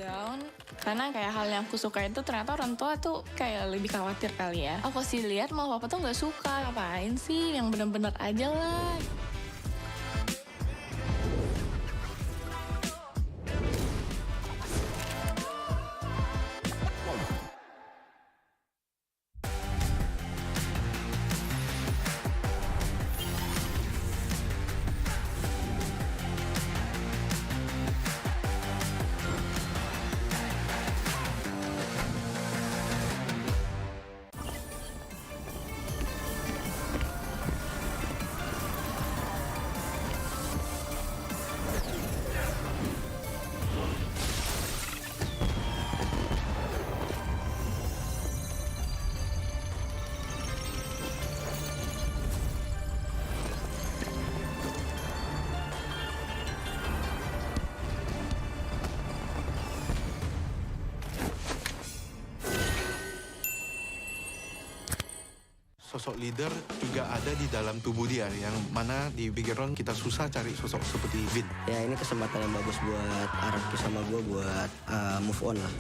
down karena kayak hal yang aku suka itu ternyata orang tua tuh kayak lebih khawatir kali ya. Aku sih lihat malah papa tuh nggak suka, ngapain sih, yang bener-bener aja lah. Sosok leader juga ada di dalam tubuh dia, yang mana di background kita susah cari sosok seperti Vin. Ya ini kesempatan yang bagus buat Araki sama gue buat move on lah.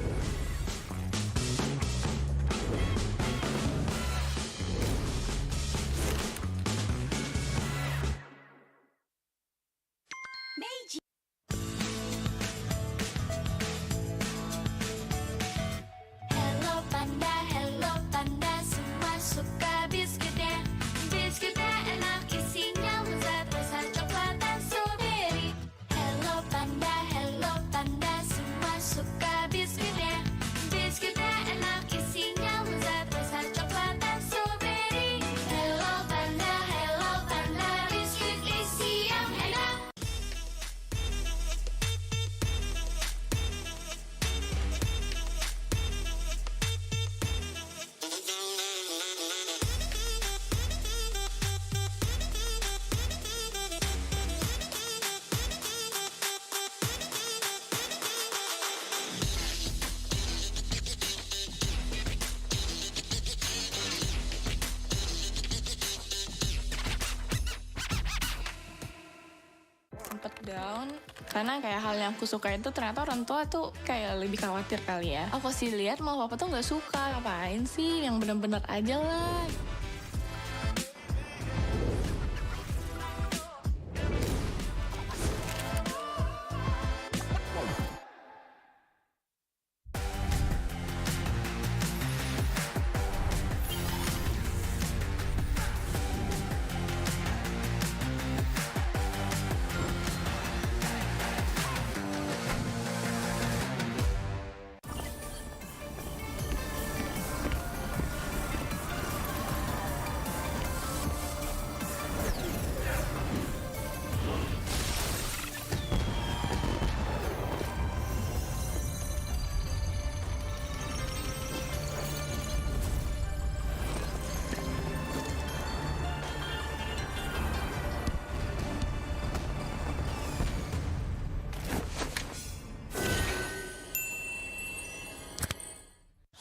Hello panda, semua suka biskuitnya. Biskuitnya enak, isinya lezat, rasa coklat dan strawberry. Hello panda, semua suka biskuitnya. Biskuitnya enak, isinya lezat, rasa coklat dan strawberry. Hello panda, biskuit isi yang enak. Sempet down karena kayak hal yang aku suka itu ternyata orang tua tuh kayak lebih khawatir kali ya. Aku sih lihat malah papa tuh nggak suka, ngapain sih, yang bener-bener aja lah.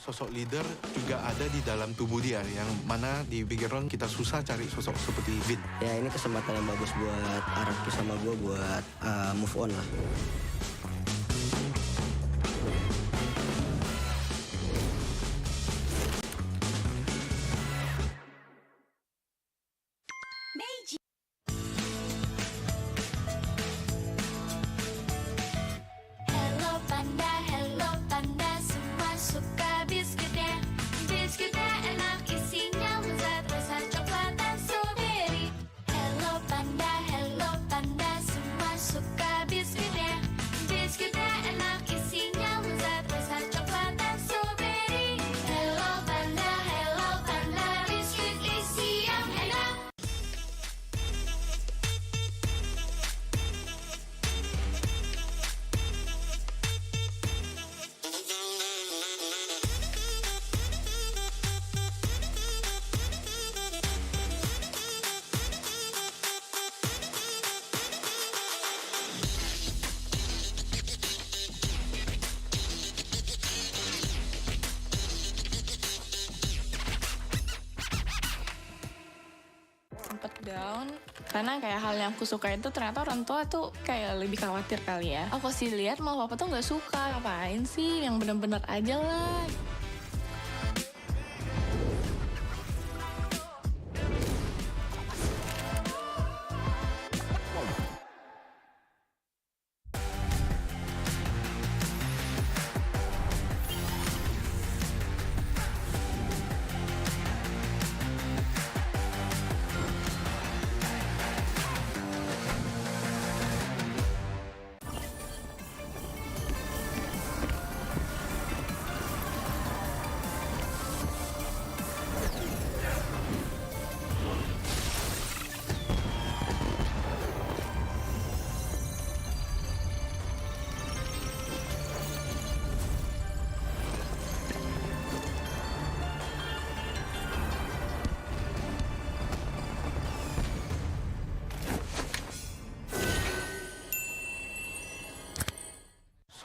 Sosok leader juga ada di dalam tubuh dia, yang mana di background kita susah cari sosok seperti Vin. Ya ini kesempatan yang bagus buat Araki sama gue buat move on lah. Hello panda, semua suka biskuitnya. Biskuitnya enak, isinya lezat, rasa coklat dan strawberry. Hello panda, semua suka biskuitnya. Biskuitnya enak, isinya lezat, rasa coklat dan strawberry. Hello panda, biskuit isi yang enak. down karena kayak hal yang aku suka itu ternyata orang tua tuh kayak lebih khawatir kali ya. Aku sih lihat mau papa tuh nggak suka, ngapain sih, yang bener-bener aja lah.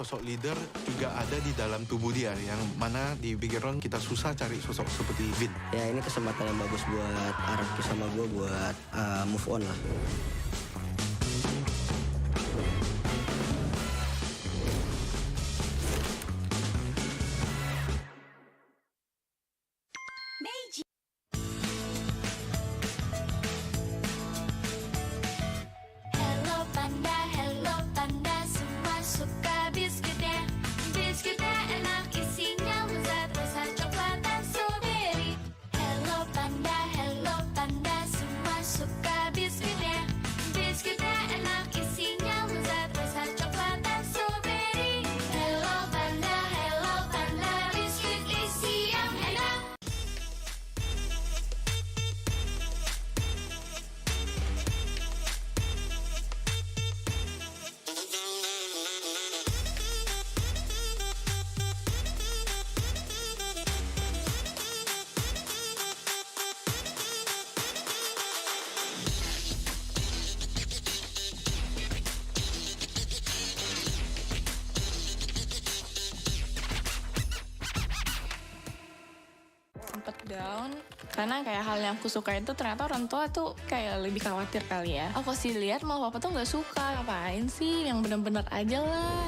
Sosok leader juga ada di dalam tubuh dia, yang mana di background kita susah cari sosok seperti Vin. Ya ini kesempatan yang bagus buat Araki sama gue buat move on lah. Hello panda, semua suka biskuitnya. Biskuitnya enak, isinya lezat, rasa coklat dan strawberry. Hello panda, semua suka biskuitnya. Biskuitnya enak, isinya lezat, rasa coklat dan strawberry. Hello panda, biskuit isi yang enak. Sempet down karena kayak hal yang aku suka itu ternyata orang tua tuh kayak lebih khawatir kali ya. Aku sih lihat mau papa tuh nggak suka, ngapain sih, yang bener-bener aja lah.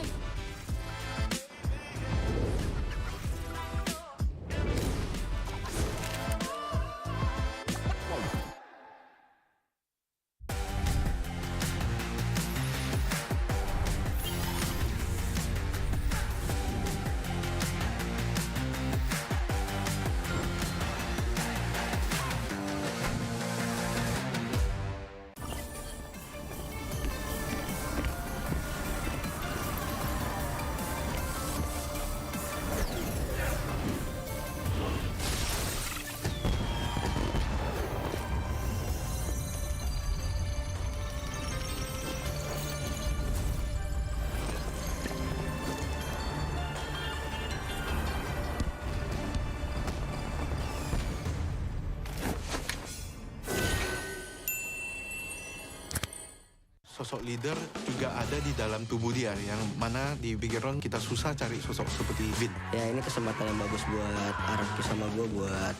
Sosok leader juga ada di dalam tubuh dia, yang mana di background kita susah cari sosok seperti Vin. Ya ini kesempatan yang bagus buat Araki sama gue buat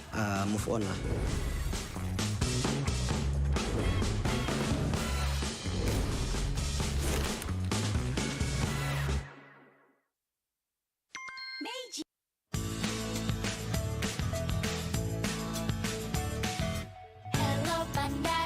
move on lah.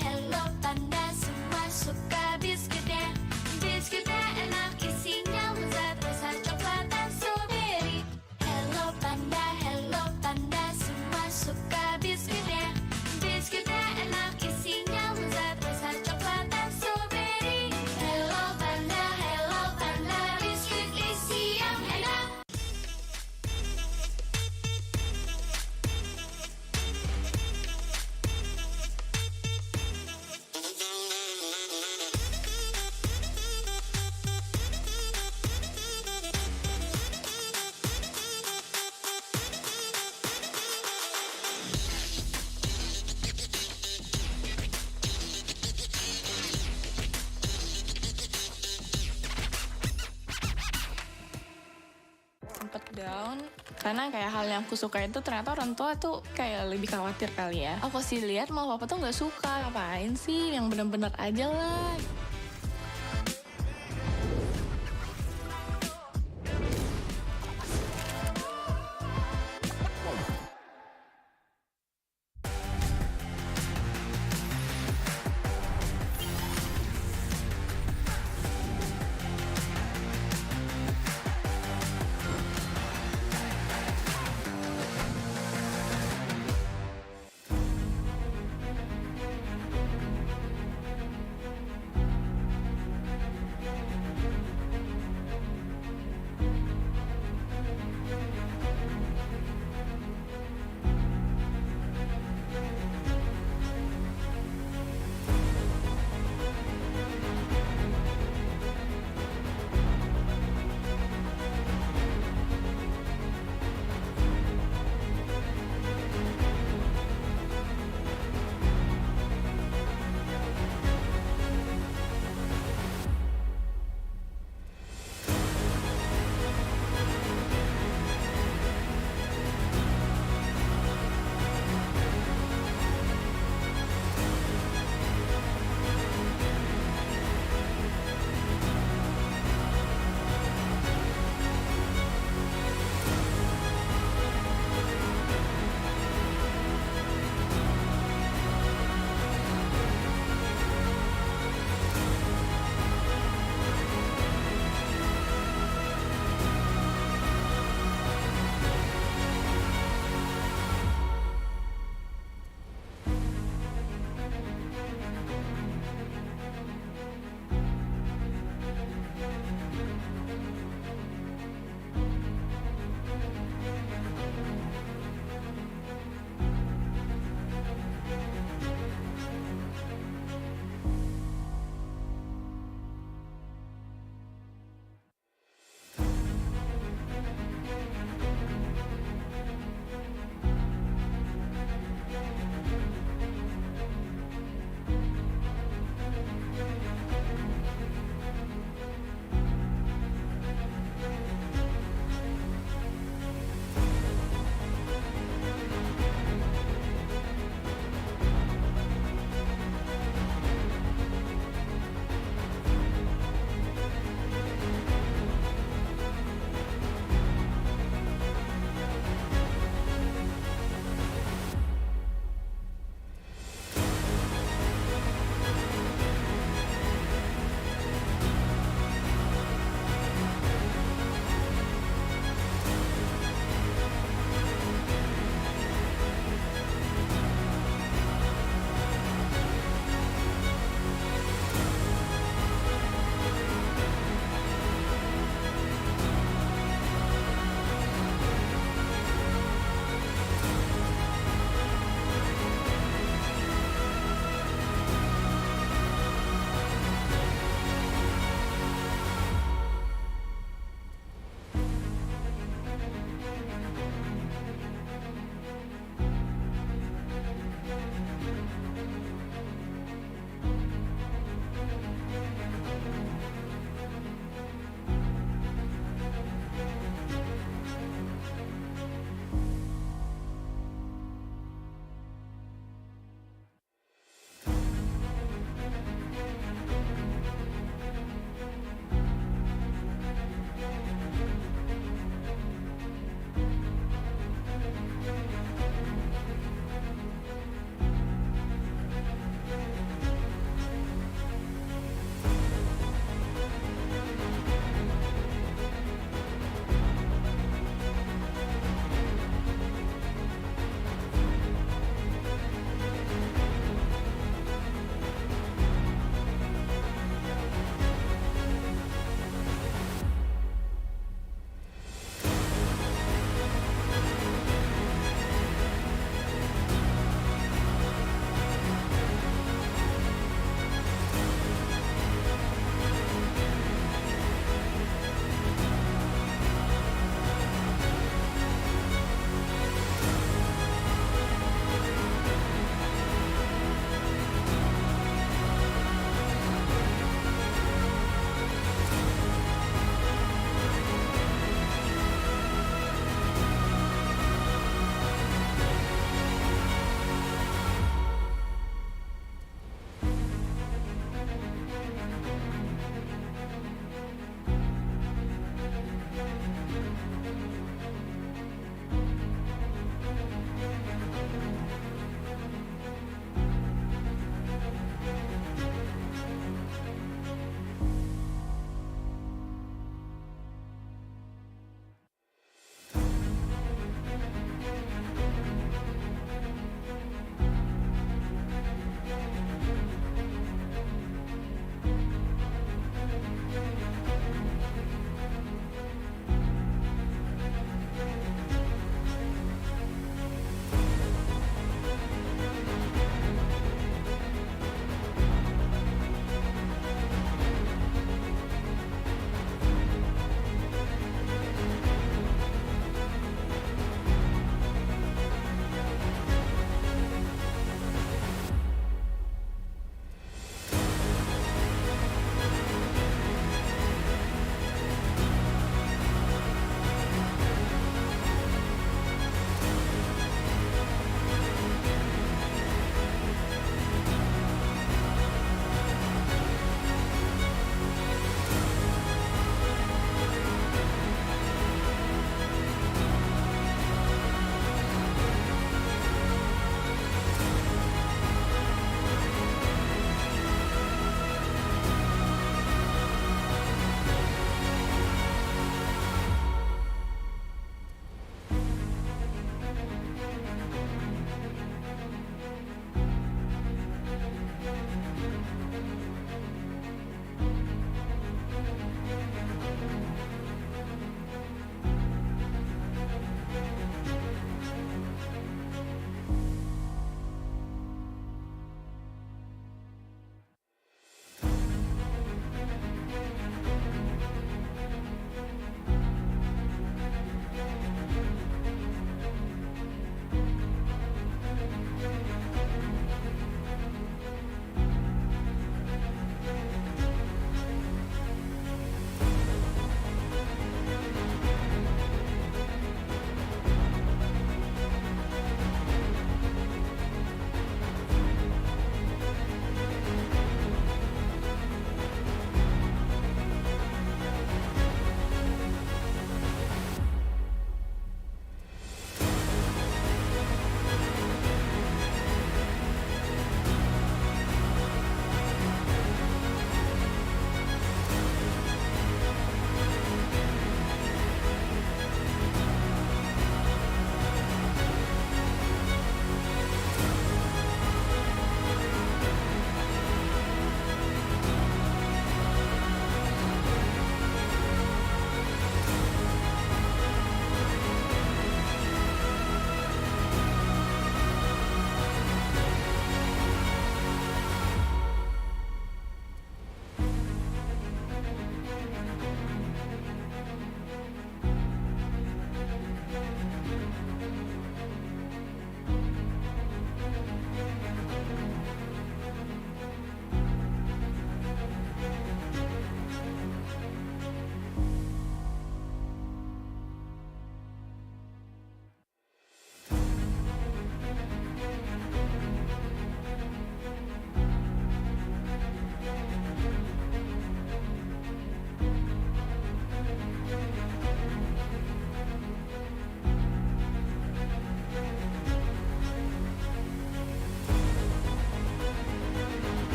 Hello panda, semua suka biskuitnya. Biskuitnya enak, isinya lezat, rasa coklat dan strawberry. Hello panda, semua suka biskuitnya. Biskuitnya enak, isinya lezat, rasa coklat dan strawberry. Hello panda, biskuit isi yang enak. Sempet down Karena kayak hal yang aku suka itu ternyata orang tua tuh kayak lebih khawatir kali ya. Aku sih lihat malah papa tuh nggak suka. Ngapain sih, yang bener-bener aja lah.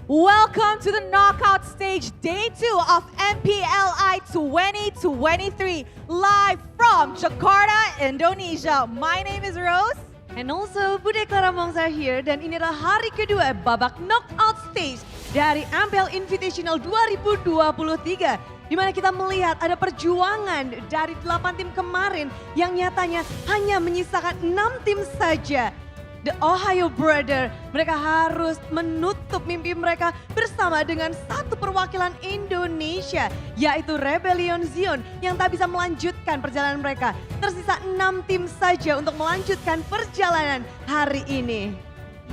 Welcome to the knockout stage, day 2 of MPLI 2023, live from Jakarta, Indonesia. My name is Rose. And also Bude Clara Mongs are here dan ini adalah hari kedua babak knockout stage dari MPL Invitational 2023. Di mana kita melihat ada perjuangan dari 8 tim kemarin yang nyatanya hanya menyisakan 6 tim saja. The Ohio Brother, mereka harus menutup mimpi mereka bersama dengan satu perwakilan Indonesia, yaitu Rebellion Zion yang tak bisa melanjutkan perjalanan mereka. Tersisa 6 tim saja untuk melanjutkan perjalanan hari ini.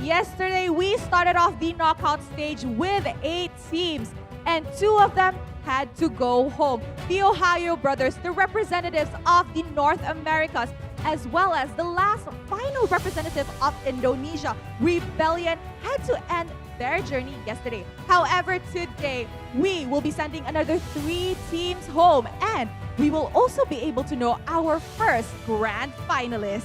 Yesterday, we started off the knockout stage with 8 teams, and 2 of them had to go home. The Ohio Brothers, the representatives of the North Americas, as well as the last final representative of Indonesia, Rebellion, had to end their journey yesterday. However, today, we will be sending another 3 teams home, and we will also be able to know our first grand finalist.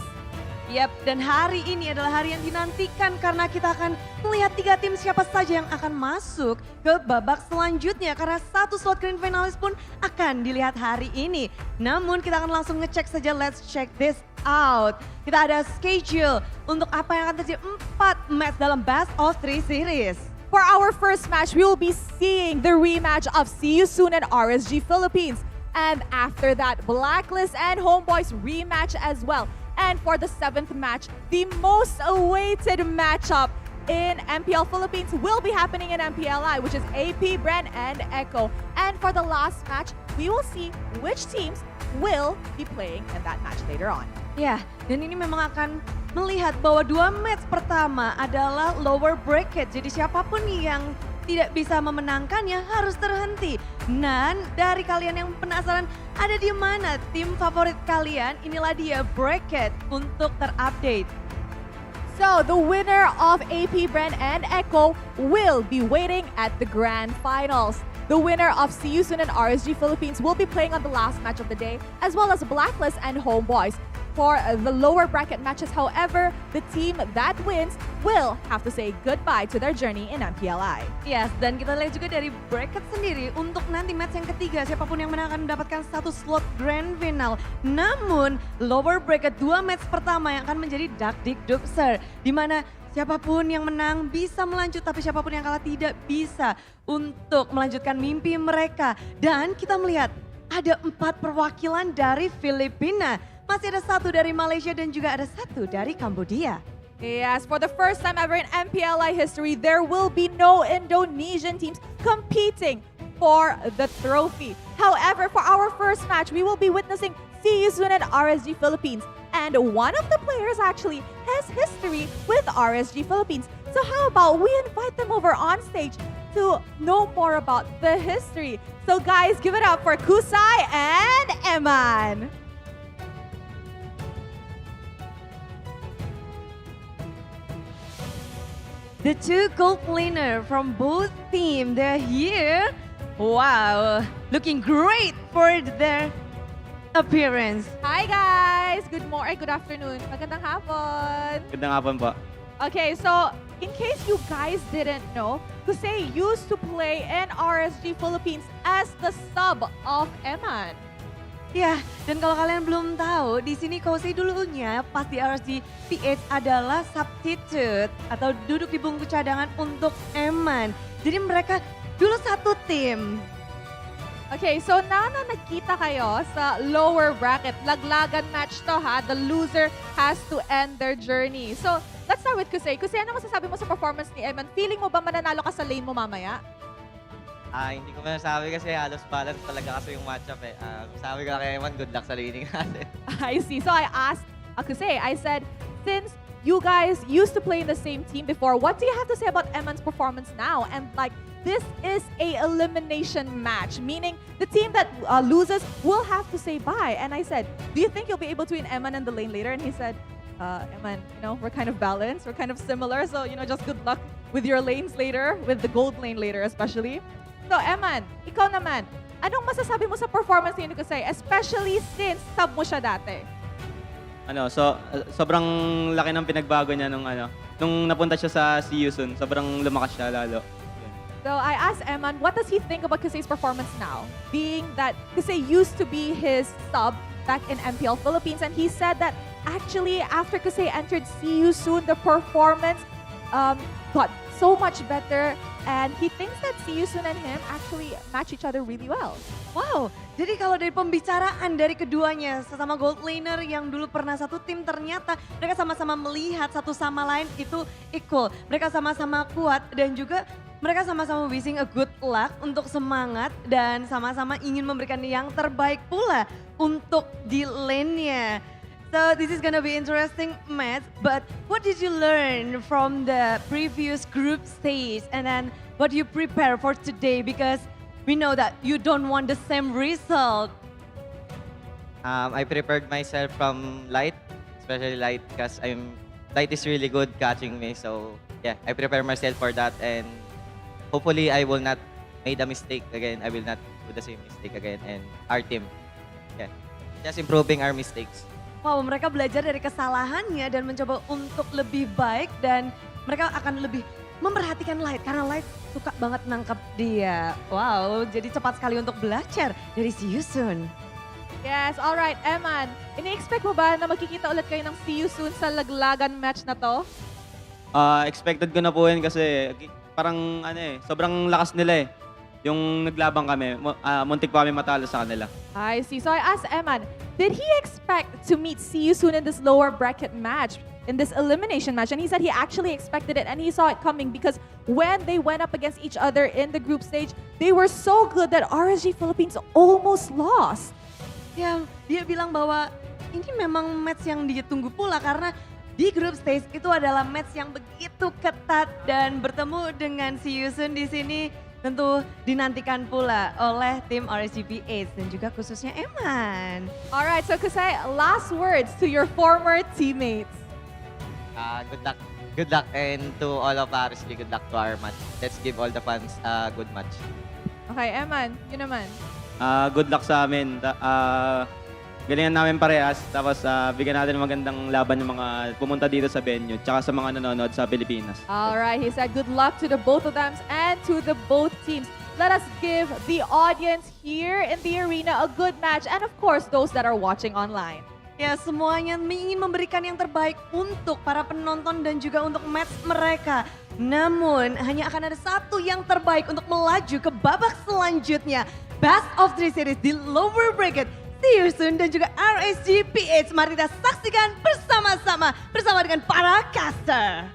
Yap, dan hari ini adalah hari yang dinantikan karena kita akan melihat 3 tim siapa saja yang akan masuk ke babak selanjutnya. Karena satu slot grand finalis pun akan dilihat hari ini. Namun kita akan langsung ngecek saja, let's check this out. Kita ada schedule untuk apa yang akan terjadi 4 match dalam best of 3 series. For our first match, we will be seeing the rematch of See You Soon and RSG Philippines. And after that, Blacklist and HomeBois rematch as well. And for the 7th match, the most awaited matchup in MPL Philippines will be happening in MPLI, which is AP, Bren, and Echo. And for the last match, we will see which teams will be playing in that match later on. Ya, dan ini memang akan melihat bahwa 2 match pertama adalah lower bracket. Jadi siapapun yang tidak bisa memenangkannya harus terhenti. Dan dari kalian yang penasaran ada di mana tim favorit kalian, inilah dia bracket untuk terupdate. So the winner of AP, Bren, and Echo will be waiting at the grand finals. The winner of See You Soon and RSG Philippines will be playing on the last match of the day, as well as Blacklist and HomeBois. For the lower bracket matches, however, the team that wins will have to say goodbye to their journey in MPLI. Yes, dan kita lihat juga dari bracket sendiri untuk nanti match yang ketiga, siapapun yang menang akan mendapatkan satu slot grand final. Namun lower bracket 2 match pertama yang akan menjadi Dak Dik Dubser, di mana siapapun yang menang bisa melanjut, tapi siapapun yang kalah tidak bisa untuk melanjutkan mimpi mereka. Dan kita melihat ada 4 perwakilan dari Filipina. Masih ada 1 dari Malaysia dan juga ada 1 dari Kambodia. Yes, for the first time ever in MPLI history, there will be no Indonesian teams competing for the trophy. However, for our first match, we will be witnessing See You Soon and RSG Philippines. And one of the players actually has history with RSG Philippines. So how about we invite them over on stage to know more about the history. So guys, give it up for Kusai and Eman. The 2 gold winner from both teams, they're here. Wow, looking great for their appearance. Hi guys! Good morning, good afternoon. Magandang hapon. Gandang hapon po. Okay, so in case you guys didn't know, Kusei used to play in RSG Philippines as the sub of Eman. Ya, dan kalau kalian belum tahu, di sini Kosei dulunya pas di RSG PH adalah substitute atau duduk di bangku cadangan untuk Eman. Jadi mereka dulu satu tim. Okay, so na nagkita kayo sa lower bracket, laglagan match to ha, the loser has to end their journey. So let's start with Kusei. Kusei, ano masasabi mo sa performance ni Eman? Feeling mo ba mananalo ka sa lane mo mamaya? Hindi ko masasabi kasi halos balance talaga kasi yung matchup eh. Sabi ko lang kay Eman, good luck sa laning natin. I see. So I asked Kusei, I said, since you guys used to play in the same team before, what do you have to say about Eman's performance now? And like, this is a elimination match, meaning the team that loses will have to say bye. And I said, do you think you'll be able to win Eman in the lane later? And he said, Eman, you know, we're kind of balanced, we're kind of similar, so, you know, just good luck with your lanes later, with the gold lane later especially. So, Eman, ikaw naman, anong masasabi mo sa performance ni Kusei, especially since sub mo siya dati? Sobrang laki ng pinagbago niya nung napunta siya sa See You Soon. Sobrang lumakas siya lalo. So I asked Eman, what does he think about Kasey's performance now? Being that Kasey used to be his sub back in MPL Philippines, and he said that actually after Kasey entered See You Soon, the performance got so much better, and he thinks that See You Soon and him actually match each other really well. Wow, jadi kalau dari pembicaraan dari keduanya, sesama gold laner yang dulu pernah satu tim, ternyata mereka sama-sama melihat satu sama lain itu equal. Mereka sama-sama kuat dan juga mereka sama-sama wishing a good luck untuk semangat dan sama-sama ingin memberikan yang terbaik pula untuk di lane-nya. So this is gonna be interesting match, but what did you learn from the previous group stage and then what you prepare for today? Because we know that you don't want the same result. I prepared myself from Light, especially Light, because Light is really good catching me. So yeah, I prepare myself for that, and hopefully I will not make a mistake again. I will not do the same mistake again, and our team, yeah, just improving our mistakes. Wow, mereka belajar dari kesalahannya dan mencoba untuk lebih baik dan mereka akan lebih memperhatikan Light karena Light suka banget nangkep dia. Wow, jadi cepat sekali untuk belajar dari See You Soon. Yes, alright, Eman. Ini-expect mo ba na makikita ulit kayo ng See You Soon sa laglagan match na to? Expected ko na po yun kasi parang sobrang lakas nila eh. Yung naglabang kami, muntik pa kami matalo sa kanila. I see. So I asked Eman, did he expect to meet See You Soon in this lower bracket match, in this elimination match? And he said he actually expected it and he saw it coming because when they went up against each other in the group stage, they were so good that RSG Philippines almost lost. Ya, dia bilang bahwa ini memang match yang dia tunggu pula karena di group stage itu adalah match yang begitu ketat dan bertemu dengan See You Soon di sini tentu dinantikan pula oleh tim RSGPH dan juga khususnya Eman. Alright, so Kasey, last words to your former teammates. Good luck, and to all of RSG, good luck to our match. Let's give all the fans a good match. Okay, Eman, yun naman. Good luck sa amin. Galingan namin parehas. Tapos bigyan natin ng magandang laban yung mga pumunta dito sa venue. Tsaka sa mga nanonood sa Pilipinas. Alright, he said good luck to the both of them and to the both teams. Let us give the audience here in the arena a good match and of course those that are watching online. Ya, semuanya ingin memberikan yang terbaik untuk para penonton dan juga untuk match mereka. Namun, hanya akan ada satu yang terbaik untuk melaju ke babak selanjutnya. Best of 3 series di lower bracket. See You Soon dan juga RSGPH. Mari kita saksikan bersama-sama bersama dengan para caster.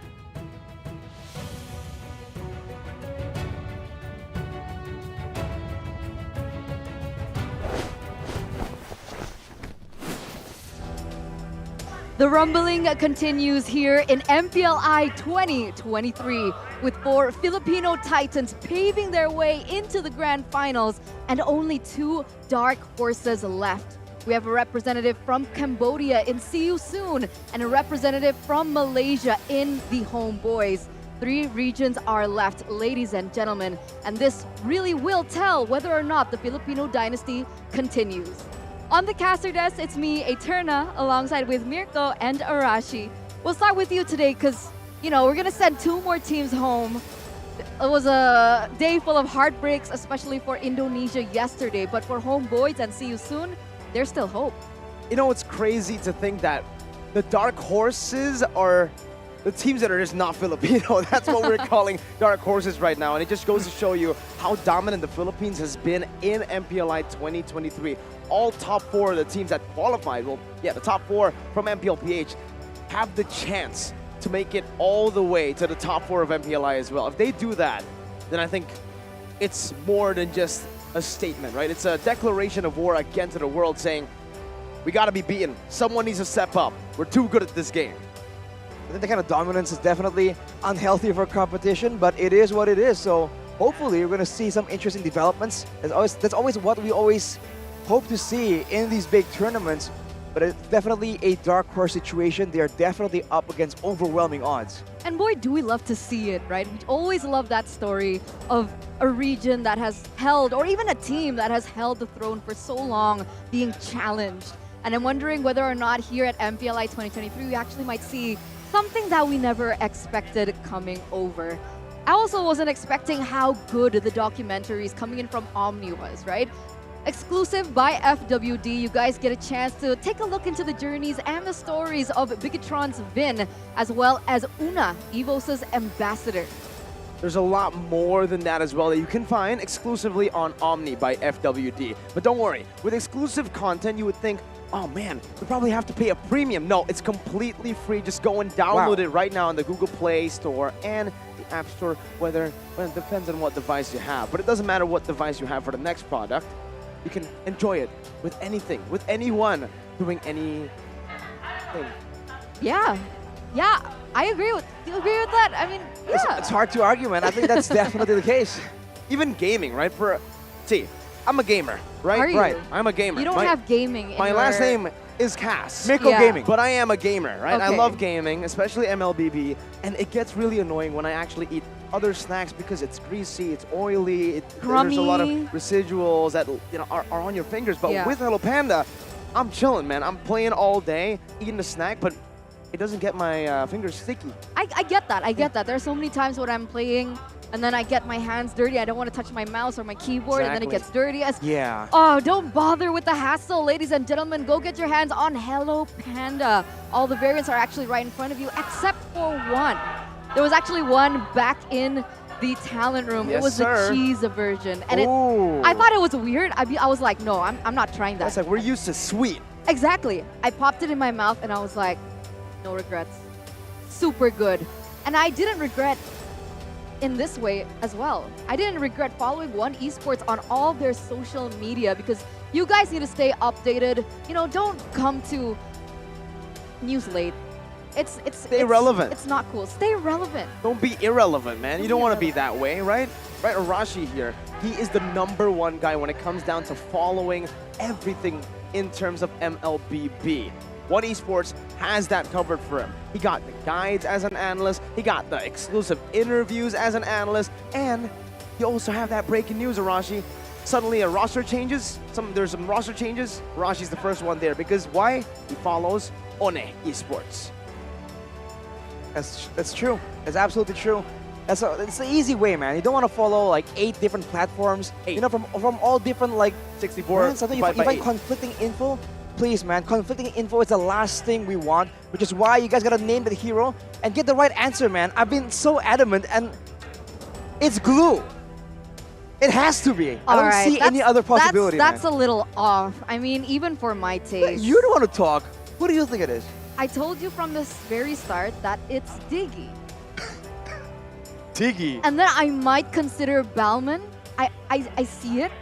The rumbling continues here in MPLI 2023 with 4 Filipino Titans paving their way into the grand finals and only 2 dark horses left. We have a representative from Cambodia in See You Soon and a representative from Malaysia in the HomeBois. 3 regions are left, ladies and gentlemen, and this really will tell whether or not the Filipino dynasty continues. On the caster desk, it's me, Eterna, alongside with Mirko and Arashi. We'll start with you today because, you know, we're going to send 2 more teams home. It was a day full of heartbreaks, especially for Indonesia yesterday. But for HomeBois and See You Soon, there's still hope. You know, it's crazy to think that the dark horses are the teams that are just not Filipino. That's what we're calling dark horses right now. And it just goes to show you how dominant the Philippines has been in MPLI 2023. All top 4 of the teams that qualified, well, yeah, the top 4 from MPLPH have the chance to make it all the way to the top 4 of MPLI as well. If they do that, then I think it's more than just a statement, right? It's a declaration of war again to the world saying, we gotta be beaten. Someone needs to step up. We're too good at this game. I think the kind of dominance is definitely unhealthy for competition, but it is what it is. So hopefully we're going to see some interesting developments. That's always what we always hope to see in these big tournaments. But it's definitely a dark horse situation. They are definitely up against overwhelming odds. And boy, do we love to see it, right? We always love that story of a region that has held, or even a team that has held the throne for so long, being challenged. And I'm wondering whether or not here at MPLI 2023, we actually might see something that we never expected coming over. I also wasn't expecting how good the documentaries coming in from Omni was, right? Exclusive by FWD, you guys get a chance to take a look into the journeys and the stories of Bigatron's Vin, as well as Una, EVOS' ambassador. There's a lot more than that as well that you can find exclusively on Omni by FWD. But don't worry, with exclusive content, you would think, oh man, we probably have to pay a premium. No, it's completely free. Just go and download it right now on the Google Play Store and the App Store, well, it depends on what device you have. But it doesn't matter what device you have for the next product. You can enjoy it with anything, with anyone doing anything. Yeah, I agree with. You agree with that? I mean, yeah. It's hard to argue, man. I think that's definitely the case. Even gaming, right? See, I'm a gamer, right? Are you? Right. I'm a gamer. You don't have gaming in My your... last name is Cass. Mirko Gaming. But I am a gamer, right? I Okay. love gaming, especially MLBB, and it gets really annoying when I actually eat other snacks because it's greasy, it's oily, there's a lot of Crummy. residuals that are on your fingers. But Yeah. with Hello Panda, I'm chilling, man. I'm playing all day, eating the snack, but it doesn't get my fingers sticky. I get that. I get that. There's so many times when I'm playing and then I get my hands dirty. I don't want to touch my mouse or my keyboard, and then it gets dirty. Yeah. Oh, don't bother with the hassle, ladies and gentlemen. Go get your hands on Hello Panda. All the variants are actually right in front of you, except for one. There was actually one back in the talent room. Yes, it was sir. the cheese version, and Ooh. I thought it was weird. I was like, no, I'm not trying that. That's like, we're used to sweet. Exactly. I popped it in my mouth and I was like, no regrets. Super good. And I didn't regret in this way as well. I didn't regret following One Esports on all their social media because you guys need to stay updated. You know, don't come to news late. It's Stay relevant. It's not cool. Stay relevant. Don't be irrelevant, man. You don't want to be that way, right? Right, Arashi here, he is the #1 guy when it comes down to following everything in terms of MLBB. One Esports has that covered for him. He got the guides as an analyst, he got the exclusive interviews as an analyst, and you also have that breaking news, Arashi. Suddenly a roster changes, there's some roster changes, Arashi's the first one there, because why? He follows One Esports. That's true. That's absolutely true. It's the easy way, man. You don't want to follow like 8 different platforms. 8. You know, from all different like 64 brands. I think you divided by find 8. conflicting info. Please, man, conflicting info is the last thing we want, which is why you guys gotta name the hero and get the right answer, man. I've been so adamant, and it's glue. It has to be. I don't see any other possibility, That's man. a little off. I mean, even for my taste. You don't want to talk. What do you think it is? I told you from the very start that it's Diggy. Tiggy. And then I might consider Balman. I see it.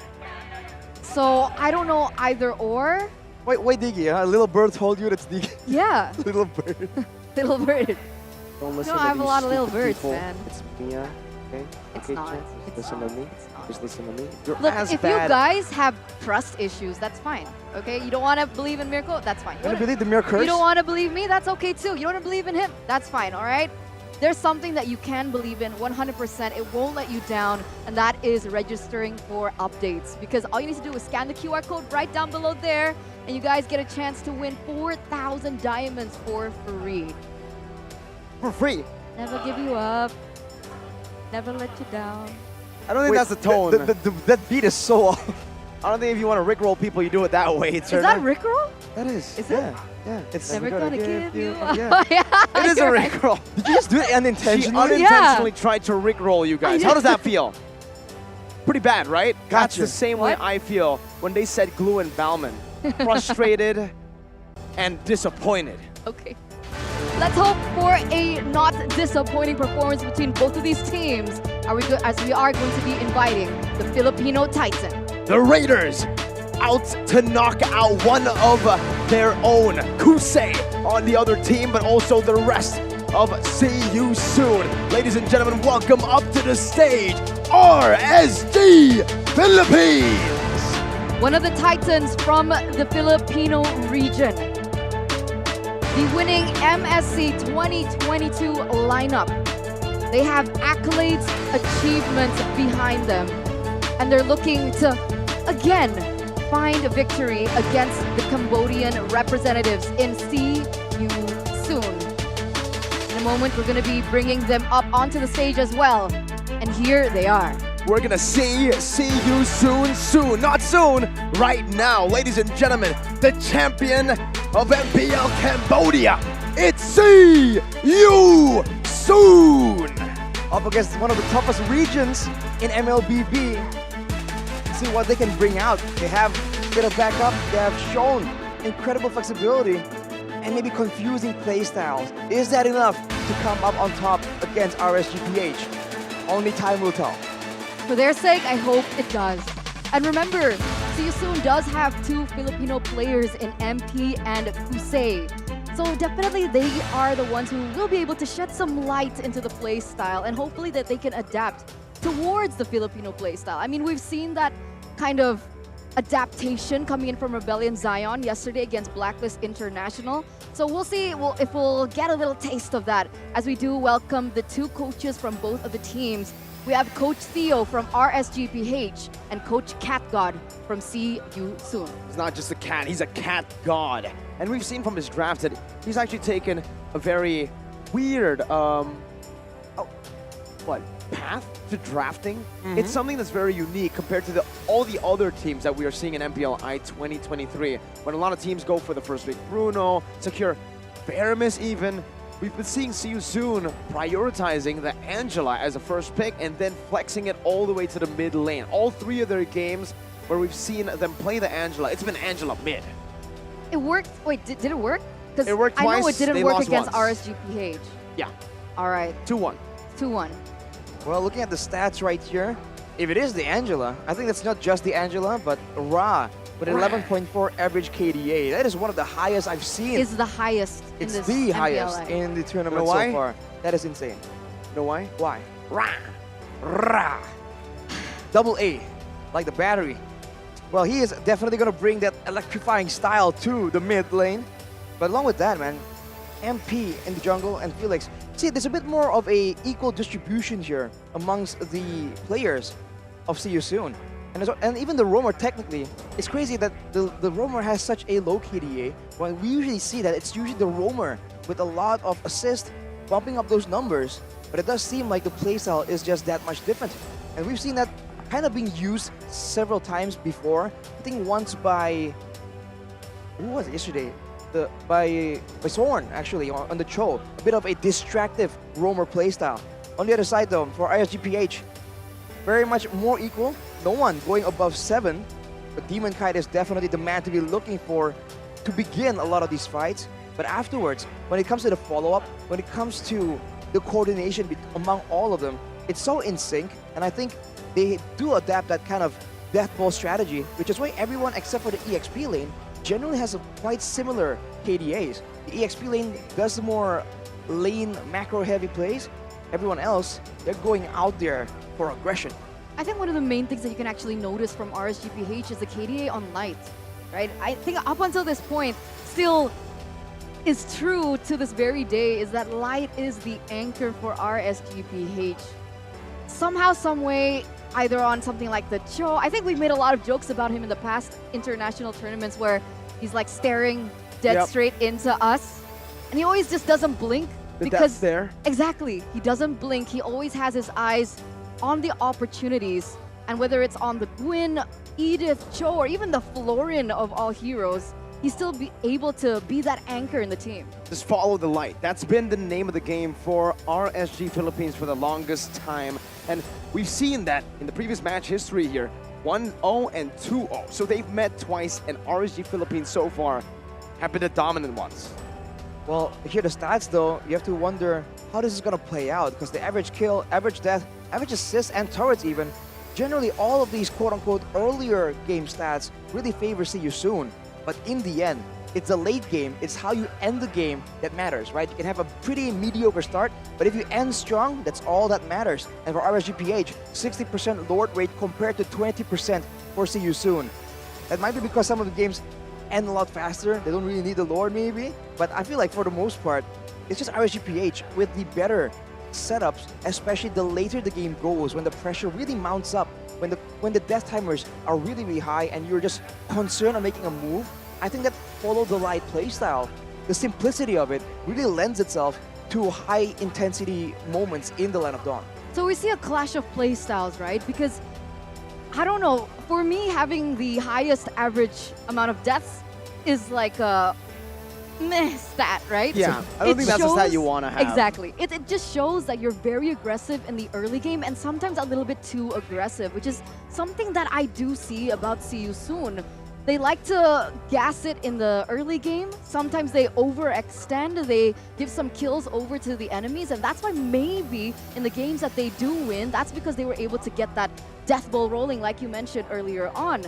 So I don't know either or. Wait, Diggy, huh? Little bird told you that's Diggy. Yeah, Little bird. little bird. Don't listen No, to I have a these lot of little stupid birds, people. man. It's Mia, okay? It's Okay, not. Jen, It's listen not. to me. It's not. Just listen to me. You're Look, as if bad. you guys have trust issues, that's fine. Okay, you don't want to believe in Mirko, that's fine. You wanna believe the mere curse? You don't want to believe me, that's okay too. You don't want to believe in him, that's fine. All right. There's something that you can believe in 100%. It won't let you down, and that is registering for updates. Because all you need to do is scan the QR code right down below there, and you guys get a chance to win 4,000 diamonds for free. For free. Never give you up. Never let you down. I don't think that's the tone. That beat is so off. I don't think if you want to rickroll people, you do it that way. Is that Rickroll? That is. Is it? Yeah. It's Never gonna give you up. Yeah. Yeah, It is a you're right. rickroll. Did you just do it She unintentionally? unintentionally tried to rickroll you guys. I How does that feel? Pretty bad, right? That's Gotcha. the same way What? I feel when they said Glue and Bauman. Frustrated and disappointed. Okay. Let's hope for a not disappointing performance between both of these teams. As we are going to be inviting the Filipino Titan. The Raiders out to knock out one of their own, Kusei, on the other team, but also the rest of See You Soon. Ladies and gentlemen, welcome up to the stage, RSG Philippines. One of the Titans from the Filipino region. The winning MSC 2022 lineup. They have accolades, achievements behind them. And they're looking to, again, find a victory against the Cambodian representatives in See You Soon. In a moment, we're going to be bringing them up onto the stage as well. And here they are. We're gonna see you soon, not soon, right now. Ladies and gentlemen, the champion of MPL Cambodia, it's See You Soon! Up against one of the toughest regions in MLBB. See what they can bring out. They have a bit of backup, they have shown incredible flexibility and maybe confusing play styles. Is that enough to come up on top against RSGPH? Only time will tell. For their sake, I hope it does. And remember, See You Soon does have 2 Filipino players in MP and Kusei. So definitely they are the ones who will be able to shed some light into the play style and hopefully that they can adapt towards the Filipino play style. I mean, we've seen that kind of adaptation coming in from Rebellion Zion yesterday against Blacklist International. So we'll see if we'll get a little taste of that as we do welcome the 2 coaches from both of the teams. We have Coach Theo from RSGPH and Coach Cat God from See You Soon. He's not just a cat, he's a cat god. And we've seen from his draft that he's actually taken a very weird path to drafting. It's something that's very unique compared to all the other teams that we are seeing in MPLI 2023. When a lot of teams go for the first pick, Bruno, secure Paramis even. We've been seeing See You Soon prioritizing the Angela as a first pick and then flexing it all the way to the mid lane. All 3 of their games where we've seen them play the Angela, it's been Angela mid. It worked. Wait, did it work? Because It worked I know twice, it didn't they work lost against once. RSGPH. Yeah, All right, 2-1. 2-1. Well, looking at the stats right here, if it is the Angela, I think that's not just the Angela, but Ra with 11.4 average KDA. That is one of the highest I've seen. Is the highest in It's this the highest MPLI. in the tournament You know why? so far. That is insane. You know why? Why? Rah! Rah! Double A, like the battery. Well, he is definitely going to bring that electrifying style to the mid lane. But along with that, man, MP in the jungle and Felix. See, there's a bit more of a equal distribution here amongst the players of See You Soon. And even the roamer, technically, it's crazy that the roamer has such a low KDA. When we usually see that it's usually the roamer with a lot of assist bumping up those numbers. But it does seem like the playstyle is just that much different. And we've seen that kind of being used several times before. I think once by, who was it yesterday? By Sorn, actually, on the show. A bit of a distractive roamer playstyle. On the other side, though, for ISGPH, very much more equal. No one going above 7. But Demon Kite is definitely the man to be looking for to begin a lot of these fights. But afterwards, when it comes to the follow-up, when it comes to the coordination among all of them, it's so in sync. And I think they do adapt that kind of death ball strategy, which is why everyone except for the EXP lane generally has a quite similar KDAs. The EXP lane does the more lane macro heavy plays. Everyone else, they're going out there for aggression. I think one of the main things that you can actually notice from RSGPH is the KDA on light, right? I think up until this point, still is true to this very day, is that light is the anchor for RSGPH. Somehow, some way, either on something like the Cho. I think we've made a lot of jokes about him in the past international tournaments where he's like staring dead straight into us. And he always just doesn't blink. Because there. Exactly. He doesn't blink. He always has his eyes on the opportunities. And whether it's on the Gwyn, Edith, Cho, or even the Florin of all heroes, he's still able to be that anchor in the team. Just follow the light. That's been the name of the game for RSG Philippines for the longest time. And we've seen that in the previous match history here. 1-0 and 2-0. So they've met twice, and RSG Philippines so far have been the dominant ones. Well, here the stats though, you have to wonder how this is going to play out, because the average kill, average death, average assists, and turrets even, generally all of these quote-unquote earlier game stats really favor See You Soon. But in the end, it's the late game, it's how you end the game that matters, right? You can have a pretty mediocre start, but if you end strong, that's all that matters. And for RSGPH, 60% Lord rate compared to 20% for See You Soon. That might be because some of the games end a lot faster, they don't really need the Lord maybe, but I feel like for the most part, it's just RSGPH with the better setups, especially the later the game goes, when the pressure really mounts up, when the death timers are really, really high and you're just concerned on making a move. I think that follow the light playstyle, the simplicity of it really lends itself to high intensity moments in the Land of Dawn. So we see a clash of play styles, right? Because I don't know, for me, having the highest average amount of deaths is like a meh stat, right? Yeah, I don't think that's the stat you want to have. Exactly. It just shows that you're very aggressive in the early game and sometimes a little bit too aggressive, which is something that I do see about See You Soon. They like to gas it in the early game. Sometimes they overextend. They give some kills over to the enemies. And that's why maybe in the games that they do win, that's because they were able to get that death ball rolling like you mentioned earlier on.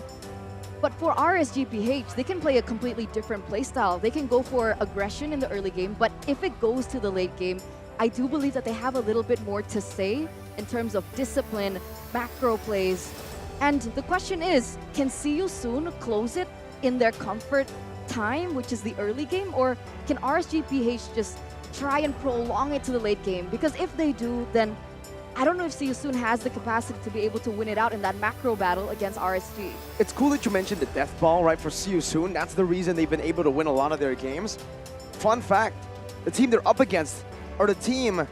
But for RSGPH, they can play a completely different playstyle. They can go for aggression in the early game, but if it goes to the late game, I do believe that they have a little bit more to say in terms of discipline, macro plays. And the question is, can See You Soon close it in their comfort time, which is the early game, or can RSGPH just try and prolong it to the late game? Because if they do, then I don't know if See You Soon has the capacity to be able to win it out in that macro battle against RSG. It's cool that you mentioned the death ball, right, for See You Soon. That's the reason they've been able to win a lot of their games. Fun fact, the team they're up against are the team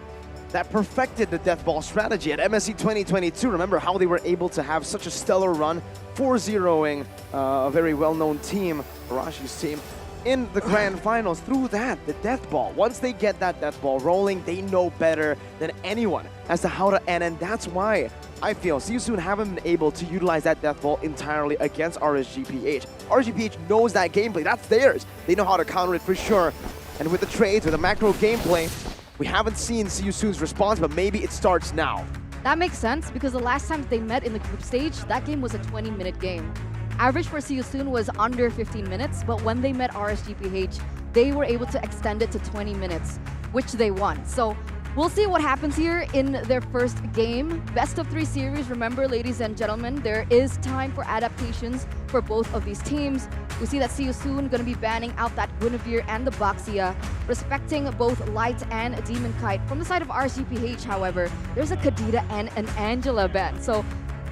that perfected the death ball strategy at MSC 2022. Remember how they were able to have such a stellar run, 4-0ing a very well-known team, Arashi's team, in the grand finals through that, the death ball. Once they get that death ball rolling, they know better than anyone as to how to end, and that's why I feel See You Soon haven't been able to utilize that death ball entirely against RSGPH. RSGPH knows that gameplay, that's theirs. They know how to counter it for sure. And with the trades, with the macro gameplay, we haven't seen See You Soon's response, but maybe it starts now. That makes sense because the last time they met in the group stage, that game was a 20-minute game. Average for See You Soon was under 15 minutes, but when they met RSGPH, they were able to extend it to 20 minutes, which they won. So we'll see what happens here in their first game. Best of 3 series, remember, ladies and gentlemen, there is time for adaptations for both of these teams. We see that See You Soon going to be banning out that Guinevere and the Baxia, respecting both Light and Demon Kite. From the side of RSGPH, however, there's a Kadita and an Angela ban. So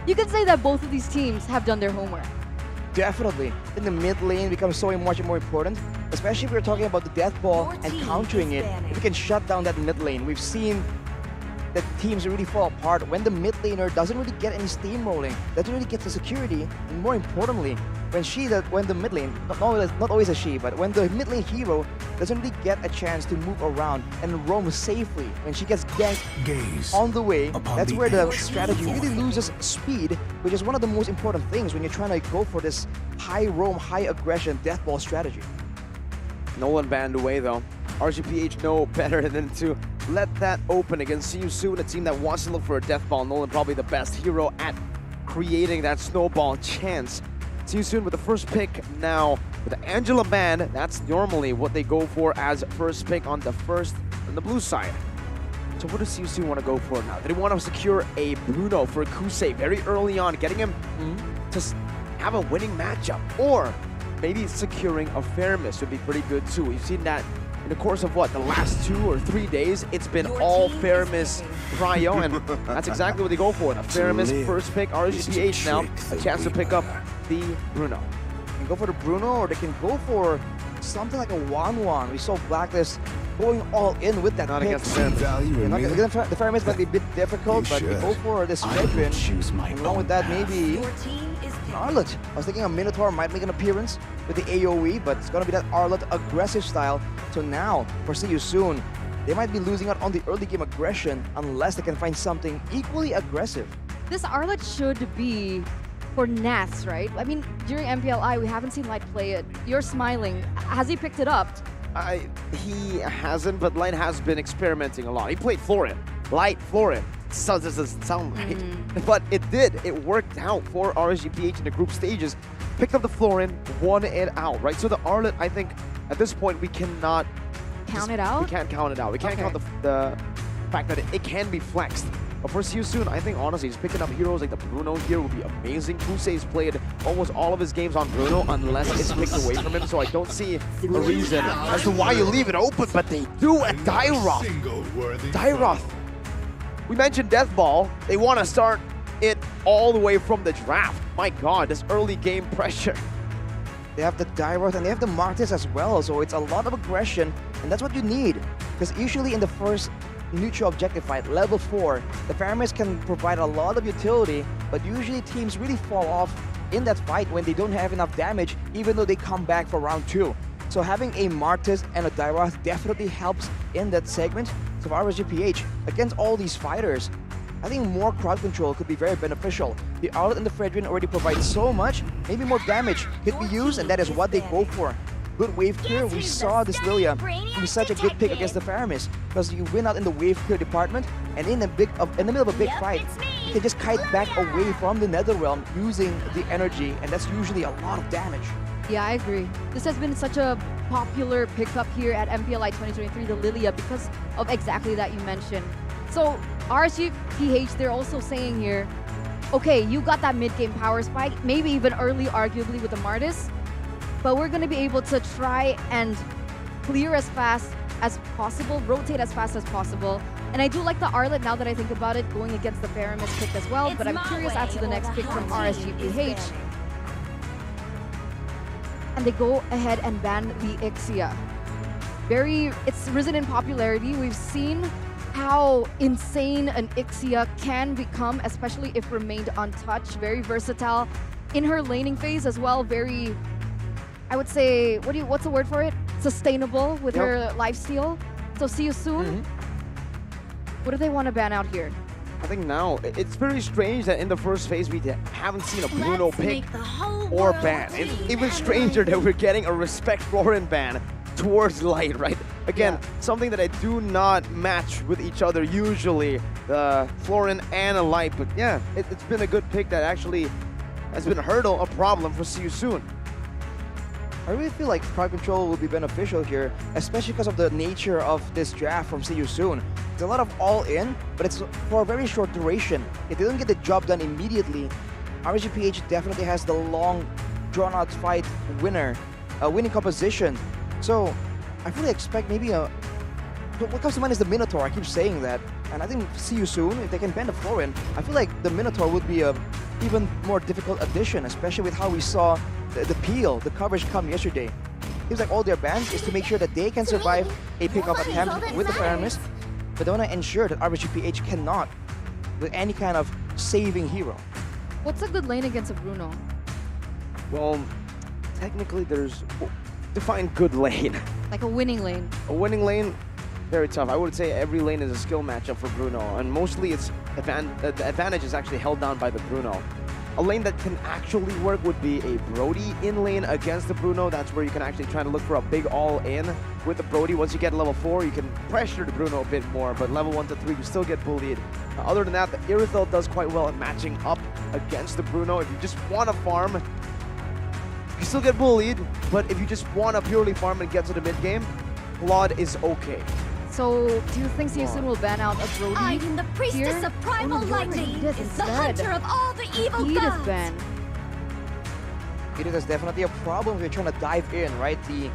you could say that both of these teams have done their homework. Definitely. In the mid lane becomes so much more important, especially if we're talking about the death ball and countering it. If we can shut down that mid lane, we've seen that teams really fall apart when the mid laner doesn't really get any steamrolling, doesn't really get the security, and more importantly, when the mid lane, not always a she, but when the mid lane hero doesn't really get a chance to move around and roam safely, when she gets ganked on the way, that's where the strategy really loses speed, which is one of the most important things when you're trying to go for this high roam, high aggression death ball strategy. Nolan banned away though. RGPH know better than to let that open against See You Soon, a team that wants to look for a death ball. Nolan probably the best hero at creating that snowball chance. See You Soon with the first pick now with the Angela ban. That's normally what they go for as first pick on the blue side. So what does See You Soon want to go for now? They want to secure a Bruno for Kusei very early on, getting him to have a winning matchup, or maybe securing a Fairness would be pretty good too. We've seen that in the course of the last 2 or 3 days, it's been all Fairness prio, and that's exactly what they go for. A Fairness first pick, RGPH now, a chance to pick up the Bruno. They can go for the Bruno, or they can go for something like a Wan. We saw Blacklist going all in with that Not pick. against the Fairness. The Fairness might be a bit difficult, but they go for this Redrin. And along with that, maybe Arlet. I was thinking a Minotaur might make an appearance with the AoE, but it's going to be that Arlet aggressive style. So now, for See You Soon, they might be losing out on the early game aggression unless they can find something equally aggressive. This Arlet should be for Nath, right? I mean, during MPLI, we haven't seen Light play it. You're smiling. Has he picked it up? He hasn't, but Light has been experimenting a lot. He played Florian. Light, Florian. So this doesn't sound right. But it did. It worked out for RSGPH in the group stages. Picked up the Florian, won it out, right? So the Arlet, I think, at this point, we cannot count it out? We can't count it out. We can't count the fact that it can be flexed. But for See You Soon, I think, honestly, just picking up heroes like the Bruno here would be amazing. Kusei's played almost all of his games on Bruno unless it's picked away from him, so I don't see a reason as to why you leave it open, but they do at Dairoth. Dairoth. We mentioned Death Ball. They want to start it all the way from the draft. My God, this early game pressure. They have the Dairoth and they have the Martis as well, so it's a lot of aggression, and that's what you need. Because usually in the first neutral objective fight, level 4, the Pyramus can provide a lot of utility, but usually teams really fall off in that fight when they don't have enough damage, even though they come back for round 2. So having a Martis and a Dairoth definitely helps in that segment. So for RSGPH, against all these fighters, I think more crowd control could be very beneficial. The Arlet and the Fredrin already provide so much, maybe more damage could be used, and that is what they go for. Good wave clear. We saw this Lilia be such a good pick against the Pyramus because you win out in the wave clear department, and in the middle of a big fight, you can just kite back away from the Netherrealm using the energy, and that's usually a lot of damage. Yeah, I agree. This has been such a popular pickup here at MPLI 2023, the Lilia, because of exactly that you mentioned. So RSGPH, they're also saying here, okay, you got that mid-game power spike, maybe even early, arguably, with the Martis, but we're going to be able to try and clear as fast as possible, rotate as fast as possible. And I do like the Arlet, now that I think about it, going against the Pyramus pick as well, but I'm curious as to the next pick from RSGPH. And they go ahead and ban the Ixia. It's risen in popularity. We've seen how insane an Ixia can become, especially if remained untouched. Very versatile in her laning phase as well. Very, I would say, what's the word for it? Sustainable with her lifesteal. So see you soon. What do they want to ban out here? I think now, it's very strange that in the first phase we haven't seen a Bruno pick or ban. It's even stranger that we're getting a Respect Florin ban towards Light, right? Again, something that I do not match with each other usually, the Florin and a Light, but yeah, it's been a good pick that actually has been a problem for See You Soon. I really feel like crowd control will be beneficial here, especially because of the nature of this draft from See You Soon. It's a lot of all-in, but it's for a very short duration. If they don't get the job done immediately, RSGPH definitely has the long, drawn-out fight winning composition. So I fully expect maybe what comes to mind is the Minotaur. I keep saying that, and I think See You Soon, if they can ban the Florin, I feel like the Minotaur would be a even more difficult addition, especially with how we saw the peel, the coverage come yesterday. Seems like all their bans is to make sure that they can survive a pickup attempt with the Pyramus, but they want to ensure that RSGPH cannot with any kind of saving hero. What's a good lane against a Bruno? Well, technically there's define good lane. Like a winning lane. A winning lane, very tough. I would say every lane is a skill matchup for Bruno, and mostly it's the advantage is actually held down by the Bruno. A lane that can actually work would be a Brody in lane against the Bruno. That's where you can actually try to look for a big all-in with the Brody. Once you get level 4, you can pressure the Bruno a bit more, but level 1 to 3, you still get bullied. Other than that, the Irithel does quite well at matching up against the Bruno. If you just want to farm, you still get bullied, but if you just want to purely farm and get to the mid-game, Claude is okay. So, do you think See You Soon will ban out a Brody? I am the priestess here? of primal lightning, the hunter of all the evil Edith gods. ban. Edith is definitely a problem if you're trying to dive in, right? The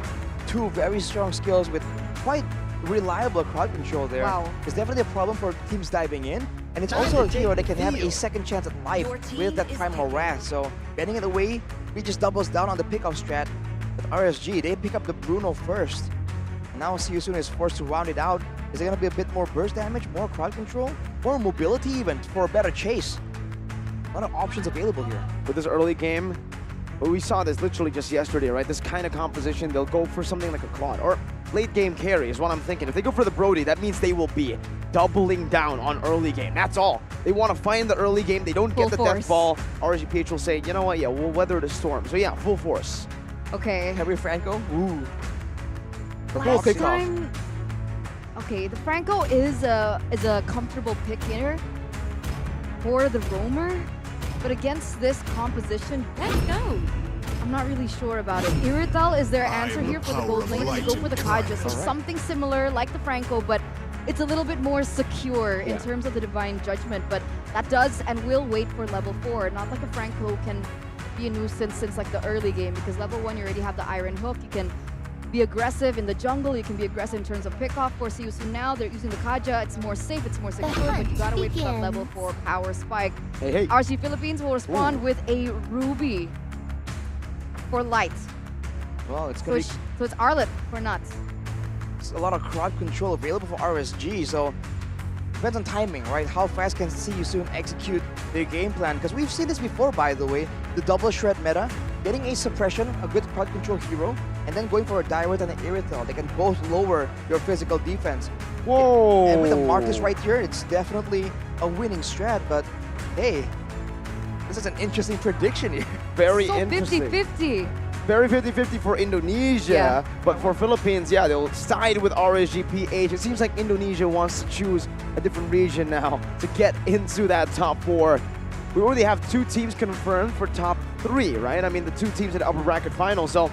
two very strong skills with quite reliable crowd control there. Wow. It's definitely a problem for teams diving in, and it's also a hero that can have a second chance at life with that Primal Wrath. So banning it away, he just doubles down on the pickup strat. With RSG, they pick up the Bruno first. Now See You Soon is forced to round it out. Is it going to be a bit more burst damage, more crowd control, more mobility even for a better chase? A lot of options available here. With this early game, we saw this literally just yesterday, right? This kind of composition, they'll go for something like a Claude or late game carry is what I'm thinking. If they go for the Brody, that means they will be doubling down on early game. That's all. They want to find the early game. They don't get the death ball. RSGPH will say, you know what? Yeah, we'll weather the storm. So yeah, full force. Okay. Henry Franco. Ooh. Last time, okay, the Franco is a comfortable pick here for the roamer, but against this composition, let's go. I'm not really sure about it. Irithel is their answer here for the gold lane, and they go for the Kaja, so something similar like the Franco, but it's a little bit more secure in terms of the Divine Judgment, but that does and will wait for level 4. Not like a Franco can be a nuisance since like the early game, because level 1 you already have the Iron Hook, you can be aggressive in the jungle, you can be aggressive in terms of pickoff. For See You Soon now, they're using the Kaja, it's more safe, it's more secure, but you gotta wait for that level 4 power spike. Hey. RC Philippines will respond with a Ruby for Light. Well, it's going to So it's Arlet for Nuts. It's a lot of crowd control available for RSG, so depends on timing, right? How fast can See You Soon execute their game plan? Because we've seen this before, by the way. The double shred meta, getting a suppression, a good crowd control hero, and then going for a direct and an irrital. They can both lower your physical defense. Whoa! And with the Marcus right here, it's definitely a winning strat, but hey, this is an interesting prediction here. Very So interesting. 50-50. Very 50-50 for Indonesia, Yeah. but for Philippines, yeah, they'll side with RSGPH. It seems like Indonesia wants to choose a different region now to get into that top 4. We already have 2 teams confirmed for top 3, right? I mean, the 2 teams in the upper bracket final. So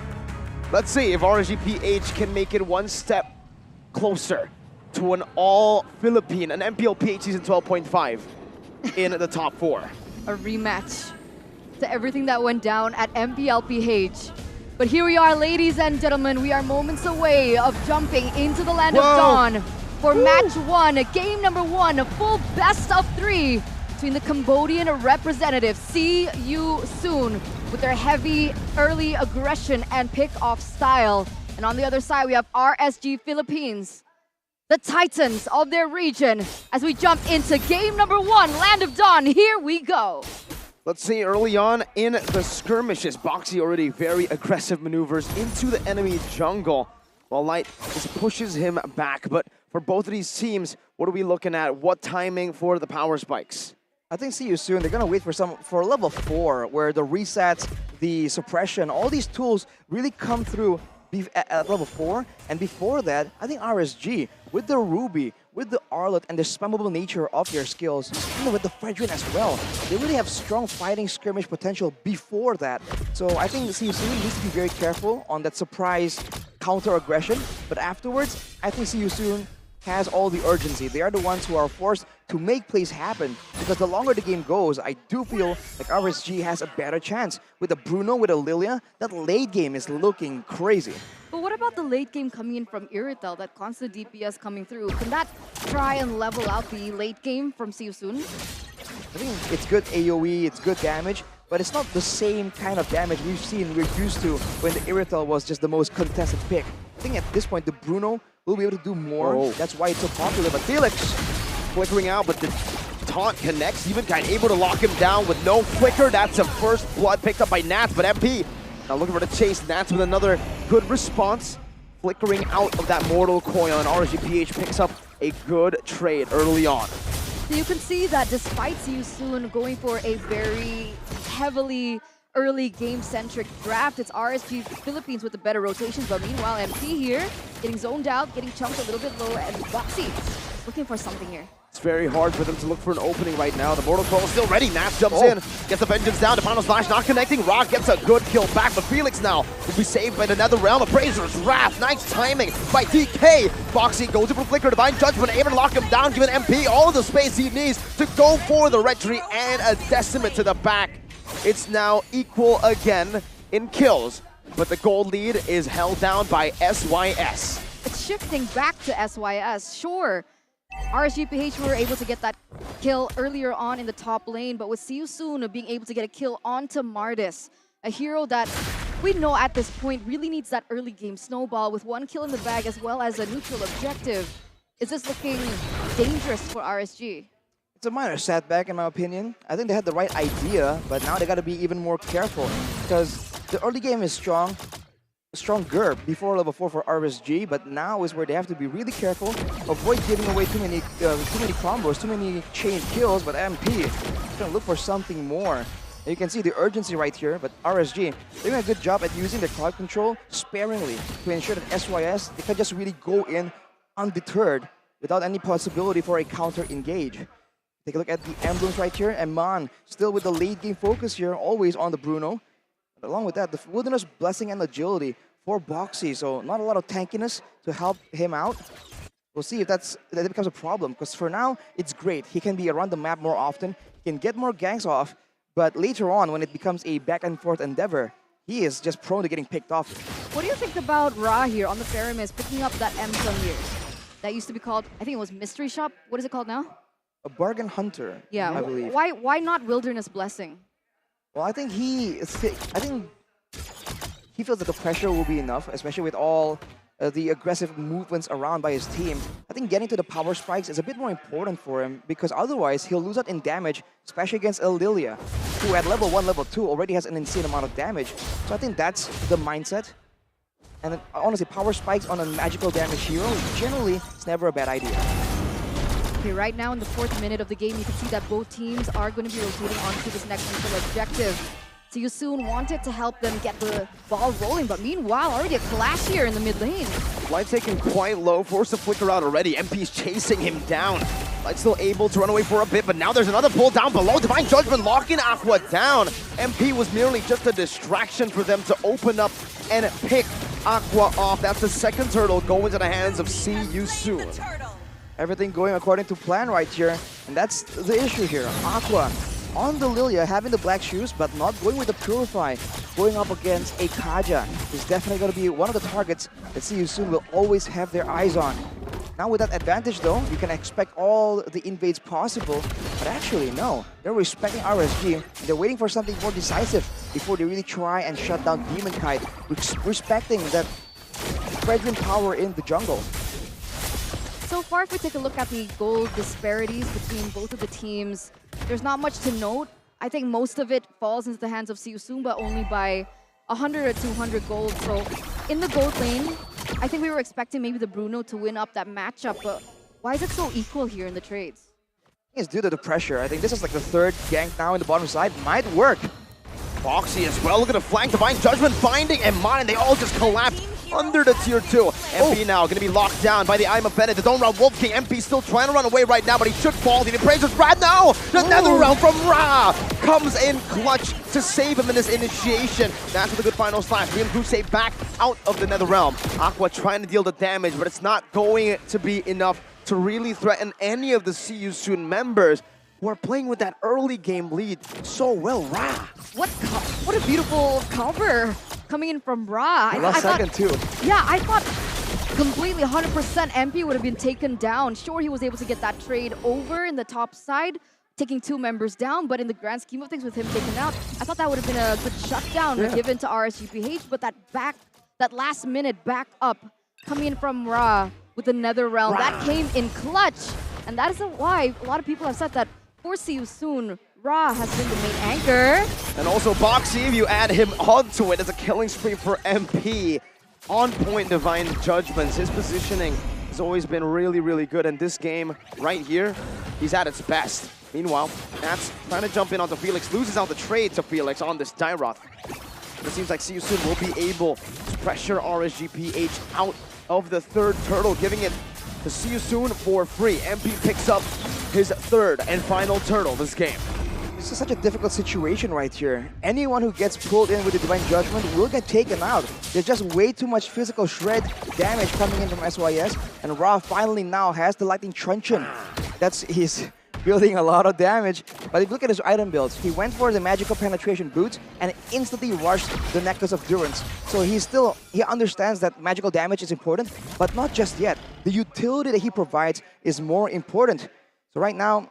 let's see if RSGPH can make it one step closer to an all-Philippine, an MPL PH season 12.5 in the top 4. A rematch to everything that went down at MPLPH. But here we are, ladies and gentlemen. We are moments away of jumping into the land of dawn for match 1, game number 1, a full best of 3 between the Cambodian representative See You Soon with their heavy early aggression and pick-off style. And on the other side, we have RSG Philippines, the Titans of their region, as we jump into game number 1, Land of Dawn. Here we go. Let's see, early on in the skirmishes, Boxy already very aggressive maneuvers into the enemy jungle, while Light just pushes him back. But for both of these teams, what are we looking at? What timing for the power spikes? I think See You Soon, they're gonna wait for level 4, where the resets, the suppression, all these tools really come through at level 4. And before that, I think RSG, with the Ruby, with the Arlet, and the spammable nature of their skills, even with the Fredrin as well, they really have strong fighting skirmish potential before that. So I think See You Soon needs to be very careful on that surprise counter aggression. But afterwards, I think See You Soon has all the urgency. They are the ones who are forced to make plays happen, because the longer the game goes, I do feel like RSG has a better chance. With a Bruno, with a Lilia, that late game is looking crazy. But what about the late game coming in from Irrital, that constant DPS coming through? Can that try and level out the late game from See You Soon? I think it's good AoE, it's good damage, but it's not the same kind of damage we're used to when the Irrital was just the most contested pick. I think at this point, the Bruno will be able to do more. Oh. That's why it's so popular. But Felix, Flickering out, but the taunt connects. Even kind of able to lock him down with no flicker. That's a first blood picked up by Nats, but MP now looking for the chase. Nats with another good response. Flickering out of that Mortal Coil, and RSGPH picks up a good trade early on. So you can see that despite See You Soon going for a very heavily early game-centric draft, it's RSG Philippines with the better rotations, but meanwhile MP here getting zoned out, getting chunked a little bit low, and Boxy looking for something here. It's very hard for them to look for an opening right now. The Mortal Coil is still ready. Nats jumps in, gets the Vengeance down. The final slash not connecting. Rock gets a good kill back, but Felix now will be saved by another realm. Appraiser's Wrath. Nice timing by DK. Boxy goes in for Flicker. Divine Judgment able to lock him down, giving MP all the space he needs to go for the Retry and a Decimate to the back. It's now equal again in kills, but the gold lead is held down by SYS. It's shifting back to SYS, sure. RSGPH were able to get that kill earlier on in the top lane, but with See You Soon being able to get a kill onto Mardis, a hero that we know at this point really needs that early game snowball with 1 kill in the bag as well as a neutral objective. Is this looking dangerous for RSG? it's a minor setback in my opinion. I think they had the right idea, but now they got to be even more careful, because the early game is stronger before level 4 for RSG, but now is where they have to be really careful, avoid giving away too many combos, too many chain kills. But MP is gonna look for something more. And you can see the urgency right here, but RSG, they're doing a good job at using their crowd control sparingly to ensure that SYS, they can just really go in undeterred without any possibility for a counter engage. Take a look at the emblems right here, and Man still with the late game focus here, always on the Bruno. Along with that, the Wilderness Blessing and Agility for Boxy, so not a lot of tankiness to help him out. We'll see if that becomes a problem, because for now, it's great. He can be around the map more often, he can get more ganks off, but later on, when it becomes a back and forth endeavor, he is just prone to getting picked off. What do you think about Ra here on the Pyramis picking up that emblem here? That used to be called, I think it was Mystery Shop. What is it called now? A Bargain Hunter, yeah, I believe. Why not Wilderness Blessing? Well, I think he feels that the pressure will be enough, especially with all the aggressive movements around by his team. I think getting to the power spikes is a bit more important for him because otherwise he'll lose out in damage, especially against Lilia, who at level 1, level 2 already has an insane amount of damage. So I think that's the mindset. And honestly, power spikes on a magical damage hero, generally, it's never a bad idea. Okay, right now in the 4th minute of the game, you can see that both teams are going to be rotating onto this next neutral objective. So you soon wanted to help them get the ball rolling, but meanwhile, already a clash here in the mid lane. Light taken quite low, forced to flicker out already. MP's chasing him down. Light still able to run away for a bit, but now there's another pull down below. Divine Judgment locking Aqua down. MP was merely just a distraction for them to open up and pick Aqua off. That's the second turtle going to the hands of See You Soon. Everything going according to plan right here, and that's the issue here. Aqua on the Lilia, having the black shoes, but not going with the Purify. Going up against a Kaja is definitely going to be one of the targets that See You Soon will always have their eyes on. Now with that advantage though, you can expect all the invades possible, but actually no. They're respecting RSG, and they're waiting for something more decisive before they really try and shut down Demon Kite, respecting that brethren power in the jungle. So far, if we take a look at the gold disparities between both of the teams, there's not much to note. I think most of it falls into the hands of See You Soon, but only by 100 or 200 gold. So in the gold lane, I think we were expecting maybe the Bruno to win up that matchup, but why is it so equal here in the trades? It's due to the pressure. I think this is like the 3rd gank now in the bottom side. Might work. Foxy as well, look at the flank, Divine Judgment finding Eman, and they all just collapse under the tier 2. MP now going to be locked down by the I'm Offended. The Dome Round Wolf King. MP still trying to run away right now, but he should fall. He praises Brad now. The Nether Realm from Ra comes in clutch to save him in this initiation. That's with a good final slash. Real Crusade back out of the Nether Realm. Aqua trying to deal the damage, but it's not going to be enough to really threaten any of the See You Soon members who are playing with that early game lead so well. Ra. What a beautiful cover coming in from Ra. Last second too. Yeah, I thought completely 100% MP would have been taken down. Sure, he was able to get that trade over in the top side, taking 2 members down, but in the grand scheme of things with him taken out, I thought that would have been a good shutdown given to RSGPH, but that last minute back up coming in from Ra with the Nether Realm, that came in clutch. And that is why a lot of people have said that for See You Soon, Ra has been the main anchor. And also Boxy, if you add him onto it, it's a killing spree for MP. On point Divine Judgments. His positioning has always been really, really good. And this game right here, he's at its best. Meanwhile, Nats trying to jump in onto Felix, loses out the trade to Felix on this Dyroth. It seems like See You Soon will be able to pressure RSGPH out of the 3rd turtle, giving it to See You Soon for free. MP picks up his 3rd and final turtle this game. This is such a difficult situation right here. Anyone who gets pulled in with the Divine Judgment will get taken out. There's just way too much physical shred damage coming in from SYS, and Ra finally now has the Lightning Truncheon. He's building a lot of damage, but if you look at his item builds, he went for the Magical Penetration boots and instantly rushed the Necklace of Durance. So he understands that magical damage is important, but not just yet. The utility that he provides is more important. So right now,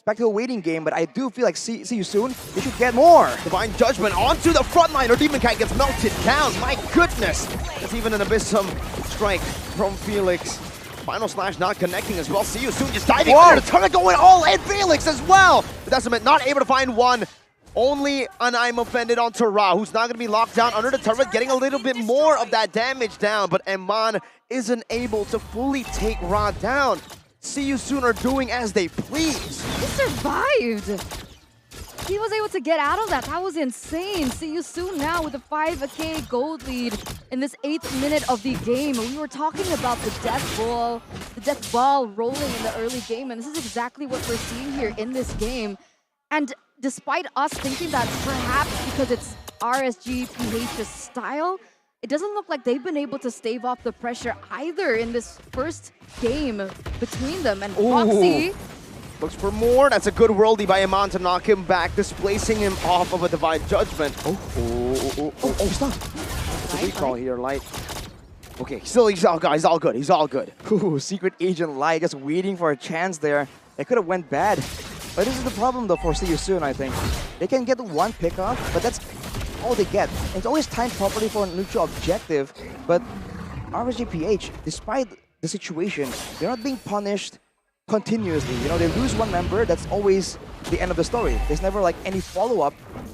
back to a waiting game, but I do feel like See You Soon, they should get more. Divine Judgment onto the front line, or Demon Kite gets melted down. My goodness! It's even an Abyssum strike from Felix. Final slash not connecting as well. See You Soon just diving under the turret, going all in. Felix as well! The Decimate not able to find one. Only an I'm Offended onto Ra, who's not going to be locked down under the turret, getting a little bit more of that damage down, but Eman isn't able to fully take Ra down. See You Soon are doing as they please. He survived. He was able to get out of that. That was insane. See You Soon now with a 5k gold lead in this 8th minute of the game. We were talking about the death ball rolling in the early game, and this is exactly what we're seeing here in this game. And despite us thinking that perhaps because it's RSGPH's style, it doesn't look like they've been able to stave off the pressure either in this first game between them. And Foxy looks for more. That's a good worldie by Eman to knock him back, displacing him off of a Divine Judgment. Stop. It's a recall here, Light. Okay, still he's all good. He's all good. Ooh, Secret Agent Light just waiting for a chance there. It could have went bad. But this is the problem though for See You Soon, I think. They can get the 1 pickoff, but that's all they get. It's always timed properly for a neutral objective, but RSGPH, despite the situation, they're not being punished continuously. You know, they lose one member, that's always the end of the story. There's never like any follow-up,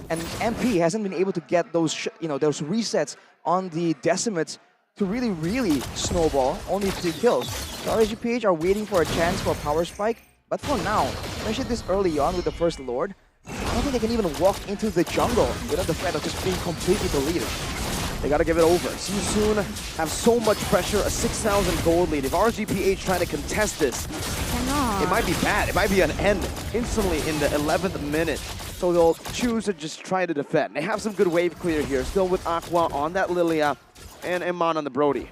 and MP hasn't been able to get those, those resets on the decimates to really snowball, only 3 kills. So RSGPH are waiting for a chance for a power spike, but for now, especially this early on with the first Lord, I don't think they can even walk into the jungle without the threat of just being completely deleted. They gotta give it over. See you soon. Have so much pressure, a 6,000 gold lead. If RSGPH trying to contest this, it might be bad. It might be an end instantly in the 11th minute. So they'll choose to just try to defend. They have some good wave clear here, still with Aqua on that Lilia and Iman on the Brody.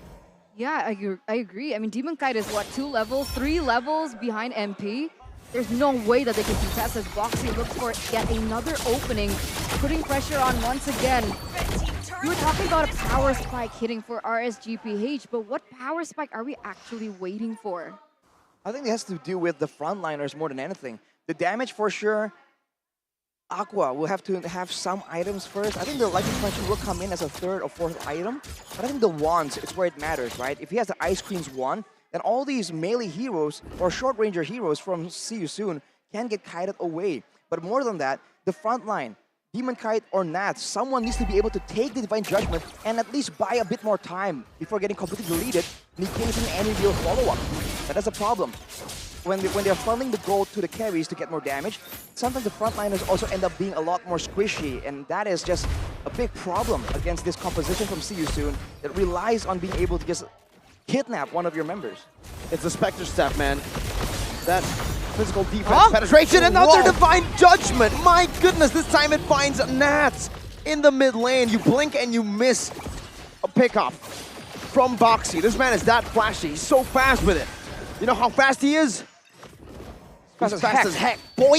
Yeah, I agree. I mean, Demon Kite is what, 2 levels, 3 levels behind MP? There's no way that they can contest as Boxy looks for yet another opening, putting pressure on once again. You were talking about a power spike hitting for RSGPH, but what power spike are we actually waiting for? I think it has to do with the frontliners more than anything. The damage for sure, Aqua will have to have some items first. I think the Lightning Punch will come in as a 3rd or 4th item, but I think the wands is where it matters, right? If he has the Ice Queen's wand, then all these melee heroes or short ranger heroes from See You Soon can get kited away. But more than that, the front line, Demon Kite or Nat, someone needs to be able to take the Divine Judgment and at least buy a bit more time before getting completely deleted, negating any real follow-up. That's a problem. When they're funneling the gold to the carries to get more damage, sometimes the frontliners also end up being a lot more squishy, and that is just a big problem against this composition from See You Soon that relies on being able to just kidnap one of your members. It's the Spectre Step, man. That physical defense penetration, and another Divine Judgment. My goodness, this time it finds Nats in the mid lane. You blink and you miss a pickoff from Boxy. This man is that flashy. He's so fast with it. You know how fast he is? He's fast as heck, boy!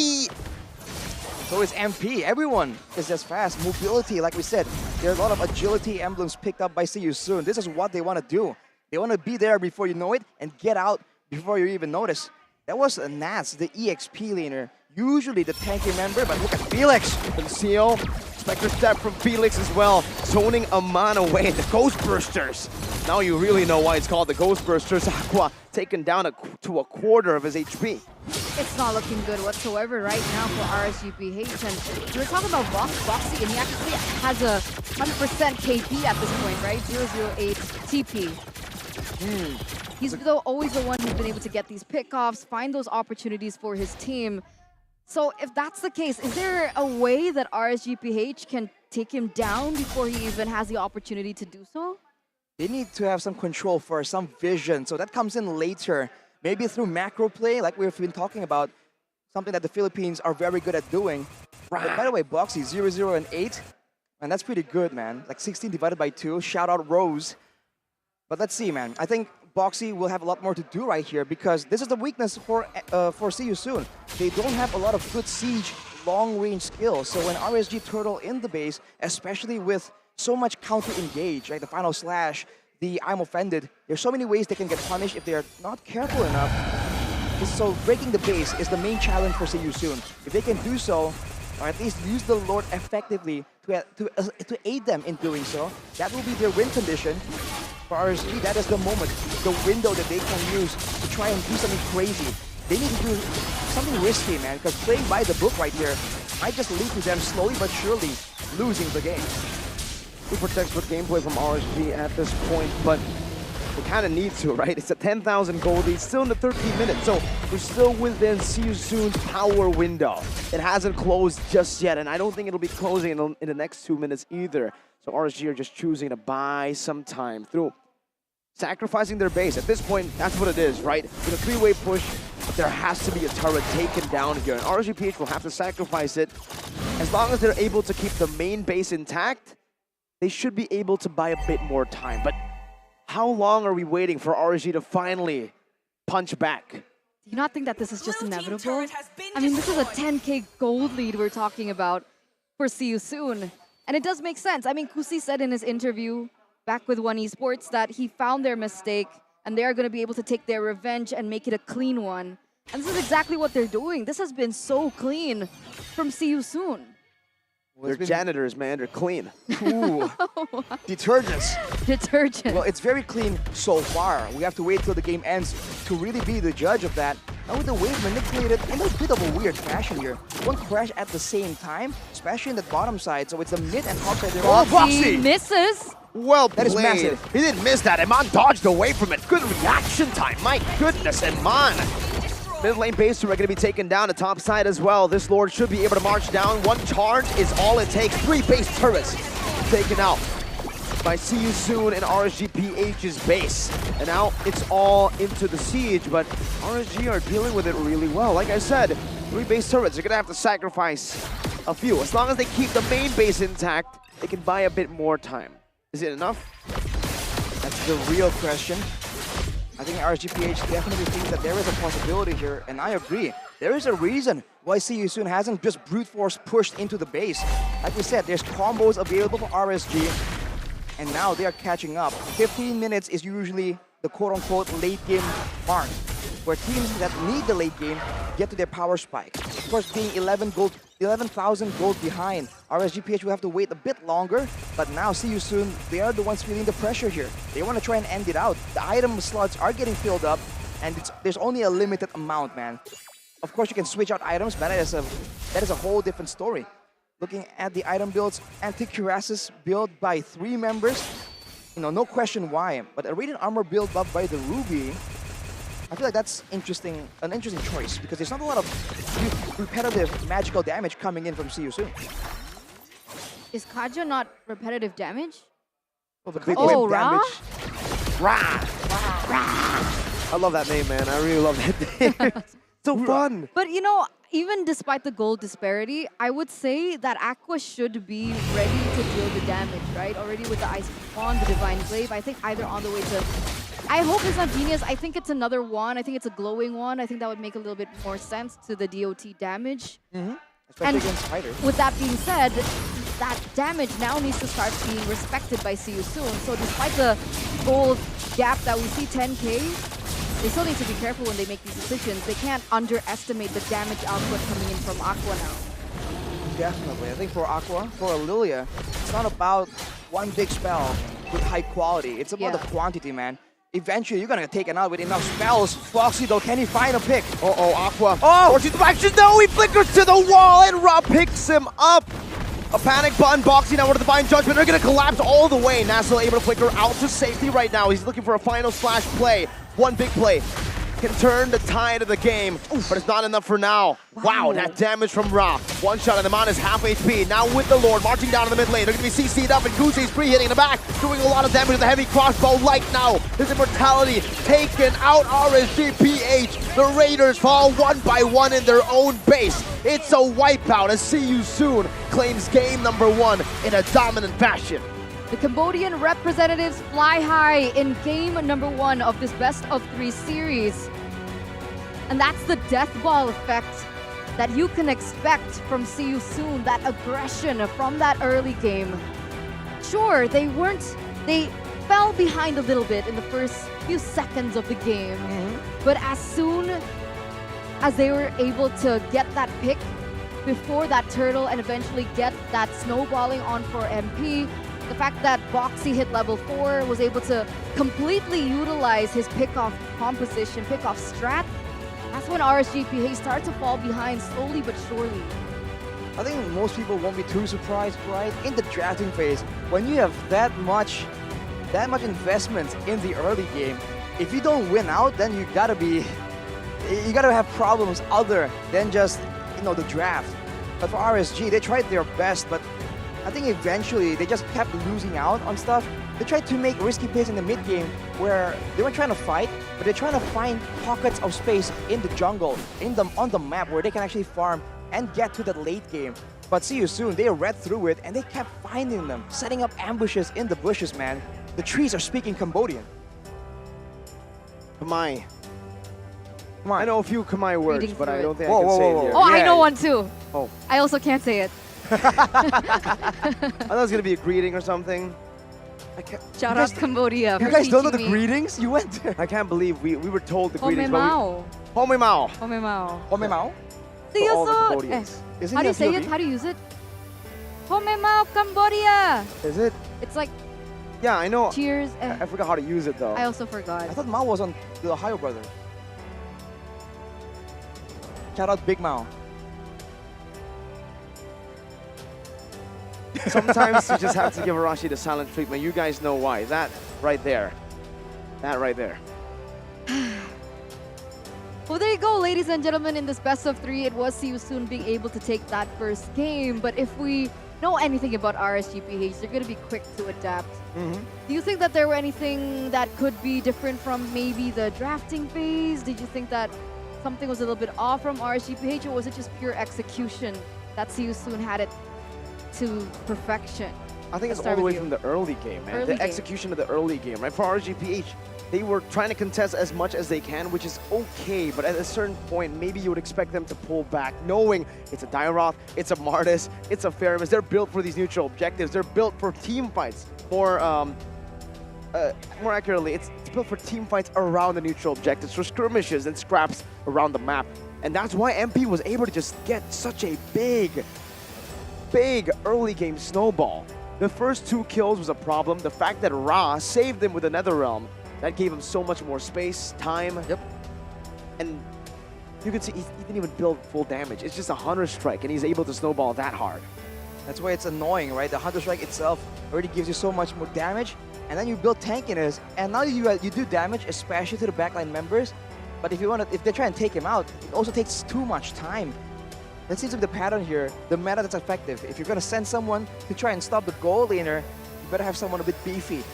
So is MP. Everyone is as fast. Mobility, like we said, there are a lot of agility emblems picked up by See You Soon. This is what they want to do. They want to be there before you know it and get out before you even notice. That was Nats, the EXP laner. Usually the tanky member, but look at Felix. Conceal, Spectre Step from Felix as well. Zoning Aman away, the Ghostbursters. Now you really know why it's called the Ghostbursters. Aqua taken down to a quarter of his HP. It's not looking good whatsoever right now for RSGPH. And we're talking about Boxy, and he actually has a 100% KP at this point, right? 008 TP. He's always the one who's been able to get these pickoffs, find those opportunities for his team. So if that's the case, is there a way that RSGPH can take him down before he even has the opportunity to do so? They need to have some control first, some vision. So that comes in later. Maybe through macro play, like we've been talking about, something that the Philippines are very good at doing. But by the way, Boxy, 0, and 8. And that's pretty good, man. Like 16 divided by 2. Shout out Rose. But let's see, man. I think Boxy will have a lot more to do right here because this is the weakness for See You Soon. They don't have a lot of good siege, long-range skills. So when RSG turtle in the base, especially with so much counter-engage, right? The final slash, the I'm offended. There's so many ways they can get punished if they're not careful enough. So breaking the base is the main challenge for See You Soon. If they can do so, or at least use the Lord effectively to aid them in doing so, that will be their win condition. For RSG, that is the moment, the window that they can use to try and do something crazy. They need to do something risky, man, because playing by the book right here might just lead to them slowly but surely losing the game. Super textbook gameplay from RSG at this point, but we kind of need to, right? It's a 10,000 gold lead, still in the 13th minute, so we're still within See You Soon's power window. It hasn't closed just yet, and I don't think it'll be closing in the next 2 minutes either. So RSG are just choosing to buy some time through sacrificing their base. At this point, that's what it is, right? With a three-way push, there has to be a turret taken down here, and RSGPH will have to sacrifice it. As long as they're able to keep the main base intact, they should be able to buy a bit more time. But how long are we waiting for RSG to finally punch back? Do you not think that this is just inevitable? I mean, this is a 10K gold lead we're talking about for See You Soon. And it does make sense. I mean, Kusi said in his interview back with One Esports that he found their mistake and they're going to be able to take their revenge and make it a clean one. And this is exactly what they're doing. This has been so clean from See You Soon. They're janitors, man. They're clean. Ooh. Detergents. Detergent. Well, it's very clean so far. We have to wait till the game ends to really be the judge of that. Now with the wave manipulated in a bit of a weird fashion here. One crash at the same time, especially in the bottom side. So it's the mid and top side. Oh, Boxy Boxy! misses. Well That is played. massive. He didn't miss that. Iman dodged away from it. Good reaction time. My goodness, Iman. Mid lane base two are going to be taken down. The top side as well. This Lord should be able to march down. One charge is all it takes. 3 base turrets taken out by See You Soon and RSGPH's base. And now it's all into the siege, but RSG are dealing with it really well. Like I said, 3 base turrets. They're going to have to sacrifice a few. As long as they keep the main base intact, they can buy a bit more time. Is it enough? That's the real question. I think RSGPH definitely thinks that there is a possibility here, and I agree. There is a reason why See You Soon hasn't just brute force pushed into the base. Like we said, there's combos available for RSG, and now they are catching up. 15 minutes is usually the quote-unquote late game mark, where teams that need the late game get to their power spike. Of course, being 11,000 gold behind, RSGPH will have to wait a bit longer, but now See You Soon, they are the ones feeling the pressure here. They want to try and end it out. The item slots are getting filled up, and there's only a limited amount, man. Of course, you can switch out items, but that is a whole different story. Looking at the item builds, Anti-Cuirass's build by 3 members, no question why, but a Radiant Armor build buff by the Ruby, I feel like that's an interesting choice, because there's not a lot of repetitive magical damage coming in from See You Soon. Is Kaja not repetitive damage? Well, the big Oh, whip Ra? damage. I love that name, man. I really love that name. So fun. But even despite the gold disparity, I would say that Aqua should be ready to deal the damage, right? Already with the Ice Wand, the Divine Glaive, I think either on the way to... I hope it's not Genius. I think it's another one. I think it's a glowing one. I think that would make a little bit more sense to the DOT damage. Especially against Spider. With that being said, that damage now needs to start being respected by See You Soon. So despite the gold gap that we see, 10k, they still need to be careful when they make these decisions. They can't underestimate the damage output coming in from Aqua now. Definitely. I think for Aqua, for Lilia, it's not about one big spell with high quality. It's about the quantity, man. Eventually, you're gonna get taken out with enough spells. Foxy, though, can he find a pick? Uh-oh, Aqua. Oh, she's actually, no, he flickers to the wall, and Rob picks him up. A panic button, Boxy now with a Divine Judgment. They're gonna collapse all the way. Nassel able to flicker out to safety right now. He's looking for a final slash play. One big play can turn the tide of the game, but it's not enough for now. Wow, that damage from Ra. One shot and the man is half HP. Now with the Lord marching down in the mid lane. They're gonna be CC'd up, and Gucci's pre-hitting in the back, doing a lot of damage with the heavy crossbow. Light now, his immortality taken out. RSGPH. The Raiders fall one by one in their own base. It's a wipeout as See You Soon claims game number 1 in a dominant fashion. The Cambodian representatives fly high in game number 1 of this best of 3 series. And that's the death ball effect that you can expect from See You Soon, that aggression from that early game. Sure, they fell behind a little bit in the first few seconds of the game. But as soon as they were able to get that pick before that turtle and eventually get that snowballing on for MP, the fact that Boxy hit level 4, was able to completely utilize his pick-off composition, pick-off strat, that's when RSGPH started to fall behind slowly but surely. I think most people won't be too surprised, right? In the drafting phase, when you have that much investment in the early game, if you don't win out, then you gotta have problems other than just, the draft. But for RSG, they tried their best, but I think eventually they just kept losing out on stuff. They tried to make risky plays in the mid game where they weren't trying to fight, but they're trying to find pockets of space in the jungle, on the map where they can actually farm and get to the late game. But See You Soon, they read through it and they kept finding them, setting up ambushes in the bushes, man. The trees are speaking Cambodian. Kamai. I know a few Kamai words, Reading but through I don't think it. I can Whoa, say whoa, it here. Oh, I know one too. Oh. I also can't say it. I thought it was gonna be a greeting or something. Shout out Cambodia. You for guys don't know the teaching me. greetings? You went there. I can't believe we were told the Home greetings. Mao. Home Mao. Home Mao. Home Mao? See you all the soon. Cambodians. Isn't How do he you say a it? POV? How do you use it? Homemao Cambodia. Is it? It's like Yeah, I know. cheers. I forgot how to use it though. I also forgot. I thought Mao was on the Ohio brothers. Shout out Big Mao. Sometimes you just have to give Arashi the silent treatment. You guys know why. That right there. That right there. Well, there you go, ladies and gentlemen. In this best of 3, it was See You Soon being able to take that first game. But if we know anything about RSGPH, they're going to be quick to adapt. Do you think that there were anything that could be different from maybe the drafting phase? Did you think that something was a little bit off from RSGPH, or was it just pure execution that See You Soon had it to perfection? I think Let's it's all start the way with from you. the early game, man. Early The game. execution of the early game, right? For RGPH, they were trying to contest as much as they can, which is okay, but at a certain point, maybe you would expect them to pull back, knowing it's a Dairoth, it's a Martis, it's a Faramis. They're built for these neutral objectives. They're built for team fights. More accurately, it's built for team fights around the neutral objectives, for skirmishes and scraps around the map. And that's why MP was able to just get such a big early game snowball. The first 2 kills was a problem. The fact that Ra saved them with the Netherrealm, that gave him so much more space, time. Yep. And you can see he didn't even build full damage. It's just a Hunter Strike, and he's able to snowball that hard. That's why it's annoying, right? The Hunter Strike itself already gives you so much more damage, and then you build tankiness, and now you do damage, especially to the backline members. But if they try and take him out, it also takes too much time. That seems to be the pattern here, the meta that's effective. If you're gonna send someone to try and stop the goal laner, you better have someone a bit beefy.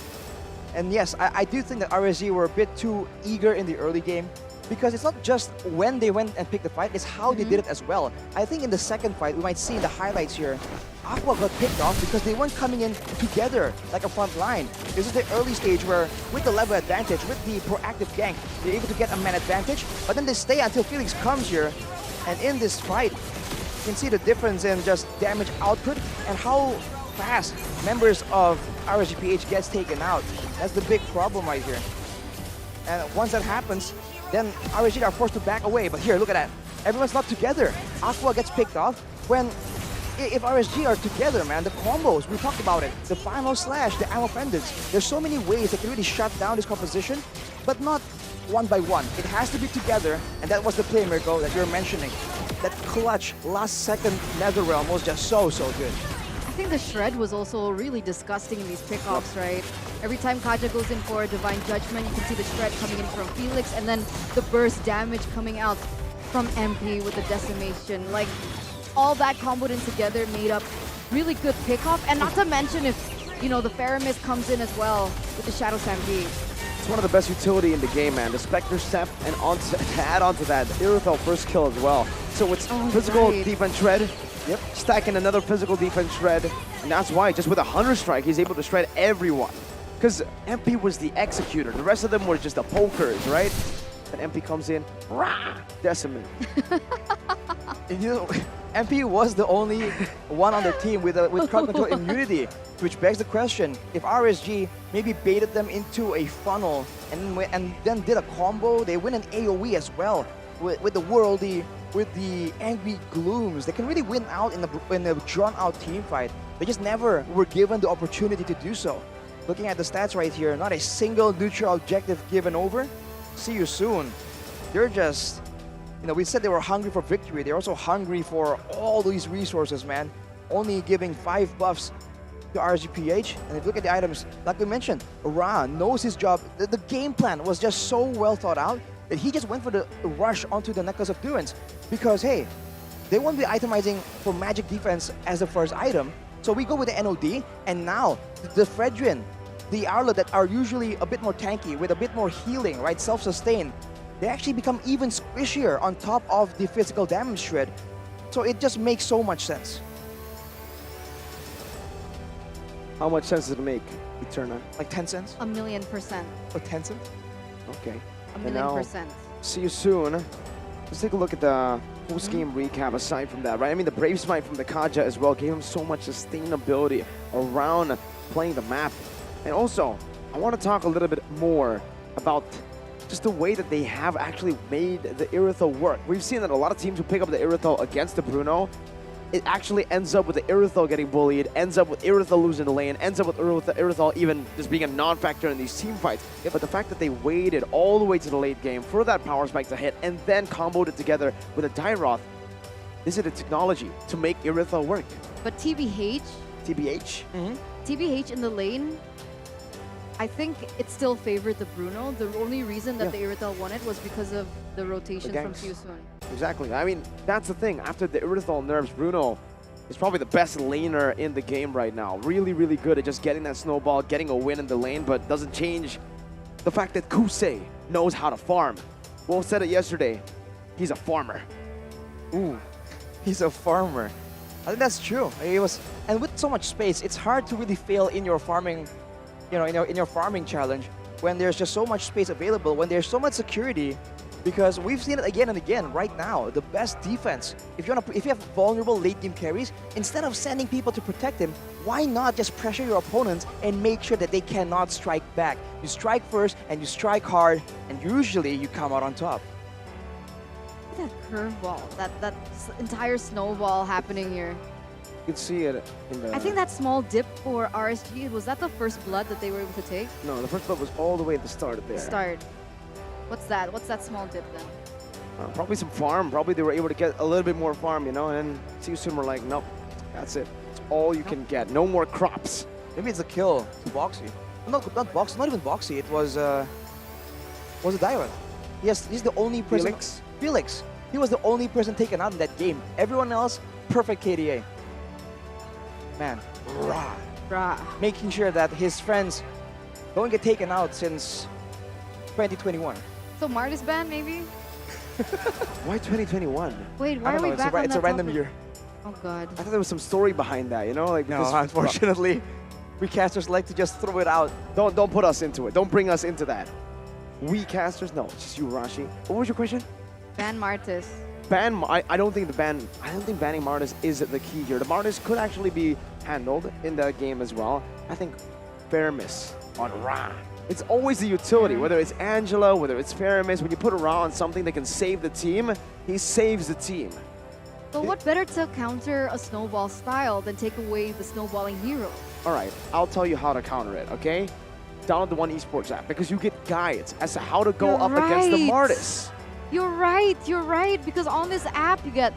And yes, I do think that RSG were a bit too eager in the early game, because it's not just when they went and picked the fight, it's how they did it as well. I think in the second fight, we might see in the highlights here, Aqua got picked off because they weren't coming in together like a front line. This is the early stage where, with the level advantage, with the proactive gank, they're able to get a man advantage, but then they stay until Felix comes here. And in this fight, you can see the difference in just damage output and how fast members of RSGPH gets taken out. That's the big problem right here. And once that happens, then RSG are forced to back away. But here, look at that. Everyone's not together. Aqua gets picked off when, if RSG are together, man, the combos, we talked about it. The final slash, the ammo pendants. There's so many ways that can really shut down this composition, but not one by one. It has to be together, and that was the play, Mirko, that you're mentioning. That clutch last second Netherrealm was just so good. I think the shred was also really disgusting in these pickoffs, right? Every time Kaja goes in for a Divine Judgment, you can see the shred coming in from Felix, and then the burst damage coming out from MP with the decimation. Like, all that comboed in together made up really good pickoff, and not to mention if, you know, the Faramis comes in as well with the Shadow Stampede. It's one of the best utility in the game, man. The Spectre Step, and to add on to that, the Irithel first kill as well. So it's physical defense shred, stacking another physical defense shred, and that's why just with a Hunter Strike, he's able to shred everyone. Because MP was the executor. The rest of them were just the pokers, right? And MP comes in, rah, decimate. And you know, MP was the only one on their team with crowd control immunity, which begs the question, if RSG maybe baited them into a funnel and then did a combo, they win an AoE as well with the Worldy, with the Angry Glooms. They can really win out in a drawn-out team fight. They just never were given the opportunity to do so. Looking at the stats right here, not a single neutral objective given over. See you soon. They're just, you know, we said they were hungry for victory. They're also hungry for all these resources, man. Only giving 5 buffs to RSGPH. And if you look at the items, like we mentioned, Ra knows his job. The game plan was just so well thought out that he just went for the rush onto the Necklace of Doings. Because, hey, they won't be itemizing for magic defense as the first item. So we go with the NOD, and now the Fredrin, the Arlo that are usually a bit more tanky with a bit more healing, right, self-sustain, they actually become even squishier on top of the physical damage shred. So it just makes so much sense. How much sense does it make, Eterna? Like 10 cents? 1,000,000%. Or 10 cents? Okay. 1,000,000%. See you soon. Let's take a look at the post-game recap aside from that, right? I mean, the Brave Smite from the Kaja as well gave him so much sustainability around playing the map. And also, I want to talk a little bit more about just the way that they have actually made the Irithel work. We've seen that a lot of teams who pick up the Irithel against the Bruno, it actually ends up with the Irithel getting bullied, ends up with Irithel losing the lane, ends up with Irithel even just being a non-factor in these team fights. Yeah, but the fact that they waited all the way to the late game for that power spike to hit and then comboed it together with a Dairoth, this is the technology to make Irithel work. But TBH in the lane, I think it still favored the Bruno. The only reason that the Irithel won it was because of the rotation from Fusun. Exactly. I mean, that's the thing. After the Irithel nerfs, Bruno is probably the best laner in the game right now. Really, really good at just getting that snowball, getting a win in the lane, but doesn't change the fact that Kusei knows how to farm. Wolf said it yesterday. He's a farmer. Ooh, he's a farmer. I think that's true. And with so much space, it's hard to really fail in your farming, in your farming challenge when there's just so much space available, when there's so much security. Because we've seen it again and again right now. The best defense, if you have vulnerable late game carries, instead of sending people to protect him, why not just pressure your opponents and make sure that they cannot strike back? You strike first and you strike hard, and usually you come out on top. That curveball, that entire snowball happening here. You can see it in the... I think that small dip for RSG, was that the first blood that they were able to take? No, the first blood was all the way at the start there. Start. What's that? What's that small dip then? Probably some farm. Probably they were able to get a little bit more farm, and then Fusun were like, nope, that's it. It's all you can get. No more crops. Maybe it's a kill to Boxy. Not Boxy, not even Boxy. It was a Dairoth. Yes, he's the only person. Felix. He was the only person taken out in that game. Everyone else, perfect KDA. Man, rah. Making sure that his friends don't get taken out since 2021. So Martis ban maybe? Why 2021? Wait, why are we back on It's that a random topic? year. Oh god. I thought there was some story behind that, Like, no, unfortunately, we casters like to just throw it out. Don't put us into it. Don't bring us into that. We casters? No, it's just you, Rashi. What was your question? Ban Martis. I don't think banning Martis is the key here. The Martis could actually be handled in the game as well. I think Faramis on Ra. It's always the utility, whether it's Angela, whether it's Faramis. When you put Ra on something that can save the team, he saves the team. But what better to counter a snowball style than take away the snowballing hero? All right, I'll tell you how to counter it, okay? Download the One Esports app because you get guides as to how to go up against the Martis. You're right, because on this app you get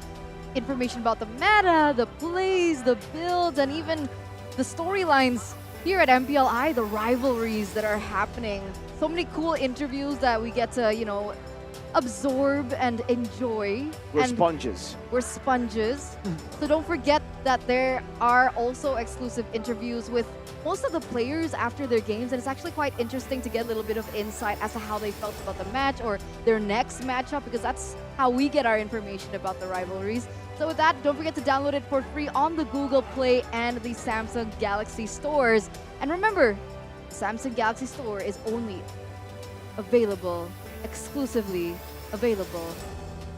information about the meta, the plays, the builds, and even the storylines here at MPLI, the rivalries that are happening. So many cool interviews that we get to, absorb and enjoy. We're sponges. We're sponges. So don't forget that there are also exclusive interviews with most of the players after their games, and it's actually quite interesting to get a little bit of insight as to how they felt about the match or their next matchup, because that's how we get our information about the rivalries. So with that, don't forget to download it for free on the Google Play and the Samsung Galaxy stores. And remember, the Samsung Galaxy store is only exclusively available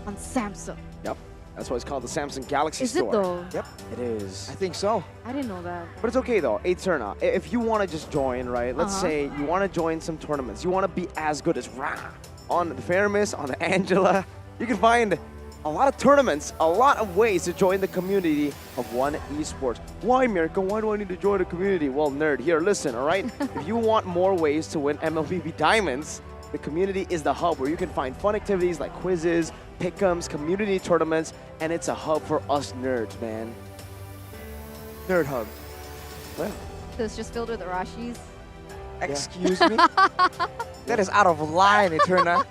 on Samsung. Yep, that's why it's called the Samsung Galaxy store. Is it though? Yep, it is. I think so. I didn't know that. But it's okay though, Eterna. If you want to just join, right? Let's say you want to join some tournaments. You want to be as good as Ra on the Faramis, on the Angela. You can find a lot of tournaments, a lot of ways to join the community of One Esports. Why, Mirka? Why do I need to join the community? Well, nerd, here, listen, all right? If you want more ways to win MLBB Diamonds, the community is the hub where you can find fun activities like quizzes, pick'ems, community tournaments, and it's a hub for us nerds, man. Nerd hub. Well, So it's just filled with Arashis. Excuse me? That is out of line, Eterna.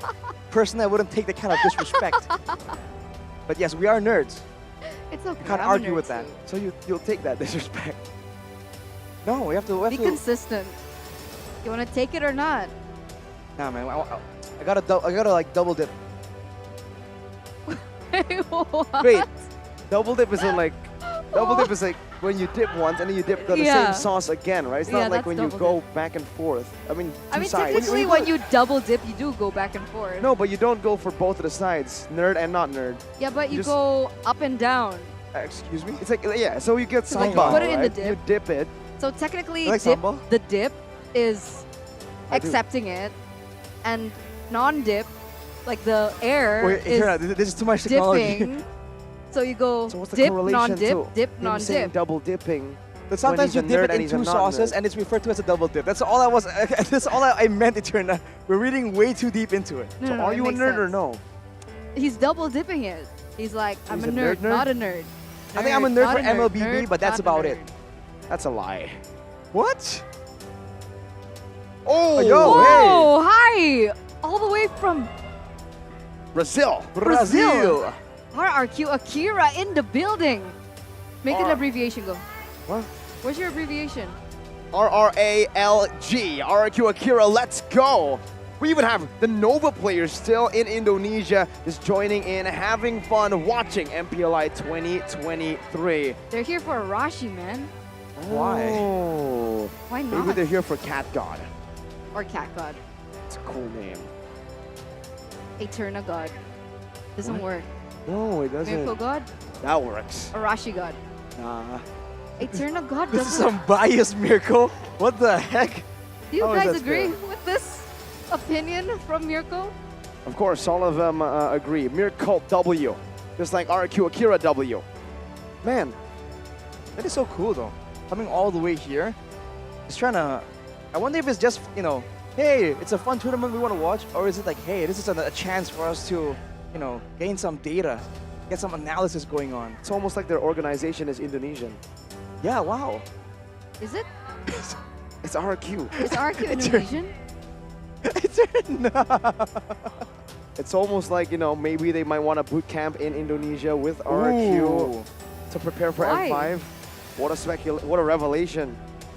Personally, I wouldn't take that kind of disrespect. But yes, we are nerds. It's okay. You can't I'm a argue nerd with that. too. so you'll take that disrespect. No, we have to. Be consistent. You want to take it or not? Nah, man. I gotta like double dip. What? Wait, double dip is like when you dip once and then you dip the same sauce again, right? It's not like that's when you double go dip. back and forth. I mean, two sides. technically, when you double dip, you do go back and forth. No, but you don't go for both of the sides, nerd and not nerd. Yeah, but you just- go up and down. Excuse me? It's like, yeah, so you get like you samba, put it in the right? dip. You dip it. So technically, like samba? the dip is I do. accepting it, and non-dip, like the air, Wait, is Eterna, this is too much technology. dipping. So you go So what's the dip, correlation non-dip, to dip, him saying non-dip. double dipping? But sometimes you when he's a dip nerd it and in he's a 2 non-nerd. sauces and it's referred to as a double dip. That's all I was. That's all I meant, Eterna. We're reading way too deep into it. No, So no, are it you a makes nerd or sense. no? He's double dipping it. He's like, I'm he's a a nerd, nerd? not a nerd. I think I'm a nerd not for a nerd, MLBB, nerd, but that's not a about nerd. it. That's a lie. What? Oh, yo, Oh, hi! All the way from Brazil. Brazil. RRQ Akira in the building. Make an R- abbreviation go. What? Where's your abbreviation? RRALG. RRQ Akira, let's go. We even have the Nova players still in Indonesia, just joining in, having fun, watching MPLI 2023. They're here for Arashi, man. Why? Oh. Why Maybe not? they're here for Cat God. Or Cat God. It's a cool name. Eterna God. Doesn't work. No, it Miracle doesn't. God. That works. Arashi God. Nah. Eterna God This is doesn't. some biased Miracle. What the heck? Do you How is guys that agree fair? with this opinion from Mirko? Of course, all of them agree. Miracle W. Just like RQ Akira W. Man, that is so cool though. Coming all the way here, just trying to. I wonder if it's just, you know, hey, it's a fun tournament we want to watch, or is it like, hey, this is a chance for us to, you know, gain some data, get some analysis going on. It's almost like their organization is Indonesian. Yeah, wow. Is it? It's RQ. Is RQ Indonesian? It's almost like, you know, maybe they might want a boot camp in Indonesia with RQ Ooh. to prepare for Why? M5. What a revelation.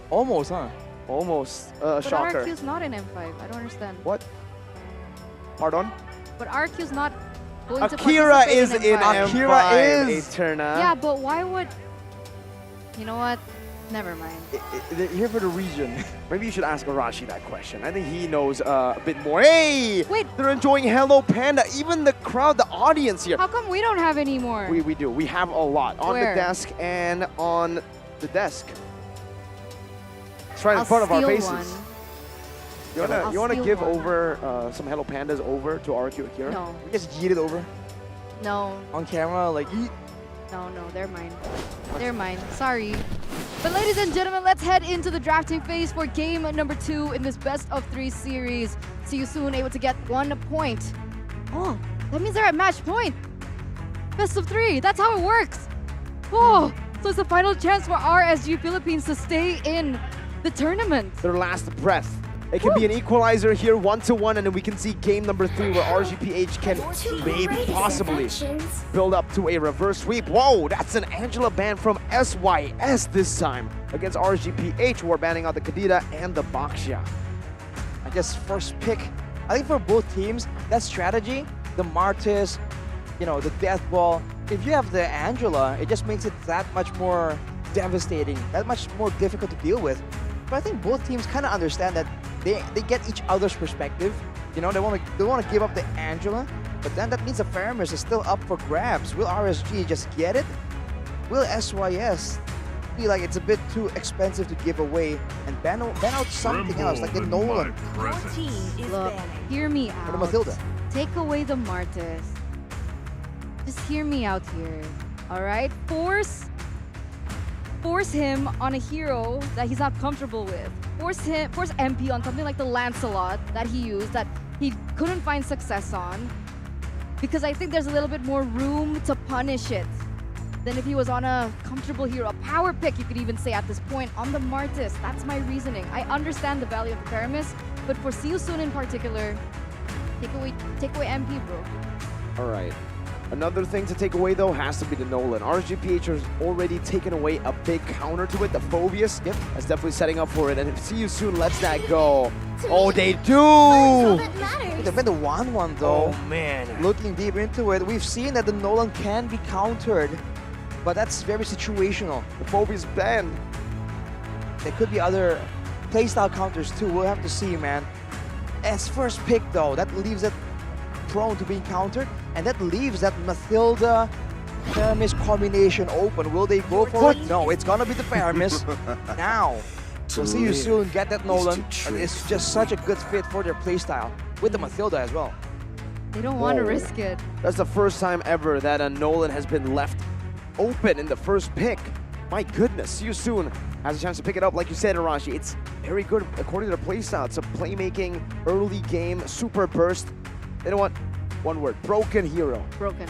Almost, huh? Almost But shocker. RQ's not in M5. I don't understand. What? Pardon? But RQ's not going to Akira participate is in M5. M5. Akira is. Eterna. Yeah, but why would... You know what? Never mind. They're here for the region. Maybe you should ask Arashi that question. I think he knows a bit more. Hey! Wait. They're enjoying Hello Panda. Even the crowd, the audience here. How come we don't have any more? We do. We have a lot on Where? the desk and on the desk. It's right in I'll front of our steal faces. one. You I'll wanna steal give one. over some Hello Pandas over to RQ Akira? No. We just yeet it over No. on camera, like, yeet. No, they're mine. They're mine. Sorry. But ladies and gentlemen, let's head into the drafting phase for game number 2 in this best of 3 series. See you soon, able to get 1 point. Oh, that means they're at match point. Best of 3, that's how it works. Oh, so it's the final chance for RSG Philippines to stay in the tournament. Their last breath. It can be an equalizer here, 1-1, and then we can see game number 3 where RGPH can maybe possibly build up to a reverse sweep. Whoa, that's an Angela ban from SYS this time against RGPH, who are banning out the Kadira and the Baxia. I guess first pick. I think for both teams, that strategy, the Martis, you know, the Death Ball, if you have the Angela, it just makes it that much more devastating, that much more difficult to deal with. But I think both teams kind of understand that they get each other's perspective. You know, they want to give up the Angela, but then that means the Faramis is still up for grabs. Will RSG just get it? Will SYS feel like it's a bit too expensive to give away and ban out something else, like the Nolan Look, hear me or the out. Matilda? Take away the Martis. Just hear me out here. All right? Force him on a hero that he's not comfortable with. Force MP on something like the Lancelot that he used that he couldn't find success on. Because I think there's a little bit more room to punish it than if he was on a comfortable hero. A power pick, you could even say at this point, on the Martis. That's my reasoning. I understand the value of the Paramis, but for See You Soon in particular, take away MP, bro. All right. Another thing to take away, though, has to be the Nolan. RGPH has already taken away a big counter to it. The Phobius, that's definitely setting up for it. And if See You Soon lets that go. Oh, they do! They've been the 1-1 though. Oh, man. Looking deep into it, we've seen that the Nolan can be countered, but that's very situational. The Phobius banned. There could be other playstyle counters too. We'll have to see, man. As first pick though, that leaves it prone to being countered, and that leaves that Matilda Faramis combination open. Will they go for it? No, it's gonna be the Faramis now. So See You Soon, get that Nolan. And it's just such a good fit for their playstyle with the Matilda as well. They don't want to Whoa. risk it. That's the first time ever that a Nolan has been left open in the first pick. My goodness, see you soon. Has a chance to pick it up, like you said, Arashi. It's very good according to the playstyle. It's a playmaking, early game, super burst. You know what? One word, broken hero. Broken.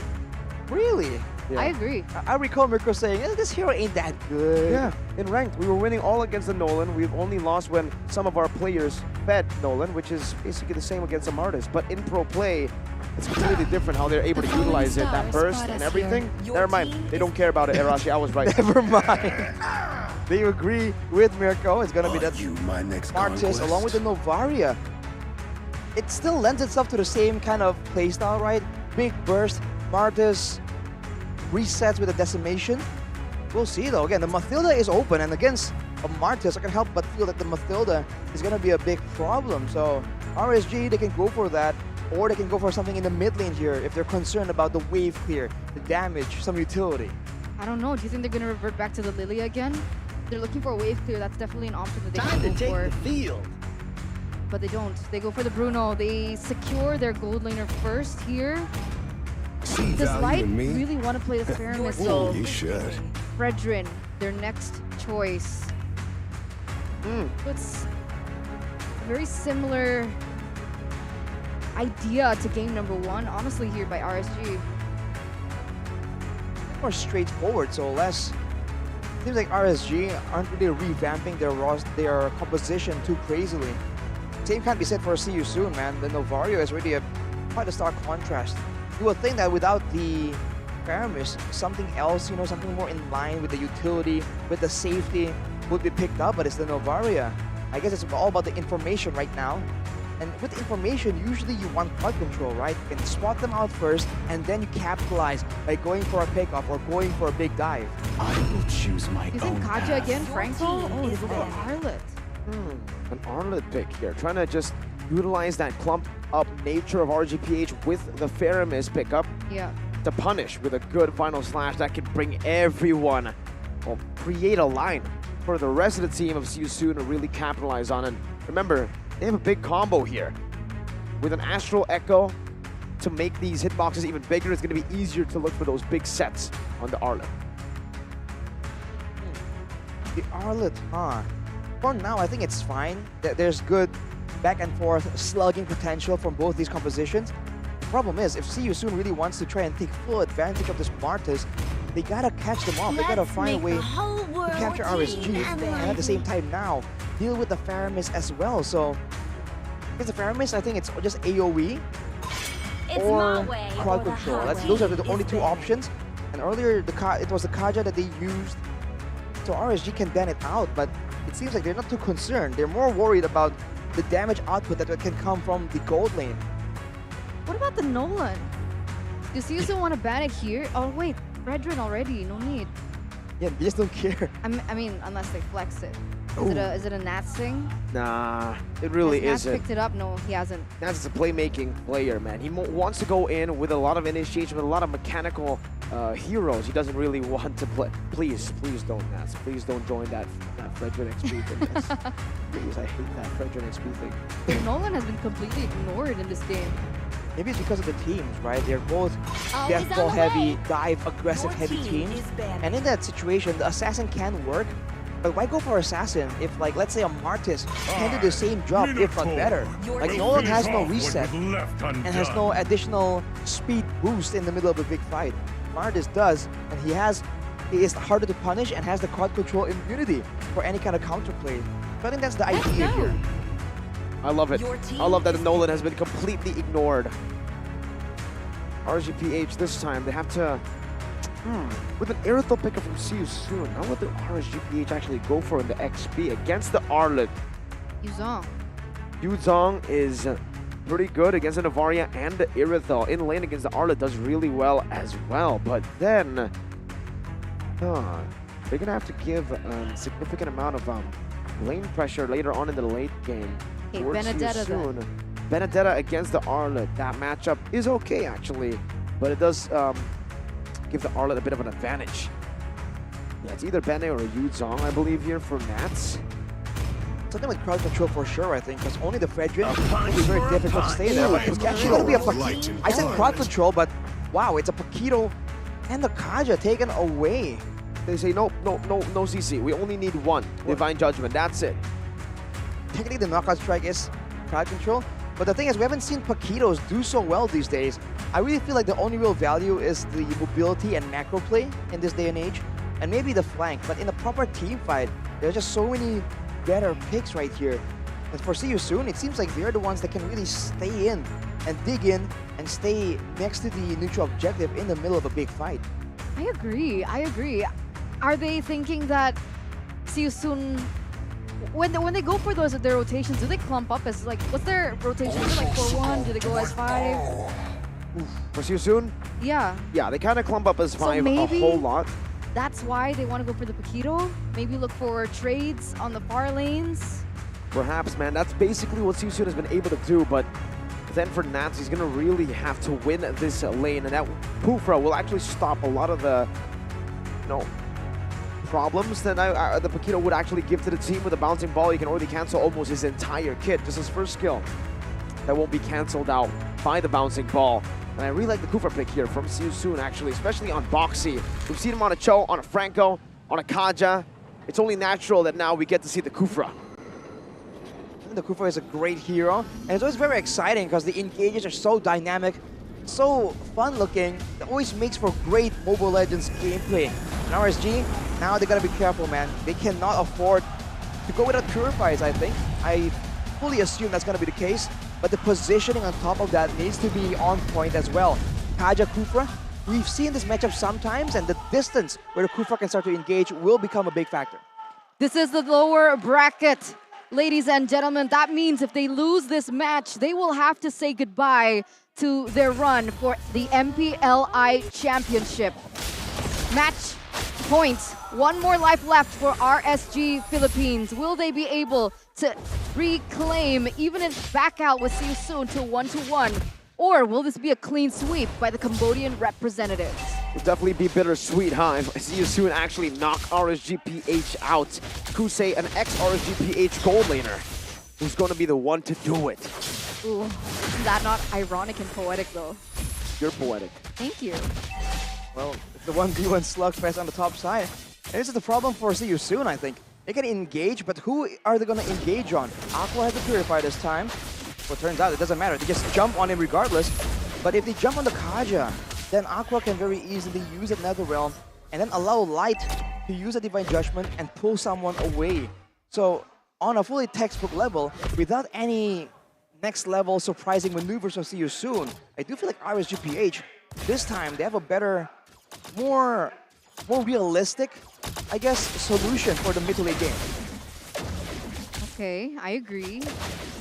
Really? Yeah. I agree. I recall Mirko saying, this hero ain't that good. Yeah, in ranked, we were winning all against the Nolan. We've only lost when some of our players fed Nolan, which is basically the same against some artists. But in pro play, it's completely different how they're able to utilize it, that burst and everything. Never mind, they don't care about it, Arashi. I was right. Never mind. They agree with Mirko. It's going to be that Martis along with the Novaria. It still lends itself to the same kind of playstyle, right? Big burst, Martis resets with a decimation. We'll see though. Again, the Mathilda is open, and against a Martis, I can help but feel that the Mathilda is going to be a big problem. So RSG, they can go for that, or they can go for something in the mid lane here if they're concerned about the wave clear, the damage, some utility. I don't know. Do you think they're going to revert back to the Lilia again? They're looking for a wave clear. That's definitely an option that they can go for. field. But they don't. They go for the Bruno. They secure their gold laner first here. Does Light really want to play the Faramis though? You should. Fredrin, their next choice. So it's a very similar idea to game number 1, honestly, here by RSG. More straightforward, so less. Seems like RSG aren't really revamping their composition too crazily. Same can't be said for See You Soon, man. The Novario is really quite a stark contrast. You would think that without the Faramis, something else, you know, something more in line with the utility, with the safety, would be picked up, but it's the Novaria. I guess it's all about the information right now. And with information, usually you want card control, right? You can swat them out first, and then you capitalize by going for a pickoff or going for a big dive. I will choose my Using own Kaja path. again, Franco? Oh, they go for Arlet. An Arlet pick here, trying to just utilize that clump up nature of RGPH with the Faramis pickup Yeah. to punish with a good final slash that could bring everyone, or create a line for the rest of the team of See You Soon to really capitalize on. And remember, they have a big combo here. With an Astral Echo to make these hitboxes even bigger, it's going to be easier to look for those big sets on the Arlet. The Arlet, huh? For now, I think it's fine. There's good back and forth slugging potential from both these compositions. The problem is, if See You Soon really wants to try and take full advantage of this Martis, they gotta catch them off. They gotta find a way to capture RSG, and at the same time now, deal with the Faramis as well. So, because the Faramis, I think it's just AoE or crowd control. Those are the only two options. And earlier, it was the Kaja that they used, so RSG can ban it out, but it seems like they're not too concerned. They're more worried about the damage output that can come from the gold lane. What about the Nolan? Does he also want to ban it here? Oh wait, Fredrin already, no need. Yeah, they just don't care. I mean, unless they flex it. Is it a Nats thing? Nah, it really Has Nats isn't. picked it up? No, he hasn't. Nats is a playmaking player, man. He wants to go in with a lot of initiation, with a lot of mechanical heroes. He doesn't really want to play. Please don't, Nats. Please don't join that Fredrin XP thing. Yes. Please, I hate that Fredrin XP thing. Nolan has been completely ignored in this game. Maybe it's because of the teams, right? They're both death ball heavy, dive aggressive heavy teams. And in that situation, the assassin can work. But why go for assassin if, like, let's say a Martis can do the same job, if not better? Like, Nolan has no reset and has no additional speed boost in the middle of a big fight. Martis does, and he is harder to punish and has the card control immunity for any kind of counterplay. So I think that's the idea here. I love it. I love that the Nolan has been completely ignored. RGPH this time, they have to... with an Aerithal picker from See You Soon, how would the RSGPH actually go for in the XP against the Arlet? Yuzong. Yuzong is pretty good against the Navaria and the Aerithal. In lane against the Arlet does really well as well, but then... they're gonna have to give a significant amount of lane pressure later on in the late game. Okay, Benedetta soon. Benedetta against the Arlet. That matchup is okay actually, but it does give the Arlet a bit of an advantage. Yeah, it's either Bene or Yuzong, I believe, here for Nats. Something with crowd control for sure, I think, because only the Fredrin will be very difficult to stay there. But it's actually going to be a Paquito. I said crowd control, but wow, it's a Paquito and the Kaja taken away. They say, no CC. We only need one. Divine Judgment. That's it. Technically, the knockout strike is crowd control, but the thing is, we haven't seen Paquitos do so well these days. I really feel like the only real value is the mobility and macro play in this day and age, and maybe the flank. But in a proper team fight, there's just so many better picks right here. And for See You Soon, it seems like they're the ones that can really stay in and dig in and stay next to the neutral objective in the middle of a big fight. I agree. Are they thinking that See You Soon, when they go for their rotations, do they clump up as like, what's their rotation? Is it like 4-1? Do they go as 5? For See You Soon? Yeah. Yeah, they kind of clump up as 5 a whole lot. That's why they want to go for the Paquito? Maybe look for trades on the far lanes? Perhaps, man. That's basically what See You Soon has been able to do, but then for Nats, he's going to really have to win this lane, and that Pufra will actually stop a lot of the, problems that the Paquito would actually give to the team. With a bouncing ball, he can already cancel almost his entire kit. Just his first skill that won't be canceled out by the bouncing ball. And I really like the Kufra pick here from See You Soon, actually, especially on Boxy. We've seen him on a Cho, on a Franco, on a Kaja. It's only natural that now we get to see the Kufra. The Kufra is a great hero, and it's always very exciting because the engages are so dynamic, so fun looking. It always makes for great Mobile Legends gameplay. And RSG, now they gotta be careful, man. They cannot afford to go without Purifiers, I think. I fully assume that's gonna be the case, but the positioning on top of that needs to be on point as well. Kaja Kufra, we've seen this matchup sometimes, and the distance where the Kufra can start to engage will become a big factor. This is the lower bracket. Ladies and gentlemen, that means if they lose this match, they will have to say goodbye to their run for the MPLI Championship. Match points. One more life left for RSG Philippines. Will they be able to reclaim, even if back out with See You Soon to 1-1? Or will this be a clean sweep by the Cambodian representatives? Will definitely be bittersweet, huh? If See You Soon actually knock RSGPH out. Kusei, an ex-RSGPH gold laner, who's going to be the one to do it. Ooh, isn't that not ironic and poetic, though? You're poetic. Thank you. Well, it's the 1v1 slugfest on the top side. And this is the problem for See You Soon, I think. They can engage, but who are they going to engage on? Aqua has the Purify this time. Well, turns out it doesn't matter. They just jump on him regardless. But if they jump on the Kaja, then Aqua can very easily use that Netherrealm and then allow Light to use a Divine Judgment and pull someone away. So on a fully textbook level, without any next level surprising maneuvers from See You Soon, I do feel like RSGPH, this time they have a better, more realistic, I guess, solution for the mid to late game. Okay, I agree.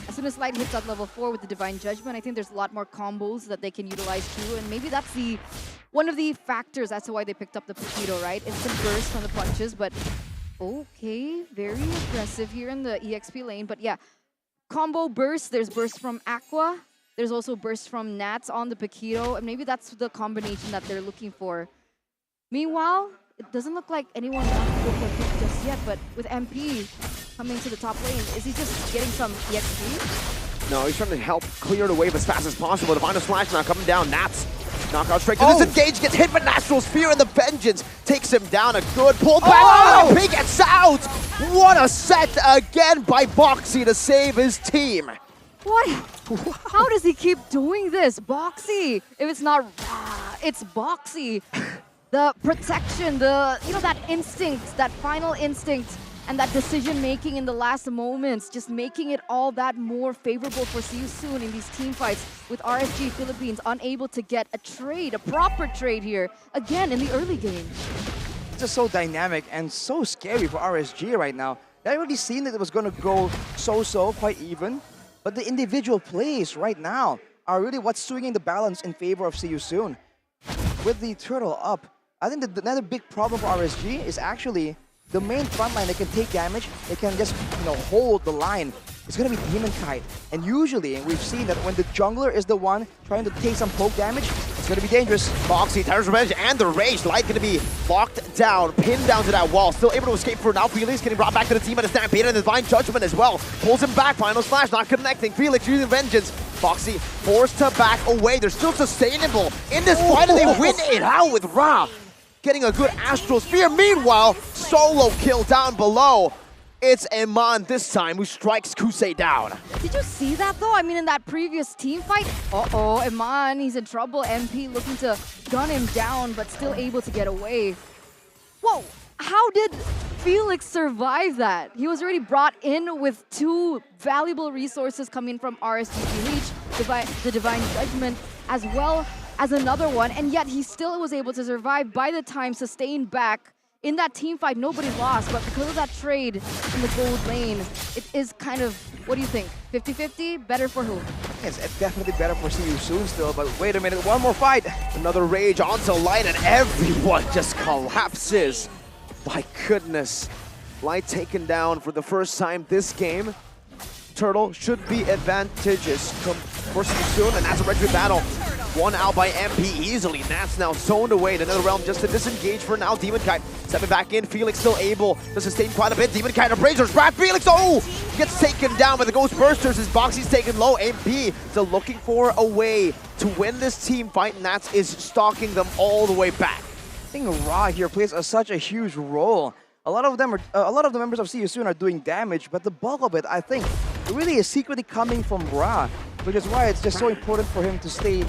As soon as Light hits at level 4 with the Divine Judgment, I think there's a lot more combos that they can utilize too, and maybe that's one of the factors as to why they picked up the Paquito, right? Instant burst from the punches, but okay, very aggressive here in the EXP lane. But yeah, combo burst, there's burst from Aqua, there's also burst from Nats on the Paquito, and maybe that's the combination that they're looking for. Meanwhile, it doesn't look like anyone wants to go for a pick just yet, but with MP coming to the top lane, is he just getting some EXP? No, he's trying to help clear the wave as fast as possible. The final slash now coming down. Nats, knockout straight to disengage, gets hit, but Natural Spear and the Vengeance takes him down. A good pull back. Oh, he gets out! What a set again by Boxy to save his team. What? How does he keep doing this? Boxy! If it's not, it's Boxy. The protection, that instinct, that final instinct, and that decision-making in the last moments, just making it all that more favorable for See You Soon in these team fights with RSG Philippines unable to get a trade, a proper trade here, again in the early game. It's just so dynamic and so scary for RSG right now. I already seen that it was going to go so-so, quite even, but the individual plays right now are really what's swinging the balance in favor of See You Soon. With the turtle up, I think that another big problem for RSG is actually the main front line. They can take damage, they can just hold the line. It's gonna be Demon Kite. And usually we've seen that when the jungler is the one trying to take some poke damage, it's gonna be dangerous. Boxy, Tyrus Revenge, and the Rage. Light gonna be locked down, pinned down to that wall. Still able to escape for now. Felix getting brought back to the team at a Stampede, and Divine Judgment as well. Pulls him back, final slash not connecting. Felix using Vengeance. Foxy forced to back away. They're still sustainable in this fight, and they win it out with Ra getting a good Astral Sphere. Meanwhile, solo kill down below. It's Eman this time who strikes Kusei down. Did you see that though? I mean, in that previous team fight, Eman, he's in trouble. MP looking to gun him down, but still able to get away. Whoa, how did Felix survive that? He was already brought in with 2 valuable resources coming from RSGPH, the Divine Judgment, as well as another one, and yet he still was able to survive. By the time sustained back in that team fight, nobody lost, but because of that trade in the gold lane, it is kind of, what do you think, 50-50? Better for who? It's definitely better for See You Soon still, but wait a minute, one more fight. Another rage onto Light, and everyone just collapses. My goodness. Light taken down for the first time this game. Turtle should be advantageous for See You Soon, and that's a regular battle. One out by MP easily. Nats now zoned away to NetherRealm just to disengage for now. Demon Kite stepping back in. Felix still able to sustain quite a bit. Demon Kite appraisers. Brad Felix, gets taken down by the Ghost Bursters. His Boxy's taken low. MP still looking for a way to win this team fight. Nats is stalking them all the way back. I think Ra here plays such a huge role. A lot of the members of See You Soon are doing damage, but the bulk of it, I think, really is secretly coming from Ra, which is why it's just so important for him to stay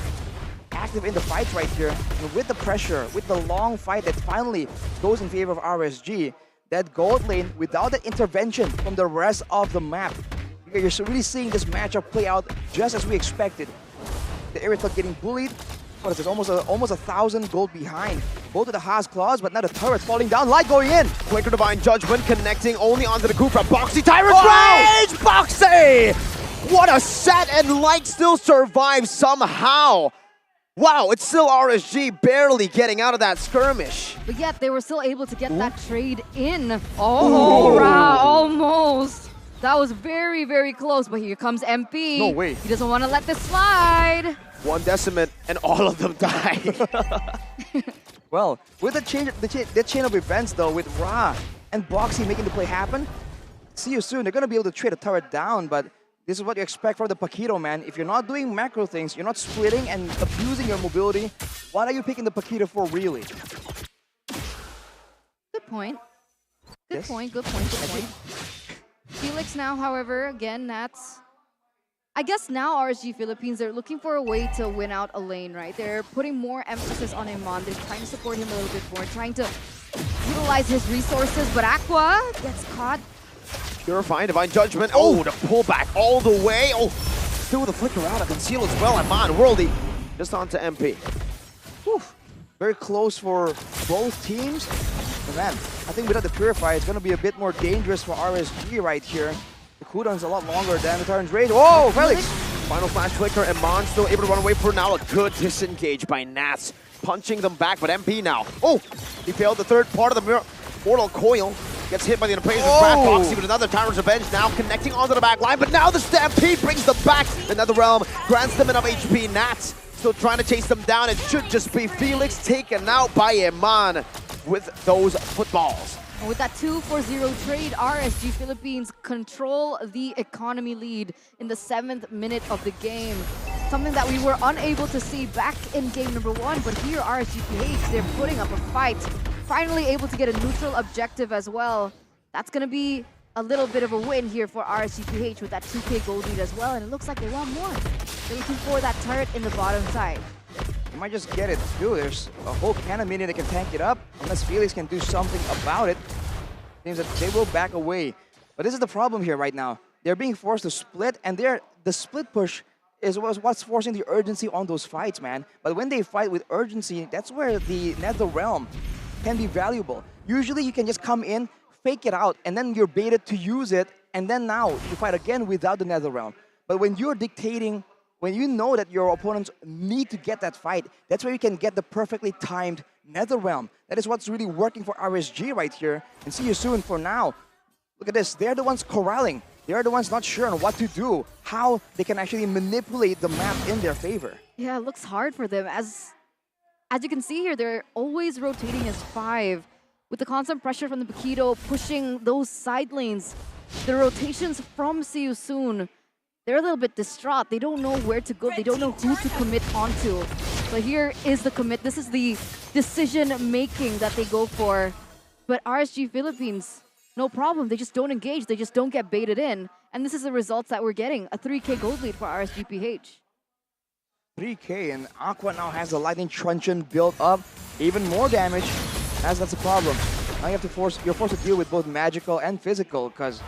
active in the fights right here. And with the pressure, with the long fight that finally goes in favor of RSG, that gold lane, without the intervention from the rest of the map, you're really seeing this matchup play out just as we expected. The Aerithal getting bullied. What is this? Almost 1,000 gold behind. Both of the Haas claws, but now the turret's falling down. Light going in. Flicker Divine Judgment connecting only onto the Kufra. Boxy Tyrant Rage! Boxy! What a set, and Light still survives somehow. Wow, it's still RSG barely getting out of that skirmish. But yet they were still able to get that trade in. Oh, Ra, almost. That was very, very close, but here comes MP. No way. He doesn't want to let this slide. 1 decimate and all of them die. Well, with the chain of events though, with Ra and Boxy making the play happen, See You Soon, they're going to be able to trade a turret down, but this is what you expect from the Paquito, man. If you're not doing macro things, you're not splitting and abusing your mobility, what are you picking the Paquito for, really? Good point. Good point. Felix now, however, again, Nats. I guess now RSG Philippines, they're looking for a way to win out a lane, right? They're putting more emphasis on Eman. They're trying to support him a little bit more, trying to utilize his resources, but Aqua gets caught. Purifying Divine Judgment. Oh, the pullback all the way. Oh, still the flicker out of conceal as well. Eman, Worldy, just onto MP. Whew. Very close for both teams. But man, I think without the Purify, it's going to be a bit more dangerous for RSG right here. The cooldown's a lot longer than the Tyrant's Rage. Whoa, Felix! Final flash flicker. Eman still able to run away for now. A good disengage by Nats. Punching them back, but MP now. Oh, he failed the third part of the Mortal Coil. Gets hit by the Appraiser's Brad Foxy with another Tyrant's Revenge now connecting onto the back line, but now the Stampede brings them back. NetherRealm grants them enough HP. Nats still trying to chase them down. It should just be Felix taken out by Eman with those footballs. And with that 2-4-0 trade, RSG Philippines control the economy lead in the 7th minute of the game. Something that we were unable to see back in game number 1, but here RSGPH, they're putting up a fight. Finally able to get a neutral objective as well. That's going to be a little bit of a win here for RSGPH with that 2k gold lead as well, and it looks like they want more. They're looking for that turret in the bottom side. They might just get it too. There's a whole cannon minion that can tank it up. Unless Felix can do something about it, seems that they will back away. But this is the problem here right now. They're being forced to split, and the split push is what's forcing the urgency on those fights, man. But when they fight with urgency, that's where the NetherRealm can be valuable. Usually you can just come in, fake it out, and then you're baited to use it, and then now you fight again without the NetherRealm. But when you're dictating, when you know that your opponents need to get that fight, that's where you can get the perfectly timed NetherRealm. That is what's really working for RSG right here. And See You Soon for now. Look at this, they're the ones corralling. They're the ones not sure on what to do, how they can actually manipulate the map in their favor. Yeah, it looks hard for them. As you can see here, they're always rotating as 5. With the constant pressure from the Paquito pushing those side lanes, the rotations from See You Soon they're a little bit distraught. They don't know where to go. They don't know who to commit onto. So here is the commit. This is the decision making that they go for. But RSG Philippines, no problem. They just don't engage. They just don't get baited in. And this is the results that we're getting. A 3K gold lead for RSGPH. 3K, and Aqua now has the lightning truncheon built up. Even more damage, as that's a problem. Now you're forced to deal with both magical and physical, because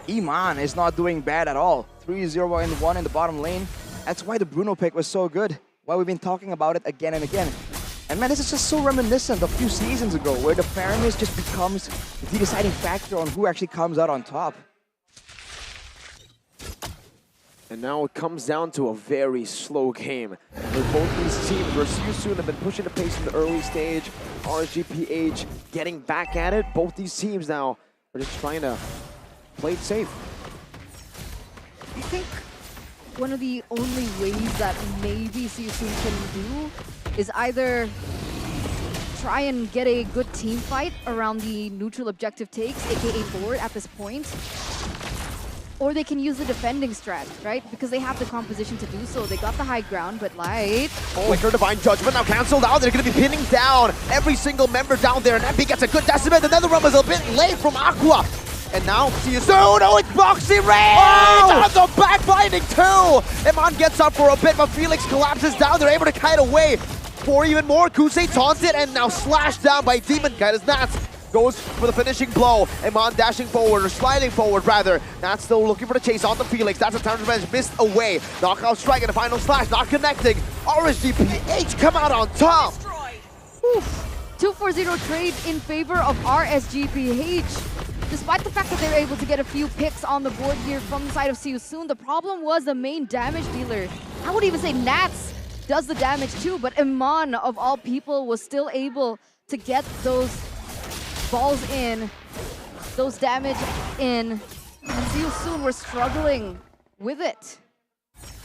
Iman is not doing bad at all. 3-0 and 1 in the bottom lane. That's why the Bruno pick was so good. Why we've been talking about it again and again. And man, this is just so reminiscent of a few seasons ago, where the fairness just becomes the deciding factor on who actually comes out on top. And now it comes down to a very slow game. With both these teams, where Seosoon have been pushing the pace in the early stage, RSGPH getting back at it. Both these teams now are just trying to play it safe. I think one of the only ways that maybe Seosoon can do is either try and get a good team fight around the neutral objective takes, aka Lord at this point, or they can use the defending strat, right? Because they have the composition to do so. They got the high ground, but Light... Flicker Divine Judgment now cancelled out. They're going to be pinning down every single member down there. And MP gets a good decimate. The Netherrealm is a bit late from Aqua. And now Seosoon, oh, it's Boxy Ray! Oh! The backbinding too! Iman gets up for a bit, but Felix collapses down. They're able to kite away for even more. Kusei taunted and now slashed down by Demon Kite as Nats goes for the finishing blow. Iman dashing forward, or sliding forward rather. Nats still looking for the chase on the Felix. That's a time revenge missed away. Knockout strike and the final slash not connecting. RSGPH come out on top. 2-4-0 trade in favor of RSGPH. Despite the fact that they were able to get a few picks on the board here from the side of Seosoon, the problem was the main damage dealer. I would even say Nats does the damage too, but Iman, of all people, was still able to get those balls in, those damage in, and Seosoon were struggling with it.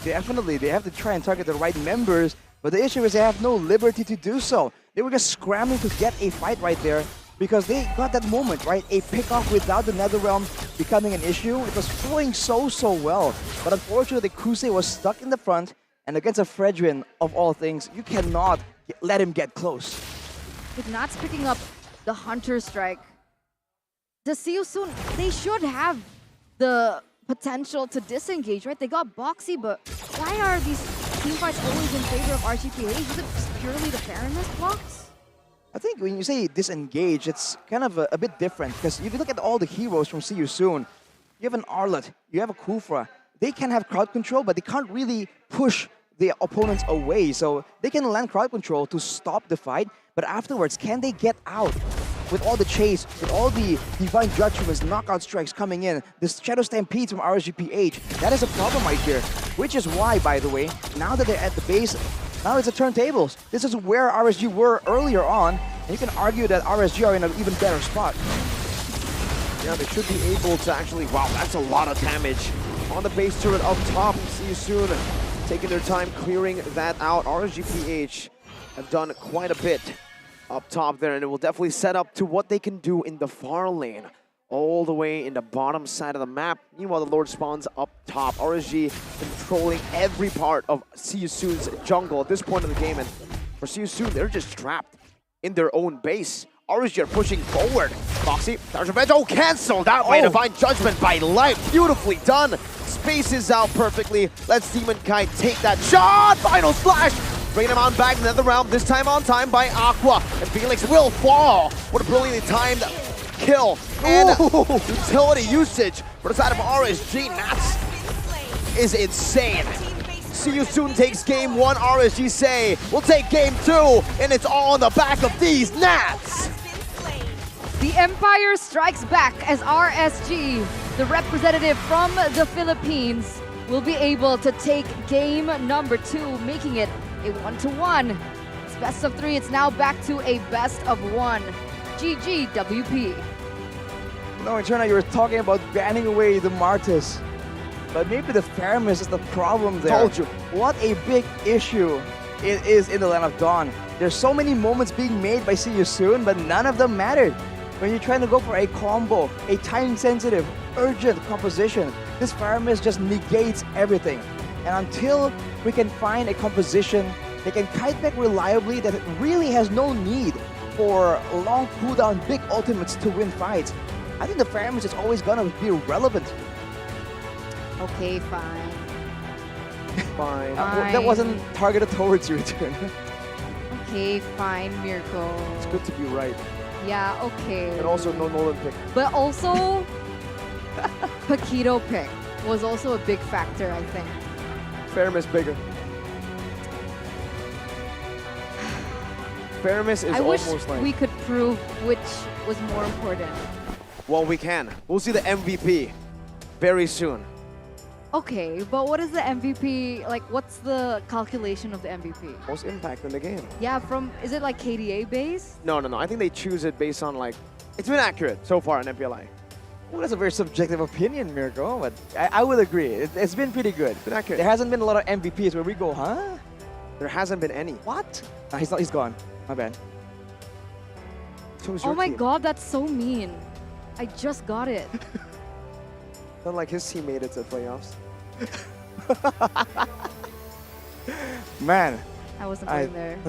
Definitely, they have to try and target the right members, but the issue is they have no liberty to do so. They were just scrambling to get a fight right there, because they got that moment, right? A pick-off without the Netherrealm becoming an issue. It was flowing so well. But unfortunately, Kusei was stuck in the front, and against a Fredrin, of all things, you cannot let him get close. With Nats picking up the Hunter Strike, the Seosoon, they should have the potential to disengage, right? They got boxy, but why are these team fights always in favor of RGPH? Is it just purely the fairness blocks? I think when you say disengage, it's kind of a bit different, because if you look at all the heroes from Seosoon, you have an Arlet, you have a Kufra. They can have crowd control, but they can't really push the opponents away. So they can land crowd control to stop the fight, but afterwards, can they get out? With all the chase, with all the Divine Judgments, knockout strikes coming in, the Shadow Stampedes from RSGPH, that is a problem right here. Which is why, by the way, now that they're at the base, now it's a turntables. This is where RSG were earlier on, and you can argue that RSG are in an even better spot. Yeah, they should be able to actually, wow, that's a lot of damage on the base turret up top. Seosoon taking their time clearing that out. RSGPH have done quite a bit up top there, and it will definitely set up to what they can do in the far lane, all the way in the bottom side of the map. Meanwhile, the Lord spawns up top. RSG controlling every part of Seosoon's jungle at this point of the game, and for Seosoon, they're just trapped in their own base. RSG are pushing forward. Foxy, there's revenge. Oh, cancelled that way. Divine Judgment by Light. Beautifully done. Spaces out perfectly. Let's Demon Kite take that shot. Final slash. Bringing him on back into the realm. This time on time by Aqua. And Felix will fall. What a brilliantly timed kill. And utility usage for the side of RSG. Nats is insane. Seosoon takes game one. RSG say we'll take game two, and it's all on the back of these Nats. The Empire strikes back as RSG, the representative from the Philippines, will be able to take game number 2, making it a 1-1. It's best of 3. It's now back to a best of 1. GG WP. No, Eterna, you were talking about banning away the Martis. But maybe the fairness is the problem there. Told you. What a big issue it is in the Land of Dawn. There's so many moments being made by Seosoon, but none of them mattered. When you're trying to go for a combo, a time-sensitive, urgent composition, this Fire Mist just negates everything. And until we can find a composition that can kite back reliably, that it really has no need for long cooldown, big ultimates to win fights, I think the Fire Mist is always gonna be relevant. Okay, fine. Fine. That wasn't targeted towards you, return. Okay, fine, Mirko. It's good to be right. Yeah, okay. And also no Nolan pick. But also, Paquito pick was also a big factor, I think. Fairness bigger. Fairness is I wish almost like... we could prove which was more important. Well, we can. We'll see the MVP very soon. Okay, but what is the MVP? Like, what's the calculation of the MVP? Most impact in the game. Yeah, is it like KDA based? No. I think they choose it based on like... It's been accurate so far in MPLI. Well, that's a very subjective opinion, Mirko, but I would agree. It's been pretty good. Been accurate. There hasn't been a lot of MVPs where we go, huh? There hasn't been any. What? Nah, he's gone. My bad. So is Oh your my team. god, that's so mean. I just got it. Not like his team made it to the playoffs. Man. I wasn't playing there.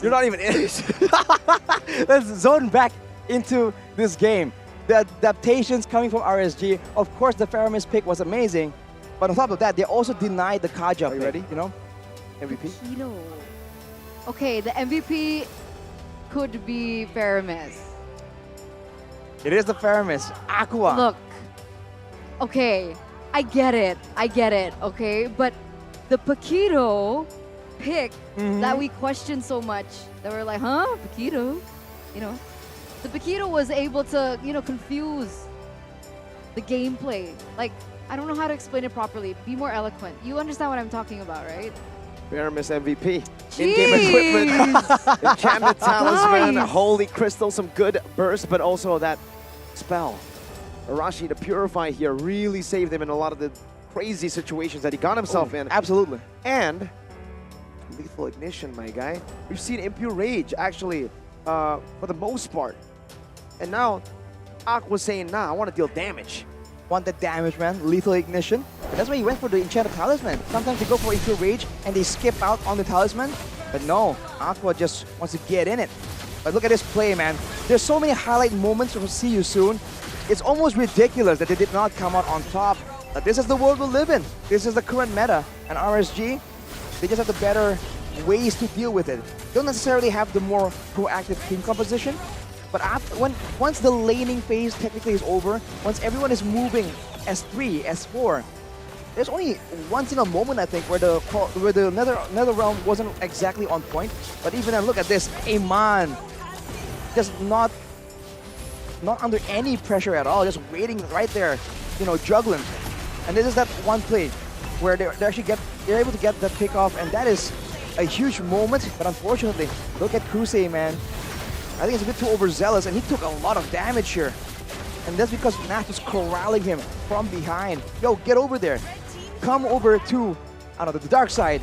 You're not even in it. Let's zone back into this game. The adaptations coming from RSG. Of course, the Faramis pick was amazing, but on top of that, they also denied the Kaja pick. Ready? You know, MVP? Paquito. Okay, the MVP could be Faramis. it is the Faramis. Aqua. Look, okay, I get it, okay? But the Paquito pick that we questioned so much, that we're like, huh, Paquito? You know, the Paquito was able to, confuse the gameplay. Like, I don't know how to explain it properly. Be more eloquent. You understand what I'm talking about, right? Fairness MVP. In-game equipment. Enchanted Talisman. Nice. Holy Crystal. Some good burst, but also that spell. Arashi, the Purify here, really saved him in a lot of the crazy situations that he got himself in. Absolutely. And Lethal Ignition, my guy. We've seen Impure Rage, actually, for the most part. And now, Aqua's saying, nah, I want to deal damage. Want the damage, man. Lethal Ignition. And that's why he went for the Enchanted Talisman. Sometimes they go for Impure Rage and they skip out on the Talisman. But no, Aqua just wants to get in it. But look at this play, man. There's so many highlight moments we'll see you soon. It's almost ridiculous that they did not come out on top. But this is the world we live in. This is the current meta. And RSG, they just have the better ways to deal with it. Don't necessarily have the more proactive team composition. But once the laning phase technically is over, once everyone is moving S3, S4, there's only one single moment, I think, where the Nether Realm wasn't exactly on point. But even then, look at this. Aman just not under any pressure at all, just waiting right there, juggling. And this is that one play where they're able to get the pick off, and that is a huge moment. But unfortunately, look at Crusade, man. I think it's a bit too overzealous, and he took a lot of damage here. And that's because Nash was corralling him from behind. Yo, get over there. Come over to, the dark side.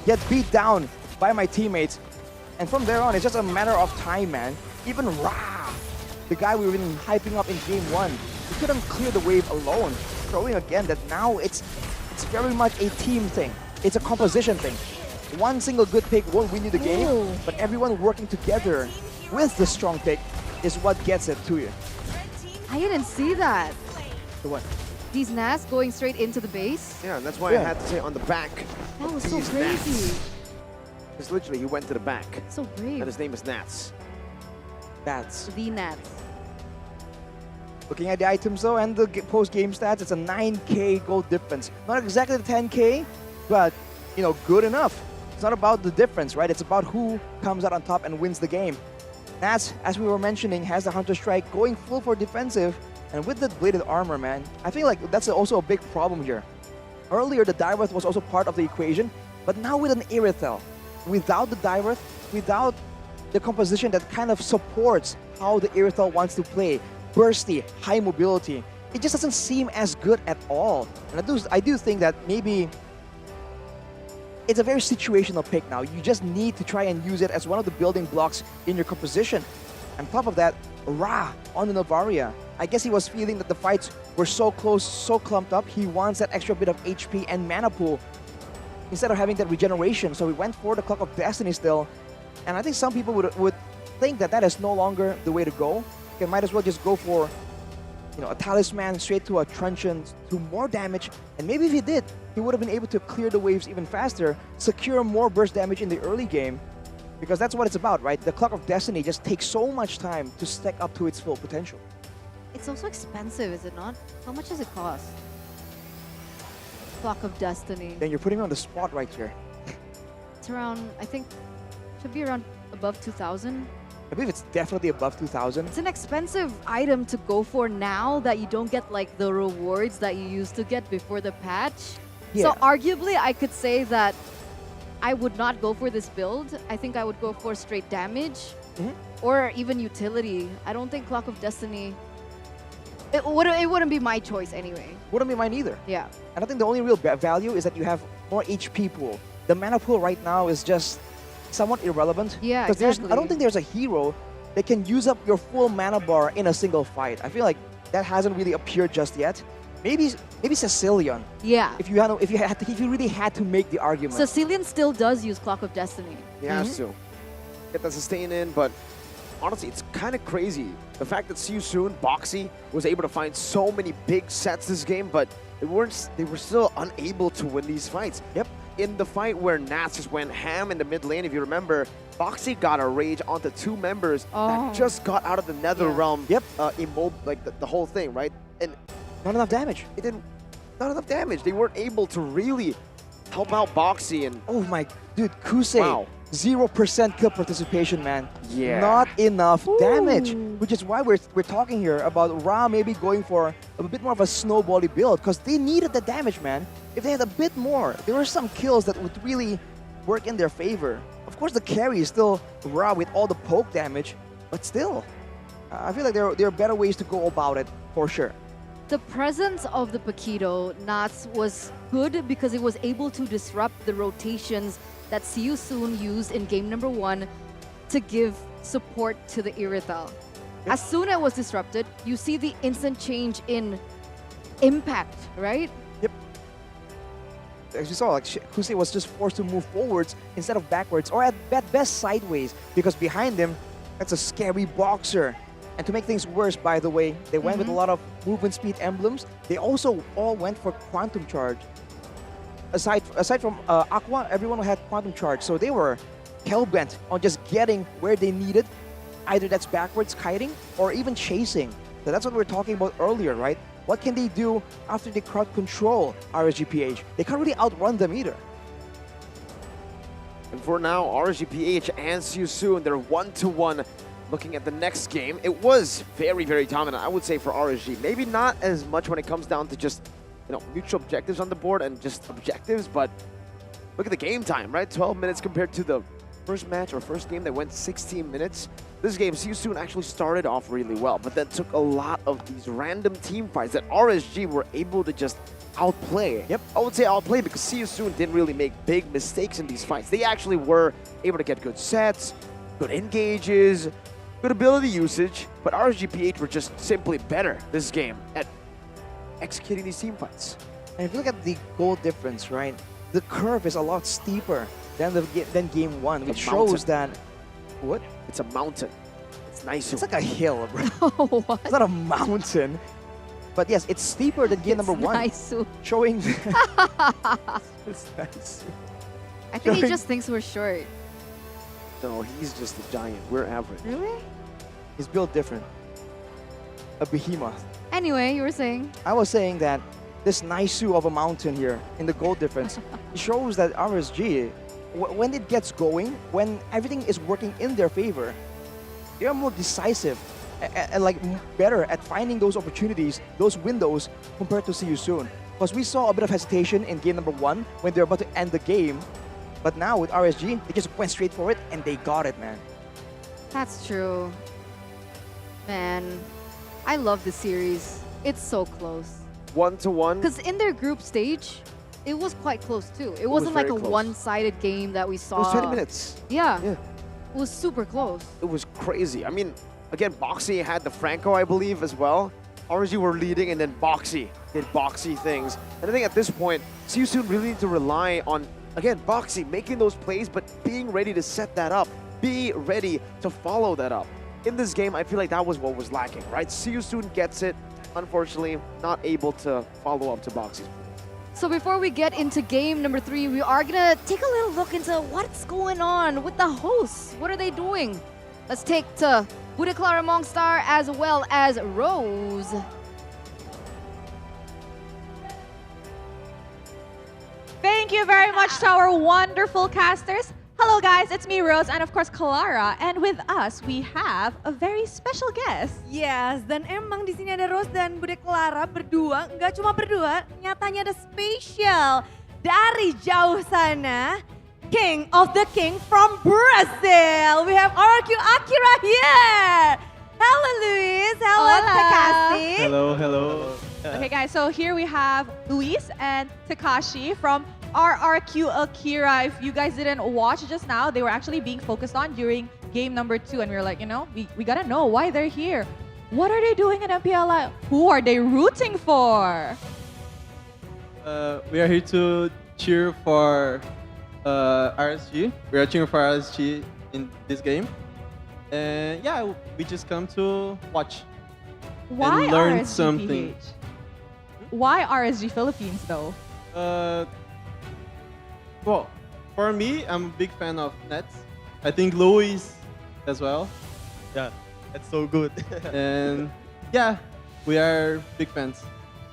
Get beat down by my teammates. And from there on, it's just a matter of time, man. Even Ra, the guy we've been hyping up in game 1, he couldn't clear the wave alone. Showing again that now it's very much a team thing. It's a composition thing. One single good pick won't win you the game, but everyone working together with the strong pick is what gets it to you. I didn't see that. The what? These Nas going straight into the base. Yeah, and that's why I had to say on the back. That was so crazy. Because literally, he went to the back. So brave. And his name is Nats. Nats. The Nats. Looking at the items though and the post-game stats, it's a 9k gold difference. Not exactly the 10k, but good enough. It's not about the difference, right? It's about who comes out on top and wins the game. Nats, as we were mentioning, has the Hunter Strike going full for defensive, and with the bladed armor, man, I feel like that's also a big problem here. Earlier, the Diverth was also part of the equation, but now with an Irithel, without the Diverth, without the composition that kind of supports how the Irithel wants to play, bursty, high mobility, it just doesn't seem as good at all. And I do think that maybe it's a very situational pick now. You just need to try and use it as one of the building blocks in your composition. On top of that, Ra on the Novaria. I guess he was feeling that the fights were so close, so clumped up. He wants that extra bit of HP and mana pool instead of having that regeneration. So he went for the Clock of Destiny still. And I think some people would think that that is no longer the way to go. You might as well just go for, a talisman straight to a truncheon, to more damage. And maybe if he did, he would have been able to clear the waves even faster, secure more burst damage in the early game. Because that's what it's about, right? The Clock of Destiny just takes so much time to stack up to its full potential. It's also expensive, is it not? How much does it cost? Clock of Destiny. Then you're putting me on the spot right here. It's around, I think, should be around above 2,000. I believe it's definitely above 2,000. It's an expensive item to go for now that you don't get like the rewards that you used to get before the patch. Yeah. So arguably, I could say that I would not go for this build. I think I would go for straight damage or even utility. I don't think Clock of Destiny, it wouldn't be my choice anyway. Wouldn't be mine either. Yeah. And I think the only real value is that you have more HP pool. The mana pool right now is just somewhat irrelevant. Yeah, Because exactly. I don't think there's a hero that can use up your full mana bar in a single fight. I feel like that hasn't really appeared just yet. Maybe Cecilion. Yeah. If you really had to make the argument. Cecilion still does use Clock of Destiny. He has to get the sustain in, but honestly, it's kind of crazy. The fact that Soon, Boxy, was able to find so many big sets this game, but they were still unable to win these fights. Yep. In the fight where Nats just went ham in the mid lane, if you remember, Boxy got a rage onto two members that just got out of the Nether Realm. Yep. Like the whole thing, right? And not enough damage. It didn't. Not enough damage. They weren't able to really help out Boxy. And oh my, dude, Kusei. Wow. 0% kill participation, man. Yeah. Not enough damage. Which is why we're talking here about Ra maybe going for a bit more of a snowbally build, because they needed the damage, man. If they had a bit more, there were some kills that would really work in their favor. Of course, the carry is still Ra with all the poke damage, but still, I feel like there are better ways to go about it, for sure. The presence of the Paquito Nats was good because it was able to disrupt the rotations that Siu Soon used in game number 1 to give support to the Irithel. As soon as it was disrupted, you see the instant change in impact, right? Yep. As you saw, like Kusei was just forced to move forwards instead of backwards, or at best sideways, because behind him, that's a scary boxer. And to make things worse, by the way, they went with a lot of movement speed emblems. They also all went for Quantum Charge. Aside from Aqua, everyone had Quantum Charge, so they were hell-bent on just getting where they needed. Either that's backwards kiting or even chasing. So that's what we were talking about earlier, right? What can they do after they crowd control RSGPH? They can't really outrun them either. And for now, RSGPH and Siu Soon, they're 1-1. Looking at the next game, it was very, very dominant, I would say, for RSG. Maybe not as much when it comes down to just, mutual objectives on the board and just objectives, but look at the game time, right? 12 minutes compared to the first match or first game that went 16 minutes. This game, Siu Soon actually started off really well, but then took a lot of these random team fights that RSG were able to just outplay. Yep. I would say outplay because Siu Soon didn't really make big mistakes in these fights. They actually were able to get good sets, good engages, good ability usage, but RSGPH were just simply better this game at executing these team fights. And if you look at the goal difference, right, the curve is a lot steeper than game 1, which shows that... What? It's a mountain. It's nice. It's like a hill, bro. What? It's not a mountain. But yes, it's steeper than game number 1. Nice. Showing... It's nice. I think he just thinks we're short. No, he's just a giant. We're average. Really? He's built different. A behemoth. Anyway, you were saying? I was saying that this Naisu of a mountain here in the goal difference shows that RSG, when it gets going, when everything is working in their favor, they are more decisive and like better at finding those opportunities, those windows compared to Siu Soon. Because we saw a bit of hesitation in game number 1 when they're about to end the game. But now with RSG, they just went straight for it and they got it, man. That's true. Man, I love this series. It's so close. 1-1. Because in their group stage, it was quite close too. It wasn't like a one-sided game that we saw. It was 20 minutes. Yeah. It was super close. It was crazy. I mean, again, Boxy had the Franco, I believe, as well. RSG were leading, and then Boxy did Boxy things. And I think at this point, Seasoon really need to rely on, again, Boxy making those plays, but being ready to set that up, be ready to follow that up. In this game, I feel like that was what was lacking, right? Seasoon gets it, unfortunately, not able to follow up to Boxy's. So before we get into game number 3, we are gonna take a little look into what's going on with the hosts. What are they doing? Let's take to Bude Clara Mongstar as well as Rose. Thank you very much to our wonderful casters. Hello guys, it's me Rose and of course Clara, and with us we have a very special guest. Yes, dan emang di sini ada Rose dan Bude Clara berdua, nggak cuma berdua, nyatanya ada spesial dari jauh sana, King of the King from Brazil. We have RQ Akira here. Hello Luis, hello Takashi. Hello. Okay guys, so here we have Luis and Takashi from RRQ Akira. If you guys didn't watch just now, they were actually being focused on during game number 2, and we were like, we gotta know why they're here. What are they doing in MPLI? Who are they rooting for? We are here to cheer for RSG. We are cheering for RSG in this game. And yeah, we just come to watch Why and learn RSG something. PH? Why RSG Philippines though? Well, for me, I'm a big fan of Nets. I think Louis as well. Yeah, that's so good. And yeah, we are big fans.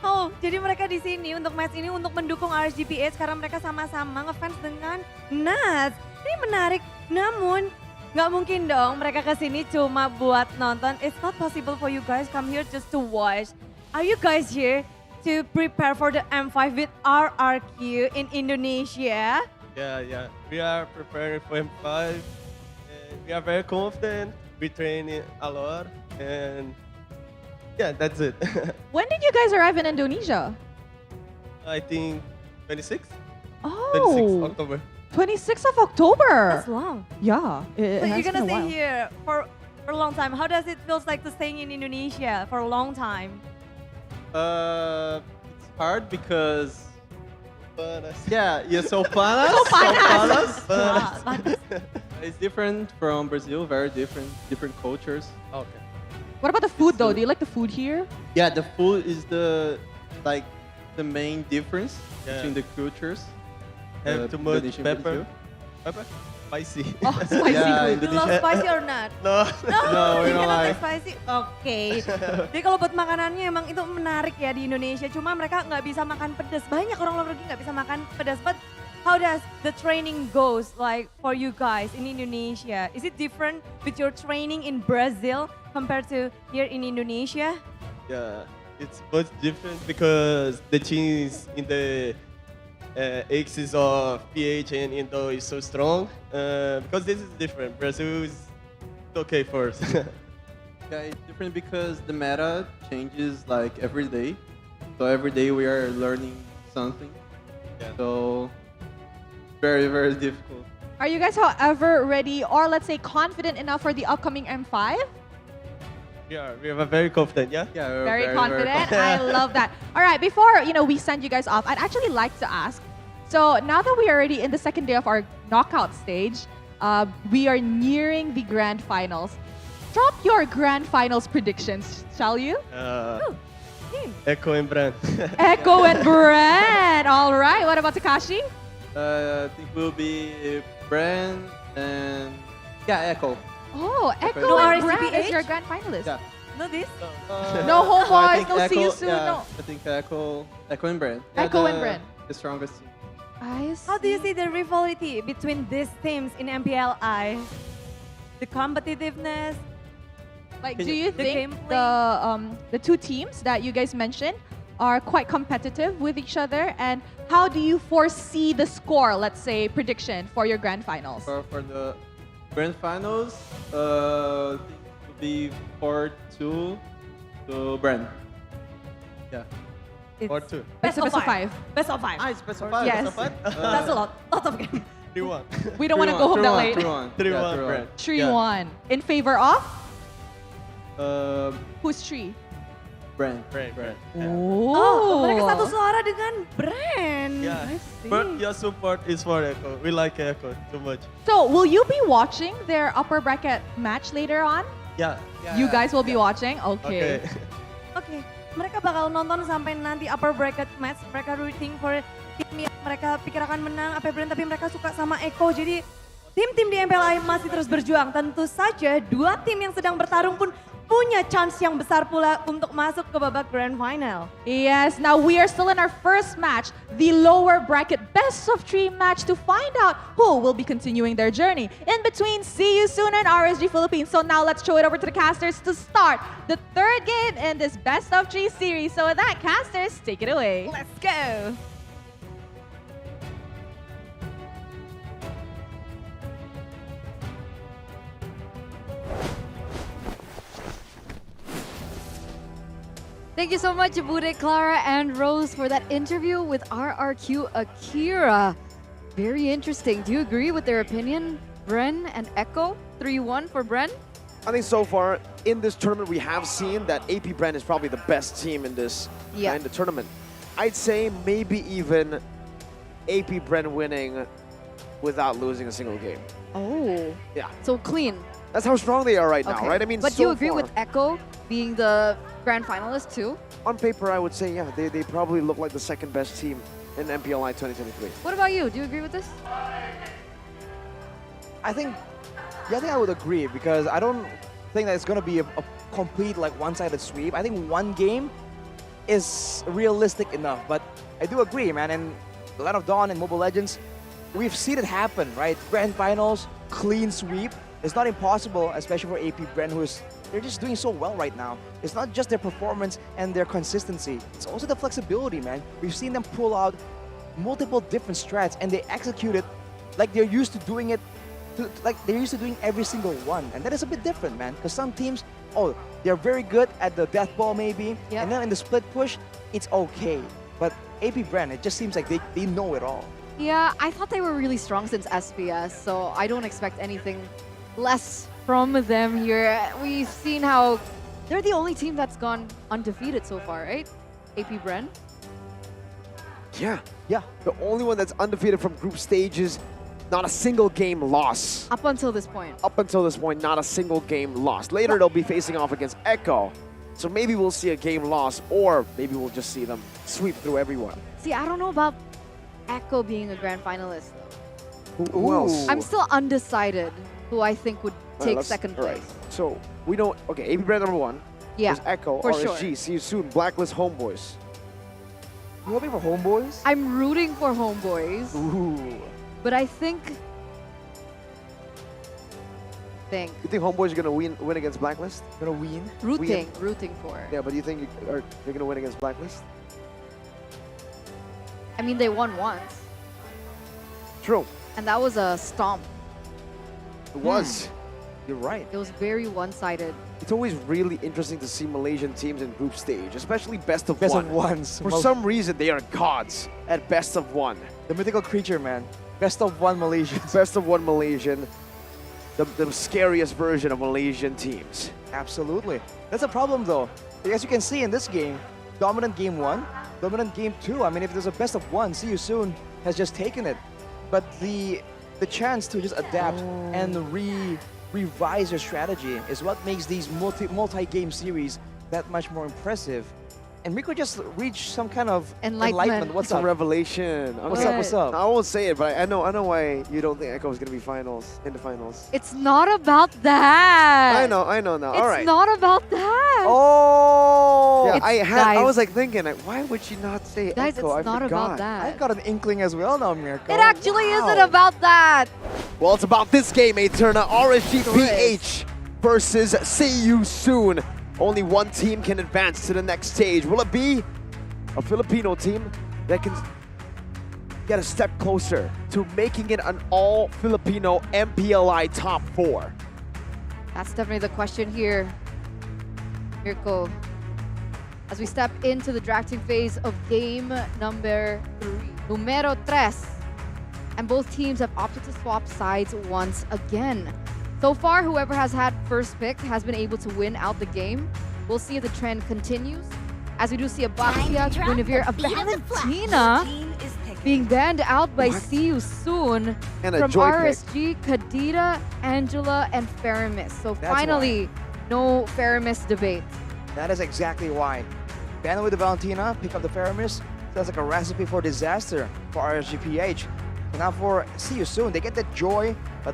Oh, jadi mereka di sini untuk match ini untuk mendukung RSGPH karena mereka sama-sama ngefans dengan Nats. Ini menarik, namun nggak mungkin dong mereka kesini cuma buat nonton. It's not possible for you guys come here just to watch. Are you guys here to prepare for the M5 with RRQ in Indonesia? Yeah. We are preparing for M5 and we are very confident. We train a lot and yeah, that's it. When did you guys arrive in Indonesia? I think 26? Oh, 26 October. 26th of October. That's long. Yeah. So you're gonna stay here for a long time. How does it feel like to staying in Indonesia for a long time? It's hard because so panas. It's different from Brazil, very different cultures. Okay. What about the food though? Do you like the food here? Yeah, the food is the main difference between the cultures. Have too much Indonesian pepper. Brazil. Pepper? Spicy. Oh, spicy Yeah, food. You love spicy or not? No. No, we you don't cannot like. spicy. Oke. Jadi kalau buat makanannya emang itu menarik ya di Indonesia. Cuma mereka nggak bisa makan pedas. Banyak orang luar negeri nggak bisa makan pedas. But how does the training goes like for you guys in Indonesia? Is it different with your training in Brazil compared to here in Indonesia? Yeah, it's much different because the cheese in the axis of pH and Indo is so strong. Because this is different. Brazil is okay first. Yeah, it's different because the meta changes like every day. So every day we are learning something. Yeah. So very difficult. Are you guys, however, ready or let's say confident enough for the upcoming M5? We have a very confident, yeah? Yeah, we're Very confident. confident. I love that. All right, before we send you guys off, I'd actually like to ask. So now that we are already in the second day of our knockout stage, we are nearing the grand finals. Drop your grand finals predictions, shall you? Echo and Bren. Echo and Bren. All right. What about Takashi? I think we'll be Bren and Echo. Oh, Echo No and RSGPH? Bren is your grand finalist. Yeah. No this? No HomeBois, I think no see you soon, Yeah, no. I think Echo and Bren. Echo and Bren. The strongest team. I see. How do you see the rivalry between these teams in MPLI? The competitiveness? Like, do you The think gameplay? the two teams that you guys mentioned are quite competitive with each other? And how do you foresee the score, let's say, prediction for your grand finals? For the grand finals, I think it will be 4-2 to Bren. Yeah. It's 4-2. It's a best of five. Best of 5. It's best of five. Yes. Best of five? That's a lot. Lots of games. 3-1. We don't want to go home that late. 3-1. 3-1, Bren. 3-1. In favor of? Yeah. Who's 3? Bren. Bren. Oh, mereka satu suara dengan Bren. Yeah, but your support is for Echo. We like Echo too much. So, will you be watching their upper bracket match later on? Yeah. You guys will be watching? Okay. Oke, mereka bakal nonton sampai nanti upper bracket match. Mereka rooting for tim yang mereka pikir akan menang, AP Bren, tapi mereka suka sama Echo. Jadi tim-tim di MPLI masih terus berjuang. Tentu saja dua tim yang sedang bertarung pun punya chance yang besar pula untuk masuk ke babak grand final. Yes, now we are still in our first match, the lower bracket best of 3 match to find out who will be continuing their journey. In between, see you soon and RSG Philippines. So now let's show it over to the casters to start the third game in this best of 3 series. So with that, casters, take it away. Let's go! Thank you so much, Bude, Clara, and Rose for that interview with RRQ Akira. Very interesting. Do you agree with their opinion? Bren and Echo, 3-1 for Bren? I think so far in this tournament we have seen that AP Bren is probably the best team in this in the tournament. I'd say maybe even AP Bren winning without losing a single game. Oh. Yeah. So clean. That's how strong they are right now, right? I mean, but so do you agree far, with Echo being the grand finalist too? on paper, I would say, yeah, they probably look like the second best team in MPLI 2023. What about you? Do you agree with this? I think I would agree because I don't think that it's going to be a complete like one-sided sweep. I think one game is realistic enough, but I do agree, man. And the Land of Dawn and Mobile Legends, we've seen it happen, right? Grand finals, clean sweep. It's not impossible, especially for AP Bren, they're just doing so well right now. It's not just their performance and their consistency. It's also the flexibility, man. We've seen them pull out multiple different strats and they execute it like they're used to doing it, like they're used to doing every single one. And that is a bit different, man. Because some teams, they're very good at the death ball maybe. Yep. And then in the split push, it's okay. But AP Bren, it just seems like they know it all. Yeah, I thought they were really strong since SPS, so I don't expect anything less from them here. We've seen how they're the only team that's gone undefeated so far, right? AP Bren? Yeah. The only one that's undefeated from group stages, not a single game loss. Up until this point. Up until this point, not a single game lost. Later, they'll be facing off against Echo. So maybe we'll see a game loss, or maybe we'll just see them sweep through everyone. See, I don't know about Echo being a grand finalist, though. Who else? I'm still undecided who I think would take second place. Alright, so we know, okay, AP Bren number 1. Yeah, There's Echo, for RSG, sure. see you soon, Blacklist, HomeBois. You hoping for HomeBois? I'm rooting for HomeBois, Ooh. but I think... You think HomeBois are gonna win against Blacklist? Gonna win? Rooting for. Yeah, but do you think you're gonna win against Blacklist? I mean, they won once, True. and that was a stomp. It was. You're right. It was very one-sided. It's always really interesting to see Malaysian teams in group stage, especially best of Best one. of ones. For some reason, they are gods at best of one. The mythical creature, man. Best of one Malaysian. Best of one Malaysian. The scariest version of Malaysian teams. Absolutely. That's a problem, though. As you can see in this game, dominant game 1, dominant game 2. I mean, if there's a best of one, see you soon has just taken it. But the chance to just adapt and revise your strategy is what makes these multi-game series that much more impressive. And Rico just reached some kind of enlightenment. What's Some up? revelation. What's up? What's up? I won't say it, but I know why you don't think Echo is gonna be in the finals. It's not about that. I know now. All right. It's not about that. Oh. Yeah, I guys, was like thinking, like, why would she not say Guys, Echo? it's not about that. I've got an inkling as well now, Mirko. It actually isn't about that. Well, it's about this game, Eterna. RSG PH versus See You Soon. Only one team can advance to the next stage. Will it be a Filipino team that can get a step closer to making it an all-Filipino MPLI top 4? That's definitely the question here, Mirko. As we step into the drafting phase of game number 3, numero 3. And both teams have opted to swap sides once again. So far, whoever has had first pick has been able to win out the game. We'll see if the trend continues As we do see a Baxia, Guinevere, a Valentina being banned out by See You Soon And a from Joy pick. RSG, Kadira, Angela, and Faramis. So That's finally, no Faramis debate. That is exactly why. Ban with the Valentina, pick up the Faramis. That's like a recipe for disaster for RSGPH. So now for See You Soon, they get that joy, but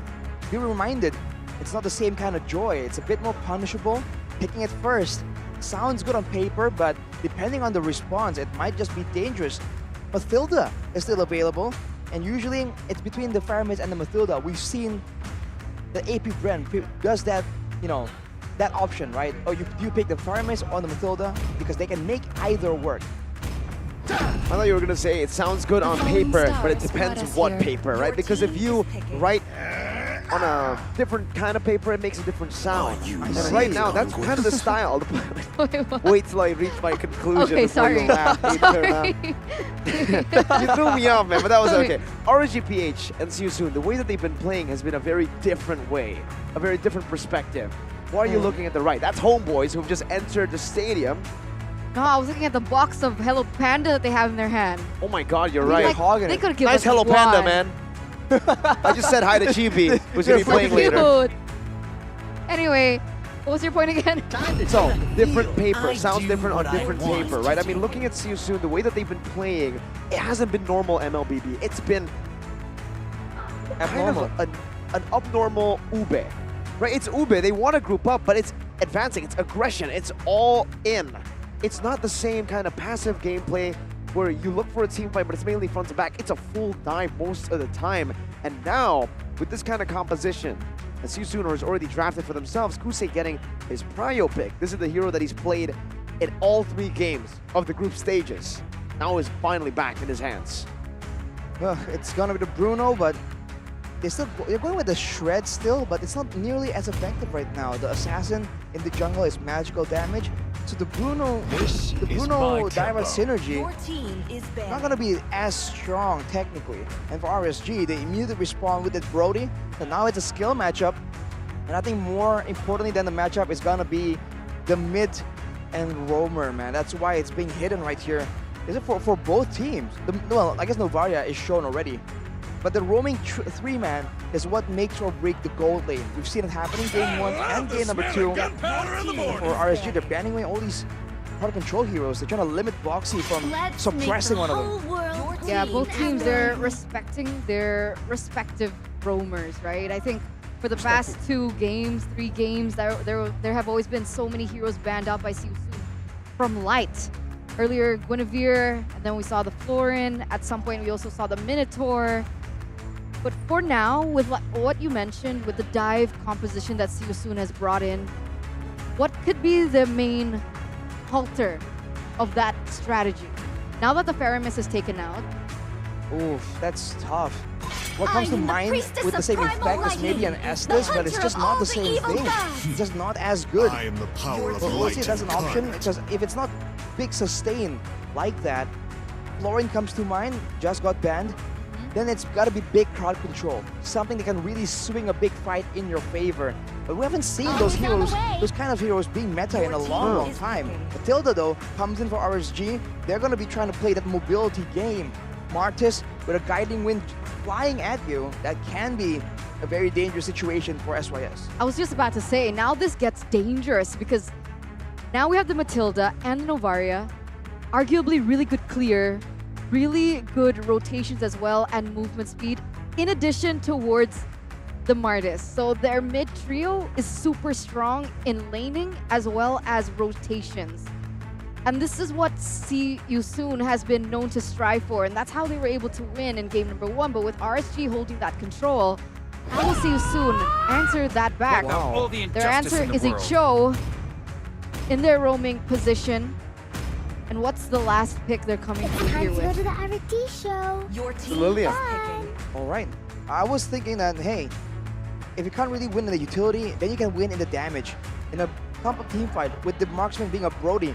be reminded, it's not the same kind of joy. It's a bit more punishable. Picking it first sounds good on paper, but depending on the response, it might just be dangerous. Mathilda is still available, and usually it's between the Faramis and the Mathilda. We've seen the AP Bren does that, you know, that option, right? Or you pick the Faramis or the Mathilda because they can make either work. I thought you were gonna say it sounds good on paper, but it depends what paper, right? Because if you write on a different kind of paper, it makes a different sound. And right now, that's kind of the style. Wait till I reach my conclusion. Okay, before sorry. you laugh. You threw me off, man, but that was okay. RSGPH and See You Soon, the way that they've been playing has been a very different way, a very different perspective. Why are you looking at the right? That's HomeBois who've just entered the stadium. No, I was looking at the box of Hello Panda that they have in their hand. Oh my God, you're right. Like, they could have given Nice us Hello one. Panda, man. I just said hi to Chibi, who's gonna be playing later. Cute. Anyway, what was your point again? So, different paper, sounds different on different paper, right? I mean, looking at See You Soon, the way that they've been playing, it hasn't been normal MLBB. It's been kind of an abnormal Ube, right? It's Ube, they want to group up, but it's advancing, it's aggression, it's all in. It's not the same kind of passive gameplay where you look for a team fight, but it's mainly front to back. It's a full dive most of the time. And now, with this kind of composition, and See You Soon has already drafted for themselves, Kusei getting his prio pick. This is the hero that he's played in all 3 games of the group stages. Now is finally back in his hands. It's gonna be the Bruno, but they're going with the Shred still, but it's not nearly as effective right now. The Assassin in the jungle is magical damage. So the Bruno Diva synergy not gonna be as strong technically. And for RSG, they immediately respond with the Brody. So now it's a skill matchup. And I think more importantly than the matchup is gonna be the mid and roamer, man. That's why it's being hidden right here. Is it for both teams? Well, I guess Novaria is shown already. But the roaming 3-man is what makes or break the gold lane. We've seen it happening game 1 and game number 2. For RSG, they're banning away all these hard control heroes. They're trying to limit Boxy from suppressing one of them. Yeah, both teams, they're respecting their respective roamers, right? I think for the past 2 games, 3 games, there have always been so many heroes banned out by See You Soon from Light. Earlier, Guinevere, and then we saw the Florin. At some point, we also saw the Minotaur. But for now, with what you mentioned, with the dive composition that See You Soon has brought in, what could be the main halter of that strategy? Now that the Faramis is taken out. Oof, that's tough. What comes to mind with the same effect is maybe an Estes, but it's just not the same thing. It's just not as good. I am the power of We'll see if that's an and option. carve. Because if it's not big sustain like that, Florin comes to mind, just got banned. Then it's got to be big crowd control. Something that can really swing a big fight in your favor. But we haven't seen those heroes, those kind of heroes being meta in a long time. Matilda, though, comes in for RSG. They're going to be trying to play that mobility game. Martis with a guiding wind flying at you. That can be a very dangerous situation for SYS. I was just about to say, now this gets dangerous because now we have the Matilda and the Novaria. Arguably really good clear, really good rotations as well, and movement speed, in addition towards the Martis. So their mid trio is super strong in laning as well as rotations. And this is what See You Soon has been known to strive for, and that's how they were able to win in game number 1. But with RSG holding that control, how will See You Soon answer that back? Wow. Their answer is a Cho in their roaming position. And what's the last pick they're coming through here with? Time to go to the R&D show. Your team Lilia. All right. I was thinking that, hey, if you can't really win in the utility, then you can win in the damage. In a comp team fight, with the marksman being a Brody,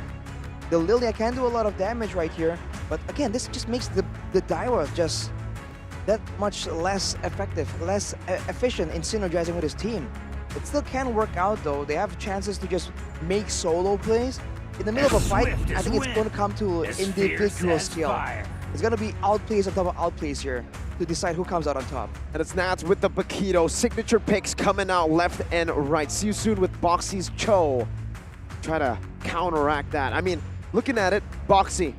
the Lilia can do a lot of damage right here. But again, this just makes the Daiwa just that much less effective, less efficient in synergizing with his team. It still can work out though. They have chances to just make solo plays. in the middle of a fight, I think it's going to come to individual skill. It's going to be outplays on top of outplays here to decide who comes out on top. And it's Nats with the Paquito. Signature picks coming out left and right. See you soon with Boxy's Cho. Try to counteract that. I mean, looking at it, Boxy,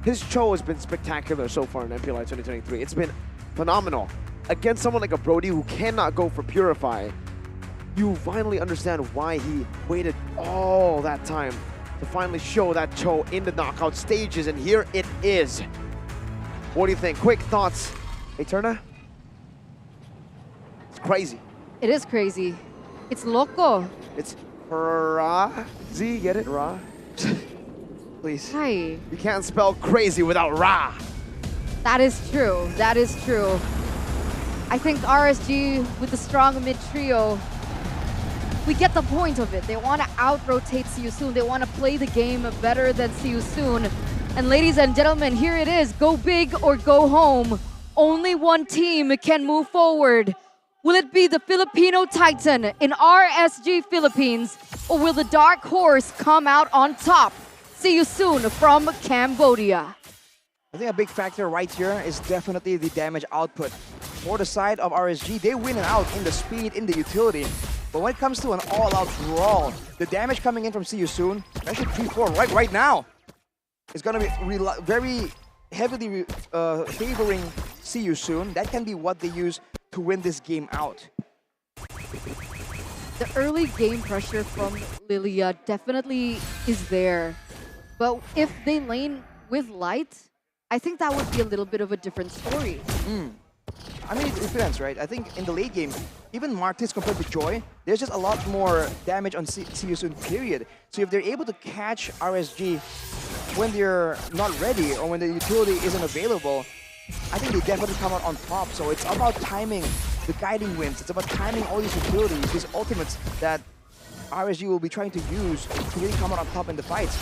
his Cho has been spectacular so far in MPLI 2023. It's been phenomenal. Against someone like a Brody who cannot go for Purify, you finally understand why he waited all that time to finally show that Cho in the knockout stages, and here it is. What do you think? Quick thoughts. Hey, Turner? It's crazy. It is crazy. It's loco. It's Ra. Z, get it? Ra? Please. Hi. You can't spell crazy without Ra. That is true. That is true. I think RSG with the strong mid trio, we get the point of it. They want to out-rotate See You Soon. They want to play the game better than See You Soon. And ladies and gentlemen, here it is. Go big or go home. Only one team can move forward. Will it be the Filipino Titan in RSG Philippines, or will the Dark Horse come out on top? See you soon from Cambodia. I think a big factor right here is definitely the damage output. For the side of RSG, they win and out in the speed, in the utility. But when it comes to an all-out brawl, the damage coming in from See You Soon, especially 3-4 right now, is going to be very heavily favoring See You Soon. That can be what they use to win this game out. The early game pressure from Lilia definitely is there. But if they lane with Light, I think that would be a little bit of a different story. I mean, it depends, right? I think in the late game, even Martis compared to Joy, there's just a lot more damage on See You Soon, period. So if they're able to catch RSG when they're not ready or when the utility isn't available, I think they definitely come out on top. So it's about timing the guiding winds. It's about timing all these utilities, these ultimates that RSG will be trying to use to really come out on top in the fights.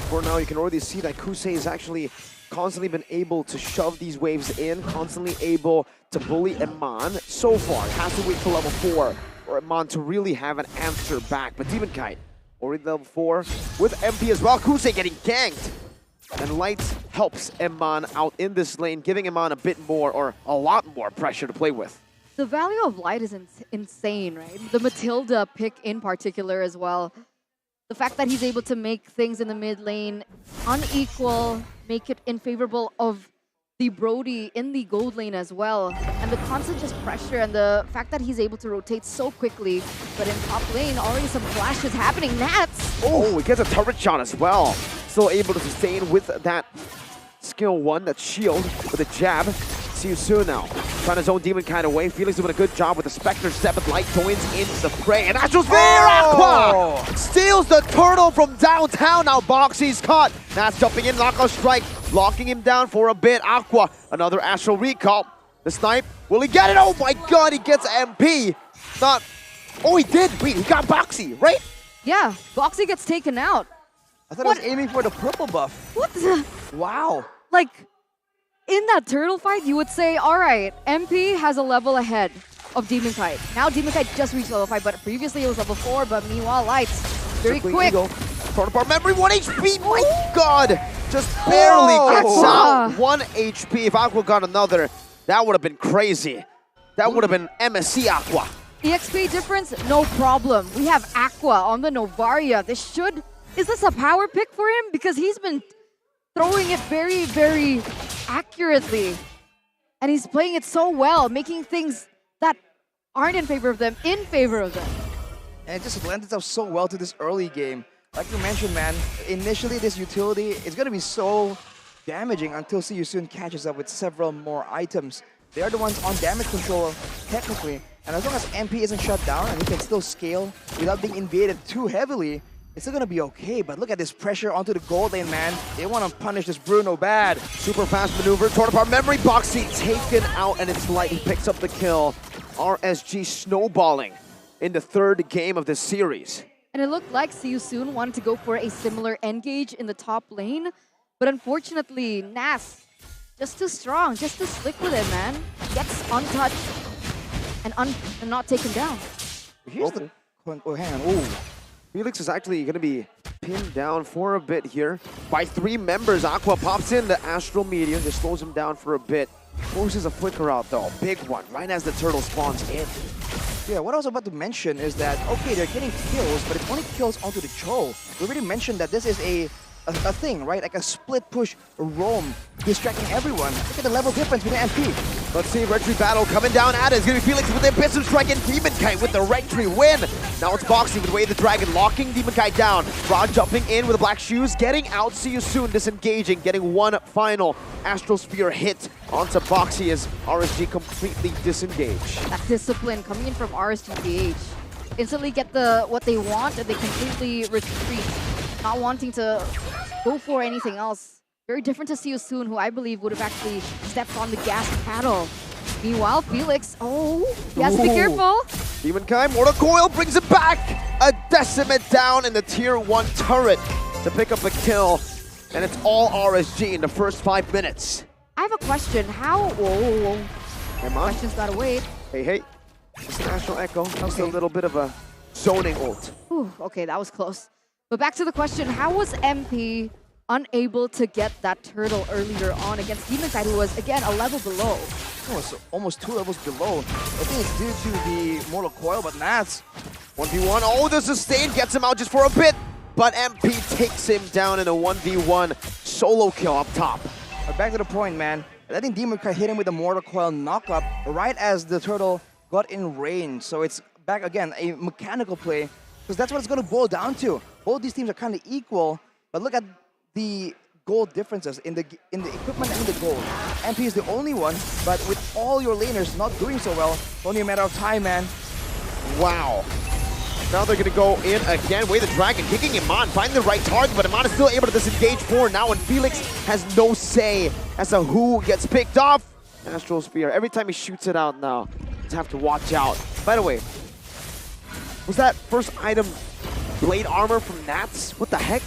For now, you can already see that Kusei is actually constantly been able to shove these waves in, constantly able to bully Eman. So far, has to wait for level 4 for Eman to really have an answer back. But Demon Kite already level 4 with MP as well. Kusei getting ganked. And Light helps Eman out in this lane, giving Eman a bit more or a lot more pressure to play with. The value of Light is insane, right? The Matilda pick in particular as well. The fact that he's able to make things in the mid lane unequal, make it unfavorable of the Brody in the gold lane as well. And the constant just pressure and the fact that he's able to rotate so quickly. But in top lane, already some flashes happening. Nats! Oh, he gets a turret shot as well. Still able to sustain with that skill 1, that shield, with a jab. See You Soon now. Trying to zone Demon Kite away. Felix doing a good job with the Spectre 7. Light joins into the fray. And Astro's there! Aqua! Steals the turtle from downtown. Now Boxy's caught. Nats jumping in. Knockout strike. Locking him down for a bit. Aqua. Another Astral recall. The snipe. Will he get it? Oh my god, he gets MP. Not. Oh, he did. Wait, he got Boxy, right? Yeah, Boxy gets taken out. I thought I was aiming for the purple buff. What the? Wow. Like, in that turtle fight, you would say, all right, MP has a level ahead of Demon Kite. Now Demon Kite just reached level 5, but previously it was level 4, but meanwhile, Light's very quick. Counterpart memory, 1 HP, my god! Just barely gets out 1 HP. If Aqua got another, that would have been crazy. That would have been MSC Aqua. EXP difference, no problem. We have Aqua on the Novaria. Is this a power pick for him? Because he's been throwing it very, very accurately. And he's playing it so well, making things that aren't in favor of them, in favor of them. And it just lends itself so well to this early game. Like you mentioned, man, initially this utility is going to be so damaging until See You Soon catches up with several more items. They are the ones on damage control, technically. And as long as MP isn't shut down and he can still scale without being invaded too heavily, it's still gonna be okay. But look at this pressure onto the gold lane, man. They want to punish this Bruno bad. Super fast maneuver, torn apart memory, Boxy taken out, and it's Light who picks up the kill. RSG snowballing in the 3rd game of this series. And it looked like See You Soon wanted to go for a similar engage in the top lane. But unfortunately, Nas, just too strong, just too slick with it, man. Gets untouched and not taken down. Here's the... Oh, hang on. Ooh. Felix is actually going to be pinned down for a bit here by 3 members. Aqua pops in the Astral Meteor, just slows him down for a bit. Forces a flicker out though, big one, right as the turtle spawns in. Yeah, what I was about to mention is that, okay, they're getting kills, but it only kills onto the Cho. We already mentioned that this is a thing, right? Like a split push roam, distracting everyone. Look at the level difference with the MP. Let's see, Red Tree battle coming down at it. It's going to be Felix with the Abyssal Strike and Demon Kite with the Red Tree win. Now it's Boxy with Way of the Dragon, locking Demon Kite down. Rod jumping in with the Black Shoes, getting out. See you soon, disengaging, getting one final Astral Spear hit onto Boxy as RSG completely disengaged. That discipline coming in from RSGPH. Instantly get what they want and they completely retreat. Not wanting to go for anything else. Very different to See You Soon, who I believe would have actually stepped on the gas pedal. Meanwhile, Felix, he has to be careful. Demon Kite, Mortal Coil brings it back. A Decimate down in the Tier 1 turret to pick up a kill. And it's all RSG in the first 5 minutes. I have a question. How? Come on. Question's gotta wait. Hey. Just an Astral Echo. Just a little bit of a zoning ult. Okay, that was close. But back to the question, how was MP unable to get that turtle earlier on against Demon Kite, who was, again, a level below? Oh, so almost 2 levels below. I think it's due to the Mortal Coil, but Nats. 1v1, the sustain gets him out just for a bit. But MP takes him down in a 1v1 solo kill up top. But back to the point, man. I think Demon Kite hit him with a Mortal Coil knockup right as the turtle got in range. So it's back again, a mechanical play, because that's what it's going to boil down to. Both these teams are kind of equal, but look at the gold differences in the equipment and the gold. MP is the only one, but with all your laners not doing so well, it's only a matter of time, man. Wow. Now they're going to go in again. Way the Dragon kicking Iman, finding the right target, but Iman is still able to disengage for now, and Felix has no say as to who gets picked off. Astral Spear, every time he shoots it out now, you have to watch out. By the way, was that first item blade armor from Nats? What the heck?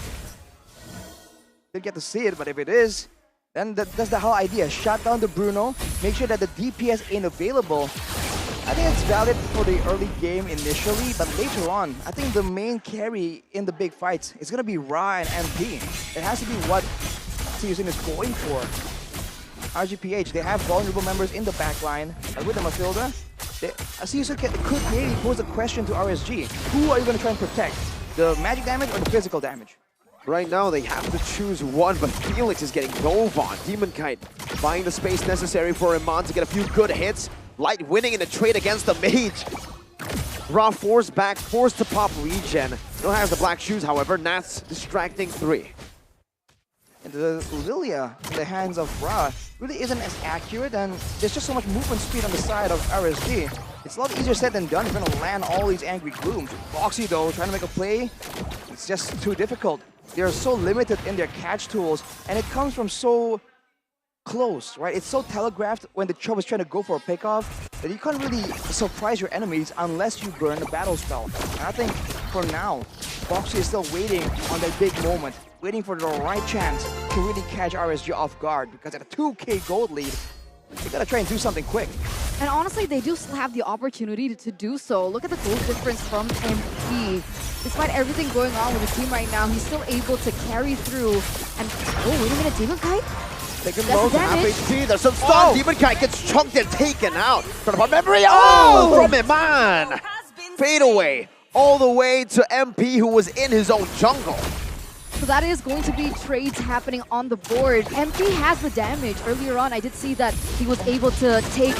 Didn't get to see it, but if it is, then that's the whole idea. Shut down the Bruno, make sure that the DPS ain't available. I think it's valid for the early game initially, but later on, I think the main carry in the big fights is going to be Ra and MP. It has to be what Season is going for. RGPH, they have vulnerable members in the backline. With the Mathilda, Season could maybe pose a question to RSG. Who are you going to try and protect? The magic damage or the physical damage? Right now, they have to choose one, but Felix is getting dove on. Demon Kite buying the space necessary for Iman to get a few good hits. Light winning in a trade against the Mage. Ra forced back, forced to pop regen. Still has the Black Shoes, however. Nats distracting 3. And the Lilia in the hands of Ra really isn't as accurate, and there's just so much movement speed on the side of RSG. It's a lot easier said than done. You're going to land all these angry glooms. Boxy, though, trying to make a play, it's just too difficult. They're so limited in their catch tools, and it comes from so close, right? It's so telegraphed when the Cho is trying to go for a pickoff that you can't really surprise your enemies unless you burn the battle spell. And I think for now, Boxy is still waiting on that big moment, waiting for the right chance to really catch RSG off guard, because at a 2k gold lead, they gotta try and do something quick. And honestly, they do still have the opportunity to do so. Look at the goal difference from MP. Despite everything going on with the team right now, he's still able to carry through. And wait a minute, Demon Kite? Taking low to half HP. There's some stun. Demon Kite gets chunked and taken out. From a memory. From Iman. Fade away. All the way to MP, who was in his own jungle. So that is going to be trades happening on the board. MP has the damage. Earlier on, I did see that he was able to take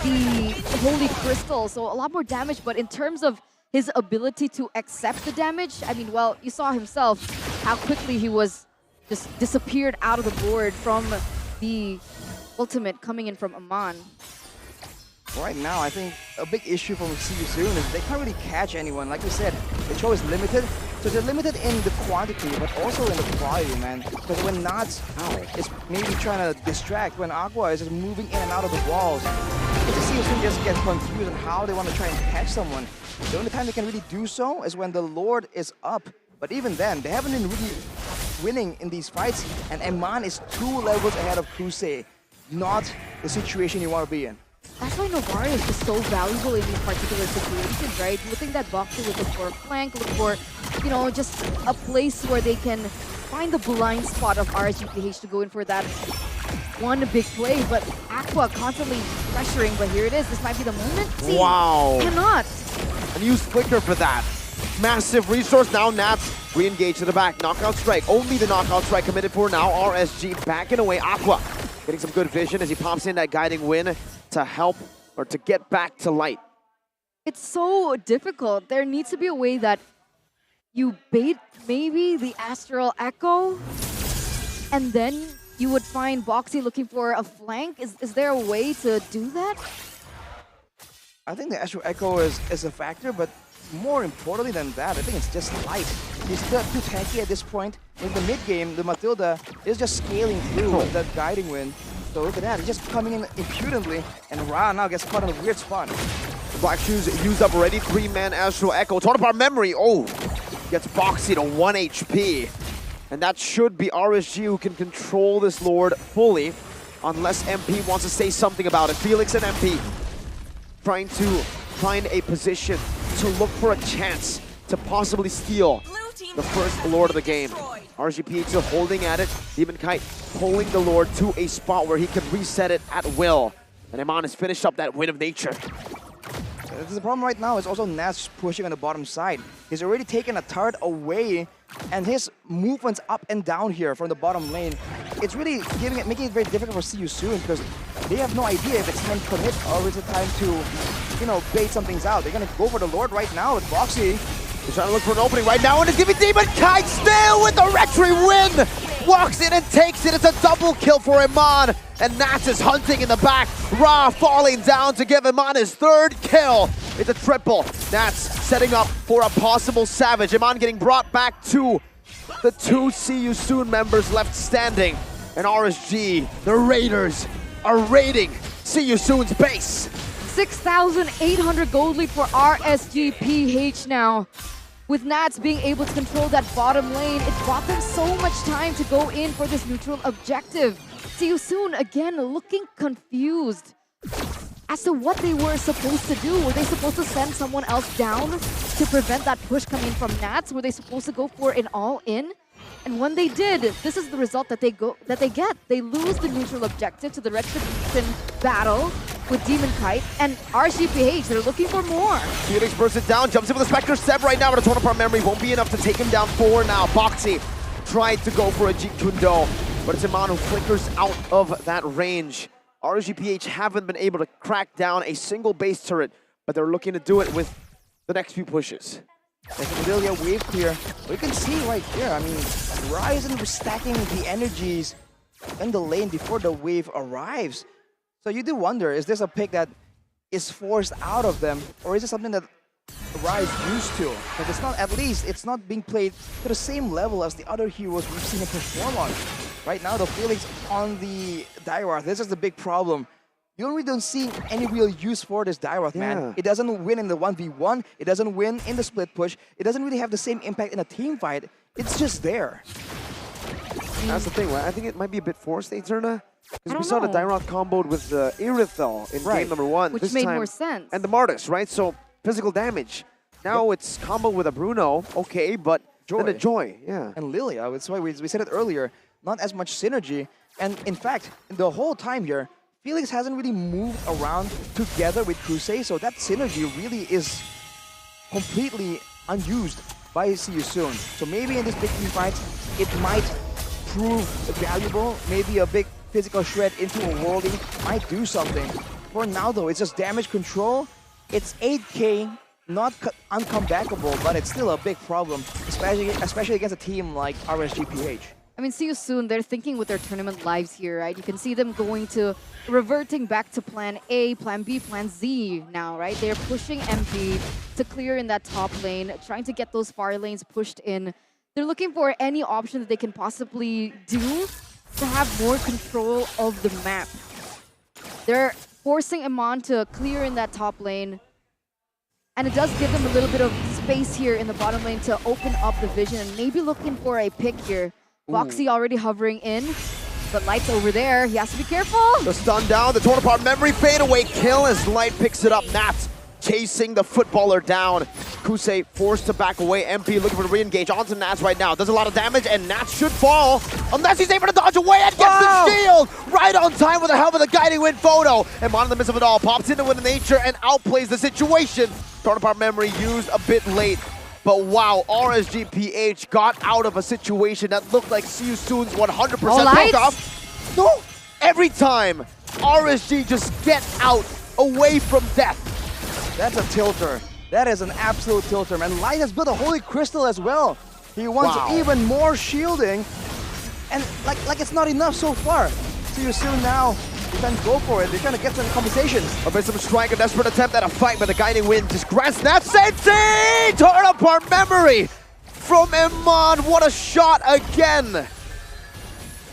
the Holy Crystal, so a lot more damage. But in terms of his ability to accept the damage, I mean, well, you saw himself how quickly he was just disappeared out of the board from the ultimate coming in from Aman. Right now, I think a big issue from See You Soon is they can't really catch anyone. Like you said, the Cho is limited. So they're limited in the quantity, but also in the quality, man. Because when Nats is maybe trying to distract, when Aqua is just moving in and out of the walls, the See You Soon just get confused on how they want to try and catch someone. The only time they can really do so is when the Lord is up. But even then, they haven't been really winning in these fights, and Iman is 2 levels ahead of Crusade. Not the situation you want to be in. that's why Novarius is so valuable in these particular situations, right? You would think that Boxy would look for a flank, look for, you know, just a place where they can find the blind spot of RSGPH to go in for that one big play, but Aqua constantly pressuring, but here it is. This might be the moment. See, Wow. cannot. And use Flicker for that. Massive resource. Now Nats re-engage to the back. Knockout strike. Only the knockout strike committed for now. RSG backing away. Aqua getting some good vision as he pops in that guiding win to help or to get back to light. It's so difficult. There needs to be a way that you bait maybe the Astral Echo, and then you would find Boxy looking for a flank. Is there a way to do that? I think the Astral Echo is a factor, but more importantly than that, I think it's just light. He's too tanky at this point. In the mid game, the Matilda is just scaling through with that guiding wind. So look at that, he's just coming in impudently, and Ra now gets caught in a weird spot. The Black Shoes used up already. 3-man Astral Echo. Torn apart memory. Oh, gets Boxy to 1 HP. And that should be RSG who can control this Lord fully, unless MP wants to say something about it. Felix and MP trying to find a position to look for a chance to possibly steal the first Lord of the game. RSGPH still holding at it. Demon Kite pulling the Lord to a spot where he can reset it at will. And Iman has finished up that Wind of Nature. The problem right now is also Nats pushing on the bottom side. He's already taken a turret away, and his movements up and down here from the bottom lane, it's really making it very difficult for See You Soon, because they have no idea if it's time to commit or is it time to, you know, bait some things out. They're gonna go for the Lord right now with Boxy. He's trying to look for an opening right now, and it's giving Demon Kite still with the retry win! Walks in and takes it. It's a double kill for Iman, and Nats is hunting in the back. Ra falling down to give Iman his 3rd kill. It's a triple. Nats setting up for a possible Savage. Iman getting brought back to the 2 See You Soon members left standing. And RSG, the Raiders, are raiding See You Soon's base. 6,800 gold lead for RSGPH now. With Nats being able to control that bottom lane, it bought them so much time to go in for this neutral objective. See You Soon, again, looking confused as to what they were supposed to do. Were they supposed to send someone else down to prevent that push coming from Nats? Were they supposed to go for an all-in? And when they did, this is the result that they get. They lose the neutral objective to the Retribution battle with Demon Kite, and RSGPH, they're looking for more. Felix bursts it down, jumps in with a Spectre Seb right now, but a torn apart memory won't be enough to take him down for now. Boxy tried to go for a Jeet Kune Do, but it's Iman who flickers out of that range. RSGPH haven't been able to crack down a single base turret, but they're looking to do it with the next few pushes. There's really a wave clear. We can see right here, I mean, Ryzen was stacking the energies in the lane before the wave arrives. So you do wonder, is this a pick that is forced out of them, or is it something that Rise used to? But it's not, at least, it's not being played to the same level as the other heroes we've seen him perform on. Right now, the Felix on the Dairoth, this is the big problem. You really don't see any real use for this Dairoth, man. It doesn't win in the 1v1, it doesn't win in the split push, it doesn't really have the same impact in a team fight. It's just there. That's the thing, right? I think it might be a bit forced, Eterna. Because we saw the Dairoth comboed with the Irithel in game number 1. Which made more sense. And the Martis, right? So physical damage. Now it's combo with a Bruno, okay, but then a Joy, yeah. And Lilia, that's why we said it earlier, not as much synergy. And in fact, the whole time here, Felix hasn't really moved around together with Crusade, so that synergy really is completely unused by See You Soon. So maybe in this big team fight, it might prove valuable. Maybe a big physical shred into a worlding might do something. For now though, it's just damage control. It's 8k, not uncomebackable, but it's still a big problem, especially against a team like RSGPH. I mean, See You Soon, they're thinking with their tournament lives here, right? You can see them reverting back to plan A, plan B, plan Z now, right? They're pushing MP to clear in that top lane, trying to get those far lanes pushed in. They're looking for any option that they can possibly do to have more control of the map. They're forcing Iman to clear in that top lane, and it does give them a little bit of space here in the bottom lane to open up the vision and maybe looking for a pick here. Boxy already hovering in. But Light's over there. He has to be careful. The stun down, the torn apart memory fadeaway kill as Light picks it up. Nats chasing the footballer down. Kusei forced to back away. MP looking for the re-engage onto Nats right now. Does a lot of damage and Nats should fall unless he's able to dodge away and gets the shield right on time with the help of the guiding wind photo. And Mon in the midst of it all pops into with nature and outplays the situation. Torn apart memory used a bit late. But wow, RSGPH got out of a situation that looked like See You Soon's 100% broke off. No, every time RSG just get out away from death. That's a tilter. That is an absolute tilter, man. Light has built a Holy Crystal as well. He wants even more shielding. And like it's not enough so far. See You Soon now. They're trying to go for it. They're trying to get some compensations. A bit of strike, a desperate attempt at a fight, but the guiding wind just grants that safety! Torn apart memory from Iman. What a shot again!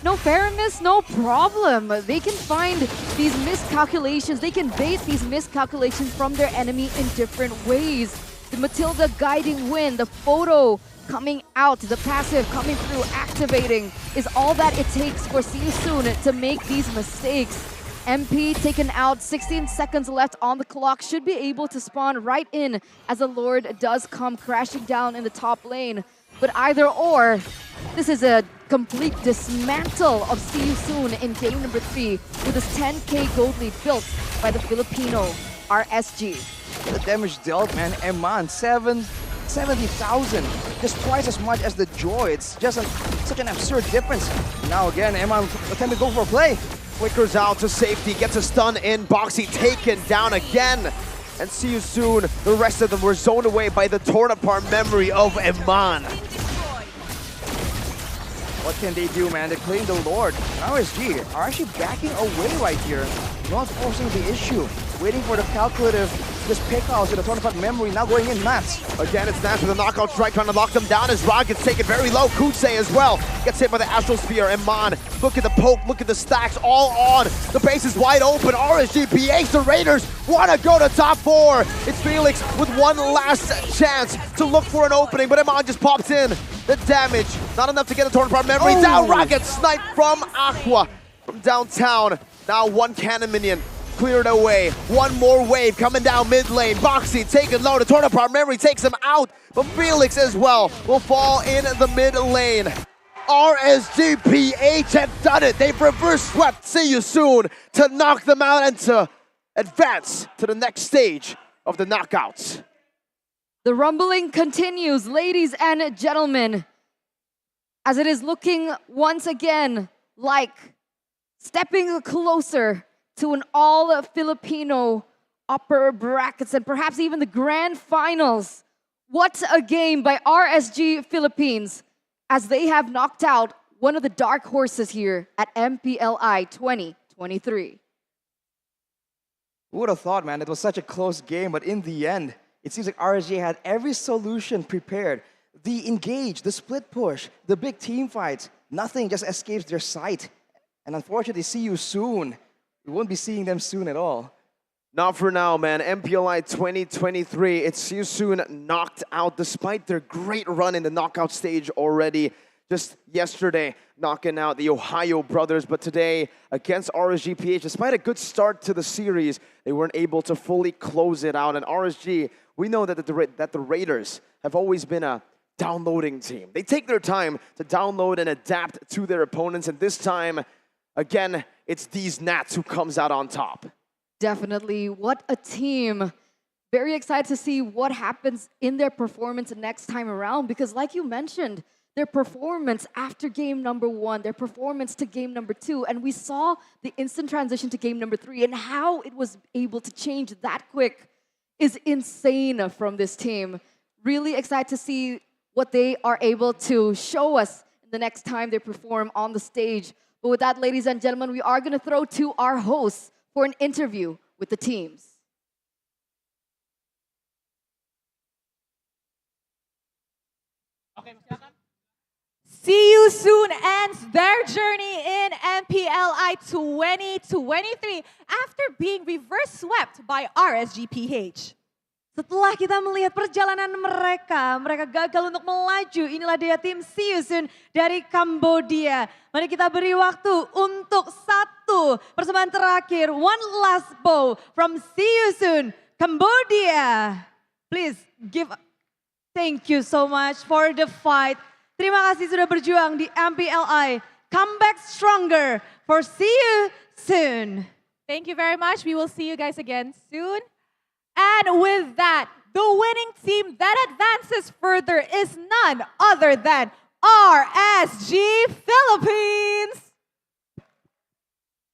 No fairness, no problem. They can find these miscalculations. They can bait these miscalculations from their enemy in different ways. The Matilda guiding wind, the photo coming out, the passive coming through, activating, is all that it takes for See You Soon to make these mistakes. MP taken out, 16 seconds left on the clock, should be able to spawn right in as the Lord does come crashing down in the top lane. But either or, this is a complete dismantle of See You Soon in game number 3 with this 10k gold lead built by the Filipino RSG. The damage dealt, man. Eman, 70,000. Just twice as much as the Joy. It's just such an absurd difference. Now again, Eman attempting to go for a play. Flickers out to safety, gets a stun in. Boxy taken down again. And See You Soon, the rest of them were zoned away by the torn apart memory of Eman. What can they do, man? They're playing the Lord. RSG are actually backing away right here. Not forcing the issue. Waiting for the calculative just pick-outs to the torn apart memory. Now going in, Nats. Again, it's Nats with a knockout strike trying to lock them down as Rod gets taken very low. Kusei as well gets hit by the Astral Spear. Eman, look at the poke, look at the stacks, all on. The base is wide open. RSGPH, the Raiders want to go to top 4. It's Felix with one last chance to look for an opening, but Eman just pops in. The damage, not enough to get the torn apart memory. Down, Rocket sniped from Aqua from downtown. Now one cannon minion cleared away. One more wave coming down mid lane. Boxy taken low. The torn apart memory takes him out, but Felix as well will fall in the mid lane. RSGPH have done it. They've reverse swept See You Soon to knock them out and to advance to the next stage of the knockouts. The rumbling continues, ladies and gentlemen, as it is looking once again like stepping closer to an all-Filipino upper brackets and perhaps even the grand finals. What a game by RSG Philippines as they have knocked out one of the dark horses here at MPLI 2023. Who would have thought, man? It was such a close game, but in the end, it seems like RSG had every solution prepared. The engage, the split push, the big team fights, nothing just escapes their sight. And unfortunately, See You Soon. We won't be seeing them soon at all. Not for now, man. MPLI 2023, it's See You Soon knocked out despite their great run in the knockout stage already. Just yesterday, knocking out the Ohio brothers, but today against RSGPH, despite a good start to the series, they weren't able to fully close it out. And RSG, we know that the Raiders have always been a downloading team. They take their time to download and adapt to their opponents, and this time, again, it's these Nats who comes out on top. Definitely. What a team. Very excited to see what happens in their performance next time around, because like you mentioned, their performance after game number 1, their performance to game number 2, and we saw the instant transition to game number 3, and how it was able to change that quick is insane from this team. Really excited to see what they are able to show us the next time they perform on the stage. But with that, ladies and gentlemen, we are going to throw to our hosts for an interview with the teams. See You Soon ends their journey in MPLI 2023 after being reverse swept by RSGPH. Setelah kita melihat perjalanan mereka, mereka gagal untuk melaju. Inilah dia tim See You Soon dari Kambodia. Mari kita beri waktu untuk satu persembahan terakhir. One last bow from See You Soon, Cambodia. Please give, thank you so much for the fight. Terima kasih sudah berjuang di MPLI. Come back stronger for See You Soon. Thank you very much. We will see you guys again soon. And with that, the winning team that advances further is none other than RSG Philippines.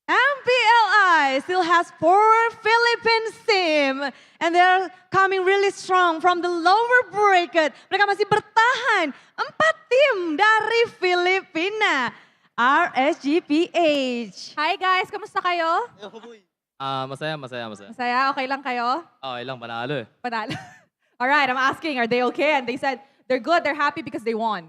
MPLI still has 4 Philippines team and they're coming really strong from the lower bracket. Mereka masih bertahan. 4 tim dari Filipina. RSGPH. Hi guys, kamusta kayo? Masaya. Masaya, okay lang kayo? Okay lang, panalo eh. Panalo. All right, I'm asking, are they okay? And they said they're good, they're happy because they won.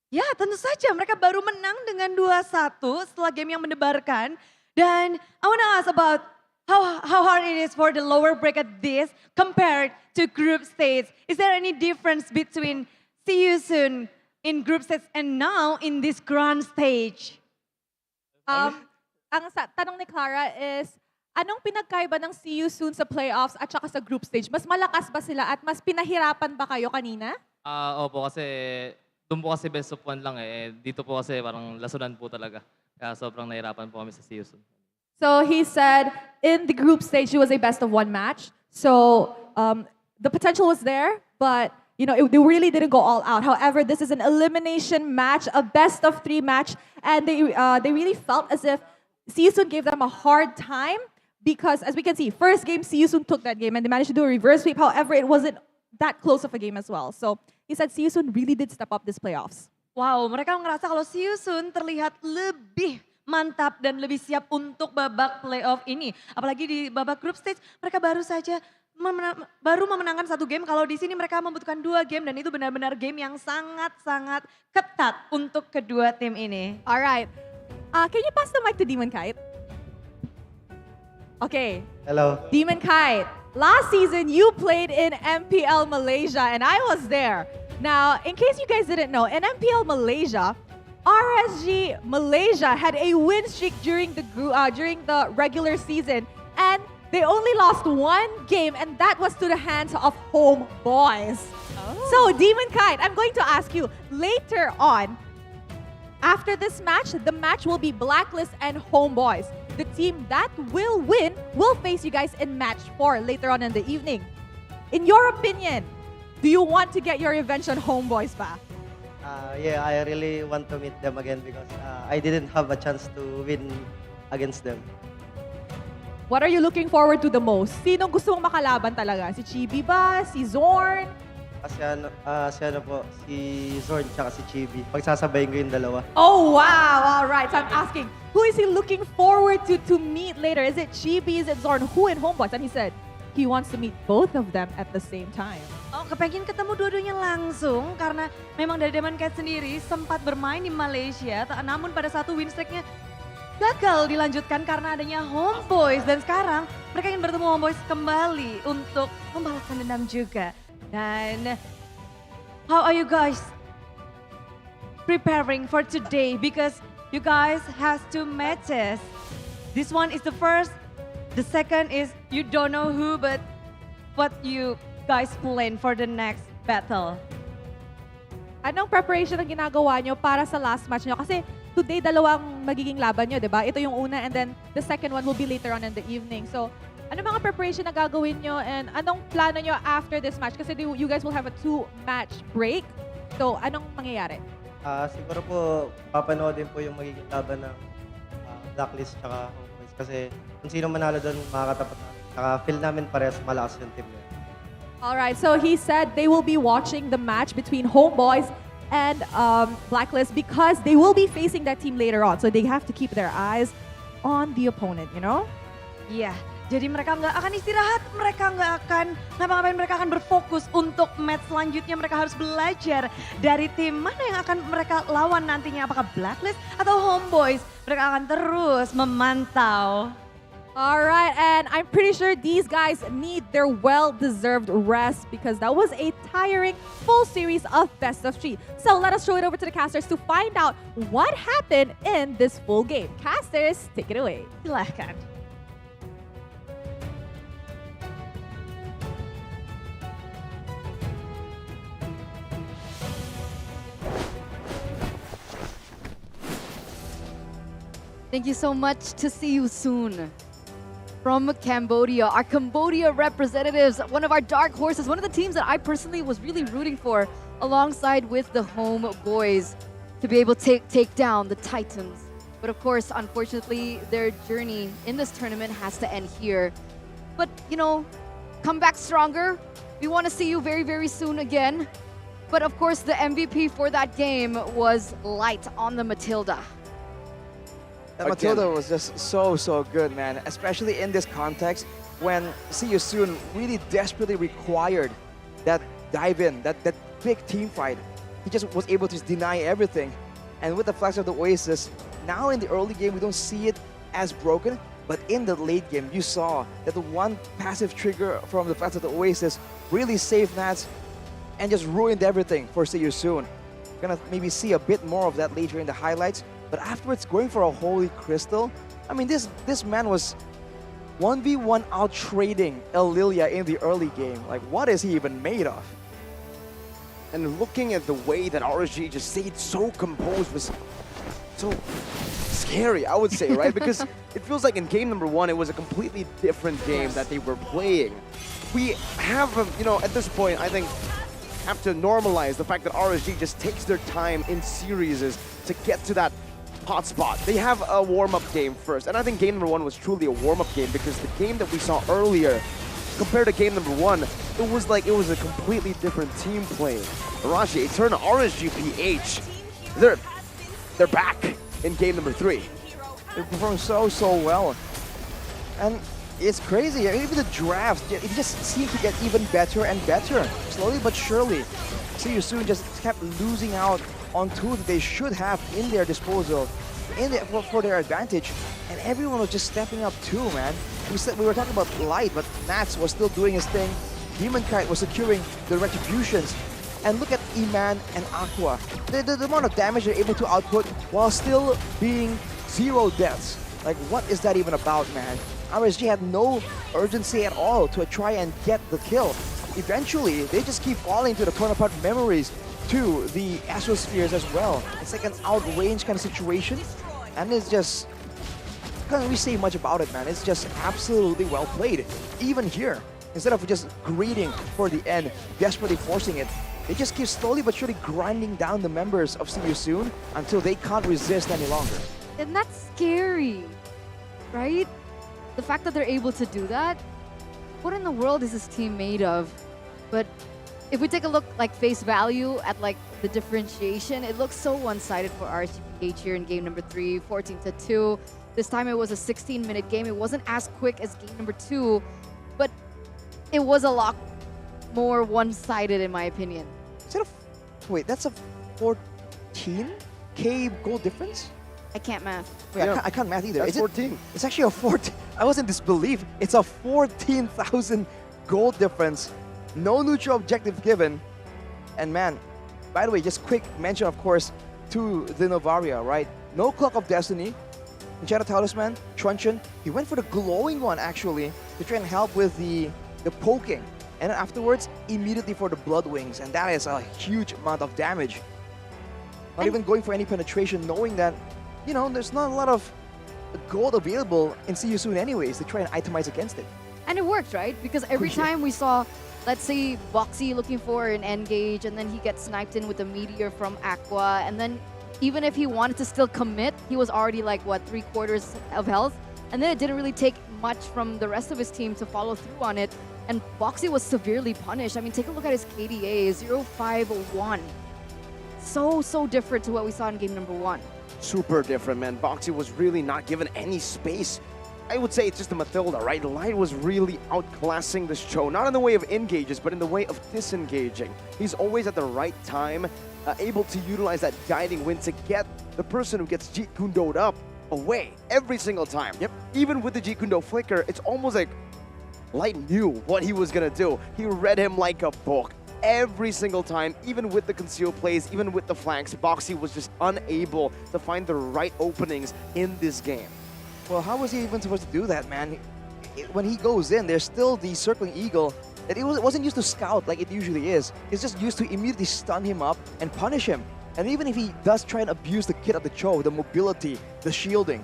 Ya, tentu saja mereka baru menang dengan 2-1 setelah game yang mendebarkan. Dan I want to ask about how hard it is for the lower bracket this compared to group stage. Is there any difference between See You Soon in group stage and now in this grand stage? Ang tanong ni Clara is, anong pinagkaiba ng See You Soon sa playoffs at saka sa group stage? Mas malakas ba sila at mas pinahirapan ba kayo kanina? Opo, kasi doon po kasi best of 1 lang eh. Dito po kasi parang lasunan po talaga. Kaya sobrang nahirapan po kami sa See You Soon. So he said in the group stage, it was a best of 1 match. So the potential was there, but you know, they really didn't go all out. However, this is an elimination match, a best of 3 match, and they really felt as if See You Soon gave them a hard time because, as we can see, first game, See You Soon took that game and they managed to do a reverse sweep. However, it wasn't that close of a game as well. So he said See You Soon really did step up this playoffs. Wow, mereka ngerasa kalau See You Soon terlihat lebih mantap dan lebih siap untuk babak playoff ini. Apalagi di babak group stage, mereka baru saja memenangkan 1 game. Kalau di sini mereka membutuhkan 2 game dan itu benar-benar game yang sangat-sangat ketat untuk kedua tim ini. Alright, can you pass the mic to Demon Kite? Okay. Hello. Demon Kite, last season you played in MPL Malaysia and I was there. Now, in case you guys didn't know, in MPL Malaysia, RSG Malaysia had a win streak during the regular season and they only lost 1 game and that was to the hands of HomeBois. So, Demon Kite, I'm going to ask you, later on, after this match, the match will be Blacklist and HomeBois. The team that will win will face you guys in match 4 later on in the evening. In your opinion, do you want to get your revenge on HomeBois ba? Yeah, I really want to meet them again because I didn't have a chance to win against them. What are you looking forward to the most? Sinong gusto mong makalaban talaga? Si Chibi ba? Si Zorn? Si Zorn tsaka si Chibi. Pagsasabayin ko yung dalawa. Oh, wow. All right. So I'm asking, who is he looking forward to meet later? Is it Chibi? Is it Zorn? Who in HomeBois? And he said he wants to meet both of them at the same time. Oh, kepengen ketemu dua-duanya langsung karena memang dari Demon Cat sendiri sempat bermain di Malaysia, namun pada satu win streak-nya gagal dilanjutkan karena adanya HomeBois dan sekarang mereka ingin bertemu HomeBois kembali untuk membalaskan dendam juga. Dan how are you guys preparing for today? Because you guys has 2 matches. This one is the first, the second is you don't know who, but what you guys plan for the next battle? Anong preparation ang ginagawa nyo para sa last match nyo? Kasi today, dalawang magiging laban nyo, di ba? Ito yung una and then the second one will be later on in the evening. So, ano mga preparation na gagawin nyo and anong plano nyo after this match? Kasi you guys will have a 2-match break. So, anong mangyayari? Siguro po, papanoodin po yung magiging laban ng Blacklist tsaka HomeBois. Kasi kung sino manalo doon, makakatapat namin. Tsaka feel namin parehas malakas yung team nila. Alright, so he said they will be watching the match between HomeBois and Blacklist because they will be facing that team later on. So they have to keep their eyes on the opponent, you know? Iya, jadi mereka nggak akan istirahat, mereka nggak akan ngapa-ngapain, mereka akan berfokus untuk match selanjutnya. Mereka harus belajar dari tim mana yang akan mereka lawan nantinya, apakah Blacklist atau HomeBois. Mereka akan terus memantau. All right, and I'm pretty sure these guys need their well-deserved rest because that was a tiring full series of best of 3. So let us throw it over to the casters to find out what happened in this full game. Casters, take it away. Silahkan. Thank you so much. To see you soon. From Cambodia, our Cambodia representatives, one of our dark horses, one of the teams that I personally was really rooting for, alongside with the HomeBois, to be able to take down the Titans. But of course, unfortunately, their journey in this tournament has to end here. But, you know, come back stronger. We want to see you very, very soon again. But of course, the MVP for that game was Light on the Matilda. That Matilda was just so good, man. Especially in this context when See You Soon really desperately required that dive in, that big team fight. He just was able to just deny everything. And with the flash of the Oasis, now in the early game we don't see it as broken, but in the late game you saw that the one passive trigger from the flash of the Oasis really saved Nats and just ruined everything for See You Soon. Gonna maybe see a bit more of that later in the highlights. But afterwards, going for a Holy Crystal, I mean, this man was 1v1 out trading Lilia in the early game. Like, what is he even made of? And looking at the way that RSG just stayed so composed was so scary, I would say, right? Because it feels like in game number 1, it was a completely different game that they were playing. We have, you know, at this point, I think, have to normalize the fact that RSG just takes their time in series to get to that hotspot. They have a warm-up game first, and I think game number 1 was truly a warm-up game because the game that we saw earlier, compared to game number 1, it was like it was a completely different team playing. Arashi, Eterna, RSGPH, they're back in game number 3. They performed so well. And it's crazy, even the drafts, it just seemed to get even better and better. Slowly but surely. See You Soon just kept losing out on tools that they should have in their disposal, for their advantage, and everyone was just stepping up too, man. We were talking about Light, but Nats was still doing his thing. Demon Kite was securing the retributions, and look at Iman and Aqua. The amount of damage they're able to output while still being 0 deaths. Like, what is that even about, man? RSG had no urgency at all to try and get the kill. Eventually, they just keep falling to the torn apart memories, to the Astrospheres as well. It's like an outrange kind of situation, and it's just, can't really say much about it, man. It's just absolutely well played. Even here, instead of just greeting for the end, desperately forcing it, they just keep slowly but surely grinding down the members of See You Soon until they can't resist any longer. And that's scary, right? The fact that they're able to do that, what in the world is this team made of? But if we take a look like face value at like the differentiation, it looks so one-sided for RSGPH here in game number 3, 14-2. This time it was a 16-minute game. It wasn't as quick as game number 2, but it was a lot more one-sided in my opinion. Is that wait, that's a 14K goal difference? I can't math. Wait, I can't math either. That's 14. It's actually a 14. I was in disbelief. It's a 14,000 goal difference. No neutral objective given. And man, by the way, just quick mention, of course, to the Novaria, right? No Clock of Destiny. Enchanted Talisman, Truncheon. He went for the glowing one, actually, to try and help with the poking. And then afterwards, immediately for the Blood Wings. And that is a huge amount of damage. Not even going for any penetration, knowing that, you know, there's not a lot of gold available in See You Soon anyways to try and itemize against it. And it worked, right? Because every time we saw, let's say, Boxy looking for an engage, and then he gets sniped in with a meteor from Aqua, and then even if he wanted to still commit, he was already like, what, 3/4 of health? And then it didn't really take much from the rest of his team to follow through on it, and Boxy was severely punished. I mean, take a look at his KDA, 0.51. So different to what we saw in game number 1. Super different, man. Boxy was really not given any space. I would say it's just a Matilda, right? Light was really outclassing this show, not in the way of engages, but in the way of disengaging. He's always at the right time, able to utilize that guiding wind to get the person who gets Jeet Kundo'd up away every single time. Yep. Even with the Jikundo flicker, it's almost like Light knew what he was gonna do. He read him like a book. Every single time, even with the concealed plays, even with the flanks, Boxy was just unable to find the right openings in this game. Well, how was he even supposed to do that, man? When he goes in, there's still the circling eagle that it wasn't used to scout like it usually is. It's just used to immediately stun him up and punish him. And even if he does try and abuse the kit of the Cho, the mobility, the shielding,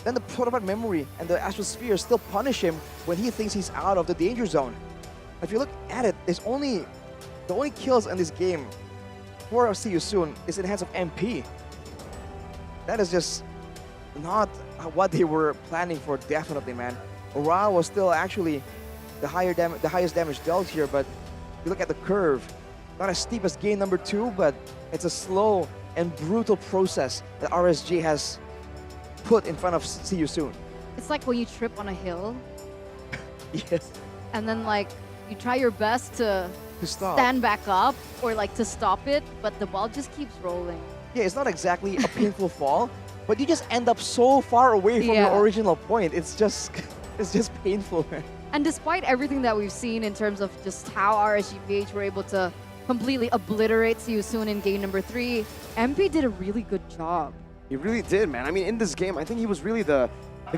then the Protopod memory and the Astral Sphere still punish him when he thinks he's out of the danger zone. If you look at it, the only kills in this game for See You Soon is in the hands of MP. That is just not what they were planning for, definitely, man. Ra was still actually the highest damage dealt here, but you look at the curve, not as steep as game number 2, but it's a slow and brutal process that RSG has put in front of See You Soon. It's like when you trip on a hill. Yes. And then like you try your best to stop. stand back up or like to stop it, but the ball just keeps rolling. Yeah, it's not exactly a painful fall, but you just end up so far away from your original point. It's just painful, man. And despite everything that we've seen in terms of just how RSGPH were able to completely obliterate See You Soon in game number 3, MP did a really good job. He really did, man. I mean, in this game, I think he was really the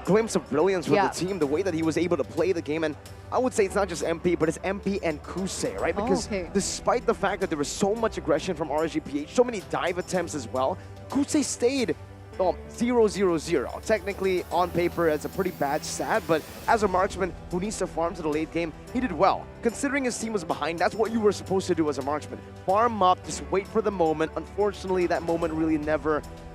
glimpse of brilliance with the team, the way that he was able to play the game. And I would say it's not just MP, but it's MP and Kusei, right? Because despite the fact that there was so much aggression from RSGPH, so many dive attempts as well, Kusei stayed 0-0-0. Technically, on paper, it's a pretty bad stat, but as a marksman who needs to farm to the late game, he did well. Considering his team was behind, that's what you were supposed to do as a marksman. Farm up, just wait for the moment. Unfortunately, that moment really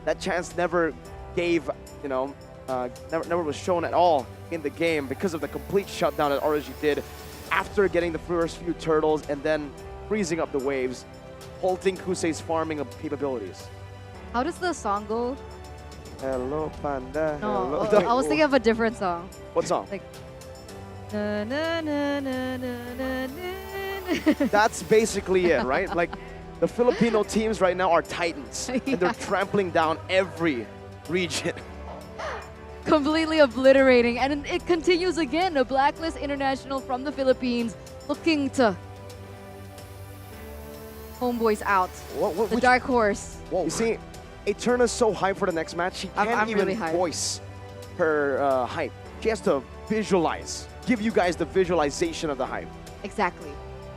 that chance never gave, never was shown at all in the game because of the complete shutdown that RSG did after getting the first few turtles and then freezing up the waves, halting Kusei's farming capabilities. How does the song go? Hello, Panda. No, Hello. I was thinking of a different song. What song? Like, na, na, na, na, na, na, na. That's basically it, right? Like, the Filipino teams right now are titans, and they're trampling down every region. Completely obliterating, and it continues again. A Blacklist International from the Philippines looking to HomeBois out. The dark horse. You see, Eterna's so hyped for the next match, she can't even really hyped. voice her hype. She has to visualize, give you guys the visualization of the hype. Exactly.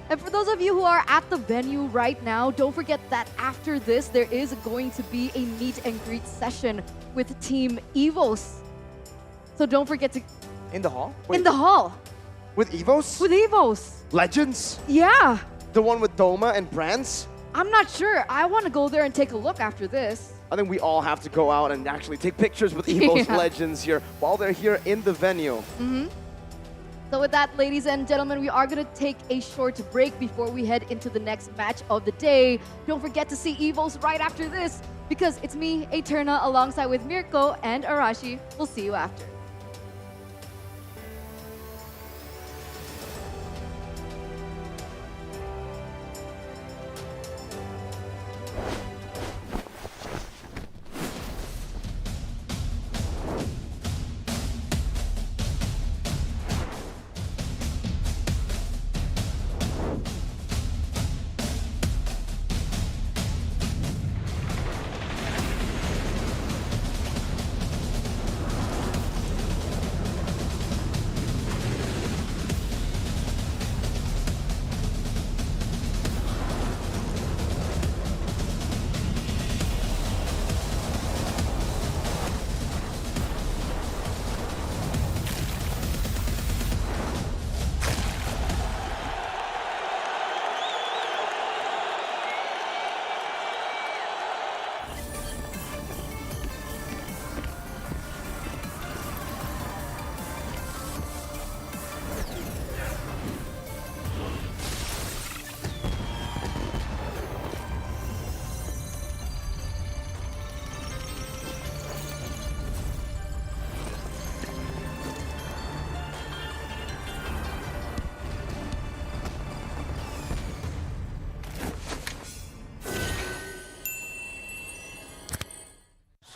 And for those of you who are at the venue right now, don't forget that after this, there is going to be a meet and greet session with Team EVOS. So don't forget to... In the hall? In the hall. With EVOS? With EVOS. Legends? Yeah. The one with Doma and Brands? I'm not sure. I want to go there and take a look after this. I think we all have to go out and actually take pictures with EVOS Legends here while they're here in the venue. So with that, ladies and gentlemen, we are going to take a short break before we head into the next match of the day. Don't forget to see EVOS right after this, because it's me, Eterna, alongside with Mirko and Arashi. We'll see you after.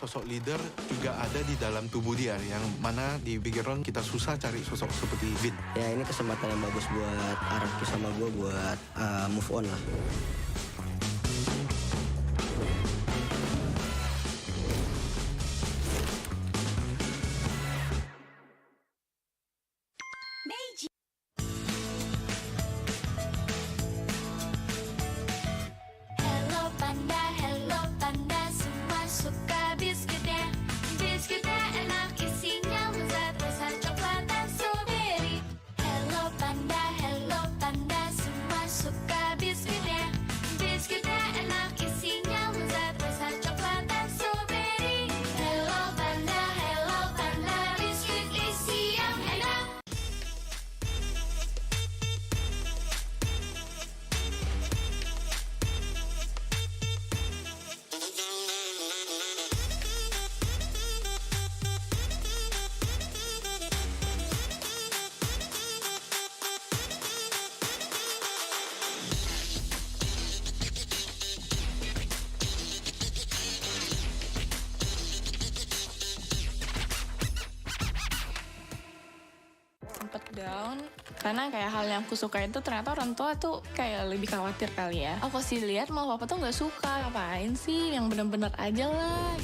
Sosok leader juga ada di dalam tubuh dia, yang mana di Big Round kita susah cari sosok seperti Vin. Ya ini kesempatan yang bagus buat Araki sama gue buat move on lah. Hello panda, semua suka biskuitnya. Biskuitnya enak, isinya lezat, rasa coklat dan strawberry. Hello panda, semua suka biskuitnya. Biskuitnya enak, isinya lezat, rasa coklat dan strawberry. Hello panda, biskuit isi yang enak. Sempet down karena kayak hal yang aku suka itu ternyata orang tua tuh kayak lebih khawatir kali ya. Aku sih lihat mau papa tuh nggak suka, ngapain sih, yang bener-bener aja lah.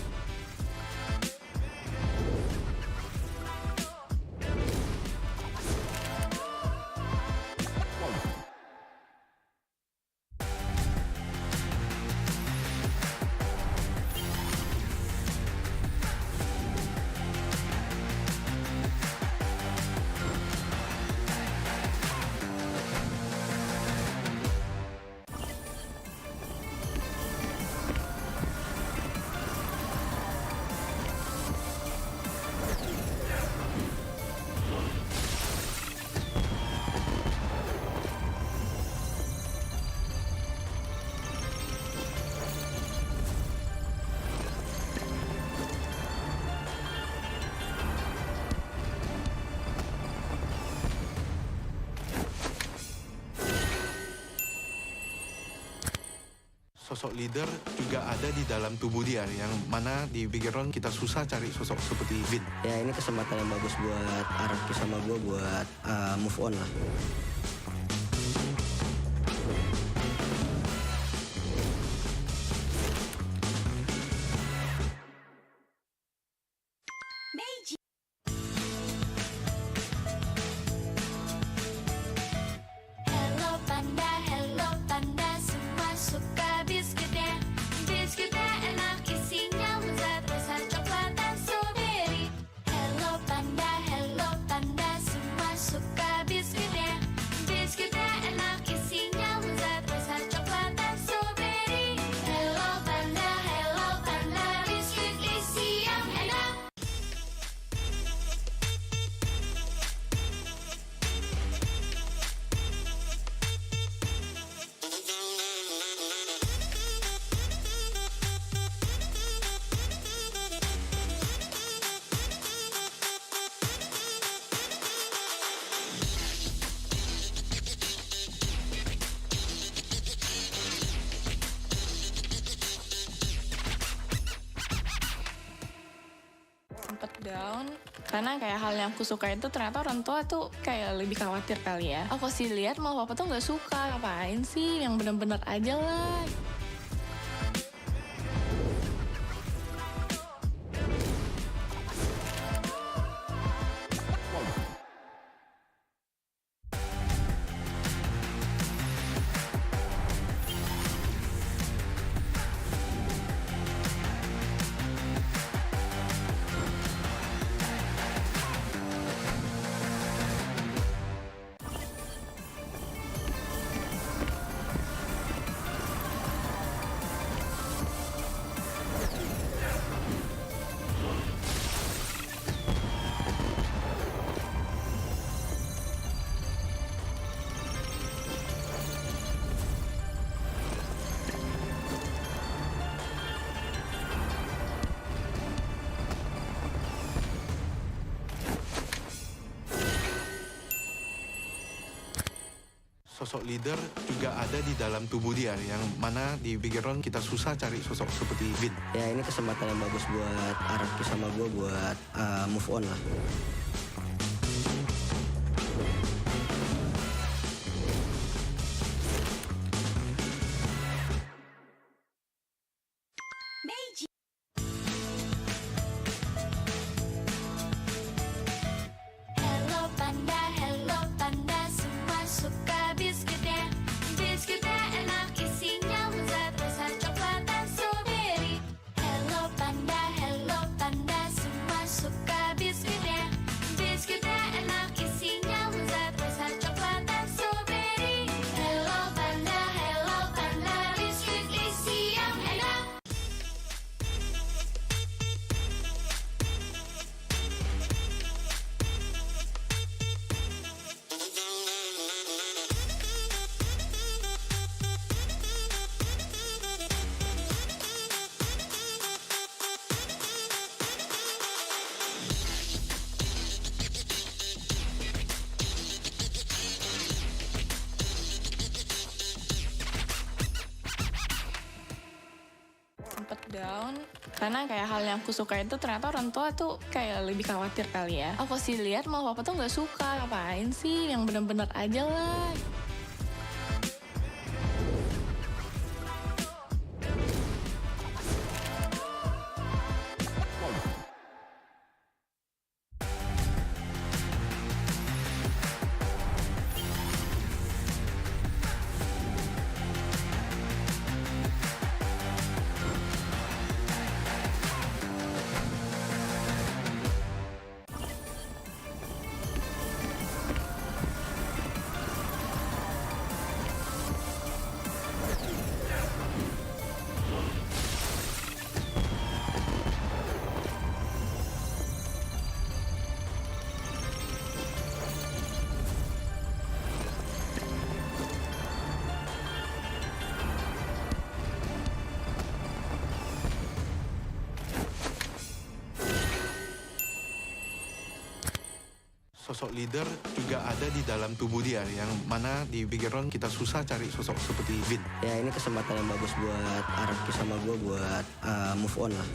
Sosok leader juga ada di dalam tubuh dia, yang mana di Big Round kita susah cari sosok seperti Vin. Ya ini kesempatan yang bagus buat Araki sama gue buat move on lah. Hello panda, semua suka biskuitnya. Biskuitnya enak, isinya lezat, rasa coklat dan strawberry. Hello panda, semua suka biskuitnya. Biskuitnya enak, isinya lezat, rasa coklat dan strawberry. Hello panda, biskuit isi yang enak. Sempet down karena kayak hal yang aku suka itu ternyata orang tua tuh kayak lebih khawatir kali ya. Aku sih lihat mau papa tuh nggak suka, ngapain sih, yang bener-bener aja lah. Sosok leader juga ada di dalam tubuh dia, yang mana di pikiran kita susah cari sosok seperti Vin. Ya ini kesempatan yang bagus buat Araki sama gue buat move on lah. Hello panda, semua suka biskuitnya. Biskuitnya enak, isinya lezat, rasa coklat dan strawberry. Hello panda, semua suka biskuitnya. Biskuitnya enak, isinya lezat, rasa coklat dan strawberry. Hello panda, biskuit isi yang enak. Sempet down karena kayak hal yang aku suka itu ternyata orang tua tuh kayak lebih khawatir kali ya. Aku sih lihat mau papa tuh nggak suka, ngapain sih, yang bener-bener aja lah. Sosok leader juga ada di dalam tubuh dia, yang mana di pikiran kita susah cari sosok seperti Vin. Ya ini kesempatan yang bagus buat Araki sama gue buat move on lah.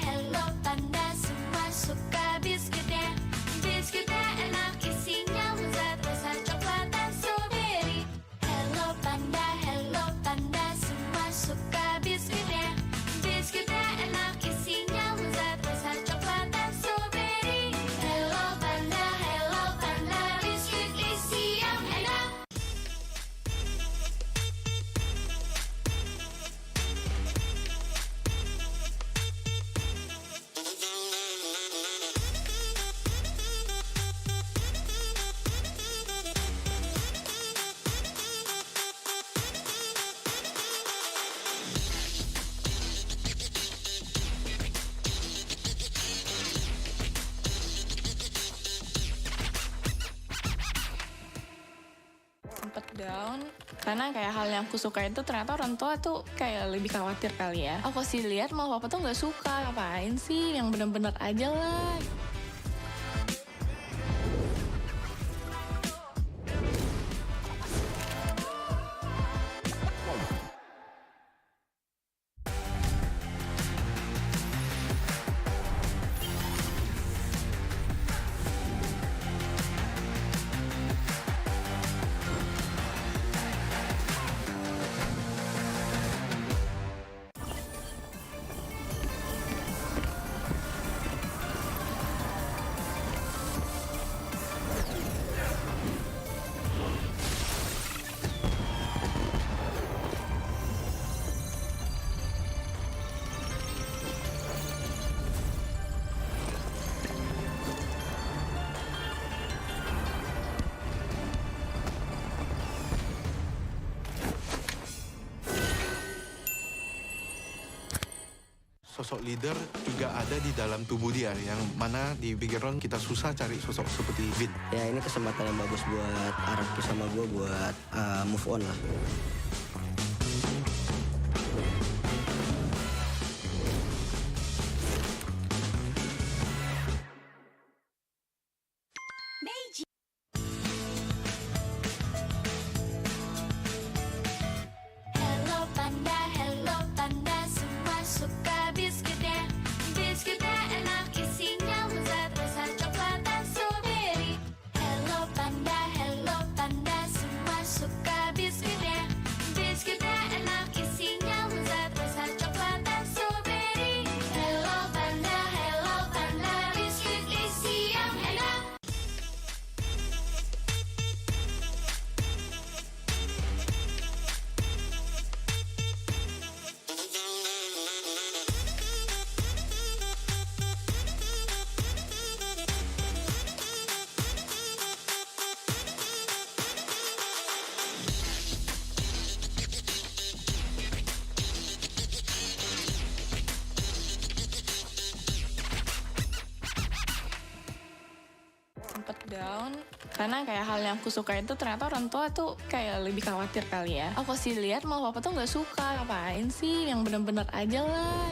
Hello panda, semua suka biskuitnya. Biskuitnya enak, isinya lezat, rasa coklat dan strawberry. Hello panda, semua suka biskuitnya. Biskuitnya enak, isinya lezat, rasa coklat dan strawberry. Hello panda, biskuit isi yang enak. Sempet down karena kayak hal yang aku suka itu ternyata orang tua tuh kayak lebih khawatir kali ya. Aku sih lihat mau papa tuh nggak suka, ngapain sih, yang bener-bener aja lah. sosok leader juga ada di dalam tubuh dia, yang mana di pikiran kita susah cari sosok seperti Vin. Ya ini kesempatan yang bagus buat Arab sama gue buat move on lah. Hello panda, semua suka biskuitnya. Biskuitnya enak, isinya lezat, rasa coklat dan strawberry. Hello panda, semua suka biskuitnya. Biskuitnya enak, isinya lezat, rasa coklat dan strawberry. Hello panda, biskuit isi yang enak. Sempet down karena kayak hal yang aku suka itu ternyata orang tua tuh kayak lebih khawatir kali ya. Aku sih lihat mau papa tuh nggak suka, ngapain sih, yang bener-bener aja lah.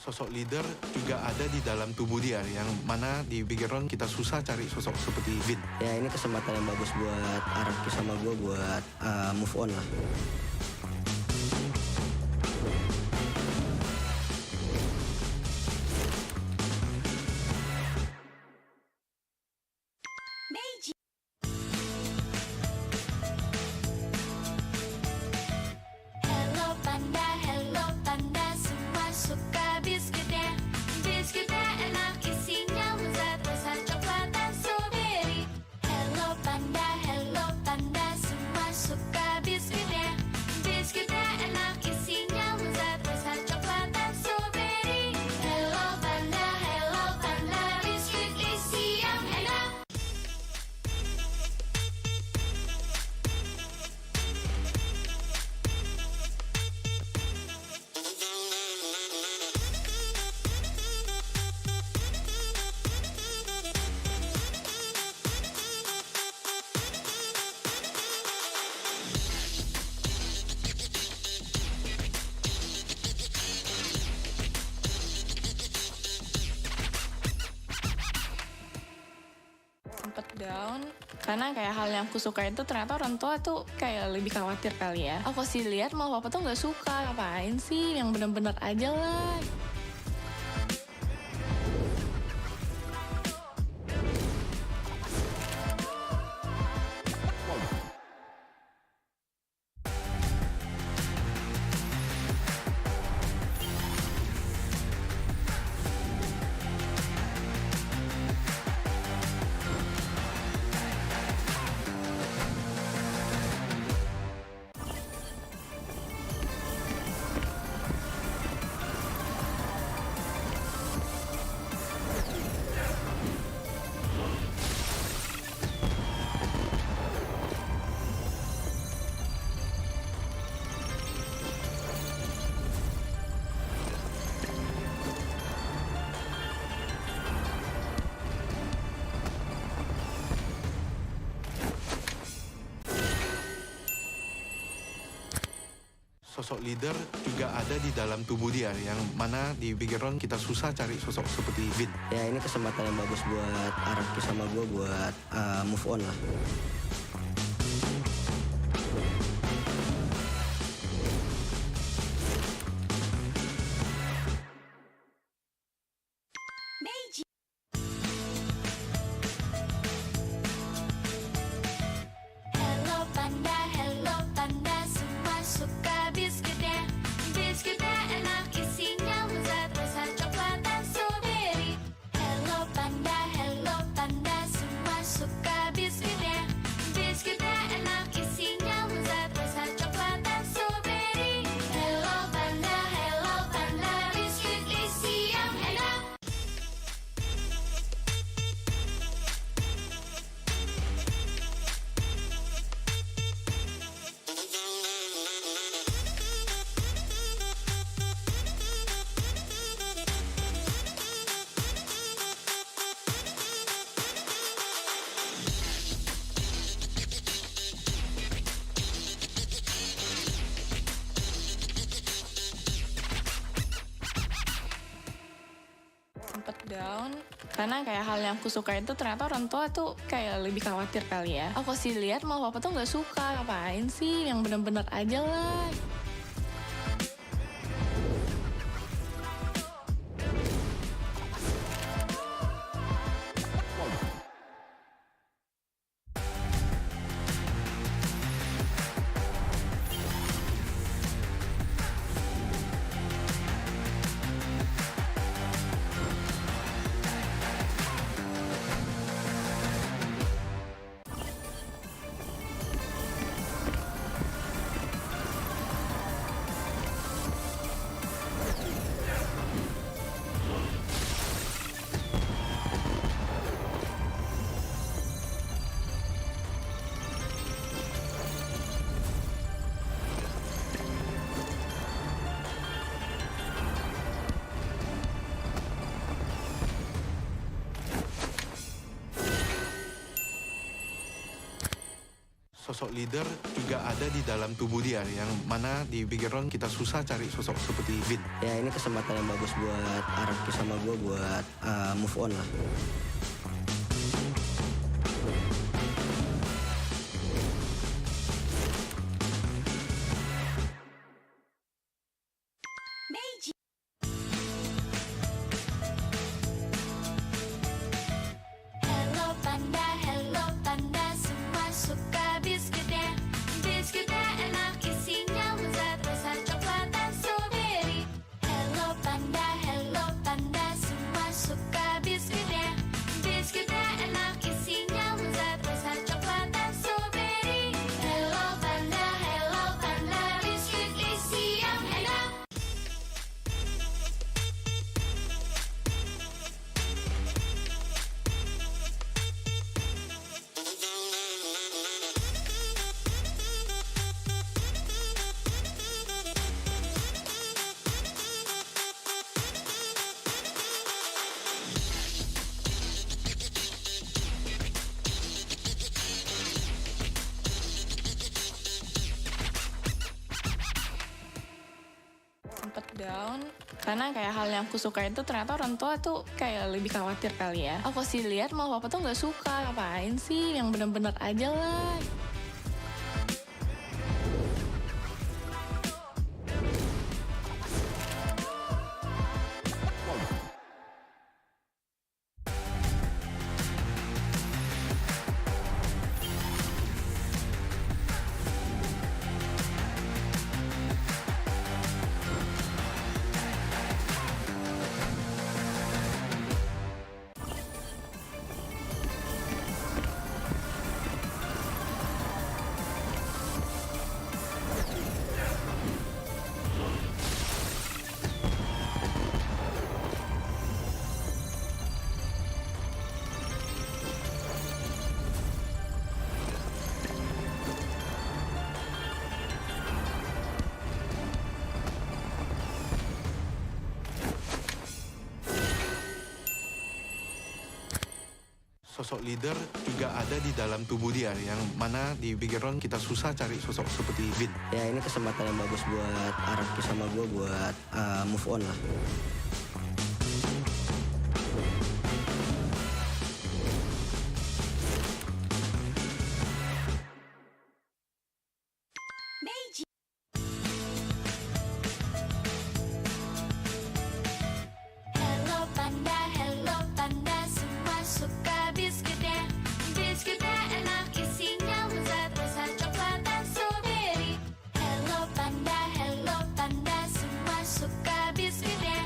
Sosok leader juga ada di dalam tubuh dia, yang mana di pikiran kita susah cari sosok seperti Vin. Ya ini kesempatan yang bagus buat Arab sama gue buat move on lah. Hello panda, semua suka biskuitnya. Biskuitnya enak, isinya lezat, rasa coklat dan strawberry. Hello panda, semua suka biskuitnya. Biskuitnya enak, isinya lezat, rasa coklat dan strawberry. Hello panda, biskuit isi yang enak. Sempet down karena kayak hal yang aku suka itu ternyata orang tua tuh kayak lebih khawatir kali ya. Aku sih lihat mau papa tuh nggak suka, ngapain sih, yang bener-bener aja lah. Sosok leader juga ada di dalam tubuh dia, yang mana di pikiran kita susah cari sosok seperti Vin. Ya ini kesempatan yang bagus buat Araki sama gue buat move on lah. Hello panda, semua suka biskuitnya. Biskuitnya enak, isinya lezat, rasa coklat dan strawberry. Hello panda, semua suka biskuitnya. Biskuitnya enak, isinya lezat, rasa coklat dan strawberry. Hello panda, biskuit isi yang enak. Sempet down karena kayak hal yang aku suka itu ternyata orang tua tuh kayak lebih khawatir kali ya. Aku sih lihat mau papa tuh nggak suka, ngapain sih, yang bener-bener aja lah. Sosok leader juga ada di dalam tubuh dia, yang mana di pikiran kita susah cari sosok seperti Vin. Ya ini kesempatan yang bagus buat Araki sama gue buat move on lah. Hello panda, semua suka biskuitnya. Biskuitnya enak, isinya lezat, rasa coklat dan strawberry. Hello panda, semua suka biskuitnya. Biskuitnya enak, isinya lezat, rasa coklat dan strawberry. Hello panda, biskuit isi yang enak. Sempet down karena kayak hal yang aku suka itu ternyata orang tua tuh kayak lebih khawatir kali ya. Aku sih lihat mau papa tuh nggak suka, ngapain sih, yang bener-bener aja lah. sosok leader juga ada di dalam tubuh dia, yang mana di pikiran kita susah cari sosok seperti Vin. Ya ini kesempatan yang bagus buat Arab sama gue buat move on lah. Hello panda, semua suka biskuitnya. Biskuitnya enak, isinya lezat, rasa coklat dan strawberry. Hello panda, semua suka biskuitnya.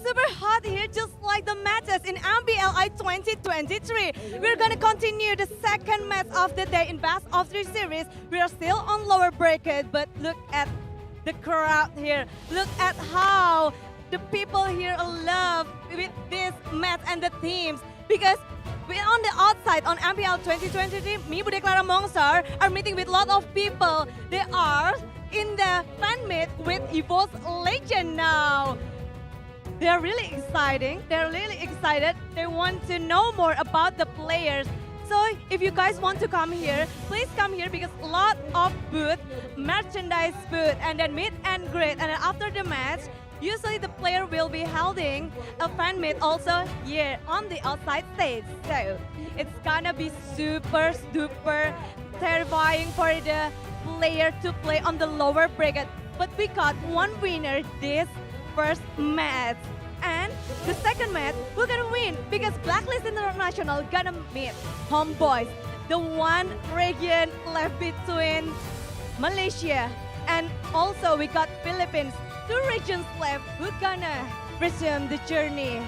super hot here, just like the matches in MPLI 2023. We're gonna continue the second match of the day in Best of 3 series. We are still on lower bracket, but look at the crowd here. Look at how the people here love with this match and the teams, because we're on the outside on MPL 2023. Me, Bude Clara Mongsar, are meeting with a lot of people. They are in the fan meet with Evo's legend now. They're really exciting. They're really excited. They want to know more about the players. So if you guys want to come here, please come here, because a lot of booth, merchandise booth, and then meet and greet. And then after the match, usually the player will be holding a fan meet also here on the outside stage. So it's gonna be super duper terrifying for the player to play on the lower bracket. But we got one winner this first match. And the second match, we're gonna win, because Blacklist International gonna meet HomeBois, the one region left between Malaysia and also we got Philippines, 2 regions left. Who's gonna resume the journey?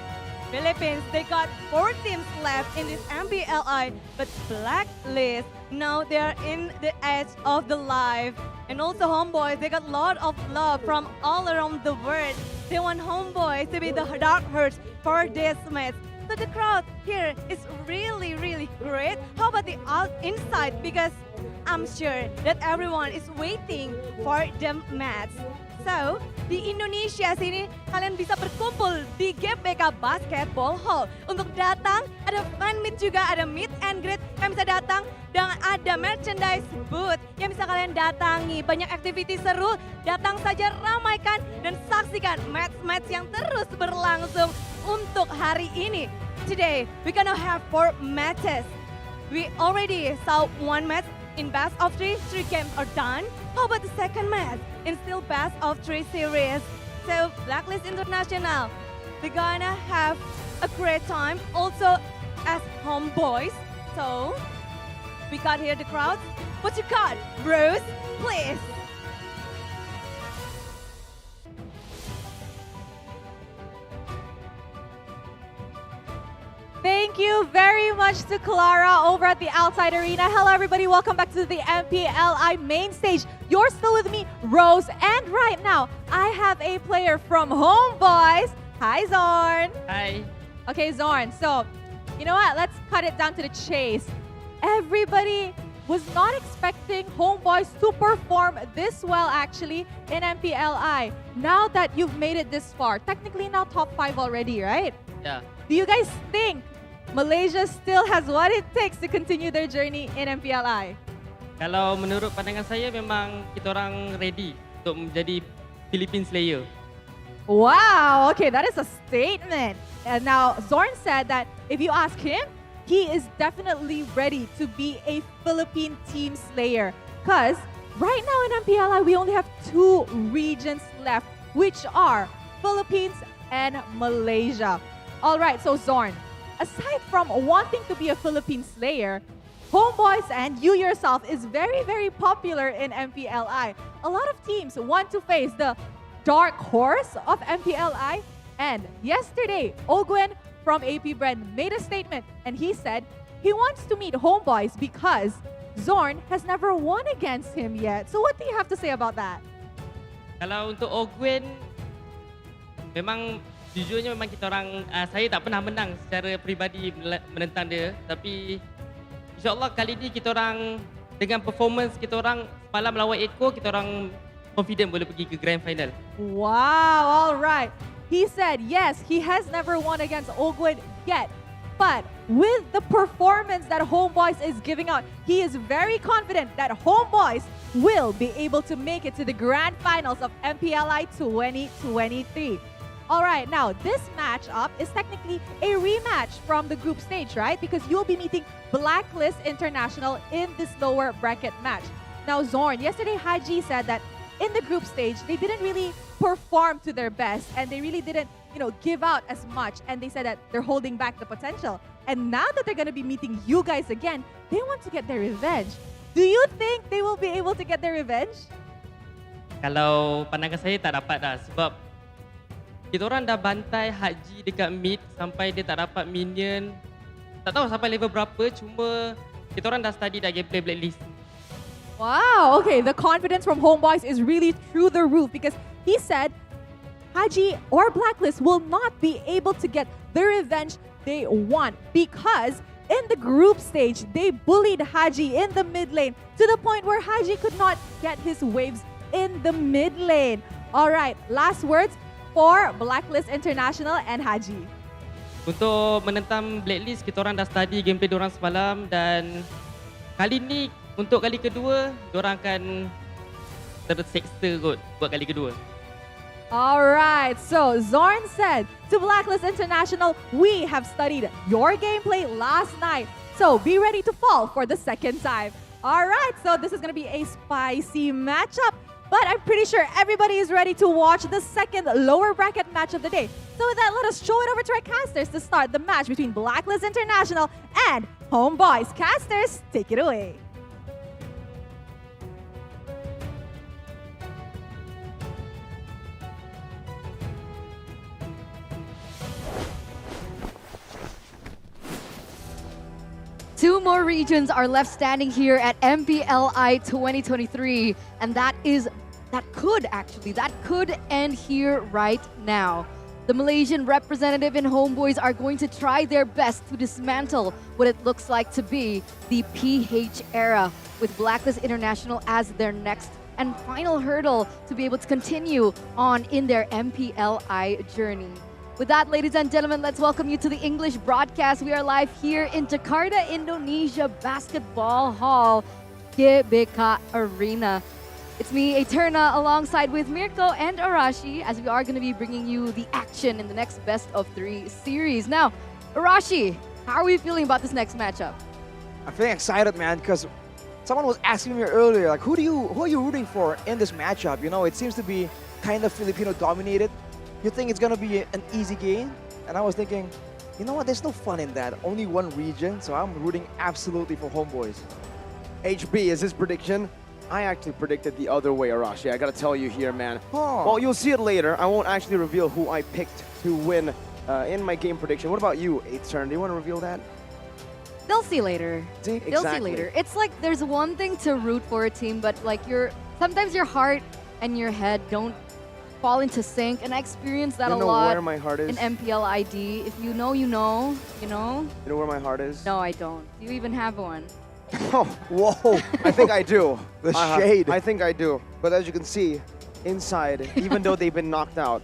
Philippines, they got 4 teams left in this MPLI, but Blacklist, now they're in the edge of the life. And also HomeBois, they got a lot of love from all around the world. They want HomeBois to be the dark horse for this match. So the crowd here is really, really great. How about the inside? Because I'm sure that everyone is waiting for the match. So, di Indonesia sini kalian bisa berkumpul di GBK Basketball Hall. Untuk datang, ada fan meet juga, ada meet and greet. Kalian bisa datang dan ada merchandise booth yang bisa kalian datangi. Banyak aktiviti seru, datang saja ramaikan dan saksikan match-match yang terus berlangsung untuk hari ini. Today, we're gonna have 4 matches. We already saw 1 match in Best of 3, 3 games are done. How about the second match in still Best of 3 series? So Blacklist International, we're gonna have a great time also as HomeBois. So we got here the crowd. What you got, Bruce? Please. Thank you very much to Clara over at the Outside Arena. Hello, everybody. Welcome back to the MPLI main stage. You're still with me, Rose. And right now, I have a player from HomeBois. Hi, Zorn. Hi. Okay, Zorn. So, you know what? Let's cut it down to the chase. Everybody was not expecting HomeBois to perform this well, actually, in MPLI. Now that you've made it this far, technically now top 5 already, right? Yeah. Do you guys think Malaysia still has what it takes to continue their journey in MPLI? Kalau menurut pandangan saya, memang kita orang ready untuk menjadi Philippine Slayer. Wow, okay, that is a statement. And now Zorn said that if you ask him, he is definitely ready to be a Philippine team slayer. Because right now in MPLI, we only have 2 regions left, which are Philippines and Malaysia. All right, so Zorn, aside from wanting to be a Philippine slayer, HomeBois and you yourself is very, very popular in MPLI. A lot of teams want to face the dark horse of MPLI. And yesterday, Ogwen from AP Bren made a statement and he said he wants to meet HomeBois because Zorn has never won against him yet. So what do you have to say about that? Kalau untuk Ogwen, memang jujurnya memang kita orang, saya tak pernah menang secara peribadi menentang dia. Tapi insyaAllah kali ni kita orang dengan performance kita orang semalam lawan Eko, kita orang confident boleh pergi ke grand final. Wow, all right. He said, yes, he has never won against Ogwen yet. But with the performance that HomeBois is giving out, he is very confident that HomeBois will be able to make it to the grand finals of MPLI 2023. All right, now this matchup is technically a rematch from the group stage, right? Because you'll be meeting Blacklist International in this lower bracket match. Now, Zorn, yesterday Haji said that in the group stage, they didn't really perform to their best and they really didn't, give out as much. And they said that they're holding back the potential. And now that they're going to be meeting you guys again, they want to get their revenge. Do you think they will be able to get their revenge? Kalau pandangan saya tak dapat dah sebab kita orang dah bantai Haji dekat mid sampai dia tak dapat minion. Tak tahu sampai level berapa, cuma kita orang dah study dah gameplay Blacklist. Wow, okay, the confidence from HomeBois is really through the roof because he said Haji or Blacklist will not be able to get the revenge they want because in the group stage, they bullied Haji in the mid lane to the point where Haji could not get his waves in the mid lane. All right, last words for Blacklist International and Haji. Untuk menentang Blacklist, kita orang dah study gameplay diorang semalam dan kali ni untuk kali kedua, diorang akan terseksa kot buat kali kedua. All right, so Zorn said to Blacklist International, we have studied your gameplay last night, so be ready to fall for the second time. All right, so this is going to be a spicy matchup, but I'm pretty sure everybody is ready to watch the second lower bracket match of the day. So with that, let us show it over to our casters to start the match between Blacklist International and HomeBois. Casters, take it away. Two more regions are left standing here at MPLI 2023, and that could end here right now. The Malaysian representative and HomeBois are going to try their best to dismantle what it looks like to be the PH era, with Blacklist International as their next and final hurdle to be able to continue on in their MPLI journey. With that, ladies and gentlemen, let's welcome you to the English broadcast. We are live here in Jakarta, Indonesia Basketball Hall, GBK Arena. It's me, Eterna, alongside with Mirko and Arashi, as we are going to be bringing you the action in the next best of 3 series. Now, Arashi, how are we feeling about this next matchup? I'm feeling excited, man, because someone was asking me earlier, like, who are you rooting for in this matchup? You know, it seems to be kind of Filipino dominated. You think it's gonna be an easy game? And I was thinking, you know what, there's no fun in that. Only one region, so I'm rooting absolutely for HomeBois. HB, is his prediction? I actually predicted the other way, Arashi. I gotta tell you here, man. Oh. Well, you'll see it later. I won't actually reveal who I picked to win in my game prediction. What about you, 8th turn? Do you want to reveal that? They'll see later. See? They'll see later. It's like there's one thing to root for a team, but like sometimes your heart and your head don't fall into sync, and I experienced that you know a lot where my heart is? in MPL ID. If you know, you know, you know. You know where my heart is? No, I don't. Do you even have one? Oh, whoa. I think I do. The shade. I think I do. But as you can see, inside, even though they've been knocked out,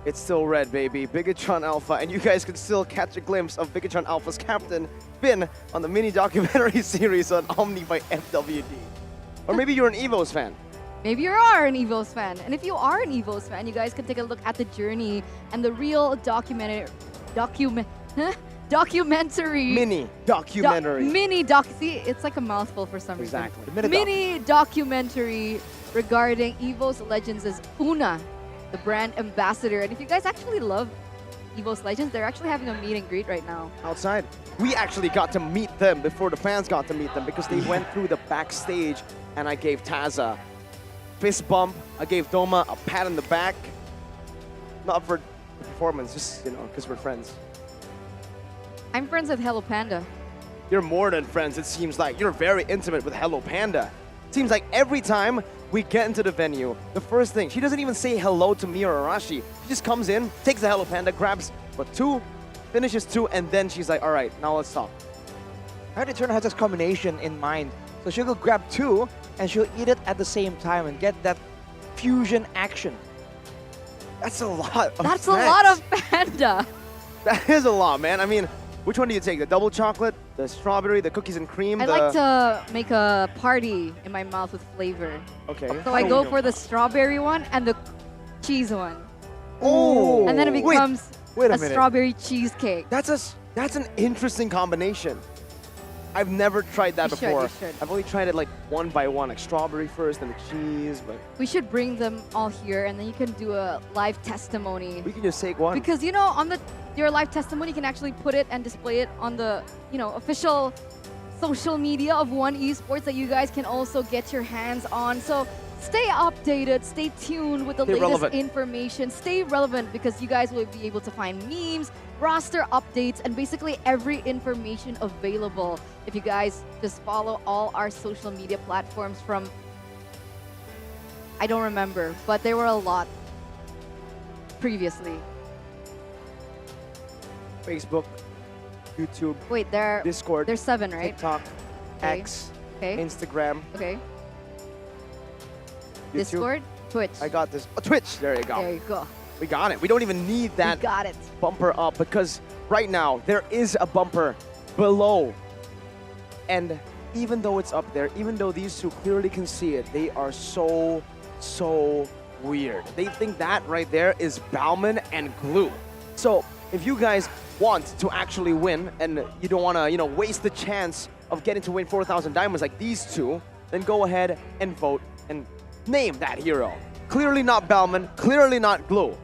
it's still red, baby. Bigatron Alpha, and you guys can still catch a glimpse of Bigatron Alpha's captain, Finn, on the mini documentary series on Omni by FWD. Or maybe you're an EVOS fan. Maybe you are an EVOS fan. And if you are an EVOS fan, you guys can take a look at the journey and the real documentary. Mini documentary. See, it's like a mouthful for some reason. Exactly. Mini documentary regarding EVOS Legends' Una, the brand ambassador. And if you guys actually love EVOS Legends, they're actually having a meet and greet right now. Outside. We actually got to meet them before the fans got to meet them because they went through the backstage and I gave Taza fist bump. I gave Doma a pat on the back. Not for the performance, just, you know, because we're friends. I'm friends with Hello Panda. You're more than friends, it seems like. You're very intimate with Hello Panda. Seems like every time we get into the venue, the first thing, she doesn't even say hello to me or Arashi. She just comes in, takes the Hello Panda, grabs for 2, finishes 2, and then she's like, all right, now let's talk. I heard Eterna has this combination in mind. So she'll go grab 2, and she'll eat it at the same time and get that fusion action. That's a lot of That's snacks. a lot of Panda. That is a lot, man. I mean, which one do you take? The double chocolate, the strawberry, the cookies and cream? I like to make a party in my mouth with flavor. Okay. So I go for the strawberry one and the cheese one. Oh. And then it becomes wait a a minute. strawberry cheesecake. That's an interesting combination. I've never tried that before. You should. I've only tried it like one by one, like strawberry first, then the cheese, but We should bring them all here, and then you can do a live testimony. we can just take one. Because, you know, on your live testimony, you can actually put it and display it on the, you know, official social media of One Esports that you guys can also get your hands on. So stay updated, stay tuned with the Stay latest relevant. information, stay relevant because you guys will be able to find memes, roster updates, and basically every information available. If you guys just follow all our social media platforms from, I don't remember, but there were a lot previously. Facebook, YouTube, Wait, Discord, there's 7, right? TikTok, Okay. X, Okay. Instagram, Okay. YouTube. Discord, Twitch. I got this. Oh, Twitch. There you go. There you go. We got it. We don't even need that We got it. bumper up because right now there is a bumper below. And even though it's up there, even though these two clearly can see it, they are so weird. They think that right there is Bauman and Glue. So if you guys want to actually win and you don't want to, waste the chance of getting to win 4,000 diamonds like these two, then go ahead and vote and name that hero. Clearly not Bauman, clearly not Glue.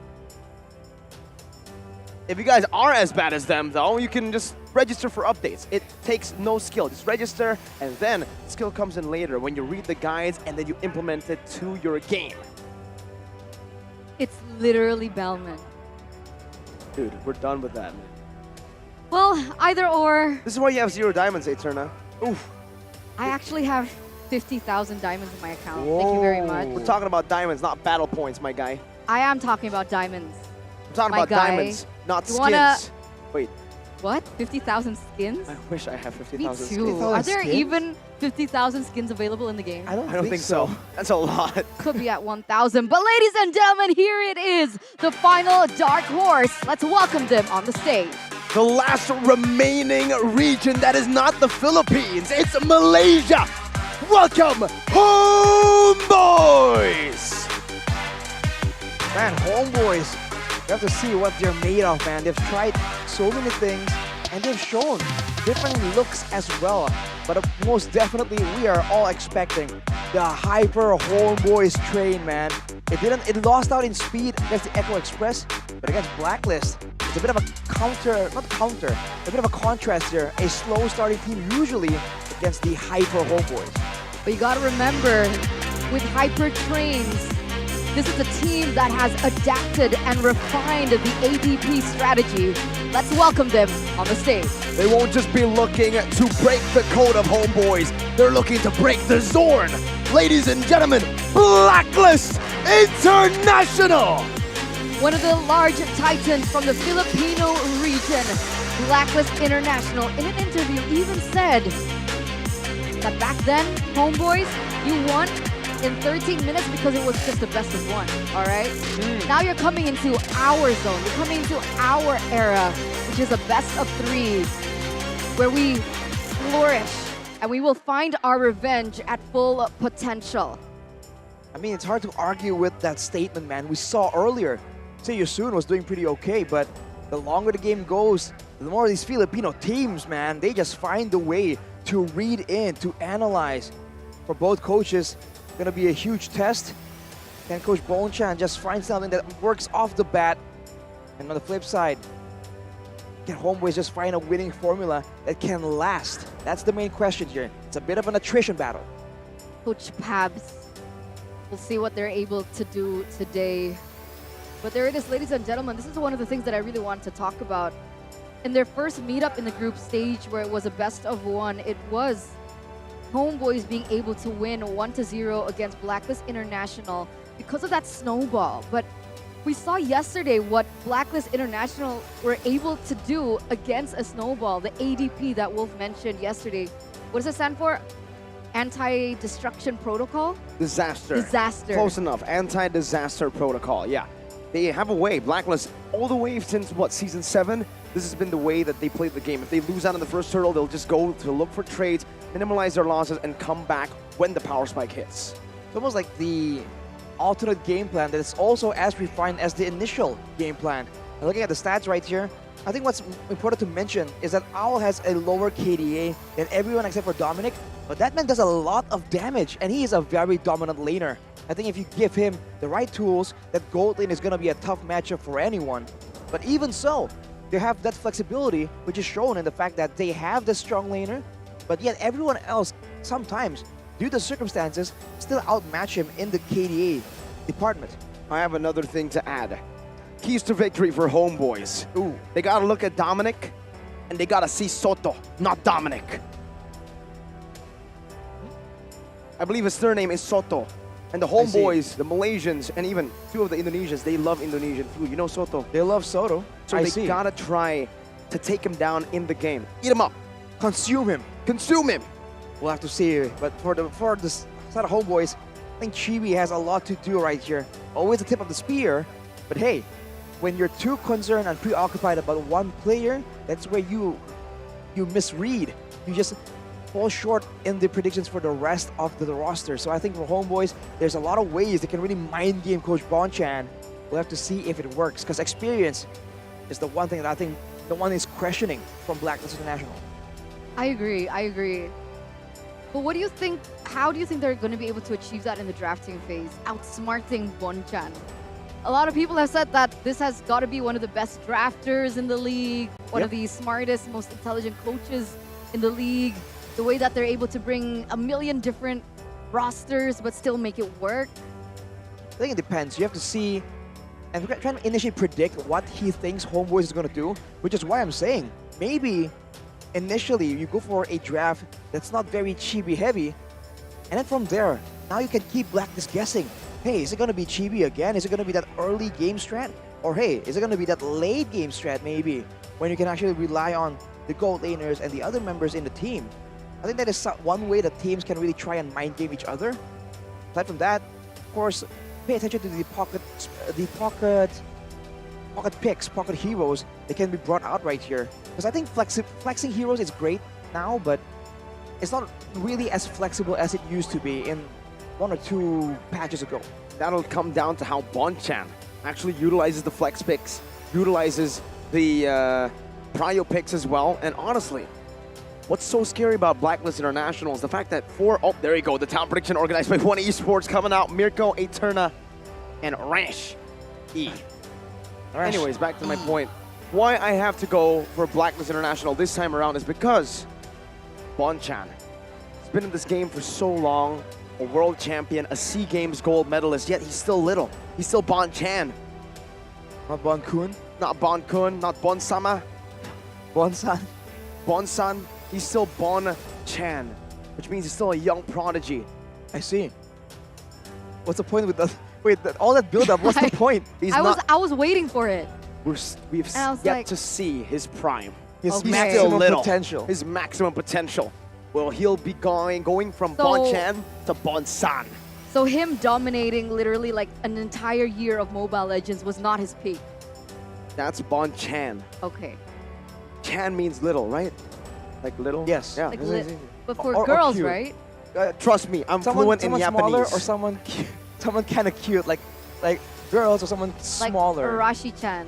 If you guys are as bad as them, though, you can just register for updates. It takes no skill. Just register, and then skill comes in later when you read the guides and then you implement it to your game. It's literally Bellman. Dude, we're done with that. Well, either or. This is why you have 0 diamonds, Eterna. Oof. I actually have 50,000 diamonds in my account. Thank you very much. We're talking about diamonds, not battle points, my guy. I am talking about diamonds. I'm talking My about guy. diamonds, not You skins. wanna- Wait, What? 50,000 skins? I wish I had Me 50,000 too. skins. Are there even 50,000 skins available in the game? I don't think so. That's a lot. Could be at 1,000. But ladies and gentlemen, here it is. The final Dark Horse. Let's welcome them on the stage. The last remaining region that is not the Philippines. It's Malaysia. Welcome, HomeBois. Man, HomeBois, you have to see what they're made of, man. They've tried so many things, and they've shown different looks as well. But most definitely, we are all expecting the hyper HomeBois train, man. It lost out in speed against the Echo Express, but against Blacklist, it's a bit of a a bit of a contrast here. A slow starting team usually against the hyper HomeBois. But you gotta remember, with hyper trains, this is a team that has adapted and refined the ADP strategy. Let's welcome them on the stage. They won't just be looking to break the code of HomeBois. They're looking to break the Zorn. Ladies and gentlemen, Blacklist International. One of the large titans from the Filipino region, Blacklist International, in an interview even said that back then, HomeBois, you won in 13 minutes because it was just the best of 1, all right? Now you're coming into our zone. You're coming into our era, which is a best of 3, where we flourish and we will find our revenge at full potential. I mean, it's hard to argue with that statement, man. We saw earlier, Seyusun was doing pretty okay, but the longer the game goes, the more these Filipino teams, man, they just find the way to read in, to analyze. For both coaches, gonna be a huge test. Can Coach Bonchan just find something that works off the bat? And on the flip side, can HomeBois just find a winning formula that can last? That's the main question here. It's a bit of an attrition battle. Coach Pabs. We'll see what they're able to do today. But there it is, ladies and gentlemen. This is one of the things that I really want to talk about. In their first meetup in the group stage, where it was a best of 1, it was HomeBois being able to win 1-0 against Blacklist International because of that snowball. But we saw yesterday what Blacklist International were able to do against a snowball, the ADP that Wolf mentioned yesterday. What does it stand for? Anti-destruction protocol? Disaster. Disaster. Close enough. Anti-disaster protocol, yeah. They have a way. Blacklist, all the way since, what, Season 7? This has been the way that they played the game. If they lose out in the first hurdle, they'll just go to look for trades, minimize their losses, and come back when the power spike hits. It's almost like the alternate game plan that is also as refined as the initial game plan. And looking at the stats right here, I think what's important to mention is that Owl has a lower KDA than everyone except for Dominic, but that man does a lot of damage, and he is a very dominant laner. I think if you give him the right tools, that gold lane is going to be a tough matchup for anyone. But even so, they have that flexibility, which is shown in the fact that they have the strong laner, but yet everyone else sometimes due to circumstances, still outmatch him in the KDA department. I have another thing to add. Keys to victory for HomeBois. Ooh. They gotta look at Dominic, and they gotta see Soto, not Dominic. I believe his surname is Soto. And the HomeBois, the Malaysians, and even two of the Indonesians, they love Indonesian food. You know Soto? They love Soto. So they gotta try to take him down in the game. Eat him up. Consume him. Consume him. We'll have to see. But for the side of HomeBois, I think Chibi has a lot to do right here. Always the tip of the spear. But hey, when you're too concerned and preoccupied about one player, that's where you misread. You just fall short in the predictions for the rest of the roster. So I think for HomeBois, there's a lot of ways they can really mind game Coach Bonchan. We'll have to see if it works, because experience is the one thing that I think the one is questioning from Blacklist International. I agree. But what do you think, how do you think they're going to be able to achieve that in the drafting phase, outsmarting Bonchan? A lot of people have said that this has got to be one of the best drafters in the league, one of the smartest, most intelligent coaches in the league. The way that they're able to bring a million different rosters but still make it work. I think it depends. You have to see and try to initially predict what he thinks HomeBois is going to do, which is why I'm saying maybe initially you go for a draft that's not very chibi heavy, and then from there, now you can keep Blacklist guessing. Hey, is it going to be chibi again? Is it going to be that early game strat? Or hey, is it going to be that late game strat maybe, when you can actually rely on the gold laners and the other members in the team? I think that is one way that teams can really try and mind game each other. Aside from that, of course, pay attention to the pocket picks, pocket heroes that can be brought out right here. Because I think flexing heroes is great now, but it's not really as flexible as it used to be in 1 or 2 patches ago. That'll come down to how Bonchan actually utilizes the flex picks, utilizes the prio picks as well, and honestly, what's so scary about Blacklist International is the fact that there you go, the talent prediction organized by One Esports coming out, Mirko, Eterna, and Rash E. Anyways, back to my point. Why I have to go for Blacklist International this time around is because Bonchan has been in this game for so long, a world champion, a SEA Games gold medalist, yet he's still little. He's still Bonchan. Not Bonkun? Not Bonkun, not Bonsama. Bonsan. Bonsan. He's still Bonchan, which means he's still a young prodigy. I see. What's the point with that? Wait, all that build-up, what's the point? I was waiting for it. We've yet to see his prime. His maximum potential. His maximum potential. Well, he'll be going from Bonchan to Bonsan. So him dominating literally like an entire year of Mobile Legends was not his peak. That's Bonchan. Okay. Chan means little, right? Like little? Yes. Yeah. Like but for girls, right? Trust me, I'm fluent in Japanese. Smaller or someone kind of cute, like girls or someone smaller. Like Arashi-chan.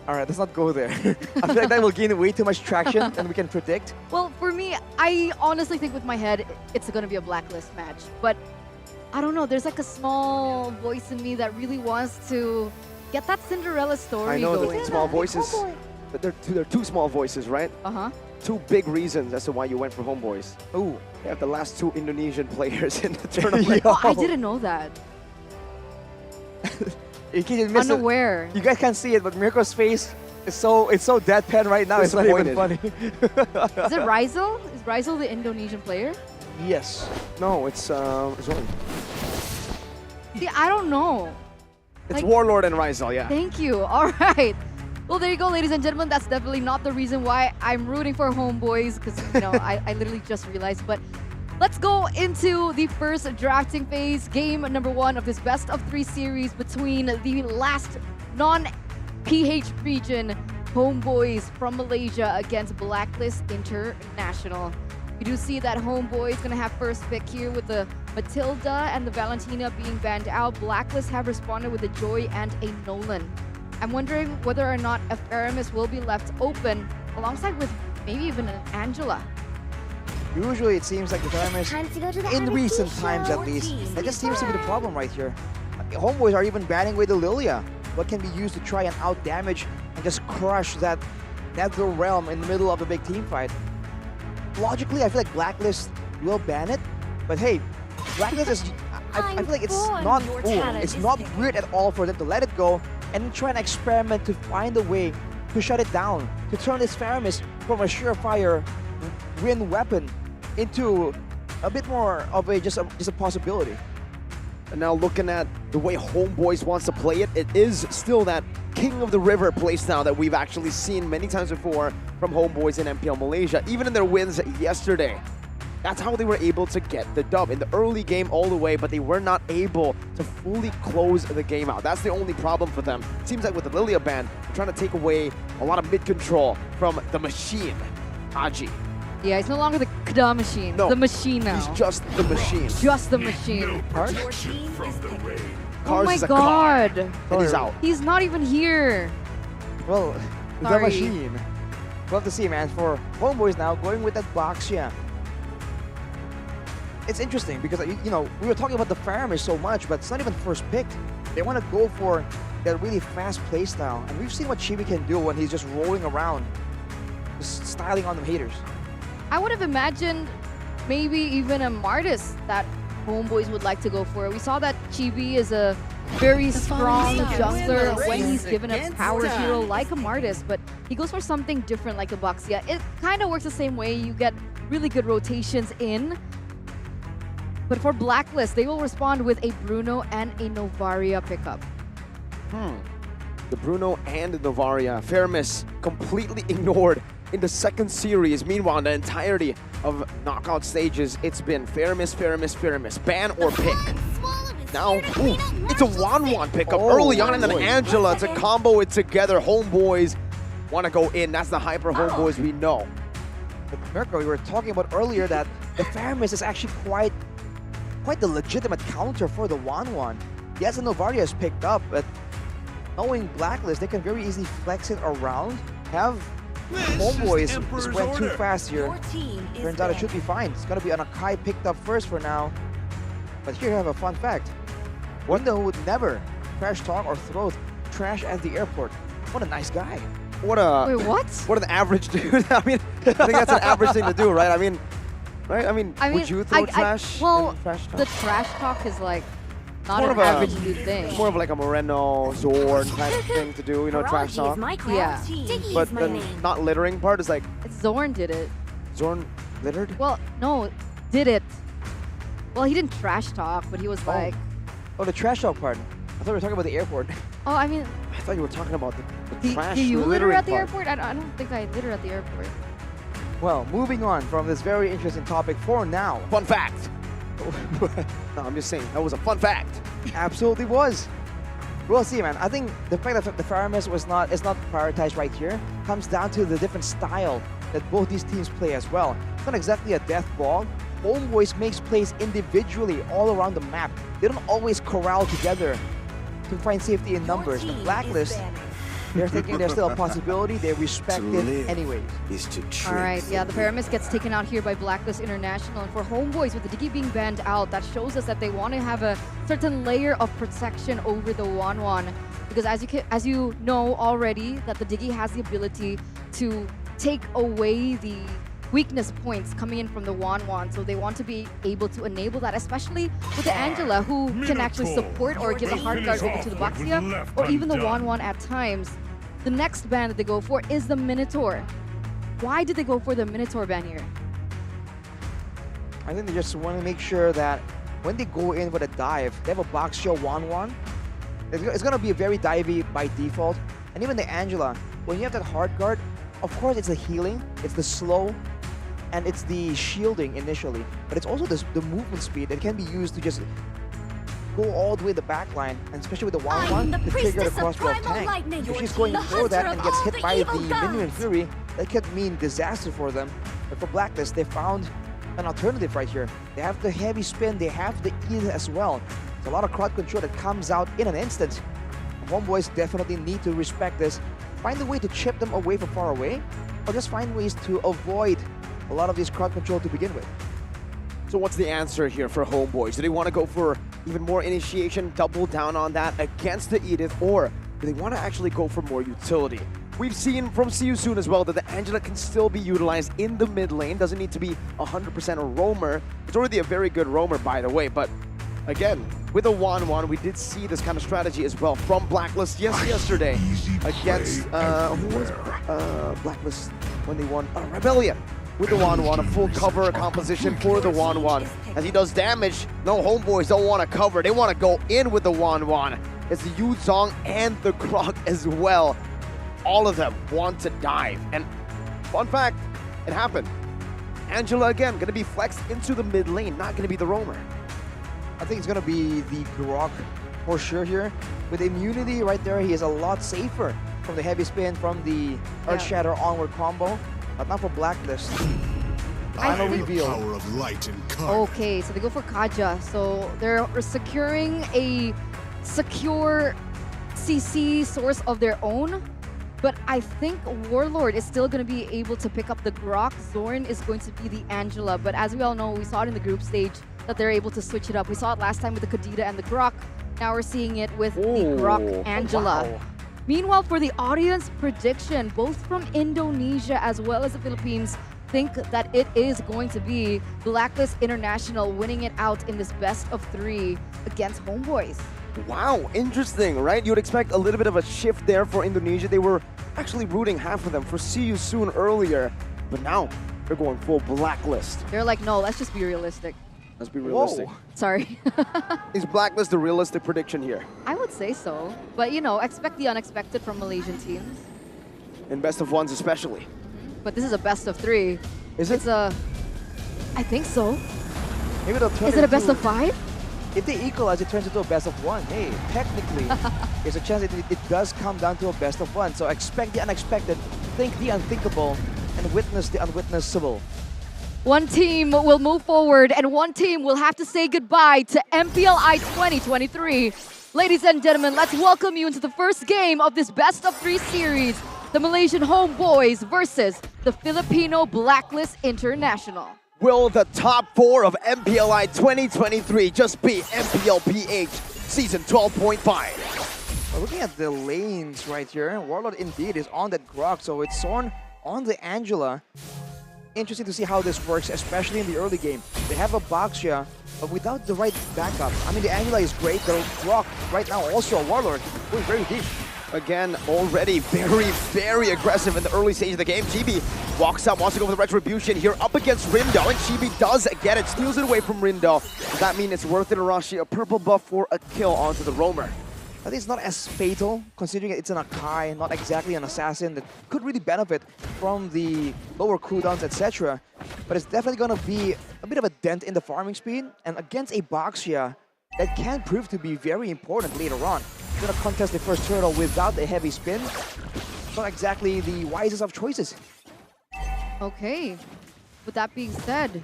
All right, let's not go there. I feel like that will gain way too much traction and we can predict. Well, for me, I honestly think with my head, it's going to be a Blacklist match. But I don't know, there's like a small voice in me that really wants to get that Cinderella story going. I know the small voices, but they're two small voices, right? Uh-huh. 2 big reasons as to why you went for HomeBois. Ooh. They have the last 2 Indonesian players in the tournament. Oh, I didn't know that. Unaware. You guys can't see it, but Mirko's face is so deadpan right now. It's not even funny. Is it Rizal? Is Rizal the Indonesian player? Yes. No, it's Zoe. See, I don't know. It's Warlord and Rizal, yeah. Thank you. All right. Well, there you go, ladies and gentlemen. That's definitely not the reason why I'm rooting for HomeBois, because I literally just realized. But let's go into the first drafting phase, game number 1 of this best of 3 series between the last non-PH region HomeBois from Malaysia against Blacklist International. We do see that HomeBois is going to have first pick here with the Matilda and the Valentina being banned out. Blacklist have responded with a Joy and a Nolan. I'm wondering whether or not if Aramis will be left open alongside with maybe even an Angela. Usually it seems like the Aramis, in recent times at least, that just seems to be the problem right here. HomeBois are even banning away the Lilia, what can be used to try and out-damage and just crush that Nether Realm in the middle of a big team fight. Logically, I feel like Blacklist will ban it, But hey, Blacklist is, I feel like it's not it's not weird at all for them to let it go and try and experiment to find a way to shut it down, to turn this Faramis from a surefire win weapon into a bit more of just a possibility. And now looking at the way HomeBois wants to play it, it is still that King of the River playstyle that we've actually seen many times before from HomeBois in MPL Malaysia, even in their wins yesterday. That's how they were able to get the dub in the early game all the way, but they were not able to fully close the game out. That's the only problem for them. It seems like with the Lilia ban, they're trying to take away a lot of mid-control from the machine, Haji. Yeah, he's no longer the Kada machine. No, the machine now. He's just the machine. Just the machine. Oh my is a god. car, and he's out. He's not even here. Well, Sorry. the machine. We'll have to see, man. For HomeBois now, going with that Baxia. It's interesting because, you know, we were talking about the Faramis so much, but it's not even first picked. They want to go for that really fast playstyle. And we've seen what Chibi can do when he's just rolling around, just styling on the haters. I would have imagined maybe even a Martis that HomeBois would like to go for. We saw that Chibi is a very strong jungler when he's given a power hero like a Martis, but he goes for something different like a Baxia. It kind of works the same way. You get really good rotations in. But for Blacklist, they will respond with a Bruno and a Novaria pickup. The Bruno and the Novaria. Faramis completely ignored in the second series. Meanwhile, in the entirety of knockout stages, it's been Faramis, Faramis, Faramis. Ban or pick. Now, it's a 1-1 pickup early on, and then Angela to combo it together. HomeBois want to go in. That's the hyper HomeBois we know. But Mirko, we were talking about earlier that the Faramis is actually quite the legitimate counter for the 1-1. Yes, the Novaria is picked up, but knowing Blacklist, they can very easily flex it around. Have HomeBois just went too fast here. Turns out it should be fine. It's gonna be an Akai picked up first for now. But here you have a fun fact. Window would never trash talk or throw trash at the airport. What a nice guy. What a Wait, what? What an average dude. I mean, I think that's an average thing to do, right? I mean, would you throw trash? Well, in trash talk? the trash talk is like not More an of a- average dude thing. It's more of like a Moreno, Zorn type of thing to do, you know, trash talk. Yeah. But the not littering part is like, Zorn did it. Zorn littered? Well, no, did it. Well, he didn't trash talk, but he was like, Oh, the trash talk part. I thought we were talking about the airport. oh, I mean, I thought you were talking about the trash. do you litter littering at the part. airport? I don't think I litter at the airport. Well, moving on from this very interesting topic for now. Fun fact. No, I'm just saying, that was a fun fact. Absolutely was. We'll see, man. I think the fact that the Faramis is not prioritized right here comes down to the different style that both these teams play as well. It's not exactly a death ball. HomeBois makes plays individually all around the map. They don't always corral together to find safety in numbers. The Blacklist, they're thinking there's still a possibility. They respect it anyways. All right, yeah, the Pyramis gets taken out here by Blacklist International. And for HomeBois, with the Diggy being banned out, that shows us that they want to have a certain layer of protection over the Wanwan. Because as you know already, that the Diggy has the ability to take away the weakness points coming in from the Wanwan, so they want to be able to enable that, especially with the Angela, who can actually support or give a hard guard over to the Baxia, or even the Wanwan at times. The next ban that they go for is the Minotaur. Why did they go for the Minotaur ban here? I think they just want to make sure that when they go in with a dive, they have a Baxia 1-1. It's going to be very divey by default. And even the Angela, when you have that hard guard, of course it's the healing, it's the slow, and it's the shielding initially. But it's also the movement speed that can be used to just go all the way to the back line, and especially with the 1-1 to trigger the crossbow tank. If she's going through that and gets hit by the Minion Fury, that could mean disaster for them. But for Blacklist, they found an alternative right here. They have the heavy spin, they have the E as well. It's a lot of crowd control that comes out in an instant. HomeBois definitely need to respect this, find a way to chip them away from far away, or just find ways to avoid a lot of this crowd control to begin with. So what's the answer here for HomeBois? Do they want to go for even more initiation, double down on that against the Edith, or do they want to actually go for more utility? We've seen from See You Soon as well that the Angela can still be utilized in the mid lane. Doesn't need to be 100% a roamer. It's already a very good roamer, by the way. But again, with a 1-1, we did see this kind of strategy as well from Blacklist yesterday against, who was Blacklist when they won? Rebellion. With the 1-1, a full cover composition for the 1-1. As he does damage, no HomeBois don't want to cover. They want to go in with the 1-1. It's the Yuzong and the Grok as well. All of them want to dive. And fun fact, it happened. Angela again, going to be flexed into the mid lane, not going to be the roamer. I think it's going to be the Grok for sure here. With immunity right there, he is a lot safer from the heavy spin, from the Earth Shatter onward combo. But not for Blacklist. Final reveal. Power of light and carve. Okay, so they go for Kaja. So they're securing a secure CC source of their own. But I think Warlord is still going to be able to pick up the Grok. Zorn is going to be the Angela. But as we all know, we saw it in the group stage that they're able to switch it up. We saw it last time with the Kadita and the Grok. Now we're seeing it with the Grok Angela. Wow. Meanwhile, for the audience prediction, both from Indonesia as well as the Philippines think that it is going to be Blacklist International winning it out in this best of 3 against HomeBois. Wow, interesting, right? You would expect a little bit of a shift there for Indonesia. They were actually rooting half of them for See You Soon earlier, but now they're going full Blacklist. They're like, no, let's just be realistic. Let's be realistic. Whoa. Sorry. Is Blacklist the realistic prediction here? I would say so. But, you know, expect the unexpected from Malaysian teams. In best of 1s especially. But this is a best of 3. Is it? It's a... I think so. Maybe they'll turn Is it a best of 5? If they equalize, it turns into a best of 1. Hey, technically, there's a chance it does come down to a best of 1. So expect the unexpected, think the unthinkable, and witness the unwitnessable. One team will move forward, and one team will have to say goodbye to MPLI 2023. Ladies and gentlemen, let's welcome you into the first game of this best of 3 series. The Malaysian HomeBois versus the Filipino Blacklist International. Will the top 4 of MPLI 2023 just be MPL PH Season 12.5? Well, looking at the lanes right here, Warlord indeed is on that Grok, so it's Zorn on the Angela. Interesting to see how this works, especially in the early game. They have a Baxia, but without the right backup. I mean, the Angela is great, but Grok right now also a Warlord going very deep. Again, already very aggressive in the early stage of the game. Chibi walks up, wants to go for the Retribution here up against Rindo, and Chibi does get it, steals it away from Rindo. Does that mean it's worth it, Arashi? A purple buff for a kill onto the roamer. I think it's not as fatal, considering it's an Akai, not exactly an assassin that could really benefit from the lower cooldowns, etc. But it's definitely going to be a bit of a dent in the farming speed, and against a Baxia, that can prove to be very important later on. Going to contest the first turtle without a heavy spin. Not exactly the wisest of choices. Okay. With that being said,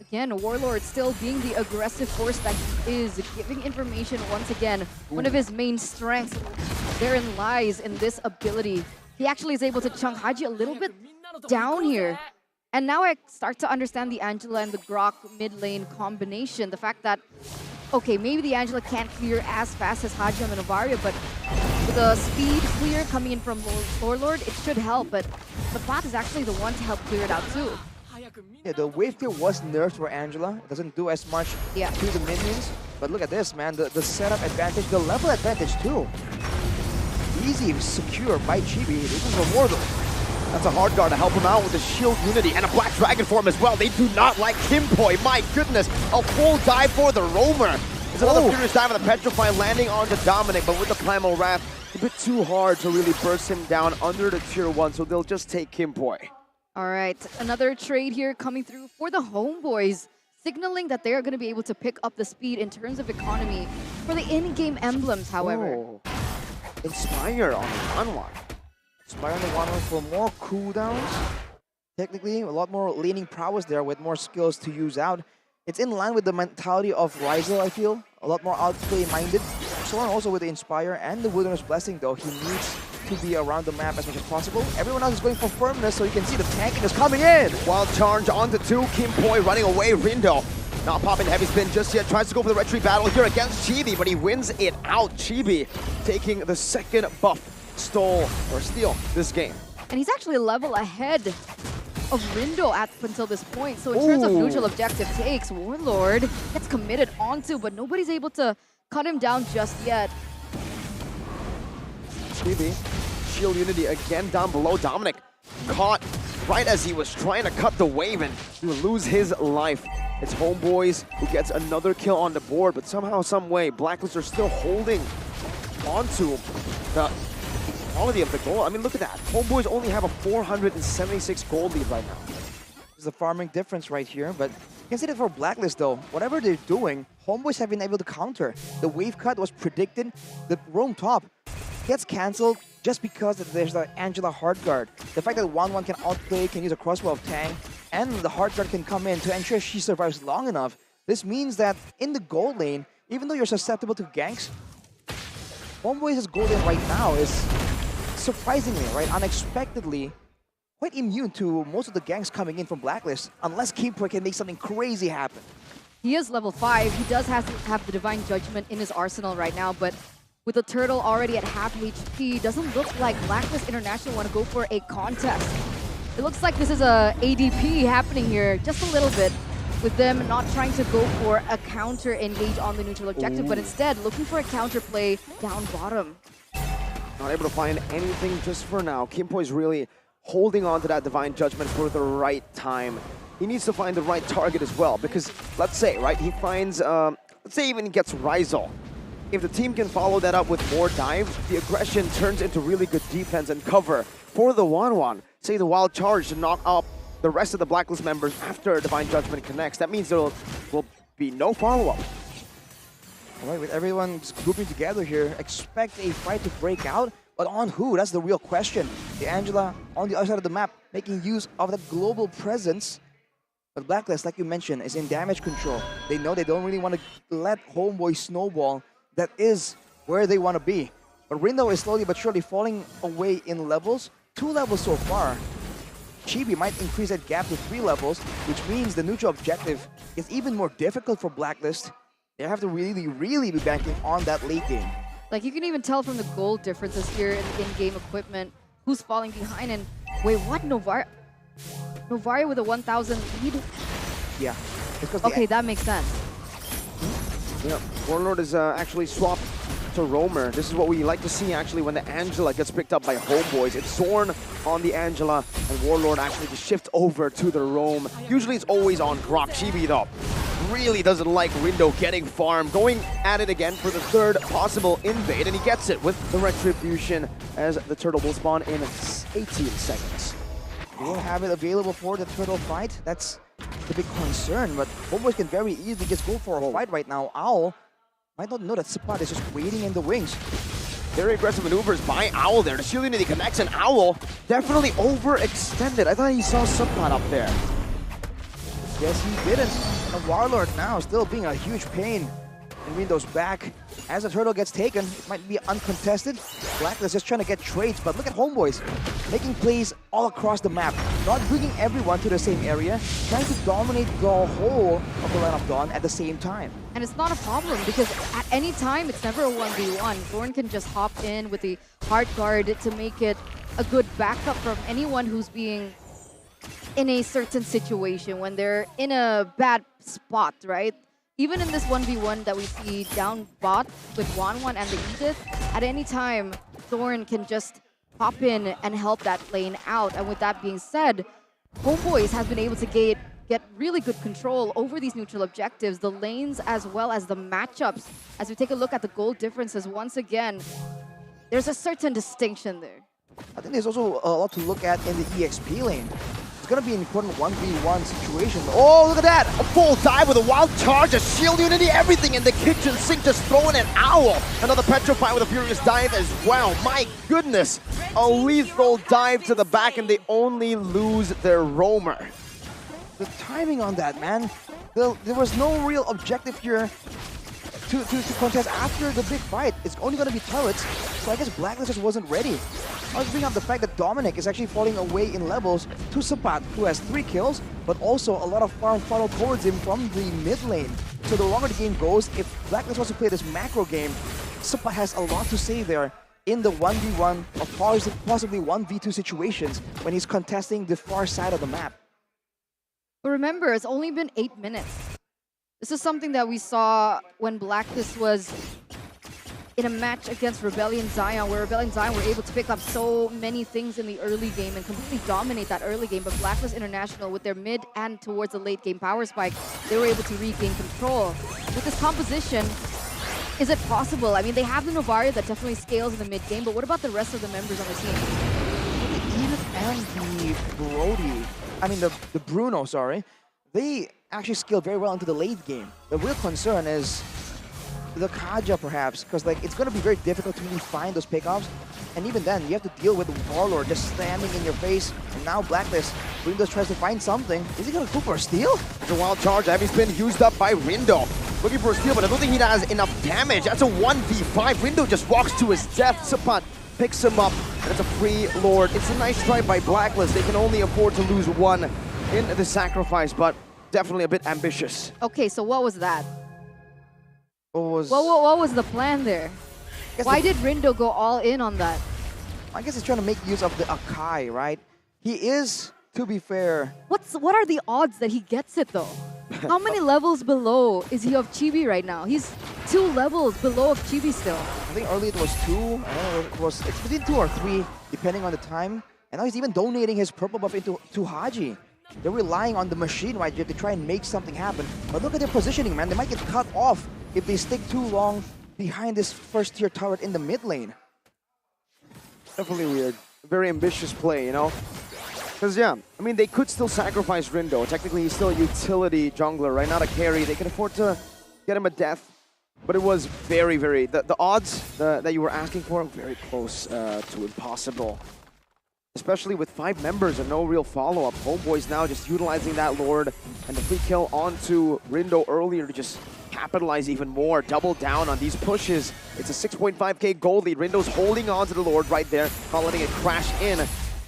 again, Warlord still being the aggressive force that he is, giving information once again. One of his main strengths therein lies in this ability. He actually is able to chunk Haji a little bit down here. And now I start to understand the Angela and the Grok mid lane combination. The fact that, okay, maybe the Angela can't clear as fast as Hajim and Novaria, but with the speed clear coming in from Warlord, it should help. But the bot is actually the one to help clear it out too. Yeah, the wave clear was nerfed for Angela. It doesn't do as much to the minions. But look at this, man. The setup advantage, the level advantage too. Easy, secure by Chibi. This is a Warlord. That's a hard guard to help him out with the shield unity and a black dragon form as well. They do not like Kimpoi. My goodness, a full dive for the roamer. It's another furious dive on the Petrify landing onto Dominic, but with the Primal Wrath, a bit too hard to really burst him down under the tier 1, so they'll just take Kimpoi. All right, another trade here coming through for the HomeBois, signaling that they are going to be able to pick up the speed in terms of economy for the in-game emblems, however. Inspire on the 1-1. Inspire on the 1-1 for more cooldowns. Technically, a lot more laning prowess there with more skills to use out. It's in line with the mentality of Ryzel, I feel. A lot more outplay-minded. Soren also with the Inspire and the Wilderness Blessing, though. He needs to be around the map as much as possible. Everyone else is going for firmness, so you can see the tanking is coming in. Wild charge onto 2. Kimpoi running away. Rindo not popping heavy spin just yet. Tries to go for the retreat battle here against Chibi, but he wins it out. Chibi taking the second buff stole or steal this game. And he's actually a level ahead of Rindo up until this point. So in terms of neutral objective takes, Warlord gets committed onto, but nobody's able to cut him down just yet. Chibi, Shield Unity again down below. Dominic caught right as he was trying to cut the wave and he would lose his life. It's HomeBois who gets another kill on the board, but somehow, some way, Blacklist are still holding onto the quality of the goal. I mean, look at that. HomeBois only have a 476 gold lead right now. There's a farming difference right here, but you can see that for Blacklist though, whatever they're doing, HomeBois have been able to counter. The wave cut was predicted, the roam top gets cancelled just because there's the Angela hard guard. The fact that 1-1 can outplay, can use a crossbow of Tang, and the hard guard can come in to ensure she survives long enough. This means that in the gold lane, even though you're susceptible to ganks, HomeBois' gold lane right now is surprisingly, right, unexpectedly, quite immune to most of the ganks coming in from Blacklist, unless Kimpoy can make something crazy happen. He is level 5. He does have the Divine Judgment in his arsenal right now, but with the turtle already at half HP, doesn't look like Blacklist International want to go for a contest. It looks like this is a ADP happening here, just a little bit, with them not trying to go for a counter engage on the neutral objective, but instead looking for a counter play down bottom. Not able to find anything just for now. Kimpoy's really holding on to that Divine Judgment for the right time. He needs to find the right target as well, because let's say, right, he finds, let's say even he gets Rizal. If the team can follow that up with more dive, the aggression turns into really good defense and cover for the 1-1. Say the Wild Charge to knock up the rest of the Blacklist members after Divine Judgment connects. That means there will be no follow-up. All right, with everyone grouping together here, expect a fight to break out, but on who? That's the real question. The Angela on the other side of the map, making use of the global presence. But Blacklist, like you mentioned, is in damage control. They know they don't really want to let HomeBois snowball. That is where they want to be. But Rindo is slowly but surely falling away in levels. 2 levels so far. Chibi might increase that gap to 3 levels, which means the neutral objective is even more difficult for Blacklist. They have to really be banking on that late game. Like, you can even tell from the gold differences here in the in-game equipment who's falling behind. And wait, what? Novaria with a 1,000 lead? Yeah. Okay, that makes sense. Yeah, Warlord is actually swapped to Roamer. This is what we like to see actually when the Angela gets picked up by HomeBois. It's Zorn on the Angela and Warlord actually just shift over to the Roam. Usually it's always on Grok. Chibi though really doesn't like Rindo getting farmed. Going at it again for the third possible invade, and he gets it with the Retribution as the turtle will spawn in 18 seconds. They won't have it available for the turtle fight. That's the big concern, but HomeBois can very easily just go for a fight right now. Owl might not know that Spot is just waiting in the wings. Very aggressive maneuvers by Owl there. The Shield Unity connects, and Owl definitely overextended. I thought he saw Spot up there. Yes, he didn't. And the Warlord now still being a huge pain in Rindo's back. As the turtle gets taken, it might be uncontested. Blacklist just trying to get trades, but look at HomeBois making plays all across the map, not bringing everyone to the same area, trying to dominate the whole of the Line of Dawn at the same time. And it's not a problem because at any time, it's never a 1v1. Thorn can just hop in with the hard guard to make it a good backup from anyone who's being in a certain situation when they're in a bad spot, right? Even in this 1v1 that we see down bot with 1-1 and the Edith, at any time, Thorn can just hop in and help that lane out. And with that being said, HomeBois has been able to get really good control over these neutral objectives, the lanes as well as the matchups. As we take a look at the goal differences, once again, there's a certain distinction there. I think there's also a lot to look at in the EXP lane. It's going to be an important 1v1 situation. Oh, look at that! A full dive with a Wild Charge, a Shield Unity, everything in the kitchen sink, just throwing an Owl. Another Petrify with a Furious Dive as well. My goodness! A lethal dive to the back, and they only lose their Roamer. The timing on that, man. There was no real objective here to contest after the big fight. It's only going to be turrets, so I guess Blacklist just wasn't ready. I was bringing up the fact that Dominic is actually falling away in levels to Sapat, who has 3 kills, but also a lot of farm funnel towards him from the mid lane. So the longer the game goes, if Blacklist wants to play this macro game, Sapat has a lot to say there. in the 1v1 or possibly 1v2 situations when he's contesting the far side of the map. But remember, it's only been 8 minutes. This is something that we saw when Blacklist was in a match against Rebellion Zion, where Rebellion Zion were able to pick up so many things in the early game and completely dominate that early game. But Blacklist International, with their mid and towards the late game power spike, they were able to regain control. With this composition, is it possible? I mean, they have the Novaria that definitely scales in the mid game, but what about the rest of the members on the team? Edith and the Brody, I mean the Bruno, sorry, they actually scale very well into the late game. The real concern is the Kaja perhaps, because like it's going to be very difficult to really find those pickoffs. And even then, you have to deal with the Warlord just standing in your face. And now Blacklist, Rindo tries to find something. Is he going to go for a steal? It's a wild charge. Heavy spin used up by Rindo. Looking for a steal, but I don't think he has enough damage. That's a 1v5. Rindo just walks to his death. Sapat picks him up, and it's a free Lord. It's a nice try by Blacklist. They can only afford to lose one in the sacrifice, but definitely a bit ambitious. Okay, so what was that? What was the plan there? Why did Rindo go all in on that? I guess he's trying to make use of the Akai, right? He is, to be fair... What are the odds that he gets it though? How many levels below is he of Chibi right now? He's 2 levels below of Chibi still. I think earlier it was 2. I don't know, it's between 2 or 3, depending on the time. And now he's even donating his purple buff to Haji. They're relying on the machine right here to try and make something happen. But look at their positioning, man. They might get cut off if they stick too long behind this first tier turret in the mid lane. Definitely weird. Very ambitious play, you know? Because, yeah, I mean, they could still sacrifice Rindo. Technically, he's still a utility jungler, right? Not a carry. They can afford to get him a death. But it was very, very... The odds that you were asking for are very close to impossible. Especially with 5 members and no real follow-up. HomeBois now just utilizing that Lord and the free kill onto Rindo earlier to just capitalize even more, double down on these pushes. It's a 6.5k gold lead. Rindo's holding on to the Lord right there, not letting it crash in.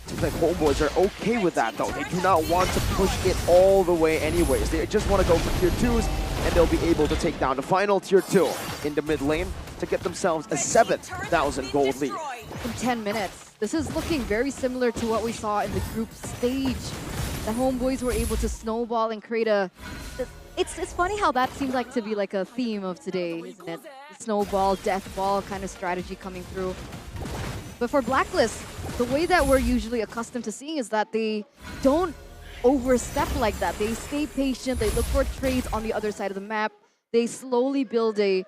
Seems like HomeBois are okay with that though. They do not want to push it all the way anyways. They just want to go for tier 2s and they'll be able to take down the final tier 2 in the mid lane to get themselves a 7,000 gold lead. In 10 minutes. This is looking very similar to what we saw in the group stage. The HomeBois were able to snowball and create a... It's funny how that seems like to be like a theme of today, isn't it? The snowball, death ball kind of strategy coming through. But for Blacklist, the way that we're usually accustomed to seeing is that they don't overstep like that. They stay patient, they look for trades on the other side of the map. They slowly build a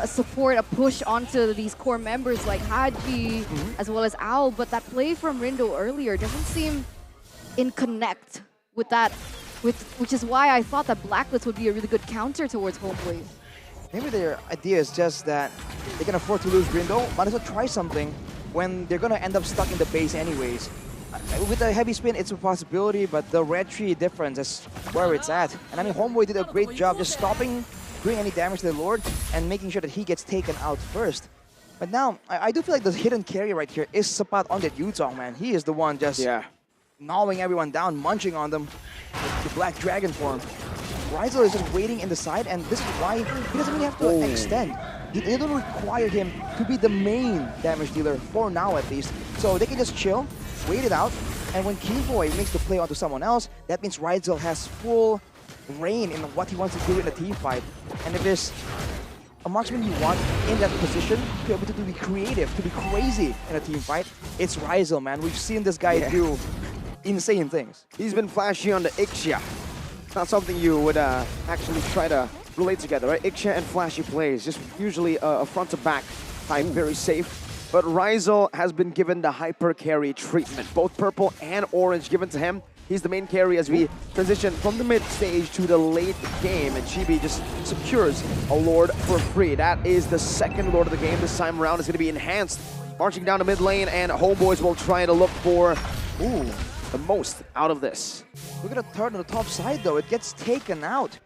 support, a push onto these core members like Haji, as well as Owl. But that play from Rindo earlier doesn't seem in connect with that, which is why I thought that Blacklist would be a really good counter towards HomeBois. Maybe their idea is just that they can afford to lose Rindo, might as well try something when they're going to end up stuck in the base anyways. With the heavy spin, it's a possibility, but the red tree difference is where it's at. And I mean, HomeBois did a great job just stopping doing any damage to the Lord and making sure that he gets taken out first. But now, I do feel like the hidden carry right here is Sapat on that Yuzong, man. He is the one just gnawing everyone down, munching on them with the Black Dragon form. Rizel is just waiting in the side, and this is why he doesn't really have to extend. They don't require him to be the main damage dealer, for now at least. So they can just chill, wait it out, and when Keyboy makes the play onto someone else, that means Rizel has full reign in what he wants to do in a team fight. And if there's a marksman you want in that position to be able to be creative, to be crazy in a team fight, it's Rizel, man. We've seen this guy do insane things. He's been flashy on the Ixia. Not something you would actually try to relate together, right? Ixia and flashy plays, just usually a front-to-back type, very safe. But Rizel has been given the hyper carry treatment, both purple and orange given to him. He's the main carry as we transition from the mid stage to the late game, and Chibi just secures a Lord for free. That is the second Lord of the game this time around. It's going to be enhanced. Marching down the mid lane, and HomeBois will try to look for the most out of this. Look at the turret on the top side though, it gets taken out.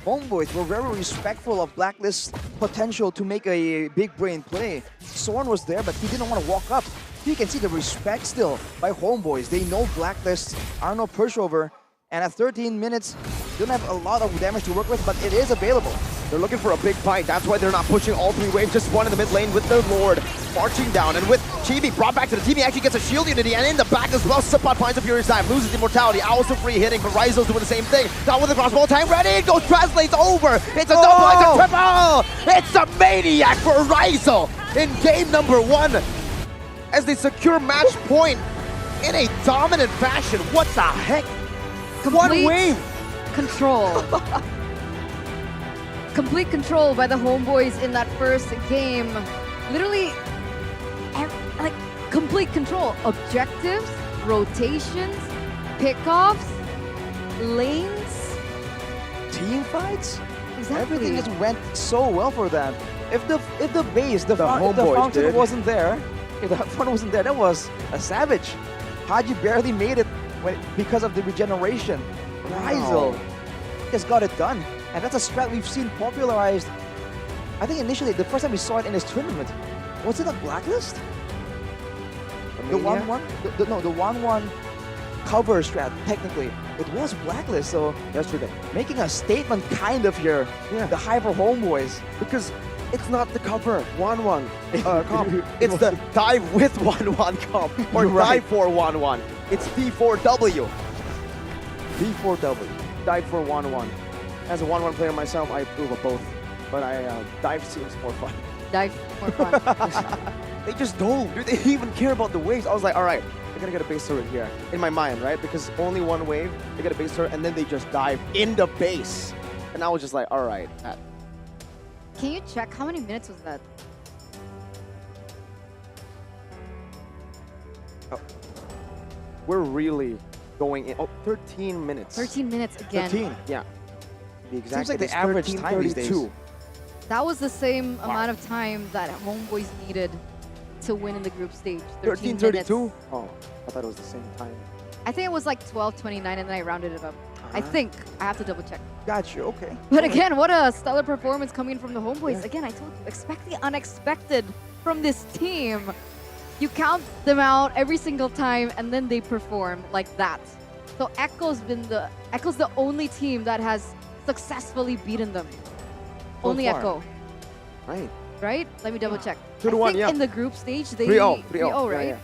HomeBois were very respectful of Blacklist's potential to make a big brain play. Sorn was there, but he didn't want to walk up. You can see the respect still by HomeBois. They know Blacklist are no pushover, and at 13 minutes, they don't have a lot of damage to work with, but it is available. They're looking for a big fight. That's why they're not pushing all three waves. Just one in the mid lane with the Lord marching down. And with Chibi brought back to the team, he actually gets a shield unity. And in the back as well, Sipot finds a Furious Dive, loses immortality. Also free hitting, but Ryzo's doing the same thing. Down with the crossbow, time ready. It goes, translates over. It's a double, it's a triple. It's a maniac for Ryzo in game number 1 as they secure match point in a dominant fashion. What the heck? One wave. Control. Complete control by the HomeBois in that first game. Literally, like, complete control. Objectives, rotations, pickoffs, lanes. Team fights? Exactly. Everything just went so well for them. If the base, if the HomeBois fountain did. wasn't there, if the fountain wasn't there, that was a savage. Haji barely made it because of the regeneration. Ryzel just got it done. And that's a strat we've seen popularized. I think initially, the first time we saw it in this tournament, was it a Blacklist? The 1-1? No, the 1-1 cover strat, technically. It was Blacklist, so yesterday. Making a statement kind of here, the Hyper HomeBois. Because it's not the cover 1-1 comp. It's the dive with 1-1 comp. Or dive for 1-1. It's D4W. D4W. Dive for 1-1. As a 1-1 player myself, I approve of both. But dive seems more fun. Dive more fun. They just don't. They didn't even care about the waves. I was like, all right, they're gonna get a base turret here. In my mind, right? Because only one wave, they get a base turret, and then they just dive in the base. And I was just like, all right. Can you check how many minutes was that? We're really going in. Oh, 13 minutes. 13 minutes again. 13, yeah. The exact Seems like the it's average time these days. 13:32. That was the same amount of time that HomeBois needed to win in the group stage. 13 minutes. 13:32? Oh, I thought it was the same time. I think it was like 12:29 and then I rounded it up. I think. I have to double check. Got you, okay. But again, what a stellar performance coming in from the HomeBois. Again, I told you, expect the unexpected from this team. You count them out every single time and then they perform like that. So Echo's the only team that has successfully beaten them. Only far. Echo. Right. Right? Let me double check. 2-1, I think yeah. in the group stage, they 3-0, 3-0, right? Yeah.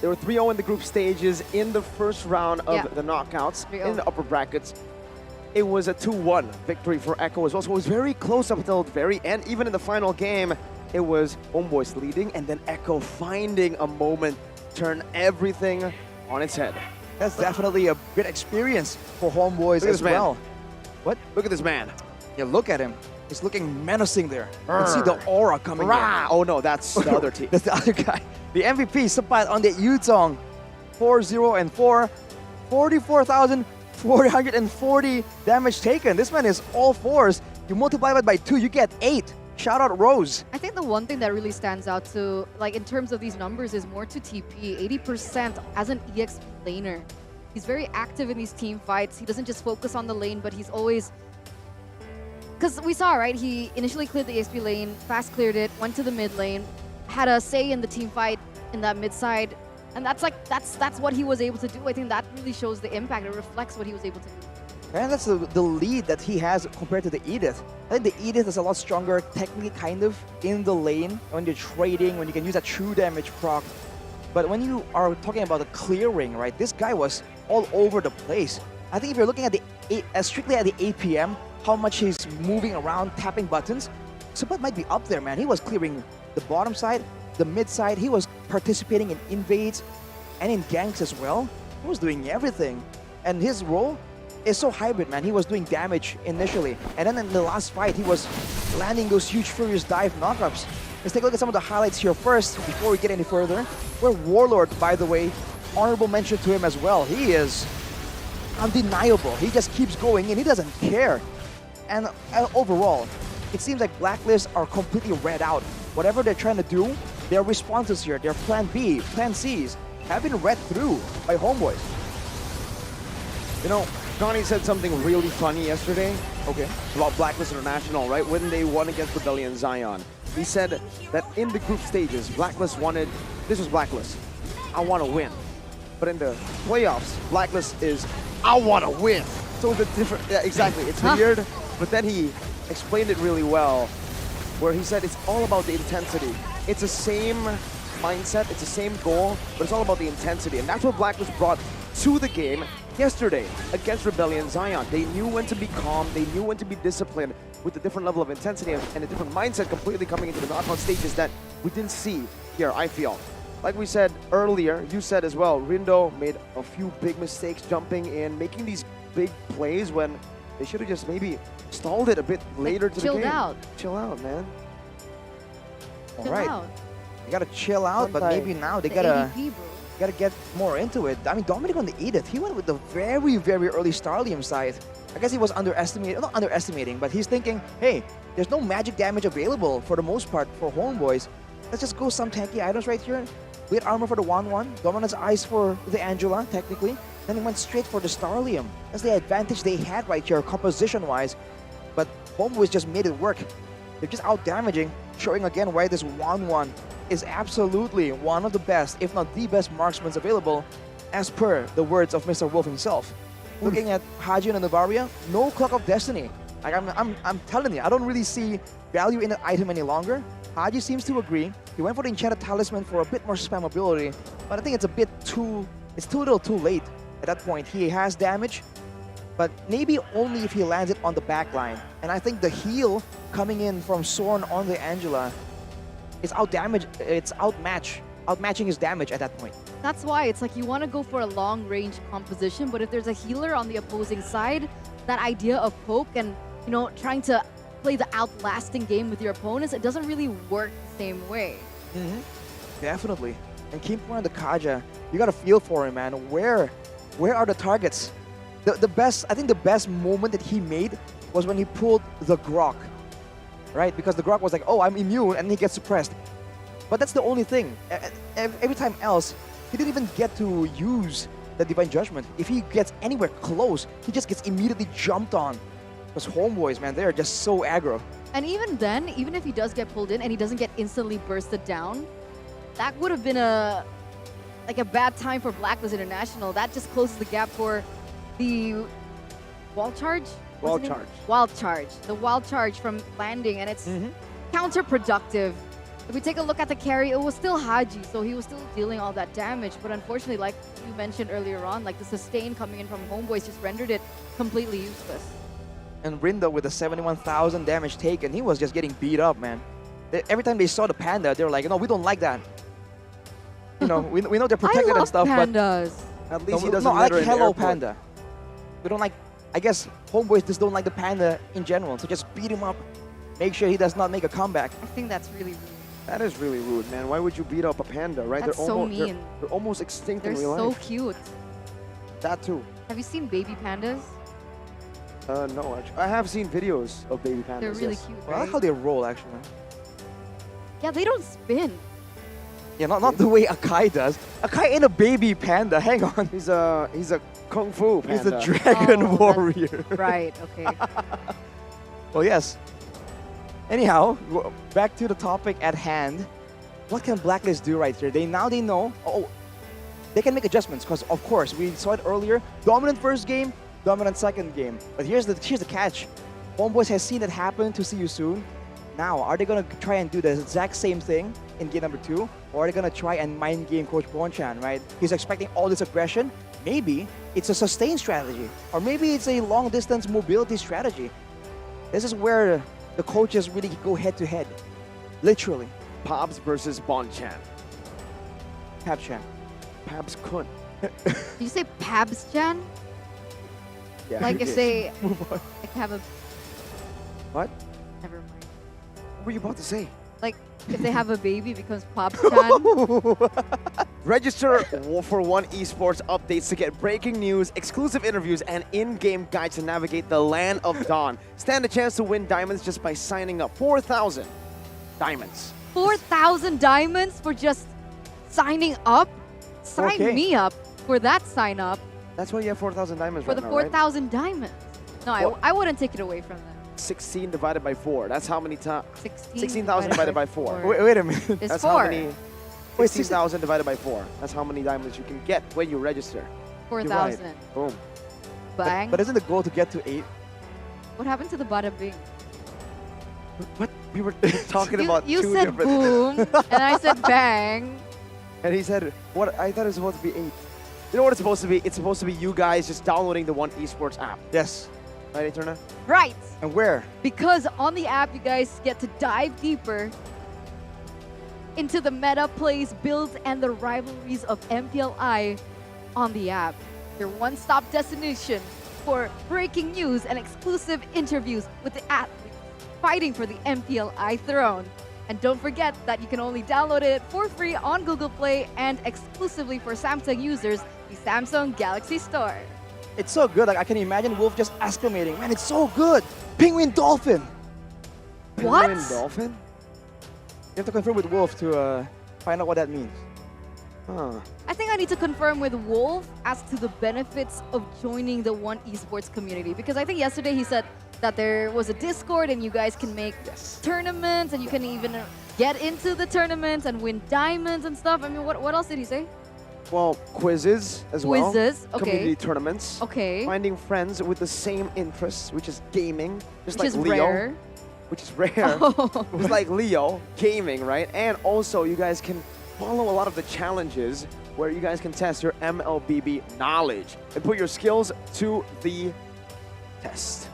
They were 3-0 in the group stages in the first round of the knockouts 3-0. in the upper brackets. It was a 2-1 victory for Echo as well. So it was very close up until the very end. Even in the final game, it was HomeBois leading and then Echo finding a moment, turn everything on its head. That's definitely a good experience for HomeBois as well. What? Look at this man. Yeah, look at him. He's looking menacing there. You can see the aura coming in. Oh no, that's the other team. That's the other guy. The MVP, Sapat on the Yutong. 4-0 and 4. 44,440 damage taken. This man is all fours. You multiply that by 2, you get 8. Shout out Rose. I think the one thing that really stands out to, like in terms of these numbers, is more to TP. 80% as an EXP laner. He's very active in these team fights. He doesn't just focus on the lane, but he's always... Because we saw, right? He initially cleared the EXP lane, fast cleared it, went to the mid lane, had a say in the team fight in that mid side. And that's what he was able to do. I think that really shows the impact. It reflects what he was able to do. And that's the lead that he has compared to the Edith. I think the Edith is a lot stronger technically kind of in the lane when you're trading, when you can use that true damage proc. But when you are talking about the clearing, right, this guy was all over the place. I think if you're looking at the strictly at the APM, how much he's moving around, tapping buttons, Sapat might be up there, man. He was clearing the bottom side, the mid side. He was participating in invades and in ganks as well. He was doing everything. And his role is so hybrid, man. He was doing damage initially. And then in the last fight, he was landing those huge Furious Dive knockups. Let's take a look at some of the highlights here first before we get any further. Where Warlord, by the way, honorable mention to him as well. He is undeniable. He just keeps going and he doesn't care. And overall, it seems like Blacklist are completely read out. Whatever they're trying to do, their responses here, their plan B, plan Cs, have been read through by HomeBois. You know, Johnny said something really funny yesterday. Okay. About Blacklist International, right? When they won against Rebellion Zion. He said that in the group stages, Blacklist wanted, this was Blacklist, I want to win. But in the playoffs, Blacklist is, I want to win. So the different, yeah, exactly, it's weird. But then he explained it really well, where he said it's all about the intensity. It's the same mindset, it's the same goal, but it's all about the intensity. And that's what Blacklist brought to the game yesterday against Rebellion Zion. They knew when to be calm, they knew when to be disciplined with a different level of intensity and a different mindset completely coming into the knockout stages that we didn't see here, I feel. Like we said earlier, you said as well, Rindo made a few big mistakes jumping in, making these big plays when they should have just maybe stalled it a bit later to the game. Chilled out. Chill out, man. All right. They gotta chill out, but maybe now they gotta get more into it. I mean, Dominic on the Edith, he went with the very, very early Starlium side. I guess he was underestimating, not underestimating, but he's thinking, hey, there's no magic damage available for the most part for HomeBois. Let's just go some tanky items right here. Weight armor for the 1-1, Dominance Eyes for the Angela, technically. Then he went straight for the Starlium. That's the advantage they had right here, composition-wise. But HomeBois just made it work. They're just out-damaging, showing again why this 1-1 is absolutely one of the best, if not the best marksmen available, as per the words of Mr. Wolf himself. Looking at Haji and Navaria, no Clock of Destiny. Like I'm telling you, I don't really see value in that item any longer. Haji seems to agree. He went for the Enchanted Talisman for a bit more spammability, but I think it's a bit too little too late at that point. He has damage, but maybe only if he lands it on the back line. And I think the heal coming in from Sorn on the Angela is outmatching his damage at that point. That's why it's like you want to go for a long-range composition, but if there's a healer on the opposing side, that idea of poke and, you know, trying to play the outlasting game with your opponents, it doesn't really work the same way. Definitely. And keep on the Kaja, you got to feel for him, man. Where are the targets? The best, I think the best moment that he made was when he pulled the Grok, right? Because the Grok was like, oh, I'm immune, and he gets suppressed. But that's the only thing. Every time else, he didn't even get to use the Divine Judgment. If he gets anywhere close, he just gets immediately jumped on. Because HomeBois, man, they're just so aggro. And even then, even if he does get pulled in and he doesn't get instantly bursted down, that would have been a bad time for Blacklist International. That just closes the gap for the wall charge? Wild charge. Wild charge. The wild charge from landing, and it's counterproductive. If we take a look at the carry, it was still Haji, so he was still dealing all that damage. But unfortunately, like you mentioned earlier on, like the sustain coming in from HomeBois just rendered it completely useless. And Rindo with the 71,000 damage taken, he was just getting beat up, man. Every time they saw the panda, they were like, no, we don't like that. You know, we know they're protected and stuff, pandas. But at least he no, doesn't I like matter in the Hello airport. Panda. We don't like, I guess HomeBois just don't like the panda in general, so just beat him up. Make sure he does not make a comeback. I think that's really rude. That is really rude, man. Why would you beat up a panda, right? That's so mean. They're almost extinct They're in real so life. cute. That too. Have you seen baby pandas? No, actually. I have seen videos of baby pandas. They're really yes. cute, I like right? how they roll, actually. Yeah, they don't spin. Yeah, not the way Akai does. Akai ain't a baby panda. Hang on. He's a kung fu panda. He's a dragon warrior. Right, okay. Well, yes. Anyhow, back to the topic at hand. What can Blacklist do right here? They know. Oh, they can make adjustments because, of course, we saw it earlier. Dominant first game, dominant second game. But here's the catch. HomeBois has seen it happen to See You Soon. Now, are they going to try and do the exact same thing in game number 2? Or are they going to try and mind game Coach Bonchan, right? He's expecting all this aggression. Maybe it's a sustain strategy. Or maybe it's a long-distance mobility strategy. This is where the coaches really go head-to-head. Literally. Pabs versus Bonchan. Pabchan. Pabs Kun. Did you say Pabs-chan? Yeah, Like he if did. they like have a... What? Never mind. What were you about to say? Like if they have a baby, it becomes Pabs-chan. Register for One Esports updates to get breaking news, exclusive interviews, and in-game guides to navigate the land of Dawn. Stand a chance to win diamonds just by signing up. 4,000 diamonds. 4,000 diamonds for just signing up? Sign Okay. me up for that sign up That's why you have 4,000 diamonds for right the now, right? 4,000 diamonds. No, Well- I wouldn't take it away from them. 16 divided by 4. That's how many times? 16 16,000 divided by 4. Wait a minute. It's That's 4. how many? Wait, 16,000 divided by 4. That's how many diamonds you can get when you register. 4,000. Boom. Bang. But isn't the goal to get to 8? What happened to the bada bing? What? We were talking about You two said different boom, and I said bang. And he said, what? I thought it was supposed to be 8. You know what it's supposed to be? It's supposed to be you guys just downloading the One Esports app. Yes. Right, Eterna? Right. And where? Because on the app, you guys get to dive deeper into the meta plays, builds, and the rivalries of MPLI on the app. Your one-stop destination for breaking news and exclusive interviews with the athletes fighting for the MPLI throne. And don't forget that you can only download it for free on Google Play and exclusively for Samsung users, the Samsung Galaxy Store. It's so good. Like I can imagine Wolf just exclamating, "Man, it's so good! Penguin Dolphin!" What? Penguin Dolphin? You have to confirm with Wolf to find out what that means. Huh. I think I need to confirm with Wolf as to the benefits of joining the One Esports community, because I think yesterday he said that there was a Discord and you guys can make tournaments and you can even get into the tournaments and win diamonds and stuff. I mean, what else did he say? Well, quizzes as well. Quizzes, okay. Community tournaments. Okay. Finding friends with the same interests, which is gaming, just Which like is Leo. rare. Which is rare. It's like Leo, gaming, right? And also, you guys can follow a lot of the challenges where you guys can test your MLBB knowledge and put your skills to the test.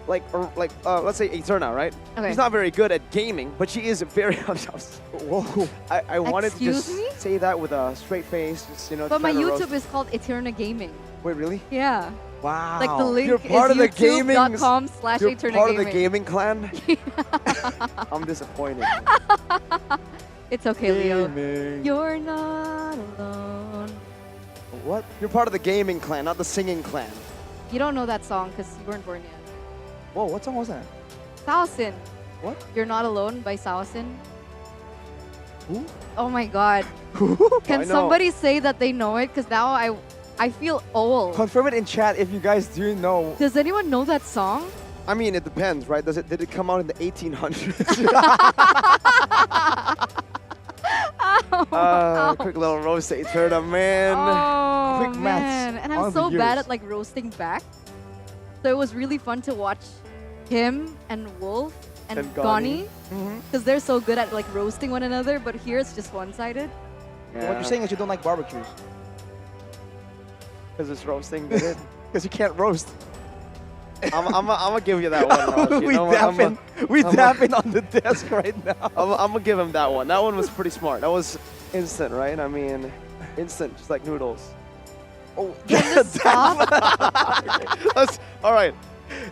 Let's say Eterna, right? Okay. She's not very good at gaming, but she is very. Whoa! I wanted to Excuse just me? say that with a straight face, just But my trying to roast. YouTube is called Eterna Gaming. Wait, really? Yeah. Wow. Like the link You're part is of the gaming. youtube.com/Eterna You're part of the Gaming. gaming clan. I'm disappointed. It's okay, Leo. Gaming. You're not alone. What? You're part of the gaming clan, not the singing clan. You don't know that song because you weren't born yet. Whoa, what song was that? Saosin. What? You're Not Alone by Saosin. Who? Oh my god. I Can know. somebody say that they know it? Because now I feel old. Confirm it in chat if you guys do know. Does anyone know that song? I mean, it depends, right? Did it come out in the 1800s? Quick little roast to Eterna, man. Oh, Quick maths man. And on I'm the so bad years. at like roasting back. So it was really fun to watch him and Wolf and Gani. Gani. Because they're so good at like roasting one another, but here it's just one-sided. What you're saying is you don't like barbecues. Because it's roasting, did it? Because you can't roast. I'm gonna give you that one, Roshi. we dapping on the desk right now. I'm gonna give him that one. That one was pretty smart. That was instant, right? I mean, instant, just like noodles. Oh, all right.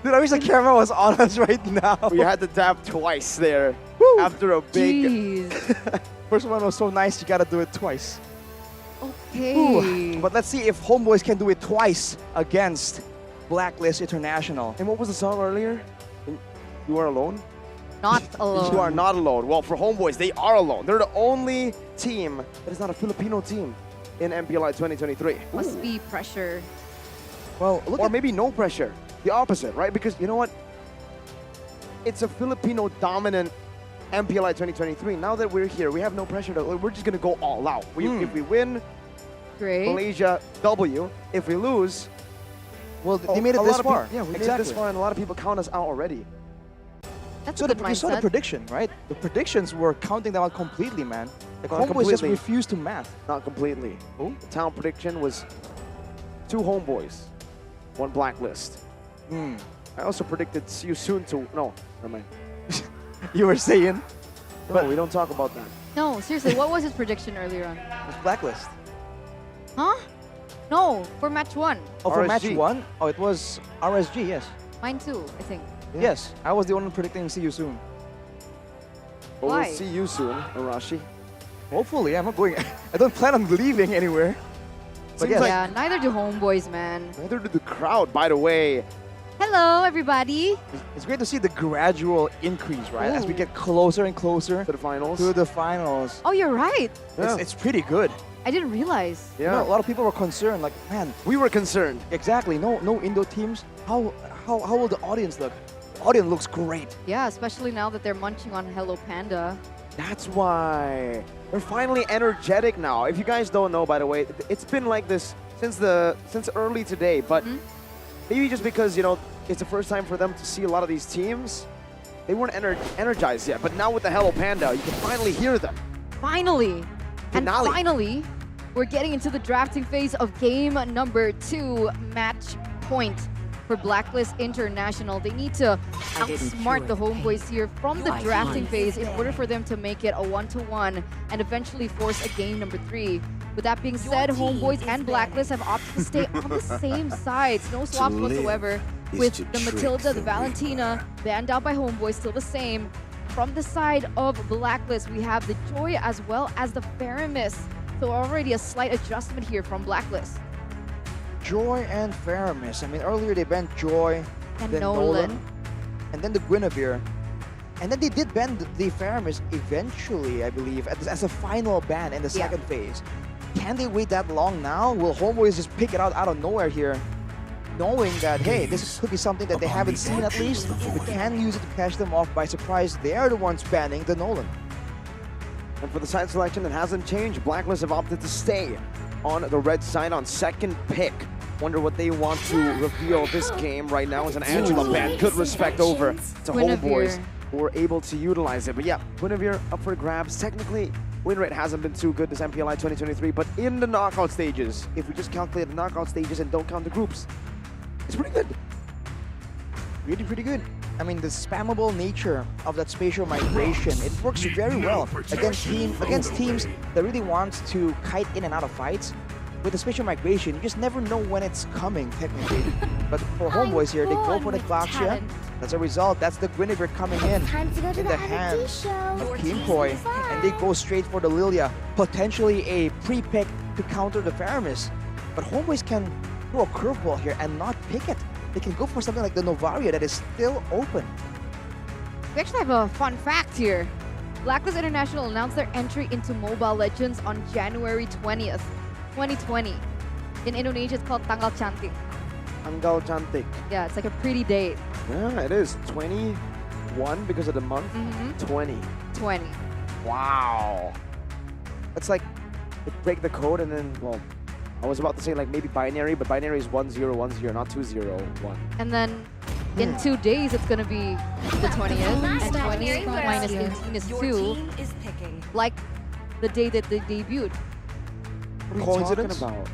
Dude, I wish the camera was on us right now. We had to dab twice there after a big. Jeez. First one was so nice, you gotta do it twice. Okay. Ooh, but let's see if HomeBois can do it twice against Blacklist International. And what was the song earlier? You are alone? Not alone. You are not alone. Well, for HomeBois, they are alone. They're the only team that is not a Filipino team in MPLI 2023. Must be pressure. Well, or maybe no pressure. The opposite, right? Because you know what? It's a Filipino dominant MPLI 2023. Now that we're here, we have no pressure. We're just going to go all out. If we win, great. Malaysia W. If we lose, well, they made it this far. Yeah, we made it this far, and a lot of people count us out already. That's so a good you saw the mindset. prediction, right? The predictions were counting them out completely, man. Like Not HomeBois just completely. refused to math. Not completely. Oh? The town prediction was 2 HomeBois, 1 Blacklist. I also predicted see you soon to... No, never mind. You were saying? But we don't talk about that. No, seriously, what was his prediction earlier on? It was Blacklist. Huh? No, for match 1. Oh, for match RSG. 1? Oh, it was RSG, yes. Mine too, I think. Yeah. Yes, I was the one predicting see you soon. But Why? we'll see you soon, Arashi. Hopefully, I'm not going. I don't plan on leaving anywhere. But Seems yes. Yeah, neither do HomeBois, man. Neither did the crowd, by the way. Hello, everybody. It's great to see the gradual increase, right? As we get closer and closer to the finals. To the finals. Oh, you're right. Yeah. It's pretty good. I didn't realize. You know, a lot of people were concerned, like, man. We were concerned. Exactly. No Indo teams. How will the audience look? The audience looks great. Yeah, especially now that they're munching on Hello Panda. That's why. They're finally energetic now. If you guys don't know, by the way, it's been like this since early today, but maybe just because, you know, it's the first time for them to see a lot of these teams, They weren't energized yet, but now with the Hello Panda, you can finally hear them. Finally! And Finale. finally, we're getting into the drafting phase of game number 2, match point for Blacklist International. They need to outsmart the HomeBois here from the drafting phase in order for them to make it a 1-to-1 and eventually force a game number 3. With that being said, HomeBois and Blacklist have opted to stay on the same sides. No swaps whatsoever. With the Matilda, the Valentina, banned out by HomeBois, still the same. From the side of Blacklist, we have the Joy as well as the Faramis. So already a slight adjustment here from Blacklist. Joy and Faramis. I mean, earlier they banned Joy, And then Nolan. and then the Guinevere. And then they did ban the Faramis eventually, I believe, as a final ban in the second phase. Can they wait that long now? Will HomeBois just pick it out of nowhere here? Knowing that, hey, this could be something that they haven't seen at least. We can use it to catch them off by surprise. They're the ones banning the Nolan. And for the side selection, it hasn't changed. Blacklist have opted to stay on the red side on second pick. Wonder what they want to reveal this game right now as an Angela ban. Good respect over to HomeBois who were able to utilize it. But yeah, Guinevere up for grabs. Technically, win rate hasn't been too good this MPLI 2023, but in the knockout stages, if we just calculate the knockout stages and don't count the groups, it's pretty good. Really pretty good. I mean, the spammable nature of that spatial migration, it works very well against teams that really want to kite in and out of fights. With the spatial migration, you just never know when it's coming, technically. But for HomeBois here, they go for the Glaxia. As a result, that's the Guinevere coming in the hands of Kimpoy. And they go straight for the Lilia, potentially a pre-pick to counter the Faramis. But HomeBois can throw a curveball here and not pick it. They can go for something like the Novaria that is still open. We actually have a fun fact here. Blacklist International announced their entry into Mobile Legends on January 20th, 2020. In Indonesia, it's called Tanggal Cantik. Tanggal Cantik. Yeah, it's like a pretty date. Yeah, it is. 21 because of the month. 20. 20. Wow. It's like they break the code and then, well, I was about to say like maybe binary, but binary is 1010, not 201. And then in 2 days, it's going to be the 20th. And 20 minus 18 is 2. Like the day that they debuted. What are you talking about?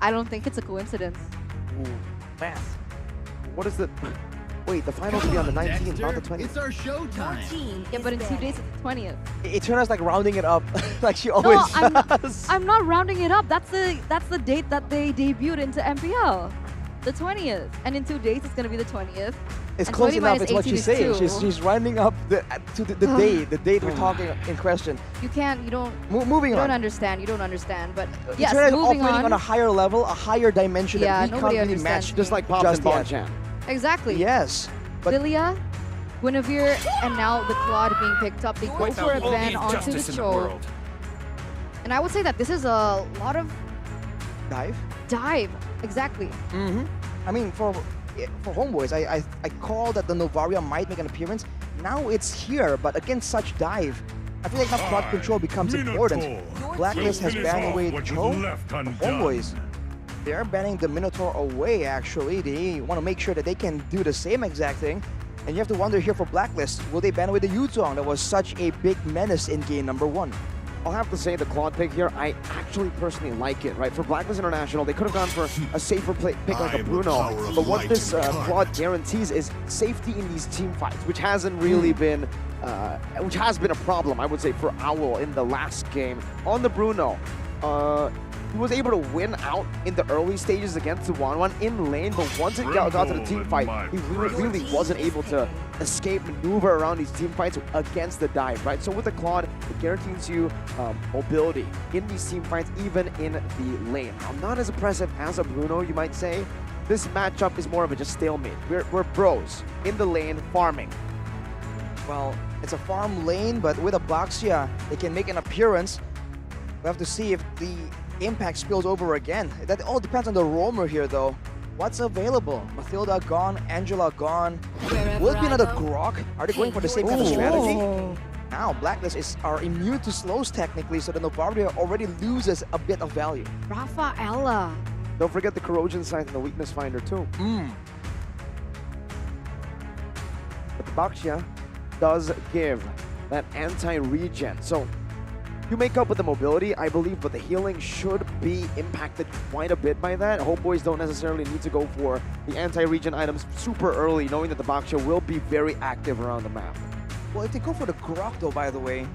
I don't think it's a coincidence. Ooh, math. What is the... Wait, the finals will be on the 19th, not the 20th. It's our showtime. Yeah, but in 2 days, it's the 20th. Eterna's like rounding it up, like she always does. I'm not rounding it up. That's the date that they debuted into MPL. The 20th. And in 2 days, it's going to be the 20th. It's and close 20 enough, it's what she's saying. 2. She's rounding up the date we're talking in question. You can't, you don't... Moving you on. don't understand, but yes, Eterna is moving operating on a higher level, a higher dimension Yeah, that we can't nobody really understands match. me. Just like Pops and Bonchan. Exactly. Yes. But Lilia, Guinevere, and now the Claude being picked up. They go for a ban onto the Cho. And I would say that this is a lot of... Dive? Exactly. I mean, for HomeBois, I call that the Novaria might make an appearance. Now it's here, but against such dive, I feel like now plot control becomes important. Blacklist has banned away Cho. HomeBois, they're banning the Minotaur away, actually. They want to make sure that they can do the same exact thing. And you have to wonder here for Blacklist, will they ban away the Yuzong that was such a big menace in game number 1? I'll have to say the Claude pick here, I actually personally like it, right? For Blacklist International, they could have gone for a safer pick like a Bruno. But what this Claude guarantees is safety in these team fights, which hasn't really been, which has been a problem, I would say, for Owl in the last game. On the Bruno, he was able to win out in the early stages against the 1-1 in lane, but once it got to the team fight, he really wasn't able to escape, maneuver around these team fights against the dive, right? So with the Claude, it guarantees you mobility in these team fights, even in the lane. Now, not as impressive as a Bruno, you might say. This matchup is more of a just stalemate. We're bros in the lane farming. Well, it's a farm lane, but with a Blaxia, they can make an appearance. We have to see if the impact spills over again. That all depends on the roamer here, though. What's available? Mathilda gone, Angela gone. Will it be another Grok? Are they going for the same kind of strategy? Now, Blacklist are immune to slows technically, so the Novaria already loses a bit of value. Rafaela. Don't forget the corrosion sight and the weakness finder too. But the Baxia does give that anti-regen. So you make up with the mobility, I believe, but the healing should be impacted quite a bit by that. HomeBois don't necessarily need to go for the anti-regen items super early, knowing that the Baxia will be very active around the map. Well, if they go for the Grok though, by the way,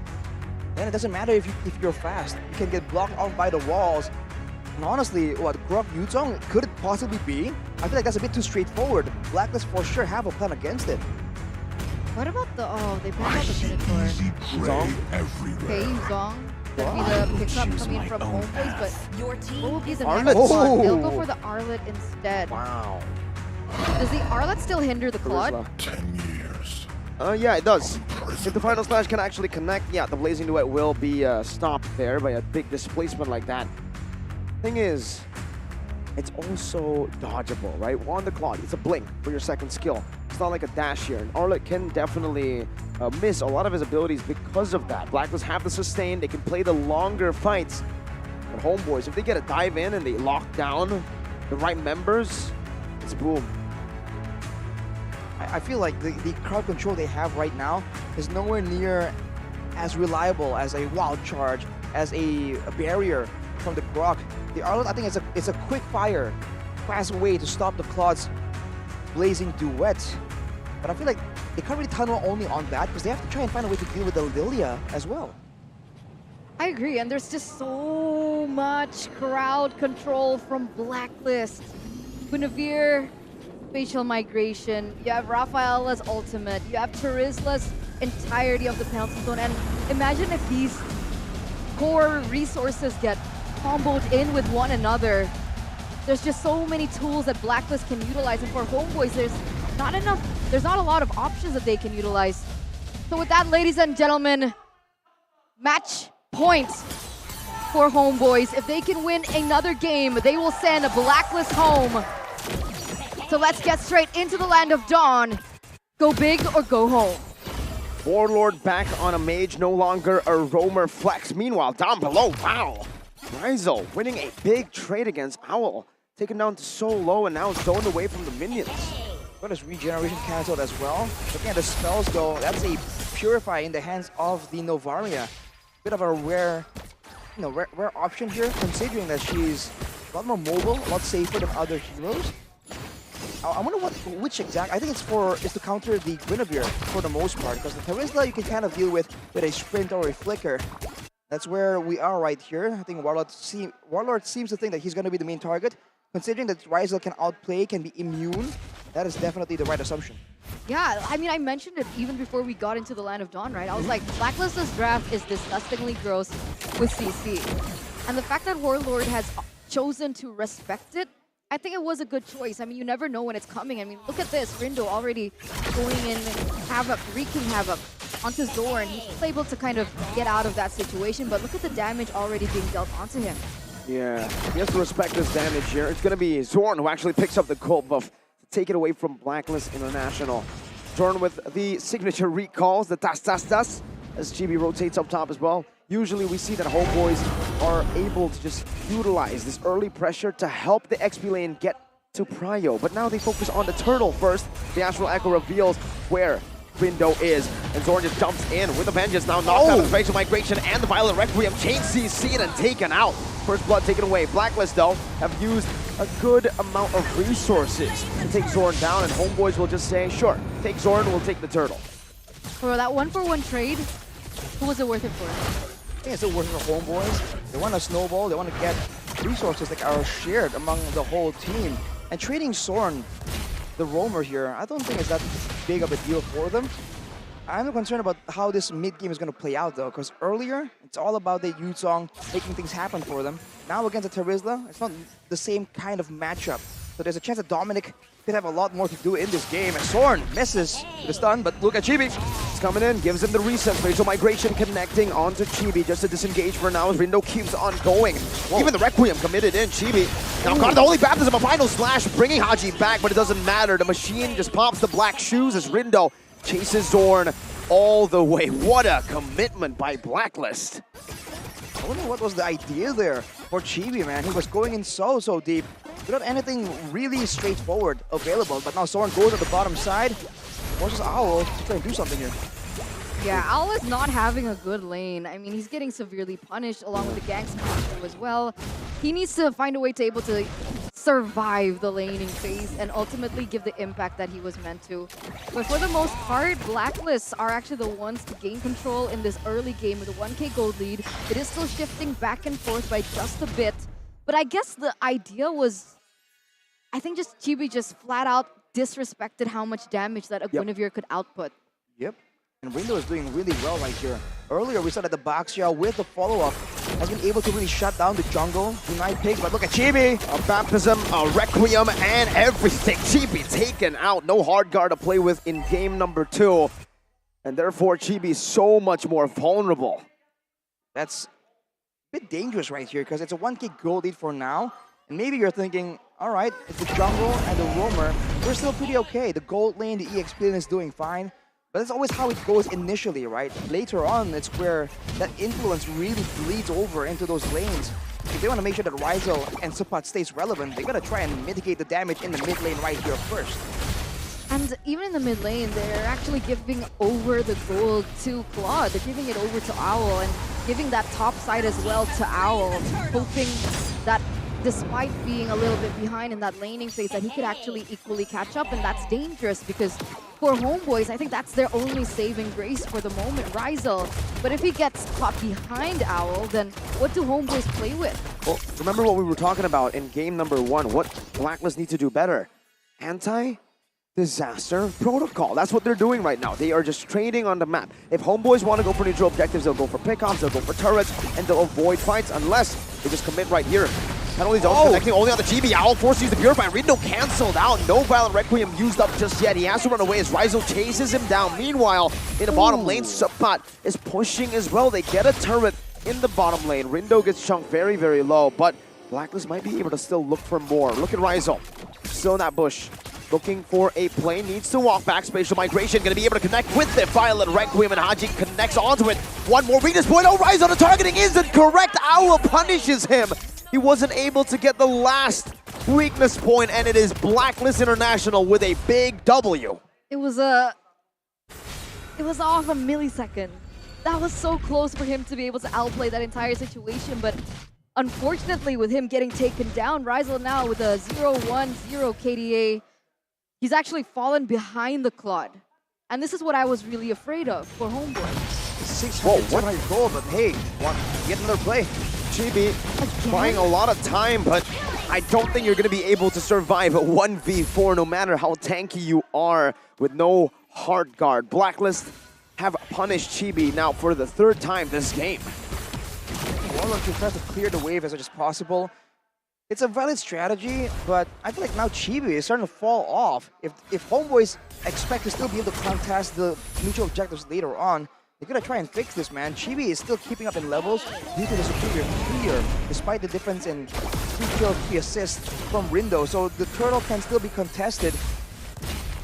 then it doesn't matter if you're fast. You can get blocked off by the walls. And honestly, what Grok Yuzong could it possibly be? I feel like that's a bit too straightforward. Blacklist for sure have a plan against it. What about the, oh, they brought out the Minotaur. Zong? Okay, Zong. That'd be the pickup coming from HomeBois, but what will be the Arlet. next one? They'll go for the Arlet instead. Wow. Does the Arlet still hinder the Claude? 10 years. Yeah, it does. If the Final Slash can actually connect, yeah, the Blazing Duet will be stopped there by a big displacement like that. Thing is, it's also dodgeable, right? On the Claude, it's a blink for your second skill. It's not like a dash here, and Arlet can definitely miss a lot of his abilities because of that. Blacklist have the sustain, they can play the longer fights. But HomeBois, if they get a dive in and they lock down the right members, it's boom. I feel like the crowd control they have right now is nowhere near as reliable as a wild charge, as a barrier from the Grok. The Arlet, I think it's a quick fire, fast way to stop the Claude's blazing duet. But I feel like they can't really tunnel only on that because they have to try and find a way to deal with the Lilia as well. I agree, and there's just so much crowd control from Blacklist. Guinevere, spatial migration, you have Rafaela's ultimate, you have Terizla's entirety of the penalty zone, and imagine if these core resources get comboed in with one another. There's just so many tools that Blacklist can utilize, and for HomeBois, there's not a lot of options that they can utilize. So with that, ladies and gentlemen, match points for HomeBois. If they can win another game, they will send Blacklist home. So let's get straight into the Land of Dawn. Go big or go home. Warlord back on a mage, no longer a roamer flex. Meanwhile, down below, wow. Rizal winning a big trade against Owl. Taken down to so low and now zoned away from the minions. Got his regeneration cancelled as well. Looking at the spells though, that's a Purify in the hands of the Novaria. Bit of a rare option here, considering that she's a lot more mobile, a lot safer than other heroes. I wonder which exact. I think it's to counter the Guinevere for the most part, because the Terizla you can kind of deal with a sprint or a flicker. That's where we are right here. I think Warlord seems to think that he's going to be the main target. Considering that Rizal can outplay, can be immune, that is definitely the right assumption. Yeah, I mean, I mentioned it even before we got into the Land of Dawn, right? I was like, Blacklist's draft is disgustingly gross with CC. And the fact that Warlord has chosen to respect it, I think it was a good choice. I mean, you never know when it's coming. I mean, look at this. Rindo already going in Havoc, wreaking Havoc onto Zorn. He's able to kind of get out of that situation, but look at the damage already being dealt onto him. Yeah, he has to respect this damage here. It's going to be Zorn who actually picks up the Cult buff to take it away from Blacklist International. Zorn with the signature recalls, the tas, as Chibi rotates up top as well. Usually we see that HomeBois are able to just utilize this early pressure to help the XP lane get to Prio. But now they focus on the turtle first. The Astral Echo reveals where Rindo is, and Zorn just jumps in with a vengeance. Now knocked out of Spatial Migration and the Violent Requiem. Chain CC'd and taken out. First blood taken away. Blacklist, though, have used a good amount of resources to take Zorn down, and HomeBois will just say, sure, take Zorn, we'll take the turtle. For that 1-for-1 trade, who was it worth it for? I think it's still working for HomeBois. They want to snowball, they want to get resources that are shared among the whole team. And trading Zorn, the roamer here, I don't think it's that big of a deal for them. I'm concerned about how this mid-game is going to play out though, because earlier, it's all about the Yuzong making things happen for them. Now against the Terizla, it's not the same kind of matchup. So there's a chance that Dominic could have a lot more to do in this game. And Zorn misses the stun, but look at Chibi. He's coming in, gives him the reset. Spatial Migration connecting onto Chibi just to disengage for now as Rindo keeps on going. Whoa. Even the Requiem committed in Chibi. Now got the Holy Baptism, a final slash, bringing Haji back, but it doesn't matter. The machine just pops the black shoes as Rindo chases Zorn all the way. What a commitment by Blacklist. I wonder what was the idea there for Chibi, man. He was going in so deep without anything really straightforward available. But now Zorn goes to the bottom side. forces Owl to try and do something here. Yeah, Owl is not having a good lane. I mean, he's getting severely punished along with the gang smash as well. He needs to find a way to able to survive the laning phase and ultimately give the impact that he was meant to. But for the most part, Blacklists are actually the ones to gain control in this early game with a 1k gold lead. It is still shifting back and forth by just a bit. But I guess the idea was, I think just Chibi just flat out disrespected how much damage that a Guinevere could output. Yep. And Rindo is doing really well right here. Earlier, we saw that the Baxia with the follow-up has been able to really shut down the jungle, deny pigs, but look at Chibi! A baptism, a requiem, and everything. Chibi taken out. No hard guard to play with in game number 2. And therefore, Chibi is so much more vulnerable. That's a bit dangerous right here because it's a 1k gold lead for now. And maybe you're thinking, all right, it's the jungle and the roamer. We're still pretty okay. The gold lane, the EXP lane is doing fine. But that's always how it goes initially, right? Later on, it's where that influence really bleeds over into those lanes. If they want to make sure that Ryzel and Supat stays relevant, they got to try and mitigate the damage in the mid lane right here first. And even in the mid lane, they're actually giving over the gold to Claude. They're giving it over to Owl and giving that top side as well to Owl, hoping that despite being a little bit behind in that laning phase, that he could actually equally catch up, and that's dangerous because for HomeBois, I think that's their only saving grace for the moment, Ryzel. But if he gets caught behind Owl, then what do HomeBois play with? Well, remember what we were talking about in game number 1, what Blacklist need to do better. Anti-disaster protocol. That's what they're doing right now. They are just trading on the map. If HomeBois want to go for neutral objectives, they'll go for pickoffs, they'll go for turrets, and they'll avoid fights unless they just commit right here. Penalties connecting only on the GB. Owl forced to use the Purify. Rindo canceled out. No Violent Requiem used up just yet. He has to run away as Ryzel chases him down. Meanwhile, in the bottom lane, Supat is pushing as well. They get a turret in the bottom lane. Rindo gets chunked very, very low, but Blacklist might be able to still look for more. Look at Ryzel. Still in that bush. Looking for a play. Needs to walk back. Spatial Migration. Going to be able to connect with the Violent Requiem, and Haji connects onto it. One more weakness point. Oh, Ryzel, the targeting isn't correct. Owl punishes him. He wasn't able to get the last weakness point, and it is Blacklist International with a big W. It was off a millisecond. That was so close for him to be able to outplay that entire situation, but unfortunately with him getting taken down, Ryzel now with a 0-1-0 KDA, he's actually fallen behind the Claude. And this is what I was really afraid of for HomeBois. 600 gold, but hey, get another play. Chibi buying a lot of time, but I don't think you're going to be able to survive a 1v4 no matter how tanky you are with no hard guard. Blacklist have punished Chibi now for the 3rd time this game. Warlock tries to clear the wave as much as possible. It's a valid strategy, but I feel like now Chibi is starting to fall off. If HomeBois expect to still be able to contest the mutual objectives later on, they gotta try and fix this, man. Chibi is still keeping up in levels due to the superior clear, despite the difference in 3 kills, 3 assists from Rindo. So the turtle can still be contested,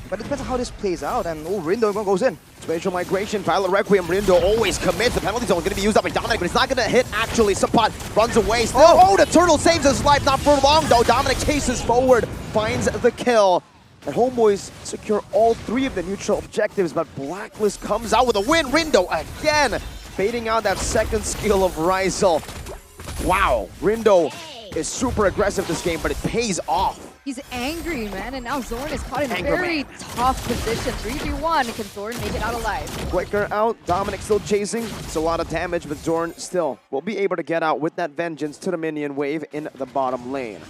but it depends on how this plays out. And Rindo goes in. Spatial Migration, Violent Requiem, Rindo always commits. The penalty zone is going to be used up by Dominic, but it's not going to hit actually. Supat runs away still. Oh, the turtle saves his life, not for long though. Dominic chases forward, finds the kill. And HomeBois secure all 3 of the neutral objectives, but Blacklist comes out with a win. Rindo again, baiting out that second skill of Ryzel. Wow, Rindo is super aggressive this game, but it pays off. He's angry, man, and now Zorn is caught in a very tough position. 3v1, can Zorn make it out alive? Flicker out, Dominic still chasing. It's a lot of damage, but Zorn still will be able to get out with that vengeance to the minion wave in the bottom lane.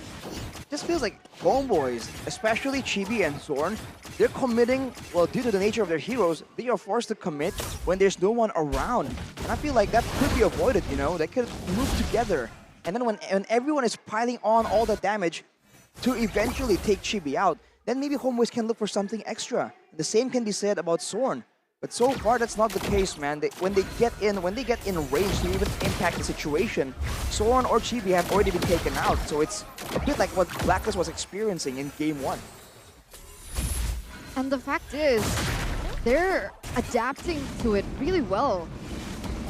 Just feels like HomeBois, especially Chibi and Zorn, they're committing, well, due to the nature of their heroes, they are forced to commit when there's no one around. And I feel like that could be avoided, you know? They could move together. And then when everyone is piling on all the damage to eventually take Chibi out, then maybe HomeBois can look for something extra. The same can be said about Zorn. But so far, that's not the case, man. When they get in range to even impact the situation, Zorn or Chibi have already been taken out. So it's a bit like what Blacklist was experiencing in Game 1. And the fact is, they're adapting to it really well,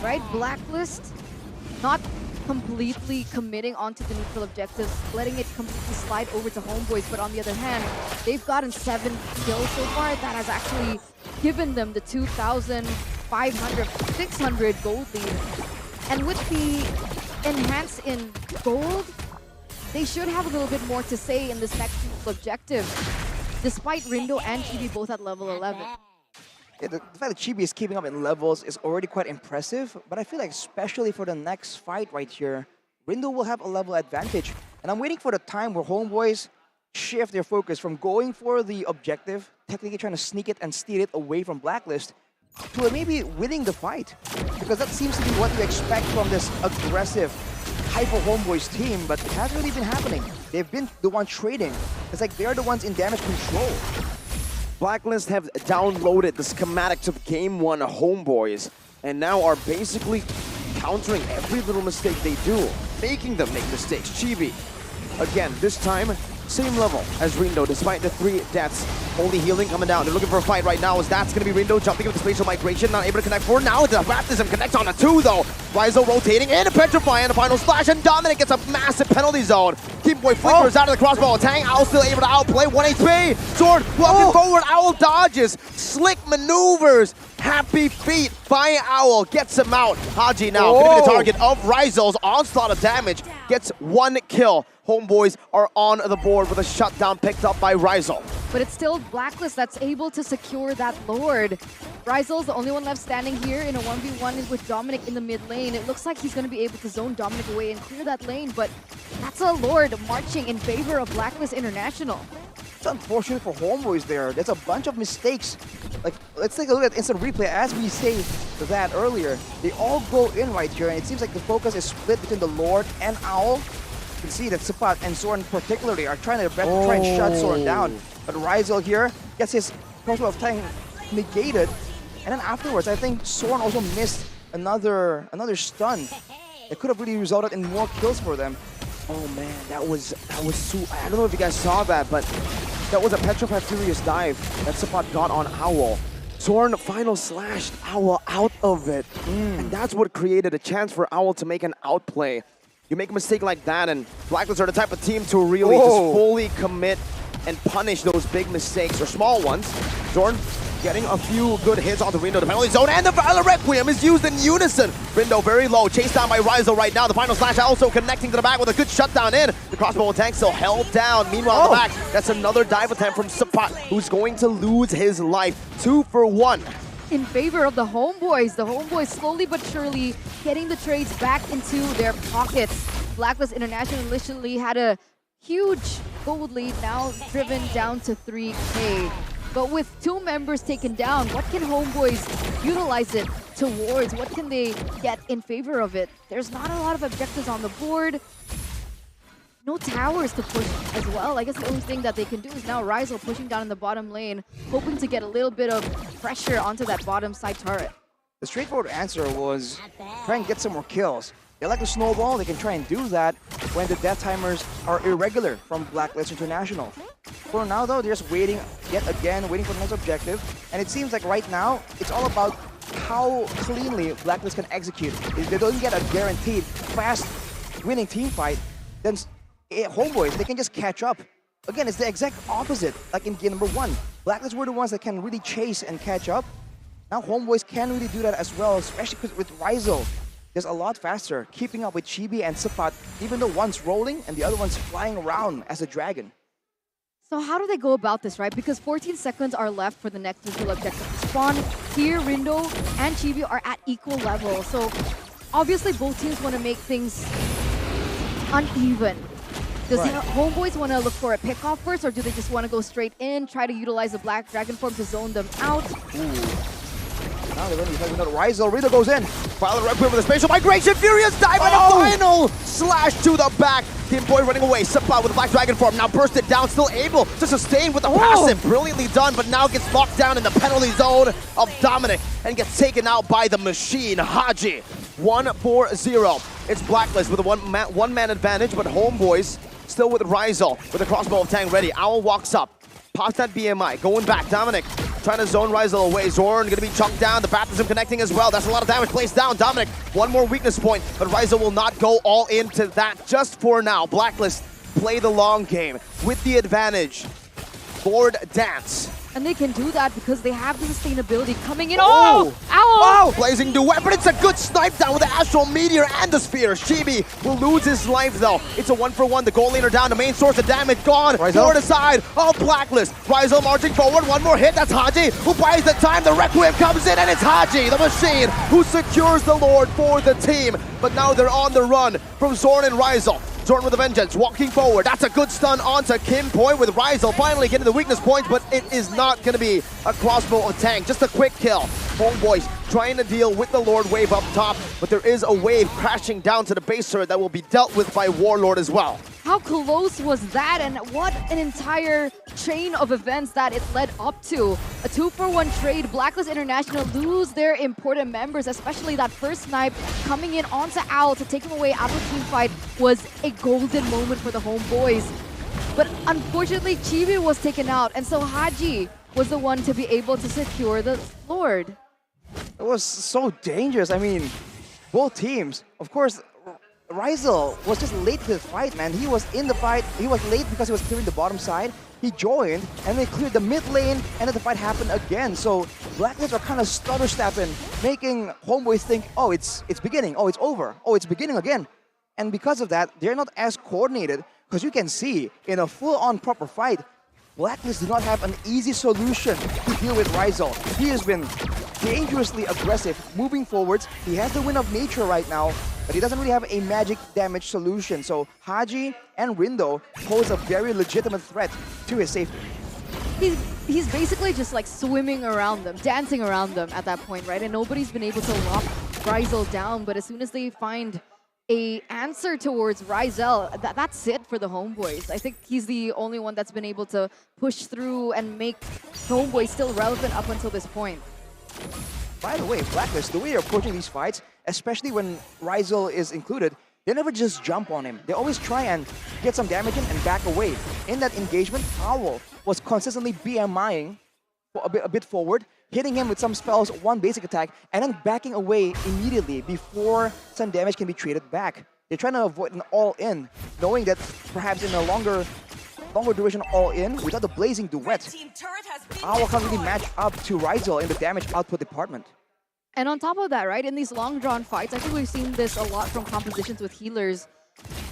right? Blacklist, not completely committing onto the neutral objectives, letting it completely slide over to HomeBois. But on the other hand, they've gotten 7 kills so far. That has actually given them the 2,500, 600 gold lead. And with the enhance in gold, they should have a little bit more to say in this next objective, despite Rindo and Chibi both at level 11. Yeah, the fact that Chibi is keeping up in levels is already quite impressive, but I feel like especially for the next fight right here, Rindo will have a level advantage. And I'm waiting for the time where HomeBois shift their focus from going for the objective, technically trying to sneak it and steal it away from Blacklist, to maybe winning the fight. Because that seems to be what you expect from this aggressive hyper HomeBois team, but it hasn't really been happening. They've been the ones trading. It's like they're the ones in damage control. Blacklist have downloaded the schematics of Game 1 HomeBois and now are basically countering every little mistake they do, making them make mistakes. Chibi, again, this time, same level as Rindo, despite the 3 deaths. Only healing coming down. They're looking for a fight right now, as that's going to be Rindo jumping into spatial migration, not able to connect 4. Now the baptism connects on a 2, though. Rizzo rotating in, a petrify, and a final slash, and Dominic gets a massive penalty zone. Keep Boy flickers out of the crossbow. Tang, Owl still able to outplay, 1 HP. Sword walking forward, Owl dodges, slick maneuvers. Happy feet by Owl, gets him out. Haji now going to be the target of Rizzo's onslaught of damage, gets 1 kill. HomeBois are on the board with a shutdown picked up by Rizzo. But it's still Blacklist that's able to secure that Lord. Rizzo's the only one left standing here in a 1v1 with Dominic in the mid lane. It looks like he's going to be able to zone Dominic away and clear that lane, but that's a Lord marching in favor of Blacklist International. It's unfortunate for HomeBois there. There's a bunch of mistakes. Like, let's take a look at instant replay. As we say that earlier, they all go in right here, and it seems like the focus is split between the Lord and Owl. You can see that Sipat and Soren particularly are trying their best to try and shut Soren down. But Rizzo here gets his crossbow of time negated. And then afterwards, I think Soren also missed another stun. It could have really resulted in more kills for them. Oh man, that was so, I don't know if you guys saw that, but that was a Petrified Furious dive that Sipat got on Owl. Soren final slashed Owl out of it. And that's what created a chance for Owl to make an outplay. You make a mistake like that, and Blacklist are the type of team to really just fully commit and punish those big mistakes, or small ones. Jordan getting a few good hits onto Rindo, the penalty zone, and the Valor Requiem is used in unison. Rindo very low, chased down by Rizzo right now. The final slash also connecting to the back with a good shutdown in. The crossbow tank still held down. Meanwhile, on the back, that's another dive attempt from Sapat, who's going to lose his life. 2 for 1. In favor of the HomeBois. The HomeBois slowly but surely getting the trades back into their pockets. Blacklist International initially had a huge gold lead, now driven down to 3K. But with 2 members taken down, what can HomeBois utilize it towards? What can they get in favor of it? There's not a lot of objectives on the board. No towers to push as well. I guess the only thing that they can do is now Rizzo pushing down in the bottom lane, hoping to get a little bit of pressure onto that bottom side turret. The straightforward answer was try and get some more kills. They like to snowball, they can try and do that when the death timers are irregular from Blacklist International. For now though, they're just waiting yet again, waiting for the next objective. And it seems like right now, it's all about how cleanly Blacklist can execute. If they don't get a guaranteed fast winning team fight, then HomeBois, they can just catch up. Again, it's the exact opposite, like in game number 1. Blacklist were the ones that can really chase and catch up. Now HomeBois can really do that as well, especially with Rizzo. There's a lot faster, keeping up with Chibi and Sipat, even though one's rolling and the other one's flying around as a dragon. So how do they go about this, right? Because 14 seconds are left for the next neutral objective to spawn. Here, Rindo and Chibi are at equal level. So obviously both teams want to make things uneven. Does HomeBois want to look for a pick-off first, or do they just want to go straight in, try to utilize the Black Dragon form to zone them out? Now they're going to be fighting another Rizzo. Rindo goes in. Valor Requiem with a spatial migration. Furious dive and a final slash to the back. Game Boy running away. Supply with the Black Dragon form. Now bursted down. Still able to sustain with the passive. Brilliantly done, but now gets locked down in the penalty zone of Dominic and gets taken out by the machine. Haji. 1-4-0. It's Blacklist with a one-man advantage, but HomeBois still with Rizzo with a crossbow of Tang ready. Owl walks up. Pops that BMI. Going back. Dominic trying to zone Rizal away. Zorn going to be chunked down. The baptism connecting as well. That's a lot of damage placed down. Dominic, one more weakness point, but Rizal will not go all into that just for now. Blacklist play the long game with the advantage. Board dance. And they can do that because they have the sustainability coming in. Oh! Ow! Blazing duet, but it's a good snipe down with the Astral Meteor and the Sphere. Chibi will lose his life though. It's a 1-for-1. The goal laner down. The main source of damage gone. Forward aside of Blacklist. Rizal marching forward. One more hit. That's Haji who buys the time. The Requiem comes in and it's Haji, the machine, who secures the Lord for the team. But now they're on the run from Zorn and Rizal. Zorn with a vengeance, walking forward. That's a good stun onto Kim Point with Rizal finally getting the weakness points, but it is not going to be a crossbow of tank. Just a quick kill. HomeBois trying to deal with the Lord wave up top, but there is a wave crashing down to the base turret that will be dealt with by Warlord as well. How close was that, and what an entire chain of events that it led up to. A 2-for-1 trade. Blacklist International lose their important members, especially that first snipe coming in onto Owl to take him away out of the team fight was a golden moment for the HomeBois. But unfortunately, Chibi was taken out, and so Haji was the one to be able to secure the Lord. It was so dangerous. I mean, both teams, of course, Rizal was just late to the fight, man. He was in the fight. He was late because he was clearing the bottom side. He joined, and they cleared the mid lane, and then the fight happened again. So Blacklist are kind of stutter-stepping, making HomeBois think, oh, it's beginning. Oh, it's over. Oh, it's beginning again. And because of that, they're not as coordinated, because you can see in a full-on proper fight, Blacklist do not have an easy solution to deal with Rizal. He has been dangerously aggressive, moving forwards. He has the Wind of Nature right now, but he doesn't really have a magic damage solution. So Haji and Rindo pose a very legitimate threat to his safety. He's basically just like swimming around them, dancing around them at that point, right? And nobody's been able to lock Rizal down, but as soon as they find a answer towards Rizal, that's it for the HomeBois. I think he's the only one that's been able to push through and make HomeBois still relevant up until this point. By the way, Blacklist, the way they're approaching these fights, especially when Rizal is included, they never just jump on him. They always try and get some damage in and back away. In that engagement, Owl was consistently BMIing a bit forward, hitting him with some spells, one basic attack, and then backing away immediately before some damage can be traded back. They're trying to avoid an all-in, knowing that perhaps in a longer duration all-in, without the blazing duet, Owl can't really match up to Rizal in the damage output department. And on top of that, right, in these long-drawn fights, I think we've seen this a lot from compositions with healers,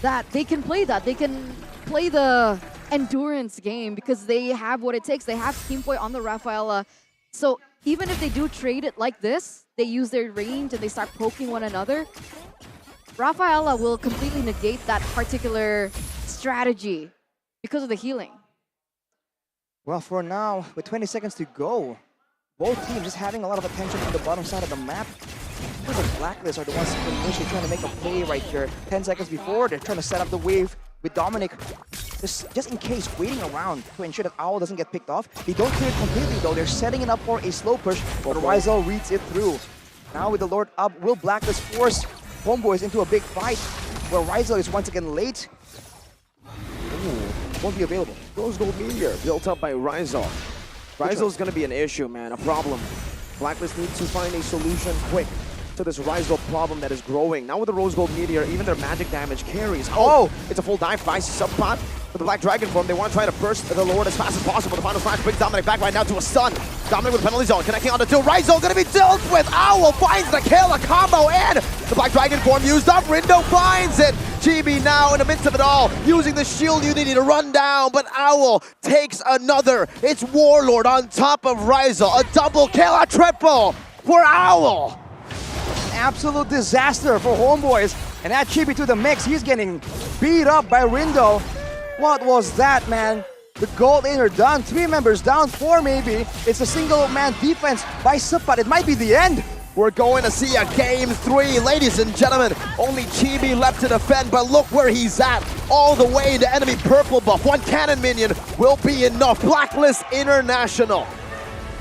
that they can play that. They can play the endurance game because they have what it takes. They have Team Boy on the Rafaela. So even if they do trade it like this, they use their range and they start poking one another, Rafaela will completely negate that particular strategy because of the healing. Well, for now, with 20 seconds to go, both teams just having a lot of attention on the bottom side of the map. The Blacklist are the ones initially trying to make a play right here. 10 seconds before, they're trying to set up the wave with Dominic. Just in case, waiting around to ensure that Owl doesn't get picked off. They don't clear it completely though. They're setting it up for a slow push, but Rizal reads it through. Now with the Lord up, will Blacklist force HomeBois into a big fight where Rizal is once again late? Ooh, won't be available. Rose Gold Meteor built up by Rizal. Rizal's going to be an issue, man, a problem. Blacklist needs to find a solution quick to this Rizal problem that is growing. Now with the Rose Gold Meteor, even their magic damage carries. Oh, it's a full dive by Subpot. For the Black Dragon form, they want to try to burst the Lord as fast as possible. The final smash brings Dominic back right now to a stun. Dominic with penalty zone, connecting on the two. Rizal going to be dealt with. Owl finds the kill, a combo, and the Black Dragon form used up. Rindo finds it. Chibi now in the midst of it all, using the shield unity to run down, but Owl takes another. It's Warlord on top of Rizal. A double kill, a triple for Owl. Absolute disaster for HomeBois, and add Chibi to the mix. He's getting beat up by Rindo. What was that, man? The gold laner done, 3 members down, 4 maybe. It's a single man defense by Subpot. It might be the end. We're going to see a game 3, ladies and gentlemen. Only Chibi left to defend, but look where he's at. All the way to enemy purple buff. 1 cannon minion will be enough. Blacklist International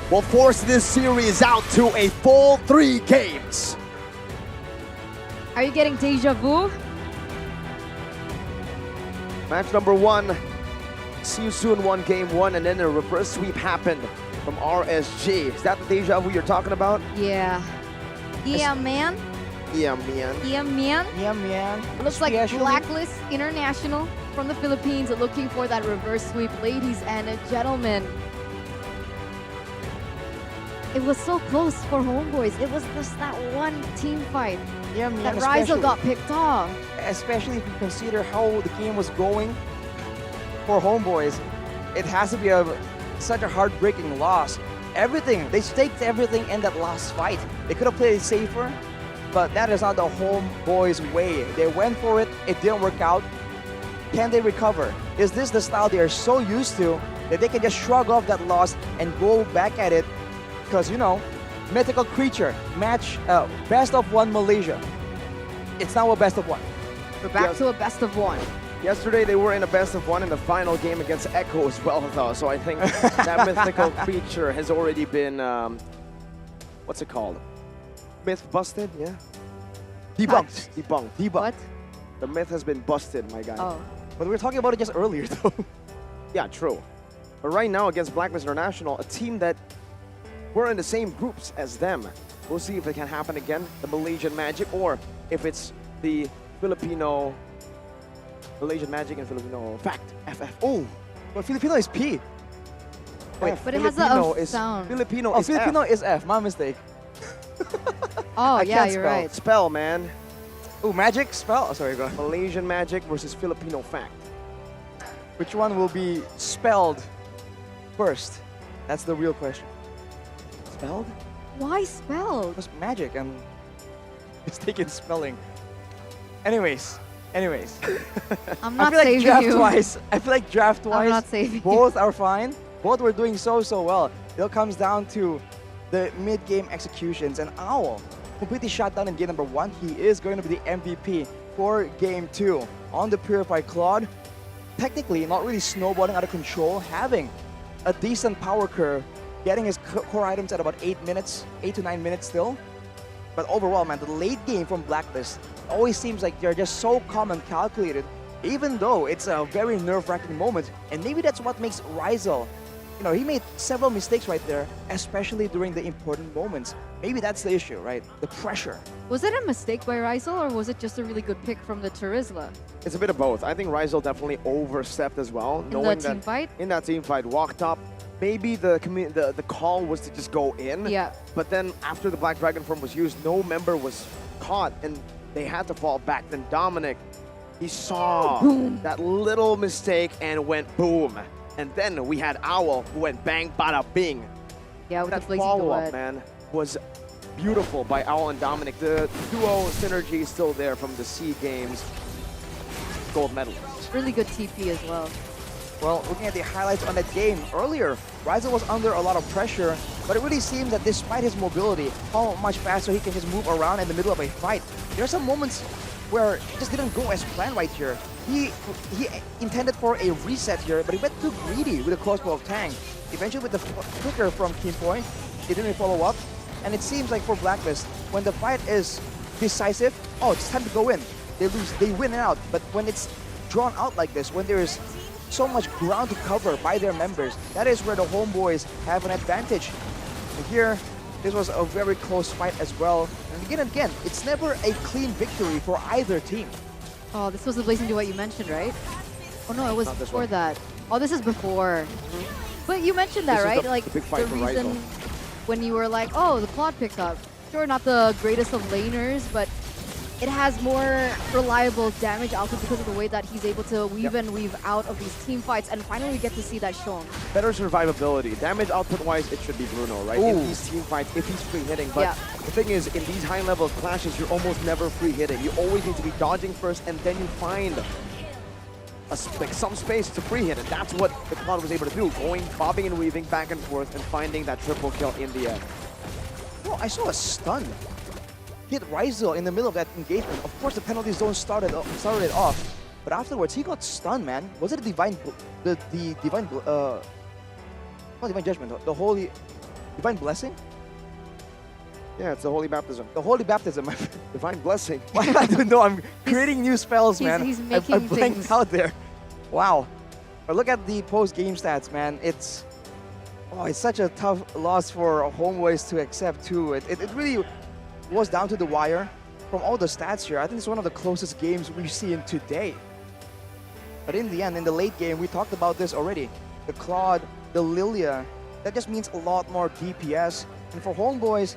will force this series out to a full 3 games. Are you getting deja vu? Match number 1. See you soon, won game 1, and then a reverse sweep happened from RSG. Is that the deja vu you're talking about? Yeah. Yeah, man. Yeah, man. Yeah, man. Yeah, man. Looks like Especially- Blacklist International from the Philippines looking for that reverse sweep. Ladies and gentlemen, it was so close for HomeBois. It was just that one team fight Yeah, man. that Rizal especially- got picked off. Especially if you consider how the game was going for HomeBois. It has to be such a heartbreaking loss. Everything, they staked everything in that last fight. They could have played it safer, but that is not the HomeBois way. They went for it, it didn't work out. Can they recover? Is this the style they are so used to that they can just shrug off that loss and go back at it? Because, you know, mythical creature, match, best of one Malaysia. It's now a best of one. We're back to a best of one. Yesterday they were in a best of one in the final game against Echo as well, though. So I think that mythical creature has already been, what's it called? Myth busted, yeah? Debunked. Debunked. What? The myth has been busted, my guy. Oh. But we were talking about it just earlier, though. Yeah, true. But right now against Blacklist International, a team that we're in the same groups as them. We'll see if it can happen again, the Malaysian Magic, or if it's the Filipino Malaysian Magic and Filipino Fact, FF. Oh, but Filipino is P. Wait, But it has a Filipino F is sound. Filipino Oh, is Filipino F. is F. My mistake. Oh, I yeah, can't you're spell. right. Spell, man. Oh, magic spell. Oh, sorry, go. Malaysian Magic versus Filipino Fact. Which one will be spelled first? That's the real question. Spelled? Why spelled? Because magic and mistaken spelling. Anyways. I'm I not feel like saving you. draft-wise, not saving you. both are fine. Both were doing so well. It all comes down to the mid-game executions. And Owl completely shut down in game number 1. He is going to be the MVP for game 2 on the Purified Claude. Technically, not really snowballing out of control, having a decent power curve, getting his core items at about 8 to 9 minutes still. But overall, man, the late game from Blacklist always seems like they're just so calm and calculated, even though it's a very nerve-wracking moment. And maybe that's what makes Rizal, you know, he made several mistakes right there, especially during the important moments. Maybe that's the issue, right? The pressure. Was it a mistake by Rizal or was it just a really good pick from the Turizla? It's a bit of both. I think Rizal definitely overstepped as well, knowing team that fight? in that team fight, walked up. Maybe the call was to just go in. Yeah. But then after the Black Dragon form was used, no member was caught and they had to fall back. Then Dominic, he saw that little mistake and went boom. And then we had Owl who went bang, bada, bing. Yeah, with That the blazing follow-up, duet. man, was beautiful by Owl and Dominic. The duo synergy is still there from the SEA Games gold medalists. Really good TP as well. Well, looking at the highlights on that game earlier, Rizal was under a lot of pressure, but it really seems that despite his mobility, how much faster he can just move around in the middle of a fight. There are some moments where it just didn't go as planned right here. He intended for a reset here, but he went too greedy with a close ball of Tang. Eventually with the flicker from Team Point, he didn't really follow up. And it seems like for Blacklist, when the fight is decisive, oh, it's time to go in. They lose, they win out. But when it's drawn out like this, when there's so much ground to cover by their members, that is where the HomeBois have an advantage. And here, this was a very close fight as well. And again, it's never a clean victory for either team. Oh, this was the blazing duet you mentioned, right? Oh no, it was Not this before one. that. Oh, this is before. But you mentioned that, This is right? the Like big fight for reason Rizal. when you were like, oh, the Claude pickup. Sure, not the greatest of laners, but it has more reliable damage output because of the way that he's able to weave in, weave out of these team fights, and finally we get to see that shown. Better survivability. Damage output-wise, it should be Bruno, right? In Ooh. these team fights, if he's free hitting. But Yeah. the thing is, in these high-level clashes, you're almost never free hitting. You always need to be dodging first, and then you find like some space to free hit, and that's what the Cloud was able to do, going, bobbing and weaving back and forth, and finding that triple kill in the end. Oh, I saw a stun. Hit Rizal in the middle of that engagement. Of course, the penalty zone started it off, but afterwards he got stunned, man. Was it a divine, not divine judgment, the holy, divine blessing? Yeah, it's the Holy Baptism. The holy baptism. Divine blessing. I don't know. I'm creating new spells, man. He's I making blanked things. out there. Wow. But look at the post-game stats, man. It's Oh, it's such a tough loss for HomeBois to accept too. It really was down to the wire. From all the stats here, I think it's one of the closest games we've seen today. But in the end, in the late game, we talked about this already. The Claude, the Lilia, that just means a lot more DPS. And for HomeBois,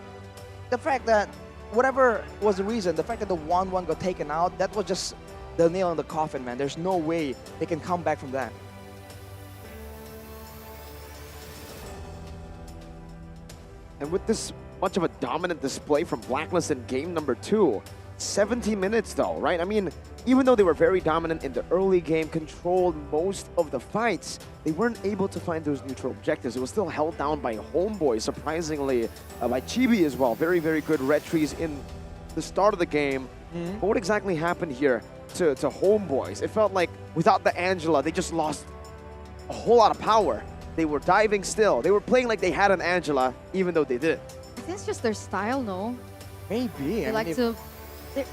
the fact that whatever was the reason, the fact that the 1-1 got taken out, that was just the nail in the coffin, man. There's no way they can come back from that. And with this much of a dominant display from Blacklist in game number 2, 70 minutes though, right? I mean, even though they were very dominant in the early game, controlled most of the fights, they weren't able to find those neutral objectives. It was still held down by HomeBois, surprisingly, by Chibi as well. Very, very good red trees in the start of the game. But what exactly happened here to HomeBois? It felt like without the Angela, they just lost a whole lot of power. They were diving still. They were playing like they had an Angela, even though they didn't. I think it's just their style, no? Maybe. They like to...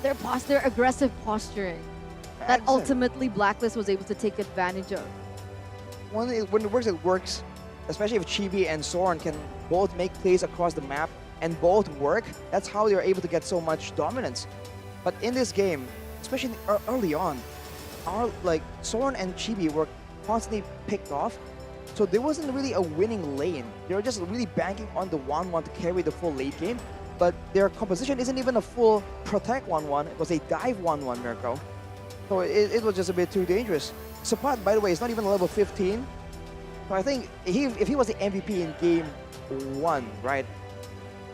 Their aggressive posturing that ultimately Blacklist was able to take advantage of. When it works. Especially if Chibi and Soren can both make plays across the map and both work, that's how they're able to get so much dominance. But in this game, especially early on, Soren and Chibi were constantly picked off. So there wasn't really a winning lane. They were just really banking on the 1-1 to carry the full late game. But their composition isn't even a full protect 1-1. It was a dive 1-1, Mirko. So it was just a bit too dangerous. Sapat, by the way, is not even level 15. So I think if he was the MVP in game 1, right?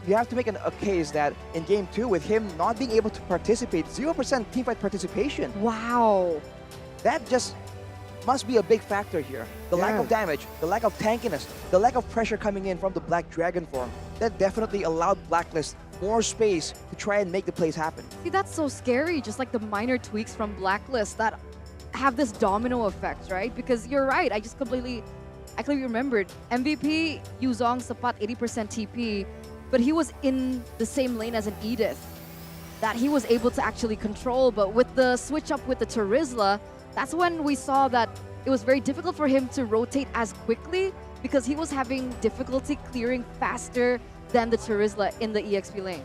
You have to make a case that in game 2, with him not being able to participate, 0% teamfight participation. Wow. That just must be a big factor here. The lack of damage, the lack of tankiness, the lack of pressure coming in from the Black Dragon form. That definitely allowed Blacklist more space to try and make the plays happen. See, that's so scary, just like the minor tweaks from Blacklist that have this domino effect, right? Because you're right, I clearly remembered. MVP, Yuzong, Sapat, 80% TP, but he was in the same lane as an Edith that he was able to actually control. But with the switch up with the Terizla, that's when we saw that it was very difficult for him to rotate as quickly because he was having difficulty clearing faster than the Terizla in the EXP lane.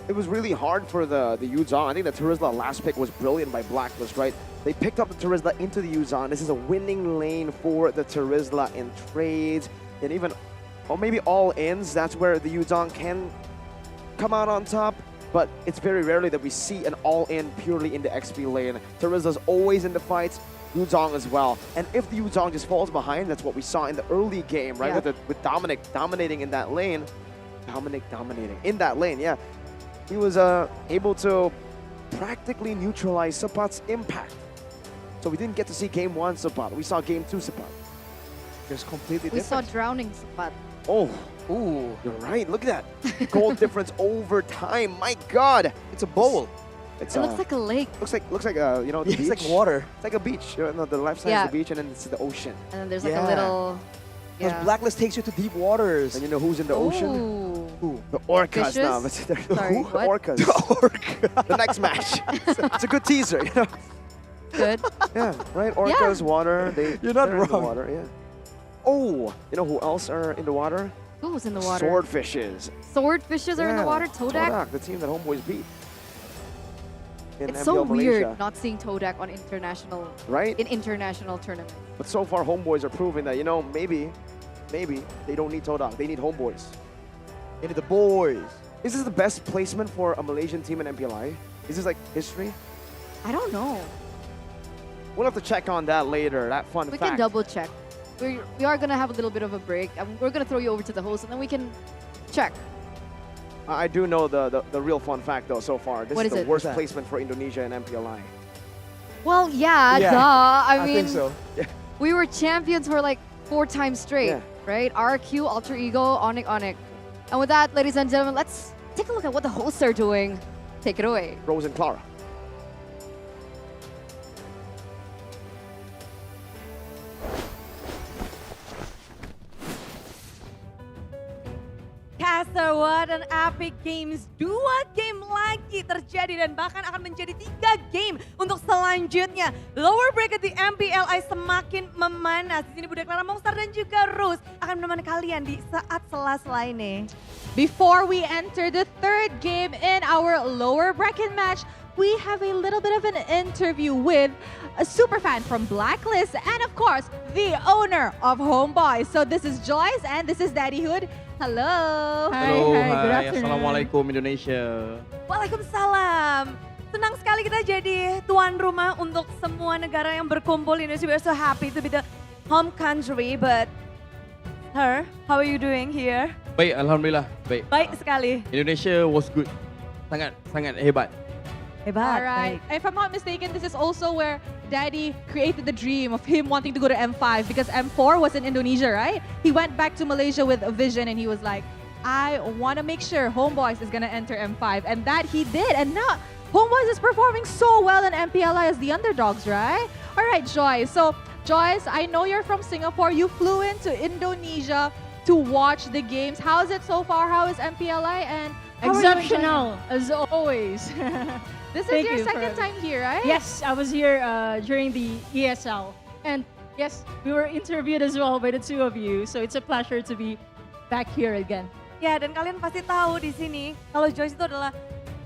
It was really hard for the Yuzong. I think the Terizla last pick was brilliant by Blacklist, right? They picked up the Terizla into the Yuzong. This is a winning lane for the Terizla in trades and even, or maybe all ins. That's where the Yuzong can come out on top. But it's very rarely that we see an all-in purely in the XP lane. Terizla's always in the fights, Yuzong as well. And if the Yuzong just falls behind, that's what we saw in the early game, right? With Dominic dominating in that lane. Dominic dominating in that lane, yeah. He was able to practically neutralize Sapat's impact. So we didn't get to see game 1 Sapat. We saw game 2 Sapat. Just completely We different. saw drowning Sapat. Oh, ooh, you're right. Look at that. Goal difference over time. My God. It's a bowl. It looks like a lake. Looks like you know, the beach. It's like water. It's like a beach. You know, the left side is the beach and then it's the ocean. And then there's like a little... Because Blacklist takes you to deep waters. And you know who's in the ocean? Who? The orcas. Fishes? No, Sorry, who? what? The orcas. The orca. The next match. It's a good teaser, you know. Good. Yeah, right? Orcas, water. You're not they're in the wrong. water, yeah. Oh, you know who else are in the water? Who's in the water? Swordfishes. Swordfishes are in the water? Todak? the team that HomeBois beat. In It's MPL so Malaysia. weird not seeing Todak on international... Right? In international tournaments. But so far, HomeBois are proving that, you know, maybe they don't need Todak. They need HomeBois. They need the boys. Is this the best placement for a Malaysian team in MPLI? Is this like history? I don't know. We'll have to check on that later, that fun We fact. can double check. We are going to have a little bit of a break. We're going to throw you over to the host and then we can check. I do know the real fun fact though so far. This What is is the it? worst What's that? placement for Indonesia in MPLI. Well, yeah, Yeah, duh. I mean, think so. we were champions for like 4 times straight, Yeah. right? RQ, Alter Ego, Onyx, Onyx. And with that, ladies and gentlemen, let's take a look at what the hosts are doing. Take it away. Rose and Clara. Kasa, what an epic games. 2 game lagi terjadi dan bahkan akan menjadi 3 game untuk selanjutnya. Lower bracket di MPLI semakin memanas. Di sini Bude Clara Monster dan juga Rus akan menemani kalian di saat sela-sela ini. Before we enter the third game in our lower bracket match, we have a little bit of an interview with a super fan from Blacklist and of course, the owner of HomeBois. So this is Joyce and this is Daddy Hood. Hello. Halo, good hai, afternoon. Assalamualaikum Indonesia. Waalaikumsalam. Senang sekali kita jadi tuan rumah untuk semua negara yang berkumpul di Indonesia. We're so happy to be the home country, but her, how are you doing here? Baik, Alhamdulillah. Baik. Baik sekali. Indonesia was good. Sangat hebat. Hebat. All right. If I'm not mistaken, this is also where Daddy created the dream of him wanting to go to M5 because M4 was in Indonesia, right? He went back to Malaysia with a vision and he was like, I want to make sure HomeBois is going to enter M5. And that he did. And now HomeBois is performing so well in MPLI as the underdogs, right? All right, Joyce. So, Joyce, I know you're from Singapore. You flew into Indonesia to watch the games. How's it so far? How is MPLI? And how are you Exceptional, as always. This is Thank your you for second time here, right? Yes, I was here during the ESL. And yes, we were interviewed as well by the two of you. So it's a pleasure to be back here again. Ya, dan kalian pasti tahu di sini kalau Joyce itu adalah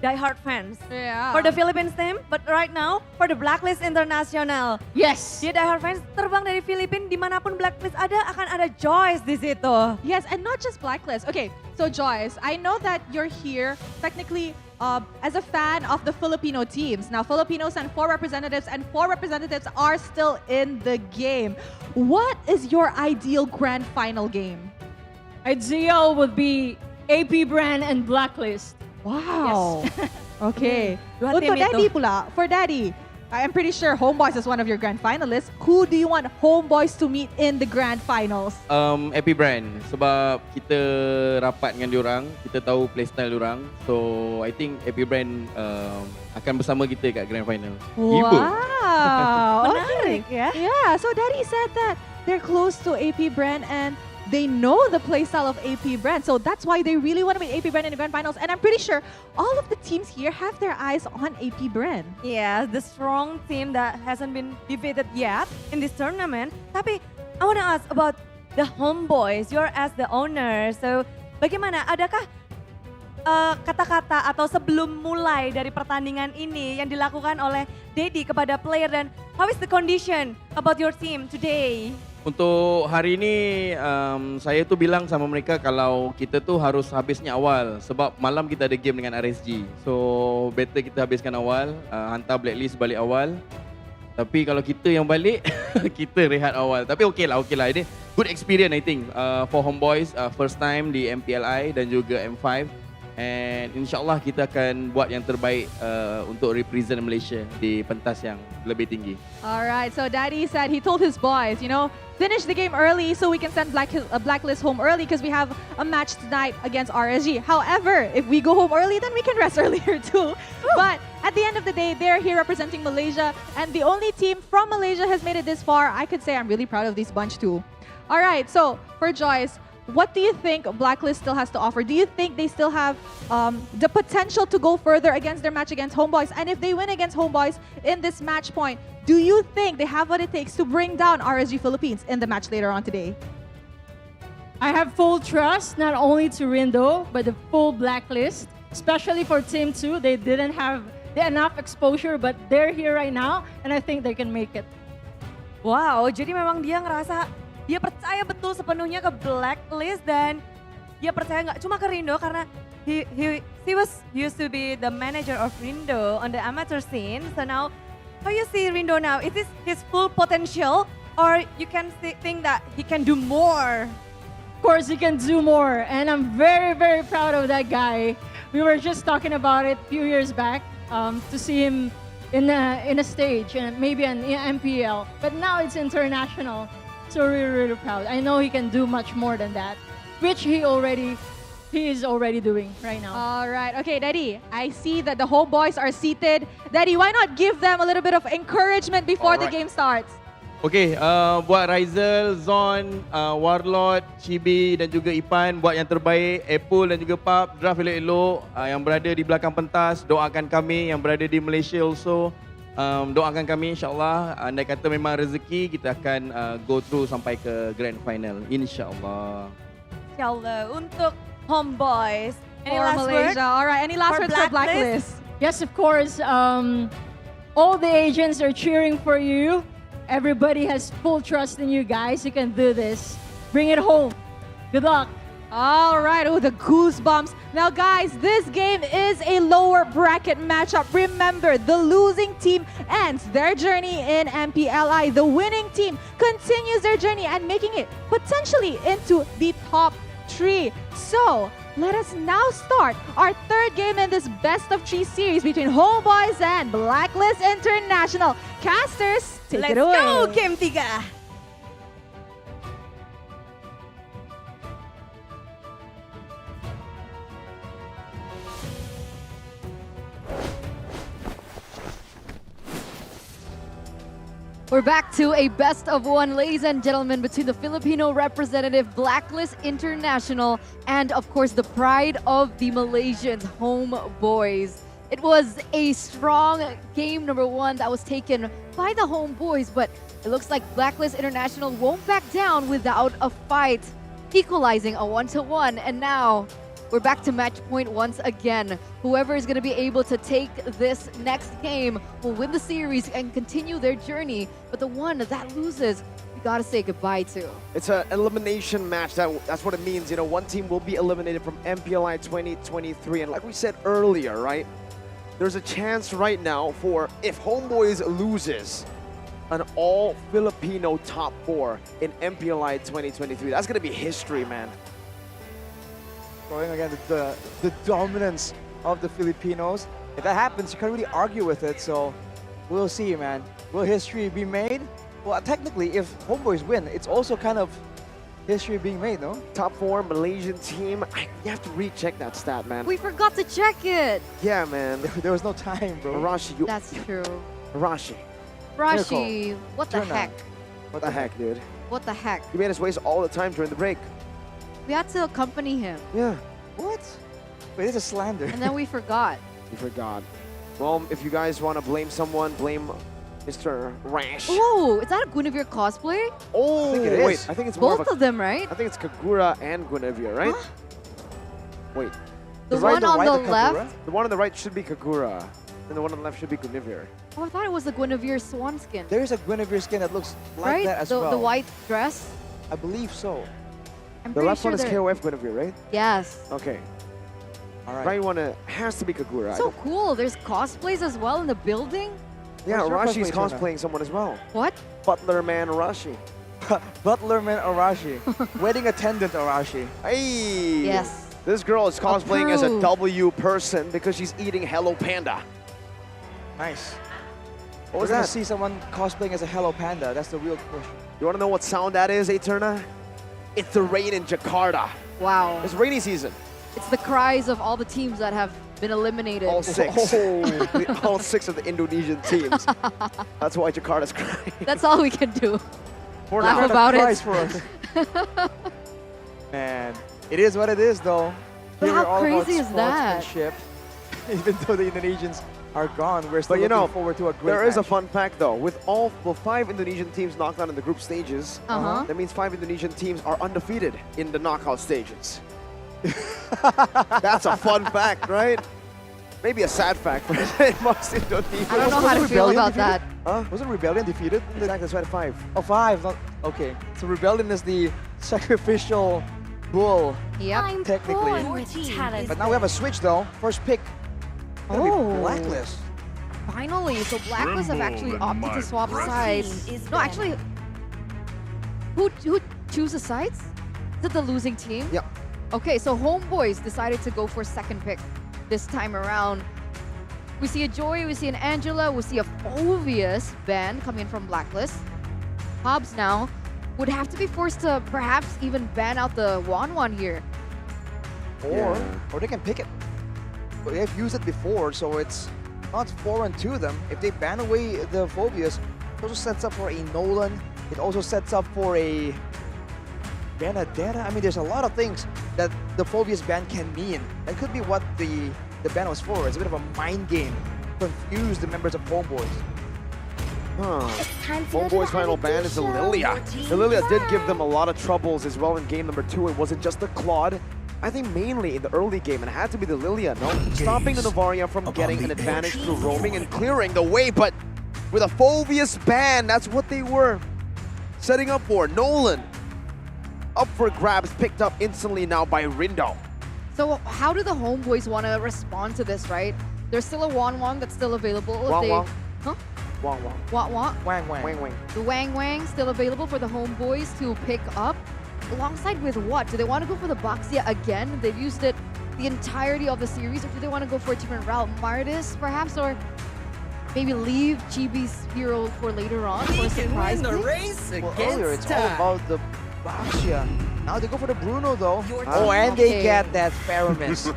die-hard fans Yeah. for the Philippines team, but right now for the Blacklist International. Yes. Dia die-hard fans terbang dari Filipina, dimanapun Blacklist ada akan ada Joyce di situ. Yes, and not just Blacklist. Okay, so Joyce, I know that you're here technically as a fan of the Filipino teams. Now, Filipinos sent 4 representatives and 4 representatives are still in the game. What is your ideal grand final game? Ideal would be AP Bren and Blacklist. Wow. Yes. Okay. Dua tim Untuk Daddy itu. pula, for Daddy, I'm pretty sure HomeBois is one of your grand finalists. Who do you want HomeBois to meet in the grand finals? Happy Brand sebab kita rapat dengan diorang, kita tahu playstyle diorang. So I think Happy Brand akan bersama kita kat grand final. Wow. Menarik ya. Yeah, so Daddy said that they're close to AP Bren and they know the playstyle of AP Bren. So that's why they really want to meet AP Bren in the grand finals. And I'm pretty sure all of the teams here have their eyes on AP Bren. Yeah, the strong team that hasn't been defeated yet in this tournament. Tapi I want to ask about the HomeBois. You're as the owner. So bagaimana? Adakah kata-kata atau sebelum mulai dari pertandingan ini yang dilakukan oleh Daddy kepada player dan how is the condition about your team today? Untuk hari ini saya tu bilang sama mereka kalau kita tu harus habisnya awal sebab malam kita ada game dengan RSG. So better kita habiskan awal, hantar Blacklist balik awal. Tapi kalau kita yang balik, kita rehat awal. Tapi okey lah. Ini good experience I think for HomeBois, first time di MPLI dan juga M5. And insyaAllah kita akan buat yang terbaik untuk represent Malaysia di pentas yang lebih tinggi. Alright, so Daddy said he told his boys, finish the game early so we can send Blacklist home early because we have a match tonight against RSG. However, if we go home early, then we can rest earlier too. But at the end of the day, they're here representing Malaysia and the only team from Malaysia has made it this far. I could say I'm really proud of this bunch too. Alright, so for Joyce, what do you think Blacklist still has to offer? Do you think they still have the potential to go further against their match against HomeBois? And if they win against HomeBois in this match point, do you think they have what it takes to bring down RSG Philippines in the match later on today? I have full trust, not only to Rindo, but the full Blacklist, especially for Team 2. They didn't have enough exposure, but they're here right now, and I think they can make it. Wow, jadi memang dia ngerasa dia percaya betul sepenuhnya ke Blacklist dan dia percaya nggak cuma ke Rindo karena he was used to be the manager of Rindo on the amateur scene. So now, how you see Rindo now? Is this his full potential or you can think that he can do more? Of course, he can do more, and I'm very, very proud of that guy. We were just talking about it a few years back to see him in a stage and maybe an MPL, but now it's international. So really, really proud. I know he can do much more than that, which he is already doing right now. All right. Okay, Daddy, I see that the HomeBois are seated. Daddy, why not give them a little bit of encouragement before the game starts? Okay, buat Rizal, Zon, Warlord, Chibi dan juga Ipan buat yang terbaik. Apple dan juga Pap, draft elok-elok. Yang berada di belakang pentas, doakan kami. Yang berada di Malaysia also, doakan kami insyaAllah. Andai kata memang rezeki, kita akan go through sampai ke grand final. InsyaAllah. Inshallah. Untuk HomeBois. Any For last Malaysia. word? All right, any last words for Blacklist? Yes, of course. All the agents are cheering for you. Everybody has full trust in you guys. You can do this. Bring it home. Good luck. All right, oh, the goosebumps. Now, guys, this game is a lower bracket matchup. Remember, the losing team ends their journey in MPLI. The winning team continues their journey and making it potentially into the top 3. So, let us now start our third game in this best of 3 series between HomeBois and Blacklist International. Casters, take it away. Let's go, Game 3. We're back to a best of 1, ladies and gentlemen, between the Filipino representative Blacklist International and, of course, the pride of the Malaysians, HomeBois. It was a strong game number 1 that was taken by the HomeBois, but it looks like Blacklist International won't back down without a fight, equalizing a 1-1, and now we're back to match point once again. Whoever is going to be able to take this next game will win the series and continue their journey. But the one that loses, we got to say goodbye to. It's an elimination match. That's what it means. You know, one team will be eliminated from MPLI 2023. And like we said earlier, right? There's a chance right now for, if HomeBois loses, an all-Filipino top 4 in MPLI 2023. That's going to be history, man. Showing again the dominance of the Filipinos. If that happens, you can't really argue with it. So we'll see, man. Will history be made? Well, technically, if HomeBois win, it's also kind of history being made, no? Top 4 Malaysian team. You have to recheck that stat, man. We forgot to check it. Yeah, man. There was no time, bro. Arashi, That's true. Arashi. Rashi, what the heck? What the heck, dude? What the heck? You made us waste all the time during the break. We had to accompany him. Yeah. What? Wait, it's a slander. And then we forgot. You forgot. Well, if you guys want to blame someone, blame Mr. Rash. Oh, is that a Guinevere cosplay? Oh, I think it is. wait. I think it's more Both of them, right? I think it's Kagura and Guinevere, right? Huh? Wait. The one on the left? The one on the right should be Kagura, and the one on the left should be Guinevere. Oh, I thought it was the Guinevere swan skin. There is a Guinevere skin that looks like right? that as the, well. The white dress? I believe so. I'm The pretty left sure one is they're- KOF Guinevere, right? Yes. Okay. All right. Right one has to be Kagura. So cool. There's cosplays as well in the building. Yeah, What's your Arashi's cosplay, Chona? cosplaying someone as well. What? Butler Man Arashi. Butlerman Arashi. Wedding attendant Arashi. Hey! Yes. This girl is cosplaying as a Approved. W person because she's eating Hello Panda. Nice. What was We're gonna that? see someone cosplaying as a Hello Panda. That's the real question. You want to know what sound that is, Eterna? It's the rain in Jakarta. Wow. It's rainy season. It's the cries of all the teams that have been eliminated. All 6. Oh. All 6 of the Indonesian teams. That's why Jakarta's crying. That's all we can do. For Laugh now. about Prize it. for us. Man, it is what it is, though. But Here how we're all crazy about is that? sportsmanship. Even though the Indonesians are gone, we're still But you looking know, forward to a great there is a match. fun fact though. With 5 Indonesian teams knocked out in the group stages, Uh-huh. that means 5 Indonesian teams are undefeated in the knockout stages. That's a fun fact, right? Maybe a sad fact for most Indonesians. I don't know how to feel about that. Huh? Wasn't Rebellion defeated? Exactly, that's right, 5. Oh, 5. Not, okay. So Rebellion is the sacrificial bull, Yep. technically. But now we have a switch, though. First pick. Gonna be Oh. Blacklist. Finally, so Blacklist have actually opted to swap sides. No, actually, who chooses sides? Is it the losing team? Yep. Okay, so HomeBois decided to go for second pick this time around. We see a Joy, we see an Angela, we see a Phobius ban coming in from Blacklist. Hobbs now would have to be forced to perhaps even ban out the Wan here. Or they can pick it. But they've used it before, so it's not foreign to them. If they ban away the Phobias, it also sets up for a Nolan It also sets up for a Benedetta. I mean, there's a lot of things that the Phobius ban can mean. That could be what the ban was for. It's a bit of a mind game. Confuse the members of HomeBois. HomeBois' final ban is the Lilia. The Lilia did give them a lot of troubles as well in game number 2. It wasn't just the Claude. I think mainly in the early game, it had to be the Lilia, no? Stopping the Novaria from getting an advantage through roaming and clearing the way, but with a Phobius ban, that's what they were setting up for. Nolan, up for grabs, picked up instantly now by Rindo. So how do the HomeBois want to respond to this, right? There's still a Wang that's still available. Wang. Huh? Wang. Wang. The Wang still available for the HomeBois to pick up. Alongside with what? Do they want to go for the Baxia again? They've used it the entirety of the series, or do they want to go for a different route? Mardis, perhaps, or maybe leave Chibi's hero for later on for a surprise pick? Well, earlier, it's all about the Baxia. Now they go for the Bruno, though. And they get that Paramis.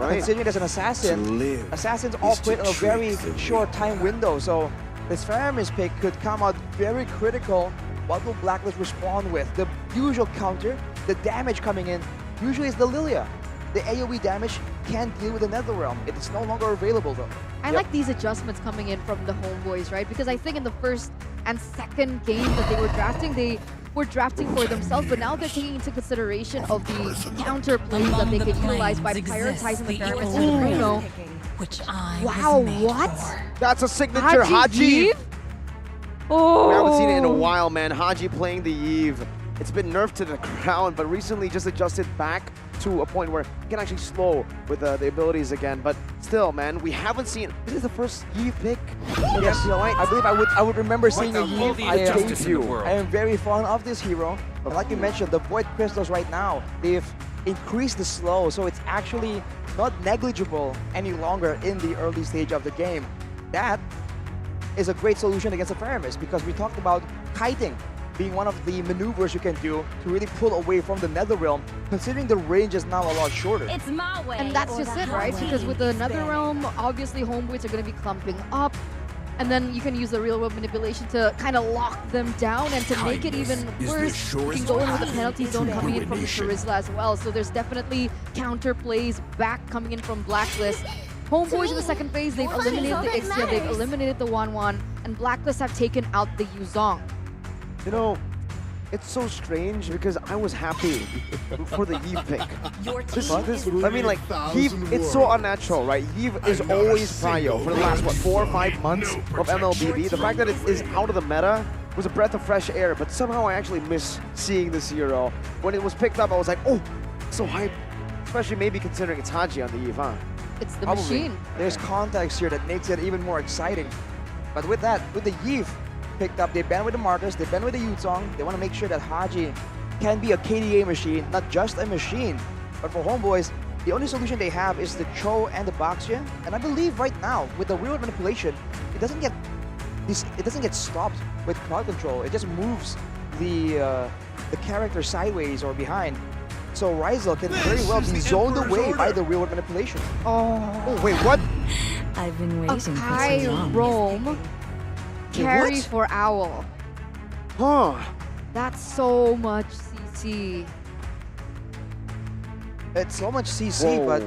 Considering as an assassin, assassins all quit in a very short time window, so this Paramis pick could come out very critical. What will Blacklist respond with? The usual counter, the damage coming in, usually is the Lilia. The AoE damage can't deal with the Netherrealm. It is no longer available though. I like these adjustments coming in from the HomeBois, right? Because I think in the first and second game that they were drafting for themselves, but now they're taking into consideration of the counter plays that they can utilize by prioritizing the Paramis and the Bruno. Wow, what? That's a signature Haji. Oh. We haven't seen it in a while, man. Haji playing the Eve. It's been nerfed to the ground, but recently just adjusted back to a point where it can actually slow with the abilities again. But still, man, we haven't seen. This is the first Eve pick. Yes, I believe I would remember seeing a Eve debut. I am very fond of this hero. But like you mentioned, the Void Crystals right now, they've increased the slow, so it's actually not negligible any longer in the early stage of the game. That is a great solution against the Paramis, because we talked about kiting being one of the maneuvers you can do to really pull away from the Netherrealm, considering the range is now a lot shorter. It's my way. And that's just it, right? Because with the Netherrealm, obviously HomeBois are going to be clumping up, and then you can use the real-world manipulation to kind of lock them down, and to make it even worse, you can go in with the penalty zone coming in from the Charizla as well. So there's definitely counter plays back coming in from Blacklist. HomeBois in the second phase, they've eliminated the Ixia, they've eliminated the Wan, and Blacklist have taken out the Yuzong. You know, it's so strange because I was happy for the Eve pick. I mean, like, Eve, it's so unnatural, right? Eve is always prio for the last, what, 4 or 5 months of MLBB. The fact that it is out of the meta was a breath of fresh air, but somehow I actually miss seeing this hero. When it was picked up, I was like, oh, so hype. Especially maybe considering it's Haji on the Eve, huh? It's the machine. There's context here that makes it even more exciting. But with that, with the Yves picked up, they ban with the Martyrs, they ban with the Yuzong. They want to make sure that Haji can be a KDA machine, not just a machine. But for HomeBois, the only solution they have is the Cho and the Baxia. And I believe right now, with the real manipulation, it doesn't get stopped with crowd control. It just moves the character sideways or behind. So Ryzel can very well be zoned away by the real manipulation. Oh, wait, what? I've been waiting for Kai so long. Roam carry for Owl. Huh. That's so much CC. It's so much CC, but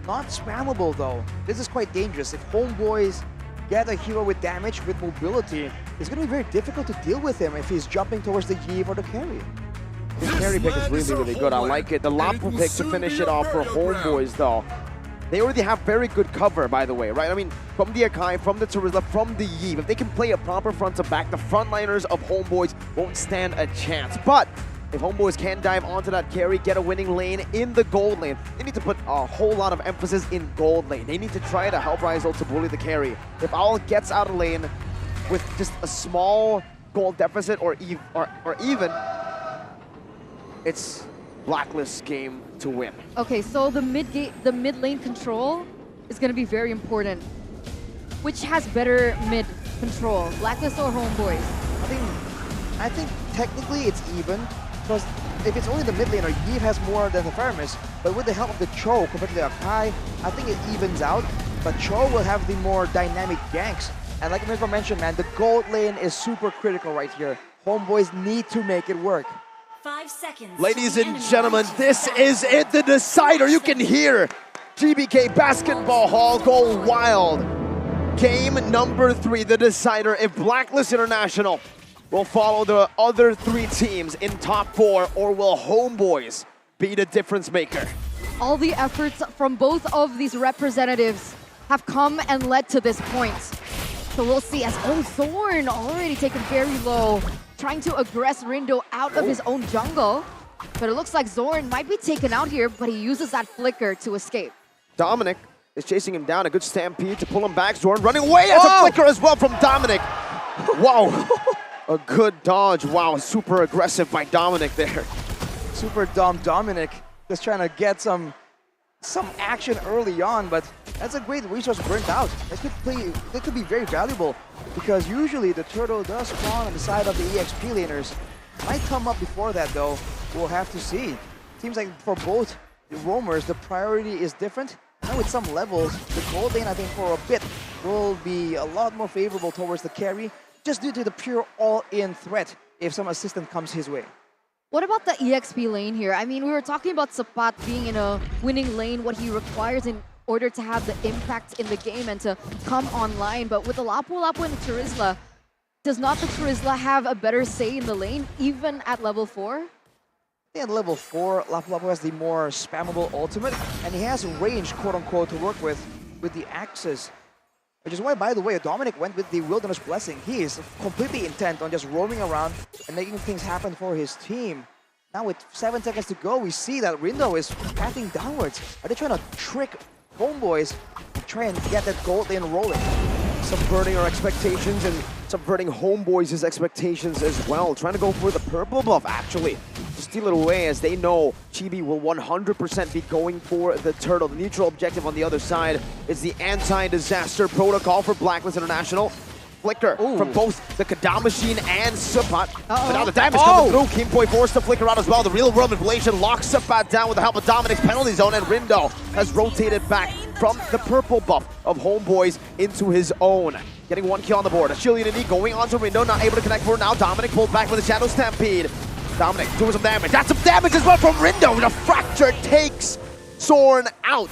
not spammable though. This is quite dangerous. If HomeBois get a hero with damage, with mobility, it's going to be very difficult to deal with him if he's jumping towards the Yves or the carry. This carry pick is really, really good. I like it. The Lapu pick to finish it off for HomeBois, though. They already have very good cover, by the way, right? I mean, from the Akai, from the Charizla, from the Yves. If they can play a proper front to back, the frontliners of HomeBois won't stand a chance. But if HomeBois can dive onto that carry, get a winning lane in the gold lane, they need to put a whole lot of emphasis in gold lane. They need to try to help Ryzel to bully the carry. If Owl gets out of lane with just a small gold deficit or even, it's Blacklist's game to win. Okay, so the mid lane control is going to be very important. Which has better mid control, Blacklist or HomeBois? I think technically it's even, because if it's only the mid laner, Yves has more than the Paramis, but with the help of the Cho compared to the Akai, I think it evens out, but Cho will have the more dynamic ganks. And like Mirko mentioned, man, the gold lane is super critical right here. HomeBois need to make it work. 5 seconds. Ladies and gentlemen, this is it, the decider. You can hear GBK Basketball Hall go wild. Game number 3, the decider. If Blacklist International will follow the other 3 teams in top 4, or will HomeBois be the difference maker? All the efforts from both of these representatives have come and led to this point. So we'll see as Thorn already taken very low, trying to aggress Rindo out of his own jungle. But it looks like Zorn might be taken out here, but he uses that flicker to escape. Dominic is chasing him down. A good stampede to pull him back. Zorn running away. That's a flicker as well from Dominic. Wow. A good dodge. Wow, super aggressive by Dominic there. Super dumb Dominic just trying to get some action early on, but that's a great resource burnt out. That could be very valuable because usually the turtle does spawn on the side of the EXP laners. Might come up before that though. We'll have to see. Seems like for both the roamers, the priority is different. And with some levels, the gold lane I think for a bit will be a lot more favorable towards the carry just due to the pure all-in threat if some assistance comes his way. What about the EXP lane here? I mean, we were talking about Sapat being in a winning lane, what he requires in order to have the impact in the game and to come online. But with the Lapu and the Charizla, does not the Charizla have a better say in the lane, even at level 4? At level 4, Lapu has the more spammable ultimate, and he has range, quote-unquote, to work with the axes. Which is why, by the way, Dominic went with the Wilderness Blessing. He is completely intent on just roaming around and making things happen for his team. Now with 7 seconds to go, we see that Rindo is pathing downwards. Are they trying to trick HomeBois to try and get that gold lane rolling? Subverting our expectations and subverting HomeBois' expectations as well. Trying to go for the purple buff, actually, to steal it away, as they know Chibi will 100% be going for the turtle. The neutral objective on the other side is the anti-disaster protocol for Blacklist International. Flicker from both the Kadam Machine and Sapat. But now the damage coming through. KimBoy forced to flicker out as well. The real world manipulation locks Sapat down with the help of Dominic's penalty zone, and Rindo has rotated back from the purple buff of HomeBois into his own. Getting 1 kill on the board. Achilles and going on to Rindo, not able to connect for now. Dominic pulled back with a Shadow Stampede. Dominic doing some damage. That's some damage as well from Rindo. The fracture takes Zorn out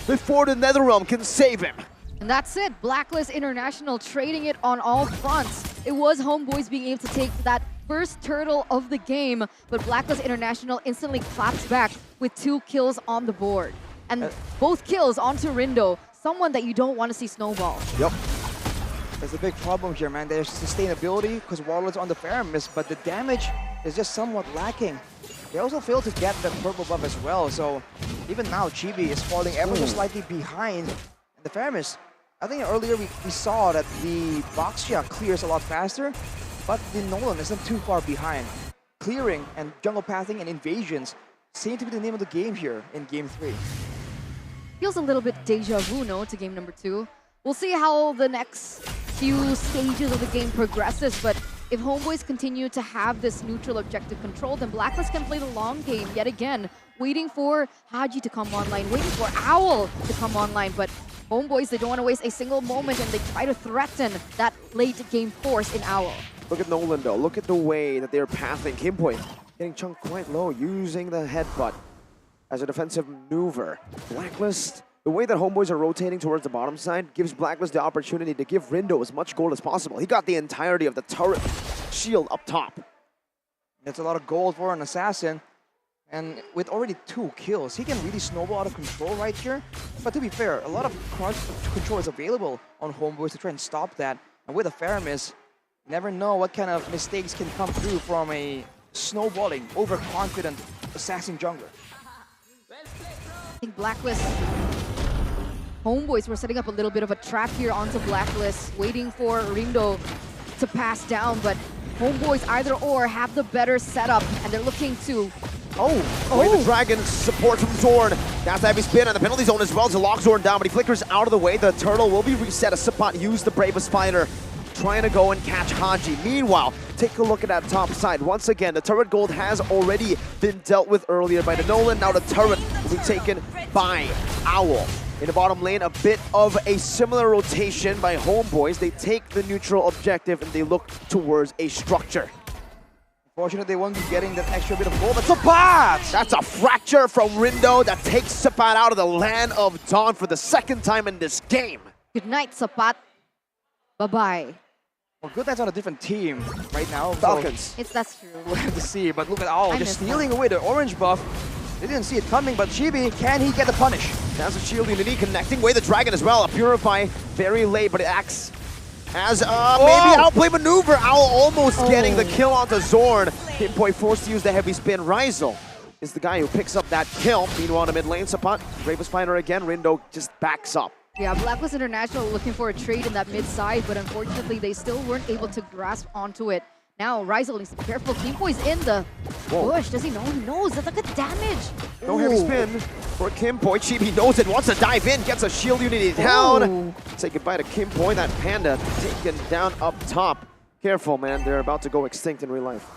before the Netherrealm can save him. And that's it. Blacklist International trading it on all fronts. It was HomeBois being able to take that first turtle of the game, but Blacklist International instantly claps back with 2 kills on the board. And both kills onto Rindo, someone that you don't want to see snowball. Yep. There's a big problem here, man. There's sustainability because Warlord's on the Faramis, but the damage is just somewhat lacking. They also failed to get that purple buff as well, so even now Chibi is falling ever so slightly behind the Faramis. I think earlier we saw that the Boxia clears a lot faster, but the Nolan isn't too far behind. Clearing and jungle pathing and invasions seem to be the name of the game here in Game 3. Feels a little bit deja vu, no, to game number 2. We'll see how the next few stages of the game progresses, but if HomeBois continue to have this neutral objective control, then Blacklist can play the long game yet again, waiting for Haji to come online, waiting for Owl to come online, but HomeBois, they don't want to waste a single moment and they try to threaten that late game force in Owl. Look at Nolan though, look at the way that they're pathing. KimBoy getting chunked quite low, using the headbutt as a defensive maneuver. Blacklist, the way that HomeBois are rotating towards the bottom side gives Blacklist the opportunity to give Rindo as much gold as possible. He got the entirety of the turret shield up top. That's a lot of gold for an assassin. And with already 2 kills, he can really snowball out of control right here. But to be fair, a lot of crunch control is available on HomeBois to try and stop that. And with a Faramis, you never know what kind of mistakes can come through from a snowballing, overconfident assassin jungler. I think Blacklist, HomeBois were setting up a little bit of a trap here onto Blacklist, waiting for Rindo to pass down, but HomeBois either or have the better setup, and they're looking to The Dragon support from Zorn. That's a heavy spin on the penalty zone as well to lock Zorn down, but he flickers out of the way. The turtle will be reset as Sapat used the Bravest Fighter, trying to go and catch Haji. Meanwhile, take a look at that top side. Once again, the turret gold has already been dealt with earlier by the Nolan. Now the turret will be taken by Owl. In the bottom lane, a bit of a similar rotation by HomeBois. They take the neutral objective and they look towards a structure. Fortunately, they won't be getting that extra bit of gold, but Sapat! That's a fracture from Rindo that takes Sapat out of the land of Dawn for the second time in this game. Good night, Sapat. Bye-bye. Well, good that's on a different team right now. Falcons. That's true. We'll have to see, but look at Owl I just miss stealing away the orange buff. They didn't see it coming, but Chibi, can he get the punish? That's a shield unity connecting away the dragon as well. A Purify very late, but it acts as maybe outplay maneuver. Owl almost getting the kill onto Zorn. KimBoy forced to use the heavy spin. Rizal is the guy who picks up that kill. Meanwhile, in the mid lane, Sapat, bravest fighter again. Rindo just backs up. Yeah, Blacklist International looking for a trade in that mid side, but unfortunately they still weren't able to grasp onto it. Now Rizal needs to be careful. KimBoy's in the bush. Does he know? He knows. That's like a damage. No heavy spin for KimBoy. Chibi knows it, wants to dive in, gets a shield unity down. Say goodbye to KimBoy. That panda taken down up top. Careful, man. They're about to go extinct in real life.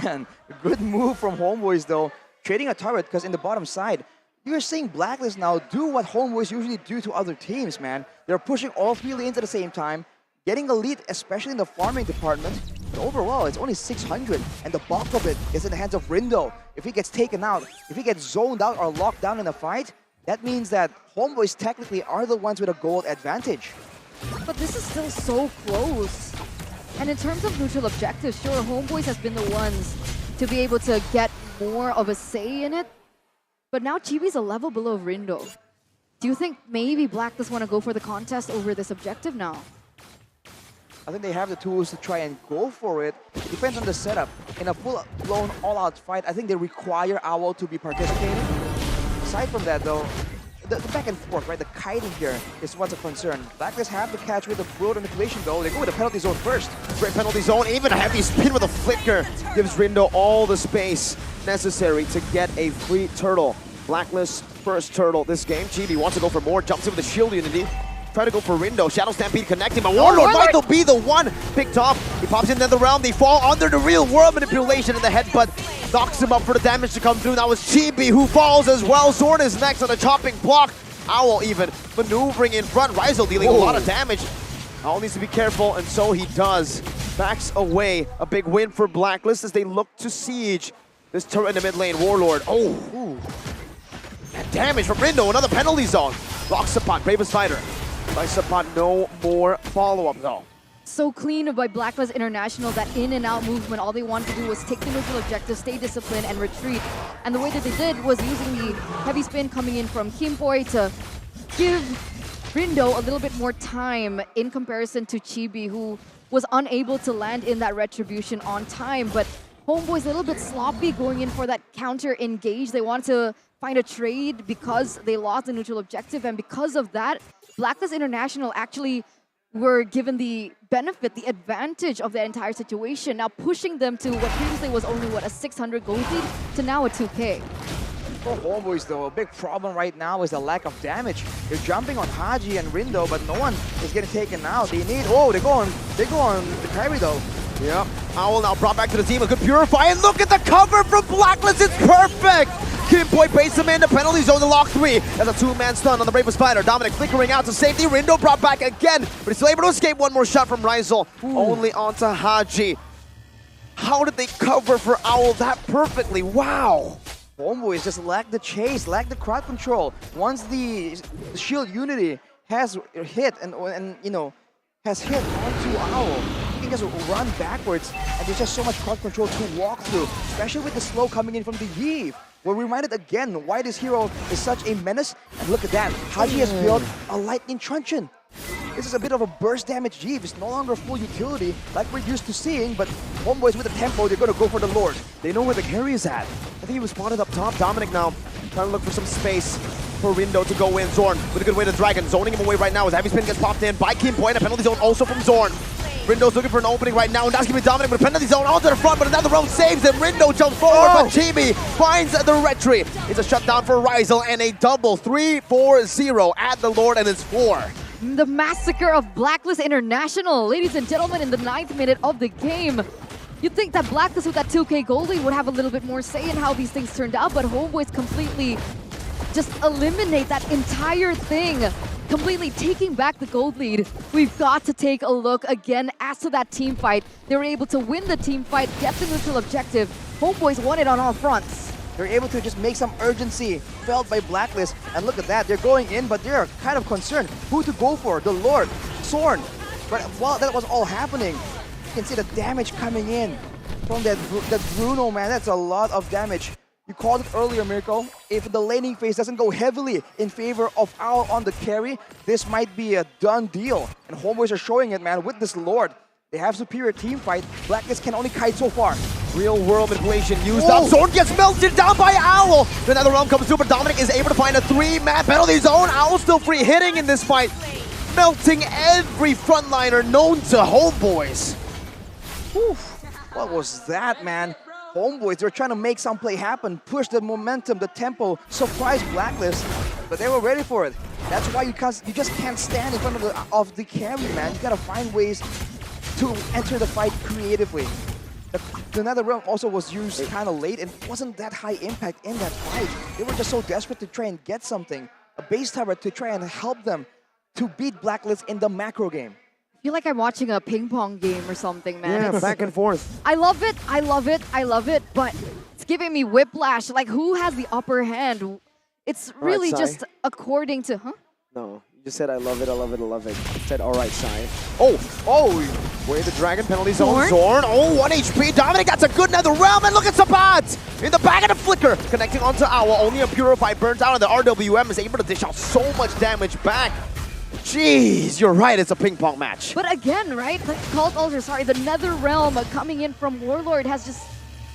Man, good move from HomeBois though. Trading a turret, because in the bottom side, you're seeing Blacklist now do what HomeBois usually do to other teams, man. They're pushing all 3 lanes at the same time, getting a lead, especially in the farming department. But overall, it's only 600, and the bulk of it is in the hands of Rindo. If he gets taken out, if he gets zoned out or locked down in a fight, that means that HomeBois technically are the ones with a gold advantage. But this is still so close. And in terms of neutral objectives, sure, HomeBois has been the ones to be able to get more of a say in it. But now Chibi's a level below Rindo. Do you think maybe Blacklist want to go for the contest over this objective now? I think they have the tools to try and go for it. It depends on the setup. In a full-blown, all-out fight, I think they require Owl to be participating. Aside from that, though, the back and forth, right? The kiting here is what's a concern. Blacklist have the catch with the broad manipulation, though. They go with the penalty zone first. Great penalty zone, even a heavy spin with a flicker gives Rindo all the space necessary to get a free turtle. Blacklist first turtle this game. Chibi wants to go for more, jumps in with the shield unity. Try to go for Rindo. Shadow Stampede connecting, but Warlord might be the one picked off. He pops into the realm. They fall under the real world manipulation in the headbutt. Knocks him up for the damage to come through. That was Chibi who falls as well. Zorn is next on the chopping block. Owl even maneuvering in front. Rizal dealing a lot of damage. Owl needs to be careful, and so he does. Backs away. A big win for Blacklist as they look to siege this turret in the mid lane. Warlord. And damage from Rindo. Another penalty zone. Locks Sapat, bravest fighter. By Sapat, no more follow-up though. So clean by Blacklist International, that in and out movement. All they wanted to do was take the neutral objective, stay disciplined, and retreat. And the way that they did was using the heavy spin coming in from KimBoy to give Rindo a little bit more time in comparison to Chibi, who was unable to land in that retribution on time. But HomeBois a little bit sloppy going in for that counter engage. They want to find a trade because they lost the neutral objective, and because of that, Blacklist International actually were given the benefit, the advantage of that entire situation, now pushing them to what previously was only, a 600 gold lead to now a 2K. For HomeBois, though, a big problem right now is the lack of damage. They're jumping on Haji and Rindo, but no one is getting taken out. They need, they go on the carry, though. Yep, Owl now brought back to the team, a good Purify, and look at the cover from Blacklist, it's perfect! KimBoy baits him in the penalty zone to lock 3. That's a 2-man stun on the bravest fighter. Dominic flickering out to safety. Rindo brought back again, but he's still able to escape. One more shot from Rizal, only onto Haji. How did they cover for Owl that perfectly? Wow! HomeBois just lack the chase, lack the crowd control. Once the shield unity has hit and you know, has hit onto Owl, you can just run backwards, and there's just so much crowd control to walk through, especially with the slow coming in from the Yves. We're reminded again why this hero is such a menace. And look at that, Haji has built a lightning truncheon. This is a bit of a burst damage Yves. It's no longer full utility like we're used to seeing, but HomeBois with the tempo, they're gonna go for the Lord. They know where the carry is at. I think he was spotted up top. Dominic now trying to look for some space for Rindo to go in. Zorn with a good way to Dragon, zoning him away right now as heavy spin gets popped in by KimBoy, and a penalty zone also from Zorn. Rindo's looking for an opening right now, and that's gonna be Dominic with a penalty zone onto the front, but another round saves him. Rindo jumps forward, but Chibi finds the retreat. It's a shutdown for Rizal and a double 3-4-0 at the Lord, and it's 4. The massacre of Blacklist International, ladies and gentlemen, in the 9th minute of the game. You'd think that Blacklist with that 2K gold lead would have a little bit more say in how these things turned out, but HomeBois completely just eliminate that entire thing. completely taking back the gold lead. We've got to take a look again as to that team fight. They were able to win the team fight, get the neutral objective. HomeBois won it on all fronts. They're able to just make some urgency felt by Blacklist. And look at that, they're going in, but they're kind of concerned who to go for. The Lord, Zorn. But while that was all happening, you can see the damage coming in from that Bruno, man. That's a lot of damage. You called it earlier, Mirko. If the laning phase doesn't go heavily in favor of Owl on the carry, this might be a done deal. And HomeBois are showing it, man, with this Lord. They have superior team fight. Blacklist can only kite so far. Real world manipulation used up. Zorn gets melted down by Owl. The Nether Realm comes through, but Dominic is able to find a 3-man penalty zone. Owl still free hitting in this fight. Melting every frontliner known to HomeBois. What was that, man? HomeBois, they were trying to make some play happen, push the momentum, the tempo, surprise Blacklist, but they were ready for it. That's why you just can't stand in front of the carry, man. You gotta find ways to enter the fight creatively. The Nether Realm also was used kind of late and wasn't that high impact in that fight. They were just so desperate to try and get something, a base tower to try and help them to beat Blacklist in the macro game. I feel like I'm watching a ping pong game or something, man. Yeah, back and forth. I love it, I love it, I love it, but it's giving me whiplash. Like, who has the upper hand? It's really just according to, No, you just said I love it, I love it, I love it. You said all right, Sai. Oh, Way the Dragon penalty zone. Zorn, 1 HP. Dominic, that's a good Nether Realm, and look at Sabat! In the back of the Flicker, connecting onto Owl. Only a Purify burns out, and the RWM is able to dish out so much damage back. Jeez, you're right, it's a ping pong match. But again, right, the Cult Ultra, the Nether Realm coming in from Warlord has just,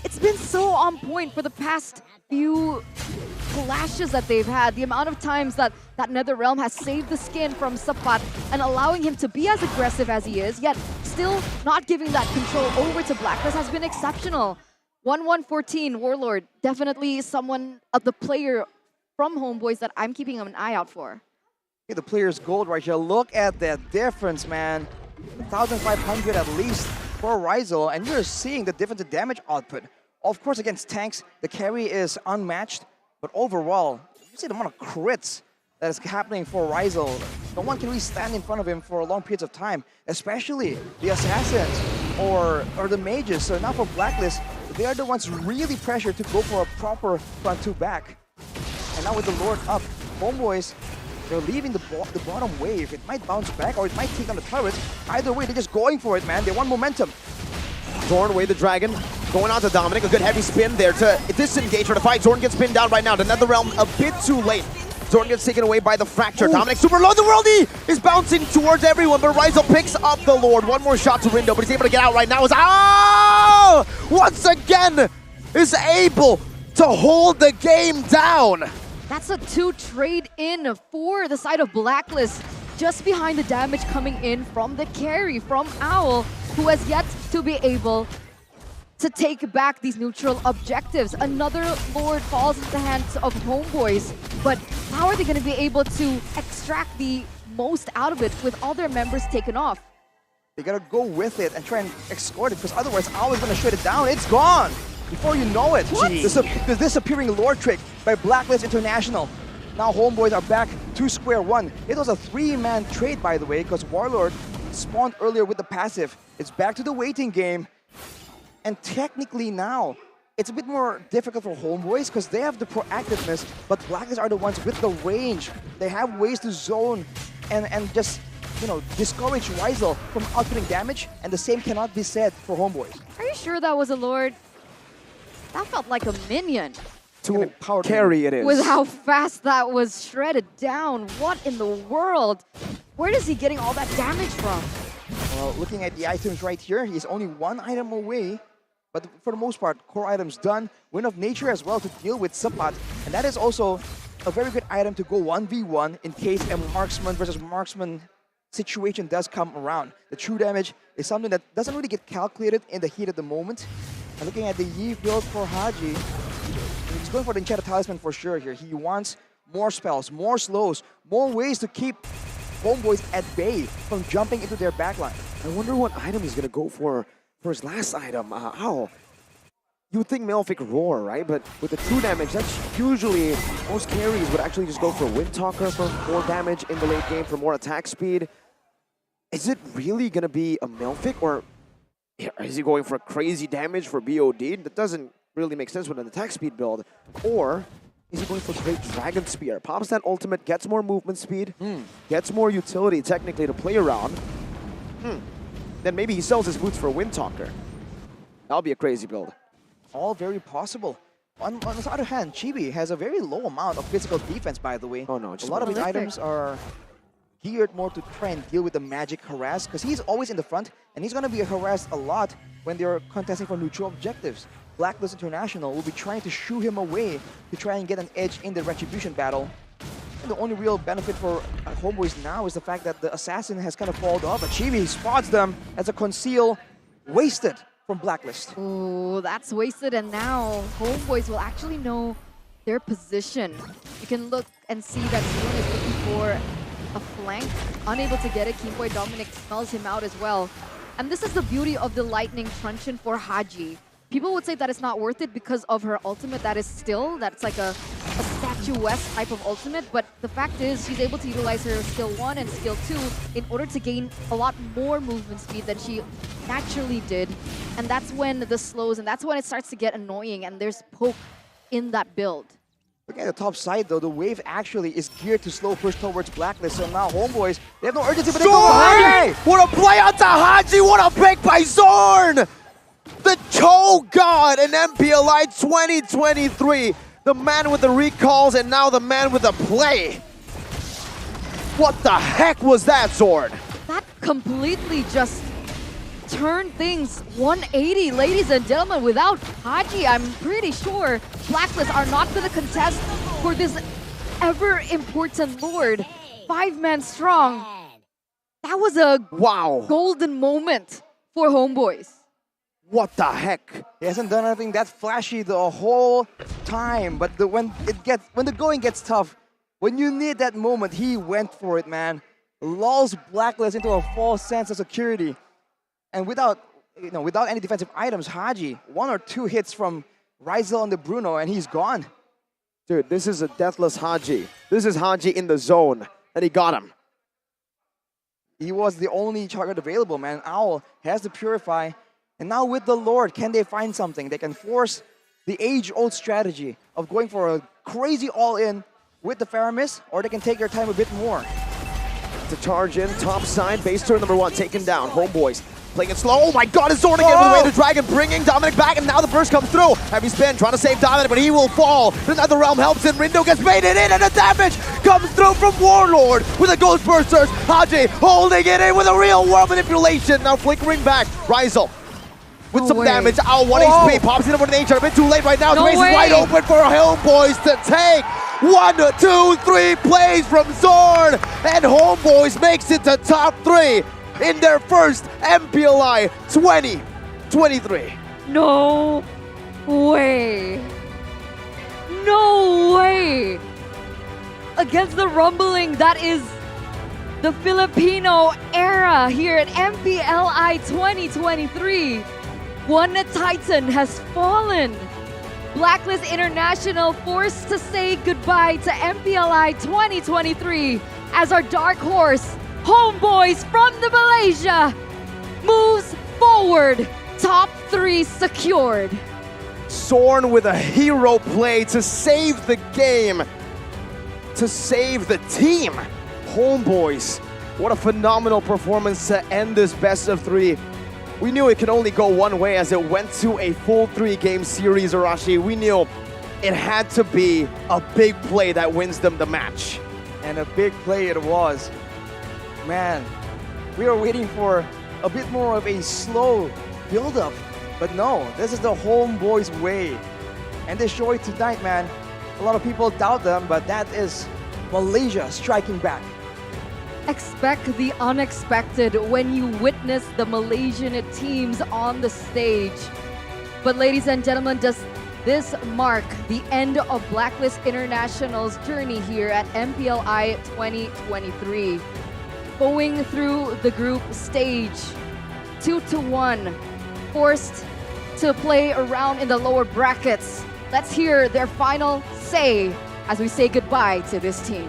it's been so on point for the past few clashes that they've had. The amount of times that Nether Realm has saved the skin from Sapat and allowing him to be as aggressive as he is, yet still not giving that control over to Blacklist has been exceptional. 1-1-14, Warlord, definitely someone of the player from HomeBois that I'm keeping an eye out for. The player's gold right here. Look at that difference, man. 1,500 at least for Ryzel, and you're seeing the difference in damage output. Of course, against tanks, the carry is unmatched, but overall, you see the amount of crits that is happening for Ryzel. No one can really stand in front of him for long periods of time, especially the assassins or the mages. So now for Blacklist, they are the ones really pressured to go for a proper front to back. And now with the Lord up, HomeBois, they're leaving the bottom wave. It might bounce back or it might take on the turrets. Either way, they're just going for it, man. They want momentum. Zorn, Way the Dragon, going on to Dominic. A good heavy spin there to disengage for the fight. Zorn gets pinned down right now. The Nether Realm a bit too late. Zorn gets taken away by the Fracture. Dominic super low. The Worldie is bouncing towards everyone, but Ryzel picks up the Lord. One more shot to Rindo, but he's able to get out right now. Once again is able to hold the game down. That's a 2 trade-in for the side of Blacklist, just behind the damage coming in from the carry, from Owl, who has yet to be able to take back these neutral objectives. Another Lord falls into the hands of HomeBois, but how are they going to be able to extract the most out of it with all their members taken off? They gotta go with it and try and escort it, because otherwise Owl is gonna shut it down. It's gone! Before you know it, the disappearing Lord trick by Blacklist International. Now HomeBois are back to square one. It was a 3-man trade, by the way, because Warlord spawned earlier with the passive. It's back to the waiting game. And technically now, it's a bit more difficult for HomeBois because they have the proactiveness, but Blacklist are the ones with the range. They have ways to zone and just, you know, discourage Ryzel from outputting damage, and the same cannot be said for HomeBois. Are you sure that was a Lord? That felt like a minion. To carry it is. With how fast that was shredded down. What in the world? Where is he getting all that damage from? Well, looking at the items right here, he's only 1 item away. But for the most part, core items done. Wind of Nature as well to deal with Sapat. And that is also a very good item to go 1v1 in case a marksman versus marksman situation does come around. The true damage is something that doesn't really get calculated in the heat of the moment. And looking at the Yi build for Haji, he's going for the Enchanted Talisman for sure here. He wants more spells, more slows, more ways to keep HomeBois at bay from jumping into their backline. I wonder what item he's going to go for his last item. you would think Malefic Roar, right? But with the 2 damage, that's usually most carries would actually just go for Windtalker for more damage in the late game, for more attack speed. Is it really gonna be a Malefic, or is he going for crazy damage for BOD? That doesn't really make sense with an attack speed build. Or is he going for Great Dragon Spear? Pops that ultimate, gets more movement speed, gets more utility technically to play around. Then maybe he sells his boots for Windtalker. That'll be a crazy build. All very possible. On the other hand, Chibi has a very low amount of physical defense, by the way. Oh no, a lot of his items are geared more to try and deal with the magic harass, because he's always in the front, and he's going to be harassed a lot when they're contesting for neutral objectives. Blacklist International will be trying to shoo him away to try and get an edge in the retribution battle. And the only real benefit for HomeBois now is the fact that the assassin has kind of fallen off, but Chibi spots them as a conceal wasted from Blacklist. Oh, that's wasted, and now HomeBois will actually know their position. You can look and see that Zoon is looking for a flank, unable to get it. Kingboy Dominic smells him out as well. And this is the beauty of the Lightning Truncheon for Haji. People would say that it's not worth it because of her ultimate that's like a statuesque type of ultimate, but the fact is she's able to utilize her skill 1 and skill 2 in order to gain a lot more movement speed than she naturally did. And that's when the slows, and that's when it starts to get annoying, and there's poke in that build. Look at the top side though, the wave actually is geared to slow push towards Blacklist, so now HomeBois, they have no urgency, but they go for Haji! What a play onto Haji! What a pick by Zorn! The Toe God in MPLI 2023. The man with the recalls and now the man with the play. What the heck was that, Zorn? That completely just turned things 180, ladies and gentlemen. Without Haji, I'm pretty sure Blacklist are not going to contest for this ever-important Lord. 5-man strong. That was a golden moment for HomeBois. What the heck? He hasn't done anything that flashy the whole time, but when the going gets tough, when you need that moment, he went for it, man. Lulls Blacklist into a false sense of security. And without any defensive items, Haji, 1 or 2 hits from Rizel on the Bruno, and he's gone. Dude, this is a deathless Haji. This is Haji in the zone, and he got him. He was the only target available, man. Owl has to purify. And now with the Lord, can they find something? They can force the age-old strategy of going for a crazy all-in with the Faramis, or they can take their time a bit more. To charge in, top side, base turn number 1, taken down. HomeBois playing it slow. Oh my god, it's Zorn again with the way to Dragon, bringing Dominic back, and now the burst comes through. Heavy spin, trying to save Dominic, but he will fall. Another realm helps in. Rindo gets baited in, and the damage comes through from Warlord with a Ghost Bursters. Haji holding it in with a real world manipulation. Now flickering back. Rizel with some damage. Ow, 1 HP, pops in over the nature. A bit too late right now. Space is wide open for HomeBois to take. 1, 2, 3 plays from Zorn, and HomeBois makes it to top 3 in their first MPLI 2023. No way. No way. Against the rumbling that is the Filipino era here at MPLI 2023. One Titan has fallen. Blacklist International forced to say goodbye to MPLI 2023 as our dark horse, HomeBois from the Malaysia, moves forward. Top 3 secured. Zorn with a hero play to save the game, to save the team. HomeBois, what a phenomenal performance to end this best of 3. We knew it could only go one way as it went to a full 3-game series, Arashi. We knew it had to be a big play that wins them the match. And a big play it was. Man, we were waiting for a bit more of a slow build-up. But no, this is the HomeBois way. And they show it tonight, man. A lot of people doubt them, but that is Malaysia striking back. Expect the unexpected when you witness the Malaysian teams on the stage. But ladies and gentlemen, does this mark the end of Blacklist International's journey here at MPLI 2023? Going through the group stage, 2-1, forced to play around in the lower brackets. Let's hear their final say as we say goodbye to this team.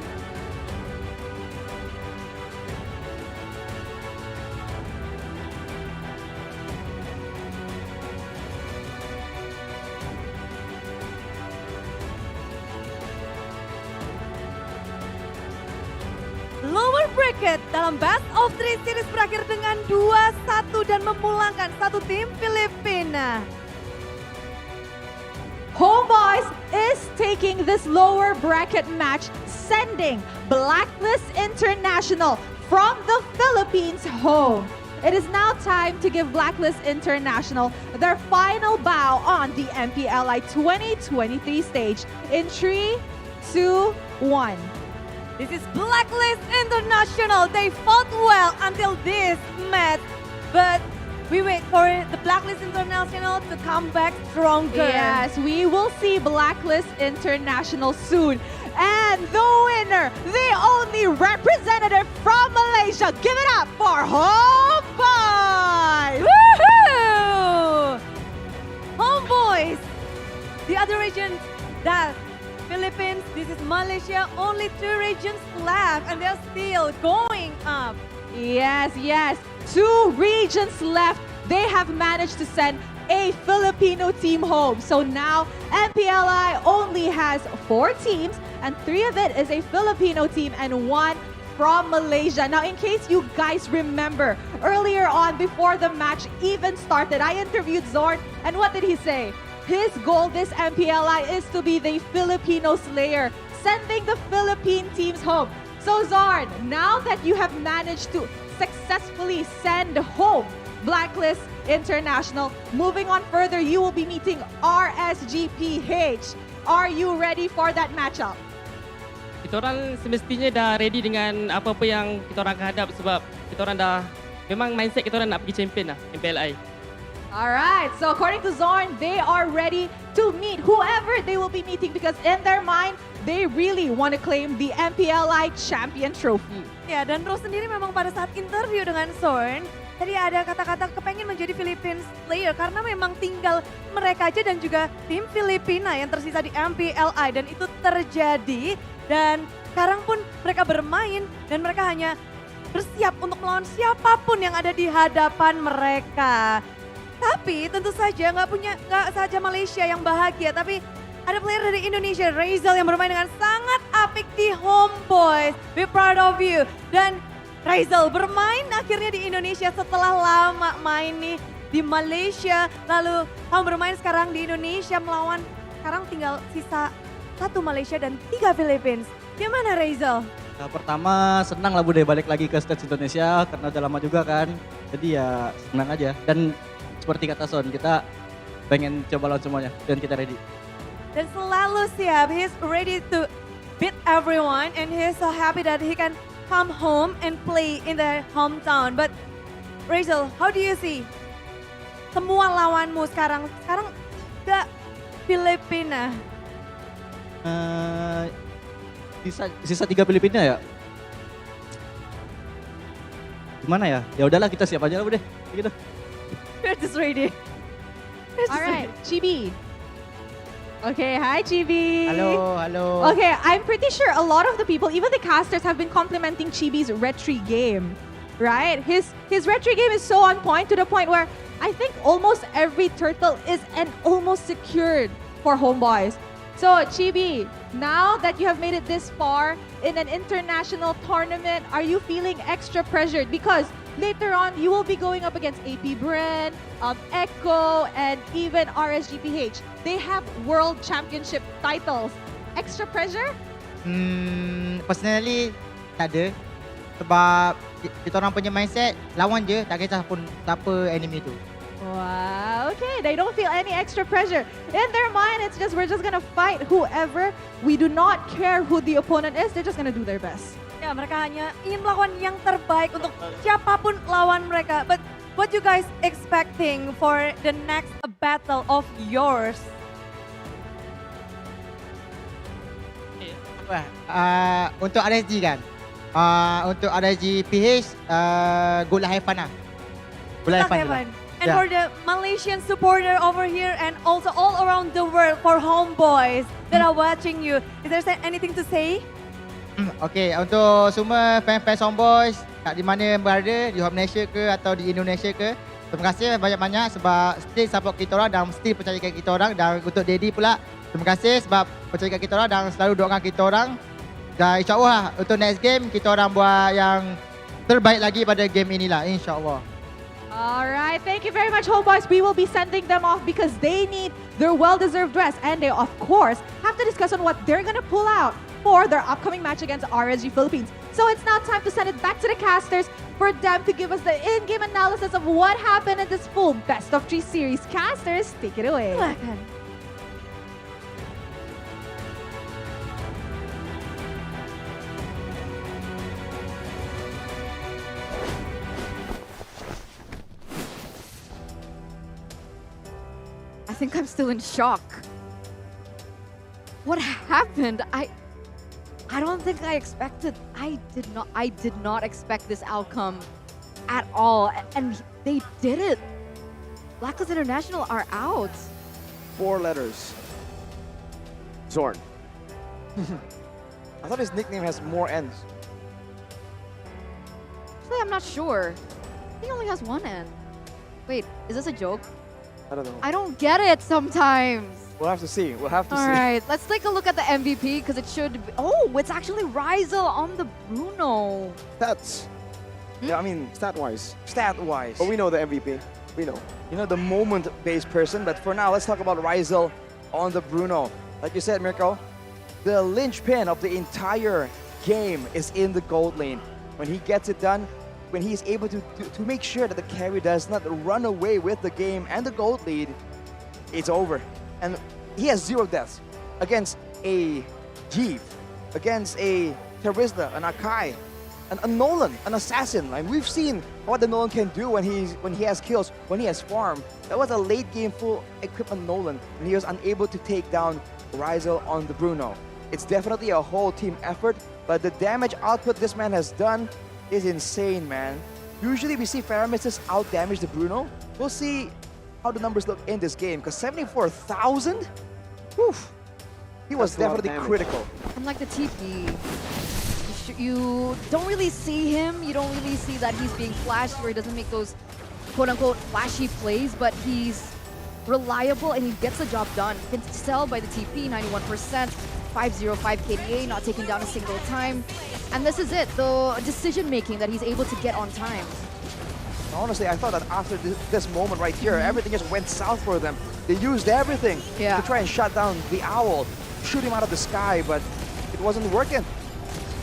Lower bracket dalam best of 3 series berakhir dengan 2-1 dan memulangkan satu tim Filipina. HomeBois is taking this lower bracket match, sending Blacklist International from the Philippines home. It is now time to give Blacklist International their final bow on the MPLI 2023 stage in 3, 2, 1. This is Blacklist International. They fought well until this match, but we wait for the Blacklist International to come back stronger. Yes, we will see Blacklist International soon. And the winner, the only representative from Malaysia, give it up for HomeBois! Woohoo! HomeBois, the other region that Philippines, this is Malaysia, only 2 regions left and they're still going up. Yes, yes. 2 regions left. They have managed to send a Filipino team home. So now MPLI only has 4 teams and 3 of it is a Filipino team and 1 from Malaysia. Now, in case you guys remember, earlier on before the match even started, I interviewed Zorn and what did he say? His goal this MPLI is to be the Filipino Slayer, sending the Philippine teams home. So Zorn, now that you have managed to successfully send home Blacklist International, moving on further, you will be meeting RSGPH. Are you ready for that matchup? Kita orang semestinya dah ready dengan apa-apa yang kita orang akan hadap sebab kita orang dah memang mindset kita orang nak pergi champion lah MPLI. All right, so according to Zorn, they are ready to meet whoever they will be meeting because in their mind, they really want to claim the MPLI champion trophy. Ya, dan Rose sendiri memang pada saat interview dengan Zorn, tadi ada kata-kata kepengen menjadi Philippines player karena memang tinggal mereka aja dan juga tim Filipina yang tersisa di MPLI dan itu terjadi dan sekarang pun mereka bermain dan mereka hanya bersiap untuk melawan siapapun yang ada di hadapan mereka. Tapi tentu saja nggak saja Malaysia yang bahagia, tapi ada player dari Indonesia, Razel yang bermain dengan sangat apik di HomeBois. Be proud of you. Dan Razel bermain akhirnya di Indonesia setelah lama main nih di Malaysia. Lalu kamu bermain sekarang di Indonesia melawan, sekarang tinggal sisa 1 Malaysia dan 3 Philippines. Gimana Razel? Nah, pertama senang lah Bude balik lagi ke stage Indonesia karena udah lama juga kan. Jadi ya senang aja. Dan seperti kata Son, kita pengen coba lawan semuanya dan kita ready. Dan selalu siap, he's ready to beat everyone and he's so happy that he can come home and play in their hometown. But Razel, how do you see semua lawanmu sekarang ke Filipina? Sisa 3 Filipina ya? Gimana ya? Ya udahlah kita siap aja lah Bude. Gitu. We're just ready. All right, Chibi. Okay, hi Chibi. Hello, hello. Okay, I'm pretty sure a lot of the people, even the casters, have been complimenting Chibi's retry game, right? His retry game is so on point to the point where I think almost every turtle is almost secured for HomeBois. So Chibi, now that you have made it this far in an international tournament, are you feeling extra pressured? Because later on, you will be going up against AP Bren, Echo, and even RSGPH. They have world championship titles. Extra pressure? Personally, tak ada. Sebab kita orang punya mindset, lawan je, tak kisah pun siapa enemy tu. Wow, okay, they don't feel any extra pressure. In their mind, it's just, we're just gonna fight whoever. We do not care who the opponent is, they're just gonna do their best. Ya, mereka hanya ingin melakukan yang terbaik untuk siapapun lawan mereka. But what you guys expecting for the next battle of yours? Untuk RSG kan, untuk RSG PH, good lah, have fun lah. Good lah, have fun. And for the Malaysian supporter over here and also all around the world for HomeBois that are watching you, is there anything to say? Okay, untuk semua fan-fan HomeBois kat di mana berada, di home Malaysia ke atau di Indonesia ke, terima kasih banyak-banyak sebab still support kita orang dan still percayakan kita orang. Dan untuk Daddy pula, terima kasih sebab percayakan kita orang dan selalu doakan kita orang. Dan insyaAllah untuk next game kita orang buat yang terbaik lagi pada game inilah, insyaAllah. Alright, thank you very much, HomeBois. We will be sending them off because they need their well-deserved rest. And they, of course, have to discuss on what they're going to pull out for their upcoming match against RSG Philippines. So it's now time to send it back to the casters for them to give us the in-game analysis of what happened in this full best-of-3 series. Casters, take it away. I think I'm still in shock. What happened? I don't think I expected. I did not expect this outcome at all. And they did it. Blacklist International are out. 4 letters. Zorn. I thought his nickname has more ends. Actually, I'm not sure. I think he only has one end. Wait, is this a joke? I don't know. I don't get it sometimes. We'll have to see. We'll have to see. All right, let's take a look at the MVP because it should be, oh, it's actually Rizel on the Bruno. Stats. Yeah, I mean, stat-wise. Stat-wise. But we know the MVP. We know. You know, the moment-based person. But for now, let's talk about Rizel on the Bruno. Like you said, Mirko, the linchpin of the entire game is in the gold lane. When he gets it done, when he's able to make sure that the carry does not run away with the game and the gold lead, it's over. And he has 0 deaths against a Jeeve, against a Terizla, an Akai, a Nolan, an assassin. Like, we've seen what the Nolan can do when he has kills, when he has farm. That was a late game full equipment Nolan, and he was unable to take down Rizel on the Bruno. It's definitely a whole team effort, but the damage output this man has done is insane, man. Usually we see Faramis out-damage the Bruno. We'll see how the numbers look in this game, because 74,000? Woof. He was definitely critical. And like the TP, you don't really see him. You don't really see that he's being flashed or he doesn't make those quote-unquote flashy plays, but he's reliable and he gets the job done. He can sell by the TP, 91%, 505 KDA, not taking down a single time. And this is it, the decision-making that he's able to get on time. Honestly, I thought that after this moment right here, everything just went south for them. They used everything to try and shut down the Owl, shoot him out of the sky, but it wasn't working.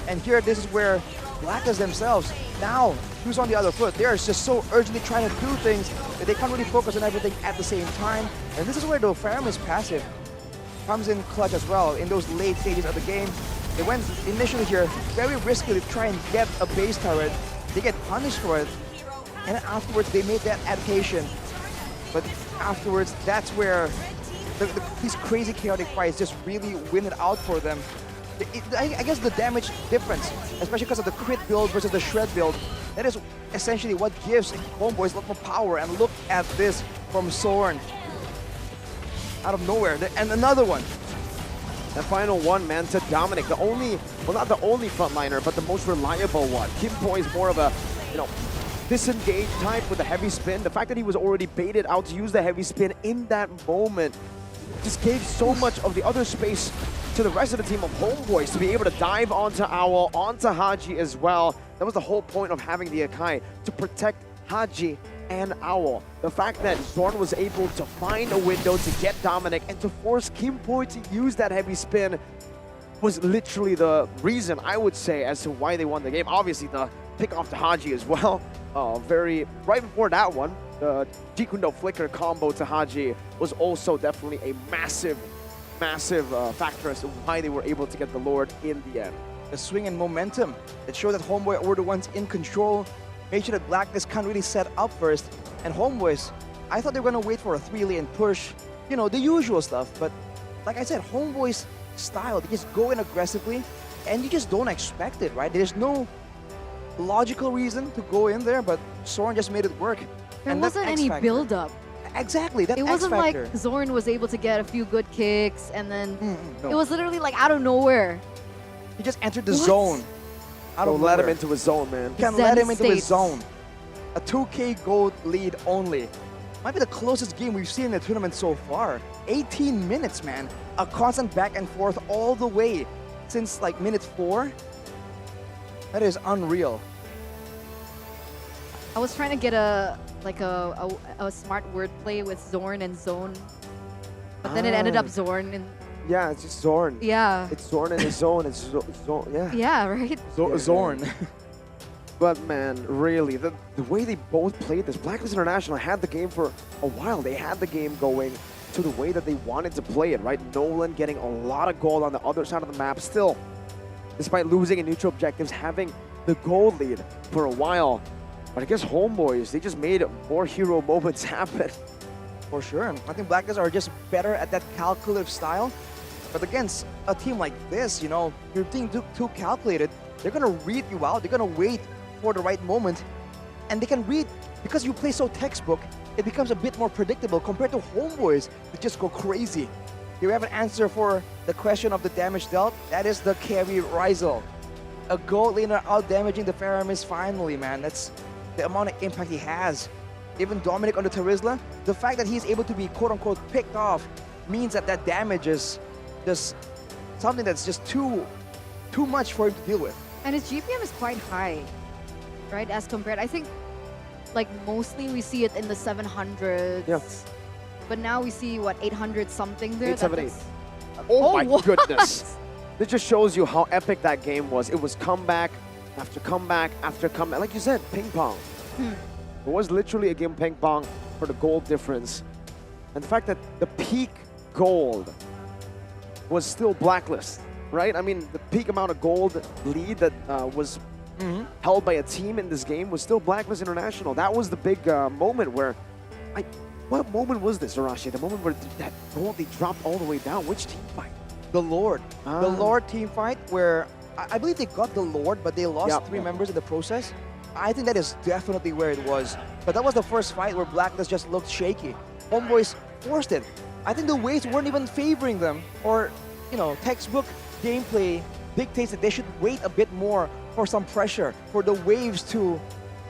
And here, this is where Blacklist themselves, now, who's on the other foot? They're just so urgently trying to do things that they can't really focus on everything at the same time. And this is where the Faramis passive comes in clutch as well in those late stages of the game. They went initially here very risky to try and get a base turret. They get punished for it. And then afterwards, they made that adaptation. But afterwards, that's where these crazy chaotic fights just really win it out for them. I guess the damage difference, especially because of the crit build versus the shred build, that is essentially what gives HomeBois a lot more power. And look at this from Zorn. Out of nowhere, and another one. The final one, man, to Dominic. The only, well, not the only frontliner, but the most reliable one. HomeBois is more of a, disengaged type with a heavy spin. The fact that he was already baited out to use the heavy spin in that moment just gave so much of the other space to the rest of the team of HomeBois to be able to dive onto Owl, onto Haji as well. That was the whole point of having the Akai, to protect Haji and Owl. The fact that Zorn was able to find a window to get Dominic and to force HomeBois to use that heavy spin was literally the reason, I would say, as to why they won the game. Obviously, the pick off to Haji as well. Right before that one, the Jikundo Flicker combo to Haji was also definitely a massive factor as to why they were able to get the Lord in the end. The swing and momentum that showed that HomeBois were the ones in control, made sure that Blacklist can't really set up first. And HomeBois, I thought they were going to wait for a 3-lane push, the usual stuff. But like I said, HomeBois style, they just go in aggressively and you just don't expect it, right? There's no logical reason to go in there, but Zorn just made it work. There And that's wasn't X any factor. build-up. Exactly, that's It X wasn't like factor. Zorn was able to get a few good kicks and then no. it was literally like out of nowhere. He just entered the What? zone. Out Don't of let him nowhere. into his zone, man. You can't Zen let him into his States. zone. A 2K gold lead only. Might be the closest game we've seen in the tournament so far. 18 minutes, man. A constant back and forth all the way since like minute 4. That is unreal. I was trying to get a smart wordplay with Zorn and Zone, but then it ended up Zorn and Yeah, it's just Zorn. yeah. It's Zorn in his zone. It's Zorn. Yeah. Yeah, right? Zorn. But man, really, the way they both played this, Blacklist International had the game for a while. They had the game going to the way that they wanted to play it, right? Nolan getting a lot of gold on the other side of the map still, despite losing in neutral objectives, having the gold lead for a while. But I guess HomeBois, they just made more hero moments happen. For sure. I think Blacklist are just better at that calculative style. But against a team like this, you know, you're being too calculated. They're going to read you out. They're going to wait for the right moment. And they can read, because you play so textbook, it becomes a bit more predictable compared to HomeBois that just go crazy. Here we have an answer for the question of the damage dealt. That is the carry Rizel. A gold laner out damaging the Faramis finally, man. That's the amount of impact he has. Even Dominic on the Terizla, the fact that he's able to be quote-unquote picked off means that that damage is just something that's just too much for him to deal with. And his GPM is quite high, right? As compared, I think, like mostly we see it in the 700s. Yeah. But now we see what 800 something there. 878. That's- Oh, my what? goodness. This just shows you how epic that game was. It was comeback after comeback after comeback. Like you said, ping pong. It was literally a game ping pong for the gold difference. And the fact that the peak gold was still Blacklist, right? I mean, the peak amount of gold lead that was held by a team in this game was still Blacklist International. That was the big moment where... What moment was this, Arashi? The moment where that gold, they dropped all the way down. Which team fight? The Lord. The Lord team fight where I believe they got the Lord, but they lost 3 members in the process. I think that is definitely where it was. But that was the first fight where Blacklist just looked shaky. HomeBois forced it. I think the waves weren't even favoring them, or, you know, textbook gameplay dictates that they should wait a bit more for some pressure, for the waves to,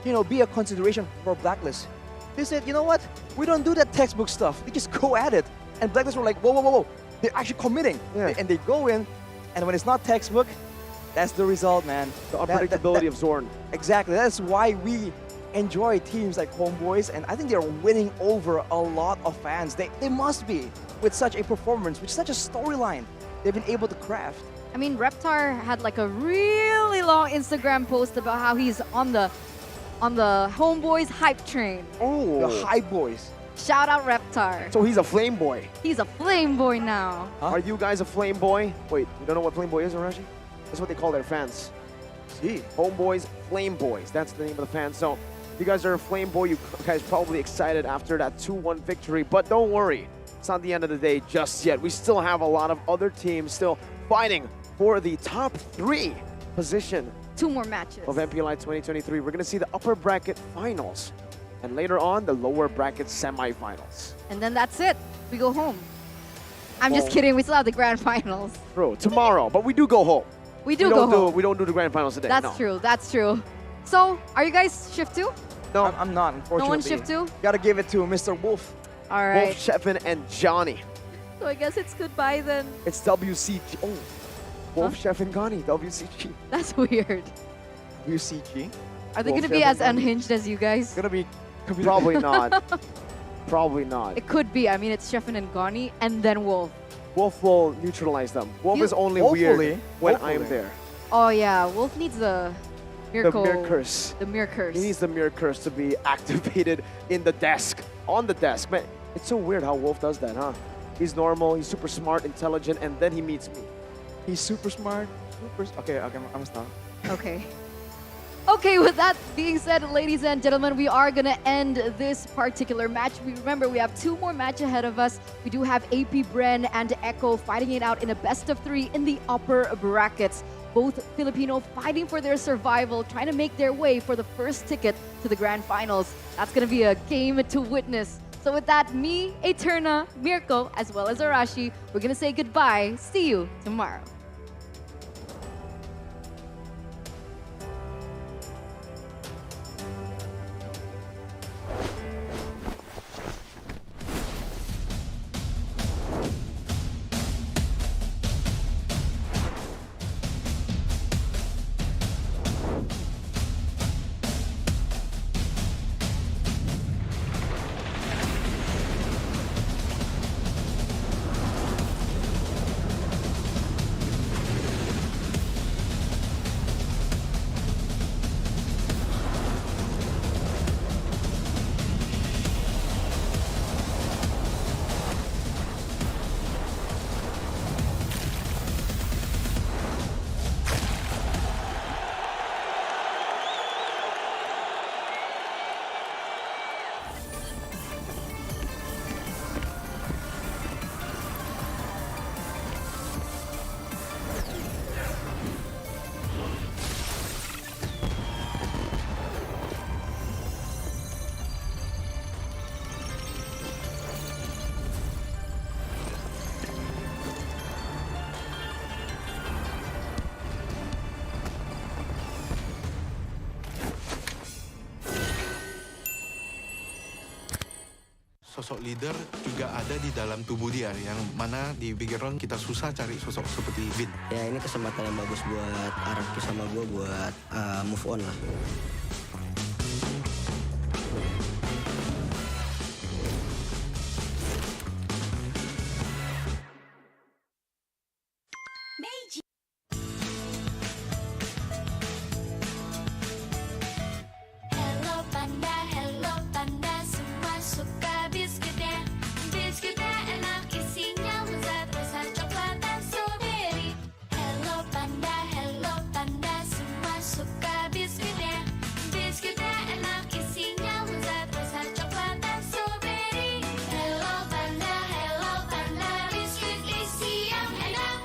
you know, be a consideration for Blacklist. They said, you know what? We don't do that textbook stuff. They just go at it. And Blacklist were like, whoa, whoa, whoa, whoa. They're actually committing. And they go in, and when it's not textbook, that's the result, man. The unpredictability of Zorn. Exactly. That's why we enjoy teams like HomeBois, and I think they're winning over a lot of fans. They must be, with such a performance, with such a storyline they've been able to craft. I mean, Reptar had like a really long Instagram post about how he's on the HomeBois hype train. Oh, the hype boys. Shout out Reptar. So he's a flame boy. He's a flame boy now. Are you guys a flame boy? Wait, you don't know what flame boy is, Arashi? That's what they call their fans. See, HomeBois, flame boys. That's the name of the fans. So if you guys are a flame boy, you guys probably excited after that 2-1 victory. But don't worry, it's not the end of the day just yet. We still have a lot of other teams still fighting for the top 3 position 2 more matches of MPLI 2023. We're going to see the upper bracket finals, and later on, the lower bracket semifinals. And then that's it. We go home. I'm just kidding. We still have the grand finals. Bro, tomorrow, but we do go home. We don't go home. We don't do the grand finals today. That's no. true. That's true. So, are you guys shift 2? No, I'm not, unfortunately. No one shift 2? Gotta give it to Mr. Wolf. All right. Wolf, Sheffin, and Johnny. So I guess it's goodbye then. It's WCG. Oh, Wolf, Sheffin, Gani, WCG. That's weird. WCG? Are they Wolf, going to be Sheffin, as Gani. unhinged as you guys? Gonna be Probably not. Probably not. It could be. I mean, it's Sheffin and Gani, and then Wolf. Wolf will neutralize them. Wolf You- is only Hopefully. weird when Hopefully. I'm there. Oh yeah, Wolf needs the miracle. The mirror curse. The mirror curse. He needs the mirror curse to be activated in the desk, on the desk. Man, it's so weird how Wolf does that, huh? He's normal, he's super smart, intelligent, and then he meets me. He's super smart. Okay, I'm gonna stop. Okay. Okay, with that being said, ladies and gentlemen, we are going to end this particular match. Remember, we have 2 more matches ahead of us. We do have AP Bren and Echo fighting it out in a best of 3 in the upper brackets. both Filipino fighting for their survival, trying to make their way for the first ticket to the grand finals. That's going to be a game to witness. So with that, me, Eterna, Mirko, as well as Arashi, we're going to say goodbye. See you tomorrow. Sosok leader juga ada di dalam tubuh dia, yang mana di background kita susah cari sosok seperti Vin. Ya ini kesempatan yang bagus buat Araki sama gue buat move on lah. Hello panda, semua suka biskuitnya. Biskuitnya enak, isinya lezat, rasa coklat dan strawberry. Hello panda, semua suka biskuitnya. Biskuitnya enak, isinya lezat, rasa coklat dan strawberry. Hello panda, biskuit isi yang enak.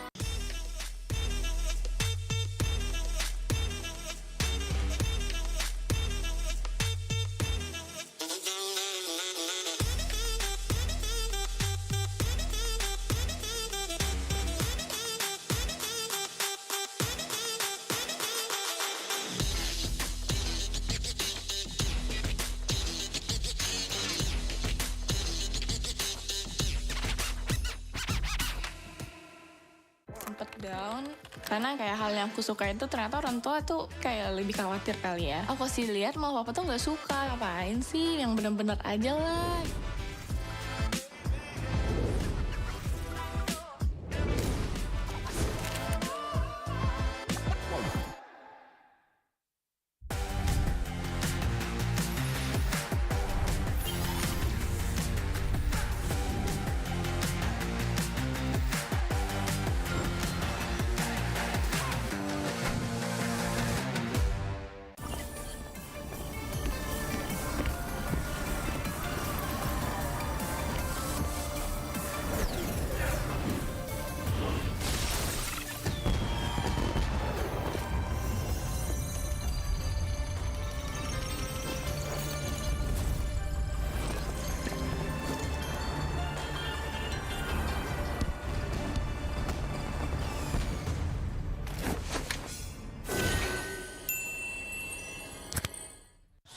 Sempet down karena kayak hal yang aku suka itu ternyata orang tua tuh kayak lebih khawatir kali ya. Aku sih lihat malah papa tuh nggak suka, ngapain sih, yang bener-bener aja lah.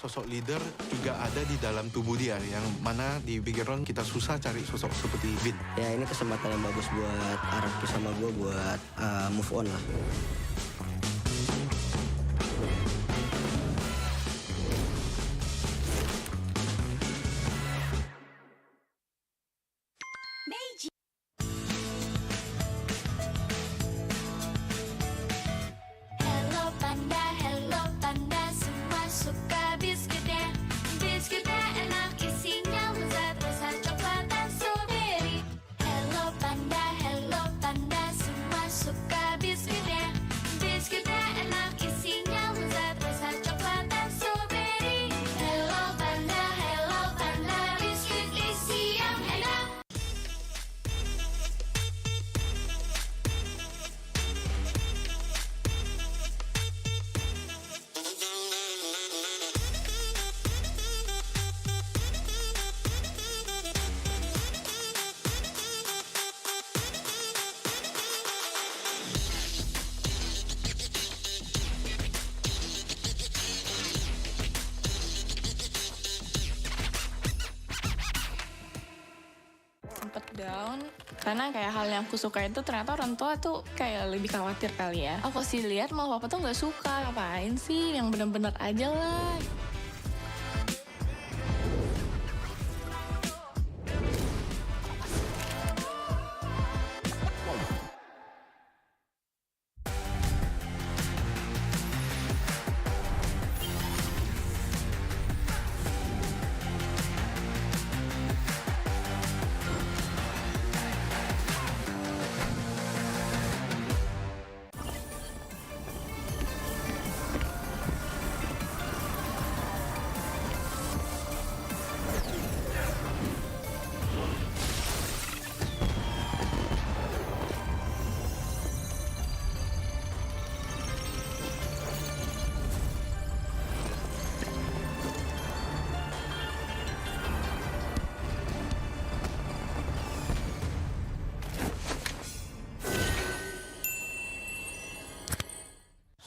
Sosok leader juga ada di dalam tubuh dia, yang mana di background kita susah cari sosok seperti Vin. Ya ini kesempatan yang bagus buat Araki sama gue buat move on lah. Hello panda, semua suka biskuitnya. Biskuitnya enak, isinya lezat, rasa coklat dan strawberry. Hello panda, semua suka biskuitnya. Karena kayak hal yang aku suka itu ternyata orang tua tuh kayak lebih khawatir kali ya. Aku sih lihat malah papa tuh nggak suka, ngapain sih, yang bener-bener aja lah.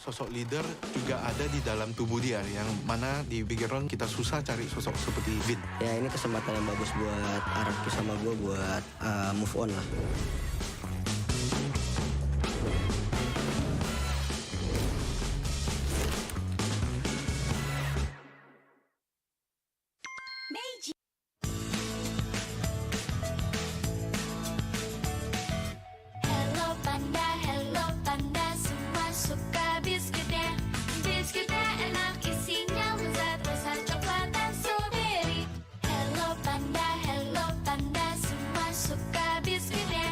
Sosok leader juga ada di dalam tubuh dia, yang mana di bigger round kita susah cari sosok seperti Bin. Ya ini kesempatan yang bagus buat Araki sama gue buat move on lah. Hello panda, semua suka biskuitnya. Biskuitnya enak, isinya lezat, rasa coklat dan strawberry. Hello panda, semua suka biskuitnya.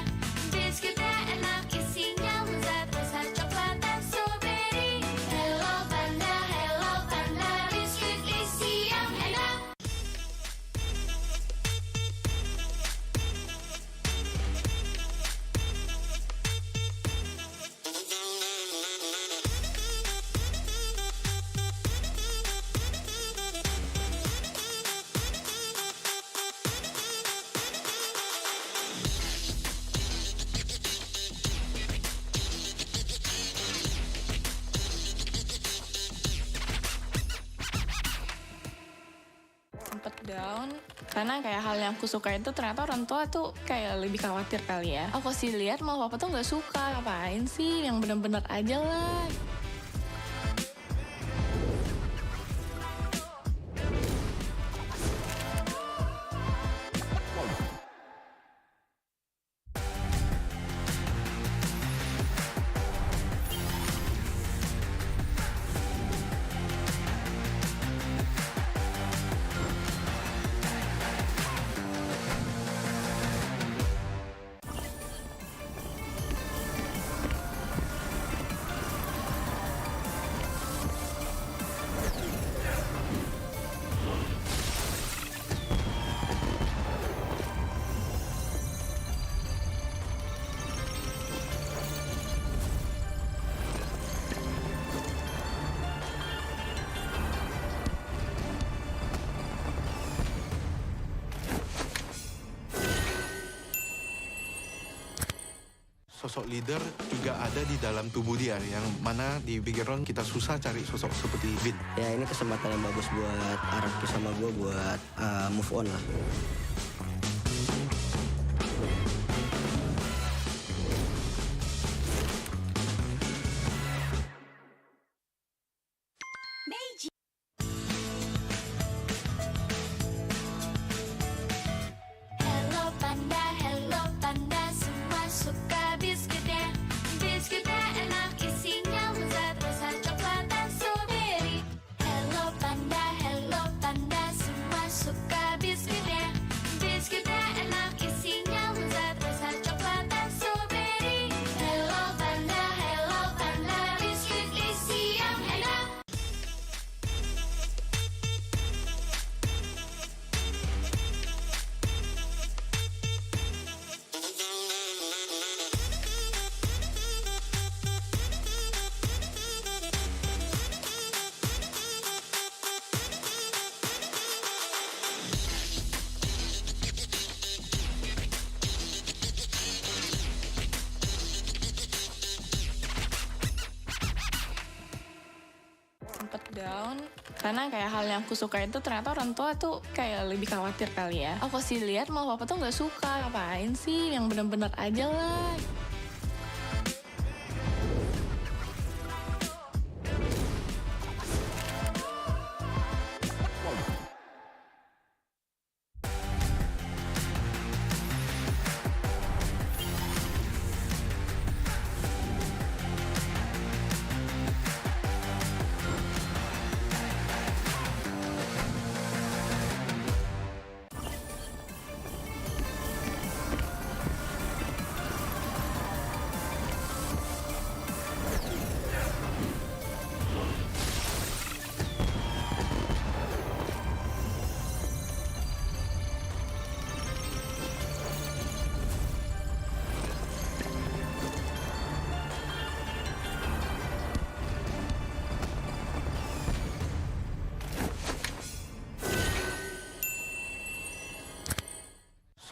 Biskuitnya enak, isinya lezat, rasa coklat dan strawberry. Hello panda, biskuit isi yang enak. Sempet down karena kayak hal yang aku suka itu ternyata orang tua tuh kayak lebih khawatir kali ya. Aku sih lihat malah papa tuh nggak suka, ngapain sih, yang bener-bener aja lah. Sosok leader juga ada di dalam tubuh dia, yang mana di bigger round kita susah cari sosok seperti Bin. Ya ini kesempatan yang bagus buat Araki sama gue buat move on lah. Hello panda, semua suka biskuitnya. Biskuitnya enak, isinya lezat, rasa coklat dan strawberry. Hello panda, semua suka biskuitnya. Biskuitnya enak, isinya lezat, rasa coklat dan strawberry. Hello panda, biskuit isi yang enak. Sempet down Karena kayak hal yang aku suka itu ternyata orang tua tuh kayak lebih khawatir kali ya. Aku sih lihat malah papa tuh nggak suka. Ngapain sih yang bener-bener aja lah.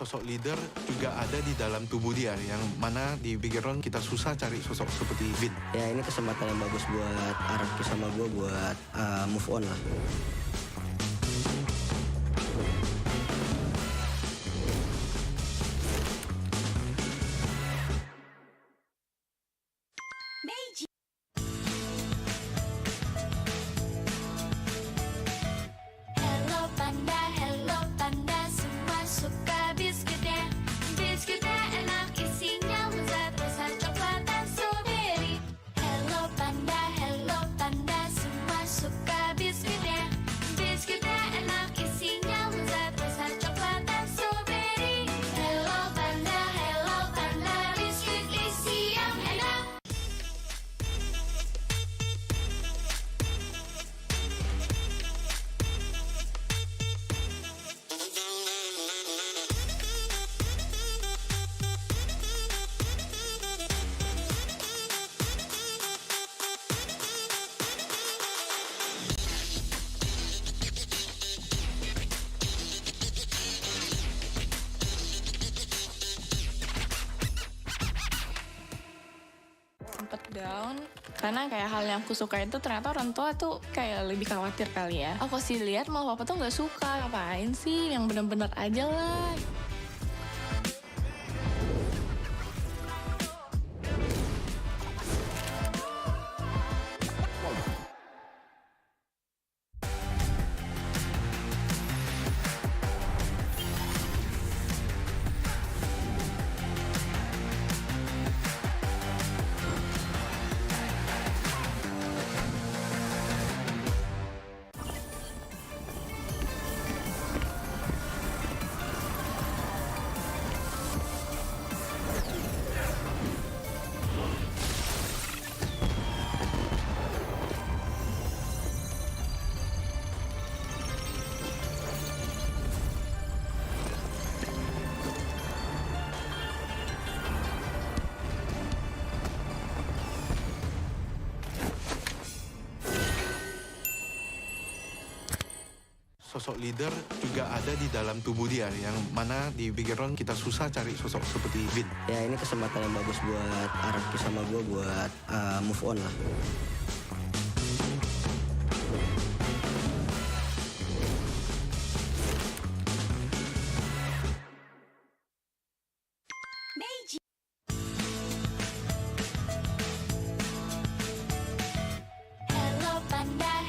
Sosok leader juga ada di dalam tubuh dia, yang mana di bigger round kita susah cari sosok seperti Vin. Ya ini kesempatan yang bagus buat Araki sama gue buat move on lah. Hello panda, semua suka biskuitnya. Biskuitnya enak, isinya lezat, rasa coklat dan strawberry. Hello panda, semua suka biskuitnya. Biskuitnya enak, isinya lezat, rasa coklat dan strawberry. Hello panda, biskuit isi yang enak. Sempet down. Karena kayak hal yang aku suka itu ternyata orang tua tuh kayak lebih khawatir kali ya. Aku sih lihat malah papa tuh nggak suka. Ngapain sih yang bener-bener aja lah. Sosok leader juga ada di dalam tubuh dia, yang mana di bigger round kita susah cari sosok seperti Vin. Ya ini kesempatan yang bagus buat Araki sama gue buat move on lah.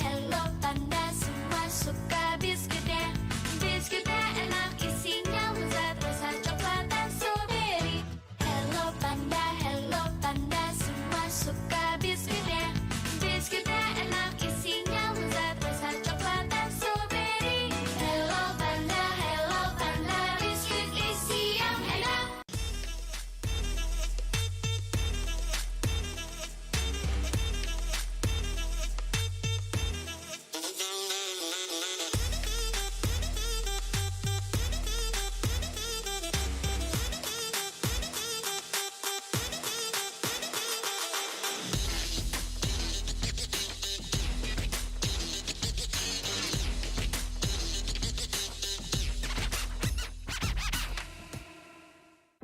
Hello panda, semua suka biskuitnya. Biskuitnya enak, isinya lezat, rasa coklat dan strawberry. Hello panda, semua suka biskuitnya. Biskuitnya enak, isinya lezat, rasa coklat dan strawberry. Hello panda, biskuit isi yang enak.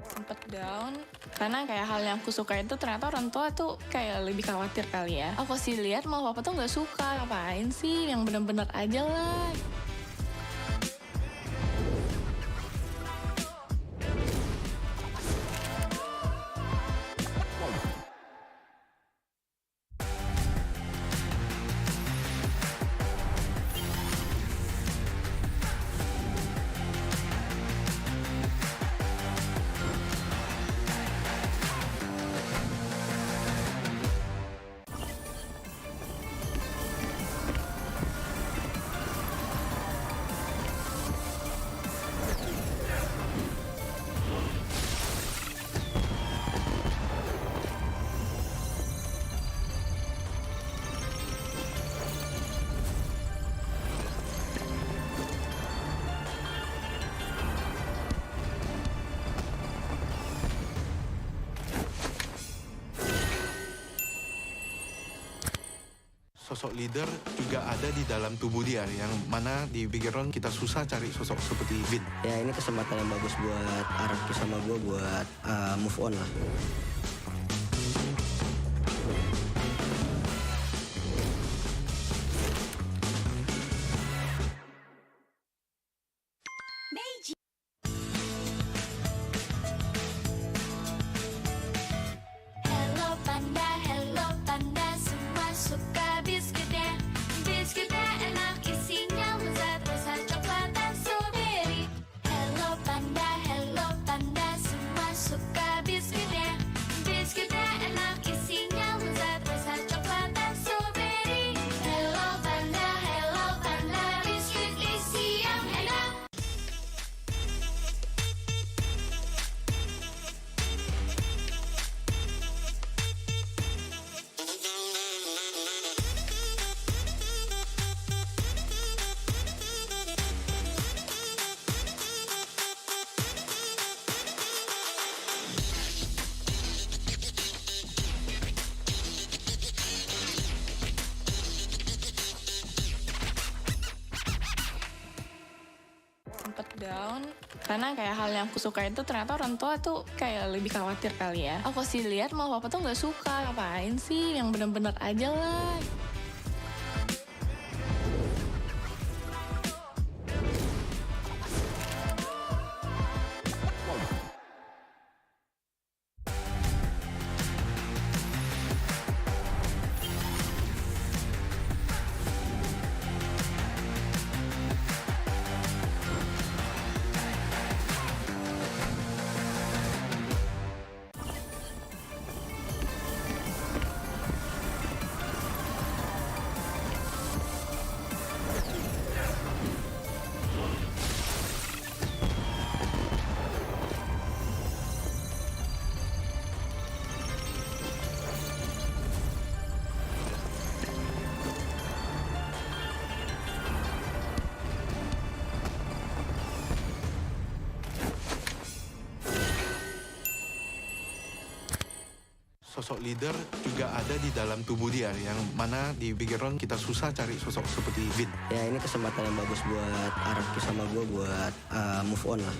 Sempet down. Karena kayak hal yang aku suka itu ternyata orang tua tuh kayak lebih khawatir kali ya. Aku sih lihat malah papa tuh nggak suka. Ngapain sih, yang bener-bener aja lah. Sosok leader juga ada di dalam tubuh dia, yang mana di bigger round kita susah cari sosok seperti Bin. Ya ini kesempatan yang bagus buat Araki sama gue buat move on lah. Hello panda, semua suka biskuitnya. Biskuitnya enak, isinya lezat, rasa coklat dan strawberry. Hello panda, semua suka biskuitnya. Biskuitnya enak, isinya lezat, rasa coklat dan strawberry. Hello panda, biskuit isi yang enak. Sempet down karena kayak hal yang aku suka itu ternyata orang tua tuh kayak lebih khawatir kali ya. Aku sih lihat malah papa tuh nggak suka. Ngapain sih, yang bener-bener aja lah. Sosok leader juga ada di dalam tubuh dia, yang mana di bigger round kita susah cari sosok seperti Bin. Ya ini kesempatan yang bagus buat Araki sama gue buat move on lah.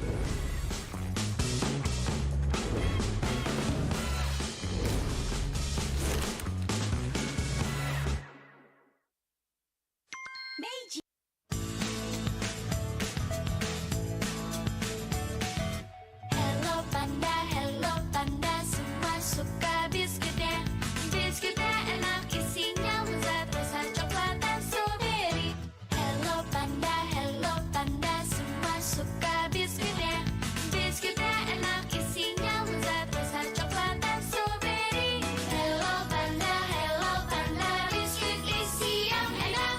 Hello panda, semua suka biskuitnya. Biskuitnya enak, isinya lezat, rasa coklat dan strawberry. Hello panda, semua suka biskuitnya. Biskuitnya enak, isinya lezat, rasa coklat dan strawberry. Hello panda, biskuit isi yang enak.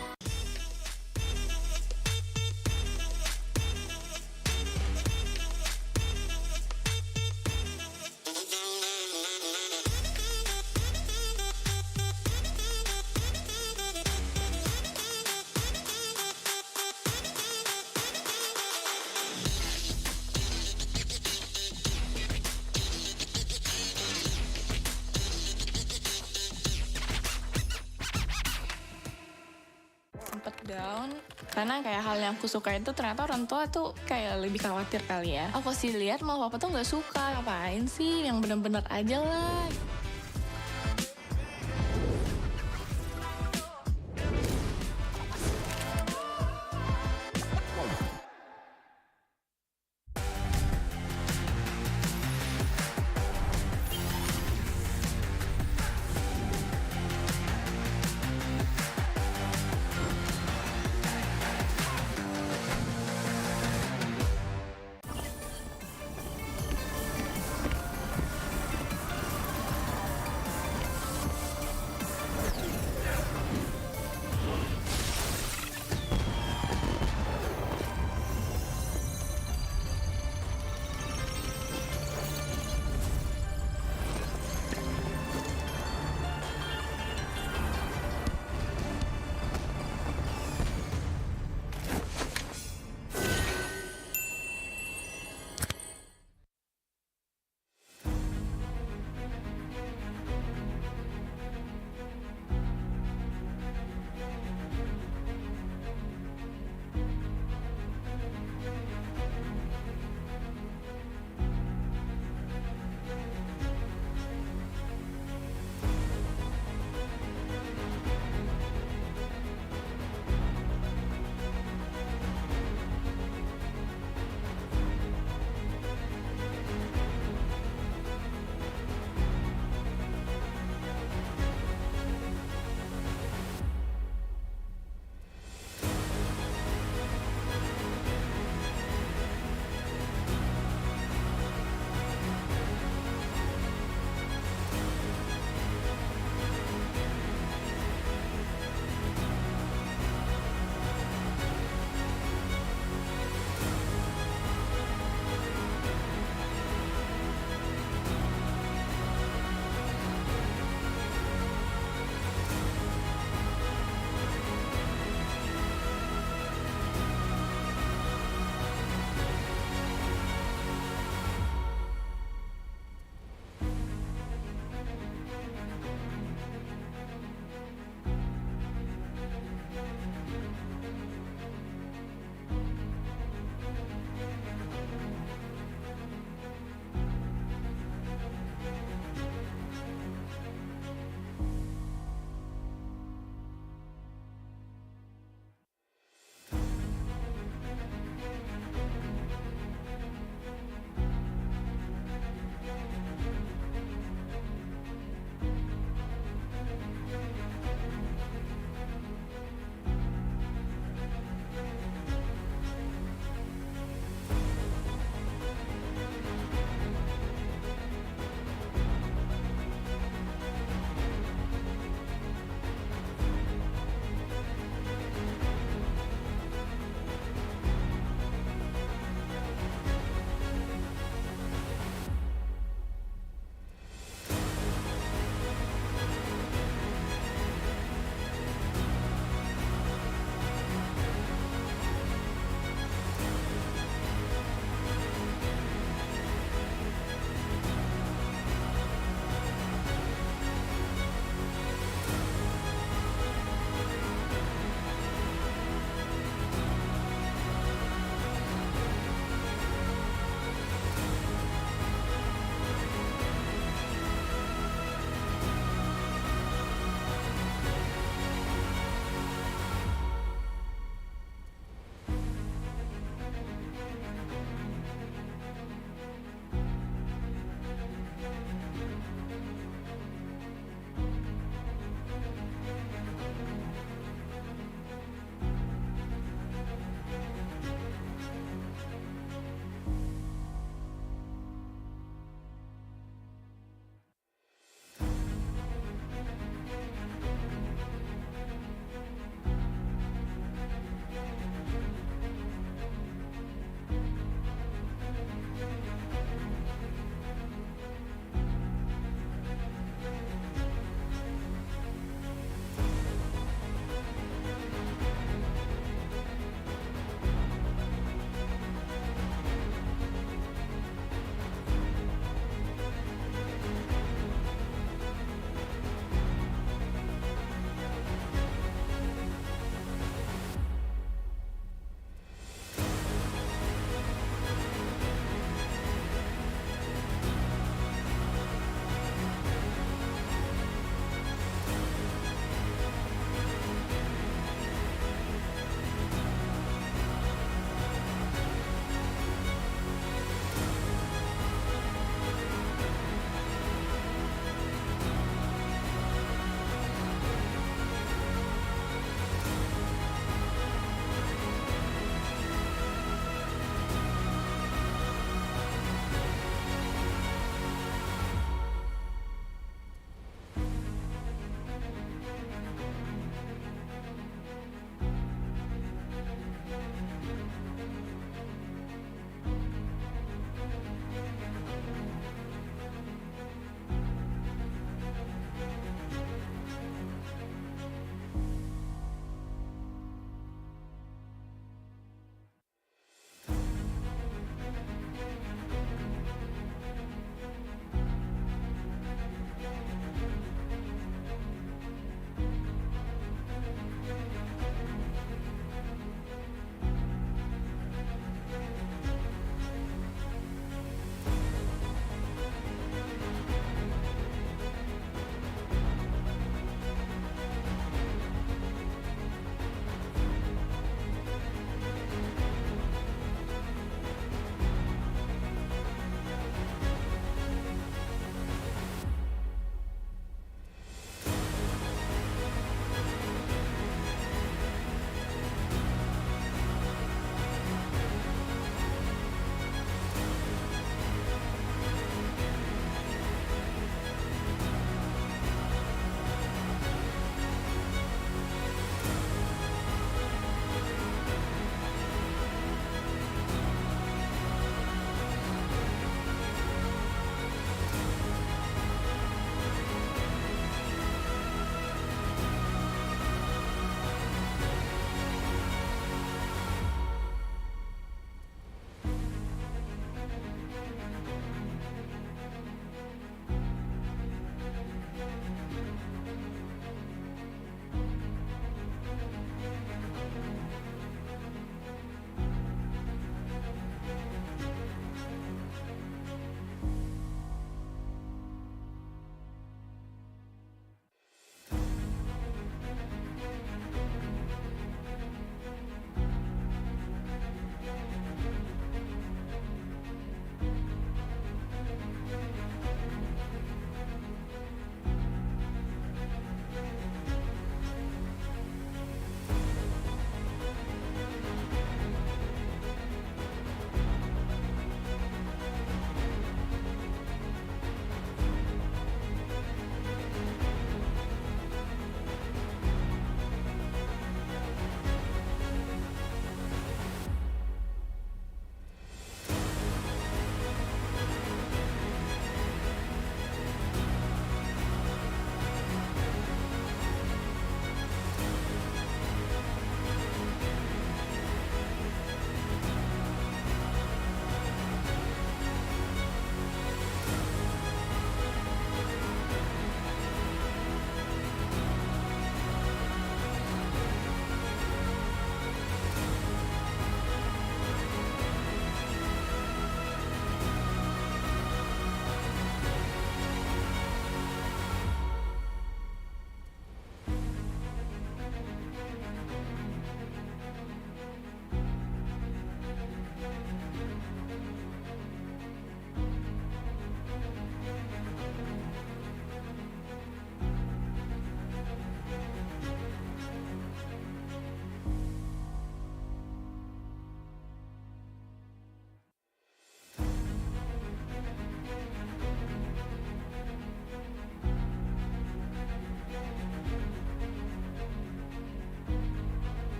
Sempet down Karena kayak hal yang aku suka itu ternyata orang tua tuh kayak lebih khawatir kali ya. Aku sih lihat mau papa tuh nggak suka, ngapain sih, yang bener-bener aja lah.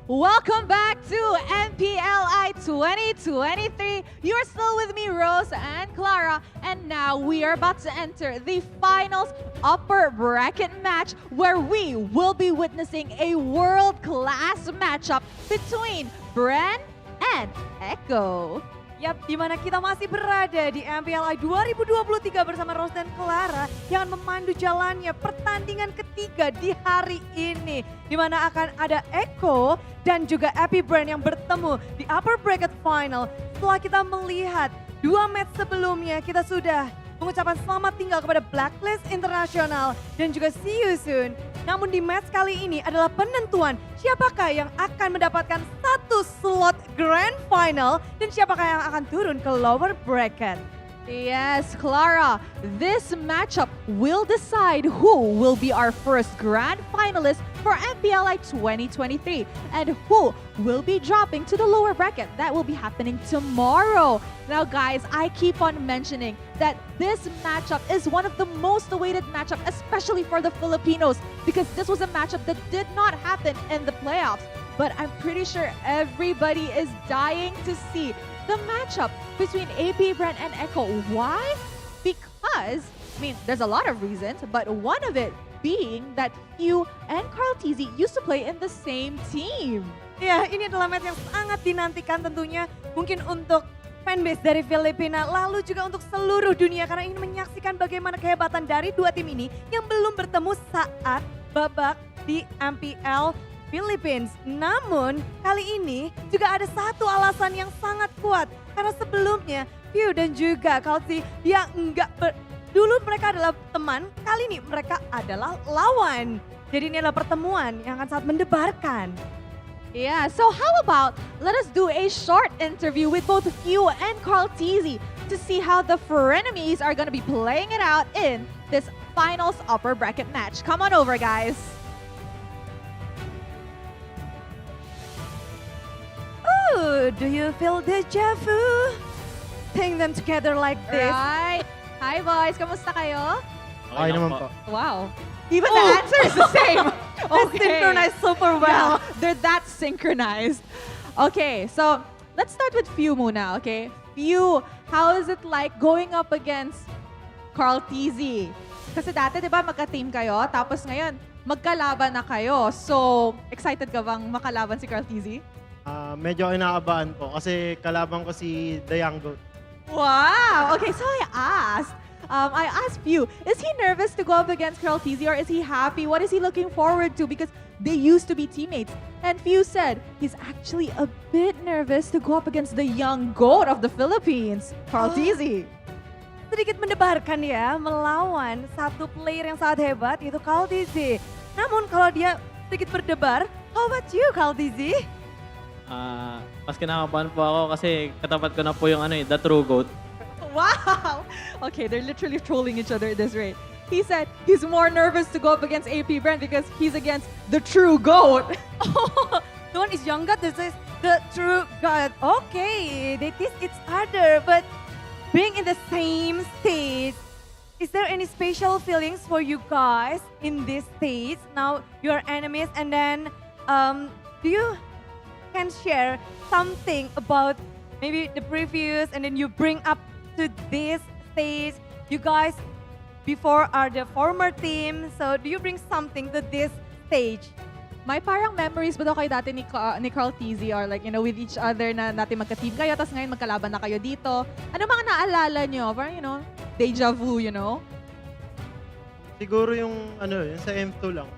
Welcome back to MPLI 2023. You're still with me, Rose and Clara, and now we are about to enter the finals upper bracket match where we will be witnessing a world-class matchup between Bren and Echo. Yap, di mana kita masih berada di MPLI 2023 bersama Rose dan Clara yang memandu jalannya pertandingan ketiga di hari ini. Di mana akan ada Echo dan juga Bren yang bertemu di upper bracket final. Setelah kita melihat dua match sebelumnya, kita sudah mengucapkan selamat tinggal kepada Blacklist International dan juga see you soon. Namun di match kali ini adalah penentuan siapakah yang akan mendapatkan satu slot grand final dan siapakah yang akan turun ke lower bracket. Yes, Clara, this matchup will decide who will be our first grand finalist for MPLI 2023 and who will be dropping to the lower bracket. That will be happening tomorrow. Now guys, I keep on mentioning that this matchup is one of the most awaited matchup, especially for the Filipinos, because this was a matchup that did not happen in the playoffs. But I'm pretty sure everybody is dying to see the matchup between Bren and Echo. Why? Because, I mean, there's a lot of reasons, but one of it being that Few and Carl TZ used to play in the same team. Ya, ini adalah match yang sangat dinantikan tentunya mungkin untuk fanbase dari Filipina, lalu juga untuk seluruh dunia karena ingin menyaksikan bagaimana kehebatan dari dua tim ini yang belum bertemu saat babak di MPL Philippines. Namun kali ini juga ada satu alasan yang sangat kuat karena sebelumnya Few dan juga Kalsi dia dulu mereka adalah teman, kali ini mereka adalah lawan. Jadi ini adalah pertemuan yang akan sangat mendebarkan. Yeah, so how about let us do a short interview with both Few and Carl TZ to see how the frenemies are going to be playing it out in this finals upper bracket match. Come on over, guys. Ooh, do you feel deja vu? Seeing them together like this. Right. Hi boys, kamusta kayo? Okay naman po. Wow. Even the answer is the same. They synchronized super well. Yeah, they're that synchronized. Okay, so let's start with Few muna, okay? Few, how is it like going up against Carl TZ? Kasi dati, di ba, magka-team kayo, tapos ngayon, magkalaban na kayo. So, excited ka bang makalaban si Carl TZ? Medyo kinakabahan po kasi kalaban ko si The Young Goat. Wow! Okay, so I asked Few, is he nervous to go up against Carl TZ or is he happy? What is he looking forward to? Because they used to be teammates. And Few said he's actually a bit nervous to go up against the young goat of the Philippines, Carl TZ. Sedikit mendebarkan ya, melawan satu player yang sangat hebat, yaitu Carl TZ. Namun kalau dia sedikit berdebar, how about you, Carl TZ? Mas kinakabahan po ako kasi katapat ko na po yung the true goat. Wow! Okay, they're literally trolling each other at this rate. He said he's more nervous to go up against Bren because he's against the true GOAT. The one is young god, this is the true god. Okay, they think it's harder, but being in the same stage, is there any special feelings for you guys in this stage? Now you're enemies and then do you can share something about maybe the previous and then you bring up to this stage? You guys before are the former team, so do you bring something to this stage? May parang memories ba daw kayo dati ni Carl TZ or like, you know, with each other na dati magka-team kayo, tapos ngayon magkalaban na kayo dito. Ano mga naalala nyo? Parang, you know, deja vu, you know? Siguro yung yung sa M2 lang.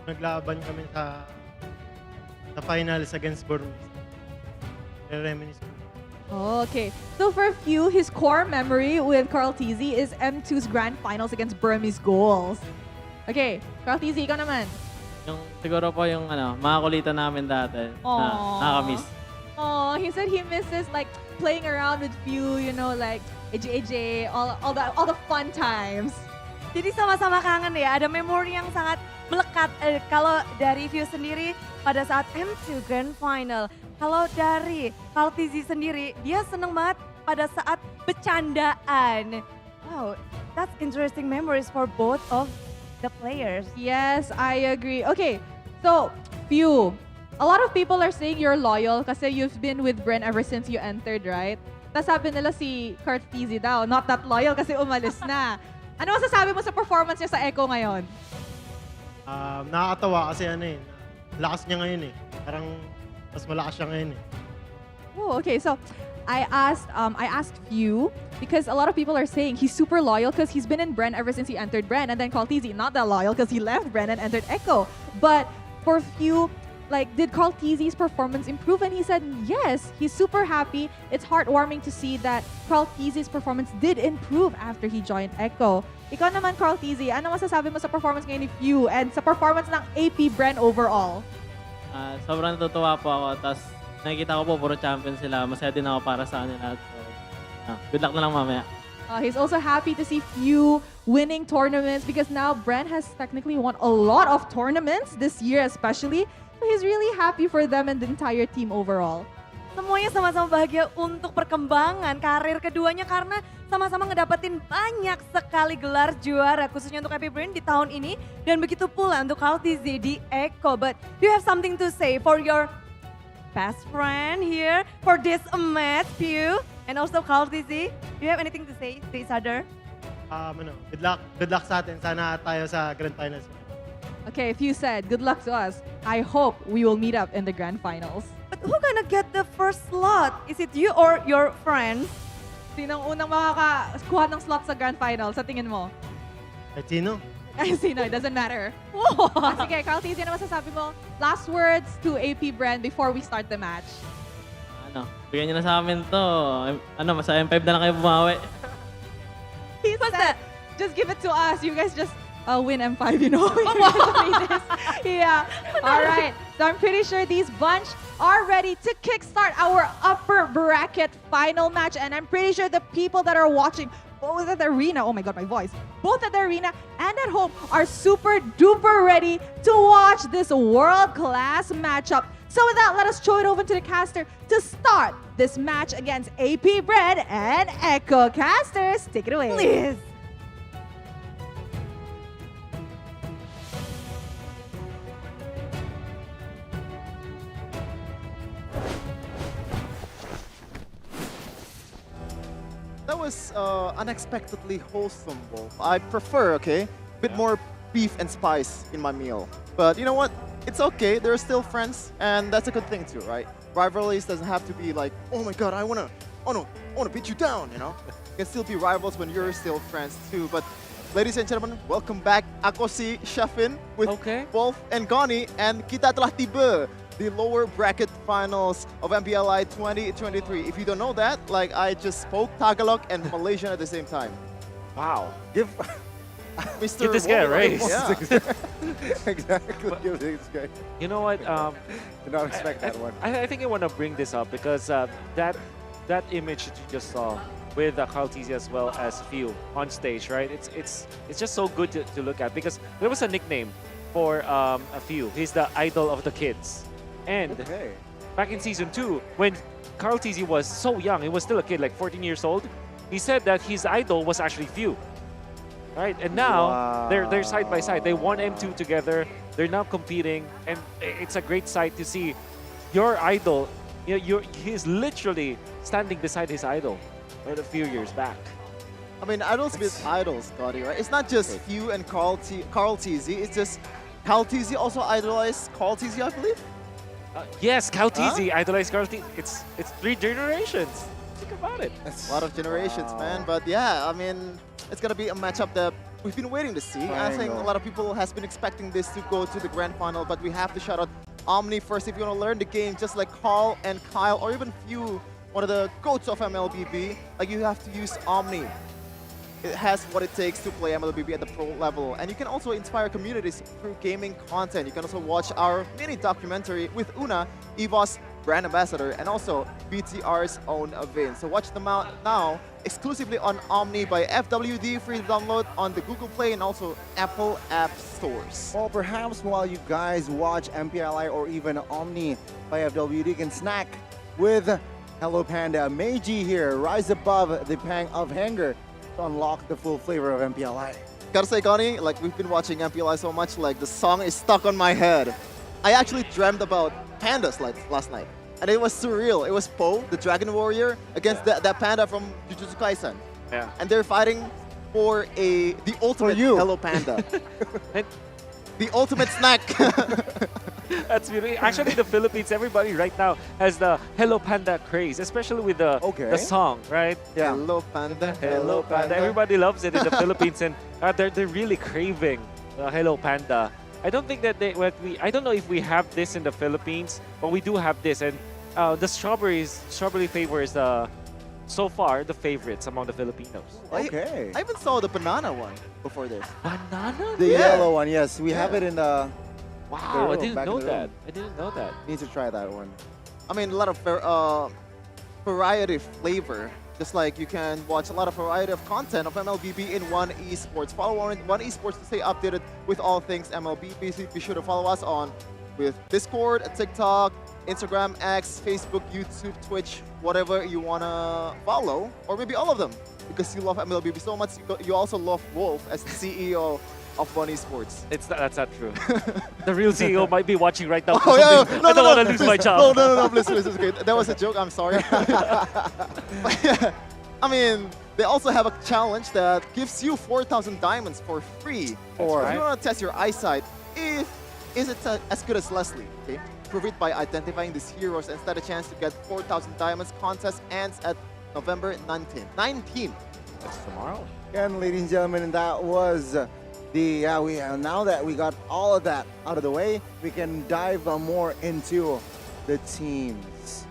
Naglaban kami sa finals against Burmese. Reminisce. Okay, so for Few, his core memory with Carl TZ is M2's grand finals against Burmese goals. Okay, Carl TZ, ikaw naman. Yung siguro po yung mga kulitan namin dati na nakakamiss. Oh, he said he misses like playing around with Few, you know, like AJ, all the fun times. Jadi sama-sama kangen ya, ada memori yang sangat melekat kalau dari Few sendiri pada saat M2 Grand Final. Kalau dari Carl TZ sendiri, dia seneng banget pada saat bercandaan. Wow, that's interesting memories for both of the players. Yes, I agree. Okay, so Few, a lot of people are saying you're loyal kasi you've been with Bren ever since you entered, right? Tapos sabi nila si Kurt Teasy daw, not that loyal kasi umalis na. Ano masasabi mo sa performance niya sa Echo ngayon? Nakakatawa kasi lakas niya ngayon eh. Parang mas malakas siya ngayon eh. Oh, okay. So I asked Few because a lot of people are saying he's super loyal because he's been in Bren ever since he entered Bren, and then Carl Teasy not that loyal because he left Bren and entered Echo. But for Few, like, did Carl Teasy's performance improve? And he said yes, he's super happy. It's heartwarming to see that Carl Teasy's performance did improve after he joined Echo. Ikaw naman, Carl Teasy, ano masasabi mo sa performance ngayon ni Few and sa performance ng AP Bren overall? Sobrang natutuwa po ako. Tapos nakikita ko po puro champion sila. Masaya din ako para sa kanila. So, good luck na lang mamaya. He's also happy to see Few winning tournaments because now Bren has technically won a lot of tournaments this year especially. So he's really happy for them and the entire team overall. Semuanya sama-sama bahagia untuk perkembangan karir keduanya karena sama-sama ngedapetin banyak sekali gelar juara khususnya untuk AP Bren di tahun ini dan begitu pula untuk Carl Teasy di Echo. But do you have something to say for your best friend here for this match, Pew? And also Carl Teasy, do you have anything to say to each other? Good luck sa atin. Sana tayo sa Grand Finals. Okay, if you said good luck to us, I hope we will meet up in the grand finals. But who gonna get the first slot? Is it you or your friends? Sinong unang makakakuha ng slot sa grand final sa tingin mo? Sino? Sino, it doesn't matter. Sige, Carl Teasy, ano masasabi mo? Last words to AP Bren before we start the match. Bigyan niyo na sa amin to. Sa M5 na lang kayo bumawi. He said, just give it to us. You guys just win M5, you know? You guys made this. Yeah. All right. So I'm pretty sure these bunch are ready to kickstart our upper bracket final match. And I'm pretty sure the people that are watching both at the arena, oh my God, my voice, both at the arena and at home are super duper ready to watch this world-class matchup. So with that, let us throw it over to the caster to start this match against AP Bren and Echo. Casters, take it away. Please. That was unexpectedly wholesome, Wolf. I prefer, a bit more beef and spice in my meal. But you know what? It's okay. They're still friends, and that's a good thing too, right? Rivalries doesn't have to be like, oh my God, I wanna beat you down, you know? You can still be rivals when you're still friends too. But ladies and gentlemen, welcome back. Ako si Shafin with Wolf and Goni, and kita telah tiba the lower bracket finals of MPLI 2023. If you don't know that, like I just spoke Tagalog and Malaysian at the same time. Wow. Mr. Give this guy a raise. Yeah. Exactly. Give this guy. You know what? Did not expect that one. I think I want to bring this up because that image that you just saw with Carl Teasy as well as Few on stage, right? It's just so good to look at because there was a nickname for a Few. He's the idol of the kids. And back in season 2, when Carl Teasy was so young, he was still a kid, like 14 years old, he said that his idol was actually Few. Right, and now they're side by side. They won M2 together. They're now competing, and it's a great sight to see your idol. He's literally standing beside his idol a few years back. I mean, idols with idols, Scotty, right? It's not just Few and Carl Teasy. It's just Carl Teasy also idolized Carl Teasy, I believe. Yes, Carl Teasy idolized Carl Teasy. It's 3 generations. Think about it. That's a lot of generations, man. But yeah, I mean, it's gonna be a matchup that we've been waiting to see. I think a lot of people has been expecting this to go to the grand final, but we have to shout out Omni first. If you want to learn the game, just like Carl and Kyle, or even Few, one of the GOATs of MLBB, like you have to use Omni. It has what it takes to play MLBB at the pro level. And you can also inspire communities through gaming content. You can also watch our mini documentary with Una, EVO's brand ambassador, and also BTR's own Vin. So watch them out now, exclusively on Omni by FWD, free to download on the Google Play and also Apple App Stores. Well, perhaps while you guys watch MPLI or even Omni by FWD, you can snack with Hello Panda. Meiji here, rise above the pang of hunger to unlock the full flavor of MPLI. Gotta say, Connie, like we've been watching MPLI so much, like the song is stuck on my head. I actually dreamt about pandas like last night. And it was surreal. It was Poe, the Dragon Warrior, against that panda from Jujutsu Kaisen. Yeah. And they're fighting for the ultimate Hello Panda. The ultimate snack. That's really actually the Philippines. Everybody right now has the Hello Panda craze, especially with the song, right? Yeah. Hello Panda, Hello Panda. Everybody loves it in the Philippines, and they're really craving Hello Panda. I don't think that I don't know if we have this in the Philippines, but we do have this, and the strawberry flavor is so far the favorites among the Filipinos. Okay. I even saw the banana one before this. Banana? The yellow one, yes. We have it in the. Wow, I room, didn't back in know the that. room. I didn't know that. Need to try that one. I mean, a lot of variety flavor. Just like you can watch a lot of variety of content of MLBB in One Esports. Follow on One Esports to stay updated with all things MLBB. Be sure to follow us on with Discord, TikTok, Instagram, X, Facebook, YouTube, Twitch, whatever you wanna follow, or maybe all of them, because you love MLBB so much. You also love Wolf as the CEO of One Esports. That's not true. The real CEO might be watching right now. Oh yeah, I don't want to lose my job. No, please. Okay. That was a joke. I'm sorry. I mean, they also have a challenge that gives you 4,000 diamonds for free. Or if you want to test your eyesight, is it as good as Leslie? Okay, prove it by identifying these heroes and stand a chance to get 4,000 diamonds. Contest ends at November 19. That's tomorrow. And ladies and gentlemen, that was now that we got all of that out of the way, we can dive more into the teams.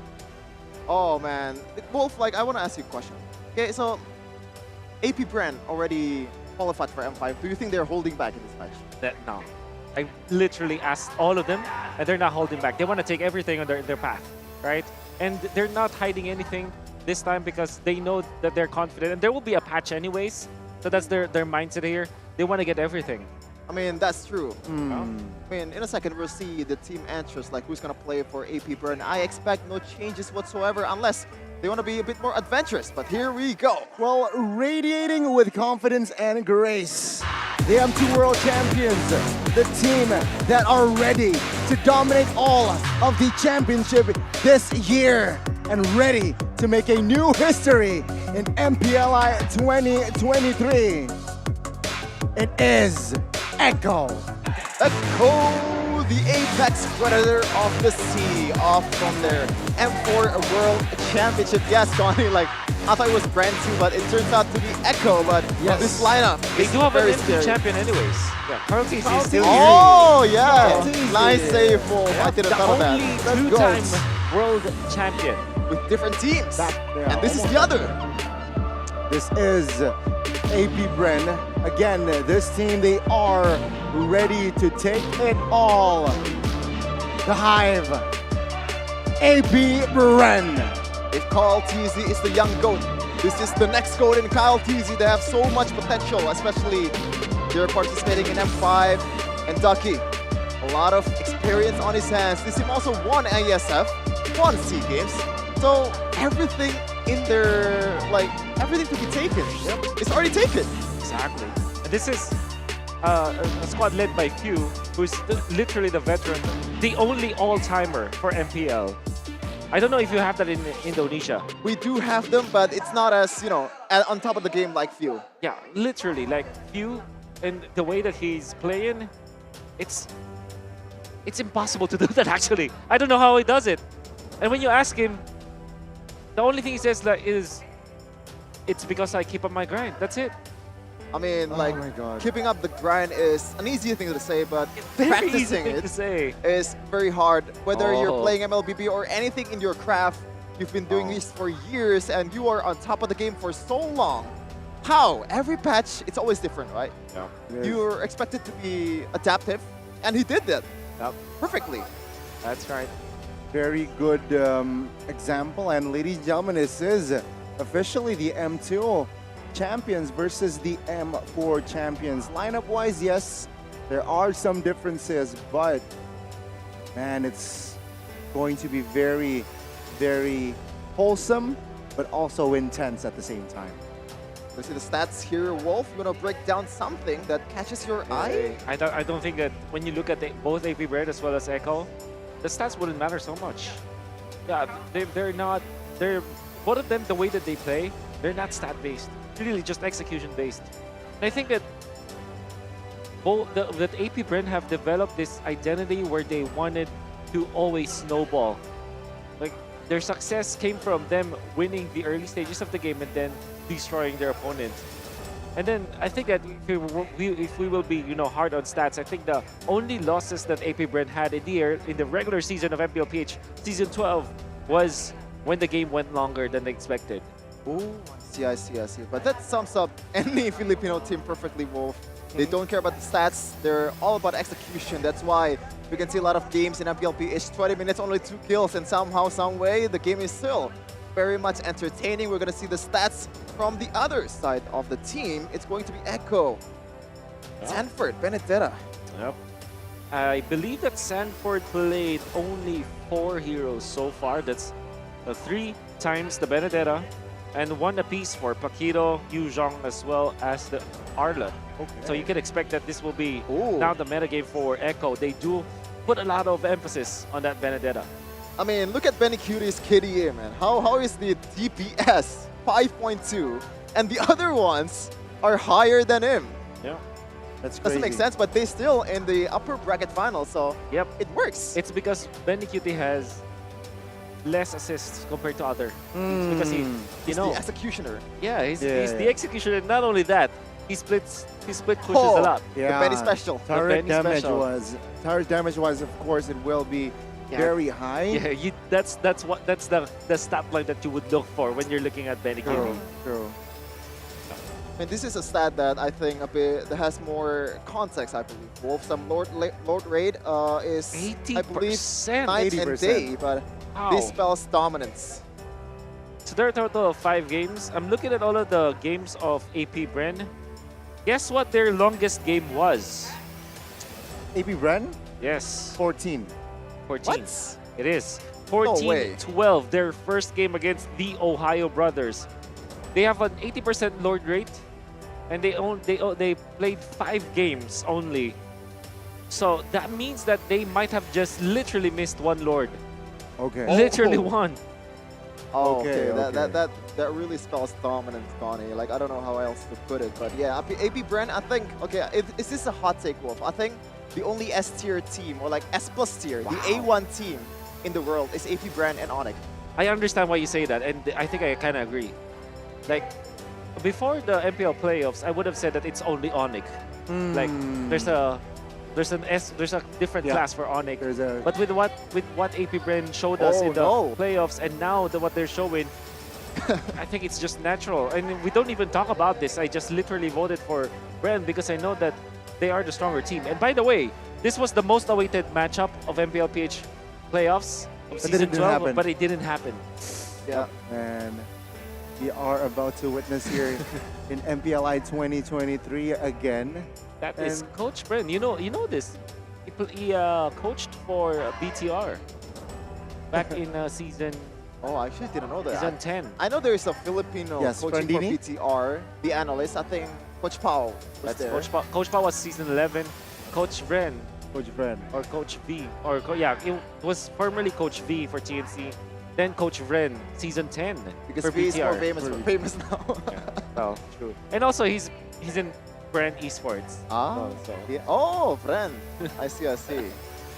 Oh man, Wolf, I want to ask you a question. Okay, so AP Bren already qualified for M5. Do you think they're holding back in this match? No. I literally asked all of them, and they're not holding back. They want to take everything on their path, right? And they're not hiding anything this time because they know that they're confident. And there will be a patch anyways, so that's their mindset here. They want to get everything. I mean, that's true. I mean, in a second, we'll see the team enters, like who's going to play for AP Bren. I expect no changes whatsoever unless they want to be a bit more adventurous, but here we go. Well, radiating with confidence and grace, the M2 World Champions, the team that are ready to dominate all of the championship this year and ready to make a new history in MPLI 2023. It is Echo. Echo, the apex predator of the sea, off from their M4 World Championship. Yes, Connie, I thought it was Bren too, but it turns out to be Echo. But this lineup, they do have an very M2 champion anyways. Yeah, CarveTZ is still here. Oh yeah, nice save, Wolf. I didn't thought of that. Only two-time world champion with different teams, and this is the other. This is AP Bren. Again, this team, they are ready to take it all. The Hive, AP Bren. If carve is the young GOAT, this is the next GOAT in carve. They have so much potential, especially they're participating in M5 and Ducky. A lot of experience on his hands. This team also won ASF, won SEA Games. So everything in their, everything to be taken. It's already taken. Exactly. And this is a squad led by Q, who's literally the veteran, the only all-timer for MPL. I don't know if you have that in Indonesia. We do have them, but it's not as, on top of the game like Few. Yeah, literally, Few, and the way that he's playing, it's impossible to do that, actually. I don't know how he does it. And when you ask him, the only thing he says is, it's because I keep up my grind. That's it. I mean, keeping up the grind is an easy thing to say, but Very practicing easy it to say. is very hard. Whether you're playing MLBB or anything in your craft, you've been doing this for years and you are on top of the game for so long. How? Every patch, it's always different, right? Yeah. You're expected to be adaptive, and he did that perfectly. That's right. Very good example. And ladies and gentlemen, this is officially the M2 champions versus the M4 champions. Lineup-wise, yes, there are some differences, but man, it's going to be very, very wholesome, but also intense at the same time. Let's see the stats here, Wolf. You want to break down something that catches your eye? I don't think that when you look at both AP Bren as well as Echo, the stats wouldn't matter so much. Yeah, they're not. They're both of them, the way that they play, they're not stat based. Really, just execution based. And I think that that AP Bren have developed this identity where they wanted to always snowball. Like their success came from them winning the early stages of the game and then destroying their opponents. And then I think that if we will be, hard on stats, I think the only losses that AP Bren had in the regular season of MPLPH season 12 was when the game went longer than expected. Oh, I see. But that sums up any Filipino team perfectly, Wolf. They don't care about the stats. They're all about execution. That's why we can see a lot of games in MPLPH, 20 minutes, only 2 kills, and somehow, some way, the game is still very much entertaining. We're going to see the stats from the other side of the team. It's going to be Echo, Sanford, Benedetta. Yep. I believe that Sanford played only 4 heroes so far. That's 3 times the Benedetta and 1 apiece for Paquito, Yuzhong, as well as the Arla. Okay. So you can expect that this will be now the metagame for Echo. They do put a lot of emphasis on that Benedetta. I mean, look at Benny Cutie's KDA, man. How is the DPS 5.2 and the other ones are higher than him? Yeah. That's crazy. Doesn't make sense, but they still in the upper bracket final, so yep, it works. It's because Benny Cutie has less assists compared to other. It's because he's the executioner. Yeah, he's the executioner. Not only that, he split pushes a lot. Yeah. The Benny special. Turret damage wise, of course, it will be very high. Yeah, that's the stat line that you would look for when you're looking at Benny Cutie. True. I mean, this is a stat that I think that has more context, I believe. Wolf, some Lord Raid is, 80%, I believe, night and day, but this spells dominance. So there are a total of 5 games. I'm looking at all of the games of AP Bren. Guess what their longest game was? AP Bren? Yes. 14. 14. What? It is. No way. 14-12, their first game against the Ohio Brothers. They have an 80% Lord rate, and they played 5 games only. So that means that they might have just literally missed 1 Lord. Okay. Literally 1. Oh, okay. That really spells dominance, Connie. Like, I don't know how else to put it, but yeah, AP Bren, I think, okay, is this a hot take, Wolf? I think the only S-tier team, or like S+ tier, the A1 team in the world is AP Bren and Onyx. I understand why you say that, and I think I kind of agree. Like, before the MPL playoffs, I would have said that it's only Onyx. Like, there's a different class for Onyx. But with what AP Bren showed us in the playoffs, and now what they're showing, I think it's just natural. And we don't even talk about this. I just literally voted for Bren because I know that they are the stronger team. And by the way, this was the most awaited matchup of MPLPH playoffs of season 12, but it didn't happen. Yeah. And we are about to witness here in MPLI 2023 again. That is Coach Bren. You know this. He coached for BTR back in season. Oh, I actually didn't know that. Season 10. I know there is a Filipino coaching for BTR, the analyst. I think Coach Pao was there. Coach Pao was season 11. Coach Bren. Or Coach V. It was formerly Coach V for TNC. Then Coach Bren, season 10 because for V is more BTR. famous now. Well, true. And also he's in Bren Esports. Oh, Bren. I see.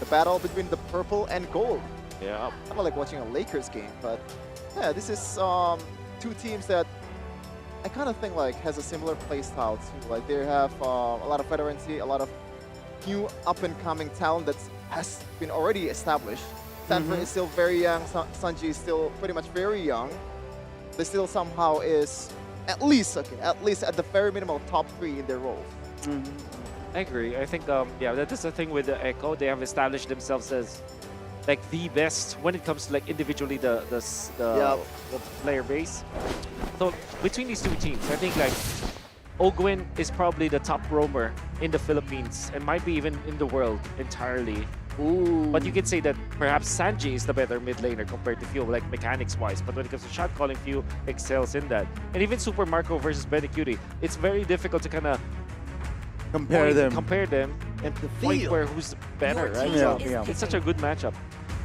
The battle between the purple and gold. Yeah. Kind of like watching a Lakers game, but yeah, this is 2 teams that I kind of think like has a similar play style too. Like they have a lot of veterancy, a lot of new up-and-coming talent that has been already established. Sanford is still very young. Sanji is still pretty much very young. They still somehow is at least at the very minimal top 3 in their roles. I agree. I think that is the thing with the Echo. They have established themselves as like the best when it comes to like individually the player base. So between these 2 teams, I think like Ogwin is probably the top roamer in the Philippines and might be even in the world entirely. But you can say that perhaps Sanji is the better mid laner compared to Few, like mechanics-wise. But when it comes to shot calling, Few excels in that. And even Super Marco versus Benny Cutie, it's very difficult to kind of compare them and the point where who's better, right? So it's such a good matchup.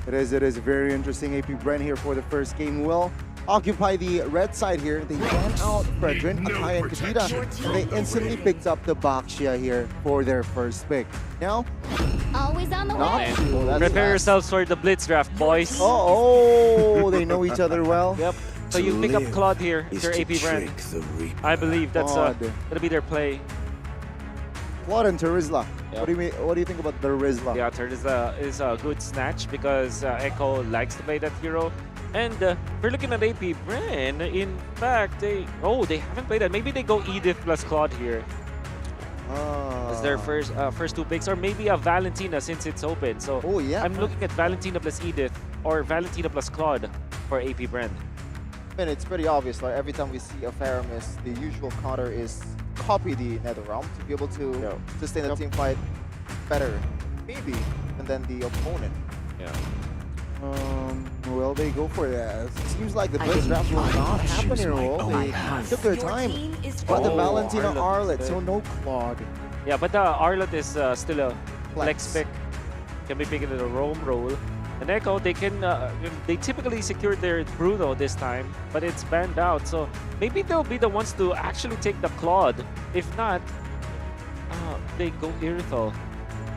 It is very interesting. AP Bren here for the first game will occupy the red side here. They ban out Fredrin, Akai, and Kadita, and they instantly picked up the Baxia here for their first pick. Now, always on the not way. too. Prepare yourselves for the Blitz draft, boys. Oh, they know each other well. Yep. So you pick up Claude here, your AP Brand. I believe that's gonna be their play. Claude and Terizla. Yep. What do you mean? What do you think about Terizla? Yeah, Terizla is a good snatch because Echo likes to play that hero. And if we're looking at AP Bren, in fact, they haven't played that. Maybe they go Edith plus Claude here as their first two picks, or maybe a Valentina since it's open. So I'm looking at Valentina plus Edith or Valentina plus Claude for AP Bren. I mean, it's pretty obvious. Like every time we see a Faramis, the usual counter is copy the Nether Realm to be able to sustain the team fight better, maybe, and then the opponent. Yeah. Well, they go for that. It seems like the Blitz draft will not happen here. They took their time. But the Valentina Arlet, so no Claude. Yeah, but the Arlet is still a flex pick. Can be picked in a roam role. And Echo, they typically secure their Bruno this time, but it's banned out. So maybe they'll be the ones to actually take the Claude. If not, they go Irithel.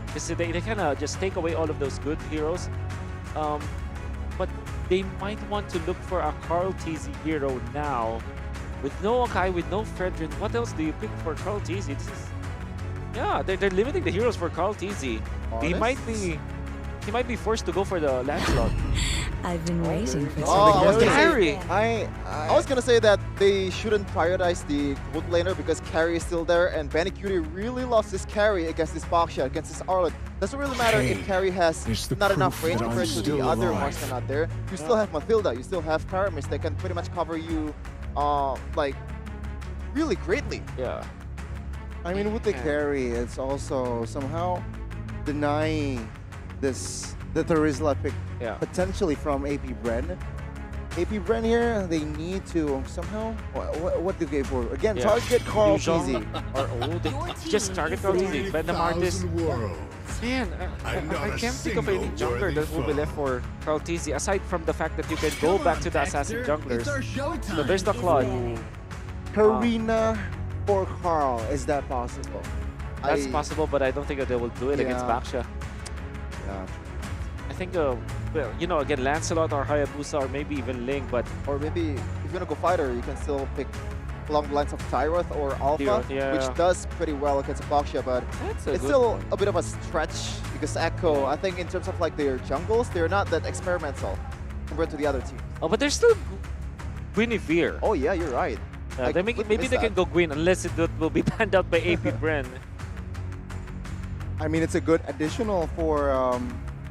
Because they kind of just take away all of those good heroes. But they might want to look for a Carl TZ hero now. With no Akai, with no Fredrin, what else do you pick for Carl TZ? This is, yeah, they're limiting the heroes for Carl TZ. He might be forced to go for the Lancelot. I've been waiting for Carry. I was gonna say that they shouldn't prioritize the gold laner because carry is still there, and Benny Cutie really loves this carry against this Baxia, against this Arlet. Doesn't really matter if carry has not enough range compared to the other marksmen out there. You still have Mathilda, you still have Paramis that can pretty much cover you, like really greatly. Yeah. I mean, with the carry, it's also somehow denying the Terizla pick potentially from AP Bren. AP Bren here, they need to somehow, what do they go for? Again, target Carl TZ. They just target Carl TZ. But the Martis, man, I can't think of any jungler that will be left for Carl TZ aside from the fact that you can go back to the assassin junglers. So there's the Claude. Karina for Carl, is that possible? That's possible, but I don't think that they will do it against Baxia. Yeah. I think, well, you know, again, Lancelot or Hayabusa or maybe even Ling, but... Or maybe, if you're gonna go fighter, you can still pick along the lines of Tyroth or Alpha, which does pretty well against Baxia, but it's still a bit of a stretch because Echo, I think in terms of like their jungles, they're not that experimental compared to the other teams. Oh, but they're still Guinevere. Oh yeah, you're right. Maybe they can go Gwyn unless it will be banned out by AP Bren. I mean, it's a good additional for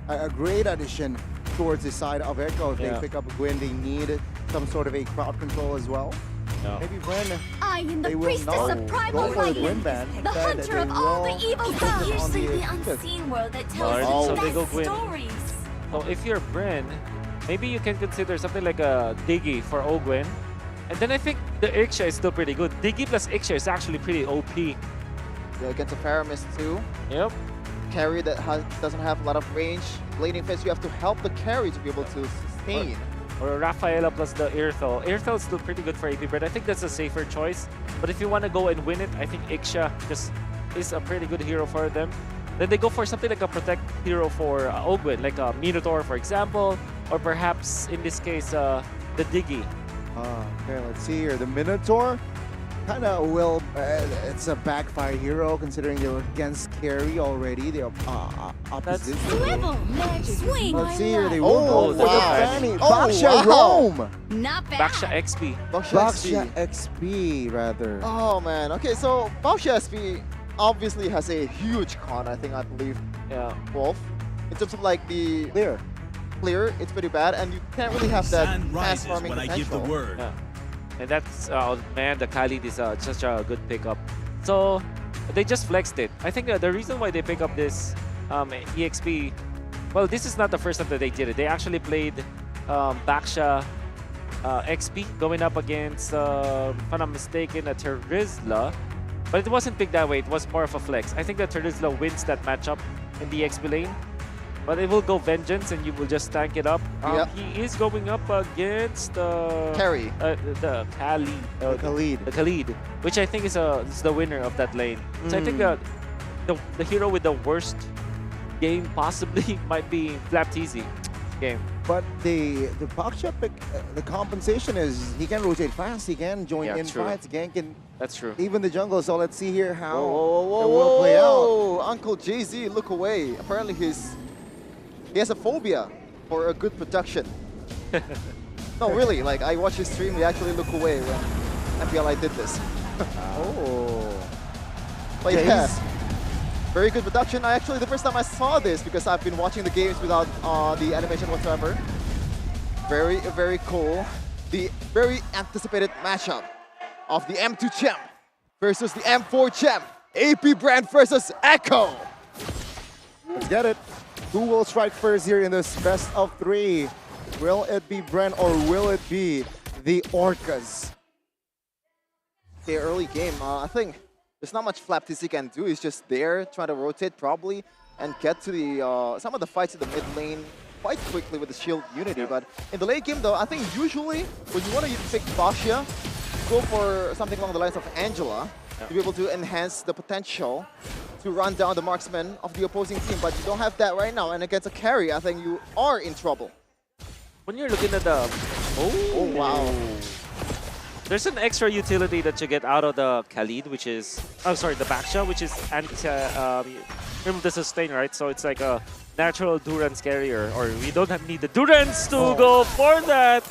a great addition towards the side of Echo. If they pick up Gwyn, they need some sort of a crowd control as well. Maybe Bren, I am the they will priestess not of primal go for the Gwyn lightning, ban. the hunter of all the evil gods. Usually the on unseen world that tells the best stories. So if you're Bren, maybe you can consider something like a Diggy for Ogwen. And then I think the Ixia is still pretty good. Diggy plus Ixia is actually pretty OP. Yeah, against a Faramis too. Yep. Carry that doesn't have a lot of range. Laning phase, you have to help the carry to be able to sustain. Or Rafaela plus the Irithel. Irithel is still pretty good for AP Bren. I think that's a safer choice. But if you want to go and win it, I think Ixia just is a pretty good hero for them. Then they go for something like a protect hero for Ogwen, like a Minotaur, for example. Or perhaps, in this case, the Diggy. Okay, let's see here. The Minotaur kind of will, it's a backfire hero considering they were against carry already. They are opposite. Swivel, magic, swing. Let's see here. They will go for the Fanny. Oh, Baxia Rome. Not bad. Baxia XP. Baxia XP, rather. Oh, man. Okay, so Baxia XP obviously has a huge con, I believe. Yeah. Wolf. In terms of like the... Clear, it's pretty bad, and you can't really have that fast farming potential. Yeah. And that's, man, the Khalid is such a good pickup. So, they just flexed it. I think the reason why they pick up this EXP, well, this is not the first time that they did it. They actually played Baxia XP going up against, if I'm not mistaken, a Terizla. But it wasn't picked that way. It was more of a flex. I think that Terizla wins that matchup in the XP lane. But it will go Vengeance and you will just tank it up. Yep. He is going up against Carry. The Khalid. Khalid. The Khalid, which I think is the winner of that lane. So I think the hero with the worst game possibly might be Flapteasy game. But the Baksha pick, the compensation is he can rotate fast, he can join in true. fights, again can That's true. even the jungle. So let's see here how Whoa, it will play out. Uncle Jay-Z, look away. Apparently he has a phobia for a good production. No, really, like I watched his stream, he actually look away when MPLI did this. But yeah, very good production. Actually, the first time I saw this, because I've been watching the games without the animation whatsoever. Very, very cool. The very anticipated matchup of the M2 champ versus the M4 champ. AP Brand versus Echo. Let's get it. Who will strike first here in this best of 3? Will it be Bren or will it be the Orcas? The early game, I think there's not much Flapteasy can do. He's just there trying to rotate probably and get to the some of the fights in the mid lane quite quickly with the shield unity. But in the late game though, I think usually when you want to pick Basha, go for something along the lines of Angela to be able to enhance the potential to run down the marksman of the opposing team. But you don't have that right now, and against a carry, I think you are in trouble. When you're looking at the... Oh wow. There's an extra utility that you get out of the Khalid, which is... Oh, sorry, the Baksha, which is remove the sustain, right? So it's like a natural Durance carrier, or we don't need the Durance to go for that.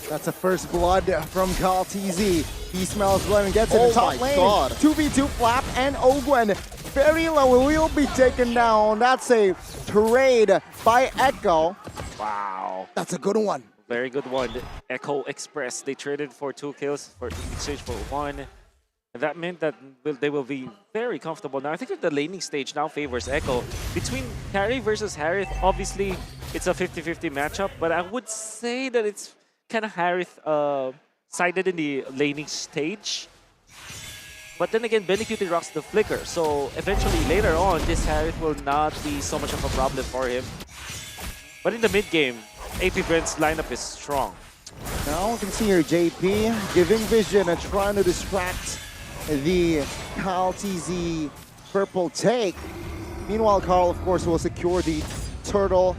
That's a first blood from Kaltizi. He smells blood and gets in the top lane. 2v2 Flap and Ogwen. Very low, will be taken down. That's a trade by Echo. Wow. That's a good one. Very good one. Echo Express, they traded for 2 kills for exchange for 1. And that meant that they will be very comfortable now. I think that the laning stage now favors Echo. Between Carry versus Harith, obviously it's a 50-50 matchup, but I would say that it's kind of Harith sided in the laning stage. But then again, Benecutie rocks the flicker, so eventually later on, this Harith will not be so much of a problem for him. But in the mid game, AP Bren's lineup is strong. Now we can see here JP giving vision and trying to distract the Kaltizi purple take. Meanwhile, Carl, of course, will secure the turtle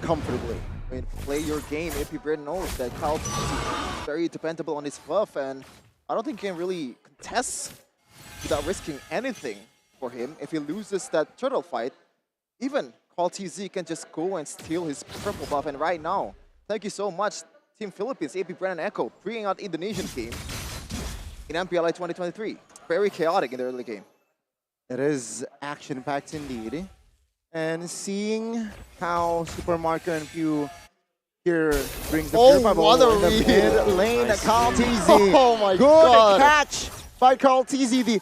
comfortably. I mean, play your game. AP Bren knows that Kaltizi is very dependable on his buff, and I don't think he can really contest without risking anything for him. If he loses that turtle fight, even Kaltizi can just go and steal his purple buff. And right now, thank you so much, Team Philippines, AP Bren and Echo, bringing out Indonesian game in MPLI 2023. Very chaotic in the early game. It is action-packed indeed. And seeing how Super Marco and Pew here brings the pure bubble in the mid lane. Kaltizi. Oh my Good God. catch by Kaltizi. The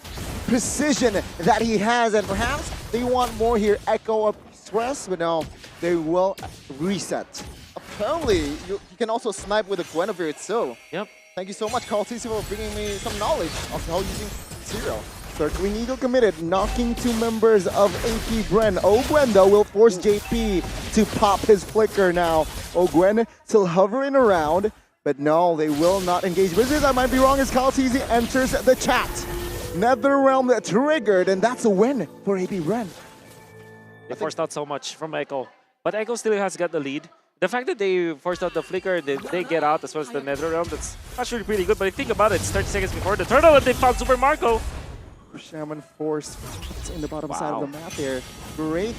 precision that he has, and perhaps they want more here. Echo Express, but no, they will reset. Apparently, you can also snipe with the Guinevere itself. Yep. Thank you so much, Kaltizi, for bringing me some knowledge of how using Zero. Circling Eagle committed, knocking 2 members of AP Bren. Ogwen, though, will force JP to pop his flicker now. Ogwen still hovering around, but no, they will not engage. Business, I might be wrong, as Kaltizi enters the chat. Netherrealm triggered, and that's a win for AP Bren. They forced out so much from Echo, but Echo still has got the lead. The fact that they forced out the flicker, they get out as well as the Netherrealm, that's actually pretty good. But think about it, it's 30 seconds before the turtle, and they found Super Marco. Shaman force in the bottom side of the map there. Great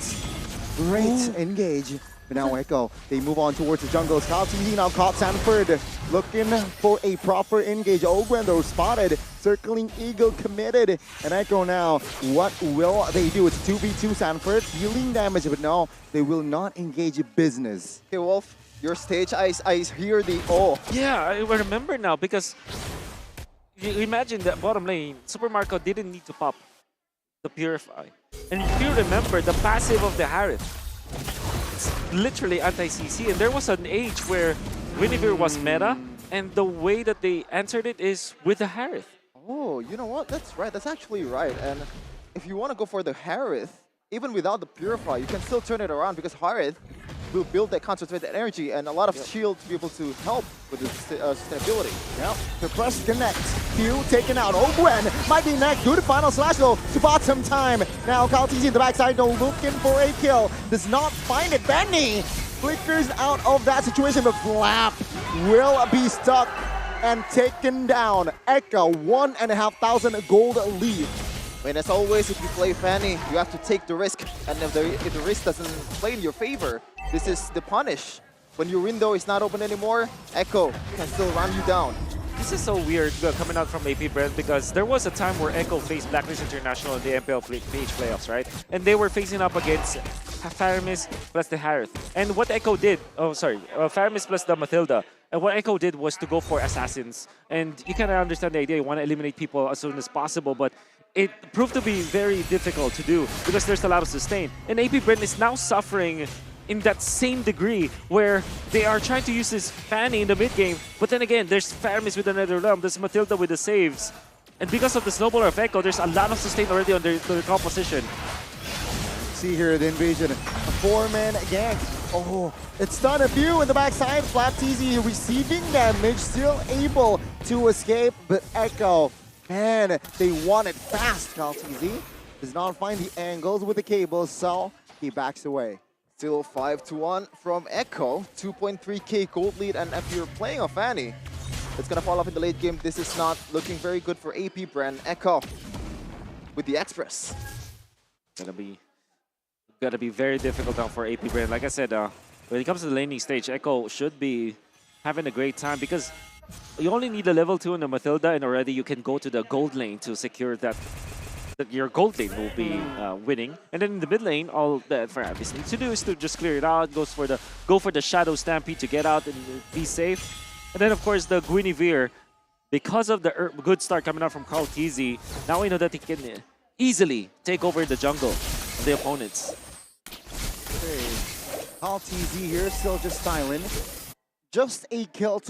engage. But now Echo, they move on towards the jungle. Kaltizi now caught Sanford, looking for a proper engage. Ogwen though spotted, circling Eagle committed. And Echo now, what will they do? It's 2v2 Sanford, dealing damage, but no, they will not engage business. Okay, Wolf, your stage, I hear the oh. Yeah, I remember now, because you imagine that bottom lane, Super Marco didn't need to pop the Purify. And if you remember, the passive of the Harith, it's literally anti-CC, and there was an age where Guinevere was meta, and the way that they answered it is with the Harith. Oh, you know what? That's right. That's actually right. And if you want to go for the Harith, even without the Purify, you can still turn it around because Harith will build that concentrated energy and a lot of shield to be able to help with the sustainability. Yep, the press connect. Q taken out. Gwen might be next. Good final slash though to bottom time. Now KalTZ in the backside though looking for a kill. Does not find it. Benny flickers out of that situation, but Flap will be stuck and taken down. Echo 1,500 gold lead. I mean, as always, if you play Fanny, you have to take the risk. And if the risk doesn't play in your favor, this is the punish. When your window is not open anymore, Echo can still run you down. This is so weird coming out from AP Bren because there was a time where Echo faced Blacklist International in the MPL PH playoffs, right? And they were facing up against Faramis plus the Harith. And what Echo did, Faramis plus the Mathilda. And what Echo did was to go for Assassins. And you kind of understand the idea, you want to eliminate people as soon as possible, but it proved to be very difficult to do because there's a lot of sustain. And AP Bren is now suffering in that same degree where they are trying to use this Fanny in the mid game, but then again, there's Faramis with another realm, there's Mathilda with the saves. And because of the snowballer of Echo, there's a lot of sustain already on their composition. See here the invasion, a 4-man gang. Oh, it's done a few in the backside. FlapTZ receiving damage, still able to escape, but Echo, man, they want it fast. KalTZ does not find the angles with the cables, so he backs away. Still 5-1 from Echo, 2.3k gold lead, and if you're playing a Fanny, it's gonna fall off in the late game. This is not looking very good for AP Bren. Echo with the Express. Gotta be very difficult now for AP Bren. Like I said, when it comes to the laning stage, Echo should be having a great time because you only need a level 2 in the Mathilda and already you can go to the gold lane to secure that your gold lane will be winning. And then in the mid lane, all that Faramis needs to do is to just clear it out, go for the Shadow Stampede to get out and be safe. And then of course the Guinevere, because of the good start coming out from KalTZ, now we know that he can easily take over the jungle of the opponents. Okay. KalTZ here, still just silent. Just a kill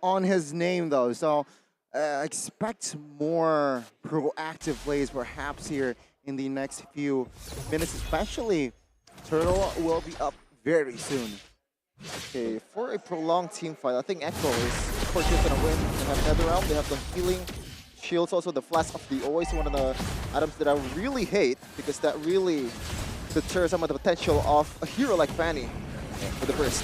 on his name though, so expect more proactive plays perhaps here in the next few minutes, especially Turtle will be up very soon. Okay, for a prolonged team fight, I think Echo is for sure gonna win. They have Netherrealm, they have the healing shields, also the Flash of the always one of the items that I really hate because that really deters some of the potential of a hero like Fanny for the burst.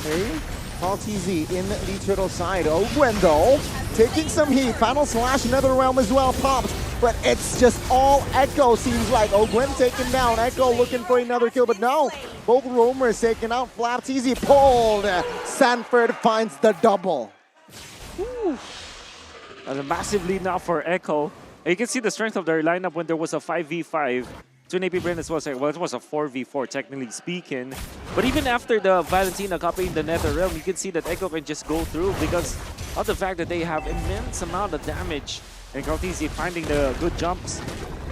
Okay. KalTZ in the Turtle side. Gwen though, taking some heat. Final slash, Netherrealm as well popped, but it's just all Echo seems like. Gwen taken down. Echo looking for another kill, but no. Both roamers taken out. FlapTZ pulled. Sanford finds the double. And a massive lead now for Echo. And you can see the strength of their lineup when there was a 5v5. So AP Bren as well, well, it was a 4v4 technically speaking. But even after the Valentina copying the Netherrealm, you can see that Echo can just go through because of the fact that they have immense amount of damage. And KalTZ finding the good jumps.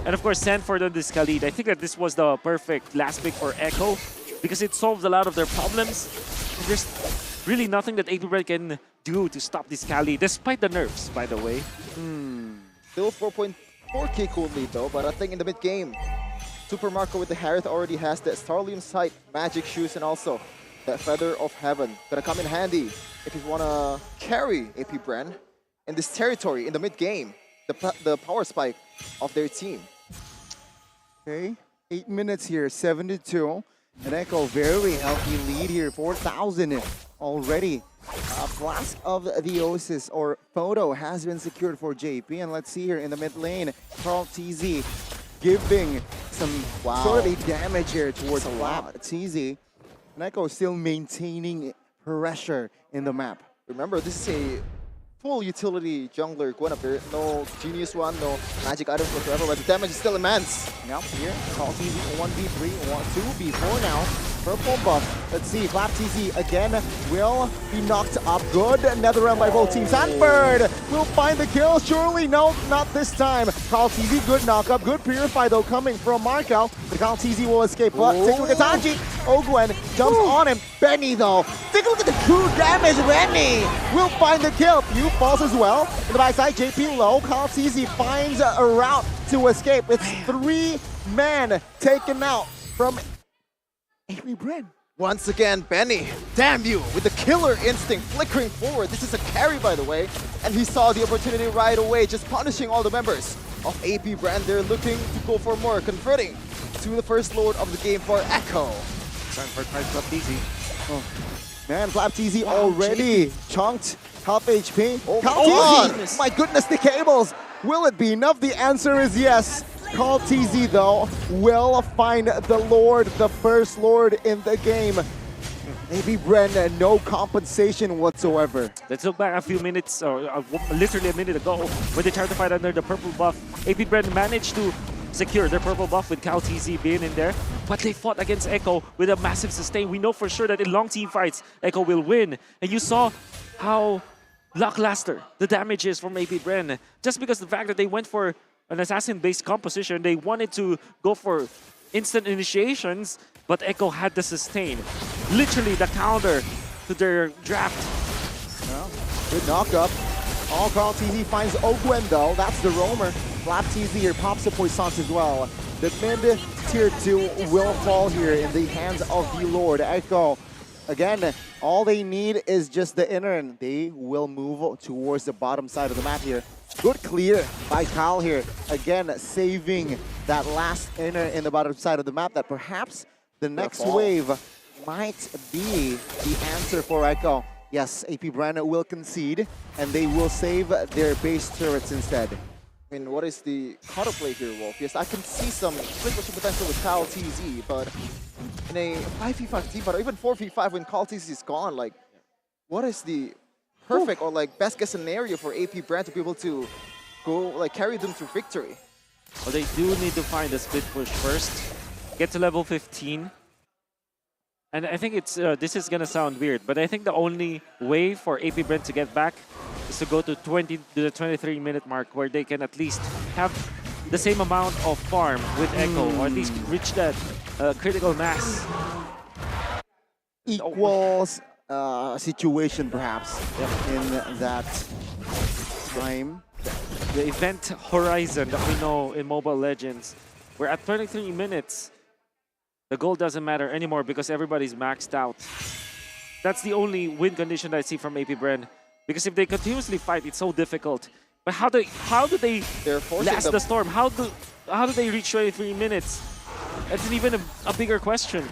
And of course, Sanford on this Khalid. I think that this was the perfect last pick for Echo because it solved a lot of their problems. And there's really nothing that AP Bren can do to stop this Khalid, despite the nerfs, by the way. Still 4.4k gold lead though, but I think in the mid game, Super Marco with the Harith already has the Starlium Sight, Magic Shoes, and also that Feather of Heaven. Gonna come in handy if you wanna carry AP Bren in this territory in the mid game, the power spike of their team. Okay, 8 minutes here, 7-2. And Echo very healthy lead here, 4,000 already. A Flask of the Oasis or Photo has been secured for JP. And let's see here in the mid lane, KalTZ giving some sort of damage here towards FlapTZ. And Echo still maintaining pressure in the map. Remember, this is a full utility jungler Guinevere. No genius one, no magic items whatsoever, but the damage is still immense. Now here, KalTZ 1v3, 2v4 now. Purple buff. Let's see, FlapTZ again will be knocked up. Good Netherrealm by both teams. Sanford will find the kill. Surely, no, not this time. KalTZ, good knockup. Good Purify though coming from Marco. The KalTZ will escape. But take a look at Taji. Gwen jumps on him. Benny though. Take a look at the true damage. Benny will find the kill. Few falls as well. In the backside, JP low. KalTZ finds a route to escape. It's 3 men taken out from AP Bren. Once again, Benny, damn you, with the killer instinct flickering forward. This is a carry, by the way, and he saw the opportunity right away, just punishing all the members of AP Bren. They're looking to go for more, converting to the first load of the game for Echo. Time for Flapteezy. Oh, man, Flapteezy already chunked half HP. Oh, Flapteezy, my goodness, the cables. Will it be enough? The answer is yes. Flapteezy, though, will find the Lord, the first Lord in the game. AP Bren, no compensation whatsoever. Let's look back a few minutes, or literally a minute ago, when they tried to fight under the purple buff. AP Bren managed to secure their purple buff with Flapteezy being in there, but they fought against Echo with a massive sustain. We know for sure that in long team fights, Echo will win. And you saw how lackluster the damage is from AP Bren. Just because the fact that they went for an assassin-based composition, they wanted to go for instant initiations, but Echo had the sustain. Literally the counter to their draft. Well, good knock-up. All Flapteezy finds Ogwen, though. That's the roamer. Flapteezy here pops the Poissons as well. The mid tier 2 will fall here in the hands of the Lord. Echo, again, all they need is just the inner, and they will move towards the bottom side of the map here. Good clear by Kyle here. Again, saving that last inner in the bottom side of the map, that perhaps the next wave might be the answer for Echo. Yes, AP Bren will concede, and they will save their base turrets instead. I mean, what is the counterplay here, Wolf? Yes, I can see some split potential with Flapteezy, but in a 5v5 team fight, or even 4v5 when Flapteezy is gone, like, what is the perfect or like best case scenario for AP Bren to be able to go, like, carry them to victory? Well, they do need to find a split push first, get to level 15. And I think it's this is gonna sound weird, but I think the only way for AP Bren to get back is to go to the 23-minute mark, where they can at least have the same amount of farm with Echo, or at least reach that critical mass. Equals situation, perhaps, in that time. The event horizon that we know in Mobile Legends, we're at 23 minutes. The goal doesn't matter anymore because everybody's maxed out. That's the only win condition that I see from AP Bren. Because if they continuously fight, it's so difficult. But how do they last the storm? How do they reach 23 minutes? That's even a bigger question.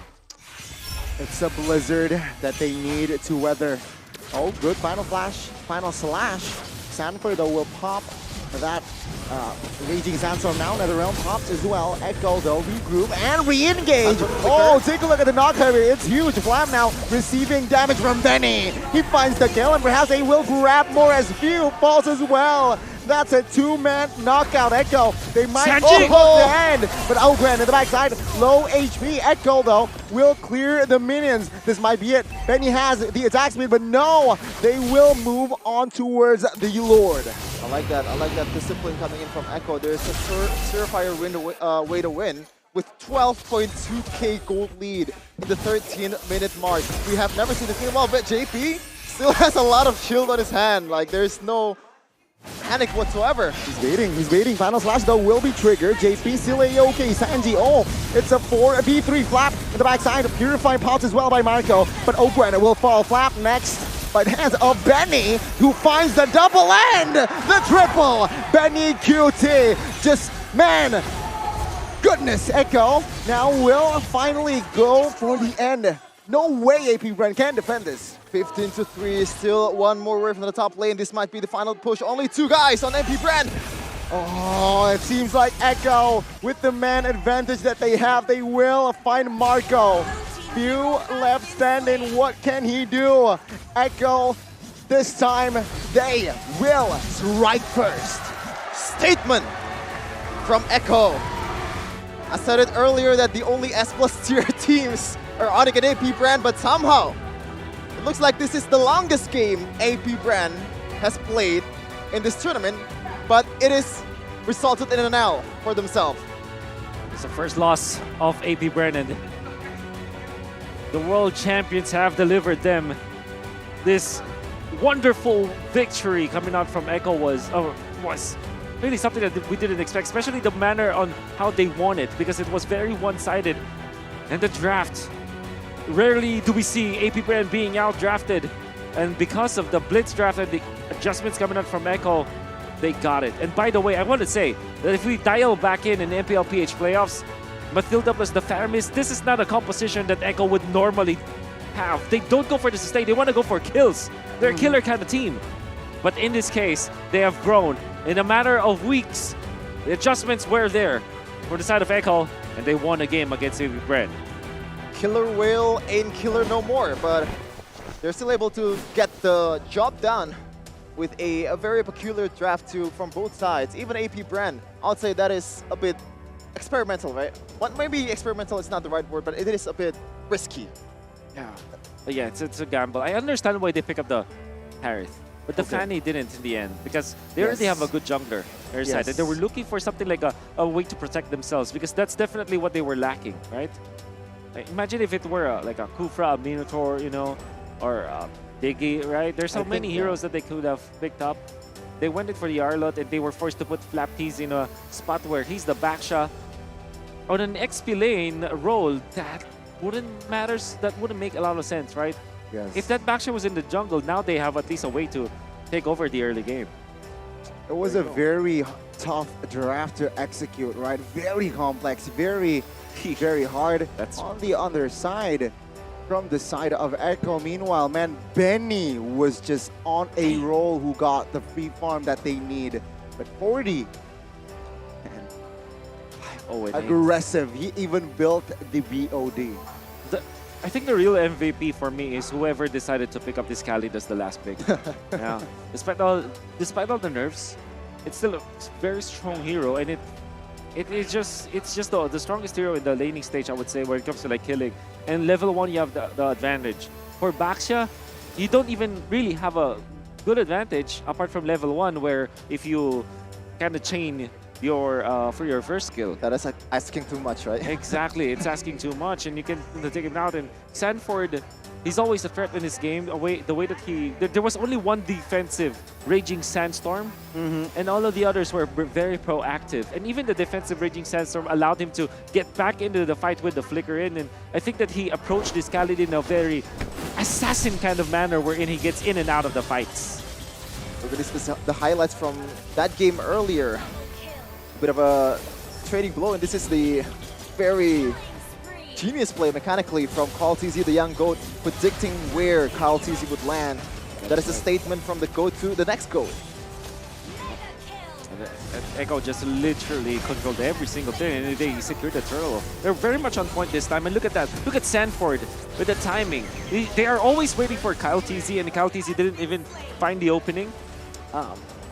It's a blizzard that they need to weather. Oh, good final flash, final slash. Sanford, though, will pop that Raging Sandstorm now. NetherRealm pops as well. Echo, though, regroup and re-engage. Oh, take a look at the knock heavy. It's huge. Flam now receiving damage from Benny. He finds the kill, and perhaps they will grab more as Few falls as well. That's a 2-man knockout. Echo, they might hook the end. But Ogren in the backside, low HP. Echo, though, will clear the minions. This might be it. Benny has the attack speed, but no, they will move on towards the Lord. I like that. I like that discipline coming in from Echo. There's a surefire way to win with 12.2k gold lead in the 13-minute mark. We have never seen this thing. Well, but JP still has a lot of shield on his hand. Like, there's no panic whatsoever. He's waiting. Final slash, though, will be triggered. JP still A-OK. Sanji, oh, it's a 4v3 Flap in the backside. Purifying pops as well by Marco, but Ogren will fall. Flap next by the hands of Benny, who finds the double end, the triple. Benny QT, just, man, goodness. Echo now will finally go for the end. No way AP Bren can defend this. 15-3, still one more away from the top lane. This might be the final push. Only 2 guys on MP Bren. Oh, it seems like Echo, with the man advantage that they have, they will find Marco. Few left standing. What can he do? Echo, this time they will strike first. Statement from Echo. I said it earlier that the only S+ tier teams are Onyx and AP Bren, but somehow it looks like this is the longest game AP Bren has played in this tournament, but it is resulted in an L for themselves. It's the first loss of AP Bren, and the world champions have delivered them this wonderful victory. Coming out from Echo was really something that we didn't expect, especially the manner on how they won it, because it was very one-sided. And the draft, rarely do we see AP Bren being out-drafted. And because of the blitz draft and the adjustments coming out from Echo, they got it. And by the way, I want to say that if we dial back in MPL PH playoffs, Mathilda plus the Faramis, this is not a composition that Echo would normally have. They don't go for the sustain, they want to go for kills. They're a killer kind of team. But in this case, they have grown. In a matter of weeks, the adjustments were there for the side of Echo, and they won a game against AP Bren. Killer Whale ain't killer no more, but they're still able to get the job done with a very peculiar draft too from both sides. Even AP Bren, I would say that is a bit experimental, right? What maybe experimental is not the right word, but it is a bit risky. Yeah, but yeah, it's a gamble. I understand why they pick up the Harith, but the Fanny didn't in the end, because they already have a good jungler on their side, and they were looking for something like a way to protect themselves, because that's definitely what they were lacking, right? Like, imagine if it were like a Kufra, a Minotaur, you know, or Diggy, right? There's so many heroes that they could have picked up. They went in for the Arlot, and they were forced to put Flaptease in a spot where he's the backsha. On an XP lane role, that wouldn't make a lot of sense, right? Yes. If that backsha was in the jungle, now they have at least a way to take over the early game. It was a very tough draft to execute, right? Very complex, very hard. That's on the other side. From the side of Echo, meanwhile, man, Benny was just on a roll who got the free farm that they need. But 40, man, aggressive. He even built the BOD. I think the real MVP for me is whoever decided to pick up this Khalid as the last pick. Yeah, despite all the nerfs, it's still a very strong hero, and it's just the strongest hero in the laning stage, I would say, when it comes to like killing. And level 1, you have the advantage. For Baxia, you don't even really have a good advantage apart from level 1, where if you kind of chain your for your first skill. That is asking too much, right? Exactly, it's asking too much, and you can take him out. And Sanford, he's always a threat in this game. The way that there was only one defensive Raging Sandstorm, and all of the others were very proactive. And even the defensive Raging Sandstorm allowed him to get back into the fight with the Flicker in. And I think that he approached this Khalid in a very assassin kind of manner, wherein he gets in and out of the fights. Look at this, the highlights from that game earlier. Bit of a trading blow, and this is the very genius play mechanically from Kyle TZ, the young GOAT, predicting where Kyle TZ would land. That is a statement from the GOAT to the next GOAT. And Echo just literally controlled every single thing, and they secured the turtle. They're very much on point this time, and look at that. Look at Sanford with the timing. They are always waiting for Kyle TZ, and Kyle TZ didn't even find the opening.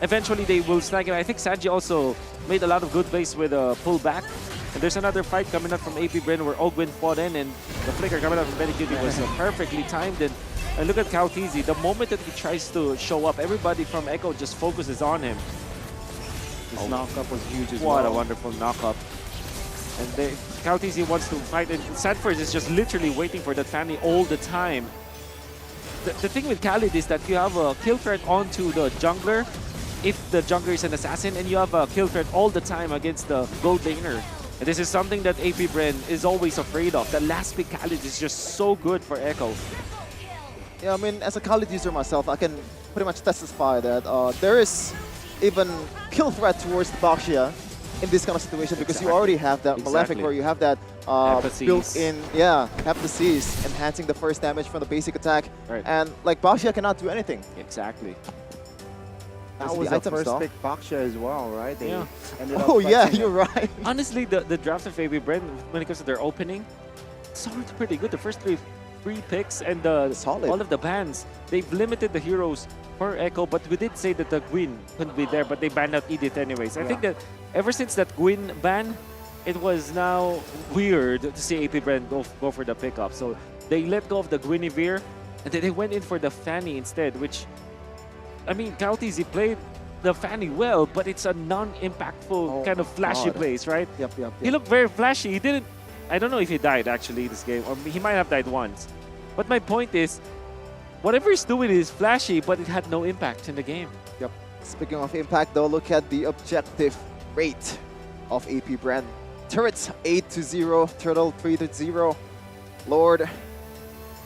Eventually, they will snag him. I think Sanji also made a lot of good plays with a pullback. And there's another fight coming up from AP Bren where Ogwin fought in, and the flicker coming out from Benny Cutie was perfectly timed. And look at Kautizi. The moment that he tries to show up, everybody from Echo just focuses on him. This knockup was huge as well. What a wonderful knockup. And Kautizi wants to fight, and Sanford is just literally waiting for that Fanny all the time. The thing with Khalid is that you have a kill threat onto the jungler if the jungler is an assassin, and you have a kill threat all the time against the gold laner. And this is something that AP Bren is always afraid of. The last pick Khalid is just so good for Echo. Yeah, I mean, as a Khalid user myself, I can pretty much testify that there is even kill threat towards the Baxia in this kind of situation, because you already have that Malefic, where you have that built-in, Heptasis, enhancing the first damage from the basic attack. Right. And like Baxia cannot do anything. Exactly. That was the first pick Baxia as well, right? They ended up you're right. Honestly, the draft of AP Bren, when it comes to their opening, it's already pretty good. The first three picks and all of the bans, they've limited the heroes for Echo, but we did say that the Gwyn couldn't be there, but they banned out Edith anyways. I think that ever since that Gwyn ban, it was now weird to see AP Bren go for the pickup. So they let go of the Guinevere, and then they went in for the Fanny instead, which, I mean, Kautizi played the Fanny well, but it's a non-impactful kind of flashy plays, right? Yep. He looked very flashy. He didn't, I don't know if he died actually this game, or he might have died once. But my point is, whatever he's doing is flashy, but it had no impact in the game. Yep. Speaking of impact though, look at the objective rate of AP Bren. Turrets 8-0, Turtle 3-0. Lord,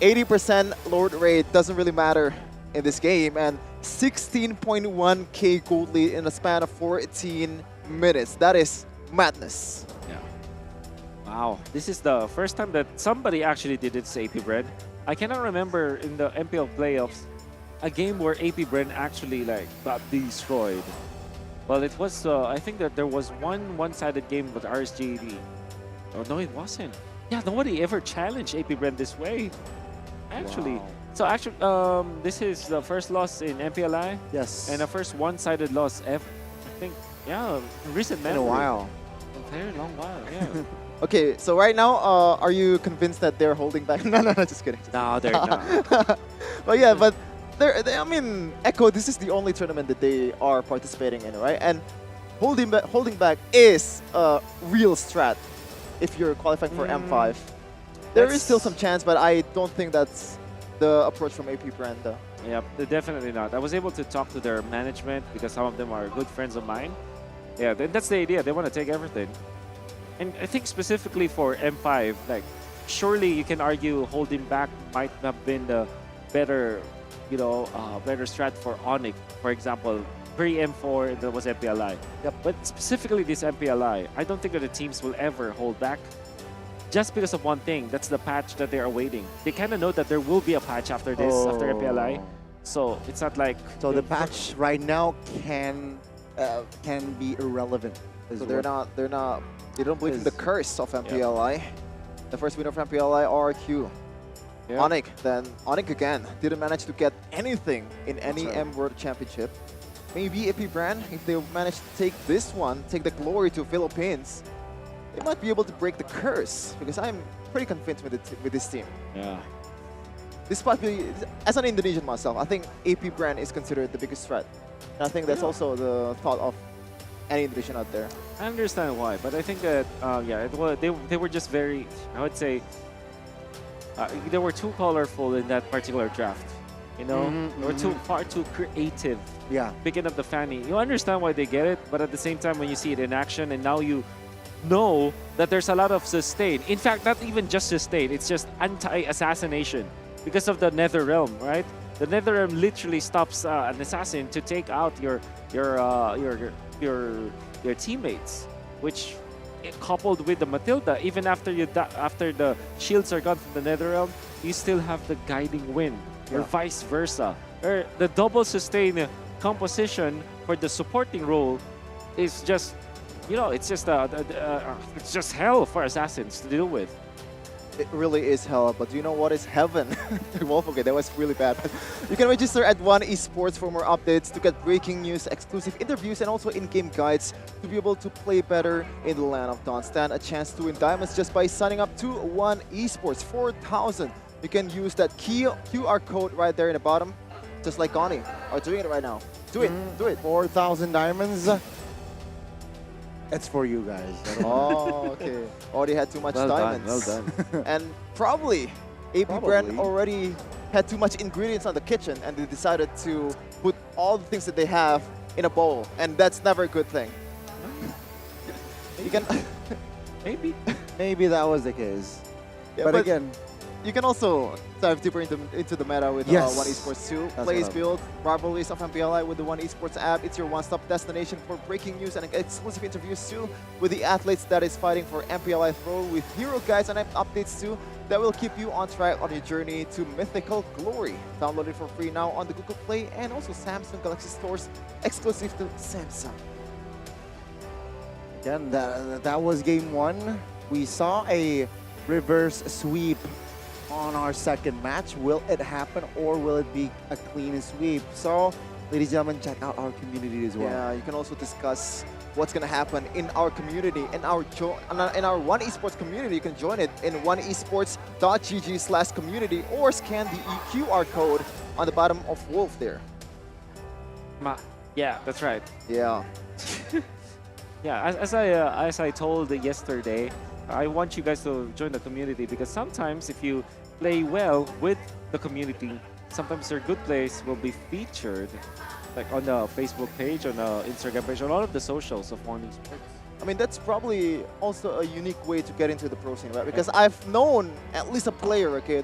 80% Lord rate doesn't really matter in this game, and 16.1k gold lead in a span of 14 minutes. That is madness. Yeah. Wow, this is the first time that somebody actually did it to AP Bren. I cannot remember in the MPL playoffs a game where AP Bren actually like got destroyed. Well, it was, I think that there was one-sided game with RSGD. Oh, no, it wasn't. Yeah, nobody ever challenged AP Bren this way, actually. Wow. So actually, this is the first loss in MPLI. Yes. And the first one-sided loss ever. I think, yeah, recent memory. In a while. A very long while, yeah. Okay, so right now, are you convinced that they're holding back? No, just kidding. No, they're not. But yeah, but I mean, Echo, this is the only tournament that they are participating in, right? And holding back is a real strat if you're qualifying for M5. There is still some chance, but I don't think that's the approach from AP Bren, though. Yeah, definitely not. I was able to talk to their management because some of them are good friends of mine. Yeah, that's the idea. They want to take everything. And I think specifically for M5, like, surely you can argue holding back might have been the better, you know, better strat for Onyx. For example, pre-M4, there was MPLI. Yep. But specifically this MPLI, I don't think that the teams will ever hold back just because of one thing. That's the patch that they're awaiting. They kind of know that there will be a patch after this, after MPLI. So it's not like... So the patch right now can be irrelevant. So they don't believe in the curse of MPLI. The first winner of MPLI, RQ. Yeah. Onyx, then Onyx again didn't manage to get anything in any M World Championship. Maybe AP Bren, if they manage to take this one, take the glory to Philippines, they might be able to break the curse, because I'm pretty convinced with this team. Yeah. Despite as an Indonesian myself, I think AP Bren is considered the biggest threat. And I think that's also the thought of any Indonesian out there. I understand why, but I think that, yeah, they were just very, I would say, they were too colorful in that particular draft. You know, they were far too creative. Yeah. Picking up the Fanny. You understand why they get it, but at the same time, when you see it in action, and now you know that there's a lot of sustain. In fact, not even just sustain. It's just anti-assassination because of the Nether Realm, right? The Nether Realm literally stops an assassin to take out your teammates, which coupled with the Matilda, even after after the shields are gone from the Nether Realm, you still have the guiding wind, or vice versa. Or the double sustain composition for the supporting role is just, you know, it's just hell for assassins to deal with. It really is hell, but do you know what is heaven? Wolf, okay, that was really bad. You can register at One Esports for more updates, to get breaking news, exclusive interviews, and also in-game guides to be able to play better in the land of Dawn. Stand a chance to win diamonds just by signing up to One Esports. 4,000. You can use that QR code right there in the bottom, just like Goni are doing it right now. Do it, do it. 4,000 diamonds. It's for you guys. Oh, okay. Already had too much diamonds. Well done. And probably AP Bren already had too much ingredients on the kitchen, and they decided to put all the things that they have in a bowl, and that's never a good thing. You can maybe that was the case. Yeah, but again, you can also dive deeper into the meta with One Esports 2. Plays, build, rivalries of MPLI with the One Esports app. It's your one-stop destination for breaking news and exclusive interviews too with the athletes that is fighting for MPLI Throw, with hero guides and updates too that will keep you on track on your journey to mythical glory. Download it for free now on the Google Play and also Samsung Galaxy stores, exclusive to Samsung. Again, that was game one. We saw a reverse sweep on our second match. Will it happen, or will it be a clean sweep? So, ladies and gentlemen, check out our community as well. Yeah, you can also discuss what's going to happen in our community, in our One Esports community. You can join it in oneesports.gg/community, or scan the QR code on the bottom of Wolf there. Yeah, that's right. Yeah. Yeah, as I told yesterday, I want you guys to join the community, because sometimes if you play well with the community, sometimes your good plays will be featured like on the Facebook page, on the Instagram page, on all of the socials of One Esports. I mean, that's probably also a unique way to get into the pro scene, right? Because I've known at least a player, okay,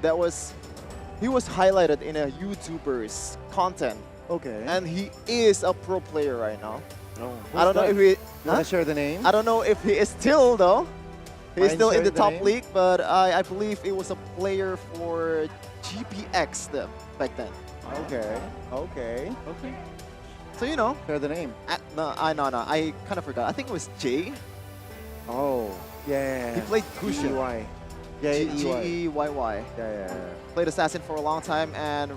he was highlighted in a YouTuber's content. Okay. And he is a pro player right now. Oh, I don't know if he... You want to share the name? I don't know if he is still, though. He's Mind still in sharing the the top name? league, but I believe it was a player for GPX back then. Okay. Okay. Okay. So, you know. Share the name. No, I kind of forgot. I think it was Jay. Oh, yeah. He played Kushin. GEY. Yeah, G-E-Y-Y. Yeah. Played Assassin for a long time and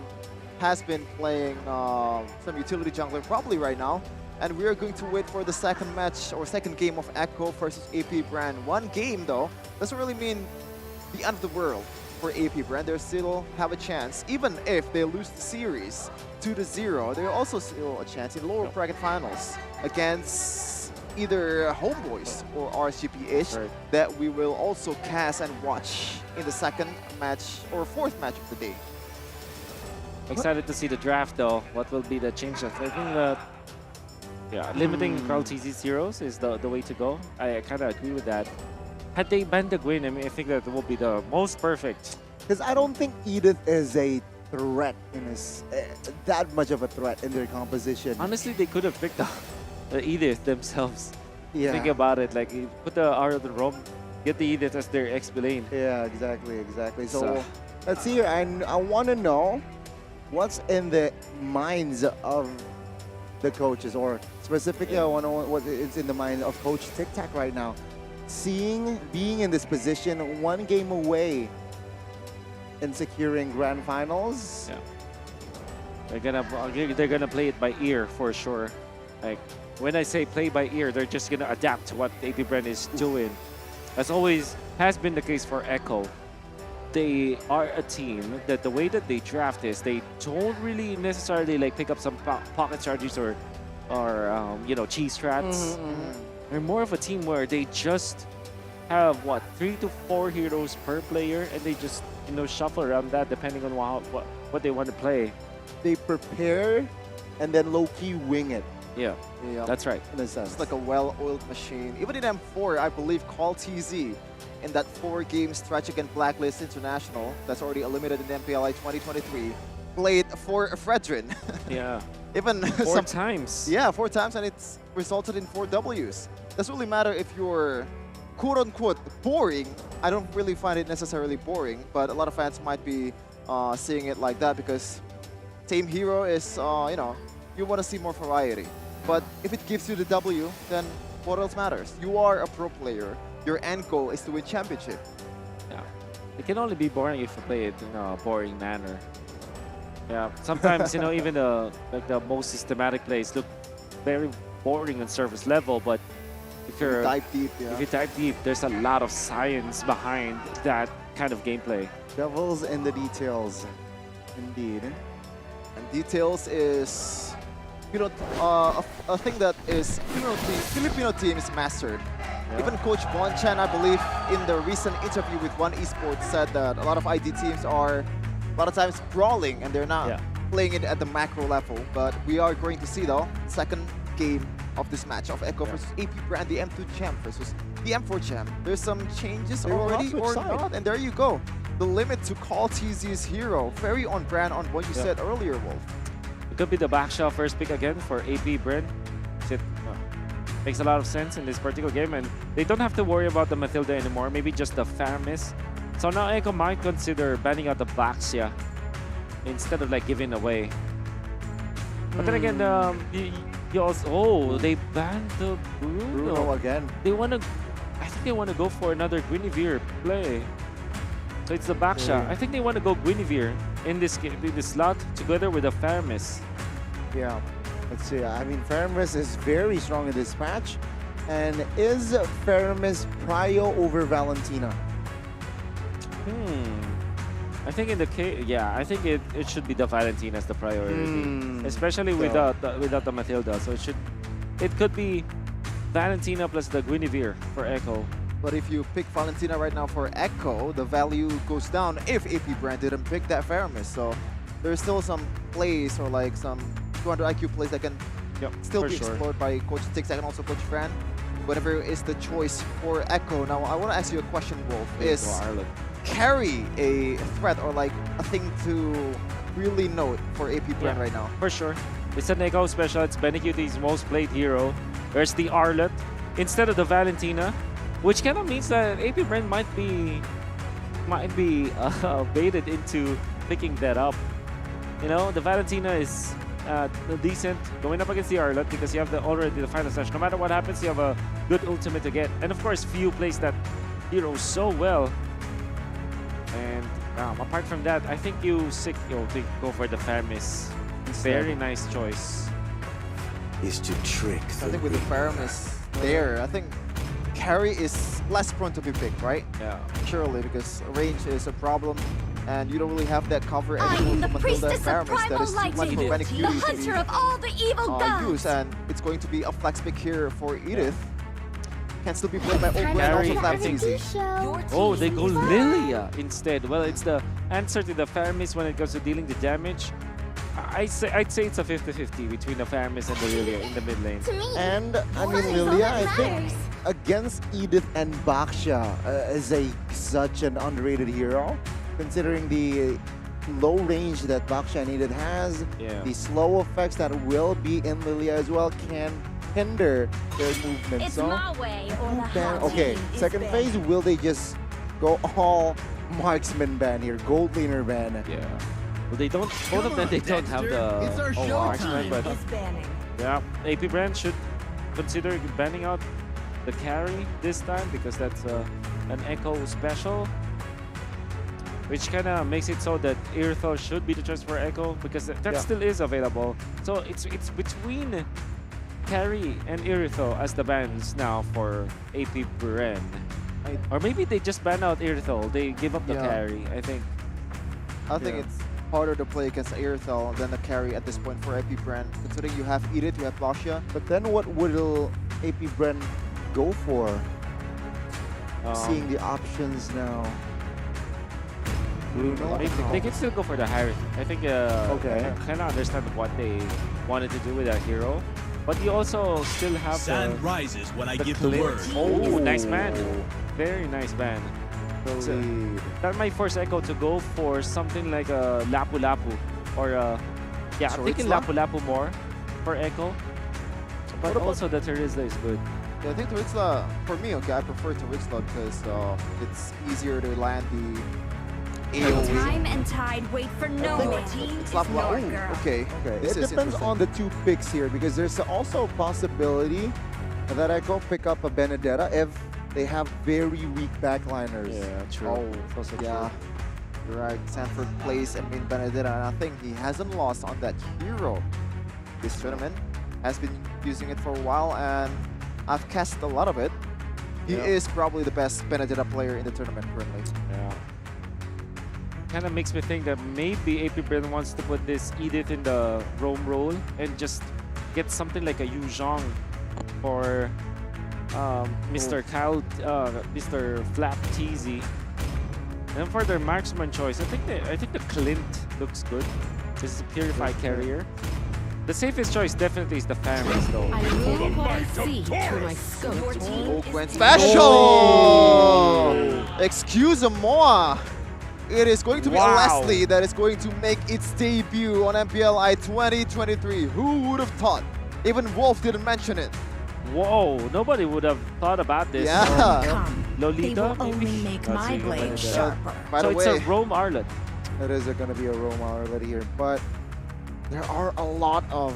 has been playing some utility jungler probably right now. And we are going to wait for the second match or second game of Echo versus AP Bren. One game though doesn't really mean the end of the world for AP Bren. They still have a chance. Even if they lose the series 2-0, there's also still a chance in lower bracket finals against either HomeBois or RSGP-ish that we will also cast and watch in the second match or fourth match of the day. Excited to see the draft though. What will be the changes? I think that limiting Carl TZ's heroes is the way to go. I kind of agree with that. Had they banned the Gwyn, I mean, I think that will be the most perfect. Because I don't think Edith is a threat in his that much of a threat in their composition. Honestly, they could have picked the Edith themselves. Yeah. Think about it. Like, you put the Aura of the Rome, get the Edith as their X lane. Yeah, exactly. So let's see here. I want to know what's in the minds of the coaches, or specifically, I want to know what is in the mind of Coach Tic Tac right now. Being in this position, one game away in securing grand finals. Yeah. They're gonna play it by ear for sure. Like, when I say play by ear, they're just gonna adapt to what AP Bren is doing. As always has been the case for Echo. They are a team that the way that they draft is, they don't really necessarily like pick up some pocket strategies or you know, cheese strats. They're more of a team where they just have 3 to 4 heroes per player, and they just, you know, shuffle around that depending on what they want to play. They prepare and then low-key wing it. Yeah, that's right. In a sense. It's like a well-oiled machine. Even in M4, I believe Call TZ in that 4-game stretch against Blacklist International that's already eliminated in MPLI 2023 played for Fredrin. Yeah. Even 4 times. Yeah, 4 times, and it's resulted in 4 Ws. Doesn't really matter if you're quote-unquote boring. I don't really find it necessarily boring, but a lot of fans might be seeing it like that because same hero is, you know, you want to see more variety. But if it gives you the W, then what else matters? You are a pro player. Your end goal is to win championship. Yeah. It can only be boring if you play it in a boring manner. Yeah. Sometimes, you know, even the most systematic plays look very boring on surface level, but if you dive deep, if you dive deep, there's a lot of science behind that kind of gameplay. Devils in the details, indeed. And details is, you know, a thing that is Filipino teams mastered. Yeah. Even Coach Bon Chan, I believe, in the recent interview with One Esports said that a lot of ID teams are a lot of times brawling and they're not playing it at the macro level. But we are going to see, though, second game of this match of Echo versus AP Bren, the M2 champ versus the M4 champ. There's some changes already or not, and there you go. The limit to Call TZ's hero. Very on brand on what you said earlier, Wolf. It could be the backshot first pick again for AP Bren. It makes a lot of sense in this particular game, and they don't have to worry about the Matilda anymore, maybe just the Faramis. So now Echo might consider banning out the Baxia instead of like giving away. But then again, he also, they banned the Bruno again. I think they want to go for another Guinevere play. So it's the backshot. I think they want to go Guinevere in this game, in this slot, together with the Faramis. Yeah, let's see. I mean, Faramis is very strong in this match. And is Faramis prio over Valentina? I think in the case, I think it should be the Valentina as the priority, especially without the Matilda. So it could be Valentina plus the Guinevere for Echo. But if you pick Valentina right now for Echo, the value goes down if AP Bren didn't pick that Faramis. So there's still some plays or like some 200 IQ plays that can still for be sure. explored by Coach Tix and also Coach Bren. Whatever is the choice for Echo. Now, I want to ask you a question, Wolf. Is carry a threat or like a thing to really note for AP Bren right now? For sure. It's an Echo special. It's Benecute's most played hero. There's the Arlet instead of the Valentina, which kind of means that AP Bren might be baited into picking that up. You know, the Valentina is decent going up against the Arlet because you have already the final slash. No matter what happens, you have a good ultimate to get. And of course, Few plays that hero so well. And apart from that, I think you go for the Faramis. Very nice choice. Is to trick. I think with the Faramis there, I think carry is less prone to be picked, right? Yeah. Surely, because range is a problem. And you don't really have that cover I anymore am the from priestess Matilda of Faramis that primal is too much lighting, for the Benecutie to hunter of all the evil be gods. used. And it's going to be a flex pick here for Edith. Can still be played by Ogwen and also Flap Easy. Oh, they go Lilia instead. Well, it's the answer to the Faramis when it comes to dealing the damage. I'd say it's a 50-50 between the Faramis and the Lilia in the mid lane. And I mean, Lilia, I think against Edith and Baksha is such an underrated hero, considering the low range that Baksha and Edith has. The slow effects that will be in Lilia as well can hinder their movement. It's so, my way or the highway. okay, second phase, will they just go all marksman ban here, gold laner ban? Yeah. Well, they don't. Both of them, they don't have the marksman, but yeah, AP Bren should consider banning out the carry this time because that's an Echo special, which kind of makes it so that Irithel should be the choice for Echo because that still is available. So it's between carry and Irithel as the bans now for AP Bren. Or maybe they just ban out Irithel. They give up the carry, I think. I think it's harder to play against Irithel than the carry at this point for AP Bren, considering you have Edith, you have Lasha. But then what will AP Bren go for? Seeing the options now. Bruno? They can still go for the Hierarchy. I think I kind of understand what they wanted to do with that hero. But you also still have Sun the rises when I give clip. the word. Oh, nice ban. Very nice ban. So that might force Echo to go for something like a Lapu Lapu or I'm thinking Lapu Lapu more for Echo. But also the Terizla is good. Yeah, I think Terizla, for me, I prefer Terizla because it's easier to land the AoE. Time and tide wait for no man. It's Lapu Lapu. Okay. This It depends on the two picks here because there's also a possibility that Echo pick up a Benedetta if they have very weak backliners. Yeah, true. Oh, also yeah. You're right. Sanford plays and main Benedetta, and I think he hasn't lost on that hero this tournament. Has been using it for a while, and I've cast a lot of it. He is probably the best Benedetta player in the tournament currently. Yeah. Kind of makes me think that maybe AP Bren wants to put this Edith in the roam role and just get something like a Yu Zhong for Mr. Mr. Flap Teasy. And for their marksman choice, I think the Clint looks good. This is a purified carrier. The safest choice definitely is the Faramis though. I will what I see through my scope. Ogwen special! Excuse Moa. It is going to be a Leslie that is going to make its debut on MPLI 2023. Who would have thought? Even Wolf didn't mention it. Whoa, nobody would have thought about this. Yeah. Lolita? They will only make my blade sharper. By so the it's way, a Roam Arlet. It is going to be a Roam Arlet here, but there are a lot of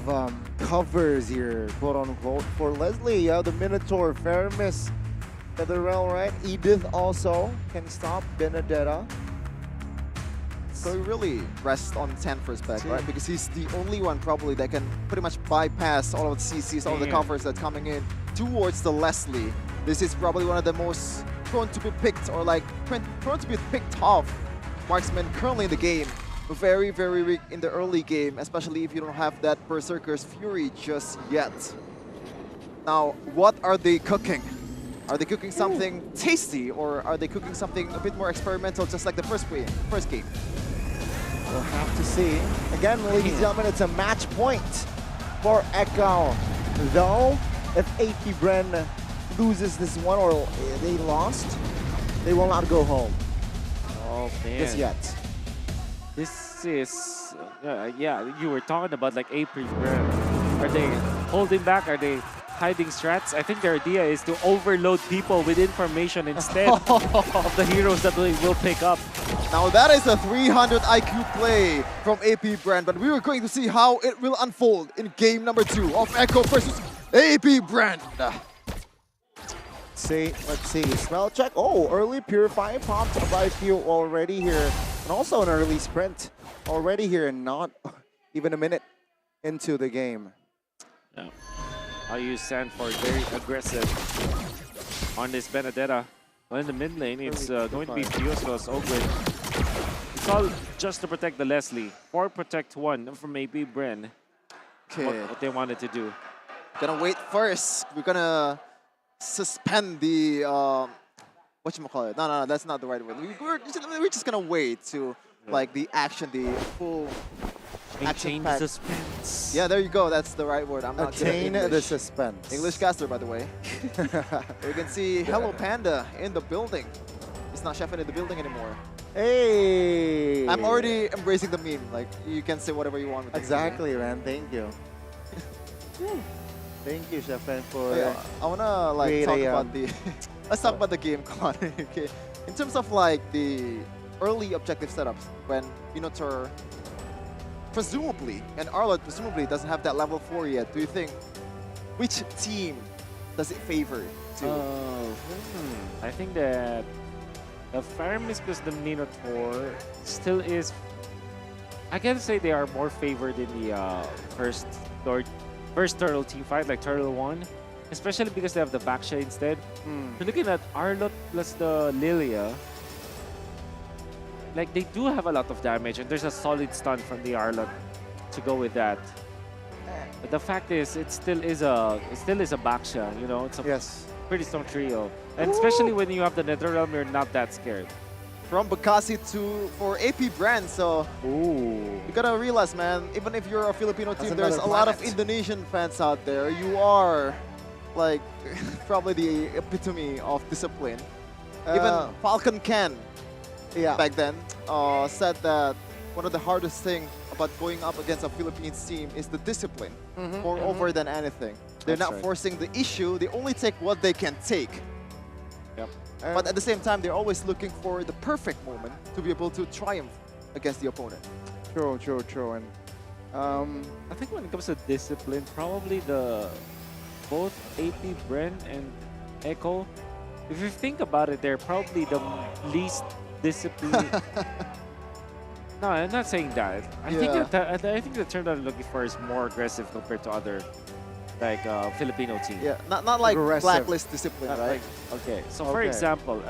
covers here, quote unquote, for Leslie. You have the Minotaur, Faramis, Netherrealm, right? Edith also can stop Benedetta. So he really rests on Sanford's back, right? Because he's the only one probably that can pretty much bypass all of the CCs, all of the covers that's coming in towards the Leslie. This is probably one of the most prone to be picked or like prone to be picked off marksmen currently in the game. Very, very weak in the early game, especially if you don't have that Berserker's Fury just yet. Now, what are they cooking? Are they cooking something tasty or are they cooking something a bit more experimental just like the first game? We'll have to see. Again, ladies and gentlemen, it's a match point for Echo. Though, if AP Bren loses this one or they lost, they will not go home. Oh man. Just yet. This is, yeah, you were talking about like April. Are they holding back? Are they hiding strats? I think their idea is to overload people with information instead of the heroes that they will pick up. Now that is a 300 IQ play from AP Bren, but we are going to see how it will unfold in game number 2 of Echo versus AP Bren. Let's see, spell check. Oh, early Purify popped by Few already here. And also an early sprint already here, and not even a minute into the game. Yeah. I'll use Sandford very aggressive on this Benedetta. Well, in the mid lane, it's going to be Few as well as Ogren. It's all just to protect the Leslie. 4 protect 1 from AP Bren. Okay. What they wanted to do. Gonna wait first. We're gonna suspend the whatchamacallit. No, that's not the right word. We're just gonna wait to like the action, the full action pack. Suspense. Yeah, there you go. That's the right word. I'm not good at Attain the English. suspense. English caster, by the way. We can see Hello Panda in the building. It's not Chefin in the building anymore. Hey! I'm already embracing the meme. Like, you can say whatever you want with Exactly, man. Thank you. Thank you, Chefin, for I wanna like talk about the let's talk about the game, Con. Okay. In terms of like the early objective setups, when Minotaur presumably and Arlott presumably doesn't have that level 4 yet, do you think which team does it favor to? I think that the Faramis plus the Minotaur still is. I can say they are more favored in the first Turtle team fight, like Turtle 1, especially because they have the Baksha instead. You're looking at Arlott plus the Lilia. Like, they do have a lot of damage, and there's a solid stun from the Arlott to go with that. But the fact is, it still is a Baksha, you know? It's a pretty strong trio. And especially when you have the Netherrealm, you're not that scared. From Bakasi for AP Bren, so you gotta realize, man, even if you're a Filipino team, there's a lot of Indonesian fans out there. You are like probably the epitome of discipline. Even Falcon Ken back then said that one of the hardest things about going up against a Philippines team is the discipline, more over than anything. They're not forcing the issue, they only take what they can take. Yep. But at the same time, they're always looking for the perfect moment to be able to triumph against the opponent. True. And I think when it comes to discipline, probably both AP Bren and Echo, if you think about it, they're probably the least disciplined. No, I'm not saying that. I think the term that I'm looking for is more aggressive compared to other like Filipino team. Yeah, not like Blacklist discipline, right? Okay, so for example,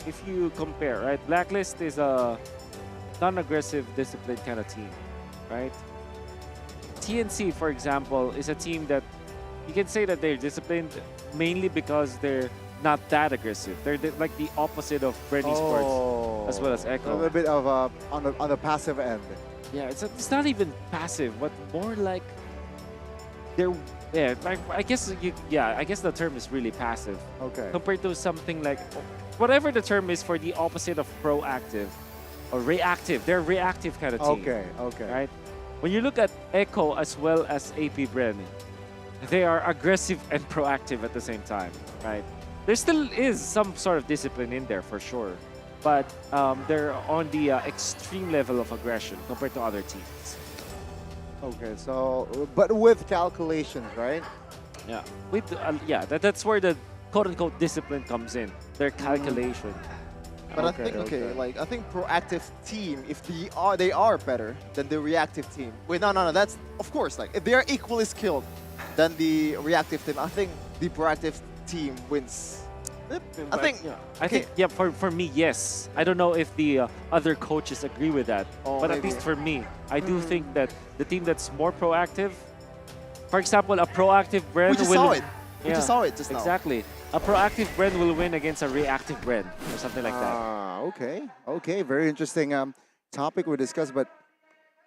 if you compare, right, Blacklist is a non-aggressive, disciplined kind of team, right? TNC, for example, is a team that you can say that they're disciplined mainly because they're not that aggressive. They're like the opposite of Bren Esports as well as Echo. A little bit of on the passive end. Yeah, it's not even passive, but more like they're. Yeah, I guess the term is really passive. Okay. Compared to something like whatever the term is for the opposite of proactive or reactive. They're reactive kind of team. Okay. Right? When you look at Echo as well as AP Bren, they are aggressive and proactive at the same time, right? There still is some sort of discipline in there for sure, but they're on the extreme level of aggression compared to other teams. Okay, so but with calculations, right? Yeah, with that's where the quote-unquote discipline comes in. Their calculation. But I think like I think proactive team, if they are better than the reactive team. Wait, no, that's of course like if they are equally skilled than the reactive team, I think the proactive team wins. I think for me, yes. I don't know if the other coaches agree with that, but at least for me, I do think that the team that's more proactive, for example, a proactive Bren will. We just saw it just now. Exactly. A proactive Bren will win against a reactive Bren or something like that. Okay. Very interesting topic we discussed, but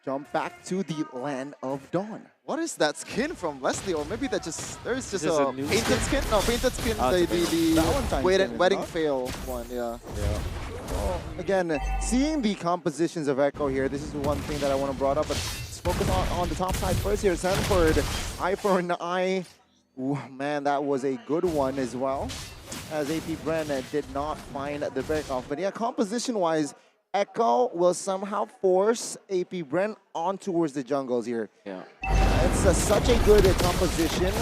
jump back to the land of dawn. What is that skin from Leslie? Or maybe that there's just Is a a new painted skin? No, painted skin. Oh, it's a The Valentine's skin, wedding isn't it? fail one. Yeah. Well, again, seeing the compositions of Echo here, this is one thing that I want to brought up. But let's focus on the top side first here. Sanford, eye for an eye. Ooh, man, that was a good one as well. As AP Bren did not find the break-off. But yeah, composition-wise, Echo will somehow force AP Bren on towards the jungles here. Yeah. It's such a good composition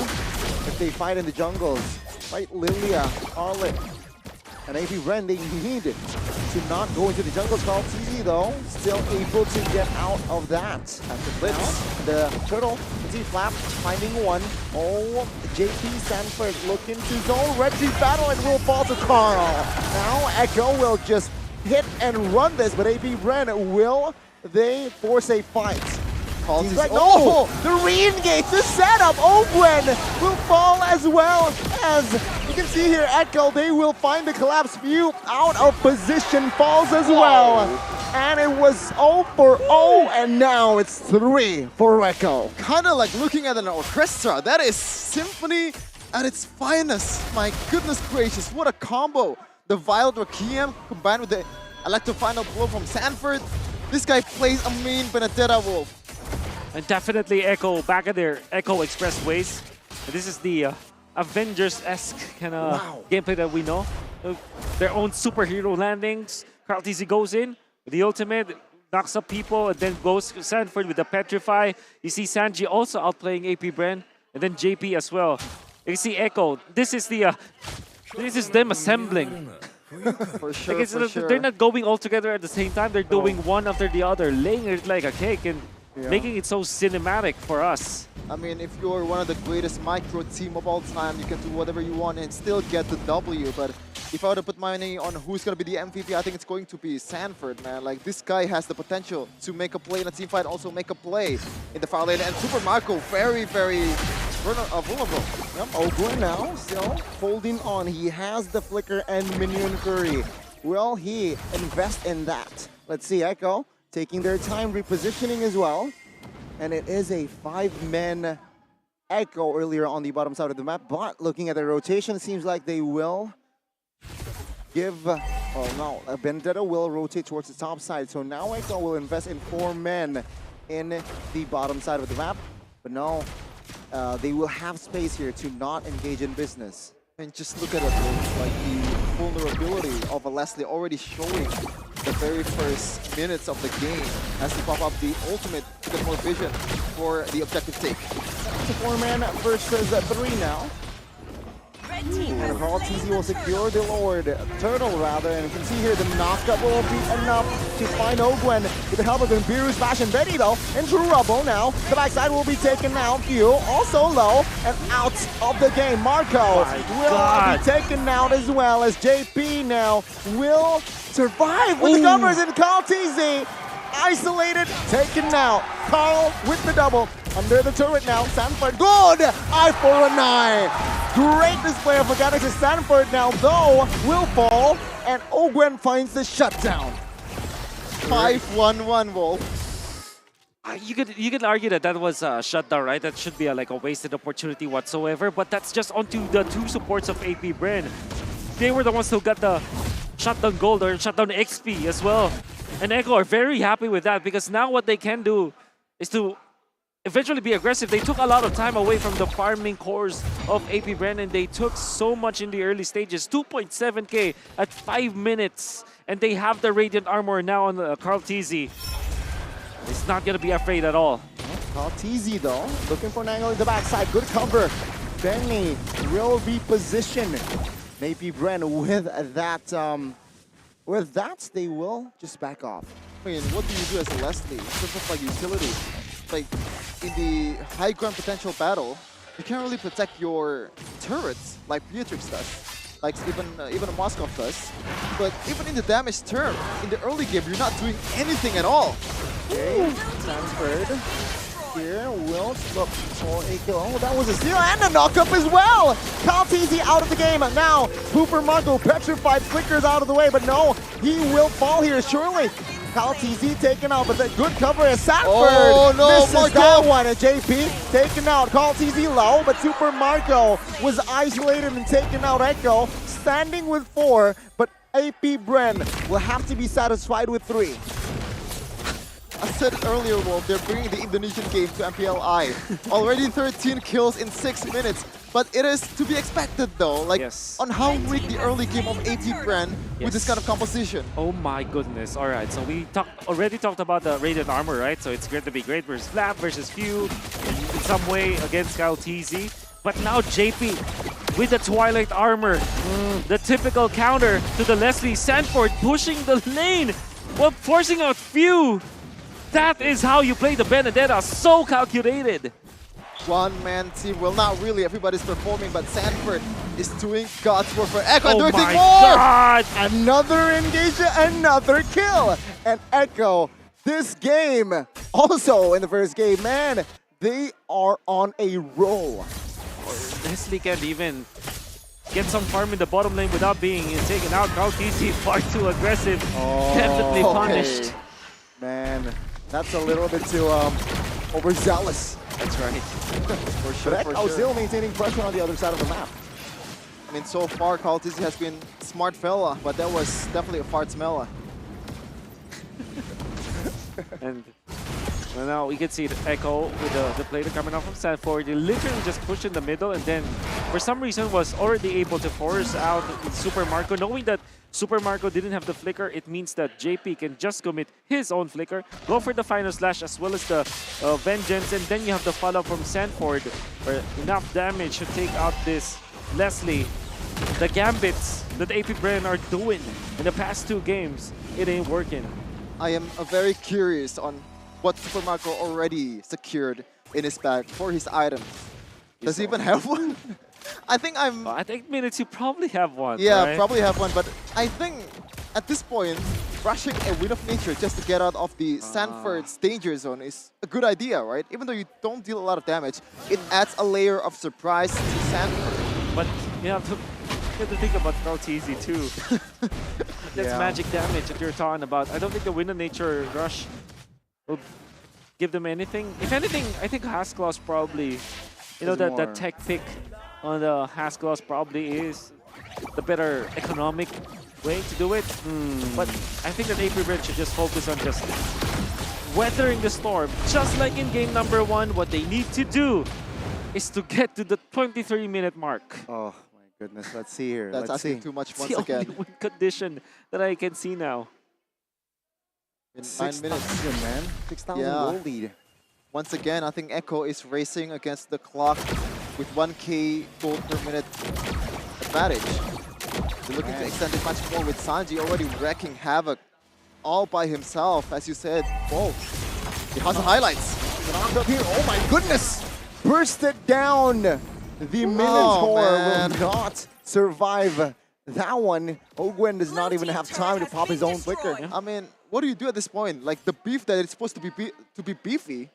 if they fight in the jungles. Right, Lilia, Arlet, and AP Bren, they need to not go into the jungles. Carl TZ, though, still able to get out of that. That's the blitz. The turtle, Z-Flap, finding one. Oh, JP Sanford looking to zone. Reggie battle and will fall to Carl. Now Echo will just hit and run this, but AP Bren, will they force a fight? Seems like, no! The re-engage, the setup! Ogwen will fall as well as, you can see here, Echo, they will find the collapse view out of position, falls as well. And it was 0 for 0, and now it's 3 for Echo. Kind of like looking at an orchestra. That is symphony at its finest. My goodness gracious, what a combo. The Violet Requiem combined with the Electro Final Blow from Sanford. This guy plays a mean Benedetta Wolf. And definitely Echo back at their Echo Express ways. This is the Avengers-esque kind of gameplay that we know. Their own superhero landings. Carl TZ goes in with the ultimate, knocks up people, and then goes Sanford with the Petrify. You see Sanji also outplaying AP Bren, and then JP as well. You see Echo. This is them assembling. For sure, like for sure. They're not going all together at the same time. They're doing one after the other, laying it like a cake and making it so cinematic for us. I mean, if you're one of the greatest micro team of all time, you can do whatever you want and still get the W. But if I were to put money on who's going to be the MVP, I think it's going to be Sanford, man. Like, this guy has the potential to make a play in a team fight, also make a play in the foul lane. And Super Marco, very, very vulnerable. Yep, Ogwen now still holding on. He has the flicker and minion curry. Will he invest in that? Let's see, Echo taking their time, repositioning as well. And it is a 5-man Echo earlier on the bottom side of the map. But looking at the rotation, it seems like they will give... Oh no, Benedetta will rotate towards the top side. So now Echo will invest in 4 men in the bottom side of the map. But no, they will have space here to not engage in business. And just look at it, like the vulnerability of a Leslie already showing the very first minutes of the game as to pop up the ultimate to get more vision for the objective take. It's a 4-man versus 3 now. And Carl TZ will secure the Lord Turtle rather, and you can see here the knockup will be enough to find Ogwen with the help of Imbiru, Smash, and Betty though in trouble now. The backside will be taken out. Q also low and out of the game. Marco will be taken out as well as JP now will survive with the covers, and Carl TZ isolated, taken out. Carl with the double under the turret now. Sanford, good! Eye for an eye. Great display of mechanics to Sanford now, though, will fall, and Ogwen finds the shutdown. 5-1-1, Wolf. You could argue that that was a shutdown, right? That should be like a wasted opportunity whatsoever, but that's just onto the 2 supports of AP Bren. They were the ones who got the shutdown gold or shutdown XP as well. And Echo are very happy with that because now what they can do is to eventually be aggressive. They took a lot of time away from the farming cores of AP Bren, and they took so much in the early stages. 2.7k at 5 minutes, and they have the Radiant Armor now on Carl TZ. He's not going to be afraid at all. Carl TZ though, looking for an angle in the backside. Good cover. Benny will be positioned. AP Bren with that, they will just back off. I mean, what do you do as a Leslie in terms of like utility? Like in the high ground potential battle, you can't really protect your turrets like Beatrix does, like even Moskov does. But even in the damage term, in the early game, you're not doing anything at all. Okay, Sanford here will look for a kill. Oh, that was a steal and a knockup as well. Carl TZ out of the game. Now, Hooper Marco petrified, flickers out of the way, but no, he will fall here surely. Kyle TZ taken out, but the good cover is Sanford. Oh no, misses Marco. that one. And JP taken out. Kyle TZ low, but Super Marco was isolated and taken out. Echo standing with 4, but AP Bren will have to be satisfied with 3. I said it earlier, Wolf, they're bringing the Indonesian game to MPLI. Already 13 kills in 6 minutes. But it is to be expected though, like on how weak the early game of AT Bren with this kind of composition. Oh my goodness. All right, so we already talked about the Radiant Armor, right? So it's going to be great versus Flap versus Few in some way against Kyle TZ. But now JP with the Twilight Armor, the typical counter to the Leslie. Sanford pushing the lane while forcing out Few. That is how you play the Benedetta, so calculated. One-man team. Well, not really. Everybody's performing, but Sanford is doing God's work for Echo. Oh and doing my more! God! Another engagement, another kill. And Echo, this game, also in the first game, man, they are on a roll. Leslie can't even get some farm in the bottom lane without being taken out. Kyle TZ far too aggressive. Definitely punished. Man, that's a little bit too overzealous. That's right. For sure, But for Echo sure. still maintaining pressure on the other side of the map. I mean, so far, Kyle TZ has been smart fella, but that was definitely a fart smeller. And well, now we can see the Echo with the player coming off from Sanford. He literally just pushed in the middle and then for some reason was already able to force out Super Marco. Knowing that Super Marco didn't have the flicker, it means that JP can just commit his own flicker, go for the final slash as well as the vengeance, and then you have the follow-up from Sanford for enough damage to take out this Leslie. The gambits that AP Bren are doing in the past 2 games, it ain't working. I am very curious on what Super Marco already secured in his bag for his items. Does he even have one? I think I'm... At 8 minutes, you probably have one, Yeah, right? probably have one, but I think at this point, rushing a Wind of Nature just to get out of the Sanford's danger zone is a good idea, right? Even though you don't deal a lot of damage, it adds a layer of surprise to Sanford. But you have to think about Kyle TZ too. That's magic damage that you're talking about. I don't think the Wind of Nature rush will give them anything. If anything, I think Haskell's probably, you know, that tech pick on the Haskell's probably is the better economic way to do it. But I think that AP Bren should just focus on just weathering the storm. Just like in game number 1, what they need to do is to get to the 23-minute mark. Oh my goodness, let's see here. That's let's asking see. too much It's once the again. only win condition that I can see now. In 9 minutes. 6,000, man. 6,000 Yeah. goal lead. Once again, I think Echo is racing against the clock with 1k gold per minute advantage. They're looking to extend it much more with Sanji already wrecking havoc all by himself, as you said. Whoa, he has the highlights. Up here. Oh my goodness! Bursted down. The Minotaur will not survive that one. Ogwen does not even have time to pop his own flicker. I mean, what do you do at this point? Like the beef that it's supposed to be beefy,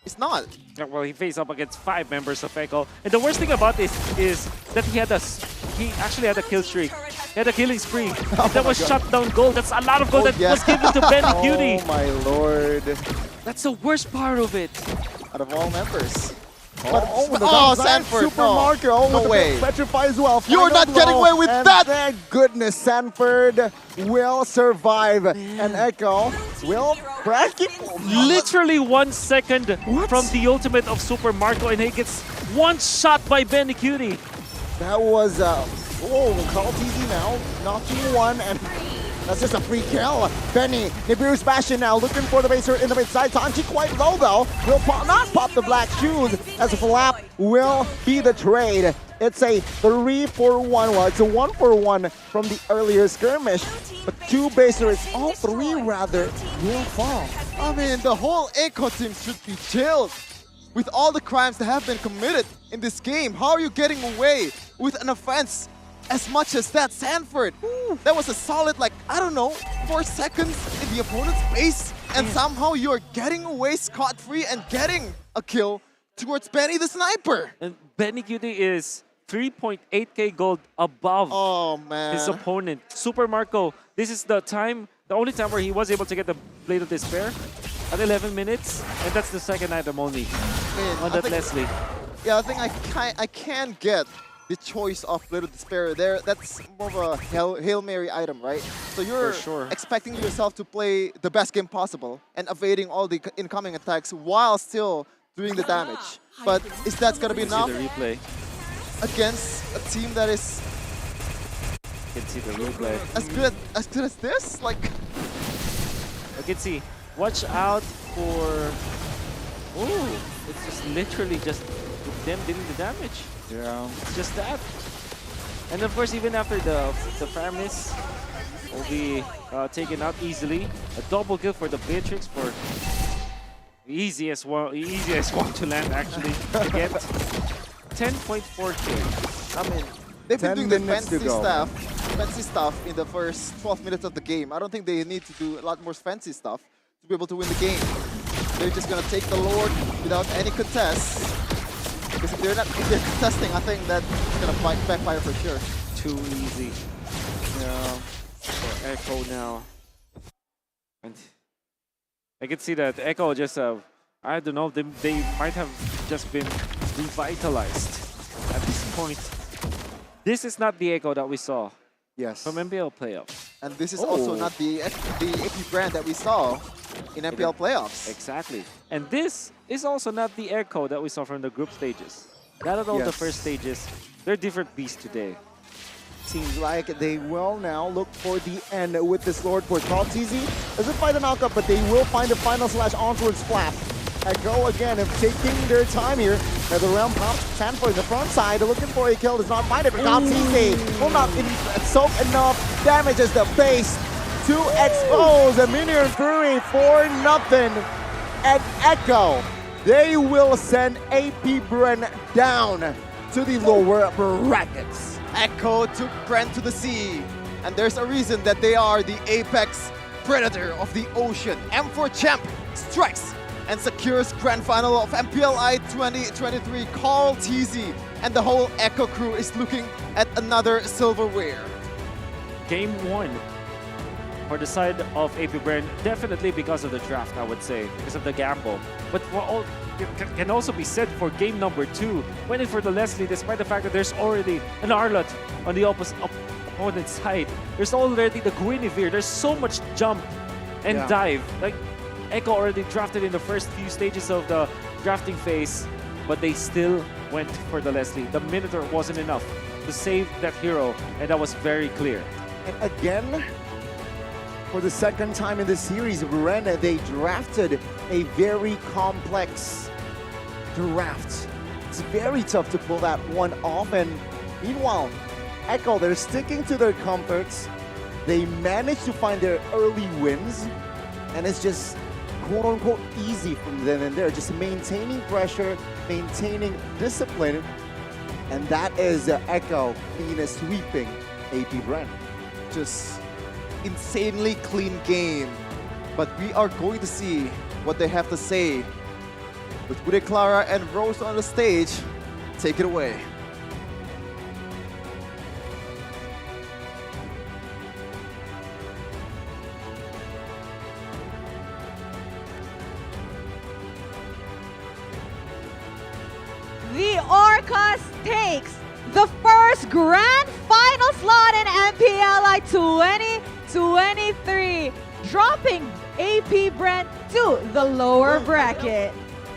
it's not. Yeah, well, he faced up against 5 members of Echo. And the worst thing about this is that he actually had a kill streak. He had a killing spree. That was shut down gold. That's a lot of gold that was given to Ben Cutie. Oh my lord. That's the worst part of it. Out of all members. But the oh, Sanford, Super no. Marco No with way. the Petrify as well. You're Final not getting blow, away with and that. Thank goodness Sanford will survive. And Echo will Literally 1 second from the ultimate of Super Marco, and he gets one shot by Benny Cutie. That was, Call TZ now, knocking one, and that's just a free kill. Benny, Nibiru's bashing now, looking for the baser in the mid side. Tanchi quite low though, will not pop the black shoes, as a flap will be the trade. It's a 3-for-1, well, it's a 1-for-1 from the earlier skirmish, but 2 basers, all 3 rather, will fall. I mean, the whole Echo team should be chilled. With all the crimes that have been committed in this game, how are you getting away with an offense as much as that, Sanford? That was a solid, like, I don't know, 4 seconds in the opponent's base, and somehow you're getting away scot-free and getting a kill towards Benny the Sniper. And Benny Cutie is 3.8k gold above man. his opponent. Super Marco, this is the time The only time where he was able to get the Blade of Despair at 11 minutes, and that's the second item only on that Leslie. Yeah, I think I can get the choice of Blade of Despair there. That's more of a Hail Mary item, right? So you're expecting yourself to play the best game possible and evading all the incoming attacks while still doing the damage. But is that going to be enough See the replay. against a team that is You can see the replay. as good as this? Like, I can see. Watch out for... Ooh, it's just literally just them dealing the damage. Yeah. It's just that. And of course, even after the Faramis will be taken out easily. A double kill for the Beatrix for easiest one to land actually to get 10.4 kills. I mean, they've been doing the fancy stuff in the first 12 minutes of the game. I don't think they need to do a lot more fancy stuff to be able to win the game. They're just gonna take the Lord without any contest. Because if they're contesting, I think that's gonna backfire for sure. Too easy. Yeah. For Echo now. And I can see that Echo just, I don't know, they might have just been revitalized at this point. This is not the Echo that we saw. Yes. From MPL playoffs. And this is also not the AP brand that we saw in MPL playoffs. Exactly. And this is also not the Echo that we saw from the group stages. Not at all the first stages. They're different beasts today. Seems like they will now look for the end with this Lord for Carve. Doesn't find the knockup, but they will find the final slash onward splat. Echo again of taking their time here. Now the realm pops Sanford in the front side, looking for a kill. Does not find it for Carve. Will not soak enough damage as the base to expose a Minion Fury for nothing. And Echo, they will send AP Bren down to the lower brackets. Echo took Bren to the sea. And there's a reason that they are the apex predator of the ocean. M4 Champ strikes and secures grand final of MPLI 2023. Carl TZ and the whole Echo crew is looking at another silverware. Game 1 for the side of AP Bren, definitely because of the draft, I would say, because of the gamble. But for all, it can also be said for game number 2, winning for the Leslie, despite the fact that there's already an Arlott on the opponent's side. There's already the Guinevere. There's so much jump and dive. Like, Echo already drafted in the first few stages of the drafting phase, but they still went for the Leslie. The Minotaur wasn't enough to save that hero, and that was very clear. And again, for the second time in the series, Bren, they drafted a very complex draft. It's very tough to pull that one off. And meanwhile, Echo, they're sticking to their comforts. They managed to find their early wins, and it's just quote-unquote easy from them and they're just maintaining pressure, maintaining discipline, and that is the Echo clean sweeping AP Bren. Just insanely clean game. But we are going to see what they have to say with Bude Clara and Rose on the stage. Take it away. The Orcas takes the first grand final slot in MPLI 2023, dropping AP Bren to the lower bracket.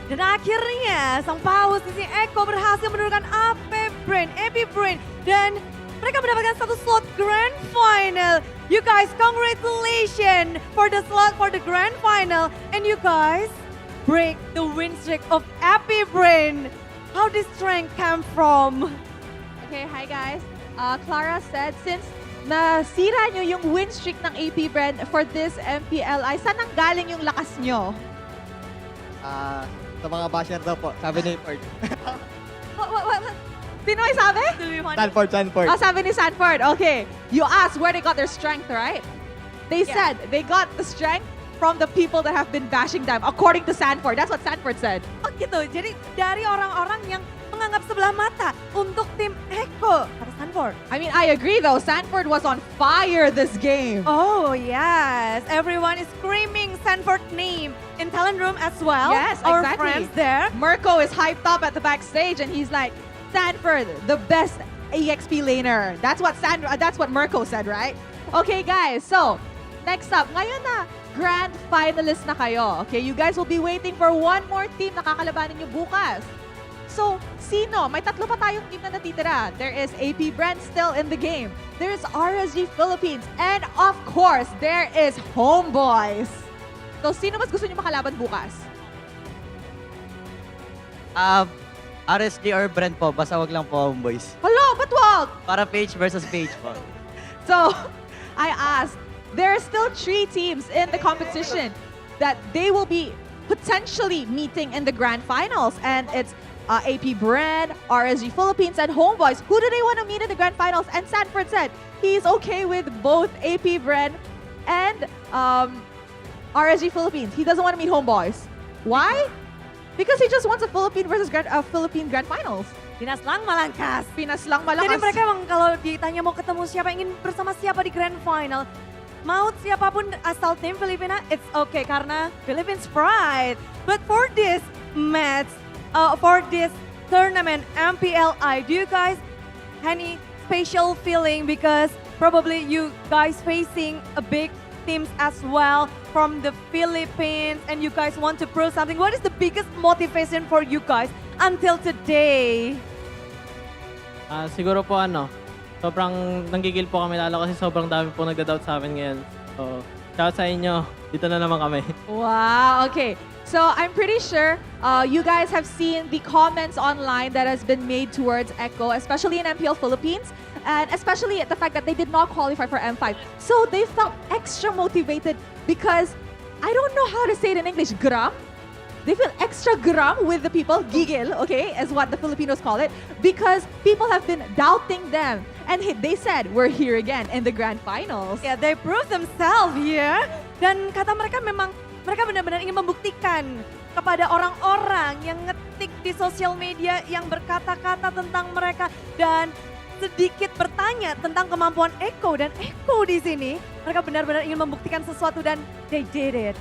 Dan akhirnya sang paus di sini Echo berhasil menurunkan AP Bren, dan mereka mendapatkan satu slot grand final. You guys, congratulations for the slot for the grand final, and you guys break the win streak of AP Bren. How did strength come from? Okay, hi guys. Clara said, since nasira nyo yung win streak ng AP Bren for this MPLI, saan ang galing yung lakas nyo? Sa mga basher daw po, sabi ni Ford. What? Sino ay sabi? Sanford. Oh, sabi ni Sanford. Okay. You asked where they got their strength, right? They said they got the strength from the people that have been bashing them, according to Sanford. That's what Sanford said. Oh gitu, jadi dari orang-orang yang menganggap sebelah mata untuk tim Echo. Kata Sanford Sanford. I mean, I agree though. Sanford was on fire this game. Oh, yes. Everyone is screaming Sanford's name in talent room as well. Yes, Our exactly. friends there. Mirko is hyped up at the backstage and he's like, Sanford, the best EXP laner. That's what Mirko said, right? Okay, guys. So, next up, ngayon na grand finalist na kayo. Okay, you guys will be waiting for one more team na kakalabanin nyo bukas. So, sino? May tatlo pa tayong team na natitira. There is AP Bren still in the game. There's RSG Philippines. And of course, there is HomeBois. So, sino mas gusto nyo makalaban bukas? RSG or Bren po, basta wag lang po HomeBois. Hala, ba't wag? Para page versus page po. So, I asked, there are still 3 teams in the competition that they will be potentially meeting in the grand finals. And it's AP Bren, RSG Philippines, and HomeBois. Who do they want to meet in the grand finals? And Sanford said he's okay with both AP Bren and RSG Philippines. He doesn't want to meet HomeBois. Why? Because he just wants a Philippine versus Philippine grand finals. Pinas lang malangkas. Pinas lang malakas. Jadi mereka emang kalau ditanya mau ketemu siapa, ingin bersama siapa di grand final, mau siapapun asal tim Filipina, it's okay karena Philippines pride. But for this match, for this tournament, MPLI, do you guys any special feeling because probably you guys facing a big teams as well from the Philippines and you guys want to prove something? What is the biggest motivation for you guys until today? Siguro po sobrang nanggigil po kami lalo kasi sobrang dami po nagda-doubt sa amin ngayon. So, shout sa inyo. Dito na naman kami. Wow, okay. So I'm pretty sure you guys have seen the comments online that has been made towards Echo, especially in MPL Philippines, and especially the fact that they did not qualify for M5. So they felt extra motivated because, I don't know how to say it in English, gram? They feel extra gram with the people, gigil, okay, is what the Filipinos call it, because people have been doubting them. And they said, we're here again in the grand finals. Yeah, they proved themselves here. Dan kata mereka memang mereka benar-benar ingin membuktikan kepada orang-orang yang ngetik di sosial media yang berkata-kata tentang mereka dan sedikit bertanya tentang kemampuan Echo dan Echo di sini. Mereka benar-benar ingin membuktikan sesuatu dan they did it.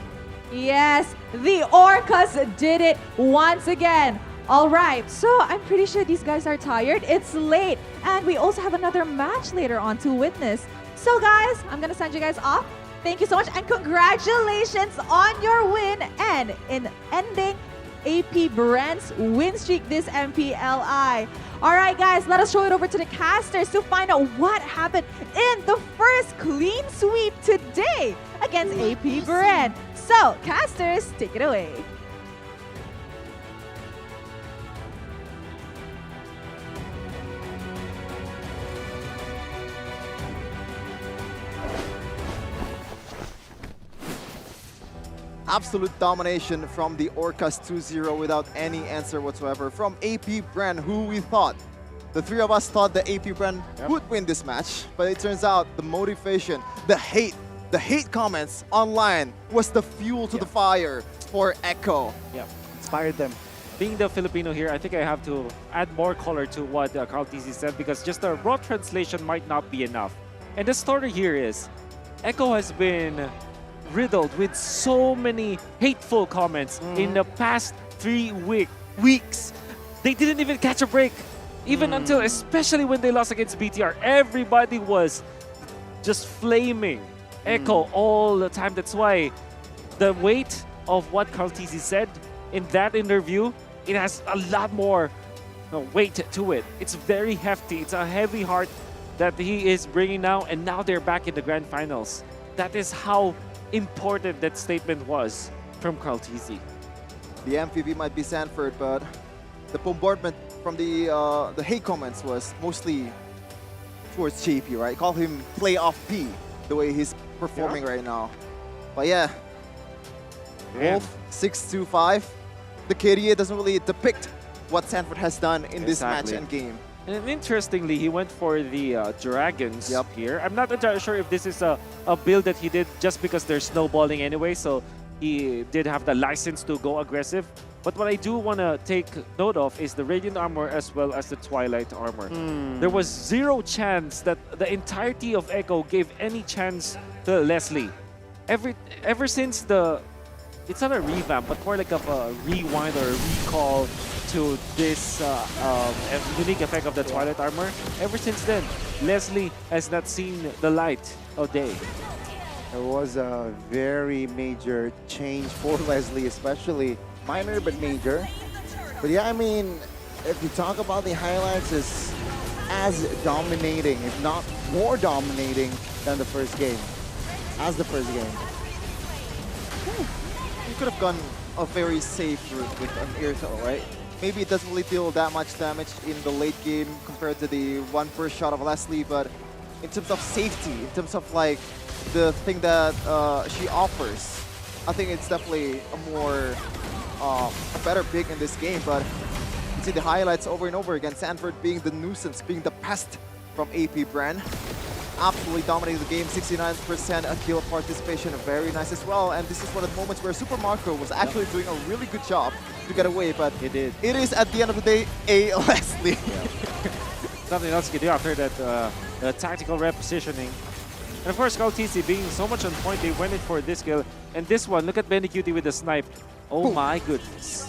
Yes, the Orcas did it once again. All right, so I'm pretty sure these guys are tired. It's late, and we also have another match later on to witness. So guys, I'm gonna send you guys off. Thank you so much, and congratulations on your win and in ending AP Bren's win streak this MPLI. All right, guys, let us show it over to the casters to find out what happened in the first clean sweep today against AP Bren. So, casters, take it away. Absolute domination from the Orcas 2-0 without any answer whatsoever from AP Bren, who we thought, the three of us thought that AP Bren would win this match, but it turns out the motivation, the hate comments online was the fuel to the fire for Echo. Yeah, inspired them. Being the Filipino here, I think I have to add more color to what Carl TZ said because just the raw translation might not be enough. And the story here is, Echo has been riddled with so many hateful comments in the past 3 weeks. They didn't even catch a break. Even until, especially when they lost against BTR, everybody was just flaming Echo all the time. That's why the weight of what Carl TZ said in that interview, it has a lot more weight to it. It's very hefty. It's a heavy heart that he is bringing now, and now they're back in the grand finals. That is how important that statement was from Carl TZ. The MVP might be Sanford, but the bombardment from the hate comments was mostly towards JP, right? Call him playoff P, the way he's performing right now. But yeah, Wolf 6-2-5. The KDA doesn't really depict what Sanford has done in this match and game. And interestingly, he went for the Dragons here. I'm not entirely sure if this is a build that he did just because they're snowballing anyway, so he did have the license to go aggressive. But what I do want to take note of is the Radiant Armor as well as the Twilight Armor. There was zero chance that the entirety of Echo gave any chance to Leslie. Ever since it's not a revamp, but more like a rewind or a recall to this unique effect of the Twilight Armor. Ever since then, Leslie has not seen the light of day. There was a very major change for Leslie, especially minor but major. But yeah, I mean, if you talk about the highlights, it's as dominating, if not more dominating than the first game. As the first game. You could have gone a very safe route with an Irithel, right? Maybe it doesn't really deal that much damage in the late game compared to the one first shot of Leslie, but in terms of safety, in terms of like the thing that she offers, I think it's definitely a better pick in this game. But you see the highlights over and over again. Sanford being the nuisance, being the pest from AP Bren. Absolutely dominating the game, 69% a kill participation, very nice as well. And this is one of the moments where Super Marco was actually doing a really good job to get away, but it is at the end of the day a Leslie. Nothing else you can do after that tactical repositioning. And of course, KTC being so much on point, they went in for this kill. And this one, look at Benny Cutie with the snipe. Oh my goodness.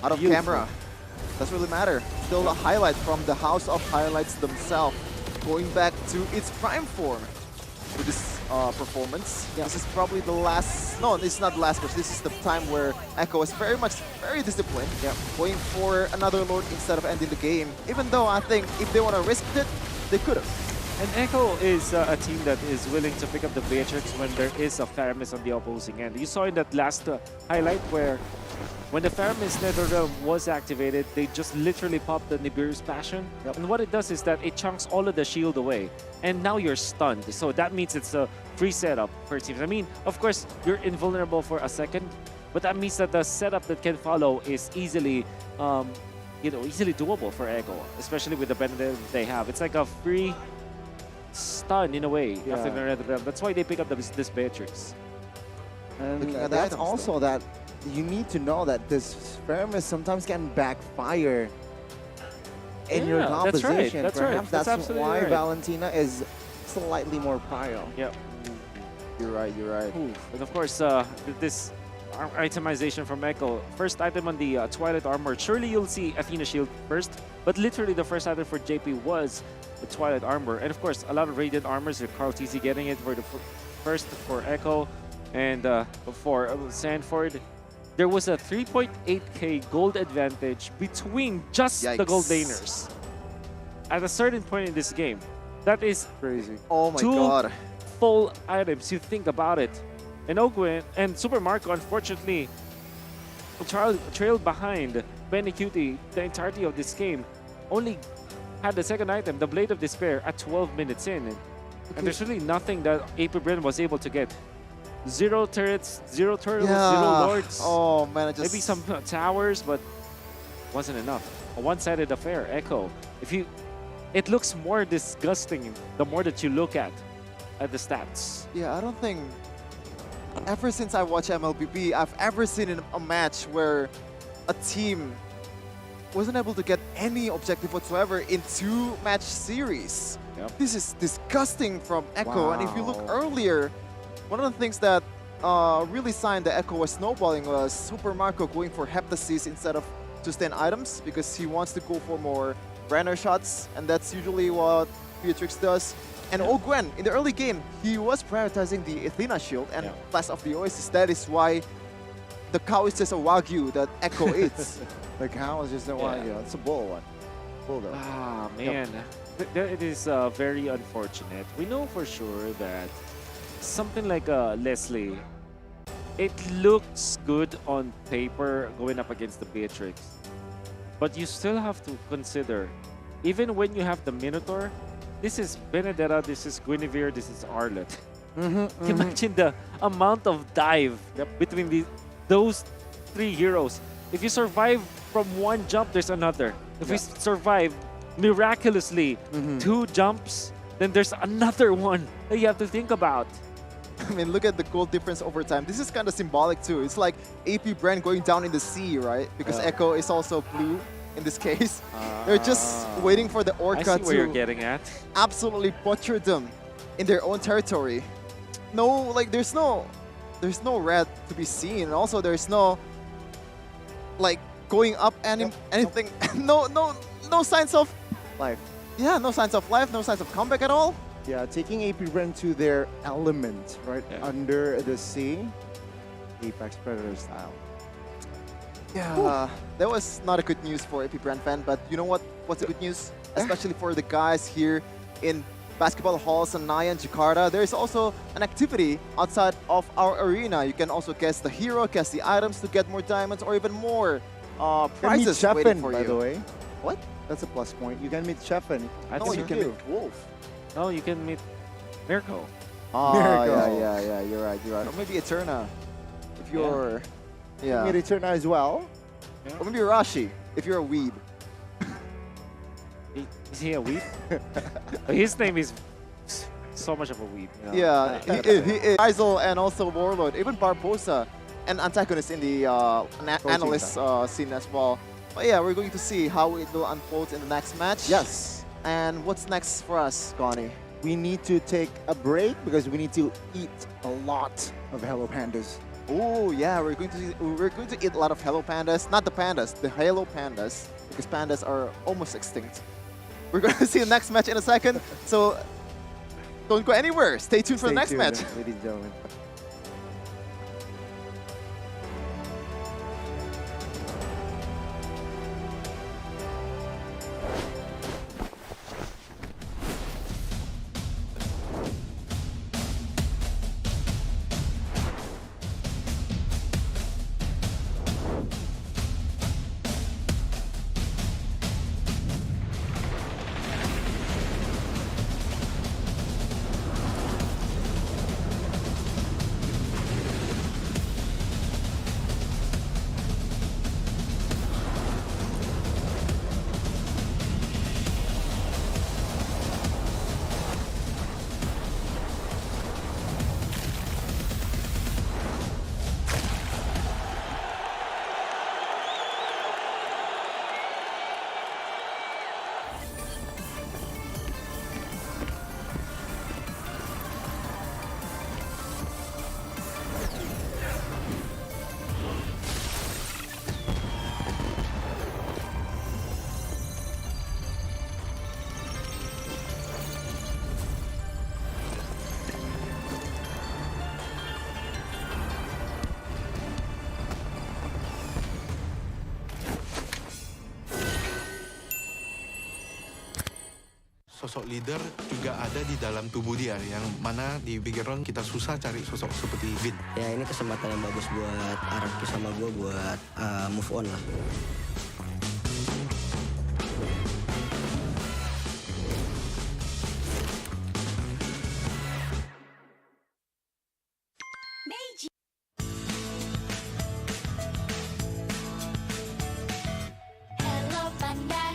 Out of camera. Doesn't really matter. Still a highlight from the House of Highlights themselves. Going back to its prime form with this performance. This is probably the last, no, it's not the last push. This is the time where Echo is very disciplined. Going for another Lord instead of ending the game. Even though I think if they want to risk it, they could have. And Echo is a team that is willing to pick up the Beatrix when there is a Faramis on the opposing end. You saw in that last highlight where when the Faramis Netherrealm was activated, they just literally popped the Nibiru's Passion. And what it does is that it chunks all of the shield away. And now you're stunned. So that means it's a free setup for teams. I mean, of course, you're invulnerable for a second, but that means that the setup that can follow is easily, easily doable for Echo, especially with the benefit they have. It's like a free stun in a way after the Netherrealm. That's why they pick up this Beatrix. And that's also that you need to know that this Faramis sometimes can backfire in your composition. That's right. That's why Valentina is slightly more prio. Yep. You're right. And of course, this itemization from Echo. First item on the Twilight Armor. Surely you'll see Athena Shield first, but literally the first item for JP was the Twilight Armor. And of course, a lot of Radiant Armors with Carl TC getting it for the first for Echo and for Sanford. There was a 3.8k gold advantage between just the gold laners at a certain point in this game. That is crazy. Oh my god. Full items, you think about it. And Ogwen and Super Marco, unfortunately, trailed behind Benny Cutie the entirety of this game. Only had the second item, the Blade of Despair, at 12 minutes in. And there's really nothing that AP Bren was able to get. 0 turrets, 0 turtles, 0 lords. Oh man, maybe some towers, but wasn't enough. A one-sided affair. Echo. It looks more disgusting the more that you look at the stats. Yeah, I don't think ever since I watched MLBB, I've ever seen in a match where a team wasn't able to get any objective whatsoever in 2-match series. This is disgusting from Echo. And if you look earlier, one of the things that really signed the Echo was snowballing was Super Marco going for Heptasis instead of sustain items because he wants to go for more Brenner shots, and that's usually what Beatrix does. And Ogwen, in the early game, he was prioritizing the Athena shield and Blast of the Oasis. That is why the cow is just a Wagyu that Echo eats. The cow is just a Wagyu. It's a bull one. Bulldog. Ah, man. It is very unfortunate. We know for sure that something like Leslie, it looks good on paper going up against the Beatrix. But you still have to consider, even when you have the Minotaur, this is Benedetta, this is Guinevere, this is Arlette. Imagine the amount of dive between those 3 heroes. If you survive from one jump, there's another. If you survive miraculously 2 jumps, then there's another one that you have to think about. I mean, look at the goal difference over time. This is kind of symbolic too. It's like AP Bren going down in the sea, right? Because Echo is also blue in this case. They're just waiting for the Orca I see where you're to getting at. absolutely butcher them in their own territory. No, like there's no red to be seen. And also, there's no like going up anything. no signs of life. Yeah, no signs of life, no signs of comeback at all. Yeah, taking AP Bren to their element, right? Under the sea, Apex Predator style. Yeah, that was not a good news for AP Bren fan, but you know what? What's the good news? Especially for the guys here in basketball halls in Naya and Jakarta. There is also an activity outside of our arena. You can also guess the hero, guess the items to get more diamonds or even more prizes waiting for by you. the way. What? That's a plus point. You can meet Chefin. No, you can meet Wolf. No, you can meet Mirko. Oh, Miracle. yeah, you're right. Or maybe Eterna, if you're, yeah. Meet Eterna as well. Or maybe Rashi, if you're a weeb. Is he a weeb? His name is so much of a weeb. You know? Yeah, he is. Izel and also Warlord, even Barbosa, and antagonist in the analyst scene as well. But yeah, we're going to see how it will unfold in the next match. Yes. And what's next for us, Gani? We need to take a break because we need to eat a lot of Hello Pandas. Oh yeah, we're going to eat a lot of Hello Pandas, not the pandas, the Halo Pandas, because pandas are almost extinct. We're going to see the next match in a second, so don't go anywhere. Stay tuned for the next match. Ladies and gentlemen. Sosok leader juga ada di dalam tubuh dia, yang mana di Big Round kita susah cari sosok seperti Vin. Ya ini kesempatan yang bagus buat Araki sama gue buat move on lah.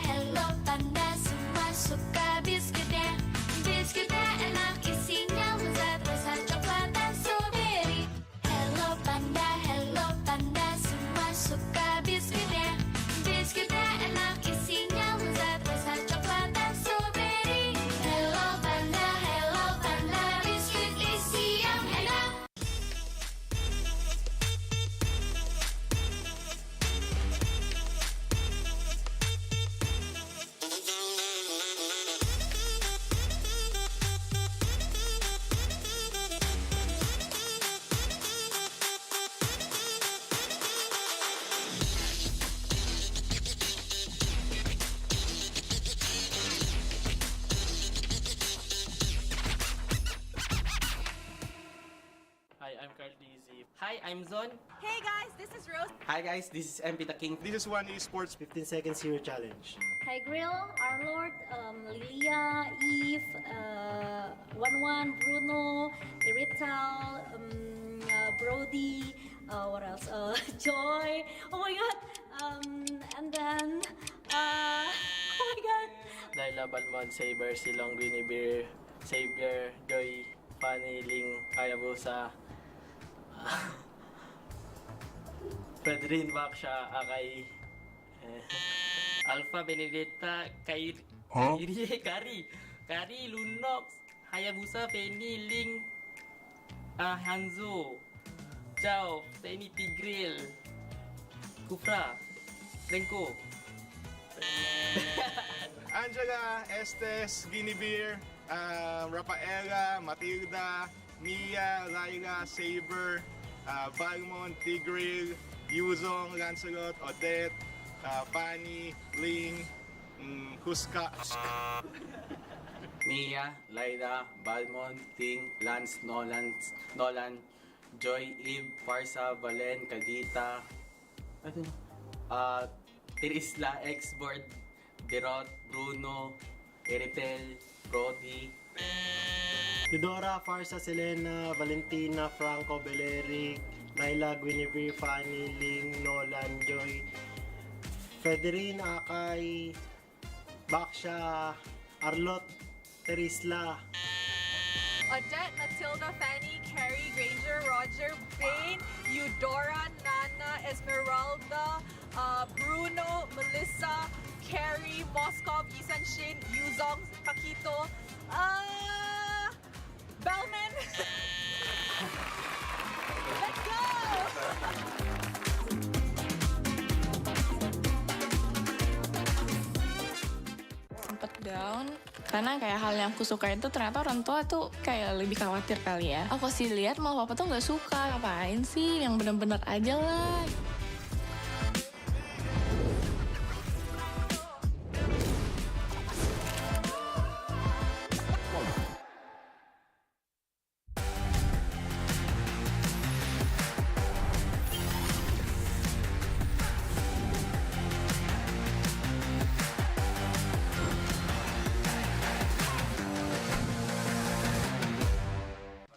Hello panda, semua suka biskuitnya. Biskuitnya enak, isinya lezat, rasa coklat dan strawberry. Hello panda, semua suka biskuitnya. Biskuitnya enak, isinya lezat, rasa coklat dan strawberry. Hello panda, biskuit isi yang enak. Hi, I'm Carl Dizzy. Hi, I'm Zon. Hey guys, this is Rose. Hi guys, this is MP the King. This is One Esports 15 Seconds Hero Challenge. Hi Grill, Arlord, Lilia, Eve, 11, Bruno, Irital, Brody, what else? Joy. Oh my god. And then, oh my god. Laila Balmon, Saber, Silong, Guinevere, Savior, Joy, Fanny, Ling, Hayabusa, Pedrin, Baksha, Akai, Alpha, Benedetta, Kari, Lunox, Hayabusa, Fanny, Ling, Hanzo, Chao, Fanny, Tigril, Kufra, Renko. Angela, Estes, Guinevere, Rafaela, Matilda, Mia, Laila, Saber, Balmont, Tigril, Yuzong, Lancelot, Odette, Fanny, Ling, Huska. Mia, Laila, Balmont, Ting, Lance, Nolan, Joy, Eve, Farsa, Valen, Kadita, Tirisla, Xboard, Derot, Bruno, Eritel, Brody, Eudora, Farsa, Selena, Valentina, Franco, Beleric, Laila, Guinevere, Fanny, Ling, Nolan, Joy, Federine, Akay, Baksha, Arlot, Terisla, Odette, Matilda, Fanny, Carrie, Granger, Roger, Bane, Eudora, Nana, Esmeralda, Bruno, Melissa, Carrie, Moskov, Isan Shin, Yuzong, Paquito, Bellman. Let's go! Sempet down karena kayak hal yang aku suka itu ternyata orang tua tuh kayak lebih khawatir kali ya. Aku sih lihat mau papa tuh nggak suka, ngapain sih, yang bener-bener aja lah.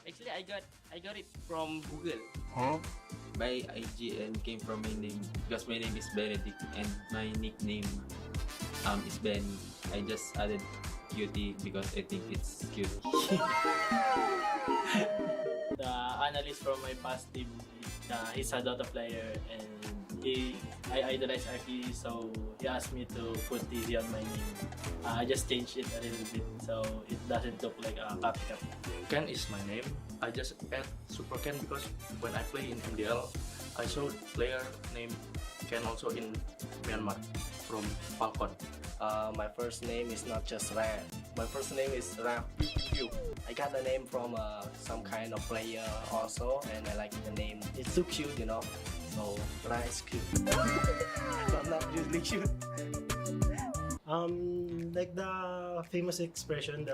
Actually, I got it from Google. My IGN came from my name because my name is Benedict and my nickname is Ben. I just added cutie because I think it's cute. The analyst from my past team, he's a Dota player and I idolize Aki, so he asked me to put TV on my name. I just changed it a little bit so it doesn't look like a copycat. Ken is my name. I just add Super Ken because when I play in MPL, I saw player named Ken also in Myanmar from Falcon. My first name is not just Ran. My first name is Ran. I got the name from some kind of player also, and I like the name. It's too cute, you know. So Ran is cute. But not really cute. Like the famous expression,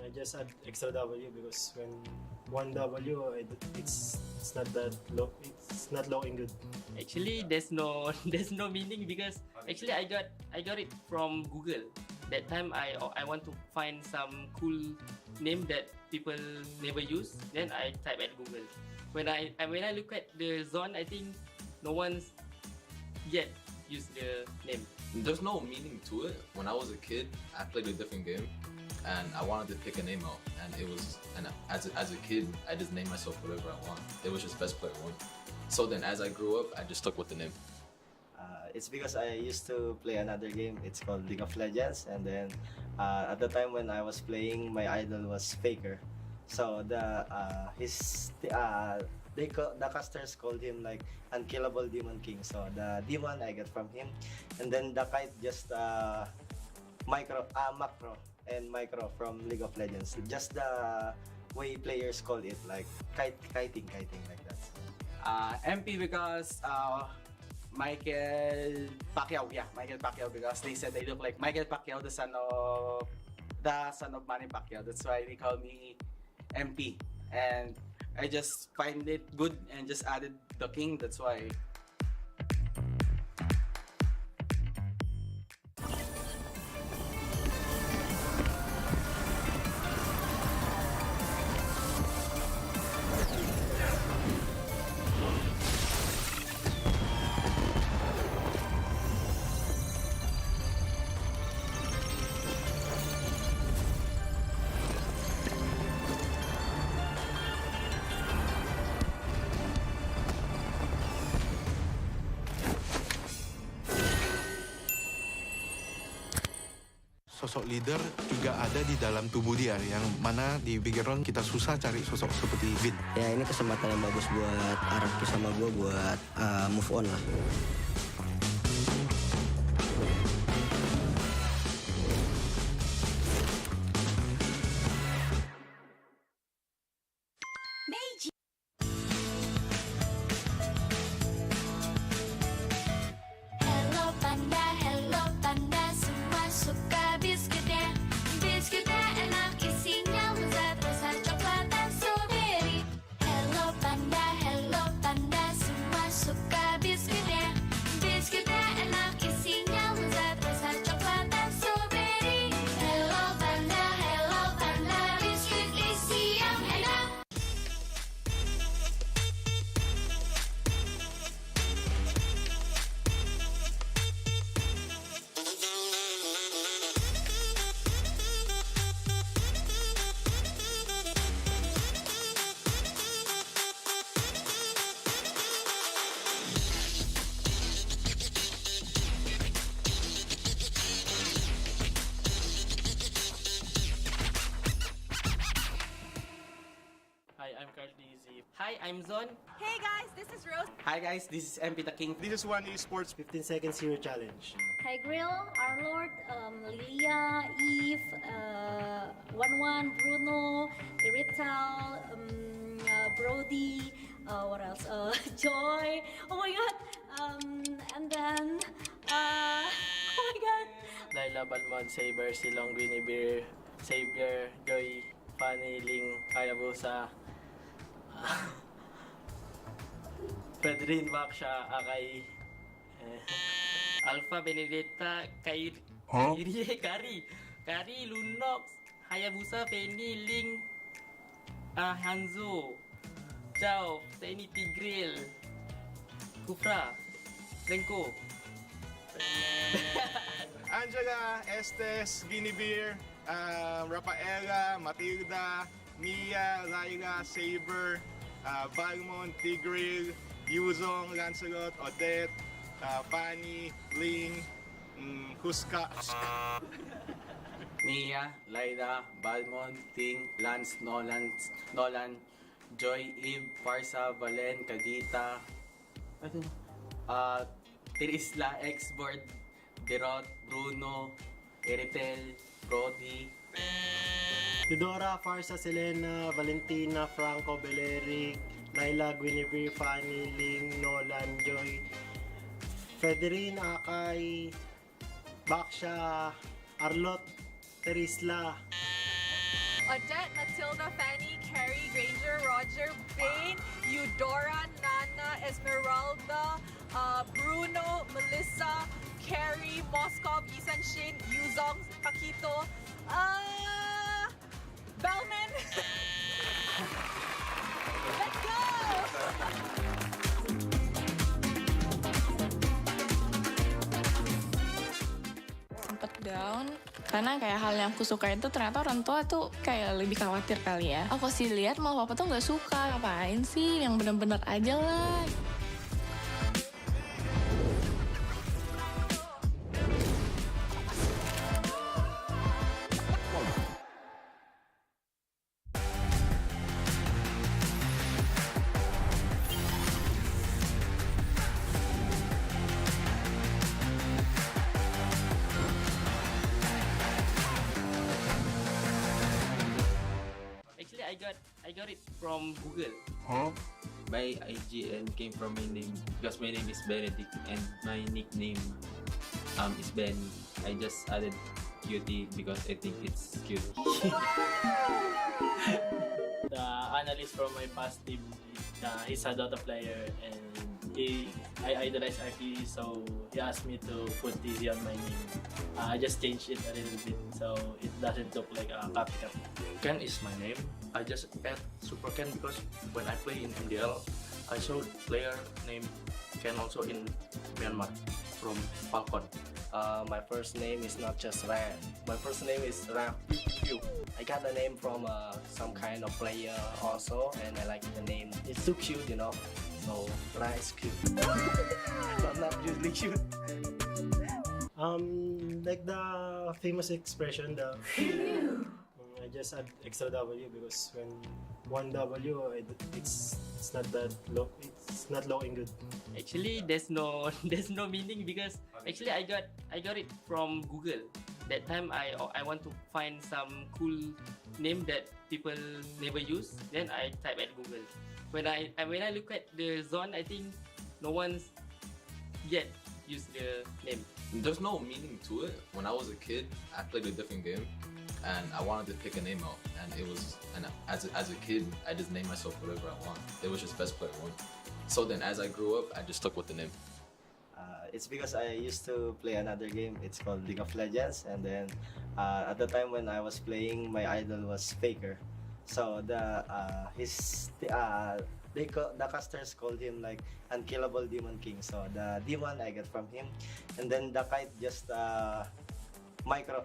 I just add extra W because when one W, it's not that low. It's not looking good. Actually, there's no meaning because actually I got it from Google. That time I want to find some cool name that people never use. Then I type at Google. When I look at the zone, I think no one's yet used the name. There's no meaning to it. When I was a kid, I played a different game, and I wanted to pick a name out, and as a kid, I just named myself whatever I want. It was just best player one. So then, as I grew up, I just stuck with the name. It's because I used to play another game. It's called League of Legends, and then at the time when I was playing, my idol was Faker. So the casters called him like Unkillable Demon King. So the demon I got from him, and then the kite just macro and micro from League of Legends. Just the way players call it, like kiting like that. MP because Michael Pacquiao, because they said they look like Michael Pacquiao, the son of Manny Pacquiao. That's why they call me MP, and I just find it good and just added the king. That's why. sosok leader juga ada di dalam tubuh dia, yang mana di background kita susah cari sosok seperti Vin. Ya ini kesempatan yang bagus buat Araki sama gue buat move on lah. Hello panda, semua suka biskuitnya. Biskuitnya enak, isinya lezat, rasa coklat dan strawberry. Hello panda, semua suka biskuitnya. Biskuitnya enak, isinya lezat, rasa coklat dan strawberry. Hello panda, biskuit isi yang enak. Hi, I'm Cardizi. Hi, I'm Zon. Hey guys, this is Rose. Hi guys, this is MP the King. This is One Esports. 15 seconds hero challenge. Hi Grill, Our Lord, Lilia, Eve, 11, Bruno, Irital, Brody, what else? Joy. Oh my god. And then, oh my god. Laila, Balmond, Saber, Silong, Guinevere, Xavier, Joy, Fanny, Ling, Hayabusa, Pedrin, Baksha, Akai, Alpha, Benedetta, Kari, Lunox, Hayabusa, Penny, Ling, Hanzo, Chao, Tiny Tigril, Kufra, Renko. Angela, Estes, Guinevere, Rafaela, Matilda, Mia, Laila, Saber, Balmond, Tigril, Yuzong, Lancelot, Odette, Fanny, Ling, Huska. Mia, Laila, Balmond, Ting, Lance, Nolan, Joy, Eve, Farsa, Valen, Kadita, Tirisla, Xboard, Derot, Bruno, Eritel, Brody, Eudora, Farsa, Selena, Valentina, Franco, Beleric, Laila, Guinevere, Fanny, Ling, Nolan, Joy, Federine, Akay, Baksha, Arlot, Terisla, Odette, Matilda, Fanny, Carrie, Granger, Roger, Bane, Eudora, Nana, Esmeralda, Bruno, Melissa, Carrie, Moskov, Isan Shin, Yuzong, Paquito, Bellman. Let's go! Sempet down karena kayak hal yang aku suka itu ternyata orang tua tuh kayak lebih khawatir kali ya. Aku sih lihat malah papa tuh nggak suka, ngapain sih, yang bener-bener aja lah. Actually, I got it from Google. My IGN came from my name because my name is Benedict and my nickname is Ben. I just added cutie because I think it's cute. The analyst from my past team, he's a Dota player and I idolize Aki, so he asked me to put Dizzy on my name. I just changed it a little bit so it doesn't look like a copycat. Ken is my name. I just add Super Ken because when I play in MPL, I saw player named Ken also in Myanmar from Falcon. My first name is not just Ran. My first name is Ran. I got the name from some kind of player also, and I like the name. It's too cute, you know. So Ran is cute, but not usually cute. Like the famous expression, I just add extra W because when one W, it's not that low. It's not looking good. Actually, there's no meaning because actually I got it from Google. That time I want to find some cool name that people never use. Then I type at Google. When I look at the zone, I think no one's yet used the name. There's no meaning to it. When I was a kid, I played a different game, and I wanted to pick a name out. And as a kid, I just named myself whatever I want. It was just best player one. So then, as I grew up, I just stuck with the name. It's because I used to play another game. It's called League of Legends, and then at the time when I was playing, my idol was Faker. So the casters called him like Unkillable Demon King. So the demon I get from him, and then the kite just macro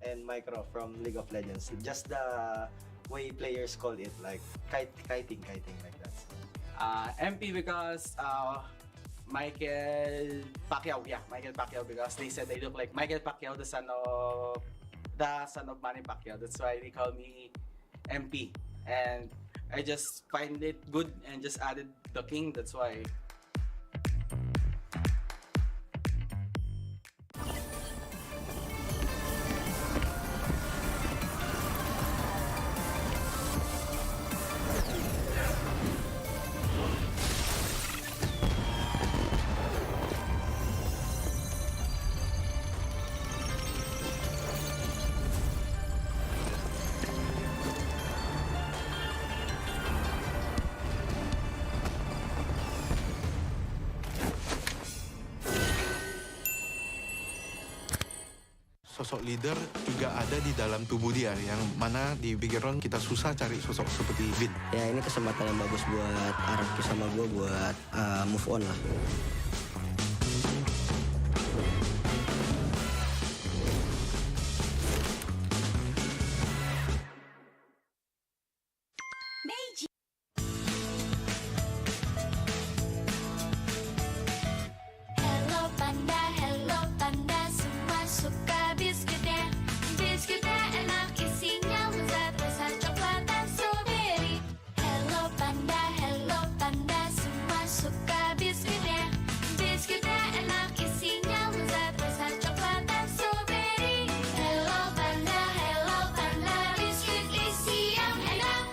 and micro from League of Legends. Just the way players call it, like kiting like that. MP because Michael Pacquiao, because they said they look like Michael Pacquiao, the son of Manny Pacquiao. That's why they call me MP, and I just find it good and just added the king. That's why. Sosok leader juga ada di dalam tubuh dia, yang mana di background kita susah cari sosok seperti Vin. Ya ini kesempatan yang bagus buat Arab sama gue buat move on lah. Hello panda, semua suka biskuitnya. Biskuitnya enak, isinya lezat, rasa coklat dan strawberry. Hello panda, semua suka biskuitnya. Biskuitnya enak, isinya lezat, rasa coklat dan strawberry. Hello panda, biskuit isi yang enak.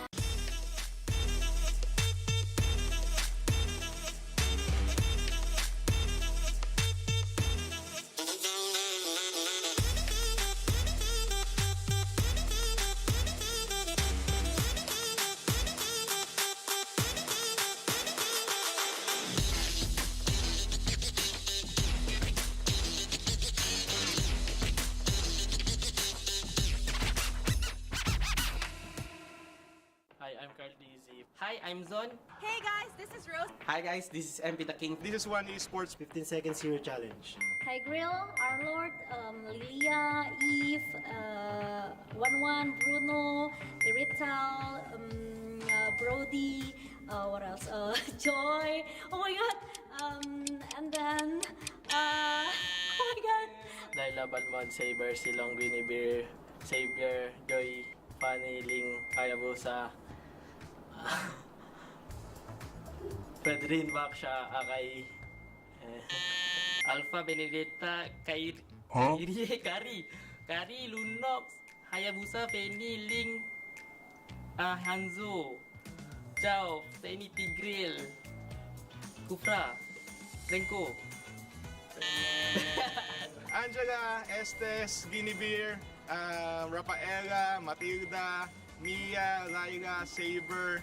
Hi, I'm currently Zip. Hi, I'm Zon. Hey guys, this is Rose. Hi guys, this is MP the King. This is one Esports 15 seconds hero challenge. Hi Grill, Our Lord, Lilia, Eve, 11, Bruno, Irital, Brody, what else? Joy. Oh my god. And then, oh my god. Laila, Balmond, Saber, Silong, Guinevere, Savior, Joy, Fanny, Ling, Hayabusa, Pedrin, Baksha, Akai, Alpha, Benedetta, Kari, Lunox, Hayabusa, Feni, Ling, Hanzo, Chao, Feni, Tigril, Kufra, Renko. Angela, Estes, Guinevere, Rafaela, Matilda, Mia, Laila, Saber,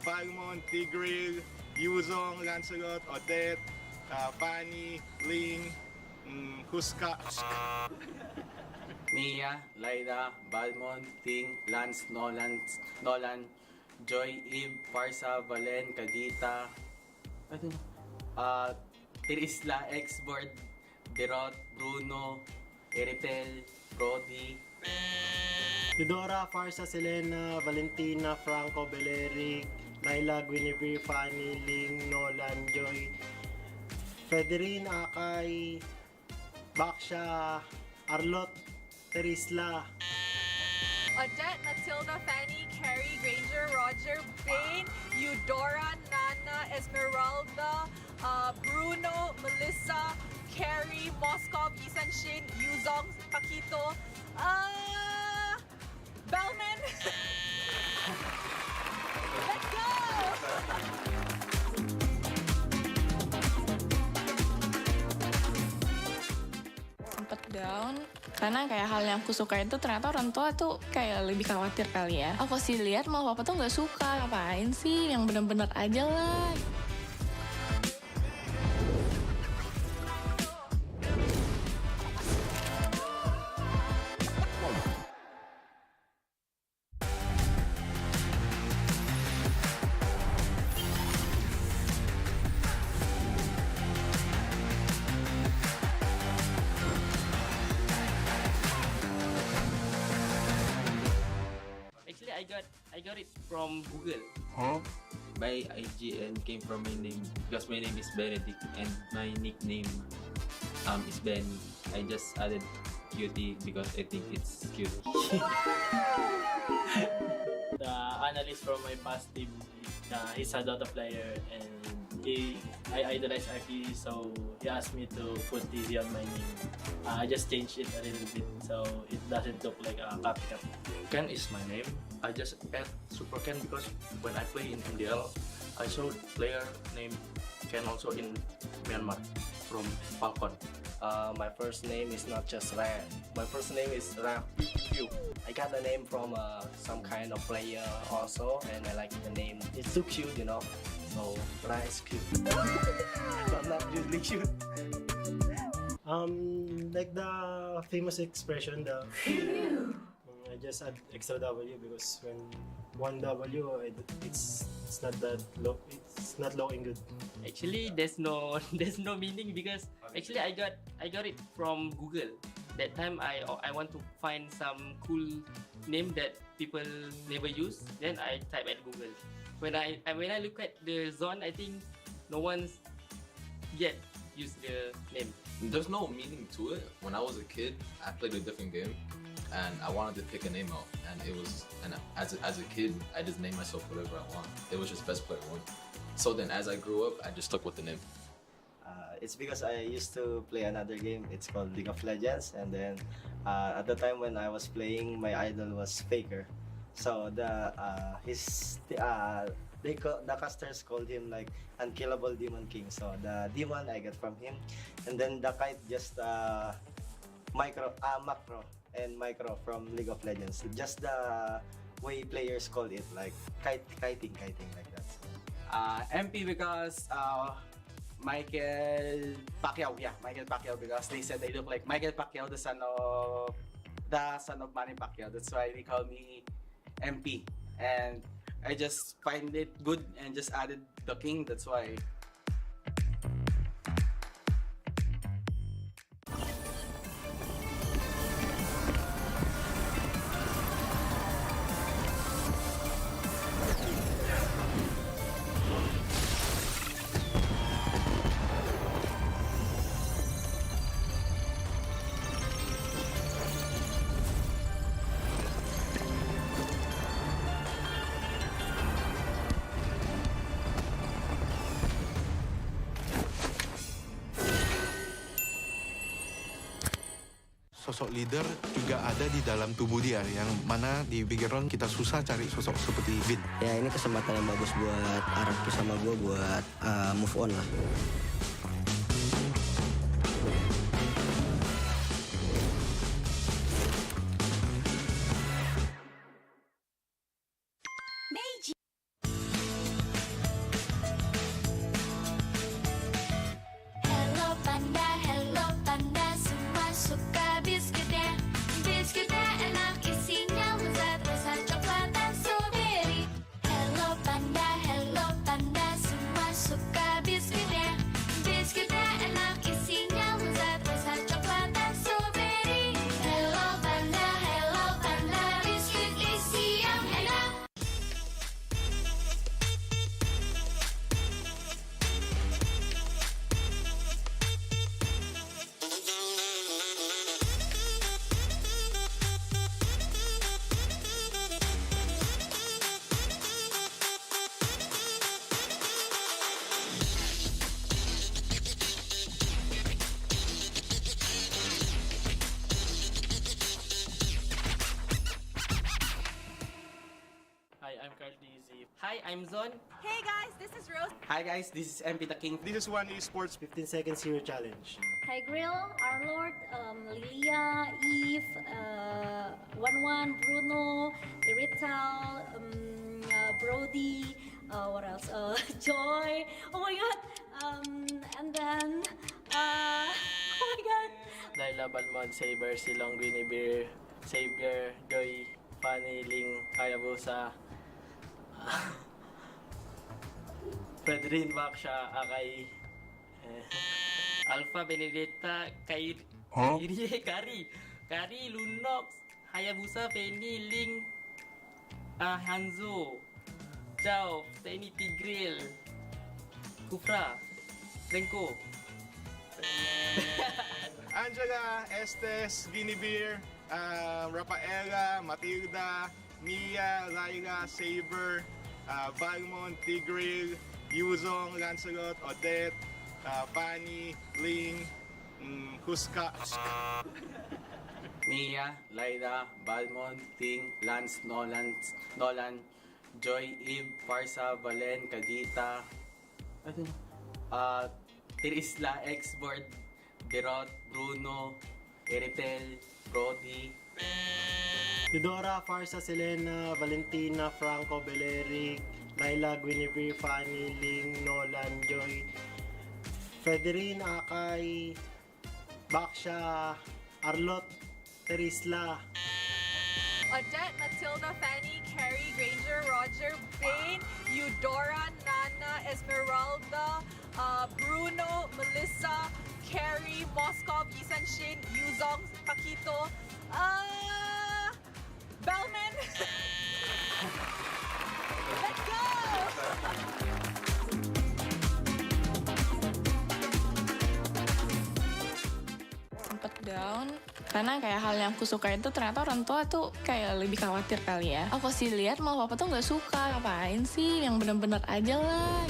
Balmond, Tigril, Yuzong, Lancelot, Odette, Fanny, Ling, Huska. Mia, Laila, Balmond, Ting, Lance, Nolan, Joy, Eve, Farsa, Valen, Kadita, Tirisla, Xboard, Derot, Bruno, Eripel, Brody, Eudora, Farsa, Selena, Valentina, Franco, Beleric, Laila, Guinevere, Fanny, Ling, Nolan, Joy, Federine, Akay, Baksha, Arlot, Terisla. Odette, Matilda, Fanny, Carrie, Granger, Roger, Bane, Eudora, Nana, Esmeralda, Bruno, Melissa, Carrie, Moskov, Isan Shin, Yuzong, Paquito, Bellman. Let's go! Sempet down karena kayak hal yang aku suka itu ternyata orang tua tuh kayak lebih khawatir kali ya. Aku sih lihat malah papa tuh nggak suka, ngapain sih yang bener-bener aja lah. Actually, I got it from Google. By IG and came from my name because my name is Benedict and my nickname is Ben. I just added cutie because I think it's cute. The analyst from my past team, he's a Dota player and I idolize Aki, so he asked me to put TV on my name. I just changed it a little bit so it doesn't look like a copycat. Ken is my name. I just add Super Ken because when I play in MPL, I saw player named Ken also in Myanmar from Falcon. My first name is not just Ran. My first name is Ran. I got the name from some kind of player also, and I like the name. It's too cute, you know. So Ran is cute, but not usually cute. Like the famous expression, I just add extra W because when one W, it's not that low. It's not looking good. Actually, there's no meaning because actually I got it from Google. That time I want to find some cool name that people never use. Then I type at Google. When I look at the zone, I think no one's yet used the name. There's no meaning to it. When I was a kid, I played a different game, and I wanted to pick a name out, and as a kid, I just named myself whatever I want. It was just best player one. So then, as I grew up, I just stuck with the name. It's because I used to play another game. It's called League of Legends, and then at the time when I was playing, my idol was Faker. So the casters called him like Unkillable Demon King. So the demon I got from him, and then the kite just macro and micro from League of Legends. Just the way players call it, like kiting like that. MP because Michael Pacquiao, Michael Pacquiao, because they said they look like Michael Pacquiao, the son of Manny Pacquiao. That's why they call me MP, and I just find it good and just added the king. That's why. Sosok leader juga ada di dalam tubuh dia, yang mana di background kita susah cari sosok seperti Vin. Ya ini kesempatan yang bagus buat Arab sama gue buat move on lah. Hello panda, semua suka biskuitnya. Biskuitnya enak, isinya lezat, rasa coklat dan strawberry. Hello panda, semua suka biskuitnya. Hi, I'm Zon. Hey guys, this is Rose. Hi guys, this is MP the King. This is One Esports. 15 seconds hero challenge. Hi Grill, Our Lord, Lilia, Eve, 11, Bruno, Irital, Brody, what else? Joy. Oh my god. And then, oh my god. Laila, Balmond, Saber, Silong, Guinevere, Savior, Joy, Fanny, Ling, Hayabusa, Pedrin, Baksha, Akai, Alpha, Benedetta, Kari, Lunox, Hayabusa, Penny, Ling, Hanzo, Chao, Tiny Tigril, Kufra, Renko. Angela, Estes, Guinevere, Rafaela, Matilda, Mia, Laila, Saber, Balmond, Tigril, Yuzong, Lancelot, Odette, Fanny, Ling, Huska. Mia, Laida, Balmond, Ting, Lance, Nolan, Joy, Eve, Farsa, Valen, Kadita, Tirisla, Xboard, Derot, Bruno, Eritel, Brody, Eudora, Farsa, Selena, Valentina, Franco, Beleric, Laila, Guinevere, Fanny, Ling, Nolan, Joy, Federine, Akay, Baksha, Arlot, Terisla, Odette, Matilda, Fanny, Carrie, Granger, Roger, Bane, Eudora, Nana, Esmeralda, Bruno, Melissa, Carrie, Moskov, Yisan Shin, Yuzong, Paquito, Bellman. Let's go! Sempet down karena kayak hal yang aku suka itu ternyata orang tua tuh kayak lebih khawatir kali ya. Aku sih lihat malah papa tuh nggak suka, ngapain sih yang bener-bener aja lah.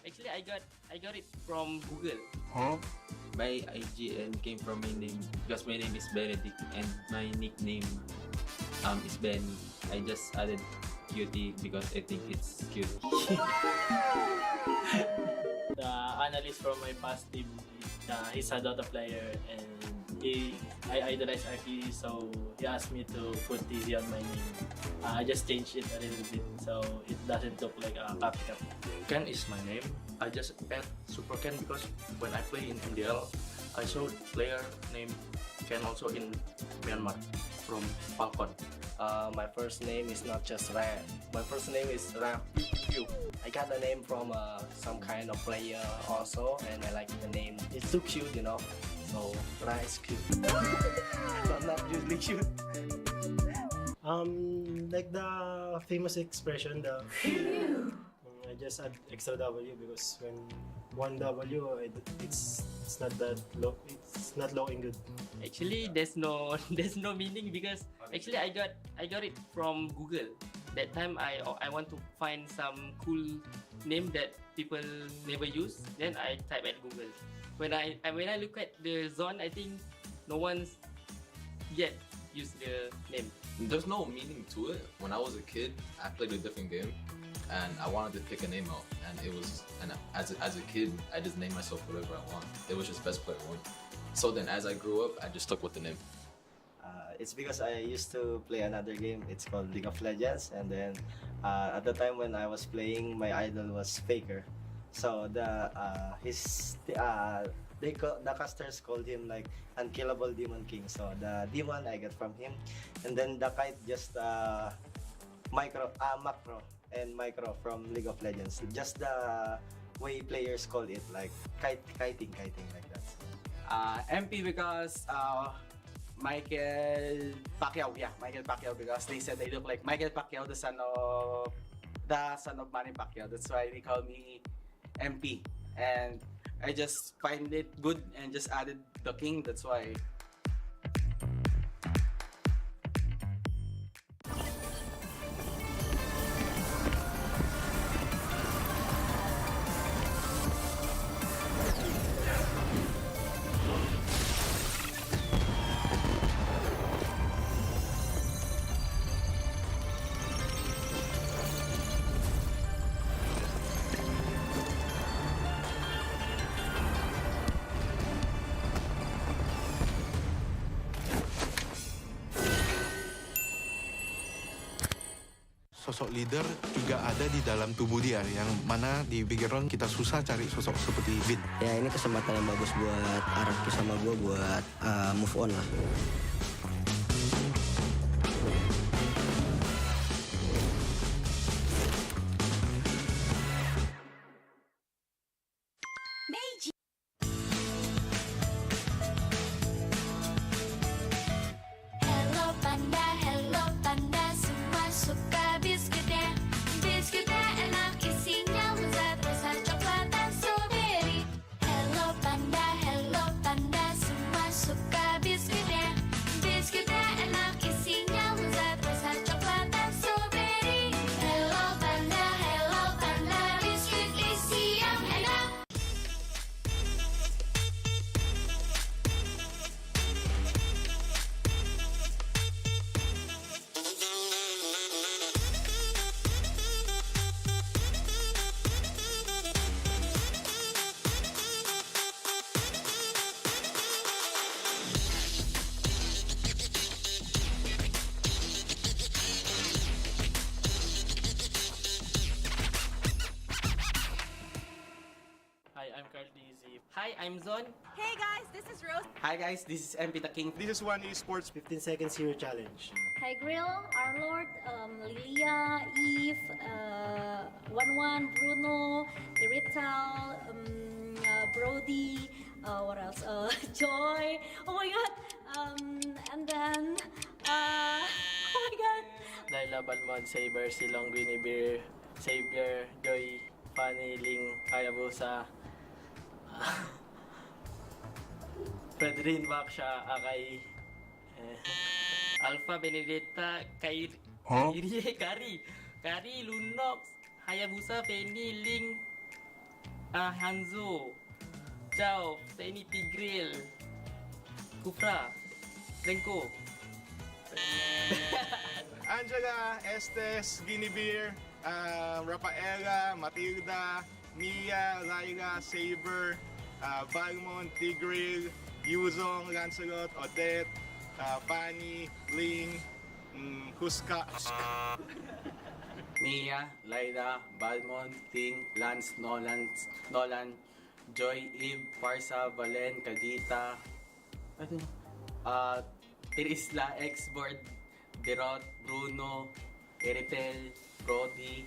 Actually, I got it from Google. My IGN came from my name because my name is Benedict and my nickname is Ben. I just added cutie because I think it's cute. The analyst from my past team, he's a Dota player and I idolize RP, so he asked me to put TZ on my name. I just changed it a little bit so it doesn't look like a copycat. Ken is my name. I just add Super Ken because when I play in MPL, I saw player named Ken also in Myanmar from Falcon. My first name is not just Ran. My first name is Ran. I got the name from some kind of player also, and I like the name. It's too cute, you know. So Ran is cute, but not usually cute. Like the famous expression, I just add extra W because when one W, it's not that low. It's not looking good. Actually, there's no meaning because actually I got it from Google. That time I want to find some cool name that people never use. Then I type at Google. When I look at the zone, I think no one's yet used the name. There's no meaning to it. When I was a kid, I played a different game, and I wanted to pick a name out. And as a kid, I just named myself whatever I want. It was just best player one. So then, as I grew up, I just stuck with the name. It's because I used to play another game. It's called League of Legends, and then at the time when I was playing, my idol was Faker. So the casters called him like Unkillable Demon King. So the demon I got from him, and then the kite just macro and micro from League of Legends. Just the way players call it, like kiting like that. MP because Michael Pacquiao because they said they look like Michael Pacquiao, the son of Manny Pacquiao. That's why they call me MP. And I just find it good and just added the king. That's why. Sosok leader juga ada di dalam tubuh dia, yang mana di background kita susah cari sosok seperti Bin. Ya ini kesempatan yang bagus buat Araki sama gue buat move on lah. Hello panda, semua suka biskuitnya. Biskuitnya enak, isinya lezat, rasa coklat dan strawberry. Hello panda, semua suka biskuitnya. Biskuitnya enak, isinya lezat, rasa coklat dan strawberry. Hello panda, biskuit isi yang enak. Hi, I'm Carl Dizzy. Hi, I'm Zon. Hey guys, this is Rose. Hi guys, this is MP the King. This is One Esports. 15 seconds hero challenge. Hi Grill, Our Lord, Lilia, Eve, 11, Bruno, Irital, Brody, what else? Joy. Oh my god. And then, oh my god. Laila, Balmond, Saber, Silong, Guinevere, Xavier, Joy, Fanny, Ling, Hayabusa, Fredrin, Baksha, Akai, Alpha, Benedetta, Kairi, Kari, Lunox, Hayabusa, Penny, Ling, Hanzo, Chao, Seni, Tigril, Kufra, Renko. Angela, Estes, Guinevere, Rafaela, Matilda, Mia, Laila, Saber, Balmond, Tigril, Yuzong, Lancelot, Odette, Fanny, Ling, Huska. Mia, Laila, Balmond, Ting, Lance, Nolan, Joy, Eve, Farsa, Valen, Kadita, Tirisla, Xboard, Derot, Bruno, Eritel, Brody,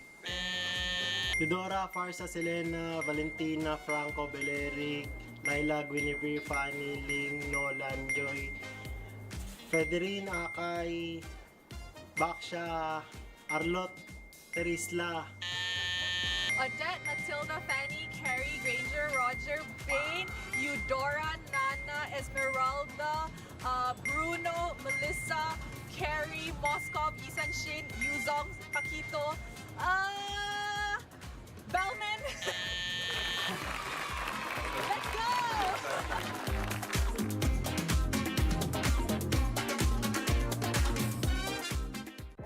Eudora, Farsa, Selena, Valentina, Franco, Beleric, Laila, Guinevere, Fanny, Ling, Nolan, Joy, Federin, Akay, Baksha, Arlot, Terisla, Odette, Matilda, Fanny, Carrie, Granger, Roger, Bane, Eudora, Nana, Esmeralda, Bruno, Melissa, Carrie, Moskov, Yisan Shin, Yuzong, Paquito, Bellman. Let's go!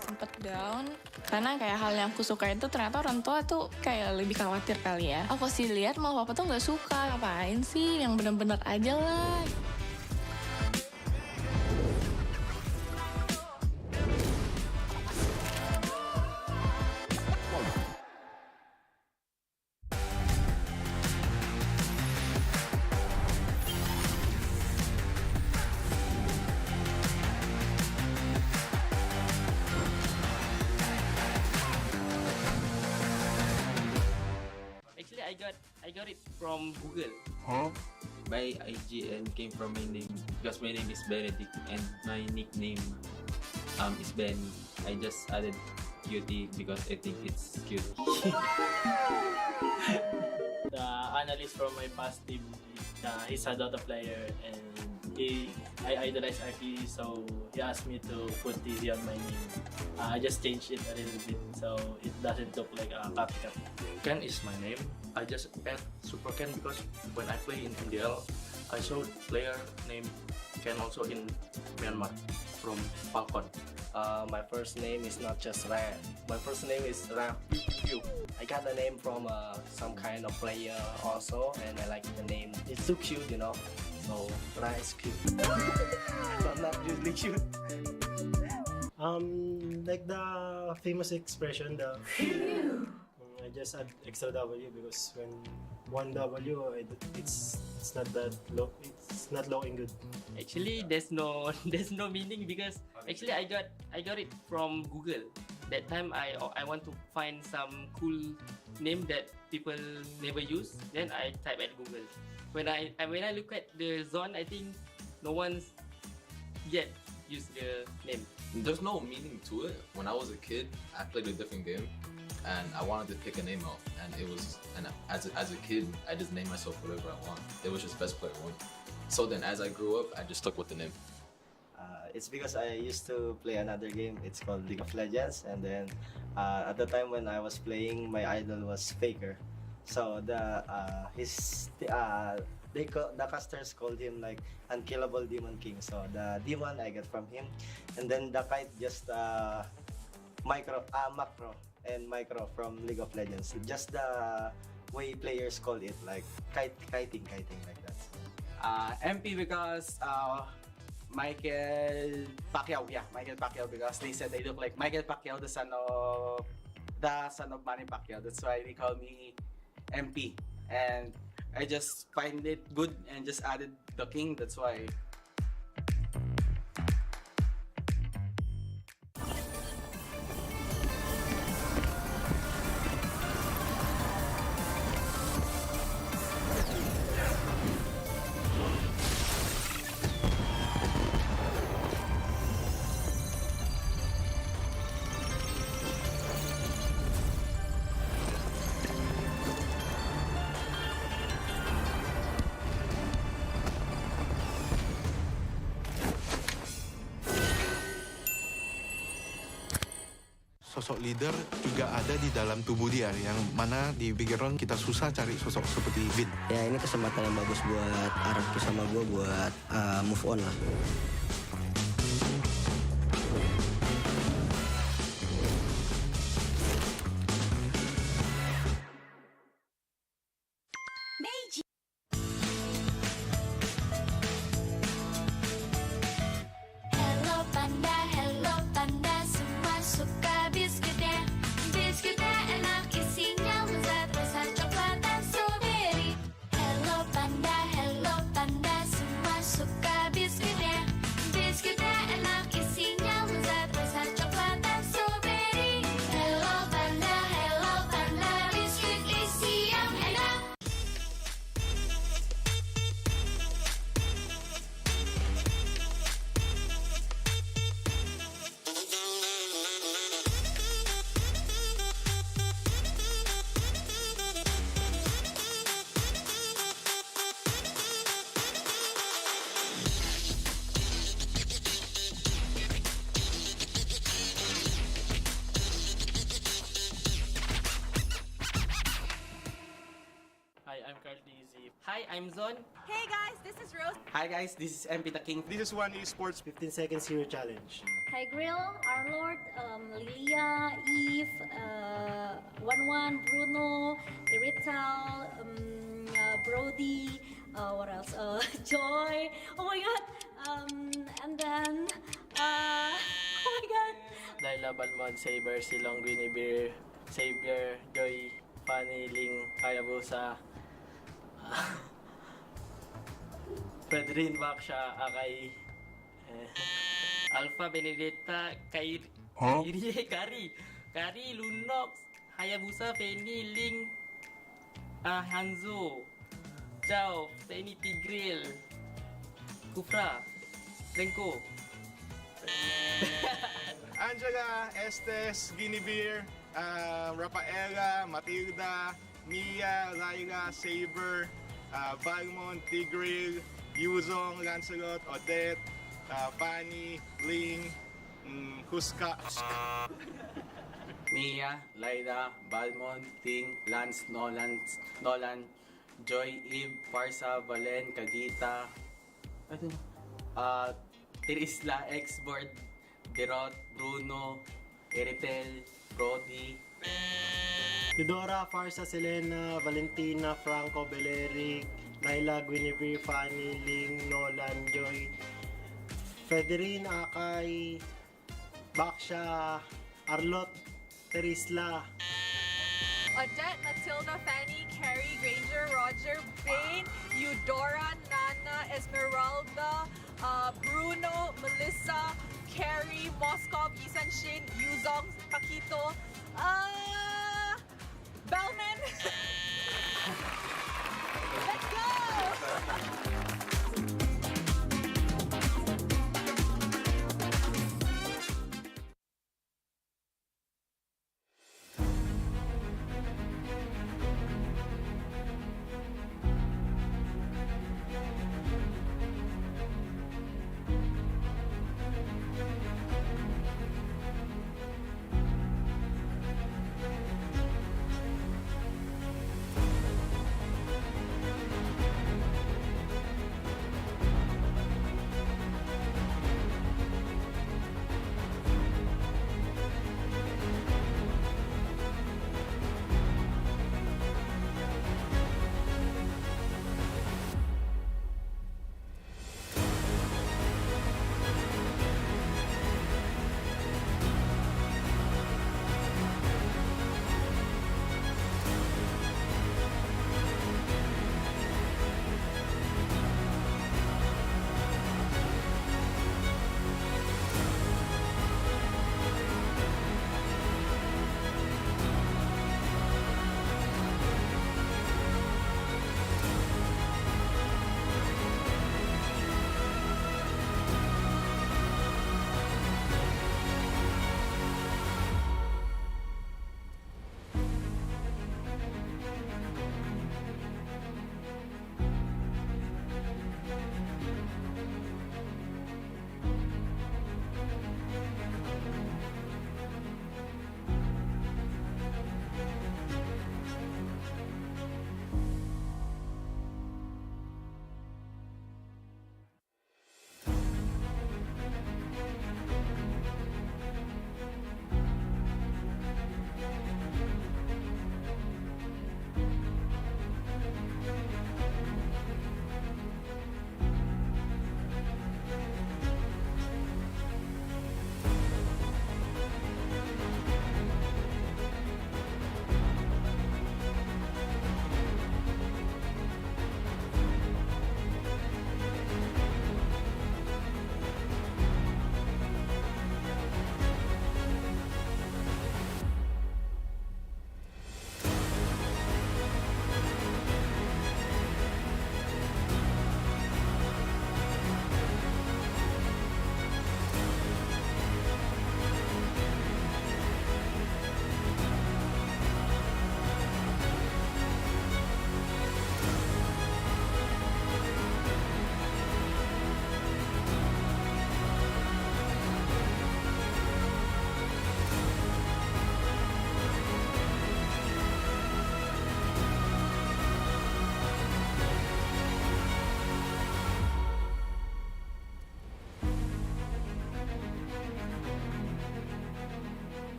Sempet down karena kayak hal yang aku suka itu ternyata orang tua tuh kayak lebih khawatir kali ya. Aku sih lihat malah papa tuh nggak suka, ngapain sih, yang bener-bener aja lah. Actually, I got it from Google. My IGN came from my name because my name is Benedict and my nickname is Ben. I just added cutie because I think it's cute. The analyst analyst from my past team. He's a Dota player and I idolize RP, so he asked me to put TZ on my name. I just changed it a little bit so it doesn't look like a copycat. Ken is my name. I just add Super Ken because when I play in MPL, I saw player named Ken also in Myanmar from Falcon. My first name is not just Ran. My first name is Ran. I got the name from some kind of player also, and I like the name. It's too cute, you know. So Ran is cute, but not really cute. Like the famous expression, I just add extra W because when one W, it's not that low. It's not looking good. Actually, there's no meaning because actually I got it from Google. That time I want to find some cool name that people never use. Then I type at Google. When I look at the zone, I think no one's yet used the name. There's no meaning to it. When I was a kid, I played a different game, and I wanted to pick a name out, and as a kid, I just named myself whatever I want. It was just best player one. So then, as I grew up, I just stuck with the name. It's because I used to play another game. It's called League of Legends, and then at the time when I was playing, my idol was Faker. So the casters called him like Unkillable Demon King. So the demon I got from him, and then the kite just macro and micro from League of Legends. Just the way players call it, like kiting like that. MP because Michael Pacquiao, Michael Pacquiao, because they said they look like Michael Pacquiao, the son of Manny Pacquiao. That's why they call me MP, and I just find it good and just added the king. That's why. Sosok leader juga ada di dalam tubuh dia, yang mana di background kita susah cari sosok seperti Vin. Ya ini kesempatan yang bagus buat Arab sama gue buat move on lah. Hello panda, semua suka biskuitnya. Biskuitnya enak, isinya lezat, rasa coklat dan strawberry. Hello panda, semua suka biskuitnya. Biskuitnya enak, isinya lezat, rasa coklat dan strawberry. Hello panda, biskuit isi yang enak. Hi, I'm currently Easy. Hi, I'm Zon. Hey guys, this is Rose. Hi guys, this is MP the King. This is One Esports. 15 seconds hero challenge. Hi Grill, Our Lord, Lilia, Eve, 11, Bruno, Irital, Brody, what else? Joy. Oh my god. And then, oh my god. Laila, Balmond, Saber, Silong, Guinevere, Savior, Joy, Fanny, Ling, Hayabusa, Pedrin, Baksha, Akai, Alpha, Benedetta, Kari, Lunox, Hayabusa, Feni, Ling, Hanzo, Chao, Feni, Tigril, Kufra, Renko. Angela, Estes, Guinevere, Rafaela, Matilda, Mia, Lyra, Saber, Balmond, Tigreal, Yuzong, Lancelot, Odette, Fanny, Ling, Huska. Mia, Lyra, Balmond, Ting, Lance, Nolan, Joy, Eve, Farsa, Valen, Kagita, Tirisla, Xboard, Derot, Bruno, Eritel, Brody, Eudora, Farsa, Selena, Valentina, Franco, Beleric, Laila, Guinevere, Fanny, Ling, Nolan, Joy, Federine, Akay, Baksha, Arlot, Terisla, Odette, Matilda, Fanny, Carrie, Granger, Roger, Bane, Eudora, Nana, Esmeralda, Bruno, Melissa, Carrie, Moskov, Isan Shin, Yuzong, Pakito, Bellman. Let's go!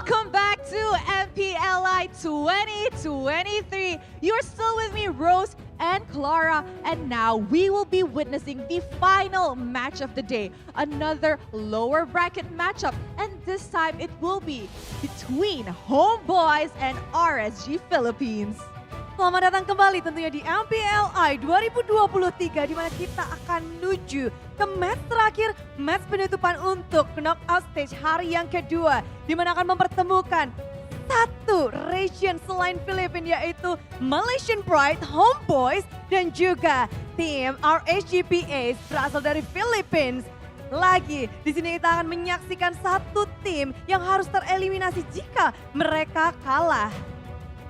Welcome back to MPLI 2023. You're still with me, Rose and Clara, and now we will be witnessing the final match of the day. Another lower bracket matchup, and this time it will be between HomeBois and RSG Philippines. Selamat datang kembali tentunya di MPLI 2023 di mana kita akan menuju ke match terakhir, match penutupan untuk knockout stage hari yang kedua di mana akan mempertemukan satu region selain Filipina yaitu Malaysian Pride, HomeBois dan juga tim RSGPA berasal dari Philippines. Lagi, di sini kita akan menyaksikan satu tim yang harus tereliminasi jika mereka kalah.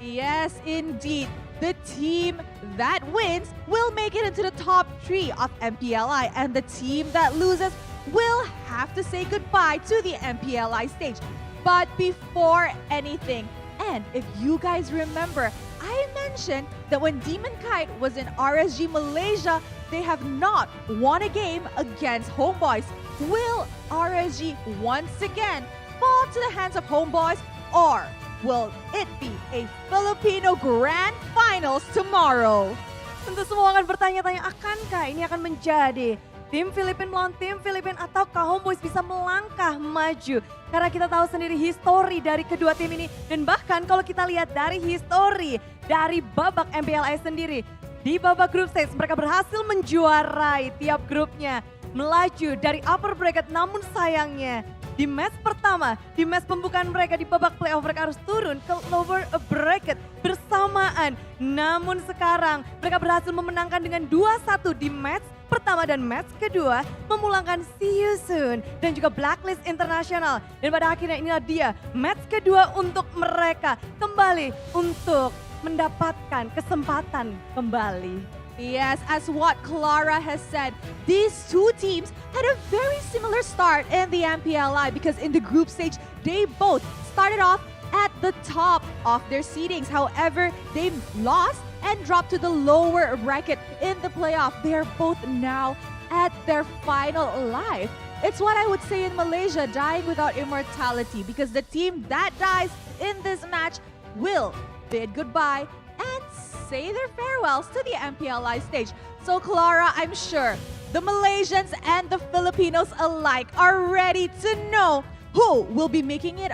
Yes, indeed. The team that wins will make it into the top 3 of MPLI, and the team that loses will have to say goodbye to the MPLI stage. But before anything, and if you guys remember, I mentioned that when Demon Kite was in RSG Malaysia, they have not won a game against HomeBois. Will RSG once again fall to the hands of HomeBois, or will it be a Filipino Grand Finals tomorrow? Tentu semua akan bertanya-tanya, akankah ini akan menjadi tim Filipina melawan tim Filipina ataukah HomeBois bisa melangkah maju? Karena kita tahu sendiri histori dari kedua tim ini dan bahkan kalau kita lihat dari histori dari babak MPLI sendiri. Di babak group stage mereka berhasil menjuarai tiap grupnya, melaju dari upper bracket, namun sayangnya di match pertama, di match pembukaan mereka di babak playoff mereka harus turun ke lower bracket bersamaan. Namun sekarang mereka berhasil memenangkan dengan 2-1 di match pertama dan match kedua, memulangkan See You Soon dan juga Blacklist International. Dan pada akhirnya inilah dia match kedua untuk mereka kembali untuk mendapatkan kesempatan kembali. Yes, as what Clara has said, these two teams had a very similar start in the MPLI because in the group stage, they both started off at the top of their seedings. However, they lost and dropped to the lower bracket in the playoff. They're both now at their final life. It's what I would say in Malaysia, dying without immortality, because the team that dies in this match will bid goodbye and say their farewells to the MPLI stage. So Clara, I'm sure the Malaysians and the Filipinos alike are ready to know who will be making it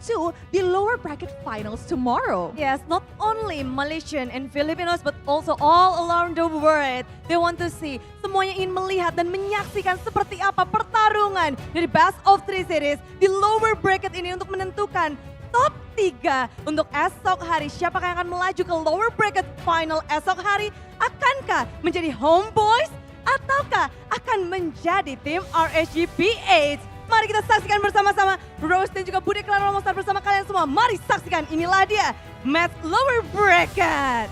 to the lower bracket finals tomorrow. Yes, not only Malaysian and Filipinos but also all around the world. They want to see, semuanya ingin melihat dan menyaksikan seperti apa pertarungan dari best of 3 series di lower bracket ini untuk menentukan top 3 untuk esok hari. Siapakah yang akan melaju ke lower bracket final esok hari? Akankah menjadi HomeBois ataukah akan menjadi tim RSGPA? Mari kita saksikan bersama-sama. Rose dan juga Bude Clara Romostar bersama kalian semua. Mari saksikan, inilah dia match lower bracket.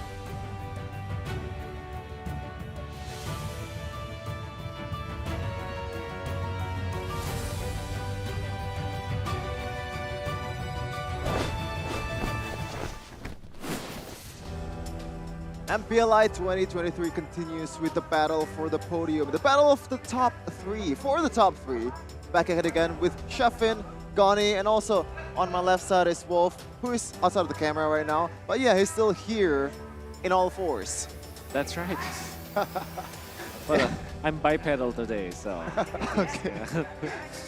MPLI 2023 continues with the battle for the podium, the battle of the top 3, for the top 3. Back ahead again with Sheffin, Goni, and also on my left side is Wolf, who is outside of the camera right now. But yeah, he's still here in all fours. That's right. Well, I'm bipedal today, so. Okay.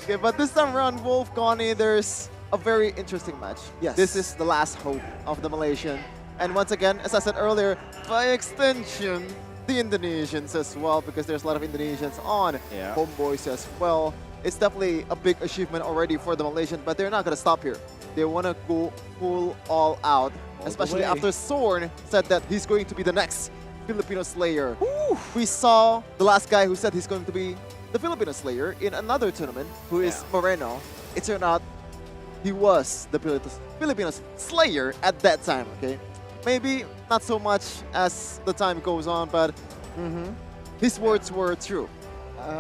Okay, but this time around, Wolf, Goni, there's a very interesting match. Yes. This is the last hope of the Malaysian. And once again, as I said earlier, by extension, the Indonesians as well, because there's a lot of Indonesians on HomeBois as well. It's definitely a big achievement already for the Malaysians, but they're not going to stop here. They want to go full all out, especially after Sorn said that he's going to be the next Filipino Slayer. We saw the last guy who said he's going to be the Filipino Slayer in another tournament, who is Moreno. It turned out he was the Filipino Slayer at that time, okay? Maybe not so much as the time goes on, but his words were true.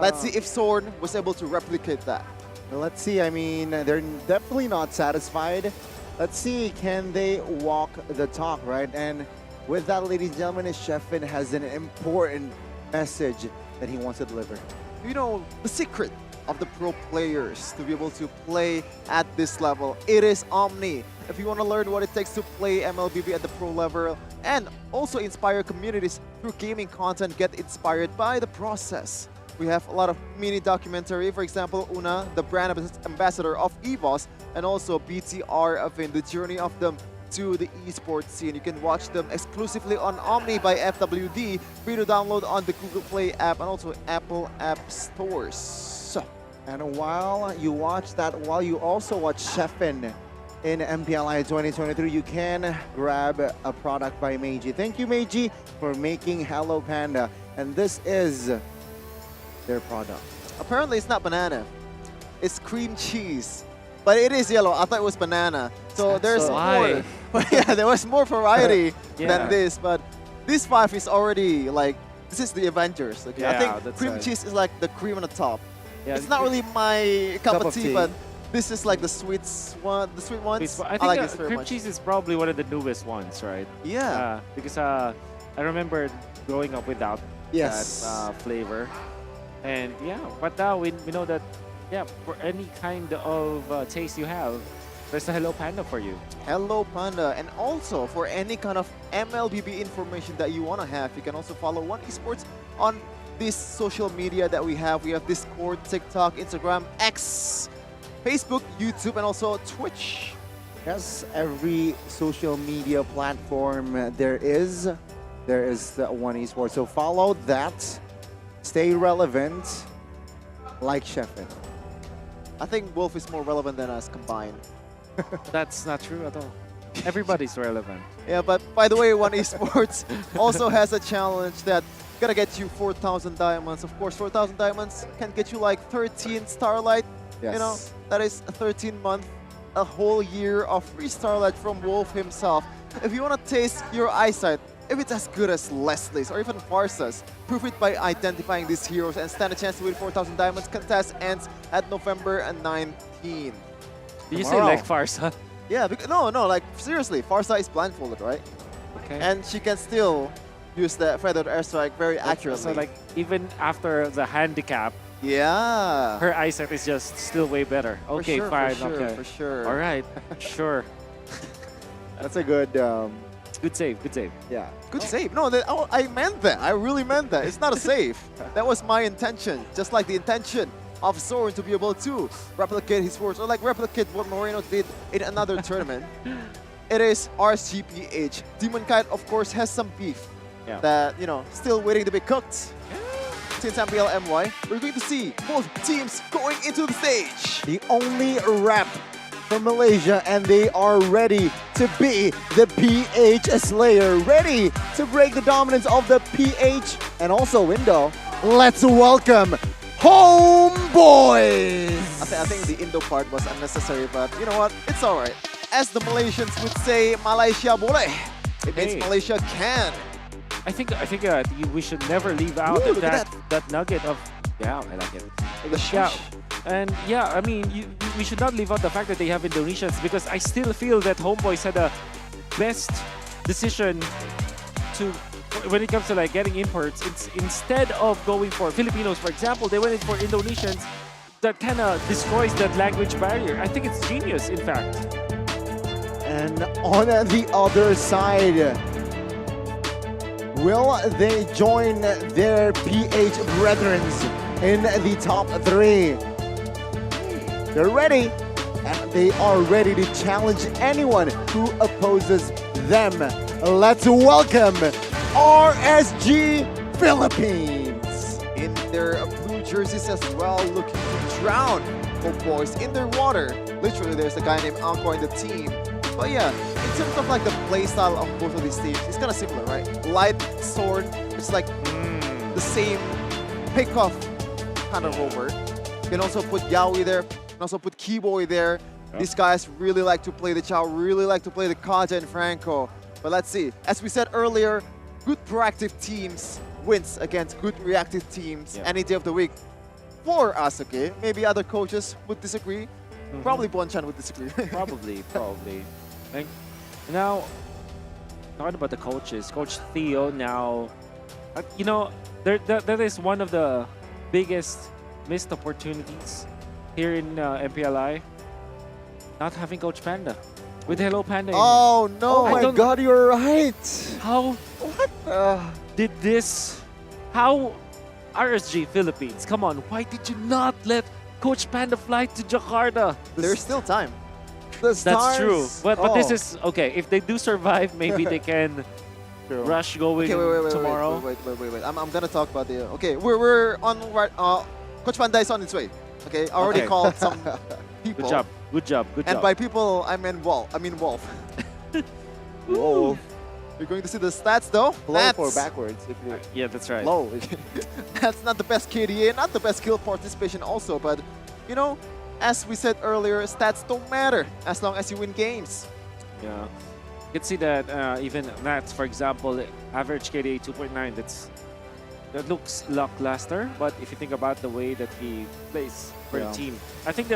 Let's see if Sorn was able to replicate that. Well, let's see. I mean, they're definitely not satisfied. Let's see, can they walk the talk, right? And with that, ladies and gentlemen, Sheffin has an important message that he wants to deliver. You know, the secret of the pro players to be able to play at this level. It is Omni. If you want to learn what it takes to play MLBB at the pro level and also inspire communities through gaming content, get inspired by the process. We have a lot of mini documentary, for example, Una, the brand ambassador of EVOS, and also BTR Event, the journey of them to the esports scene. You can watch them exclusively on Omni by FWD, free to download on the Google Play app and also Apple App Stores. And while you watch that, while you also watch Chefin in MPLI 2023, you can grab a product by Meiji. Thank you, Meiji, for making Hello Panda. And this is their product. Apparently it's not banana. It's cream cheese. But it is yellow. I thought it was banana. So there's more. Yeah, there was more variety than this. But this 5 is already like, this is the Avengers. Okay, I think cream cheese is like the cream on the top. Yeah, it's not really my cup of tea, but this is like the sweets one, the sweet ones. I think like this very cream much. cheese is probably one of the newest ones, right? Yeah. Because I remember growing up without that flavor. And yeah, but now we know that, yeah, for any kind of taste you have, there's a Hello Panda for you. Hello Panda. And also for any kind of MLBB information that you want to have, you can also follow One Esports on this social media that we have. We have Discord, TikTok, Instagram, X, Facebook, YouTube, and also Twitch. Yes, every social media platform there is One Esports. So follow that, stay relevant, like Chefin. I think Wolf is more relevant than us combined. That's not true at all. Everybody's relevant. Yeah, but by the way, One Esports also has a challenge that gonna get you 4,000 diamonds. Of course, 4,000 diamonds can get you like 13 Starlight. Yes. You know, that is a 13-month, a whole year of free Starlight from Wolf himself. If you want to taste your eyesight, if it's as good as Leslie's or even Farsa's, prove it by identifying these heroes and stand a chance to win 4,000 diamonds. Contest ends at November 19. Did you say like Farsa? Yeah, no, like seriously, Farsa is blindfolded, right? Okay. And she can still use the feathered airstrike very accurately. So like even after the handicap, her eyesight is just still way better. Okay, sure, fine. for sure. All right, sure. That's a good. Good save. Good save. Yeah. Good save. No, I meant that. I really meant that. It's not a save. That was my intention. Just like the intention of Zoran to be able to replicate his words or like replicate what Moreno did in another tournament. It is RSGPH. Demon Kite, of course, has some beef that, you know, still waiting to be cooked. Since MPL MY, we're going to see both teams going into the stage. The only rep from Malaysia, and they are ready to be the PH Slayer, ready to break the dominance of the PH and also window. Let's welcome HomeBois! I think the Indo part was unnecessary, but you know what? It's alright. As the Malaysians would say, Malaysia boleh. It means Malaysia can. I think we should never leave out that nugget of I like it. The shush. And yeah, I mean, we should not leave out the fact that they have Indonesians, because I still feel that HomeBois had a best decision to when it comes to like getting imports. It's instead of going for Filipinos, for example, they went in for Indonesians. That kind of destroys that language barrier. I think it's genius, in fact. And on the other side, will they join their PH brethrens in the top 3? They're ready, and they are ready to challenge anyone who opposes them. Let's welcome RSG Philippines. In their blue jerseys as well, looking to drown HomeBois in their water. Literally, there's a guy named Anko in the team. But yeah, in terms of like the playstyle of both of these teams, it's kind of similar, right? Light sword, it's like the same pick-off kind of rover. You can also put Yaoi there, you can also put Keyboy there. These guys really like to play the Chow, really like to play the Kaja and Franco. But let's see. As we said earlier, good proactive teams wins against good reactive teams any day of the week. For us, okay? Maybe other coaches would disagree. Probably Bonchan would disagree. Probably. And now, talking about the coaches, Coach Theo now, you know, that is one of the biggest missed opportunities here in MPLI. Not having Coach Panda. With Hello Panda. Oh no! I Oh my don't- God, you're right. How did this? How RSG Philippines? Come on, why did you not let Coach Panda fly to Jakarta? There's still time. That's true. But this is okay. If they do survive, maybe they can rush going tomorrow. Wait. I'm gonna talk about the. Okay, we're on right. Coach Panda is on its way. Okay, I already Okay. called some people. Good job. And by people, I mean Wolf. Wolf. You're going to see the stats though. Low or backwards if you. Yeah, that's right. Low. That's not the best KDA, not the best skill participation also, but you know, as we said earlier, stats don't matter as long as you win games. Yeah, you can see that even Nats, for example, average KDA 2.9. That looks lackluster, but if you think about the way that he plays for the team, I think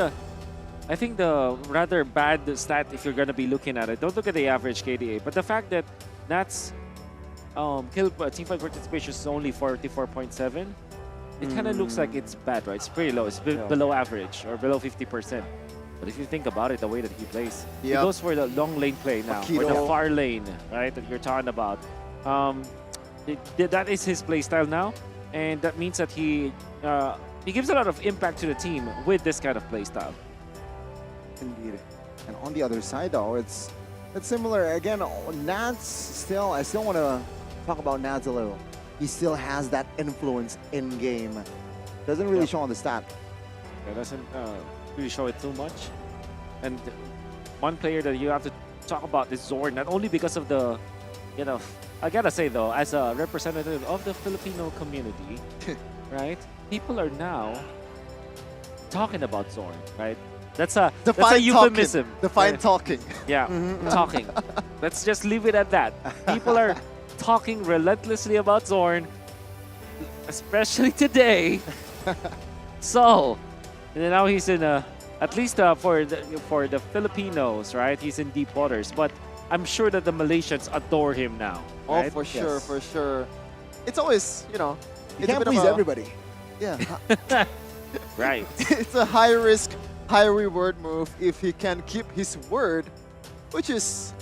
the rather bad stat, if you're gonna be looking at it, don't look at the average KDA, but the fact that Nats teamfight participation is only 44.7, it kind of looks like it's bad, right? It's pretty low. It's below average or below 50%. But if you think about it, the way that he plays, he goes for the long lane play now, or the far lane, right? That you're talking about. That is his play style now, and that means that he gives a lot of impact to the team with this kind of play style. Indeed. And on the other side, though, it's similar. Again, Nats still, I still want to talk about Nats a little. He still has that influence in game. Doesn't really show on the stat. It doesn't really show it too much. And one player that you have to talk about is Zorn, not only because of the, I gotta say though, as a representative of the Filipino community, right? People are now talking about Zorn, right? That's a euphemism. Define talking. Yeah, talking. Let's just leave it at that. People are talking relentlessly about Zorn, especially today. So, and now he's in at least for the Filipinos, right? He's in deep waters, but I'm sure that the Malaysians adore him now. Oh, right? for sure. It's always, You it's can't a bit please of a, everybody. Yeah. Right. It's a high risk, high reward move if he can keep his word, which is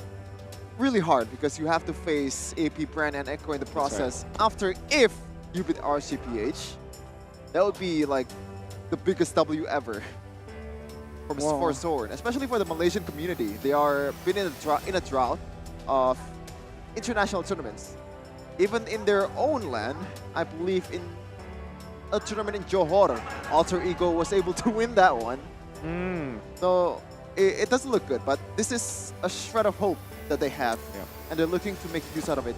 really hard because you have to face AP Bren and Echo in the process. After, if you beat RCPH, that would be like the biggest W ever for Sword, especially for the Malaysian community. They are been in a drought of international tournaments. Even in their own land, I believe in a tournament in Johor, Alter Ego was able to win that one. So it doesn't look good, but this is a shred of hope that they have, and they're looking to make use out of it.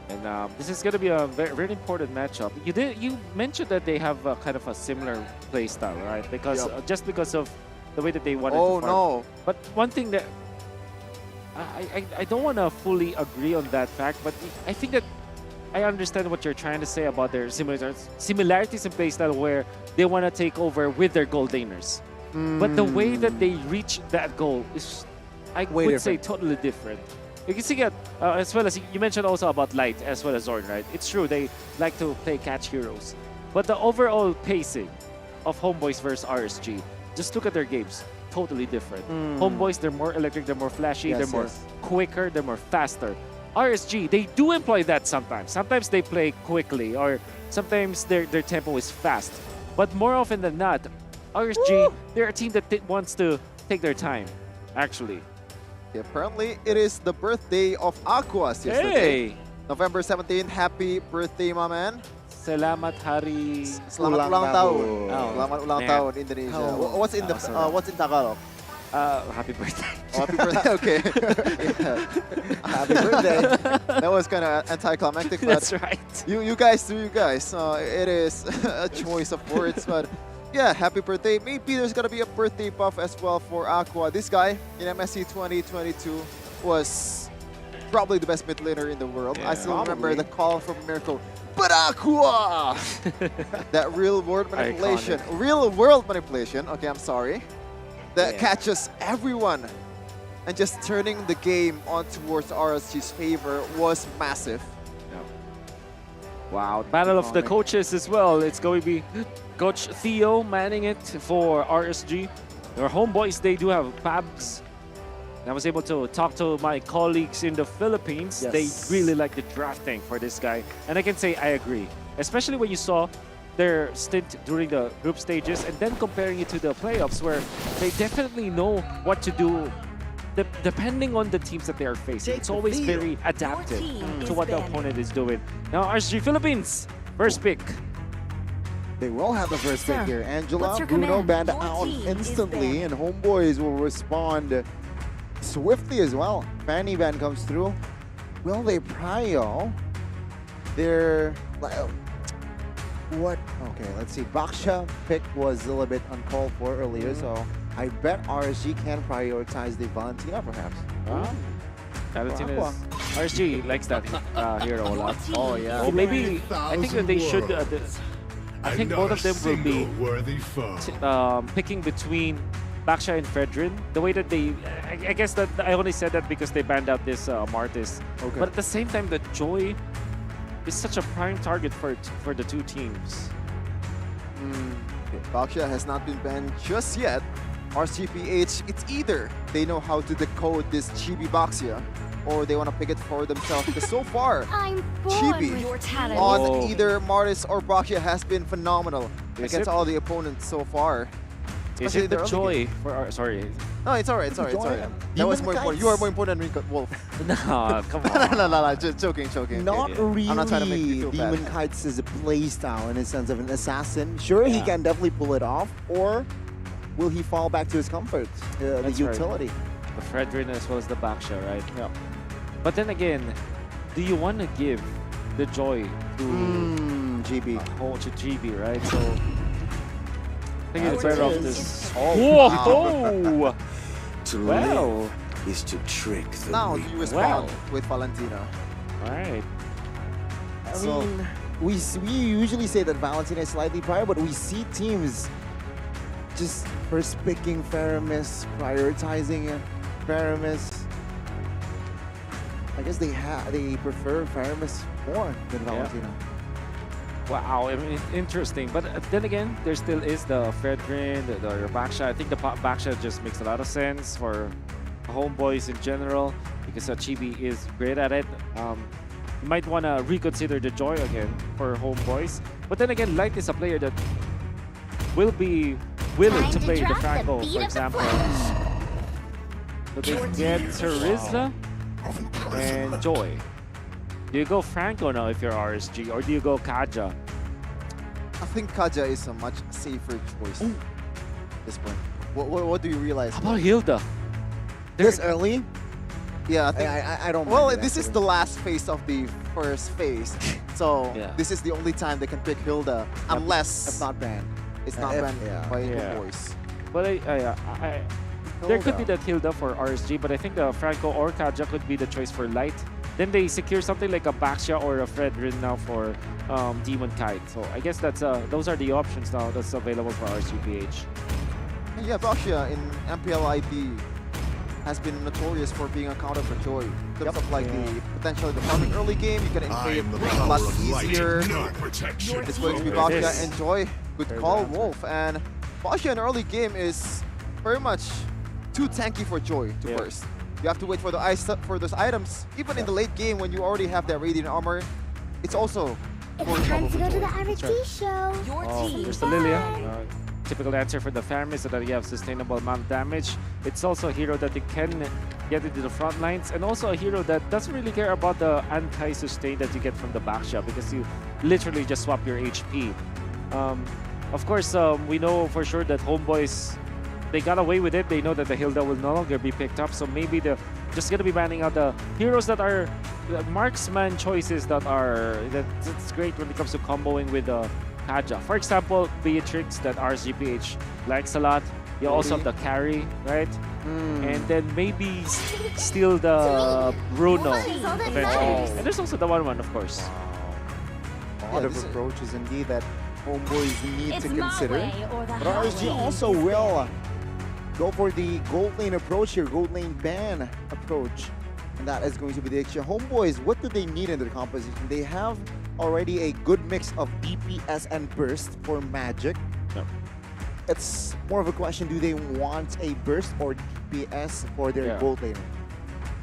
And this is going to be a very, very important matchup. You mentioned that they have kind of a similar play style, right? Because just because of the way that they wanted to farm. No! But one thing that I don't want to fully agree on that fact, but I think that I understand what you're trying to say about their similarities in play style, where they want to take over with their gold laners. But the way that they reach that goal is, I would say, totally different. You can see that, as well as you mentioned also about Light as well as Zorn, right? It's true, they like to play catch heroes. But the overall pacing of HomeBois versus RSG, just look at their games, totally different. HomeBois, they're more electric, they're more flashy, they're more quicker, they're more faster. RSG, they do employ that sometimes. Sometimes they play quickly, or sometimes their tempo is fast. But more often than not, RSG, they're a team that wants to take their time, actually. Yeah, apparently, it is the birthday of Aquas yesterday. Hey! November 17th. Happy birthday, my man. Selamat Hari Selamat ulang tahun. Oh, Selamat ulang man. tahun, Indonesia. What's in the what's in Tagalog? Happy birthday. Oh, happy birthday. Okay. Happy birthday. That was kind of anticlimactic, but That's right. You guys do you guys. It is a choice of words, but yeah, happy birthday. Maybe there's gonna be a birthday buff as well for Aqua. This guy in MSC 2022 was probably the best mid laner in the world. I still remember the call from Mirko. But Aqua! That real world manipulation. Iconic. Real world manipulation. Okay, I'm sorry. That catches everyone. And just turning the game on towards RSG's favor was massive. Wow, battle of the coaches as well. It's going to be Coach Theo manning it for RSG. Their HomeBois, they do have Pabs. I was able to talk to my colleagues in the Philippines. Yes. They really like the drafting for this guy. And I can say I agree. Especially when you saw their stint during the group stages and then comparing it to the playoffs where they definitely know what to do depending on the teams that they are facing. It's always very adaptive to what the opponent is doing. Now, RSG Philippines, first pick. They will have the first pick here. Angela, What's your Bruno command? banned out instantly, and HomeBois will respond swiftly as well. Fanny ban comes through. Will they prio? They're like, what? Okay, let's see. Baksha pick was a little bit uncalled for earlier, so I bet RSG can prioritize the Valentina perhaps. Wow. Valentina RSG likes that hero a lot. Oh yeah. Oh, maybe I think that they should. I think both of them will be picking between Baksha and Fredrin. The way that they, I guess that I only said that because they banned out this Martis. Okay. But at the same time, the Joy is such a prime target for the two teams. Baksha has not been banned just yet. RCPH, it's either they know how to decode this Chibi Baksha or they want to pick it for themselves. Because so far, I'm born Chibi with your talent. on either Martis or Baksha has been phenomenal Is against it? all the opponents so far. Is Especially it the early Joy game. for our, sorry? No, it's alright, it's alright, it's alright. That was more important. You are more important than Wolf. No, come on. no, just joking. Not really. I'm not trying to make you feel Demon bad. Kites is a playstyle in the sense of an assassin. Sure, he can definitely pull it off, or will he fall back to his comfort, the That's utility? Right. The Fredrin as well as the Baksha, right? Yeah. But then again, do you want to give the Joy to GB? To GB, right? So I think it's Your better off team this. Oh, Whoa! To Well, live is to trick the Now reaper. you respond with Valentina. all right. I mean, we usually say that Valentina is slightly prior, but we see teams just first picking Faramis, prioritizing Faramis. I guess they prefer Faramis more than Valentina. Wow, I mean, interesting. But then again, there still is the Fredrin, the Baksha. I think the Baksha just makes a lot of sense for HomeBois in general because Chibi is great at it. You might want to reconsider the Joy again for HomeBois. But then again, Light is a player that will be willing Time to to play the drop the Franco, beat for of the example. So they get Terizla and Joy. Do you go Franco now if you're RSG, or do you go Kaja? I think Kaja is a much safer choice at this point. What do you realize? How about Hilda? This early? Yeah, I think. I don't. Well, mind it, this is the last phase of the first phase, so Yeah. this is the only time they can pick Hilda, unless If not banned. it's not if- banned yeah. by Yeah. voice. But there could be that Hilda for RSG, but I think the Franco or Kaja could be the choice for Light. Then they secure something like a Baksha or a Fredrin now for Demon Kite. So I guess that's those are the options now that's available for RCPH. Yeah, Baksha in MPLID has been notorious for being a counter for Joy. In terms of like the potential of the farming early game, you can inflate a lot easier. It's going to be Baksha and Joy. Good call, Wolf. And Baksha in early game is very much too tanky for Joy to burst. You have to wait for those items. Even in the late game when you already have that radiant armor, it's also It's time to go to the RT show. Your Oh, team. there's the Lilia. Typical answer for the Faramis so that you have sustainable amount of damage. It's also a hero that you can get into the front lines, and also a hero that doesn't really care about the anti-sustain that you get from the Baksha because you literally just swap your HP. Of course, we know for sure that HomeBois, they got away with it. They know that the Hilda will no longer be picked up, so maybe they're just gonna be banning out the heroes that are the marksman choices that's great when it comes to comboing with the Kaja. For example, Beatrix that RGPH likes a lot. You also have the carry, right? And then maybe steal the Bruno eventually. And there's also the 1-1, of course. A lot of approaches indeed that HomeBois need It's to my consider. way or the But RSG highway. also will go for the gold lane approach here, gold lane ban approach. And that is going to be the extra. HomeBois, what do they need in their composition? They have already a good mix of DPS and burst for Magic. Yeah. It's more of a question, do they want a burst or DPS for their gold laner?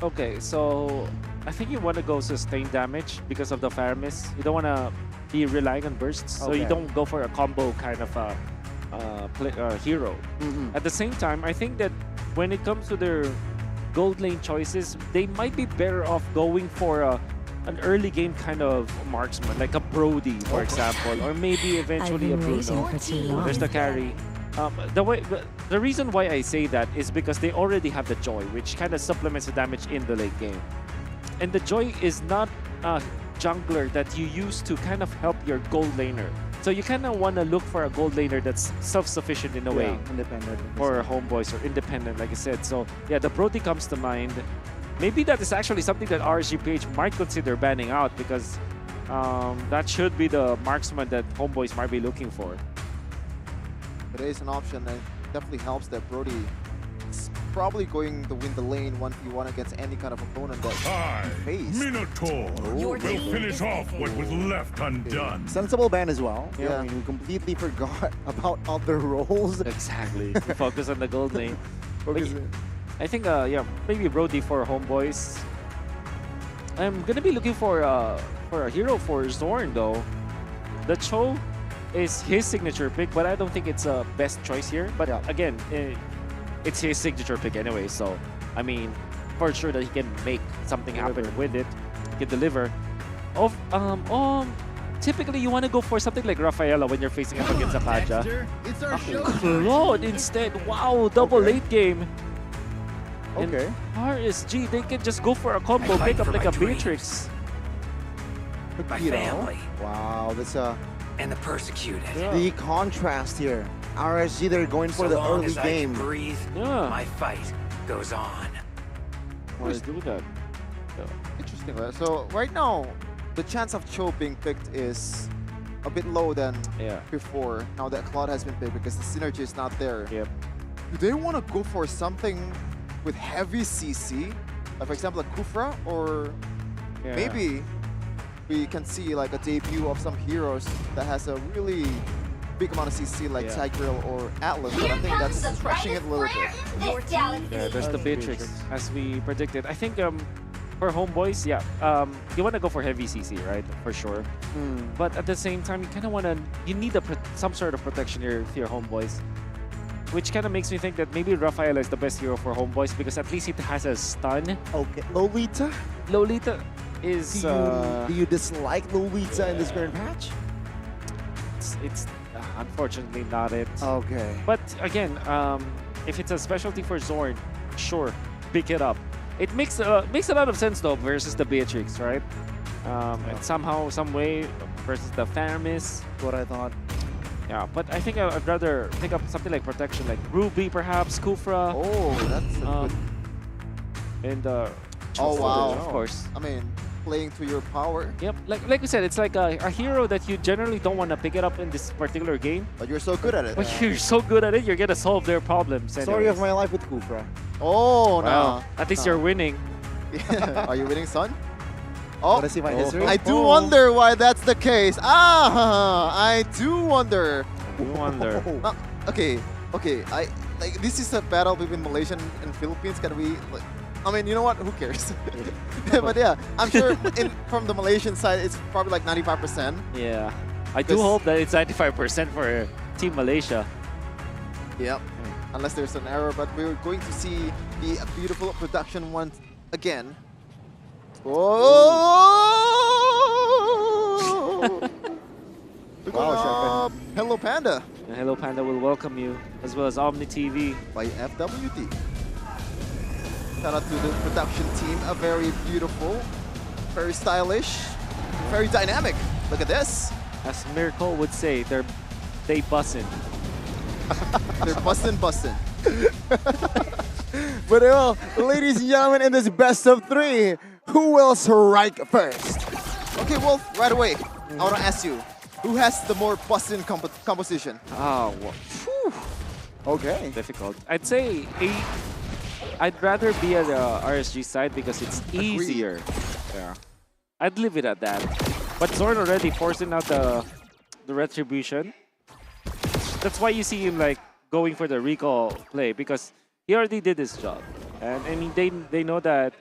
Okay, so I think you want to go sustain damage because of the Faramis. You don't want to be relying on bursts, so you don't go for a combo kind of hero. At the same time, I think that when it comes to their gold lane choices, they might be better off going for an early game kind of marksman, like a Brody, for example, or maybe eventually a Bruno. There's the carry. The reason why I say that is because they already have the Joy, which kind of supplements the damage in the late game. And the Joy is not a jungler that you use to kind of help your gold laner. So you kind of want to look for a gold laner that's self-sufficient in a way. Independent. Or HomeBois or independent, like I said. So yeah, the Brody comes to mind. Maybe that is actually something that RSGPH might consider banning out because that should be the marksman that HomeBois might be looking for. It is an option and definitely helps that Brody is probably going to win the lane 1v1 against any kind of opponent that he face. Minotaur will finish off what was left undone. Sensible ban as well. Yeah. I mean, we completely forgot about other roles. Exactly. We focus on the gold lane. I think, yeah, maybe Brody for HomeBois. I'm gonna be looking for a hero for Zorn though. The Cho is his signature pick, but I don't think it's a best choice here. But again, it's his signature pick anyway, so I mean, for sure that he can make something happen with it. He can deliver. Typically you want to go for something like Rafaela when you're facing up against Akaja. Claude instead. Wow, double late game. Okay. And RSG, they can just go for a combo, pick up like a Beatrix. My family. Wow, that's and the persecuted. The contrast here. RSG, they're going for the early game. Breathe. My fight goes on. Let's do that. Interesting, right? So right now, the chance of Cho being picked is a bit low than before. Now that Claude has been picked because the synergy is not there. Yep. Do they want to go for something with heavy CC? Like for example, a Kufra, or maybe we can see like a debut of some heroes that has a really big amount of CC like Tigreal or Atlas, but I think that's stretching it a little bit. Yeah, there's the Beatrix, as we predicted. I think for HomeBois, you want to go for heavy CC, right? For sure. But at the same time, you kind of want to, you need some sort of protection here if you're HomeBois. Which kind of makes me think that maybe Rafaela is the best hero for HomeBois because at least it has a stun. Okay, Lolita? Lolita is... Do you dislike Lolita in this current patch? It's unfortunately not it. Okay. But again, if it's a specialty for Zorn, sure, pick it up. It makes a lot of sense though versus the Beatrix, right? And somehow, some way versus the Faramis. What I thought. Yeah, but I think I'd rather pick up something like protection, like Ruby perhaps, Kufra. Oh, that's a good... And oh wow, of course. I mean, playing to your power. Yep, like we said, it's like a hero that you generally don't want to pick it up in this particular game. But you're so good at it. But you're so good at it, you're gonna solve their problems. Story of my life with Kufra. Oh, wow. no. At least you're winning. Are you winning, son? Oh, see my history? I do wonder why that's the case. I do wonder. Okay. Like this is a battle between Malaysian and Philippines. Can we? Like, I mean, you know what? Who cares? But yeah, I'm sure from the Malaysian side, it's probably like 95%. Yeah, I do hope that it's 95% for Team Malaysia. Yep. Unless there's an error, but we're going to see the beautiful production once again. Oh! Wow, Hello Panda. And Hello Panda will welcome you, as well as Omni TV. By FWD. Shout out to the production team. A very beautiful, very stylish, very dynamic. Look at this. As Miracle would say, they bussin'. They're bussin'. But well, ladies and gentlemen, in this best of 3, who will strike first? Okay, Wolf, right away. I want to ask you, who has the more bussin' composition? Oh, well, okay. Difficult. I'd say I'd rather be at the RSG side because it's easier. Yeah. I'd leave it at that. But Zorn already forcing out the retribution. That's why you see him like going for the recall play, because he already did his job. And I mean, they know that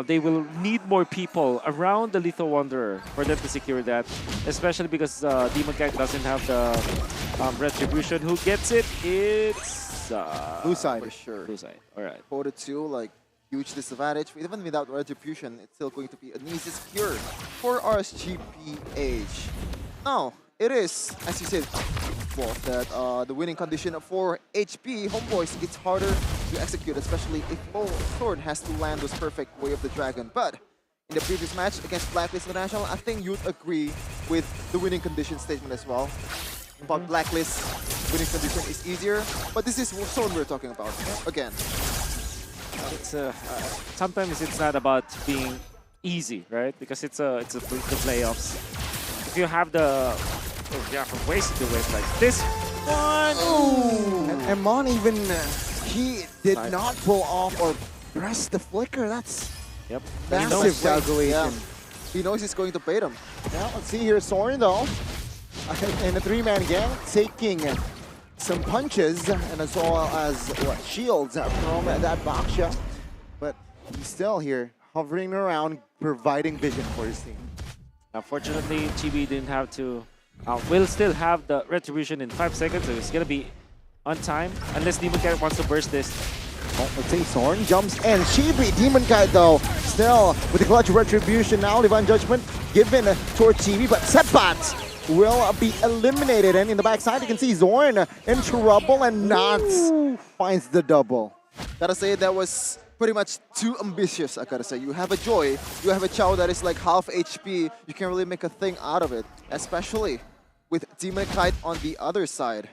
they will need more people around the Lethal Wanderer for them to secure that, especially because Demon Kite doesn't have the retribution. Who gets it? It's Blue side for sure. Blue side. All right. 4-2, like huge disadvantage. Even without retribution, it's still going to be an easy secure for RSGPH. Now, it is, as you said, well, that the winning condition for HP, HomeBois, it's harder to execute, especially if Sword has to land those perfect Way of the Dragon. But in the previous match against Blacklist International, I think you'd agree with the winning condition statement as well. About Blacklist, winning condition is easier, but this is Sword we're talking about again. It's sometimes it's not about being easy, right? Because it's the playoffs. If you have ways to do it like this one. Ooh. And Amon even he did not pull off or press the flicker. That's massive calculation. He knows he's going to bait him. Now let's see here, Soren though, in a 3-man gang, taking some punches and as well as shields from that Baksha. But he's still here, hovering around, providing vision for his team. Unfortunately, Chibi didn't have to. Will still have the retribution in 5 seconds, so it's gonna be on time unless Demon Kite wants to burst this. Oh, let's see, Soren jumps in. Chibi, Demon Kite though, still with the clutch retribution now. Divine Judgment given towards Chibi, but Setbat will be eliminated. And in the backside, you can see Zorn in trouble, and Nats finds the double. Gotta say, that was pretty much too ambitious, I gotta say. You have a Joy, you have a Chao that is like half HP. You can't really make a thing out of it, especially with Demon Kite on the other side.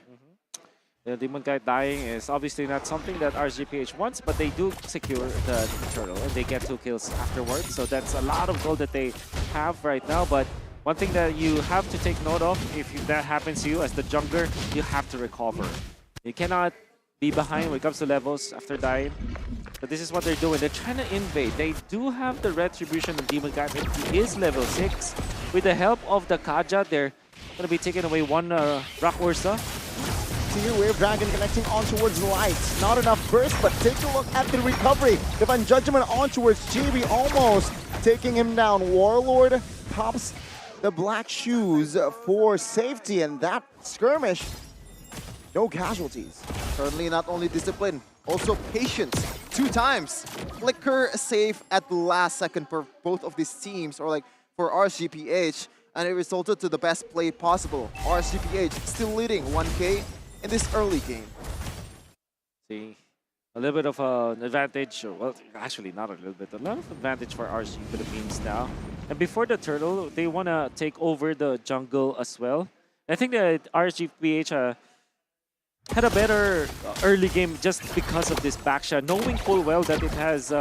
The Demon Kite dying is obviously not something that RSGPH wants, but they do secure the turtle and they get 2 kills afterwards. So that's a lot of gold that they have right now. But one thing that you have to take note of, if that happens to you as the jungler, you have to recover. You cannot be behind when it comes to levels after dying. But this is what they're doing. They're trying to invade. They do have the retribution of Demon Kite. He is level 6. With the help of the Kaja, they're going to be taking away one Rock Ursa. See Wave Dragon connecting on towards Light. Not enough burst, but take a look at the recovery. Divine Judgment on towards Chibi, almost taking him down. Warlord pops the black shoes for safety, and that skirmish, no casualties. Certainly not only discipline, also patience. 2 times. Flicker safe at the last second for both of these teams, or like for RSGPH, and it resulted to the best play possible. RSGPH still leading 1K in this early game. See, a little bit of an advantage, well, actually not a little bit, a lot of advantage for RSG Philippines now. And before the turtle, they want to take over the jungle as well. I think that RSGPH had a better early game just because of this Baksha, knowing full well that it has,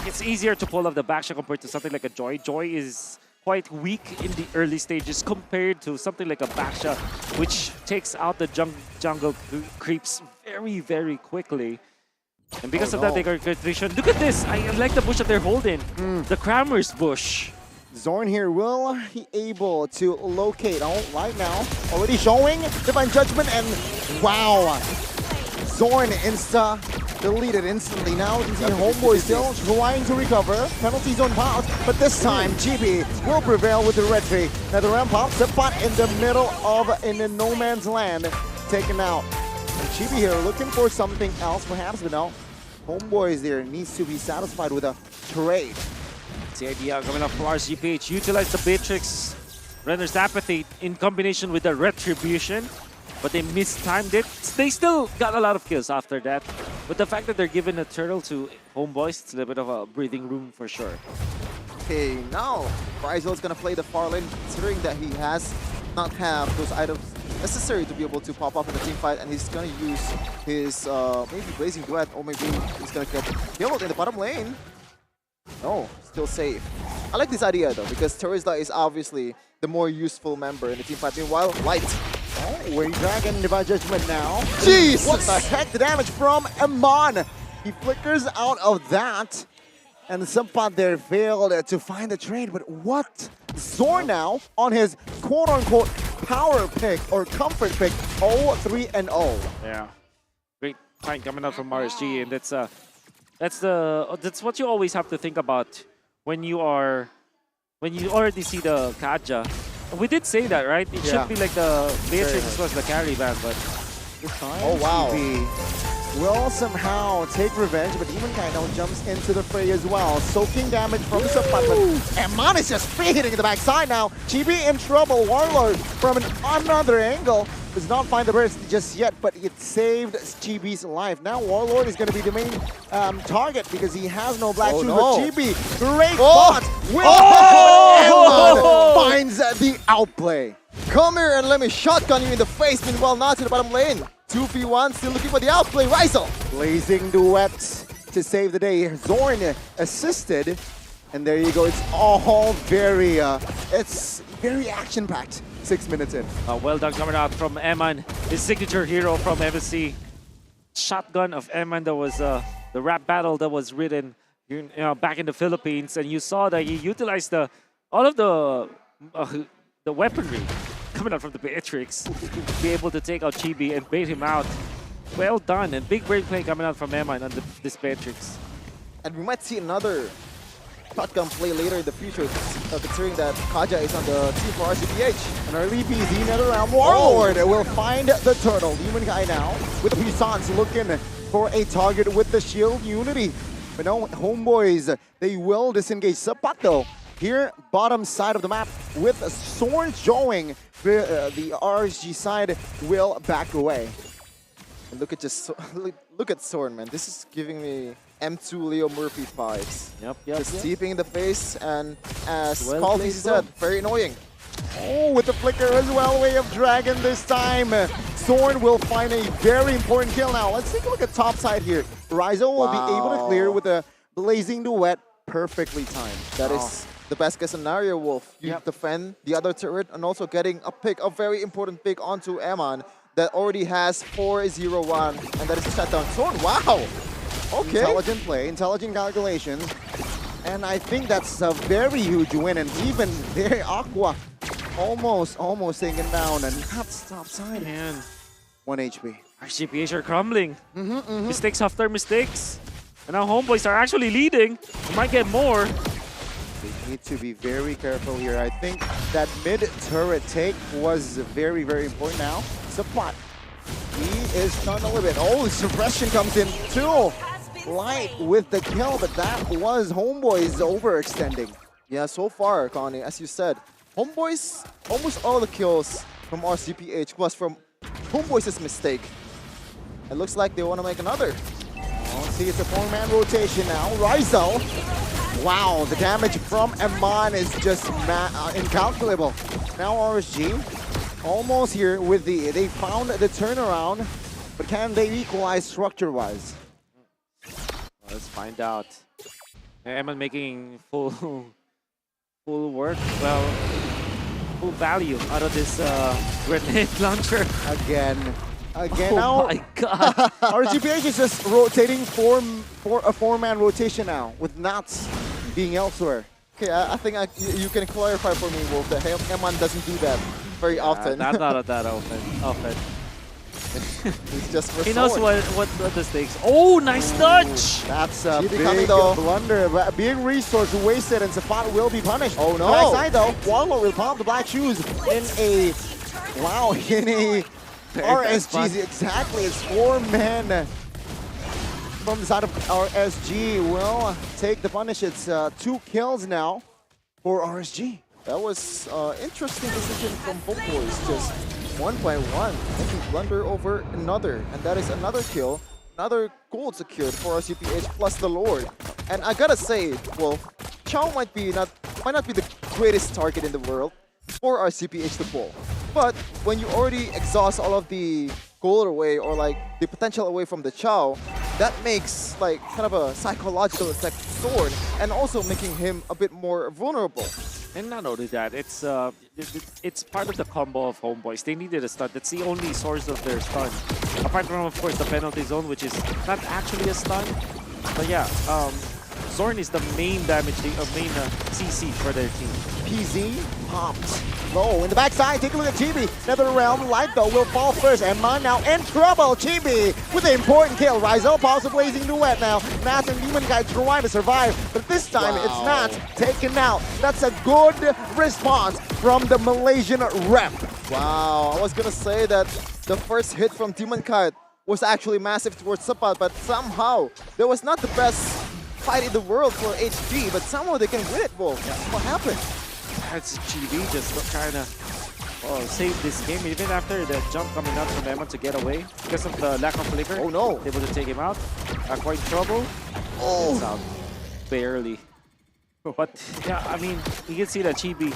it's easier to pull off the Baksha compared to something like a Joy. Joy is quite weak in the early stages compared to something like a Baksha, which takes out the jungle creeps very, very quickly. And because of that, they got attrition. Look at this! I like the bush that they're holding. The Kramer's bush. Zorn here, will he able to locate? Oh, right now, already showing Divine Judgment, and wow! Zorn deleted instantly. Now you can see HomeBois still trying to recover. Penalty zone pops, but this time GB will prevail with the retry. Now the ramp pops, the spot in the middle of in the no man's land, taken out. And GB here looking for something else perhaps, but no. HomeBois there needs to be satisfied with a trade. That's the idea coming up from RSGPH. Utilize the Beatrix Renner's Apathy in combination with the Retribution, but they mistimed it. They still got a lot of kills after that. But the fact that they're giving a turtle to HomeBois, it's a little bit of a breathing room for sure. Okay, now Frizel's gonna play the far lane, considering that he has not have those items necessary to be able to pop up in the team fight, and he's gonna use his maybe Blazing Duet, or maybe he's gonna get killed in the bottom lane. No, still safe. I like this idea though, because Terizla is obviously the more useful member in the team fight. Meanwhile, Light. Oh, Wave Dragon, Divine Judgment now. Jeez! What the heck? The damage from Amon. He flickers out of that. And Sampat there failed to find the trade, but what Zorn now on his quote-unquote power pick or comfort pick, 0-3-0. Yeah, great fight coming out from RSG, and that's what you always have to think about when you already see the Kaja. We did say that, right? It should be like the Beatrix was the carry ban, but this time, GB will somehow take revenge, but Demonkai now jumps into the fray as well. Soaking damage from the Sapat, and Man is just free hitting the backside now. GB in trouble. Warlord from another angle does not find the burst just yet, but it saved GB's life. Now Warlord is going to be the main target because he has no black shoes. But GB, great spot. Finds the outplay. Come here and let me shotgun you in the face. Meanwhile, not to the bottom lane. 2v1, still looking for the outplay. Rizal. Blazing duet to save the day. Zorn assisted. And there you go. It's all very, it's very action-packed. 6 minutes in. Well done coming out from Eman, his signature hero from MSC. Shotgun of Eman, that was the rap battle that was written back in the Philippines, and you saw that he utilized all of the weaponry coming out from the Beatrix to be able to take out Chibi and bait him out. Well done, and big brain play coming out from Eman on this Beatrix. And we might see another shotgun play later in the future, considering that Kaja is on the team for RCPH. An early BZ another round. Warlord will find the turtle. Demon Guy now with the Puissance looking for a target with the shield Unity. But no, HomeBois, they will disengage. Zapato here, bottom side of the map with Sword showing. The RSG side will back away. And look at Sword, man. This is giving me M2 Leo Murphy vibes. Just deeping in the face, and as Calvi said, very annoying. Oh, with the flicker as well, Way of Dragon this time. Zorn will find a very important kill now. Let's take a look at top side here. Rizzo will be able to clear with a blazing duet, perfectly timed. That is the best case scenario, Wolf. You defend the other turret and also getting a very important pick onto Eman that already has 4-0-1, and that is a shutdown. Zorn, wow! Okay. Intelligent play, intelligent calculations. And I think that's a very huge win. And even there, Aqua almost taken down. And that's top side. Man. 1 HP. RCPH are crumbling. Mistakes after mistakes. And now HomeBois are actually leading. They might get more. They need to be very careful here. I think that mid-turret take was very, very important now. Suppot. He is stunned a little bit. Oh, the suppression comes in too. Light with the kill, but that was HomeBois overextending. Yeah, so far, Connie, as you said, HomeBois, almost all the kills from RCPH was from HomeBois' mistake. It looks like they want to make another. Oh, see, it's a 4-man rotation now. Rizal. Wow, the damage from Eman is just incalculable. Now RSG, almost here with they found the turnaround, but can they equalize structure-wise? Let's find out. Eman making full work, well, full value out of this grenade launcher. Again. Oh my god. RGPH is just rotating for a 4-man rotation now, with Nats being elsewhere. Okay, I think you can clarify for me, Wolf, that Eman doesn't do that very often. Not that often. He's just he knows what the stakes. Oh, nice touch! That's a big blunder. Being resource wasted, and Safat will be punished. Oh no! Backside though, Warlord will pop the black shoes in a RSG. Exactly, it's 4-men from the side of RSG will take the punish. It's 2 kills now for RSG. That was interesting decision from HomeBois. Just 1 by 1, making blunder over another, and that is another kill, another gold secured for RCPH plus the Lord. And I gotta say, well, Chow might not be the greatest target in the world for RCPH to pull, but when you already exhaust all of the gold away or like the potential away from the Chow, that makes like kind of a psychological effect Sword, and also making him a bit more vulnerable. And not only that, it's part of the combo of HomeBois. They needed a stun. That's the only source of their stun. Apart from, of course, the penalty zone, which is not actually a stun. But yeah, Zorn is the main damage, main CC for their team. PZ popped low in the backside. Take a look at Chibi. Nether Realm Light though will fall first. And Man now in trouble. Chibi with an important kill. Rizal also blazing duet now. Matt and Demon Guy trying to survive, but this time it's not taken out. That's a good response from the Malaysian rep. Wow, I was gonna say that the first hit from Demon Kite was actually massive towards Sapat, but somehow there was not the best fight in the world for HG, but somehow they can win it, Wolf. What happened? That's GB just trying to save this game, even after the jump coming out from Emma to get away because of the lack of flicker. Oh no! Able to take him out. Quite in trouble. Oh! It's out barely. But yeah, I mean, you can see that Chibi,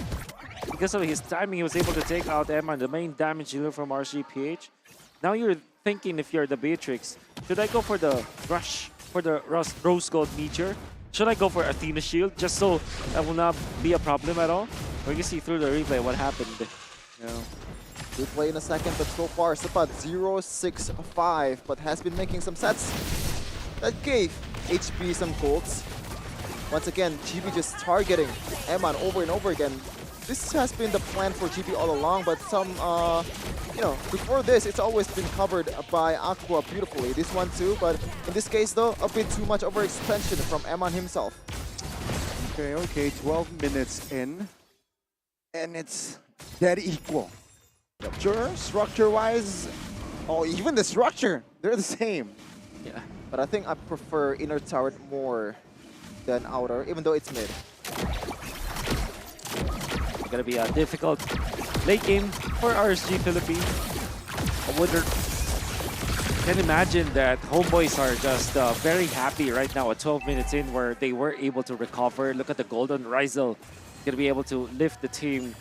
because of his timing, he was able to take out Emma, the main damage dealer from RGPH. Now you're thinking, if you're the Beatrix, should I go for the rush, for the Rose Gold Meteor? Should I go for Athena Shield, just so that will not be a problem at all? Or you can see through the replay what happened. You know. We'll play in a second, but so far Sapat 0-6-5, but has been making some sets that gave HP some golds. Once again, GB just targeting Eman over and over again. This has been the plan for GB all along, but some, you know, before this, it's always been covered by Aqua beautifully. This one too, but in this case though, a bit too much overextension from Eman himself. Okay, 12 minutes in, and it's dead equal. Sure, structure-wise, oh, even the structure, they're the same. Yeah, but I think I prefer inner turret more than outer, even though it's mid. Gonna be a difficult late game for RSG Philippines. Can imagine that HomeBois are just very happy right now at 12 minutes in, where they were able to recover. Look at the golden Rizal, gonna be able to lift the team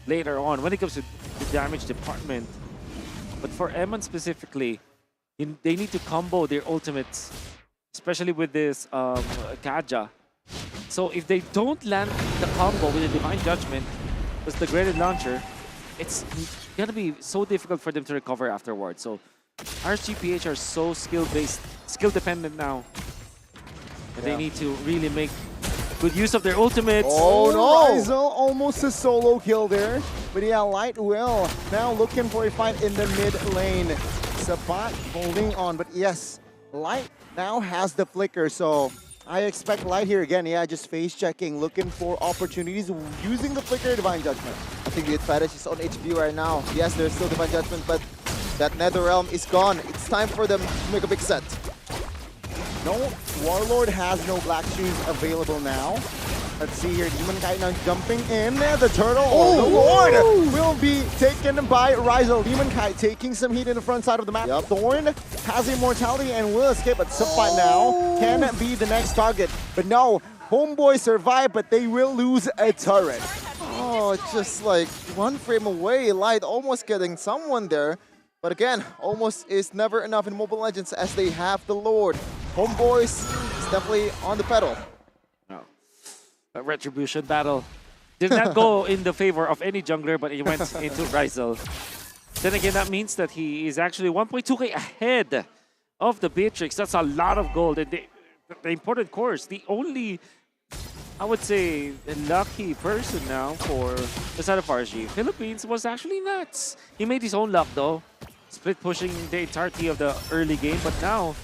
later on when it comes to the damage department. But for Eman specifically, they need to combo their ultimates, especially with this Kaja. So if they don't land the combo with the Divine Judgment, with the graded launcher, it's gonna be so difficult for them to recover afterwards. So RSGPH are so skill-based, skill-dependent now. And they need to really make good use of their ultimates. Oh no! Rizal almost a solo kill there. But yeah, Light will now looking for a fight in the mid lane. Sabat holding on, but yes, Light now has the flicker, so I expect Light here again. Yeah, just face checking, looking for opportunities, using the flicker Divine Judgment. I think the advantage is on HB right now. Yes, there's still Divine Judgment, but that Nether Realm is gone. It's time for them to make a big set. No, Warlord has no black shoes available now. Let's see here, Demon Kite now jumping in. The turtle, the Lord will be taken by Rizal. Demon Kite taking some heat in the front side of the map. Thorn has immortality and will escape, but Subfight now can be the next target. But no, HomeBois survive, but they will lose a turret. Oh, just like one frame away, Light almost getting someone there. But again, almost is never enough in Mobile Legends as they have the Lord. HomeBois is definitely on the pedal. A retribution battle did not go in the favor of any jungler, but it went into Rizal. Then again, that means that he is actually 1.2k ahead of the Beatrix. That's a lot of gold. And the important course, the only, I would say, the lucky person now for the side of RSG Philippines was actually Nuts. He made his own luck though, split pushing the entirety of the early game, but now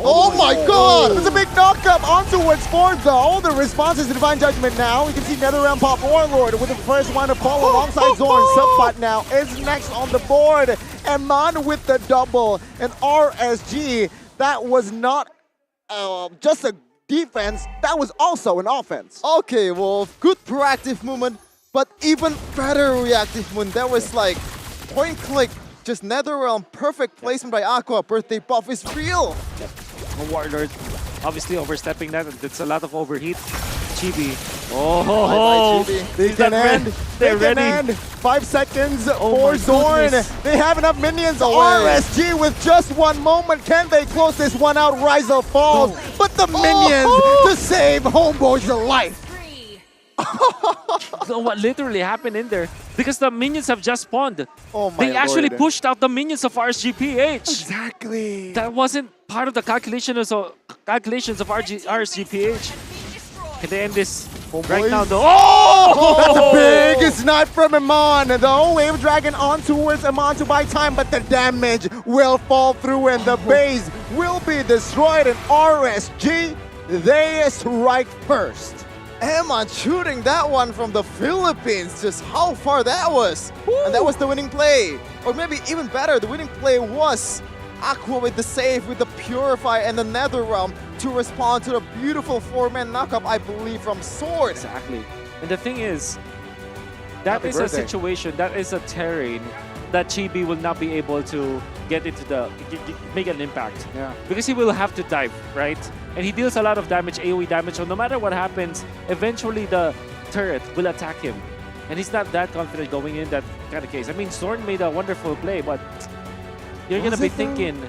oh my god! It's a big knockup onto Westford though. The response is the Divine Judgment now. You can see NetherRealm pop Warlord with the first one to fall alongside Zorn. Subfight now is next on the board. And Man with the double. And RSG, that was not just a defense, that was also an offense. Okay, Wolf, good proactive movement, but even better reactive movement. That was like point click. Just NetherRealm, perfect placement by Aqua. Birthday buff is real. Warlord obviously overstepping that. That's a lot of overheat. Chibi. Oh, they can end. They can end. 5 seconds for Zorn. They have enough minions. RSG with just one moment. Can they close this one out? Rizal falls. But the minions to save HomeBois' life. So what literally happened in there? Because the minions have just spawned. Oh my They actually lord. pushed out the minions of RSGPH. Exactly. That wasn't part of the calculations of RSGPH. Can they end this right now though? Oh! That's a big snipe from Iman. The Wave Dragon on towards Iman to buy time, but the damage will fall through and the base will be destroyed. And RSG, they strike first. Iman shooting that one from the Philippines. Just how far that was. And that was the winning play. Or maybe even better, the winning play was Aqua with the save, with the Purify and the Netherrealm to respond to the beautiful 4-man knockup, I believe, from Sword. Exactly. And the thing is, that Happy is birthday. a situation, that is a terrain that Chibi will not be able to get into make an impact. Yeah. Because he will have to dive, right? And he deals a lot of damage, AoE damage, so no matter what happens, eventually the turret will attack him. And he's not that confident going in that kind of case. I mean, Zorn made a wonderful play, but you're going to be thinking,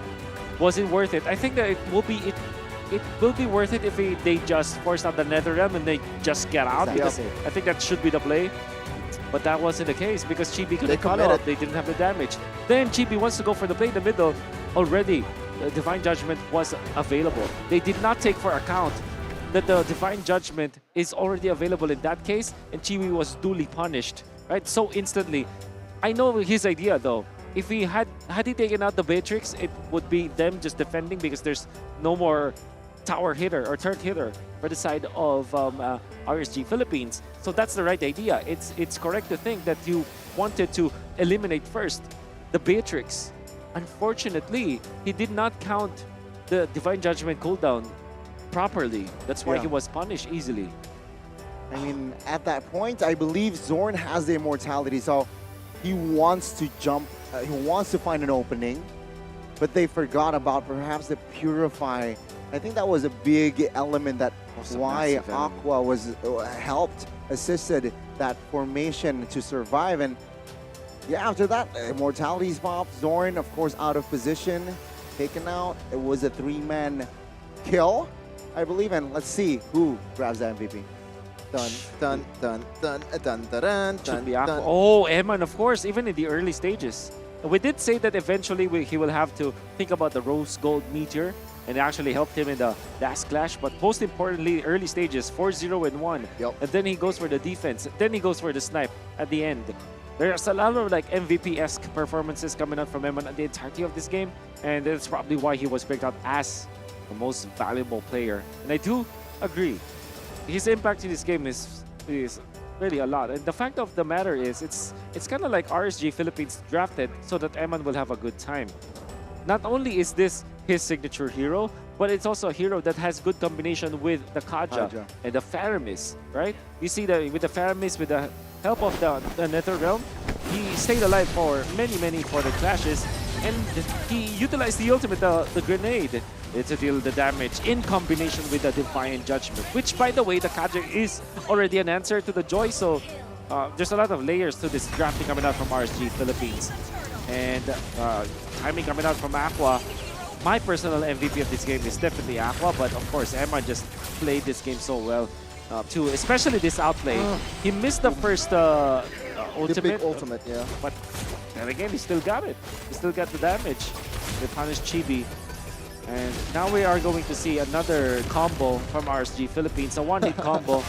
was it worth it? I think that it will be worth it if they just force out the Netherrealm and they just get out. Exactly. Because I think that should be the play. But that wasn't the case because Chibi couldn't follow committed. up. They didn't have the damage. Then Chibi wants to go for the play in the middle. Already, the Divine Judgment was available. They did not take for account that the Divine Judgment is already available in that case, and Chibi was duly punished, right? So instantly. I know his idea though. If he had he taken out the Beatrix, it would be them just defending because there's no more tower hitter or turret hitter for the side of RSG Philippines. So that's the right idea. It's correct to think that you wanted to eliminate first the Beatrix. Unfortunately, he did not count the Divine Judgment cooldown properly. That's why he was punished easily. I mean, at that point, I believe Zorn has the immortality, so he wants to jump, he wants to find an opening, but they forgot about perhaps the Purify. I think that was a big element that why Aqua was helped, assisted that formation to survive. And yeah, after that, immortality's popped. Zorn, of course, out of position, taken out. It was a 3-man kill, I believe, and let's see who grabs the MVP. Dun, dun, dun, dun, dun, dun, Should be dun, Aqua. dun. Oh, Eman, of course, even in the early stages. We did say that eventually he will have to think about the Rose Gold Meteor, and it actually helped him in the last clash. But most importantly, early stages, 4-0 and 1. And then he goes for the defense. Then he goes for the snipe at the end. There's a lot of like MVP-esque performances coming out from Eman at the entirety of this game, and that's probably why he was picked out as the most valuable player. And I do agree. His impact in this game is really a lot. And the fact of the matter is, it's kind of like RSG Philippines drafted so that Eman will have a good time. Not only is this his signature hero, but it's also a hero that has good combination with the Kaja and the Faramis, right? You see that with the Faramis, with the help of the Netherrealm, he stayed alive for many further clashes, and he utilized the ultimate, the grenade, to deal the damage in combination with the Defiant Judgment, which, by the way, the Kaja is already an answer to the Joy, so there's a lot of layers to this drafting coming out from RSG Philippines. And timing coming out from Aqua. My personal MVP of this game is definitely Aqua, but of course, Emma just played this game so well too, especially this outplay. He missed the first ultimate. The big ultimate, yeah. But then again, he still got it. He still got the damage. They punished Chibi. And now we are going to see another combo from RSG Philippines, a one-hit combo.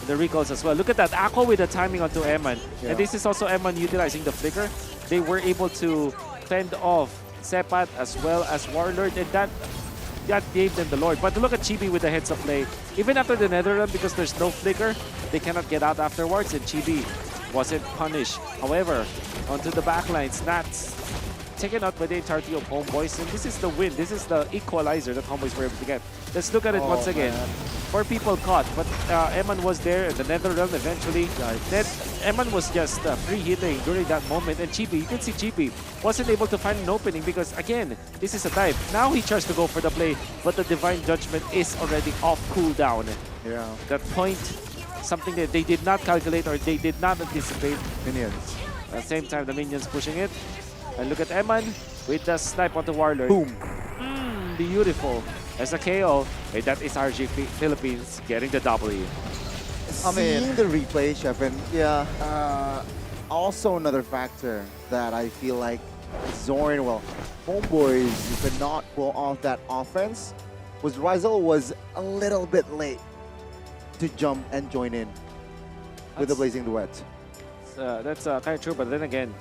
The recalls as well. Look at that, Aqua with the timing onto Eman. Yeah. And this is also Eman utilizing the flicker. They were able to fend off Sepat as well as Warlord, and that gave them the Lord. But look at Chibi with the heads-up play. Even after the Netherrealm, because there's no flicker, they cannot get out afterwards, and Chibi wasn't punished. However, onto the backline, Snats taken out by the entirety of HomeBois, and this is the win. This is the equalizer that HomeBois were able to get. Let's look at it once again. Man. 4 people caught, but Eman was there, and the Netherrealm eventually. Then Eman was just free-hitting during that moment, and Chibi, you can see Chibi wasn't able to find an opening because, again, this is a dive. Now he tries to go for the play, but the Divine Judgment is already off cooldown. Yeah. That point, something that they did not calculate or they did not anticipate. Minions. At the same time, the minions pushing it. And look at Eman with the snipe onto Warlord. Boom. Beautiful. As a KO, and that is RG Philippines getting the W. Seeing the replay, Chef, and yeah, also another factor that I feel like Zorn, well, HomeBois could not pull off that offense. Was Rizal was a little bit late to jump and join in with the Blazing Duet. That's kind of true, but then again,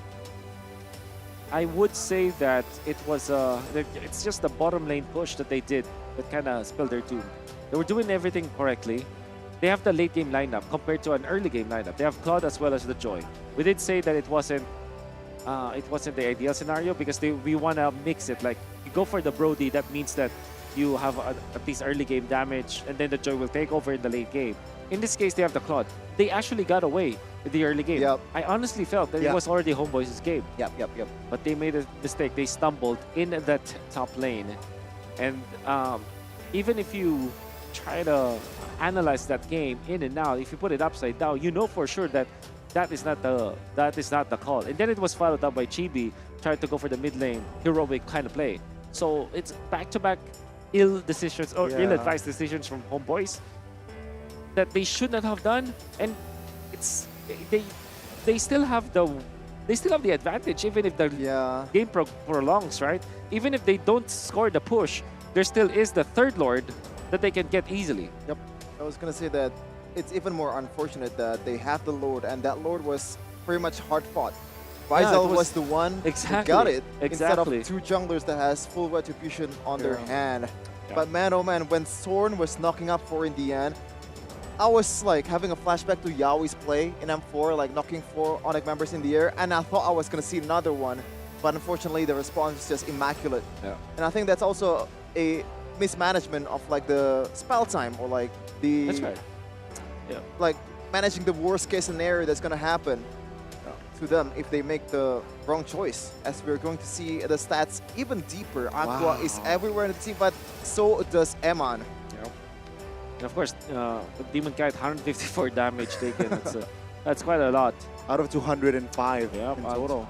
I would say that it was it's just the bottom lane push that they did that kind of spilled their doom. They were doing everything correctly. They have the late game lineup compared to an early game lineup. They have Claude as well as the Joy. We did say that it wasn't the ideal scenario because we want to mix it. Like you go for the Brody, that means that you have at least early game damage, and then the Joy will take over in the late game. In this case, they have the Claude. They actually got away in the early game. Yep. I honestly felt that it was already HomeBois' game. Yep. But they made a mistake. They stumbled in that top lane. And even if you try to analyze that game in and out, if you put it upside down, you know for sure that that is not the call. And then it was followed up by Chibi, trying to go for the mid lane, heroic kind of play. So it's back-to-back ill decisions or ill-advised decisions from HomeBois that they should not have done, and they still have the advantage even if the game prolongs, right? Even if they don't score the push, there still is the third Lord that they can get easily. Yep, I was gonna say that it's even more unfortunate that they have the Lord, and that Lord was pretty much hard fought. Rizal was the one who got it instead of two junglers that has full retribution on their hand. But man, oh man, when Zorn was knocking up 4 in the end, I was like having a flashback to Yaoi's play in M4, like knocking 4 Onyx members in the air, and I thought I was gonna see another one, but unfortunately the response was just immaculate. And I think that's also a mismanagement of like the spell time or like the like managing the worst case scenario that's gonna happen to them if they make the wrong choice. As we're going to see the stats even deeper, Aqua is everywhere in the team, but so does Eman. And of course, Demon Kite 154 damage taken. That's quite a lot. Out of 205 in total.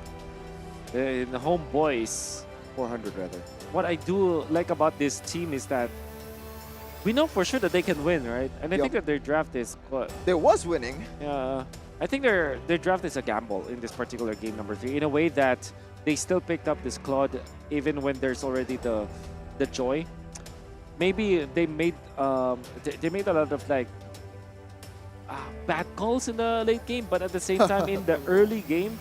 In HomeBois, 400 rather. What I do like about this team is that we know for sure that they can win, right? And I think that their draft is there was winning. Yeah, I think their draft is a gamble in this particular game number 3 in a way that they still picked up this Claude even when there's already the Joy. Maybe they made a lot of like bad calls in the late game, but at the same time in the early game,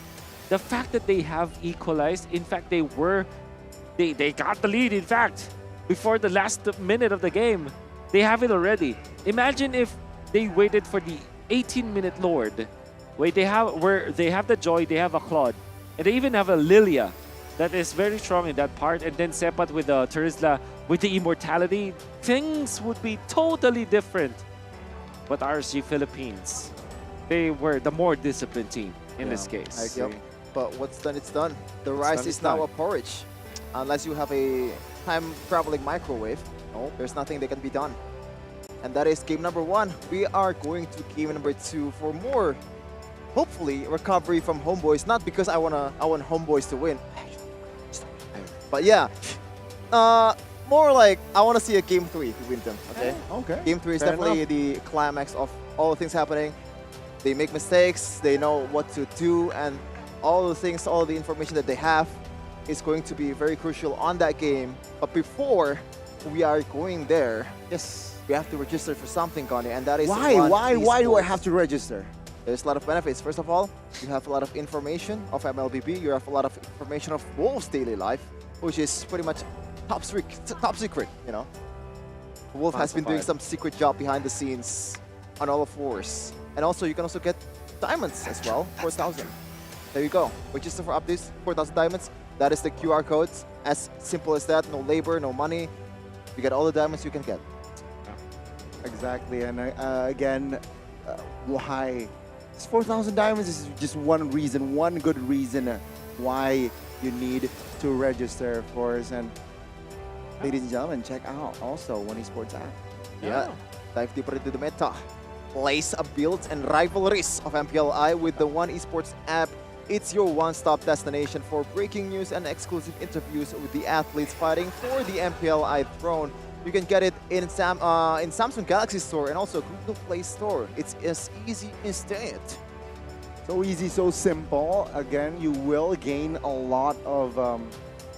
the fact that they have equalized, in fact they got the lead. In fact, before the last minute of the game, they have it already. Imagine if they waited for the 18-minute Lord. Wait, they have the Joy, they have a Claude, and they even have a Lilia that is very strong in that part, and then Sepat with the Terizla with the immortality, things would be totally different. But RSG Philippines, they were the more disciplined team in this case. I agree. But what's done, it's done. The rice is now a porridge. Unless you have a time-traveling microwave, there's nothing that can be done. And that is game number 1. We are going to game number 2 for more, hopefully, recovery from HomeBois. Not because I want HomeBois to win. But yeah, more like I want to see a game 3 to win them. Okay. Game 3 is definitely the climax of all the things happening. They make mistakes. They know what to do, and all the things, all the information that they have is going to be very crucial on that game. But before we are going there, we have to register for something, Connie, and that is why do I have to register? There's a lot of benefits. First of all, you have a lot of information of MLBB. You have a lot of information of Wolf's daily life, which is pretty much top secret, you know. Wolf has been doing some secret job behind the scenes on all fours. And also, you can also get diamonds as well, 4,000. There you go. Register for updates, 4,000 diamonds. That is the QR codes. As simple as that. No labor, no money. You get all the diamonds you can get. Exactly. And again, why? 4,000 diamonds is just one reason, one good reason why you need to register, of course. And ladies and gentlemen, check out also One Esports app. Dive deeper into the meta. Place a builds and rivalries of MPLI with the One Esports app. It's your one-stop destination for breaking news and exclusive interviews with the athletes fighting for the MPLI throne. You can get it in Samsung Galaxy Store and also Google Play Store. It's as easy as that. So easy, so simple. Again, you will gain a lot of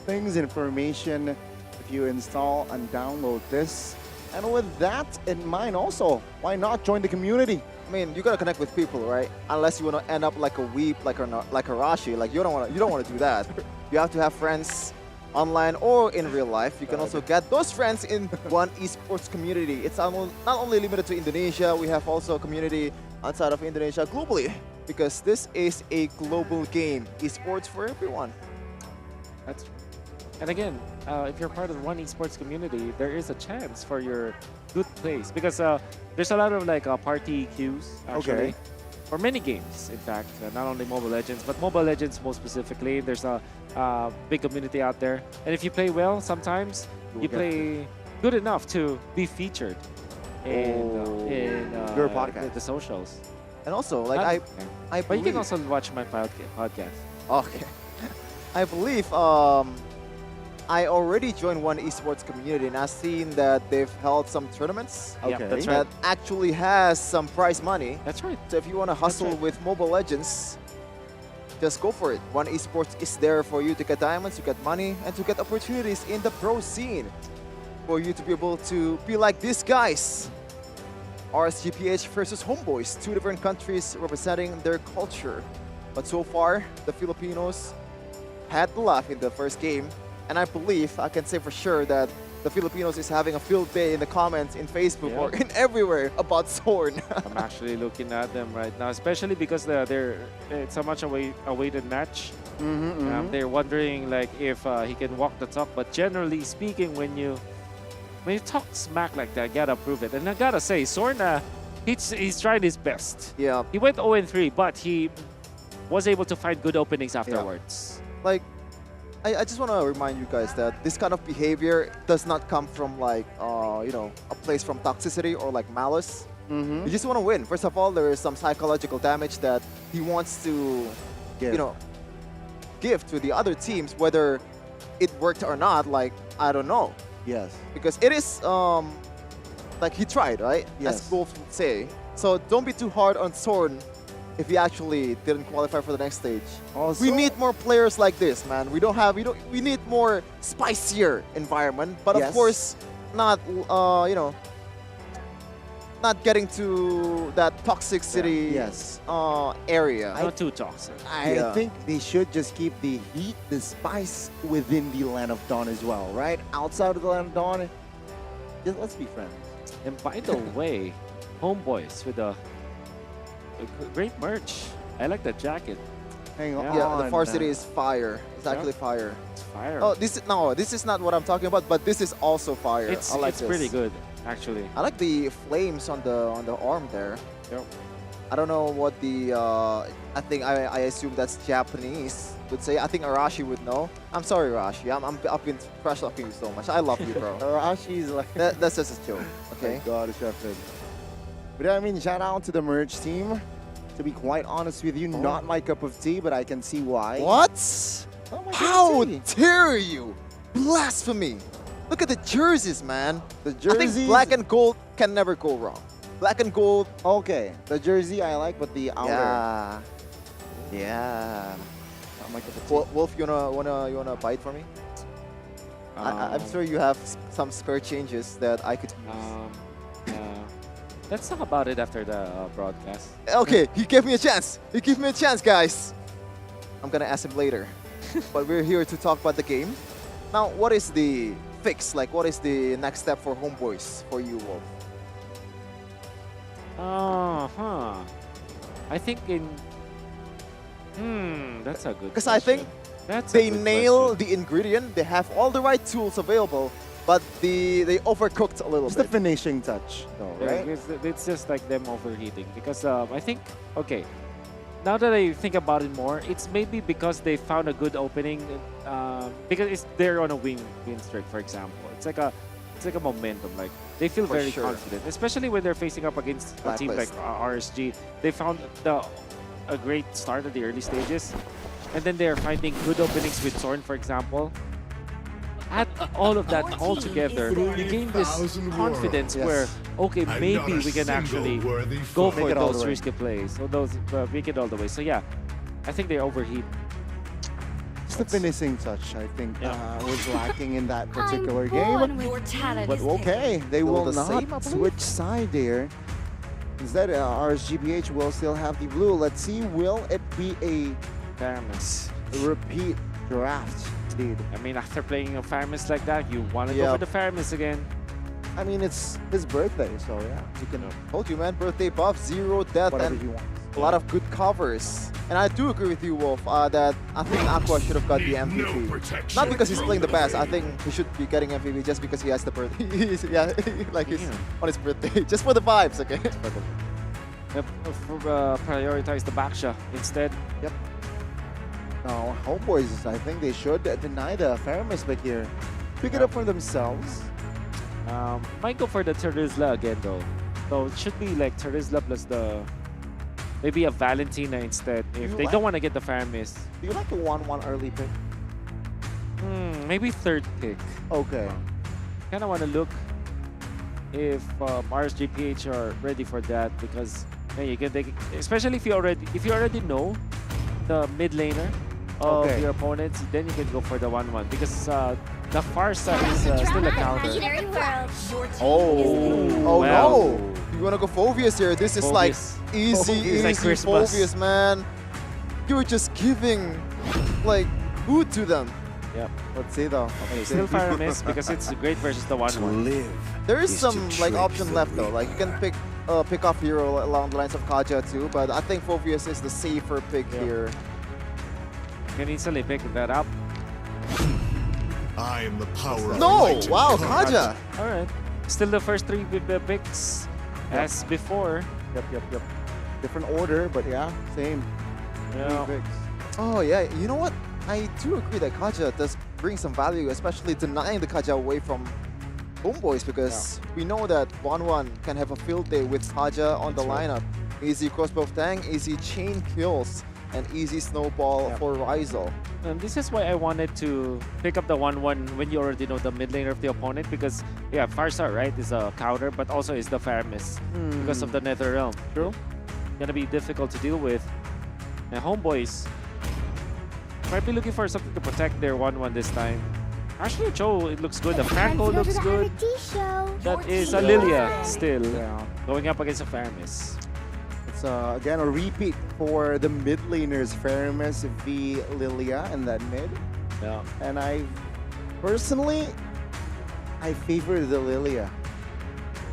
things, information if you install and download this. And with that in mind also, why not join the community? I mean, you gotta connect with people, right? Unless you wanna end up like a weep, like a Rashi. Like you don't wanna do that. You have to have friends online or in real life. You can also get those friends in one esports community. It's not only limited to Indonesia. We have also a community outside of Indonesia globally, because this is a global game. Esports for everyone. That's true. And again, if you're part of one esports community, there is a chance for your good plays, because there's a lot of like party queues actually. For many games, in fact, not only Mobile Legends, but Mobile Legends more specifically. There's a big community out there, and if you play well, sometimes you play good enough to be featured in your podcast, the socials. And also, like but you can also watch my podcast. Okay, I believe I already joined one esports community, and I've seen that they've held some tournaments. Yeah, that's right. That actually has some prize money. That's right. So if you want to hustle with Mobile Legends, just go for it. One esports is there for you to get diamonds, to get money, and to get opportunities in the pro scene. For you to be able to be like these guys. RSGPH versus HomeBois, two different countries representing their culture. But so far, the Filipinos had the laugh in the first game. And I believe, I can say for sure that the Filipinos is having a field day in the comments in Facebook or in everywhere about Zorn. I'm actually looking at them right now, especially because it's a much awaited match. They're wondering like if he can walk the talk. But generally speaking, when you talk smack like that, gotta prove it. And I gotta say, Zorn, he's tried his best. Yeah. He went 0-3, but he was able to find good openings afterwards. Like, I just want to remind you guys that this kind of behavior does not come from like, you know, a place from toxicity or like malice. You just want to win. First of all, there is some psychological damage that he wants to, you know, give to the other teams, whether it worked or not. Like, I don't know. Yes. Because it is, like he tried, right? Yes. As Wolf would say. So don't be too hard on Zorn if he actually didn't qualify for the next stage. Also, we need more players like this, man. We need more spicier environment, but of course, not, you know, not getting to that toxicity area. Not too toxic. I think they should just keep the heat, the spice within the Land of Dawn as well, right? Outside of the Land of Dawn, just let's be friends. And by the way, HomeBois with a great merch. I like the jacket. Hang on. Yeah, the varsity is fire. It's actually fire. It's fire. Oh, this is not what I'm talking about, but this is also fire. It's I like this. pretty good, actually. I like the flames on the arm there. Yep. I don't know what the I think I assume that's Japanese would say. I think Arashi would know. I'm sorry, Arashi. I've been trash talking you so much. I love you, bro. Arashi's like that's just a joke. Okay. My God, Sheffield. But I mean, shout out to the merge team. To be quite honest with you, not my cup of tea, but I can see why. What? How dare you? Blasphemy! Look at the jerseys, man. The jerseys. I think black and gold can never go wrong. Black and gold. Okay, the jersey I like, but the outer. Yeah. Not my cup of tea. Wolf, you wanna bite for me? I'm sure you have some spare changes that I could use. Let's talk about it after the broadcast. Okay, he gave me a chance. He gave me a chance, guys. I'm gonna ask him later. But we're here to talk about the game. Now, what is the fix? Like, what is the next step for HomeBois for you, Wolf? I think that's a good Because I think they nail the ingredient. They have all the right tools available, but they overcooked a little bit. bit. The finishing touch, though, right? It's just like them overheating. Because I think, okay, now that I think about it more, it's maybe because they found a good opening. Because they're on a win streak, for example. It's like a momentum. Like they feel very confident, especially when they're facing up against a team like RSG. They found a great start at the early stages, and then they're finding good openings with Zorn, for example. add all of that all together, you gain this 3,000 confidence worlds. where, okay, And maybe not a we can actually single worthy go fight. for Make it all those the way. risky plays. So those make it all the way. So yeah, I think they overheat. Just the finishing touch, I think, Yeah. was lacking in that particular Born game. with talent. But okay, they will the same, I not believe. switch side there. Instead, RSGPH will still have the blue. Let's see, will it be a Faramis. repeat draft lead? I mean, after playing a Faramis like that, you want to go Yeah. for the Faramis again. I mean, it's his birthday, so yeah, you can Told you, man. Birthday buff, 0 death, whatever and he wants. a lot of good covers. And I do agree with you, Wolf, that I think Aqua should have got the MVP. Not because he's playing the best. I think he should be getting MVP just because he has the birthday. Yeah, like he's on his birthday. Just for the vibes, okay? Prioritize the backsha instead. Yep. Now, HomeBois, I think they should deny the Faramis pick here. Pick it up for themselves. Might go for the Terizla again though. So it should be like Terizla plus the maybe a Valentina instead if You they like- don't want to get the Faramis. Do you like the 1-1 early pick? Maybe third pick. Okay. Kind of want to look if RSGPH are ready for that because then you can take, especially if you already know the mid laner of Okay. your opponents, then you can go for the 1-1 because the far side is still a counter. Oh Wow. no! You wanna go Phobius here? This is like Phobius. easy, It's like easy Christmas. Phobius, man. You're just giving like food to them. Yep. Let's see though. Okay, still Faramis because it's great versus the 1-1. There is is some to like trick option the left though. Like you can pick off hero along the lines of Kaja too, but I think Phobius is the safer pick here. You can easily pick that up. I am the power of No! light. Wow, Kaja! Alright. Still the first three picks as before. Yep. Different order, but yeah, same. Yeah. Three picks. Oh yeah, you know what? I do agree that Kaja does bring some value, especially denying the Kaja away from HomeBois because we know that 1-1 can have a field day with Kaja on the lineup. Easy crossbow tank, easy chain kills, and easy snowball for Rizal. And this is why I wanted to pick up the 1-1 when you already know the mid laner of the opponent because yeah, Farsar, right, is a counter but also is the Faramis because of the Nether Realm. True. Gonna be difficult to deal with. And HomeBois might be looking for something to protect their 1-1 this time. Actually, Joe, it looks good. The Franco looks good. That is a Lilia still going up against a Faramis. It's again a repeat for the mid laners, Faramis v Lilia in that mid. Yeah. And I personally, I favor the Lilia.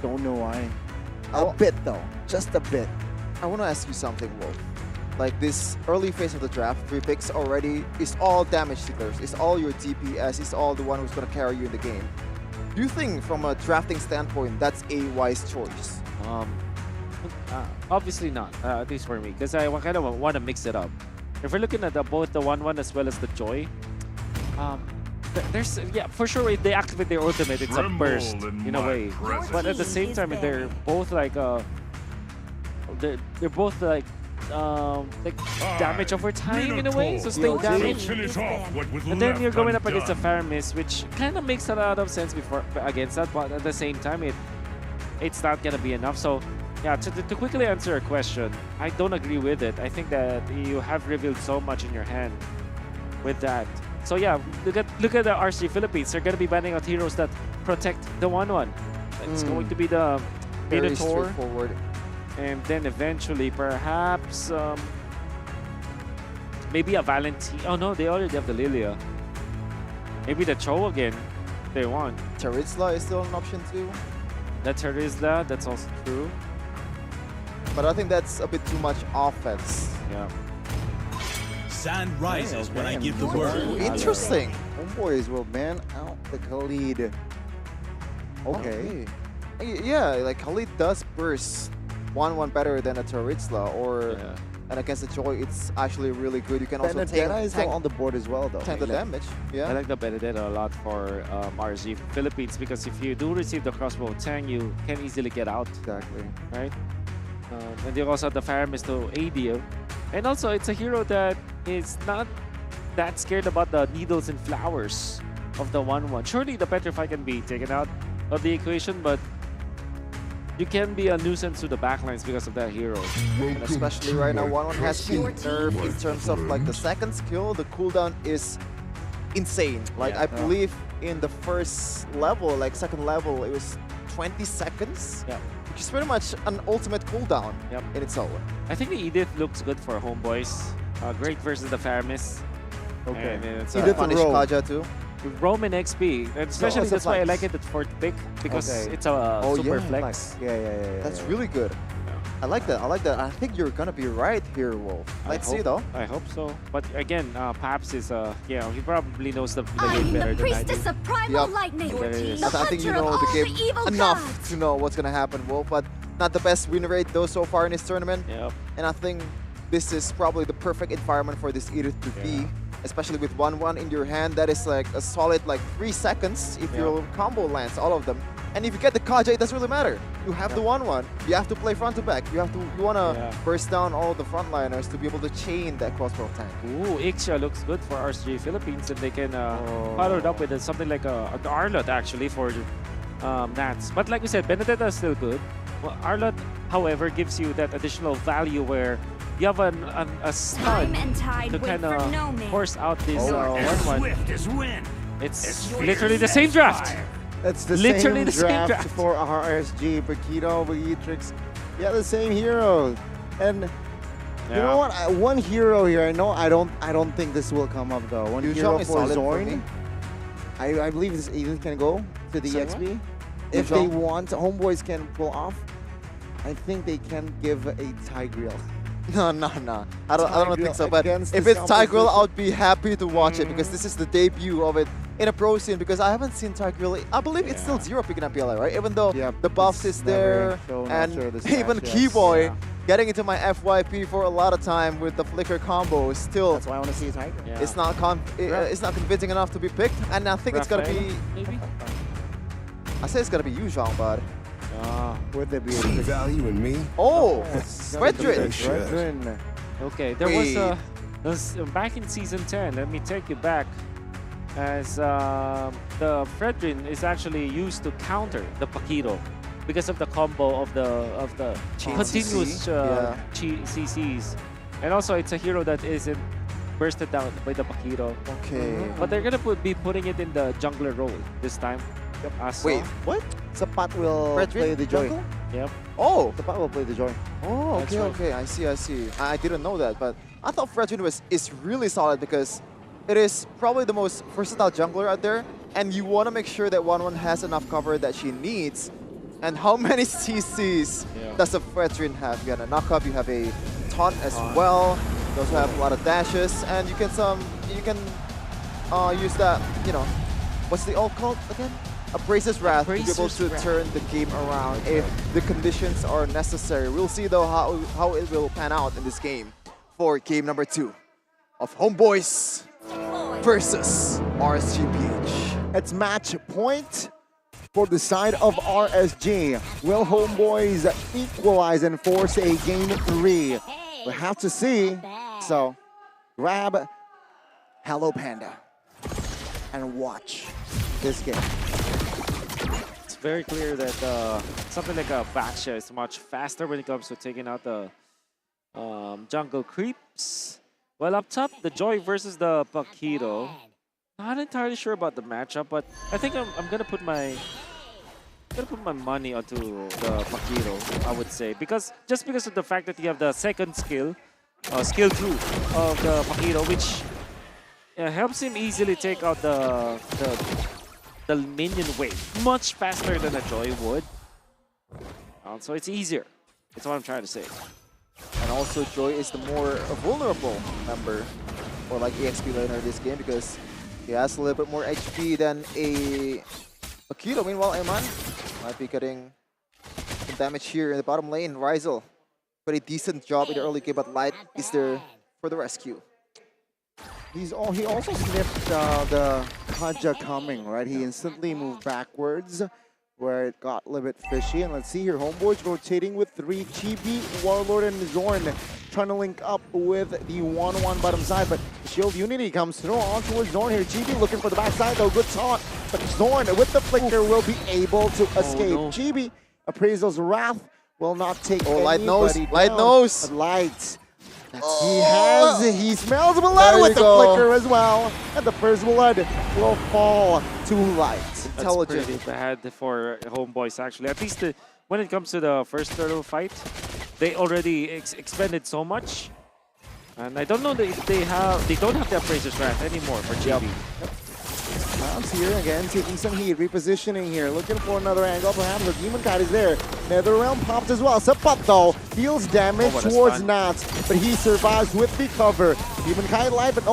Don't know why. A bit though, just a bit. I want to ask you something, Wolf. Like this early phase of the draft, 3 picks already, is all damage seekers, it's all your DPS, it's all the one who's going to carry you in the game. Do you think from a drafting standpoint, that's a wise choice? Obviously not, at least for me, because I kind of want to mix it up. If we're looking at both the 1-1 as well as the Joy, there's, yeah, for sure, if they activate their ultimate, it's a burst in a way. But at the same time, they're both like, they're both like damage over time in a way, sustain damage. Finish off what was And then left you're going up against a undone. Faramis, which kind of makes a lot of sense before against that, but at the same time, it's not gonna be enough. So yeah, to quickly answer your question, I don't agree with it. I think that you have revealed so much in your hand with that. So yeah, look at the RC Philippines. They're gonna be banning out heroes that protect the 1-1. It's going to be the Very Minotaur. straightforward. And then eventually, perhaps, maybe a Valentine. Oh no, they already have the Lilia. Maybe the Cho again, if they want. Terizla is still an option too. The Terizla, that's also true. But I think that's a bit too much offense. Yeah. Sand rises when I give the Ooh, word. interesting. HomeBois will ban out the Khalid. Okay. Yeah, like Khalid does burst 1-1 better than a Terizla, or and against the Joy, it's actually really good. You can also Benedetta is tank on the board as well, though. tank the damage. Yeah. I like the Benedetta a lot for RSG Philippines because if you do receive the crossbow tang, you can easily get out. Exactly. Right? And you also have the Faramis to aid you. And also, it's a hero that is not that scared about the needles and flowers. of the 1-1. Surely the Petrify can be taken out of the equation, but you can be a nuisance to the backlines because of that hero. And especially right now, 1-1 has been nerfed in terms of like the second skill. The cooldown is insane. Like I believe in the first level, like second level, it was 20 seconds. Yeah. Which is pretty much an ultimate cooldown in itself. I think the Edith looks good for HomeBois. Great versus the Faramis. Okay. And it's Edith punish Kaja too. Rome and XP, and especially that's why I like it at fourth pick because it's a super flex. That's really good. I like that. I like that. I think you're gonna be right here, Wolf. Let's see though. I hope so. But again, Paps is he probably knows the game better than I do. Priestess of Primal Lightning. I think you know the game enough to know what's gonna happen, Wolf. But not the best win rate though so far in this tournament. Yep. And I think this is probably the perfect environment for this Edith to be. Especially with 1-1 in your hand, that is like a solid like 3 seconds if your combo lands all of them. And if you get the Kaja, it doesn't really matter. You have the 1-1. You have to play front to back. You wanna burst down all the frontliners to be able to chain that crossbow tank. Ooh, Ixia looks good for RSG Philippines, and they can follow it up with something like an Arlot actually for Nats. But like we said, Benedetta is still good. Well, Arlot, however, gives you that additional value where you have a stun to kind of force out this 1-1. It's literally the same draft. It's the Literally same draft for RSG, Paquito, Beatrix. Yeah, the same hero. And you know what? One hero here. I know. I don't think this will come up though. One hero for Zorn. I believe this Edith can go to the EXP. If they want, HomeBois can pull off. I think they can give a Tigreal. No. I don't think so. But if it's Tigreal, I would be happy to watch it because this is the debut of it in a pro scene. Because I haven't seen Tigreal. I believe it's still 0 pick in MPLI, right? Even though the buffs is there, and even Keyboy getting into my FYP for a lot of time with the flicker combo is still. That's why I want to see Tiger. It's not it's not convincing enough to be picked, and I think it's gonna be. Maybe. I say it's gonna be Yuzhong, but. Would there be See value in me? Oh, Fredrin. Okay, there was back in season 10. Let me take you back, as the Fredrin is actually used to counter the Paquito because of the combo of the continuous CCs, and also it's a hero that isn't bursted down by the Paquito. Okay, but they're gonna be putting it in the jungler role this time. Wait, what? Sapat will play the Joy. Yep. Oh! Sapat will play the Joy. Oh, okay. I see. I didn't know that, but I thought Fredrin is really solid because it is probably the most versatile jungler out there, and you want to make sure that 1-1 has enough cover that she needs. And how many CCs does a Fredrin have? You have a knockup, you have a taunt as well. You also have a lot of dashes, and you can use that, what's the ult called again? Abraser's Wrath to be able to turn the game around if the conditions are necessary. We'll see though how it will pan out in this game for game number 2 of HomeBois versus RSGPH. It's match point for the side of RSG. Will HomeBois equalize and force a game 3? We'll have to see. So grab Hello Panda and watch this game. Very clear that something like a Baxia is much faster when it comes to taking out the jungle creeps. Well, up top, the Joy versus the Paquito. Not entirely sure about the matchup, but I think I'm gonna put my money onto the Paquito, I would say, because of the fact that you have the second skill 2 of the Paquito, which helps him easily take out the minion wave much faster than a Joy would. So it's easier. That's what I'm trying to say. And also Joy is the more vulnerable member or like EXP laner in this game because he has a little bit more HP than a Paquito. Meanwhile, Eman might be getting some damage here in the bottom lane. Rizel, pretty decent job in the early game, but Light is there for the rescue. He also sniffed the Kaja coming, right? He instantly moved backwards where it got a little bit fishy. And let's see here, HomeBois rotating with 3 Chibi, Warlord, and Zorn trying to link up with the 1-1 bottom side, but Shield Unity comes through on towards Zorn here. GB looking for the backside though, good taunt, but Zorn with the flicker will be able to escape. no. GB, Appraisal's Wrath will not take Light nose, anybody light down, nose. but Light. He smells blood There with you the go. flicker as well, and the first blood will fall to Light. That's pretty bad for HomeBois actually. At least when it comes to the first turtle fight, they already expended so much. And I don't know if they don't have the Appraiser's Wrath anymore for GB. Bounce here again, taking some heat, repositioning here, looking for another angle. Perhaps the Demon Kite is there. Netherrealm pops as well. Sapat though deals damage what a towards stun. Nats, but he survives with the cover. Demon Kite live, but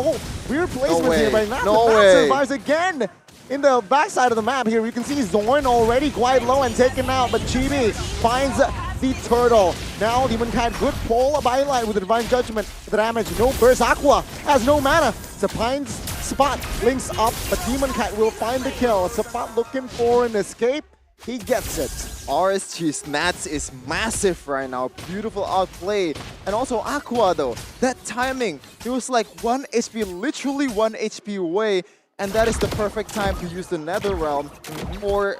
weird placement way. here by Nats. No but Nats way. survives again. In the backside of the map here, you can see Zorn already quite low and taken out, but Chibi finds the turtle. Now Demon Kite, good pull by Light with the Divine Judgment. The damage, no burst. Aqua has no mana. Sapine's spot links up, but Demon Kite will find the kill. Sapat looking for an escape. He gets it. RSG's Nats is massive right now. Beautiful outplay. And also Aqua though. That timing. It was like 1 HP, literally 1 HP away. And that is the perfect time to use the Netherrealm for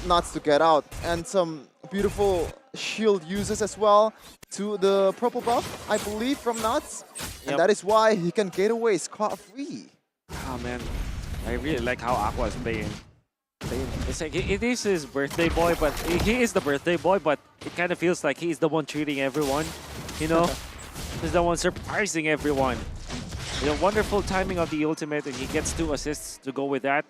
Nuts to get out. And some beautiful shield uses as well to the purple buff, I believe, from Nuts. And that is why he can get away scot-free. Oh man, I really like how Aqua is playing. It's like it is his birthday boy, but he is the birthday boy, but it kind of feels like he's the one treating everyone, you know? He's the one surprising everyone. The wonderful timing of the ultimate, and he gets 2 assists to go with that.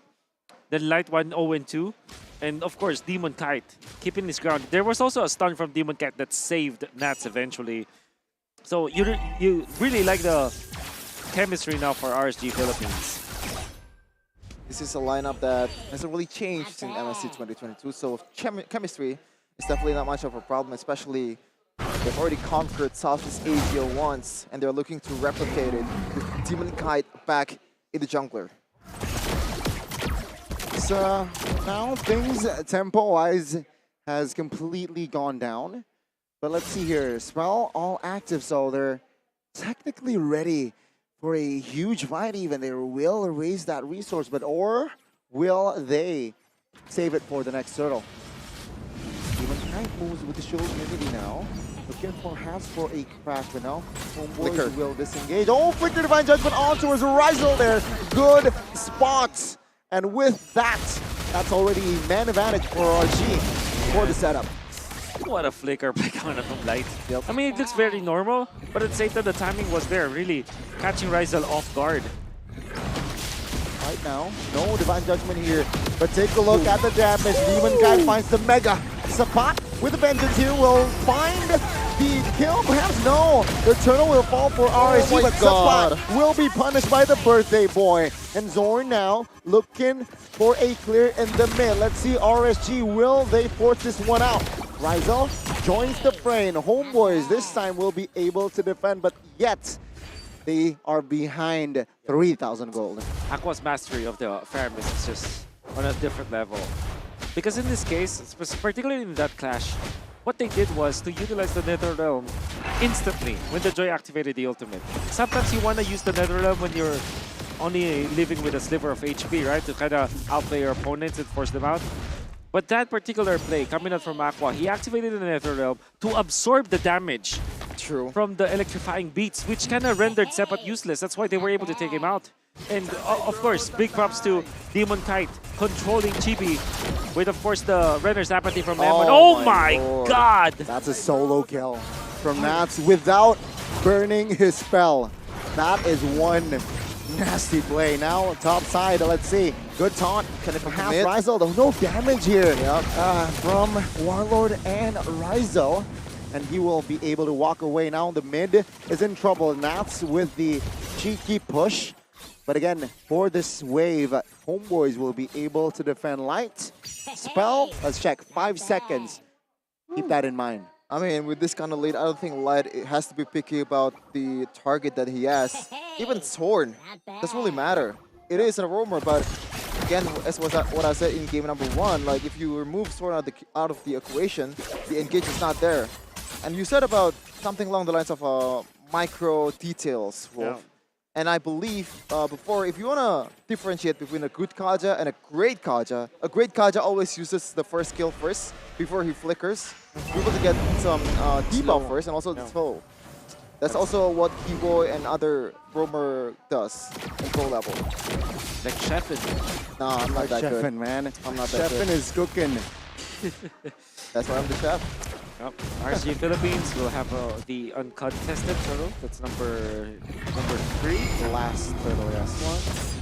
Then Light 1 0-2. And of course, Demon Kite keeping his ground. There was also a stun from Demon Kite that saved Nats eventually. So you really like the chemistry now for RSG Philippines. This is a lineup that hasn't really changed in MSC 2022, so chemistry is definitely not much of a problem, especially they've already conquered Southeast Asia once, and they're looking to replicate it with Demon Kite back in the jungler. So now things tempo-wise has completely gone down. But let's see here, Spell all active, so they're technically ready for a huge fight even. They will raise that resource, but or will they save it for the next turtle? Demon Knight moves with the shield unity now. Looking perhaps for a crack, but now HomeBois will disengage. Oh, Flicker Divine Judgment on towards Rizel there. Good spots. And with that, that's already man advantage for RG for the setup. What a flicker by Gunner from Light. I mean, it looks very normal, but at the same time, the timing was there, really catching Rizel off guard. Right now, no Divine Judgment here, but take a look at the damage. Demon Kite finds the Mega. Sapat with the Vengeance here will find the kill. Perhaps no. The turtle will fall for RSG, but Sapat will be punished by the birthday boy. And Zorn now looking for a clear in the mid. Let's see RSG, will they force this one out? Rizel joins the fray, and HomeBois this time will be able to defend, but yet they are behind 3,000 gold. Aqua's mastery of the farm is just on a different level. Because in this case, particularly in that clash, what they did was to utilize the Netherrealm instantly when the Joy activated the ultimate. Sometimes you want to use the Netherrealm when you're only living with a sliver of HP, right? To kind of outplay your opponents and force them out. But that particular play coming out from Aqua, he activated the Netherrealm to absorb the damage from the electrifying beats, which kind of rendered Sepat useless. That's why they were able to take him out. And of course, big props to Demon Kite controlling Chibi with, of course, the Renner's Apathy from Lemon. Oh my god! That's a solo kill from Nats without burning his spell. That is one nasty play. Now top side, let's see. Good taunt. Can it perhaps Rizel, though no damage here from Warlord and Rizel. And he will be able to walk away. Now the mid is in trouble. Nats with the cheeky push. But again, for this wave, HomeBois will be able to defend Light. Spell, let's check, 5 seconds. Keep that in mind. I mean, with this kind of lead, I don't think Light has to be picky about the target that he has. Even Zorn doesn't really matter. It is a rumor, but again, as what I said in game number 1, like if you remove Zorn out of the equation, the engage is not there. And you said about something along the lines of micro details, Wolf. Yeah. And I believe before, if you want to differentiate between a good Kaja and a great Kaja always uses the first skill first before he flickers. You're able to get some debuff first and also the slow. That's also what HomeBois and other roamer does in pro level. Like Sheffin. No, I'm not that good. Sheffin, man. I'm not that good. Sheffin is cooking. That's why I'm the chef. Yep. RSG Philippines will have the uncontested turtle. That's number 3. The last turtle, yes.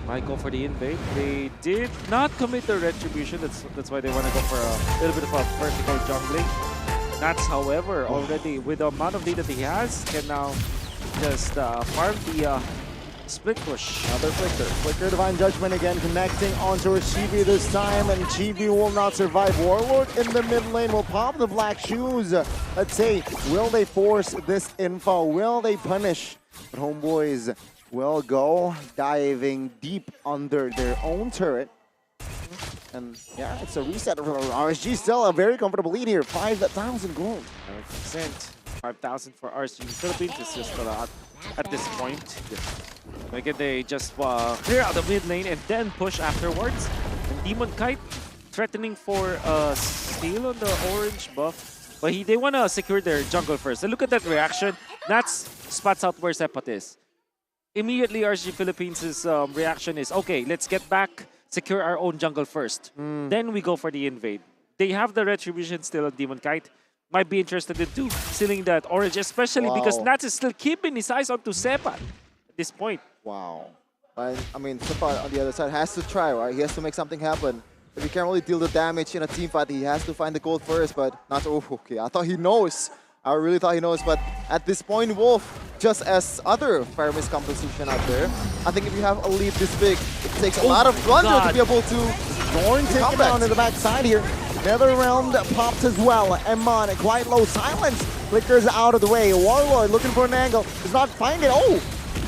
Might go for the invade. They did not commit the retribution. That's why they want to go for a little bit of a vertical jungling. Nats, however, already with the amount of data that he has, can now just farm the split push. Another flicker. Flicker Divine Judgment again connecting onto Chibi this time, and Chibi will not survive. Warlord in the mid lane will pop the black shoes. Let's say, will they force this info? Will they punish? But HomeBois will go diving deep under their own turret. And yeah, it's a reset for RSG. Still a very comfortable lead here. 5,000 gold. 100%. 5,000 for RSG Philippines. It's just a lot at this point. Again, they just clear out the mid lane and then push afterwards. And Demon Kite threatening for steal on the orange buff. But they want to secure their jungle first. And look at that reaction. Nats spots out where Sepat is. Immediately, RSG Philippines' reaction is, okay, let's get back, secure our own jungle first. Then we go for the invade. They have the retribution still on Demon Kite. Might be interested in stealing that orange, especially because Nats is still keeping his eyes onto Sepat at this point. Wow. I mean, Sepat on the other side has to try, right? He has to make something happen. If he can't really deal the damage in a team fight, he has to find the gold first, but not. Oh, okay. I thought he knows. I really thought he knows, but at this point, Wolf, just as other Pyramis composition out there, I think if you have a lead this big, it takes a lot of blunder to be able to Zorn taken down in the backside here. Nether Realm popped as well. Emon quite low. Silence flickers out of the way. Warlord looking for an angle. Does not find it. Oh!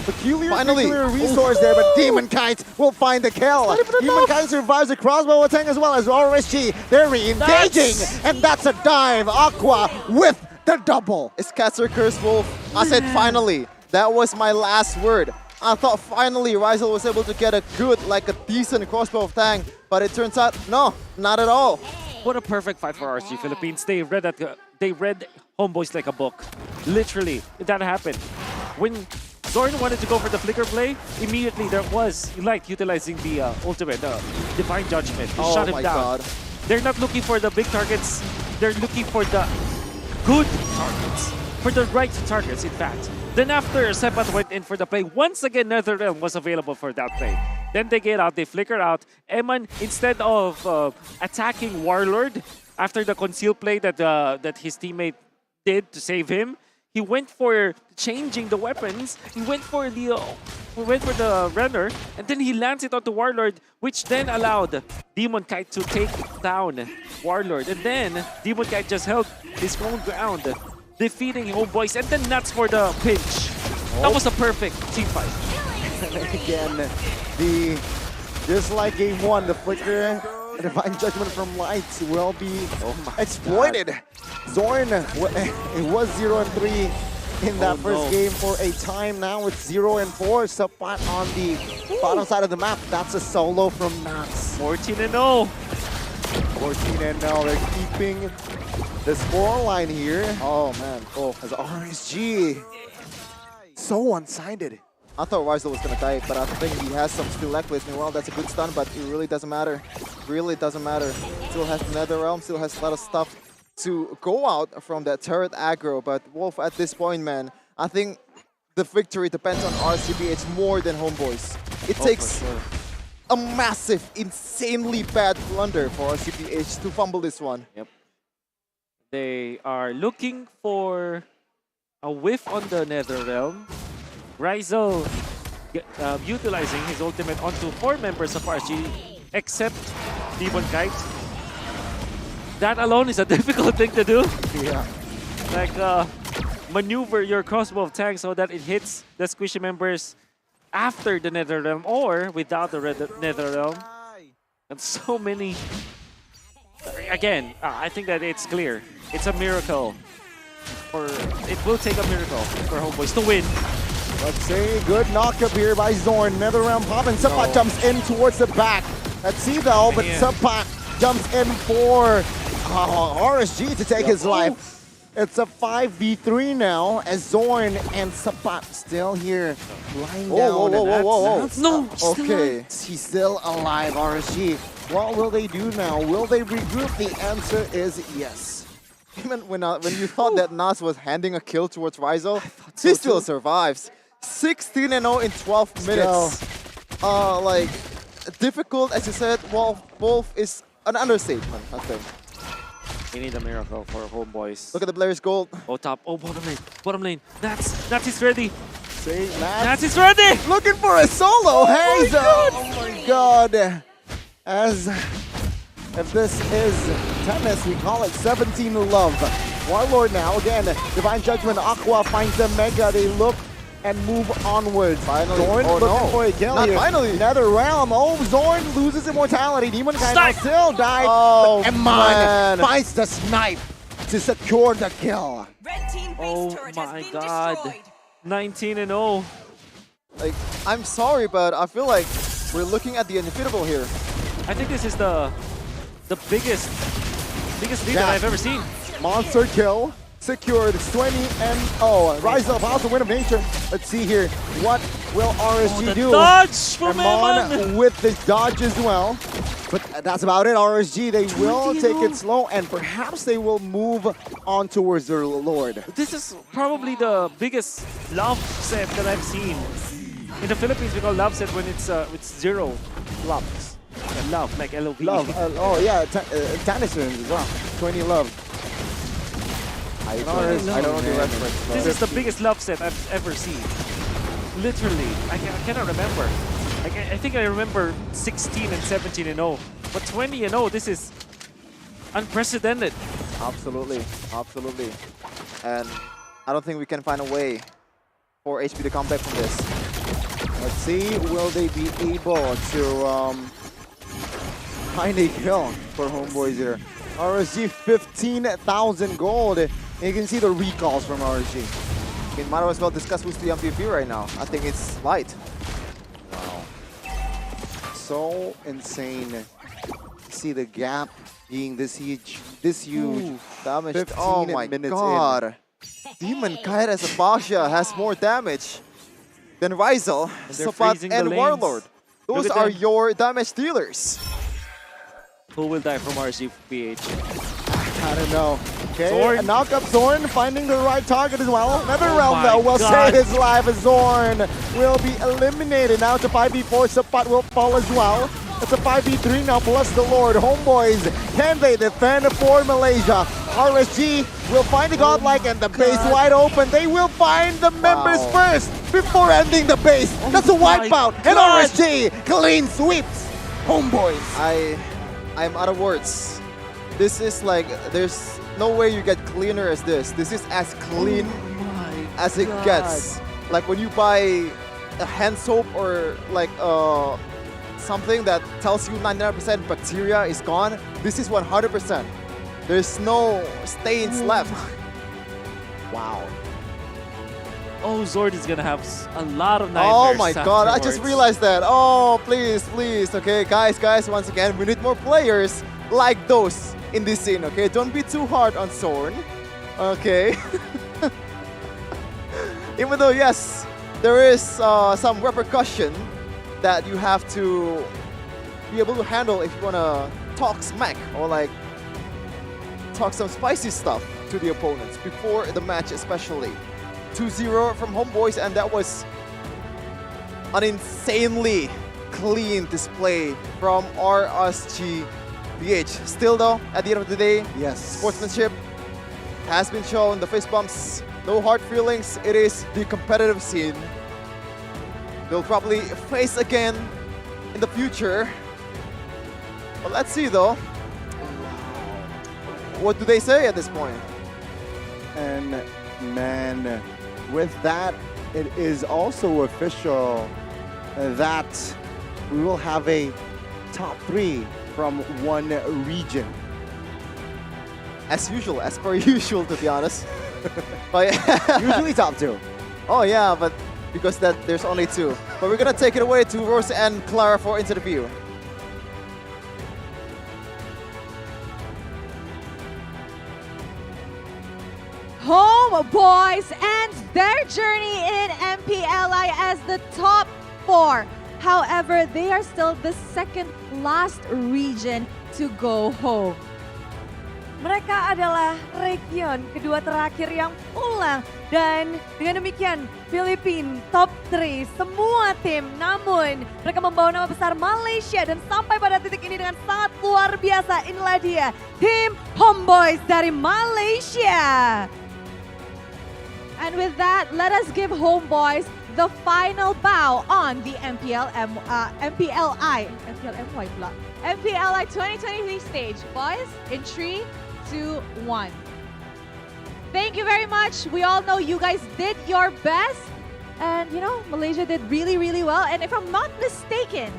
Peculiar resource there, but Demon Kite will find the kill. Demon Kite survives the crossbow attack as well as RSG. They're re-engaging, and that's a dive. Aqua with the double. It's Catcher Curse, Wolf. I said finally. That was my last word. I thought finally Rizal was able to get a good, like a decent crossbow attack, but it turns out, no, not at all. What a perfect fight for RSG Philippines. They read HomeBois like a book. Literally, that happened. When Zorn wanted to go for the flicker play, immediately there was Light utilizing the ultimate, Divine Judgment. He shut him down. God. They're not looking for the big targets. They're looking for the good targets. For the right targets, in fact. Then after Sepat went in for the play, once again NetherRealm was available for that play. Then they get out, they flicker out. Eman, instead of attacking Warlord after the conceal play that his teammate did to save him, he went for changing the weapons. He went for the runner, and then he lands it onto Warlord, which then allowed Demon Kite to take down Warlord. And then Demon Kite just held his own ground, defeating HomeBois, and then Nuts for the pinch. That was a perfect team fight. Again, just like game 1, the flicker, Divine Judgment from Light will be exploited. Zorn, it was 0-3 in that first game for a time. Now it's 0-4. Sepat on the bottom side of the map. That's a solo from Nats. 14-0. 14-0. They're keeping the scoreline here. Oh man, as RSG so one-sided. I thought Rizal was gonna die, but I think he has some skill necklace. Well, that's a good stun, but it really doesn't matter. Really doesn't matter. Still has the NetherRealm, still has a lot of stuff to go out from that turret aggro. But Wolf, at this point, man, I think the victory depends on RCBH more than HomeBois. It takes a massive, insanely bad blunder for RCBH to fumble this one. Yep. They are looking for a whiff on the NetherRealm. Rizal utilizing his ultimate onto 4 members of RSG, except Demon Kite. That alone is a difficult thing to do. Yeah. Like, maneuver your crossbow of tank so that it hits the squishy members after the NetherRealm or without the NetherRealm. And so many... Again, I think that it's clear. It's a miracle it will take a miracle for HomeBois to win. Let's see, good knockup here by Zorn. Another round pop, and Sapat jumps in towards the back. Let's see though, but Sapat jumps in for RSG to take his life. It's a 5v3 now, as Zorn and Sapat still here, lying down. No! Okay, he's still alive, RSG. What will they do now? Will they regroup? The answer is yes. Even when you thought that Nas was handing a kill towards Rizal, he still survives. 16-0 in 12 minutes. Like, difficult, as you said, Wolf is an understatement, I think. We need a miracle for HomeBois. Look at the player's gold. Oh, top. Oh, bottom lane. Bottom lane. Nats is ready. See, Nats is ready. Looking for a solo. Hazel. Oh my god. As if this is tennis, we call it 17 love. Warlord now, again, Divine Judgment, Aqua finds the Mega. They look and move onwards. Finally, Zorn looking for a kill here. Finally. Another round. Oh, Zorn loses immortality. Demon Kind still died. Oh, Eman finds the snipe to secure the kill. Oh my god. 19-0. Like, I'm sorry, but I feel like we're looking at the inevitable here. I think this is the biggest lead that I've ever seen. Monster kill. Secured. It's 20-0. Rizal House of Wind of Nature. Let's see here. What will RSG do? Dodge from Eman with the dodge as well. But that's about it. RSG, they will take it slow, and perhaps they will move on towards their Lord. This is probably the biggest love set that I've seen. In the Philippines, we call love set when it's 0 loves. And love, like LOV. Love. Oh yeah, Tannis as well. 20 love. I don't know the reference. This is the biggest love set I've ever seen. Literally, I cannot remember. I think I remember 16 and 17-0, but 20-0. This is unprecedented. Absolutely, absolutely. And I don't think we can find a way for HP to come back from this. Let's see, will they be able to find a kill for HomeBois here? RSG 15,000 gold. And you can see the recalls from RSG. We might as well discuss who's the MVP right now. I think it's Light. Wow. So insane. See the gap being this huge. Damage. 15 oh my god. Demon Kite as a Basha has more damage than Rizal, Sapat, and Warlord. Those are your damage dealers. Who will die from RSG PH? I don't know. Okay, a knock-up Zorn finding the right target as well. Another round though will save his life as Zorn will be eliminated. Now to 5v4, Sapat will fall as well. It's a 5v3 now plus the Lord. HomeBois, can they defend for Malaysia? RSG will find the Godlike and the base wide open. They will find the members first before ending the base. That's a wipeout and RSG clean sweeps HomeBois. I'm out of words. This is like, there's no way you get cleaner as this. This is as clean as it gets. Like when you buy a hand soap or like something that tells you 99% bacteria is gone, this is 100%. There's no stains left. Wow. Oh, Zord is gonna have a lot of nightmares. Oh my god, I just realized that. Oh, please, please. Okay, guys, once again, we need more players like those in this scene, okay? Don't be too hard on Zorn, okay? Even though, yes, there is some repercussion that you have to be able to handle if you want to talk smack or like talk some spicy stuff to the opponents before the match especially. 2-0 from HomeBois, and that was an insanely clean display from RSG BH. Still though, at the end of the day, yes, sportsmanship has been shown, the fist bumps, no hard feelings. It is the competitive scene. They'll probably face again in the future. But let's see though. What do they say at this point? And man, with that, it is also official that we will have a top 3 from one region. As usual, as per usual, to be honest. But yeah. Usually top 2. Oh yeah, but because there's only 2. But we're gonna take it away to Rose and Clara for Into the View. HomeBois ends their journey in MPLI as the top 4. However, they are still the second last region to go home. Mereka adalah region kedua terakhir yang pulang. Dan dengan demikian, Filipina top 3 semua tim. Namun mereka membawa nama besar Malaysia dan sampai pada titik ini dengan sangat luar biasa. Inilah dia, tim HomeBois dari Malaysia. And with that, let us give HomeBois the final bow on the MPLI 2023 stage. Boys, in 3, 2, 1. Thank you very much. We all know you guys did your best. And you know, Malaysia did really, really well. And if I'm not mistaken,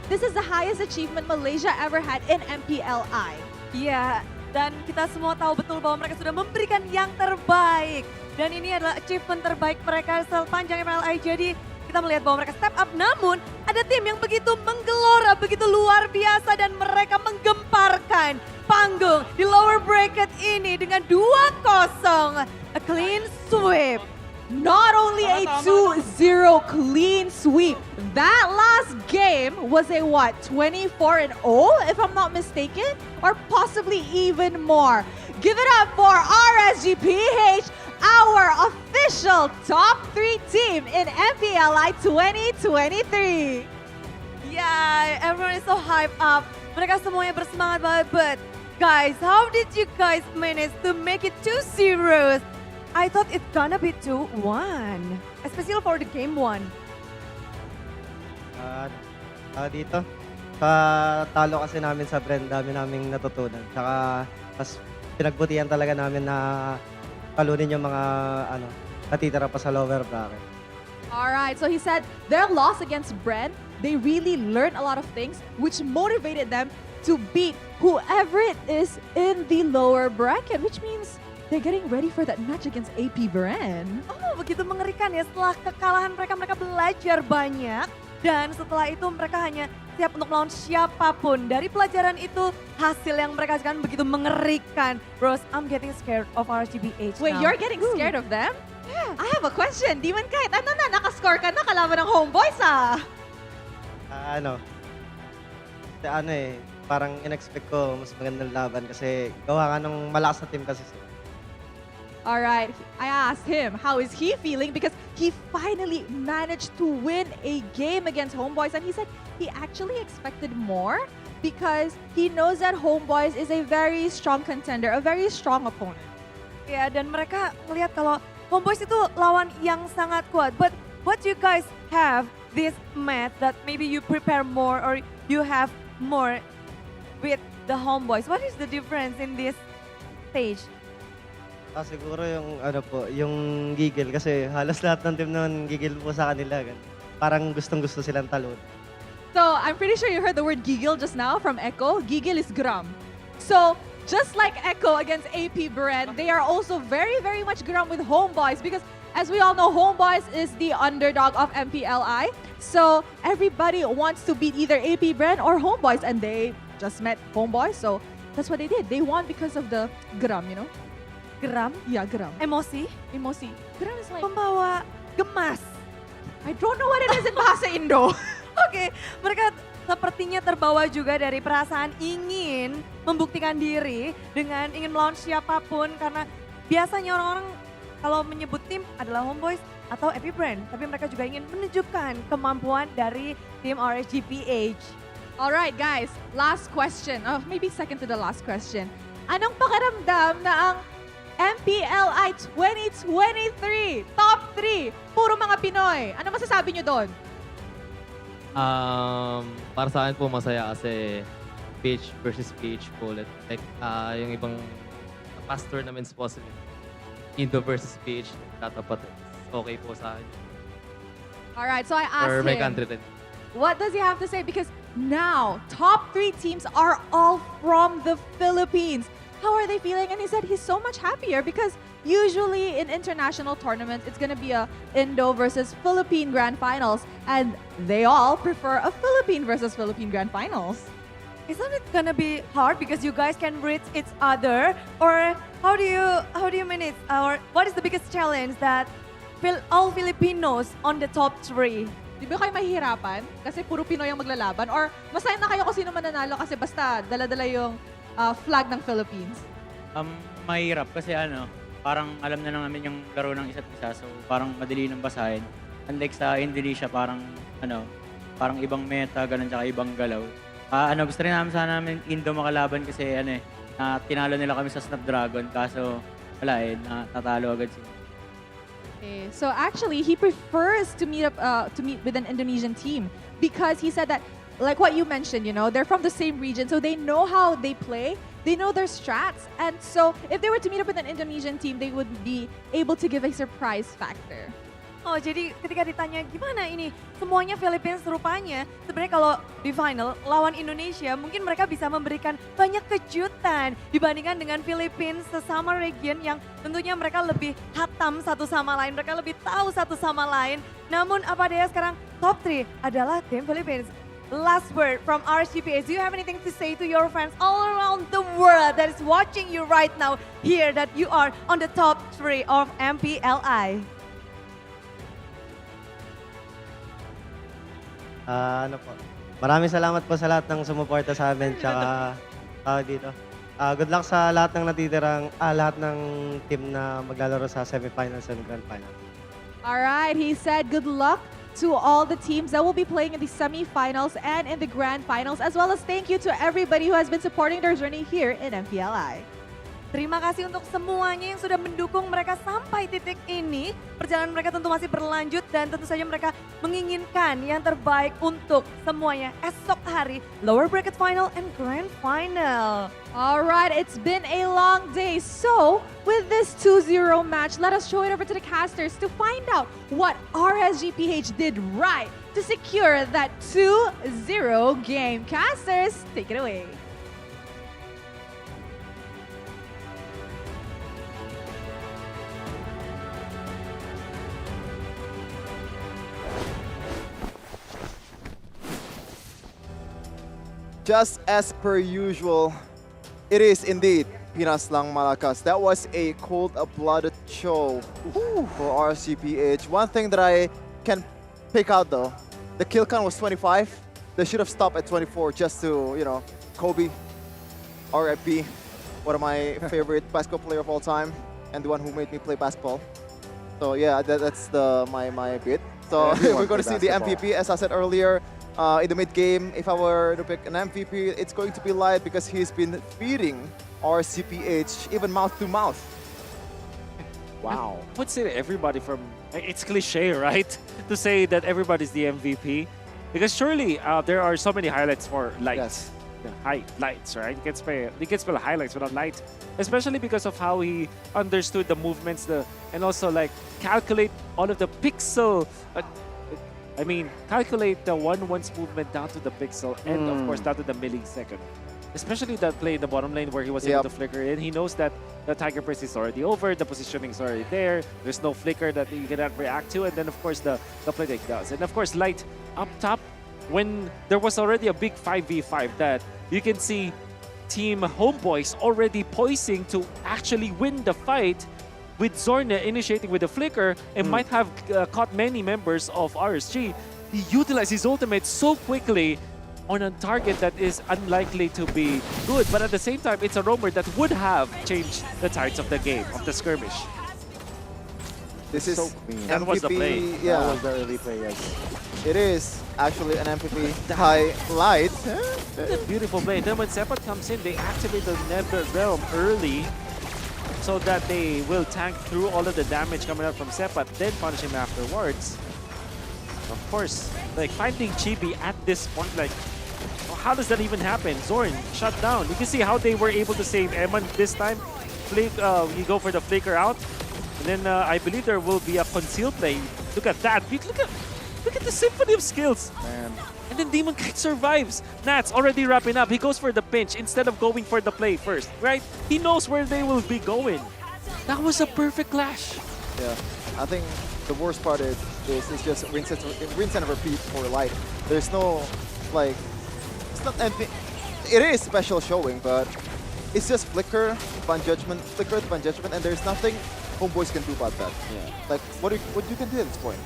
this is the highest achievement Malaysia ever had in MPLI. Iya, dan kita semua tahu betul bahwa mereka sudah memberikan yang terbaik. Dan ini adalah achievement terbaik mereka sepanjang MPLI. Jadi kita melihat bahwa mereka step up. Namun ada tim yang begitu menggelora, begitu luar biasa. Dan mereka menggemparkan panggung di lower bracket ini dengan 2-0. A clean sweep. Not only a 2-0 clean sweep, that last game was a what, 24-0 if I'm not mistaken? Or possibly even more. Give it up for RSGPH, our official top 3 team in MPLI 2023. Yeah, everyone is so hyped up. Mereka semuanya bersemangat banget. But guys, how did you guys manage to make it 2-0? I thought it's gonna be 2-1, especially for the game 1. Dito, sa talo kasi namin sa Bren, dami naming natutunan. Tsaka mas pinagbutihan talaga namin na talunin yung mga natitira pa sa lower bracket. Alright, so he said their loss against Bren, they really learned a lot of things which motivated them to beat whoever it is in the lower bracket, which means they're getting ready for that match against AP Bren. Oh, begitu mengerikan ya. Setelah kekalahan mereka belajar banyak. Dan setelah itu mereka hanya siap untuk melawan siapapun. Dari pelajaran itu, hasil yang mereka hasilkan begitu mengerikan. Rose, I'm getting scared of RGBH Wait, now. you're getting scared of them? Yeah. I have a question. Demon Kite, ano na, nakascore ka na kalaban ng HomeBois ah? Parang in-expect ko mas magandang laban kasi gawa nga ng malakas na team kasi sila. All right, I asked him how is he feeling because he finally managed to win a game against HomeBois, and he said he actually expected more because he knows that HomeBois is a very strong contender, a very strong opponent. Ya, dan mereka melihat kalau HomeBois itu lawan yang sangat kuat. But what you guys have this match that maybe you prepare more or you have more with the HomeBois? What is the difference in this stage? Siguro yung gigil kasi halos lahat ng team noon gigil po sa kanila. Parang gustong-gusto silang talon. So, I'm pretty sure you heard the word gigil just now from Echo. Gigil is gram. So, just like Echo against AP Bren, they are also very, very much gram with HomeBois because as we all know, HomeBois is the underdog of MPLI. So, everybody wants to beat either AP Bren or HomeBois, and they just met HomeBois. So, that's what they did. They won because of the gram, you know? Geram? Yeah, geram. Emosi? Emosi. Geram is like... Pembawa gemas. I don't know what it is in bahasa Indo. Oke, mereka sepertinya terbawa juga dari perasaan ingin membuktikan diri dengan ingin melawan siapapun. Karena biasanya orang-orang kalau menyebut tim adalah HomeBois atau AP Bren. Tapi mereka juga ingin menunjukkan kemampuan dari tim RSGPH. Alright guys, last question. Maybe second to the last question. Anong pakiramdam na ang MPLI 2023 top 3 puro mga Pinoy? Ano masasabi nyo doon? Para sa akin po masaya kasi pitch versus pitch po. Like, yung ibang past tournaments po sila. Indo versus pitch, tatapat. Okay po sa akin. Alright, so I asked Or my him, country din. what does he have to say? Because now, top 3 teams are all from the Philippines. how are they feeling? And he said he's so much happier because usually in international tournaments, it's going to be a Indo versus Philippine Grand Finals. And they all prefer a Philippine versus Philippine Grand Finals. Isn't it gonna be hard because you guys can reach each other? Or how do you manage? Or what is the biggest challenge that all Filipinos on the top 3? Di ba kayo mahihirapan? Kasi puro Pinoy ang maglalaban? Or masaya na kayo kung sino mananalo kasi basta dala-dala yung flag ng Philippines? Mahirap kasi parang alam na lang namin yung laro ng isa't isa. So parang madali nang basahin. Unlike sa Indonesia, parang ibang meta, ganun, tsaka ibang galaw. Gusto rin namin Indo makalaban kasi tinalo nila kami sa Snapdragon kaso wala natatalo agad sila. Okay, so actually he prefers to meet with an Indonesian team because he said that, like what you mentioned, they're from the same region, so they know how they play, they know their strats, and so if they were to meet up with an Indonesian team, they would be able to give a surprise factor. Oh, jadi ketika ditanya gimana ini semuanya Philippines rupanya sebenarnya kalau di final lawan Indonesia mungkin mereka bisa memberikan banyak kejutan dibandingkan dengan Philippines sesama region yang tentunya mereka lebih hatam satu sama lain, mereka lebih tahu satu sama lain. Namun apa daya sekarang top 3 adalah tim Philippines. Last word from RCPH. Do you have anything to say to your fans all around the world that is watching you right now here that you are on the top 3 of MPLI? Maraming salamat po sa lahat ng sumuporta sa amin, tsaka dito. Good luck sa lahat ng natitirang, lahat ng team na maglalaro sa semifinals and grand final. All right, he said good luck to all the teams that will be playing in the semifinals and in the grand finals, as well as thank you to everybody who has been supporting their journey here in MPLI. Terima kasih untuk semuanya yang sudah mendukung mereka sampai titik ini. Perjalanan mereka tentu masih berlanjut dan tentu saja mereka menginginkan yang terbaik untuk semuanya esok hari. Lower bracket final and grand final. Alright, it's been a long day. So, with this 2-0 match, let us show it over to the casters to find out what RSGPH did right to secure that 2-0 game. Casters, take it away. Just as per usual, it is indeed Pinas Lang Malakas. That was a cold-blooded show for RCPH. One thing that I can pick out though, the kill count was 25. They should have stopped at 24 just to, Kobe, RIP, one of my favorite basketball player of all time, and the one who made me play basketball. So yeah, that's my bit. So we're going to see the MVP, as I said earlier. In the mid-game, if I were to pick an MVP, it's going to be Light because he's been feeding RCPH even mouth-to-mouth. Wow. I would say everybody from... It's cliche, right? To say that everybody's the MVP. Because surely there are so many highlights for Light. Yes. Lights, right? You can spell highlights without Light. Especially because of how he understood the movements and also calculate all of the pixel... calculate the 1-1's movement down to the pixel and of course down to the millisecond. Especially that play in the bottom lane where he was able to flicker in. He knows that the Tiger Press is already over, the positioning is already there, there's no flicker that you cannot react to, and then of course the play take does. And of course Light up top, when there was already a big 5v5 that you can see Team HomeBois already poising to actually win the fight, with Zornia initiating with the flicker and might have caught many members of RSG. He utilized his ultimate so quickly on a target that is unlikely to be good, but at the same time, it's a roamer that would have changed the tides of the game, of the skirmish. This is so MVP, that was the play. Yeah. That was the early play, yes. It is actually an MVP highlight. A beautiful play. Then when Sepat comes in, they activate the Nether Realm early, so that they will tank through all of the damage coming out from Sepat, then punish him afterwards. Of course, finding Chibi at this point, how does that even happen? Zorn shut down. You can see how they were able to save Eman this time. You go for the flicker out, and then I believe there will be a conceal play. Look at that. Look at Look at the symphony of skills. Man. And then Demon Kite survives. Nat's already wrapping up. He goes for the pinch instead of going for the play first, right? He knows where they will be going. That was a perfect clash. Yeah, I think the worst part is just rinse and repeat for Light. There's no, like, it's not anything. It is special showing, but it's just flicker, Divine Judgment, and there's nothing HomeBois can do about that. Yeah. Like, what you can do at this point?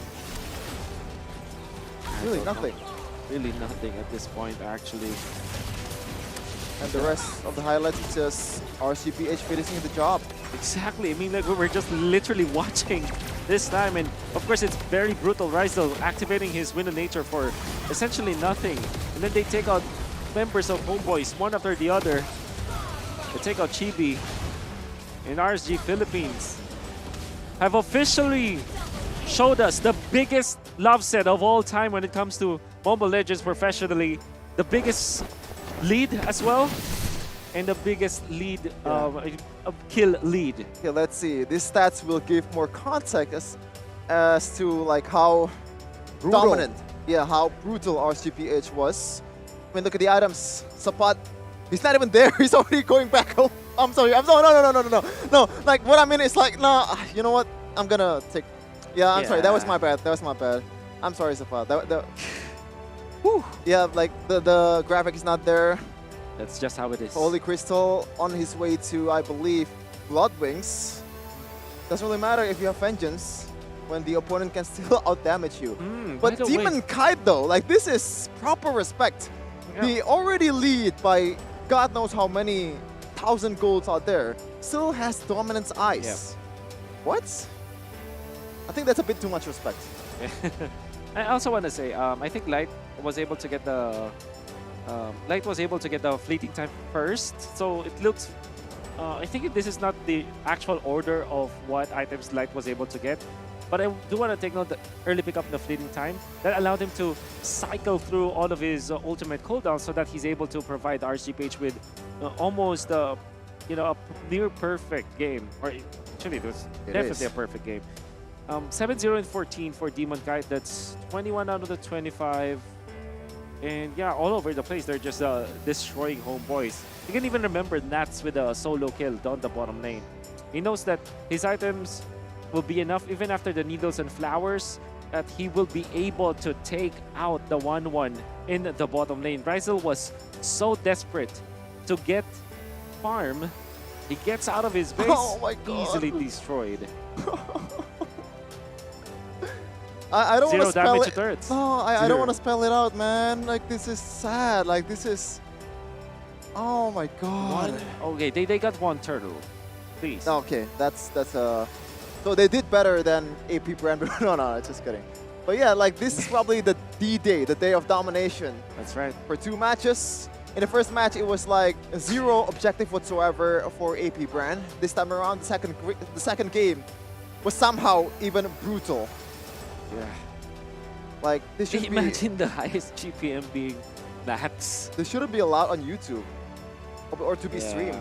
Really nothing. Really nothing at this point, actually. And the rest of the highlights is just RCPH finishing the job. Exactly. I mean, like, we're just literally watching this time, and of course it's very brutal. Rizal activating his Wind of Nature for essentially nothing, and then they take out members of HomeBois one after the other. They take out Chibi, and RSG Philippines have officially showed us the biggest love set of all time when it comes to Mobile Legends professionally. The biggest lead as well, and the biggest lead, kill lead. Okay, let's see. These stats will give more context as to like how dominant, how brutal RCPH was. I mean, look at the items. Sapat, he's not even there. He's already going back home. I'm sorry. No. Like, what I mean is like, nah, you know what? I'm gonna take. Yeah, I'm sorry. That was my bad. I'm sorry, Sapat. Whew. Yeah, like the graphic is not there. That's just how it is. Holy Crystal on his way to, I believe, Bloodwings. Doesn't really matter if you have Vengeance when the opponent can still outdamage you. But Demon Kite though, like this is proper respect. Yeah. He already lead by God knows how many 1,000 golds out there. Still has Dominance Eyes. Yeah. What? I think that's a bit too much respect. I also want to say, I think Light was able to get the fleeting time first, so it looks. I think this is not the actual order of what items Light was able to get, but I do want to take note that early pick up the fleeting time that allowed him to cycle through all of his ultimate cooldowns, so that he's able to provide RCPH with almost a near perfect game, or actually it was definitely a perfect game. 7-0 and 14 for Demon Kite. That's 21 out of the 25. And yeah, all over the place, they're just destroying HomeBois. You can even remember Nats with a solo kill down the bottom lane. He knows that his items will be enough even after the needles and flowers, that he will be able to take out the 1-1 in the bottom lane. Rizal was so desperate to get farm. He gets out of his base, easily destroyed. I don't want to spell damage it. to turrets. No, I don't want to spell it out, man. Like, this is sad. Like, this is. Oh my god. Okay, they got one turtle. Please. Okay, that's so they did better than AP Bren. No, just kidding. But yeah, like this is probably the D-Day, the day of domination. That's right. For 2 matches. In the first match, it was like 0 objective whatsoever for AP Bren. This time around, the second game was somehow even brutal. Yeah. Like, this should imagine the highest GPM being Nats. This shouldn't be allowed on YouTube or to be streamed.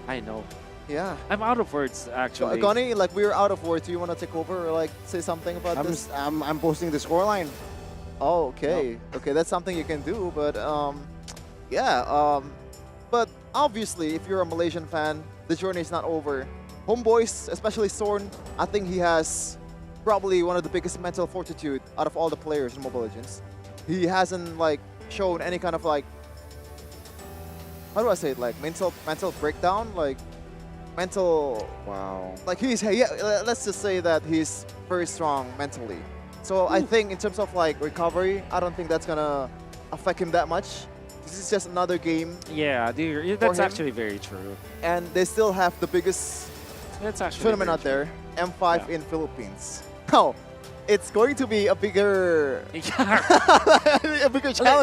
I know. Yeah. I'm out of words, actually. Gonny, like, we're out of words. Do you want to take over or like say something about this? I'm posting the scoreline. Oh, okay. Yep. Okay, that's something you can do, but but obviously, if you're a Malaysian fan, the journey is not over. HomeBois, especially Sorn, I think he has probably one of the biggest mental fortitude out of all the players in Mobile Legends. He hasn't like shown any kind of like, how do I say it, like mental breakdown, like mental. Wow. Like let's just say that he's very strong mentally. So I think in terms of like recovery, I don't think that's gonna affect him that much. This is just another game. Yeah, that's actually very true. And they still have the biggest tournament out there, M5 in Philippines. Oh, it's going to be a bigger, challenge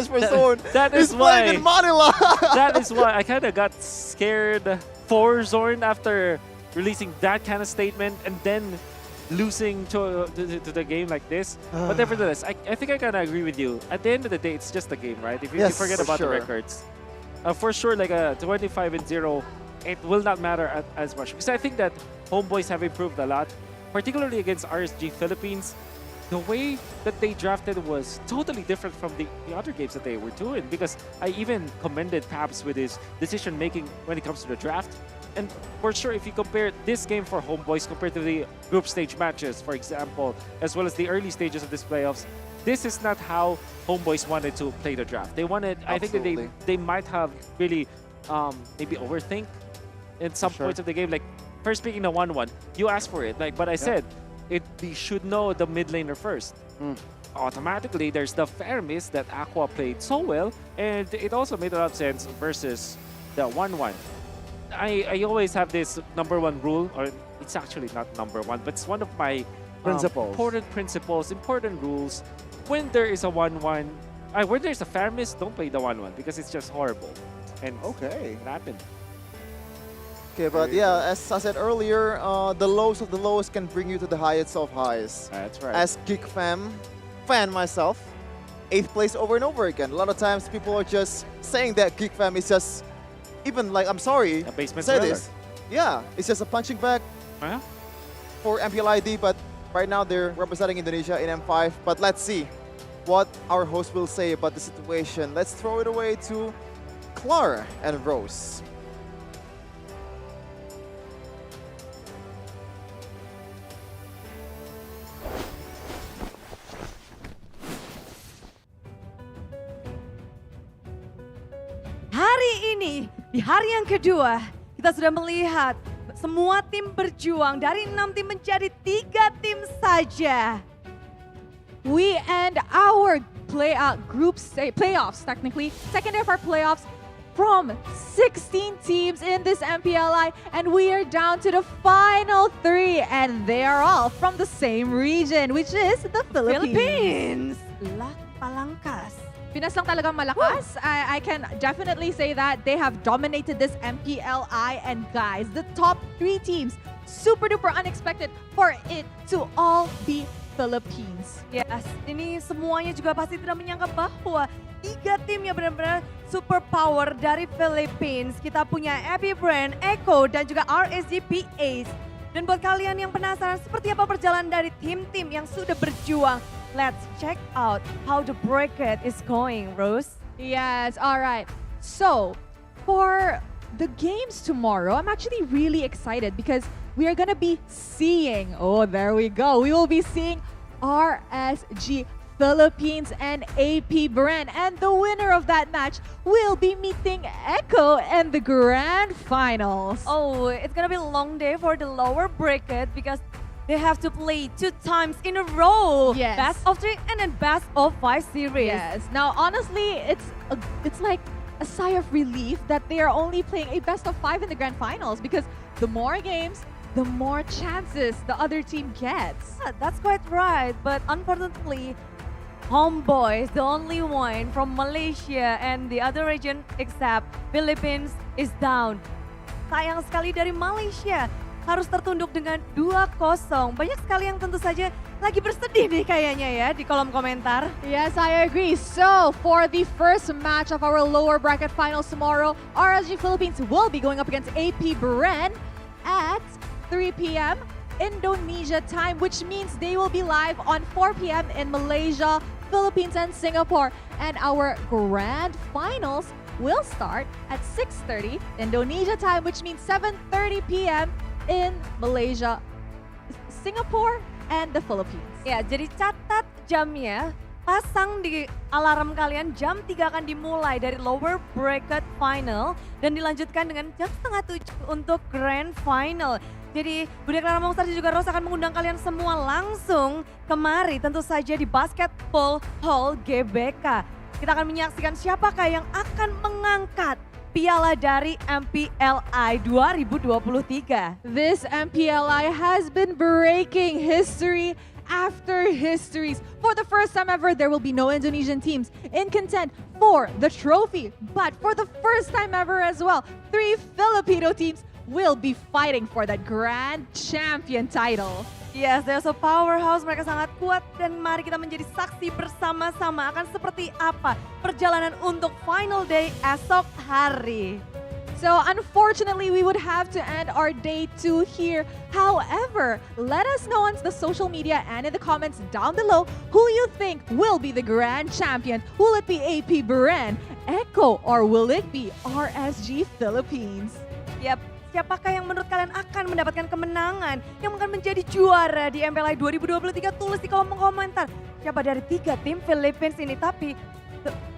for Zorn. That is He's why playing in Manila. That is why I kind of got scared for Zorn after releasing that kind of statement and then losing to the game like this. But nevertheless, I think I kind of agree with you. At the end of the day, it's just a game, right? If you forget about the records, for sure, like a 25-0, it will not matter as much, because I think that HomeBois have improved a lot, particularly against RSG Philippines. the way that they drafted was totally different from the other games that they were doing, because I even commended Paps with his decision making when it comes to the draft. And for sure, if you compare this game for HomeBois compared to the group stage matches, for example, as well as the early stages of this playoffs, this is not how HomeBois wanted to play the draft. They wanted, I think that they might have really maybe overthink in some points of the game. Like first picking the 1-1, you asked for it. Like, but I said, we should know the mid laner first. Automatically, there's the fair miss that Aqua played so well, and it also made a lot of sense versus the 1-1. I always have this #1 rule, or it's actually not #1, but it's one of my important principles, important rules. When there is a 1-1, when there's a fair miss, don't play the 1-1 because it's just horrible. And it happened. Okay, but yeah, as I said earlier, the lows of the lows can bring you to the highest of highs. That's right. As Geek fan myself, 8th place over and over again. A lot of times people are just saying that Geek Fam is just, even like, I'm sorry, a basement say dweller. this. Yeah, it's just a punching bag for MPLID, but right now they're representing Indonesia in M5. But let's see what our host will say about the situation. Let's throw it away to Clara and Rose. Hari ini, di hari yang kedua, kita sudah melihat semua tim berjuang dari 6 tim menjadi 3 tim saja. We end our playoffs technically, second day of our playoffs from 16 teams in this MPLI, and we are down to the final 3, and they are all from the same region, which is the Philippines. Lah palangkas. Pinas lang talagang malakas. I can definitely say that they have dominated this MPLI, and guys, the top 3 teams, super duper unexpected for it to all be Philippines. Yes, ini semuanya juga pasti tidak menyangka bahwa 3 tim yang benar-benar super power dari Philippines. Kita punya Bren, Echo, dan juga RSGP Ace. Dan buat kalian yang penasaran seperti apa perjalanan dari tim-tim yang sudah berjuang, let's check out how the bracket is going, Rose. Yes, all right. So, for the games tomorrow, I'm actually really excited because we are going to be seeing, oh, there we go. We will be seeing RSG Philippines and AP Bren. And the winner of that match will be meeting Echo in the grand finals. Oh, it's going to be a long day for the lower bracket because they have to play 2 times in a row. Yes. Best of 3 and then best of 5 series. Yes. Now, honestly, it's like a sigh of relief that they are only playing a best of 5 in the grand finals, because the more games, the more chances the other team gets. Yeah, that's quite right. But unfortunately, HomeBois, the only one from Malaysia and the other region except Philippines, is down. Sayang sekali dari Malaysia harus tertunduk dengan 2-0. Banyak sekali yang tentu saja lagi bersedih nih kayaknya ya di kolom komentar. Yes, I agree. So, for the first match of our lower bracket finals tomorrow, RSG Philippines will be going up against AP Bren at 3 p.m. Indonesia time, which means they will be live on 4 p.m. in Malaysia, Philippines, and Singapore. And our grand finals will start at 6:30 Indonesia time, which means 7:30 p.m. in Malaysia, Singapore, and the Philippines. Ya, jadi catat jamnya, pasang di alarm kalian, jam 3 akan dimulai dari lower bracket final dan dilanjutkan dengan jam 6:30 untuk grand final. Jadi Bunda Clara Monster juga Rose akan mengundang kalian semua langsung kemari, tentu saja di Basketball Hall GBK. Kita akan menyaksikan siapakah yang akan mengangkat piala dari MPLI 2023. This MPLI has been breaking history after histories. For the first time ever, there will be no Indonesian teams in contend for the trophy. But for the first time ever as well, 3 Filipino teams will be fighting for that grand champion title. Yes, they're so powerhouse, mereka sangat kuat, dan mari kita menjadi saksi bersama-sama akan seperti apa perjalanan untuk final day esok hari. So unfortunately, we would have to end our day 2 here. However, let us know on the social media and in the comments down below who you think will be the grand champion. Will it be AP Bren, Echo, or will it be RSG Philippines? Yap, siapakah yang menurut kalian akan mendapatkan kemenangan, yang akan menjadi juara di MPLI 2023? Tulis di kolom komentar. Siapa dari 3 tim Philippines ini? Tapi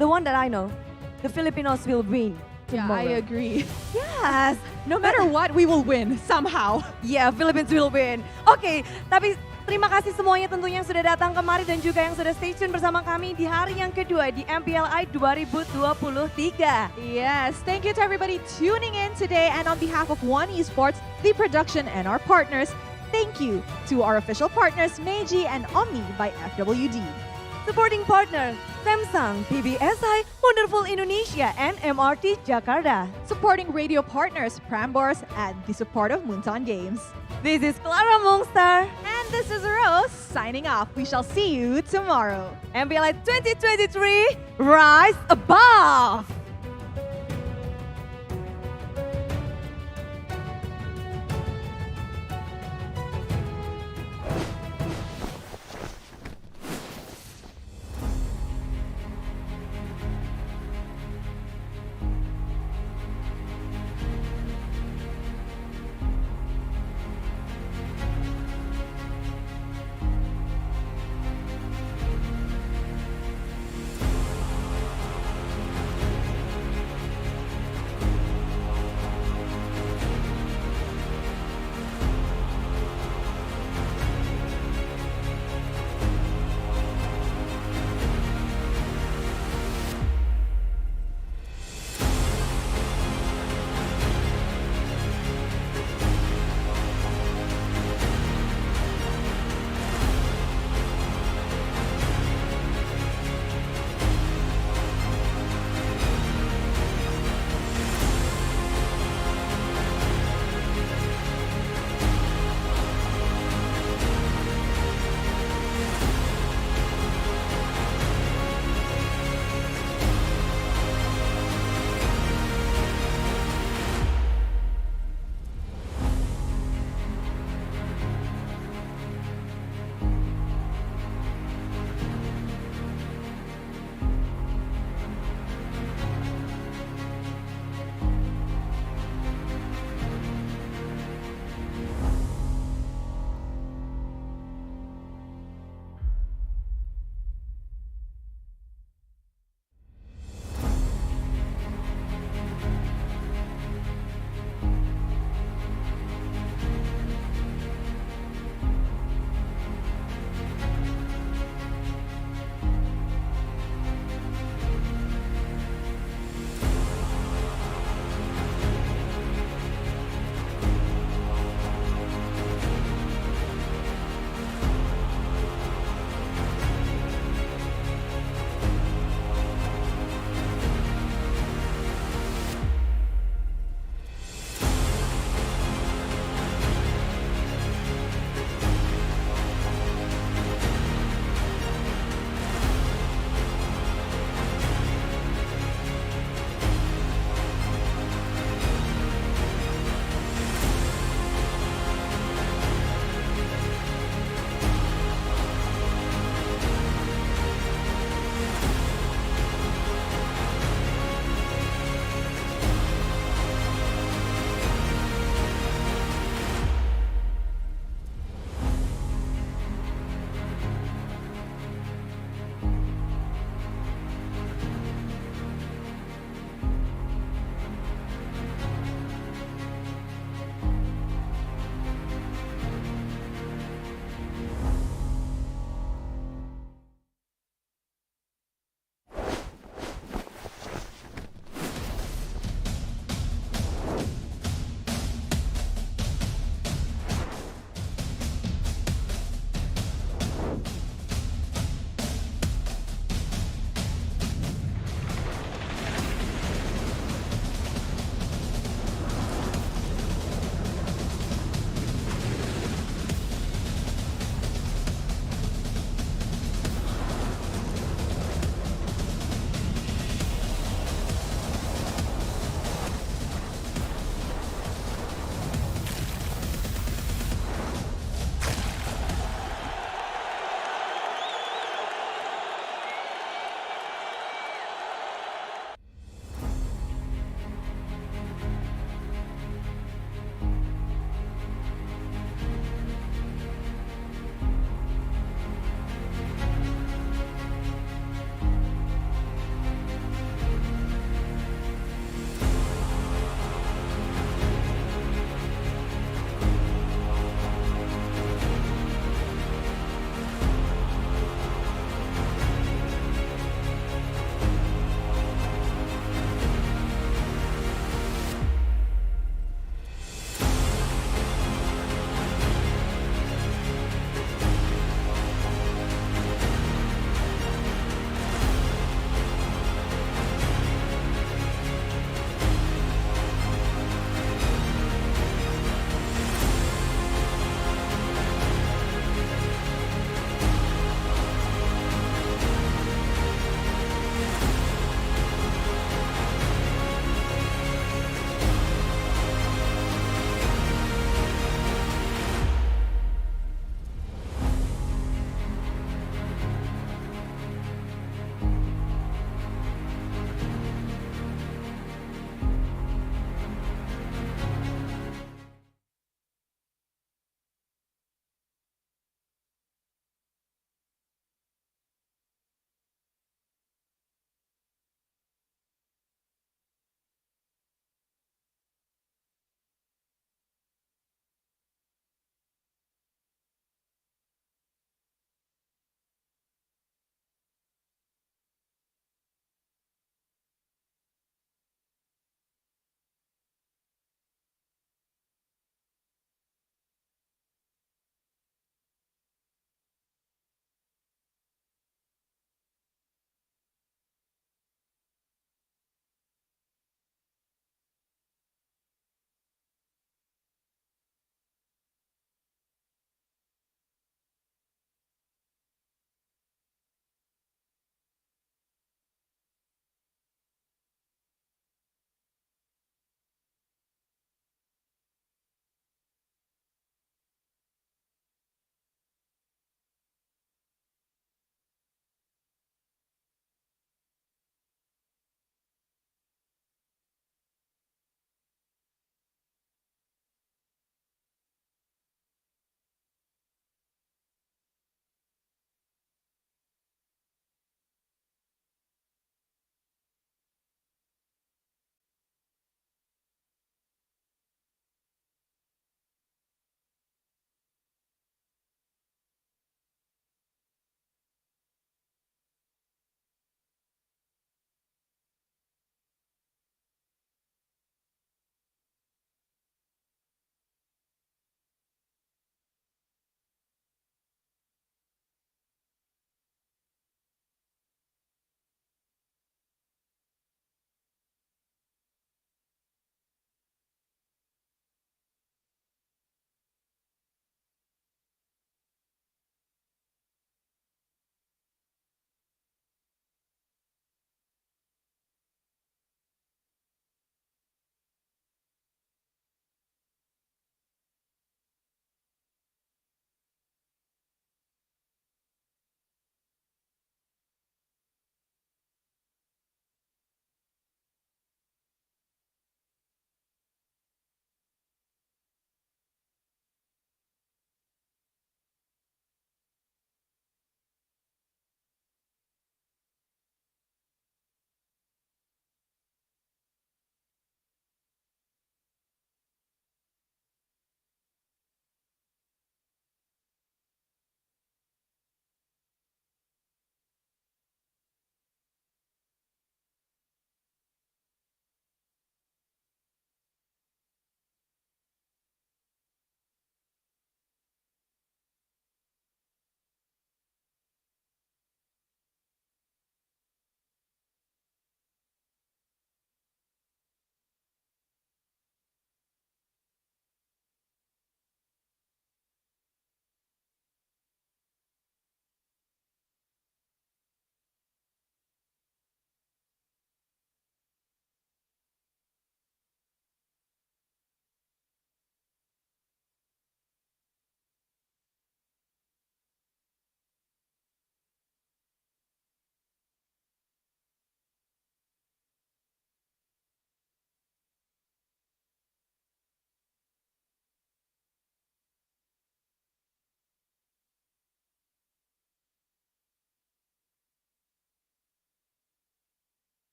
the one that I know, the Filipinos will win. Yeah, I agree. Yes. No matter what, we will win somehow. Yeah, Philippines will win. Oke, tapi terima kasih semuanya tentunya yang sudah datang kemari dan juga yang sudah stay tune bersama kami di hari yang kedua di MPLI 2023. Yes, thank you to everybody tuning in today. And on behalf of One Esports, the production, and our partners, thank you to our official partners, Meiji and Omni by FWD. Supporting partner, Samsung, PBSI, Wonderful Indonesia, and MRT Jakarta. Supporting radio partners, Prambors, and the support of Moonton Games. This is Clara Mongstar. And this is Rose, signing off. We shall see you tomorrow. MPLI 2023, rise above!